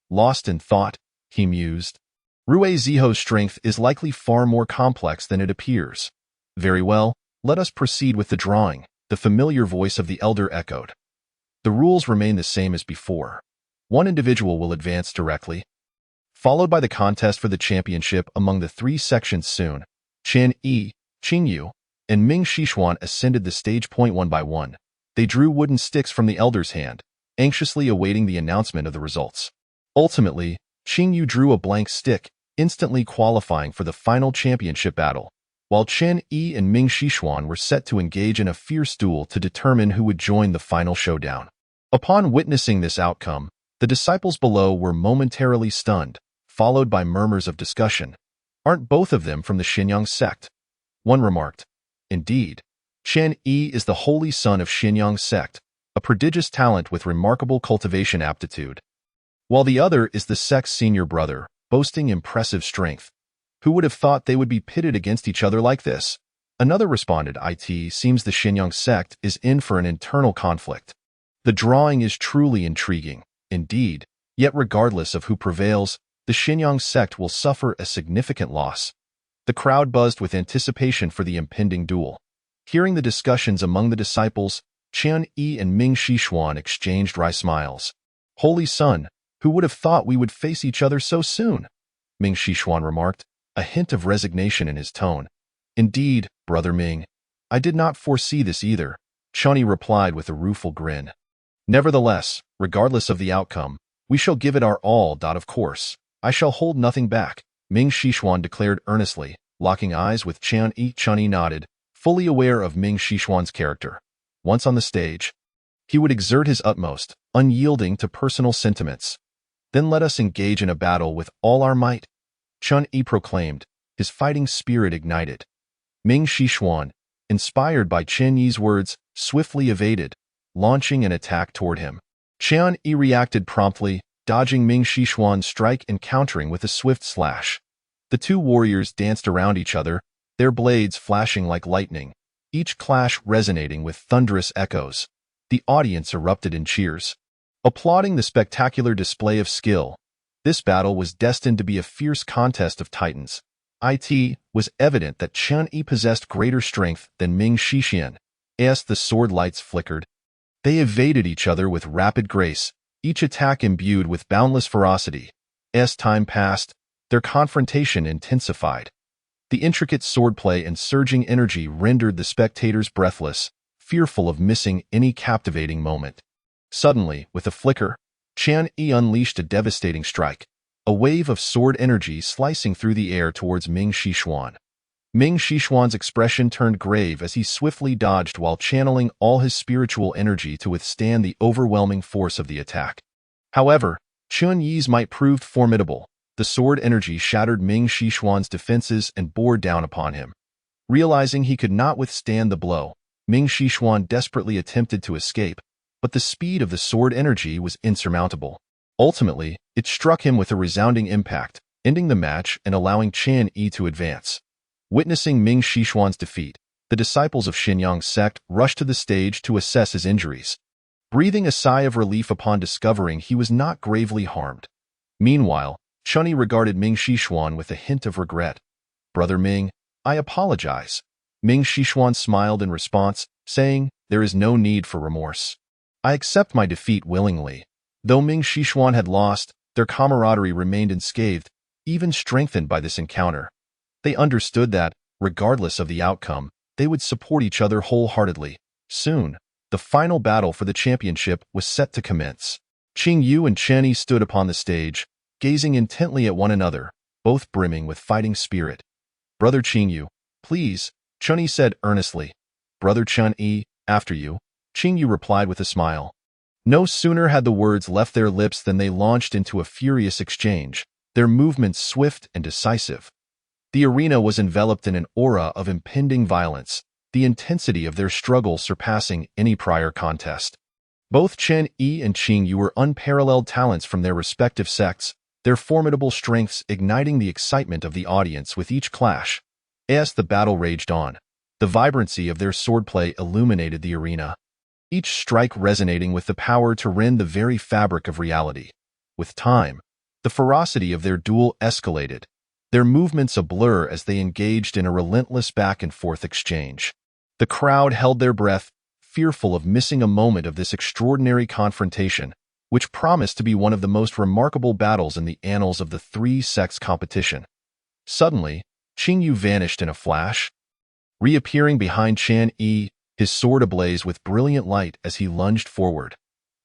Lost in thought, he mused. Rue Ziho's strength is likely far more complex than it appears. Very well, let us proceed with the drawing, the familiar voice of the elder echoed. The rules remain the same as before. One individual will advance directly, followed by the contest for the championship among the three sections soon. Qian Yi, Qing Yu, and Ming Xishuan ascended the stage point one by one. They drew wooden sticks from the elder's hand, anxiously awaiting the announcement of the results. Ultimately, Qing Yu drew a blank stick, instantly qualifying for the final championship battle, while Qian Yi and Ming Xishuan were set to engage in a fierce duel to determine who would join the final showdown. Upon witnessing this outcome, the disciples below were momentarily stunned, followed by murmurs of discussion. "Aren't both of them from the Xinyang sect?" One remarked. "Indeed. Qian Yi is the holy son of Xinyang sect, a prodigious talent with remarkable cultivation aptitude, while the other is the sect's senior brother, boasting impressive strength. Who would have thought they would be pitted against each other like this?" Another responded, "It seems the Xinyang sect is in for an internal conflict. The drawing is truly intriguing, indeed, yet regardless of who prevails, the Xinyang sect will suffer a significant loss." The crowd buzzed with anticipation for the impending duel. Hearing the discussions among the disciples, Qian Yi and Ming Xishuan exchanged wry smiles. "Holy Son, who would have thought we would face each other so soon?" Ming Xishuan remarked, a hint of resignation in his tone. "Indeed, Brother Ming, I did not foresee this either," Chunyi replied with a rueful grin. Nevertheless, regardless of the outcome, we shall give it our all. Of course, I shall hold nothing back, Ming Shixuan declared earnestly, locking eyes with Qian Yi. Qian Yi nodded, fully aware of Ming Shixuan's character. Once on the stage, he would exert his utmost, unyielding to personal sentiments. Then let us engage in a battle with all our might, Qian Yi proclaimed, his fighting spirit ignited. Ming Shixuan, inspired by Qian Yi's words, swiftly evaded, launching an attack toward him. Qian Yi reacted promptly, dodging Ming Shixuan's strike and countering with a swift slash. The two warriors danced around each other, their blades flashing like lightning, each clash resonating with thunderous echoes. The audience erupted in cheers, applauding the spectacular display of skill. This battle was destined to be a fierce contest of titans. It was evident that Qian Yi possessed greater strength than Ming Shixuan. As the sword lights flickered, they evaded each other with rapid grace, each attack imbued with boundless ferocity. As time passed, their confrontation intensified. The intricate swordplay and surging energy rendered the spectators breathless, fearful of missing any captivating moment. Suddenly, with a flicker, Qian Yi unleashed a devastating strike, a wave of sword energy slicing through the air towards Ming Shixuan. Ming Shixuan's expression turned grave as he swiftly dodged while channeling all his spiritual energy to withstand the overwhelming force of the attack. However, Qian Yi's might proved formidable. The sword energy shattered Ming Shixuan's defenses and bore down upon him. Realizing he could not withstand the blow, Ming Shixuan desperately attempted to escape, but the speed of the sword energy was insurmountable. Ultimately, it struck him with a resounding impact, ending the match and allowing Qian Yi to advance. Witnessing Ming Shixuan's defeat, the disciples of Xinyang's sect rushed to the stage to assess his injuries, breathing a sigh of relief upon discovering he was not gravely harmed. Meanwhile, Qian Yi regarded Ming Shixuan with a hint of regret. "Brother Ming, I apologize." Ming Shixuan smiled in response, saying, "There is no need for remorse. I accept my defeat willingly." Though Ming Shixuan had lost, their camaraderie remained unscathed, even strengthened by this encounter. They understood that, regardless of the outcome, they would support each other wholeheartedly. Soon, the final battle for the championship was set to commence. Qing Yu and Qian Yi stood upon the stage, gazing intently at one another, both brimming with fighting spirit. "Brother Qing Yu, please," Qian Yi said earnestly. "Brother Qian Yi, after you," Qing Yu replied with a smile. No sooner had the words left their lips than they launched into a furious exchange, their movements swift and decisive. The arena was enveloped in an aura of impending violence, the intensity of their struggle surpassing any prior contest. Both Qian Yi and Qing Yu were unparalleled talents from their respective sects, their formidable strengths igniting the excitement of the audience with each clash. As the battle raged on, the vibrancy of their swordplay illuminated the arena, each strike resonating with the power to rend the very fabric of reality. With time, the ferocity of their duel escalated, their movements a blur as they engaged in a relentless back-and-forth exchange. The crowd held their breath, fearful of missing a moment of this extraordinary confrontation, which promised to be one of the most remarkable battles in the annals of the three-sects competition. Suddenly, Qing Yu vanished in a flash, reappearing behind Qian Yi, his sword ablaze with brilliant light as he lunged forward.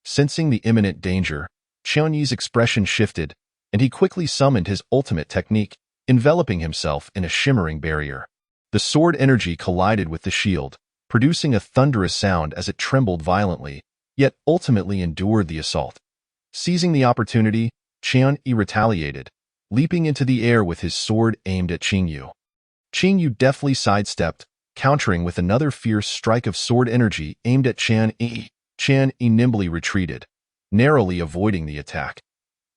Sensing the imminent danger, Qian Yi's expression shifted, and he quickly summoned his ultimate technique, enveloping himself in a shimmering barrier. The sword energy collided with the shield, producing a thunderous sound as it trembled violently, yet ultimately endured the assault. Seizing the opportunity, Qian Yi retaliated, leaping into the air with his sword aimed at Qing Yu. Qing Yu deftly sidestepped, countering with another fierce strike of sword energy aimed at Qian Yi. Qian Yi nimbly retreated, narrowly avoiding the attack.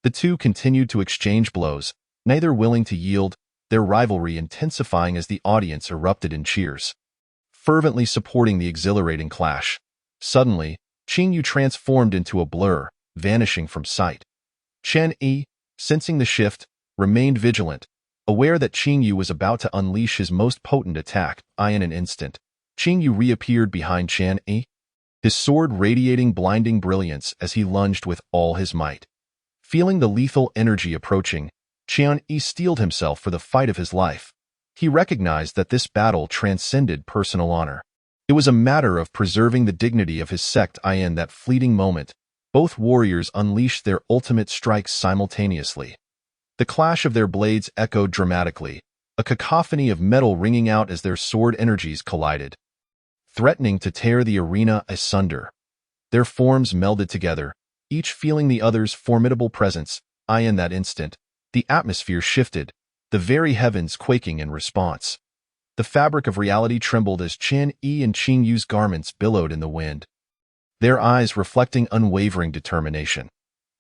The two continued to exchange blows, neither willing to yield, their rivalry intensifying as the audience erupted in cheers, fervently supporting the exhilarating clash. Suddenly, Qing Yu transformed into a blur, vanishing from sight. Qian Yi, sensing the shift, remained vigilant, aware that Qing Yu was about to unleash his most potent attack. In an instant, Qing Yu reappeared behind Qian Yi, his sword radiating blinding brilliance as he lunged with all his might. Feeling the lethal energy approaching, Qian Yi steeled himself for the fight of his life. He recognized that this battle transcended personal honor. It was a matter of preserving the dignity of his sect. In that fleeting moment, both warriors unleashed their ultimate strikes simultaneously. The clash of their blades echoed dramatically, a cacophony of metal ringing out as their sword energies collided, threatening to tear the arena asunder. Their forms melded together, each feeling the other's formidable presence. In that instant, the atmosphere shifted, the very heavens quaking in response. The fabric of reality trembled as Chen Yi and Qing Yu's garments billowed in the wind, their eyes reflecting unwavering determination.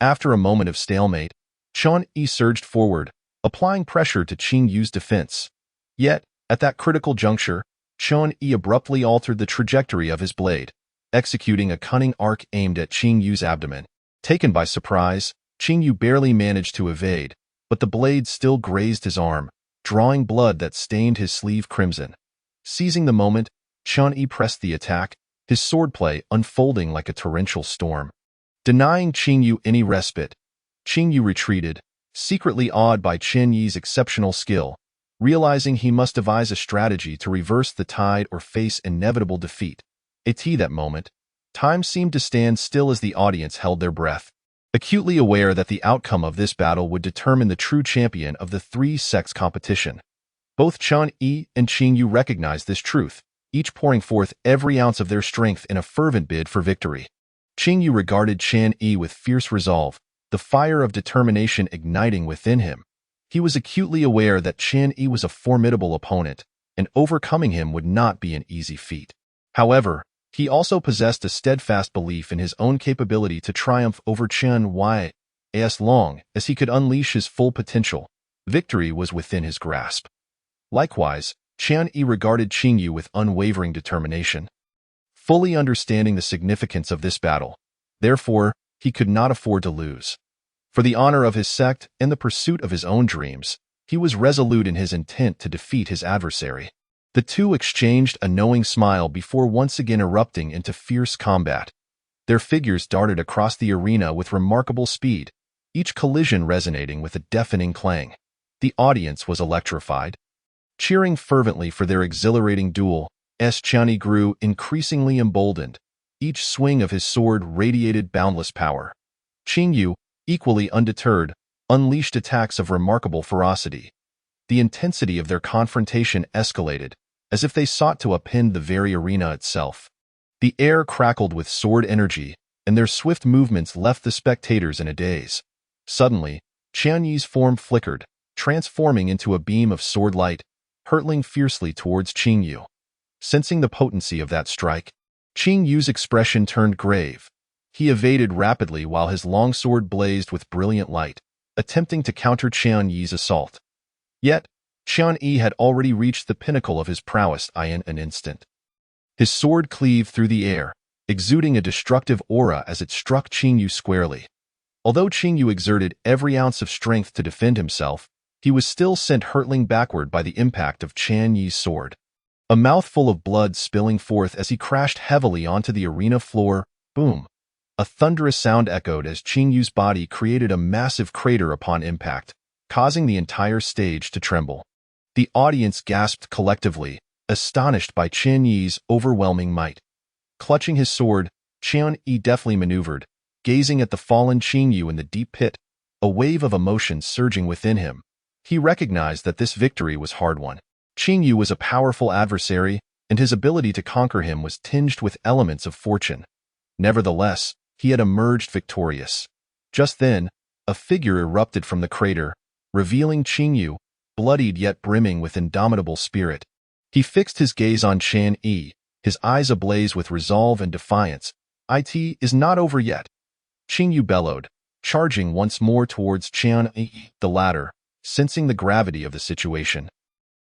After a moment of stalemate, Chen Yi surged forward, applying pressure to Qing Yu's defense. Yet, at that critical juncture, Chen Yi abruptly altered the trajectory of his blade, executing a cunning arc aimed at Qing Yu's abdomen. Taken by surprise, Qing Yu barely managed to evade, but the blade still grazed his arm, drawing blood that stained his sleeve crimson. Seizing the moment, Chen Yi pressed the attack, his swordplay unfolding like a torrential storm. Denying Qing Yu any respite, Qing Yu retreated, secretly awed by Chen Yi's exceptional skill, realizing he must devise a strategy to reverse the tide or face inevitable defeat. At that moment, time seemed to stand still as the audience held their breath, acutely aware that the outcome of this battle would determine the true champion of the three-sects competition. Both Chen Yi and Qing Yu recognized this truth, each pouring forth every ounce of their strength in a fervent bid for victory. Qing Yu regarded Chen Yi with fierce resolve, the fire of determination igniting within him. He was acutely aware that Chen Yi was a formidable opponent, and overcoming him would not be an easy feat. However, he also possessed a steadfast belief in his own capability to triumph over Chen Yi. As long as he could unleash his full potential, victory was within his grasp. Likewise, Chen Yi regarded Qing Yu with unwavering determination. Fully understanding the significance of this battle, therefore, he could not afford to lose. For the honor of his sect and the pursuit of his own dreams, he was resolute in his intent to defeat his adversary. The two exchanged a knowing smile before once again erupting into fierce combat. Their figures darted across the arena with remarkable speed, each collision resonating with a deafening clang. The audience was electrified, cheering fervently for their exhilarating duel. As Chen Yi grew increasingly emboldened, each swing of his sword radiated boundless power. Qing Yu, equally undeterred, unleashed attacks of remarkable ferocity. The intensity of their confrontation escalated, as if they sought to upend the very arena itself. The air crackled with sword energy, and their swift movements left the spectators in a daze. Suddenly, Chen Yi's form flickered, transforming into a beam of sword light, hurtling fiercely towards Qing Yu. Sensing the potency of that strike, Qing Yu's expression turned grave. He evaded rapidly while his long sword blazed with brilliant light, attempting to counter Chen Yi's assault. Yet, Chen Yi had already reached the pinnacle of his prowess in an instant. His sword cleaved through the air, exuding a destructive aura as it struck Qing Yu squarely. Although Qing Yu exerted every ounce of strength to defend himself, he was still sent hurtling backward by the impact of Chen Yi's sword. A mouthful of blood spilling forth as he crashed heavily onto the arena floor. Boom! A thunderous sound echoed as Qing Yu's body created a massive crater upon impact, causing the entire stage to tremble. The audience gasped collectively, astonished by Chen Yi's overwhelming might. Clutching his sword, Chen Yi deftly maneuvered, gazing at the fallen Qing Yu in the deep pit, a wave of emotion surging within him. He recognized that this victory was hard-won. Qing Yu was a powerful adversary, and his ability to conquer him was tinged with elements of fortune. Nevertheless, he had emerged victorious. Just then, a figure erupted from the crater, revealing Qing Yu, bloodied yet brimming with indomitable spirit. He fixed his gaze on Chen Yi, his eyes ablaze with resolve and defiance. "It is not over yet," Qing Yu bellowed, charging once more towards Chen Yi. The latter, sensing the gravity of the situation,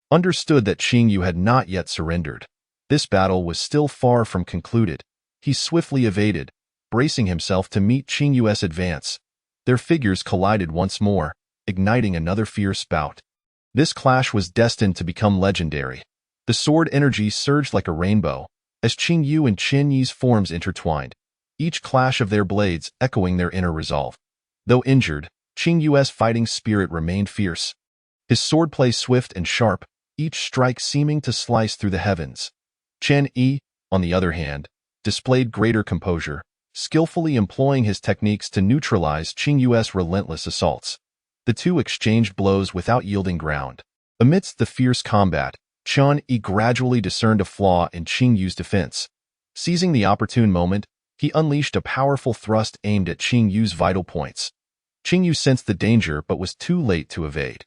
understood that Qing Yu had not yet surrendered. This battle was still far from concluded. He swiftly evaded, bracing himself to meet Qing Yu's advance. Their figures collided once more, igniting another fierce bout. This clash was destined to become legendary. The sword energy surged like a rainbow, as Qing Yu and Chen Yi's forms intertwined, each clash of their blades echoing their inner resolve. Though injured, Qing Yu's fighting spirit remained fierce. His swordplay swift and sharp, each strike seeming to slice through the heavens. Chen Yi, on the other hand, displayed greater composure, skillfully employing his techniques to neutralize Qing Yu's relentless assaults. The two exchanged blows without yielding ground. Amidst the fierce combat, Qian Yi gradually discerned a flaw in Qing Yu's defense. Seizing the opportune moment, he unleashed a powerful thrust aimed at Qing Yu's vital points. Qing Yu sensed the danger but was too late to evade.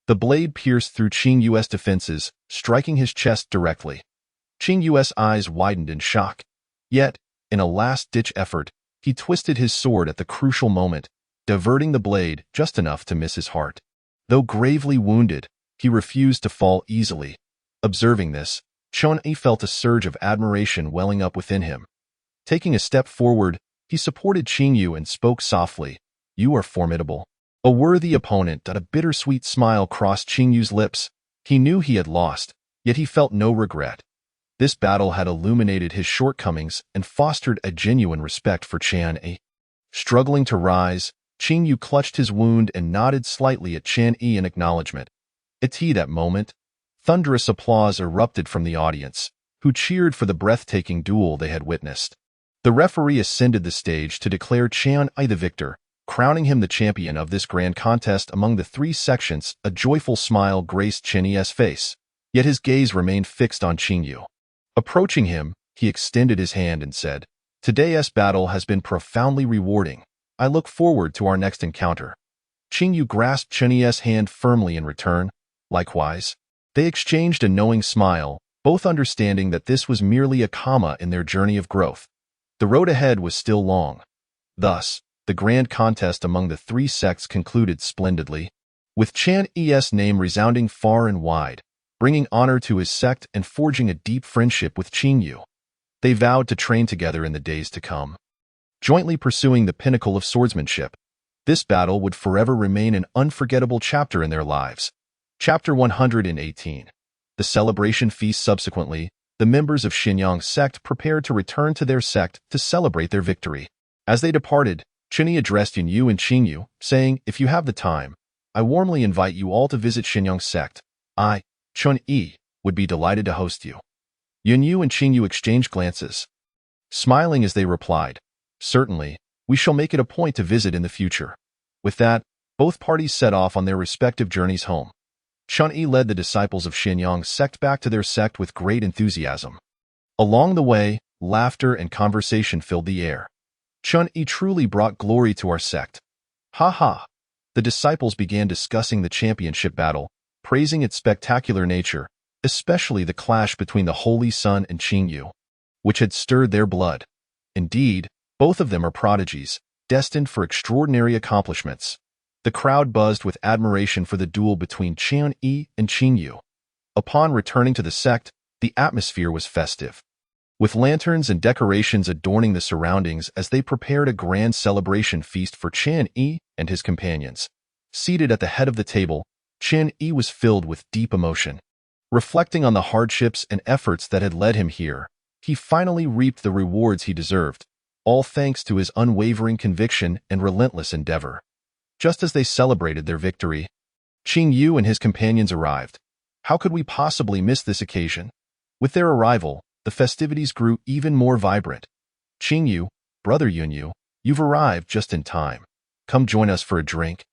The blade pierced through Qing Yu's defenses, striking his chest directly. Qing Yu's eyes widened in shock. Yet, in a last-ditch effort, he twisted his sword at the crucial moment, diverting the blade just enough to miss his heart. Though gravely wounded, he refused to fall easily. Observing this, Qian Yi felt a surge of admiration welling up within him. Taking a step forward, he supported Qing Yu and spoke softly, "You are formidable." A worthy opponent. A bittersweet smile crossed Qing Yu's lips. He knew he had lost, yet he felt no regret. This battle had illuminated his shortcomings and fostered a genuine respect for Qian Yi. Struggling to rise, Qing Yu clutched his wound and nodded slightly at Qian Yi in acknowledgement. At that moment, thunderous applause erupted from the audience, who cheered for the breathtaking duel they had witnessed. The referee ascended the stage to declare Qian Yi the victor, crowning him the champion of this grand contest among the three sections. A joyful smile graced Qian Yi's face, yet his gaze remained fixed on Qing Yu. Approaching him, he extended his hand and said, "Today's battle has been profoundly rewarding. I look forward to our next encounter." Qing Yu grasped Qian Yi's hand firmly in return. Likewise, they exchanged a knowing smile, both understanding that this was merely a comma in their journey of growth. The road ahead was still long. Thus, the grand contest among the three sects concluded splendidly, with Qian Yi's name resounding far and wide, bringing honor to his sect and forging a deep friendship with Qing Yu. They vowed to train together in the days to come, jointly pursuing the pinnacle of swordsmanship. This battle would forever remain an unforgettable chapter in their lives. Chapter 118. The celebration feast. Subsequently, the members of Xinyang's sect prepared to return to their sect to celebrate their victory. As they departed, Qian Yi addressed Yun Yu and Qing Yu, saying, "If you have the time, I warmly invite you all to visit Xinyang's sect. I, Qian Yi, would be delighted to host you." Yun Yu and Qing Yu exchanged glances, smiling as they replied, "Certainly, we shall make it a point to visit in the future." With that, both parties set off on their respective journeys home. Qian Yi led the disciples of Xinyang's sect back to their sect with great enthusiasm. Along the way, laughter and conversation filled the air. "Qian Yi truly brought glory to our sect. Ha ha." The disciples began discussing the championship battle, praising its spectacular nature, especially the clash between the Holy Sun and Qing Yu, which had stirred their blood. Indeed, both of them are prodigies, destined for extraordinary accomplishments. The crowd buzzed with admiration for the duel between Qian Yi and Qing Yu. Upon returning to the sect, the atmosphere was festive, with lanterns and decorations adorning the surroundings as they prepared a grand celebration feast for Qian Yi and his companions. Seated at the head of the table, Qian Yi was filled with deep emotion. Reflecting on the hardships and efforts that had led him here, he finally reaped the rewards he deserved, all thanks to his unwavering conviction and relentless endeavor. Just as they celebrated their victory, Qing Yu and his companions arrived. How could we possibly miss this occasion? With their arrival, the festivities grew even more vibrant. "Qing Yu, brother Yun Yu, you've arrived just in time. Come join us for a drink."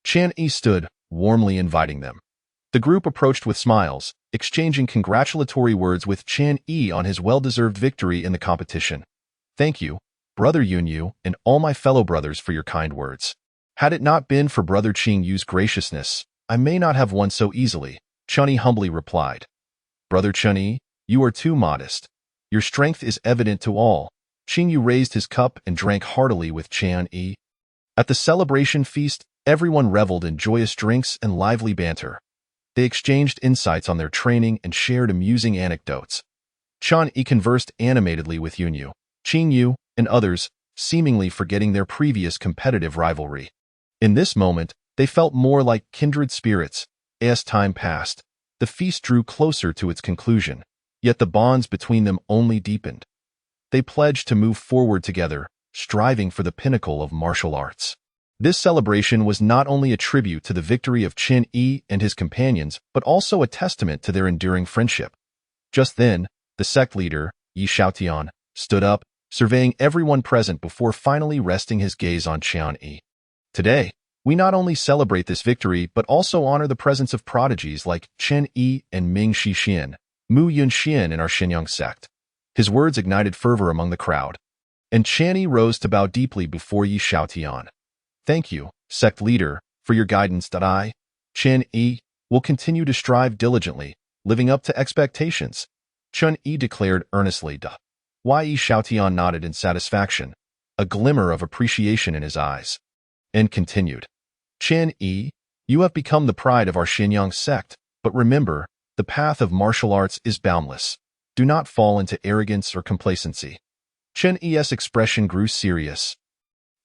Qian Yi stood, warmly inviting them. The group approached with smiles, exchanging congratulatory words with Qian Yi on his well-deserved victory in the competition. "Thank you, brother Yun Yu, and all my fellow brothers for your kind words. Had it not been for brother Qing Yu's graciousness, I may not have won so easily," Qian Yi humbly replied. "Brother Qian Yi, you are too modest. Your strength is evident to all." Qing Yu raised his cup and drank heartily with Qian Yi. At the celebration feast, everyone reveled in joyous drinks and lively banter. They exchanged insights on their training and shared amusing anecdotes. Qian Yi conversed animatedly with Yun Yu, Qing Yu, and others, seemingly forgetting their previous competitive rivalry. In this moment, they felt more like kindred spirits. As time passed, the feast drew closer to its conclusion, yet the bonds between them only deepened. They pledged to move forward together, striving for the pinnacle of martial arts. This celebration was not only a tribute to the victory of Qian Yi and his companions, but also a testament to their enduring friendship. Just then, the sect leader, Yi Xiaotian stood up, surveying everyone present before finally resting his gaze on Qian Yi. Today, we not only celebrate this victory but also honor the presence of prodigies like Chen Yi and Ming Shixian, Mu Yunxian in our Xinyang sect. His words ignited fervor among the crowd, and Qian Yi rose to bow deeply before Yi Xiaotian. Thank you, sect leader, for your guidance. I, Chen Yi, will continue to strive diligently, living up to expectations, Chen Yi declared earnestly. Yi Xiaotian nodded in satisfaction, a glimmer of appreciation in his eyes, and continued. Chen Yi, you have become the pride of our Xinyang sect, but remember, the path of martial arts is boundless. Do not fall into arrogance or complacency. Chen Yi's expression grew serious,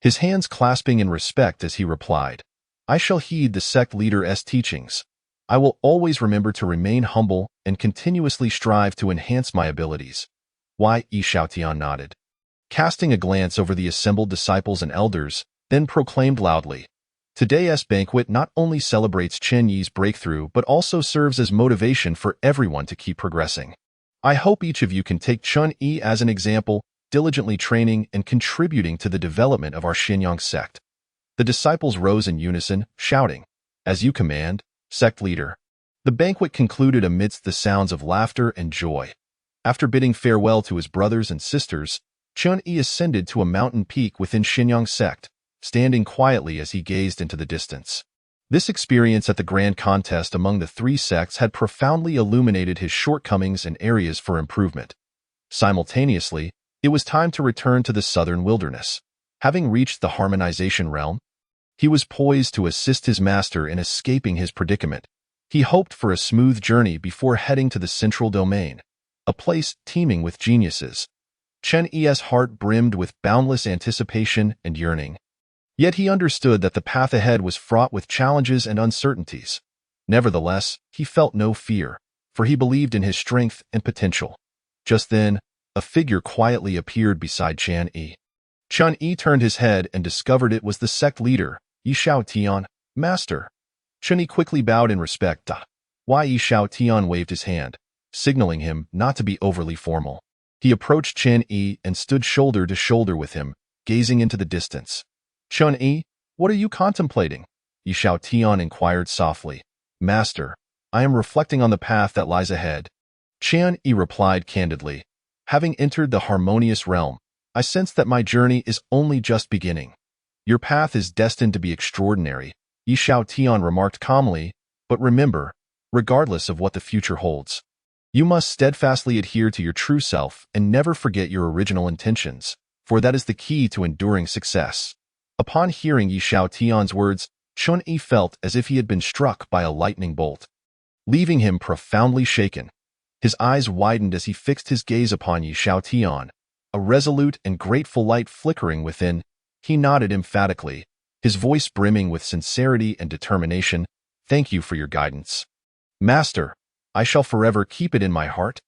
his hands clasping in respect as he replied, I shall heed the sect leader's teachings. I will always remember to remain humble and continuously strive to enhance my abilities. Yi Xiaotian nodded, casting a glance over the assembled disciples and elders, then proclaimed loudly, Today's banquet not only celebrates Chen Yi's breakthrough but also serves as motivation for everyone to keep progressing. I hope each of you can take Chen Yi as an example, diligently training and contributing to the development of our Xinyang sect. The disciples rose in unison, shouting, As you command, sect leader. The banquet concluded amidst the sounds of laughter and joy. After bidding farewell to his brothers and sisters, Chen Yi ascended to a mountain peak within Xinyang sect, standing quietly as he gazed into the distance. This experience at the grand contest among the three sects had profoundly illuminated his shortcomings and areas for improvement. Simultaneously, it was time to return to the southern wilderness. Having reached the harmonization realm, he was poised to assist his master in escaping his predicament. He hoped for a smooth journey before heading to the central domain, a place teeming with geniuses. Chen Yi's heart brimmed with boundless anticipation and yearning. Yet he understood that the path ahead was fraught with challenges and uncertainties. Nevertheless, he felt no fear, for he believed in his strength and potential. Just then, a figure quietly appeared beside Chen Yi. Chen Yi turned his head and discovered it was the sect leader, Yi Xiaotian, Master. Chen Yi quickly bowed in respect. Yi Xiaotian waved his hand, signaling him not to be overly formal. He approached Chen Yi and stood shoulder to shoulder with him, gazing into the distance. Chen Yi, what are you contemplating? Yi Xiaotian inquired softly. Master, I am reflecting on the path that lies ahead. Chen Yi replied candidly. Having entered the harmonious realm, I sense that my journey is only just beginning. Your path is destined to be extraordinary, Yi Xiaotian remarked calmly, but remember, regardless of what the future holds, you must steadfastly adhere to your true self and never forget your original intentions, for that is the key to enduring success. Upon hearing Yi Xiaotian's words, Chen Yi felt as if he had been struck by a lightning bolt, leaving him profoundly shaken. His eyes widened as he fixed his gaze upon Yi Xiaotian, a resolute and grateful light flickering within. He nodded emphatically, his voice brimming with sincerity and determination. Thank you for your guidance. Master, I shall forever keep it in my heart.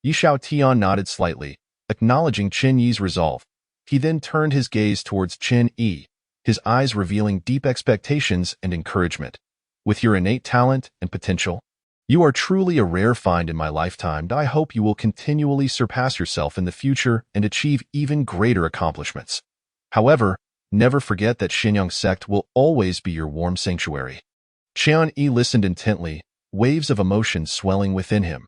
Yi Xiaotian nodded slightly, acknowledging Chen Yi's resolve. He then turned his gaze towards Chen Yi, his eyes revealing deep expectations and encouragement. With your innate talent and potential, you are truly a rare find in my lifetime. I hope you will continually surpass yourself in the future and achieve even greater accomplishments. However, never forget that Xinyang sect will always be your warm sanctuary. Chen Yi listened intently, waves of emotion swelling within him.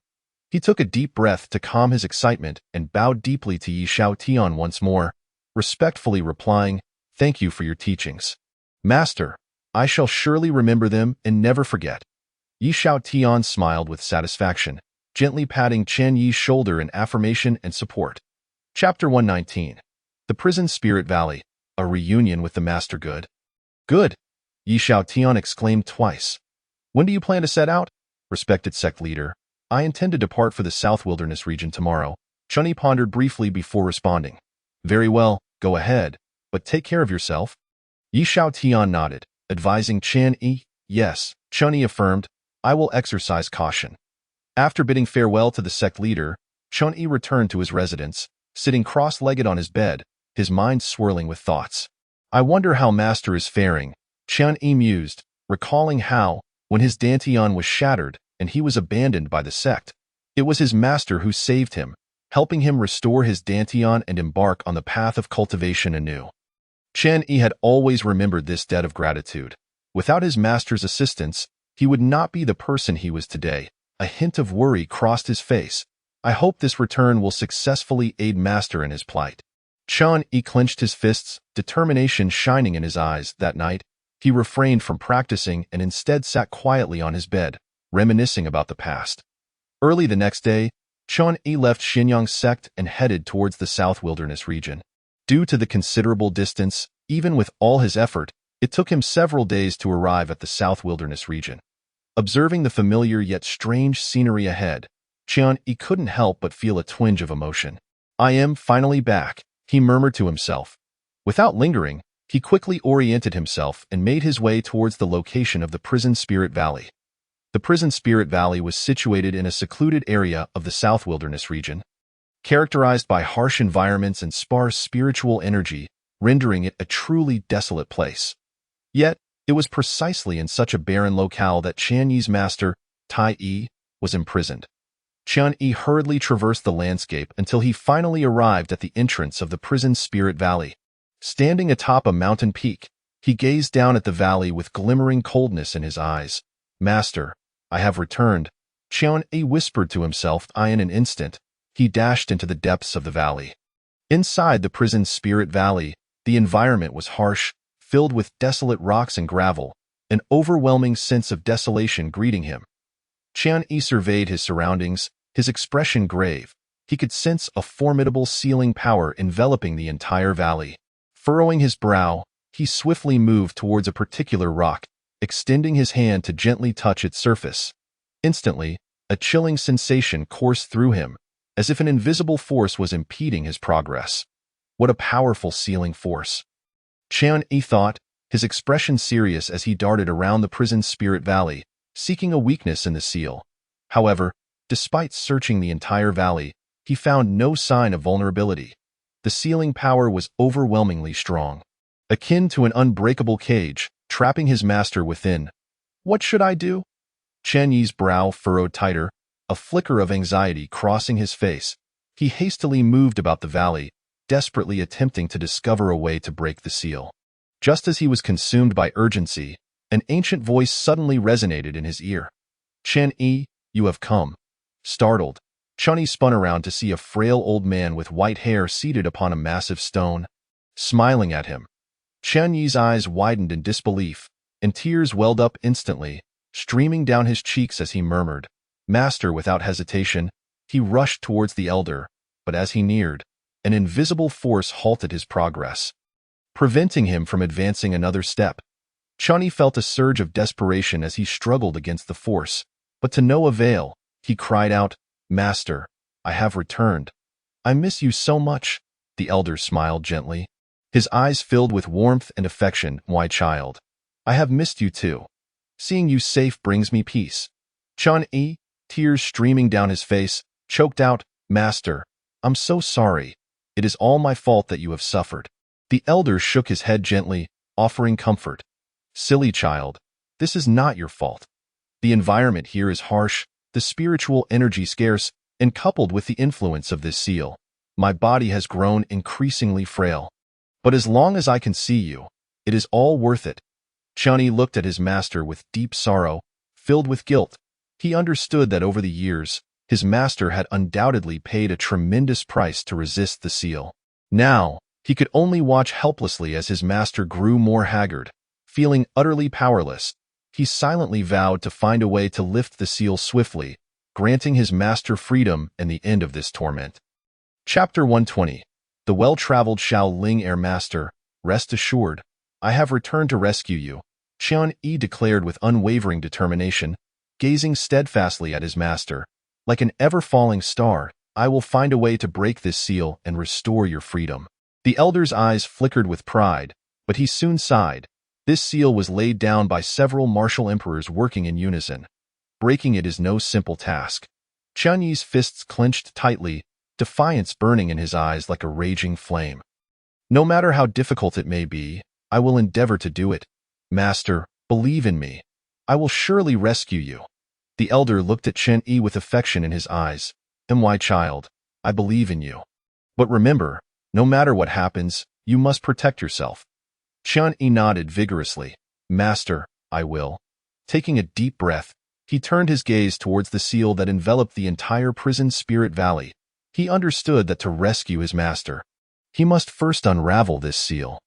He took a deep breath to calm his excitement and bowed deeply to Yi Xiaotian once more, respectfully replying, Thank you for your teachings. Master, I shall surely remember them and never forget. Yi Xiaotian smiled with satisfaction, gently patting Chen Yi's shoulder in affirmation and support. Chapter 119. The Prison Spirit Valley, a reunion with the Master Good. Good, Yi Xiaotian exclaimed twice. When do you plan to set out? Respected sect leader, I intend to depart for the South Wilderness region tomorrow. Chen Yi pondered briefly before responding. Very well, go ahead, but take care of yourself. Yi Xiaotian nodded, advising Chen Yi. Yes, Chen Yi affirmed, I will exercise caution. After bidding farewell to the sect leader, Chen Yi returned to his residence, sitting cross-legged on his bed, his mind swirling with thoughts. I wonder how Master is faring, Chen Yi mused, recalling how, when his dantian was shattered and he was abandoned by the sect, it was his master who saved him. helping him restore his dantian and embark on the path of cultivation anew. Chen Yi had always remembered this debt of gratitude. Without his master's assistance, he would not be the person he was today. A hint of worry crossed his face. I hope this return will successfully aid master in his plight. Chen Yi clenched his fists, determination shining in his eyes. That night, he refrained from practicing and instead sat quietly on his bed, reminiscing about the past. Early the next day, Chen Yi left Xinyang sect and headed towards the South Wilderness region. Due to the considerable distance, even with all his effort, it took him several days to arrive at the South Wilderness region. Observing the familiar yet strange scenery ahead, Chen Yi couldn't help but feel a twinge of emotion. I am finally back, he murmured to himself. Without lingering, he quickly oriented himself and made his way towards the location of the Prison Spirit Valley. The Prison Spirit Valley was situated in a secluded area of the South Wilderness region, characterized by harsh environments and sparse spiritual energy, rendering it a truly desolate place. Yet, it was precisely in such a barren locale that Chen Yi's master, Tai Yi, was imprisoned. Chen Yi hurriedly traversed the landscape until he finally arrived at the entrance of the Prison Spirit Valley. Standing atop a mountain peak, he gazed down at the valley with glimmering coldness in his eyes. Master, I have returned, Chen Yi whispered to himself. In an instant, he dashed into the depths of the valley. Inside the Prison Spirit Valley, the environment was harsh, filled with desolate rocks and gravel, an overwhelming sense of desolation greeting him. Chen Yi surveyed his surroundings, his expression grave. He could sense a formidable sealing power enveloping the entire valley. Furrowing his brow, he swiftly moved towards a particular rock, extending his hand to gently touch its surface. Instantly, a chilling sensation coursed through him, as if an invisible force was impeding his progress. What a powerful sealing force! Chen Yi thought, his expression serious as he darted around the Prison Spirit Valley, seeking a weakness in the seal. However, despite searching the entire valley, he found no sign of vulnerability. The sealing power was overwhelmingly strong, akin to an unbreakable cage, trapping his master within. What should I do? Chen Yi's brow furrowed tighter, a flicker of anxiety crossing his face. He hastily moved about the valley, desperately attempting to discover a way to break the seal. Just as he was consumed by urgency, an ancient voice suddenly resonated in his ear. Chen Yi, you have come. Startled, Chen Yi spun around to see a frail old man with white hair seated upon a massive stone, smiling at him. Chen Yi's eyes widened in disbelief, and tears welled up instantly, streaming down his cheeks as he murmured, Master. Without hesitation, he rushed towards the elder, but as he neared, an invisible force halted his progress, preventing him from advancing another step. Chen Yi felt a surge of desperation as he struggled against the force, but to no avail. He cried out, Master, I have returned. I miss you so much. The elder smiled gently, his eyes filled with warmth and affection. My child, I have missed you too. Seeing you safe brings me peace. Chen Yi, tears streaming down his face, choked out, Master, I'm so sorry. It is all my fault that you have suffered. The elder shook his head gently, offering comfort. Silly child, this is not your fault. The environment here is harsh, the spiritual energy scarce, and coupled with the influence of this seal, my body has grown increasingly frail. But as long as I can see you, it is all worth it. Chen Yi looked at his master with deep sorrow, filled with guilt. He understood that over the years, his master had undoubtedly paid a tremendous price to resist the seal. Now, he could only watch helplessly as his master grew more haggard. Feeling utterly powerless, he silently vowed to find a way to lift the seal swiftly, granting his master freedom and the end of this torment. Chapter 120. The well-traveled Shaolin Air Master, rest assured, I have returned to rescue you, Chen Yi declared with unwavering determination, gazing steadfastly at his master. Like an ever-falling star, I will find a way to break this seal and restore your freedom. The elder's eyes flickered with pride, but he soon sighed. This seal was laid down by several martial emperors working in unison. Breaking it is no simple task. Chen Yi's fists clenched tightly, defiance burning in his eyes like a raging flame. No matter how difficult it may be, I will endeavor to do it. Master, believe in me. I will surely rescue you. The elder looked at Chen Yi with affection in his eyes. My child, I believe in you. But remember, no matter what happens, you must protect yourself. Chun-Yi nodded vigorously. Master, I will. Taking a deep breath, he turned his gaze towards the seal that enveloped the entire prison Spirit Valley. He understood that to rescue his master, he must first unravel this seal.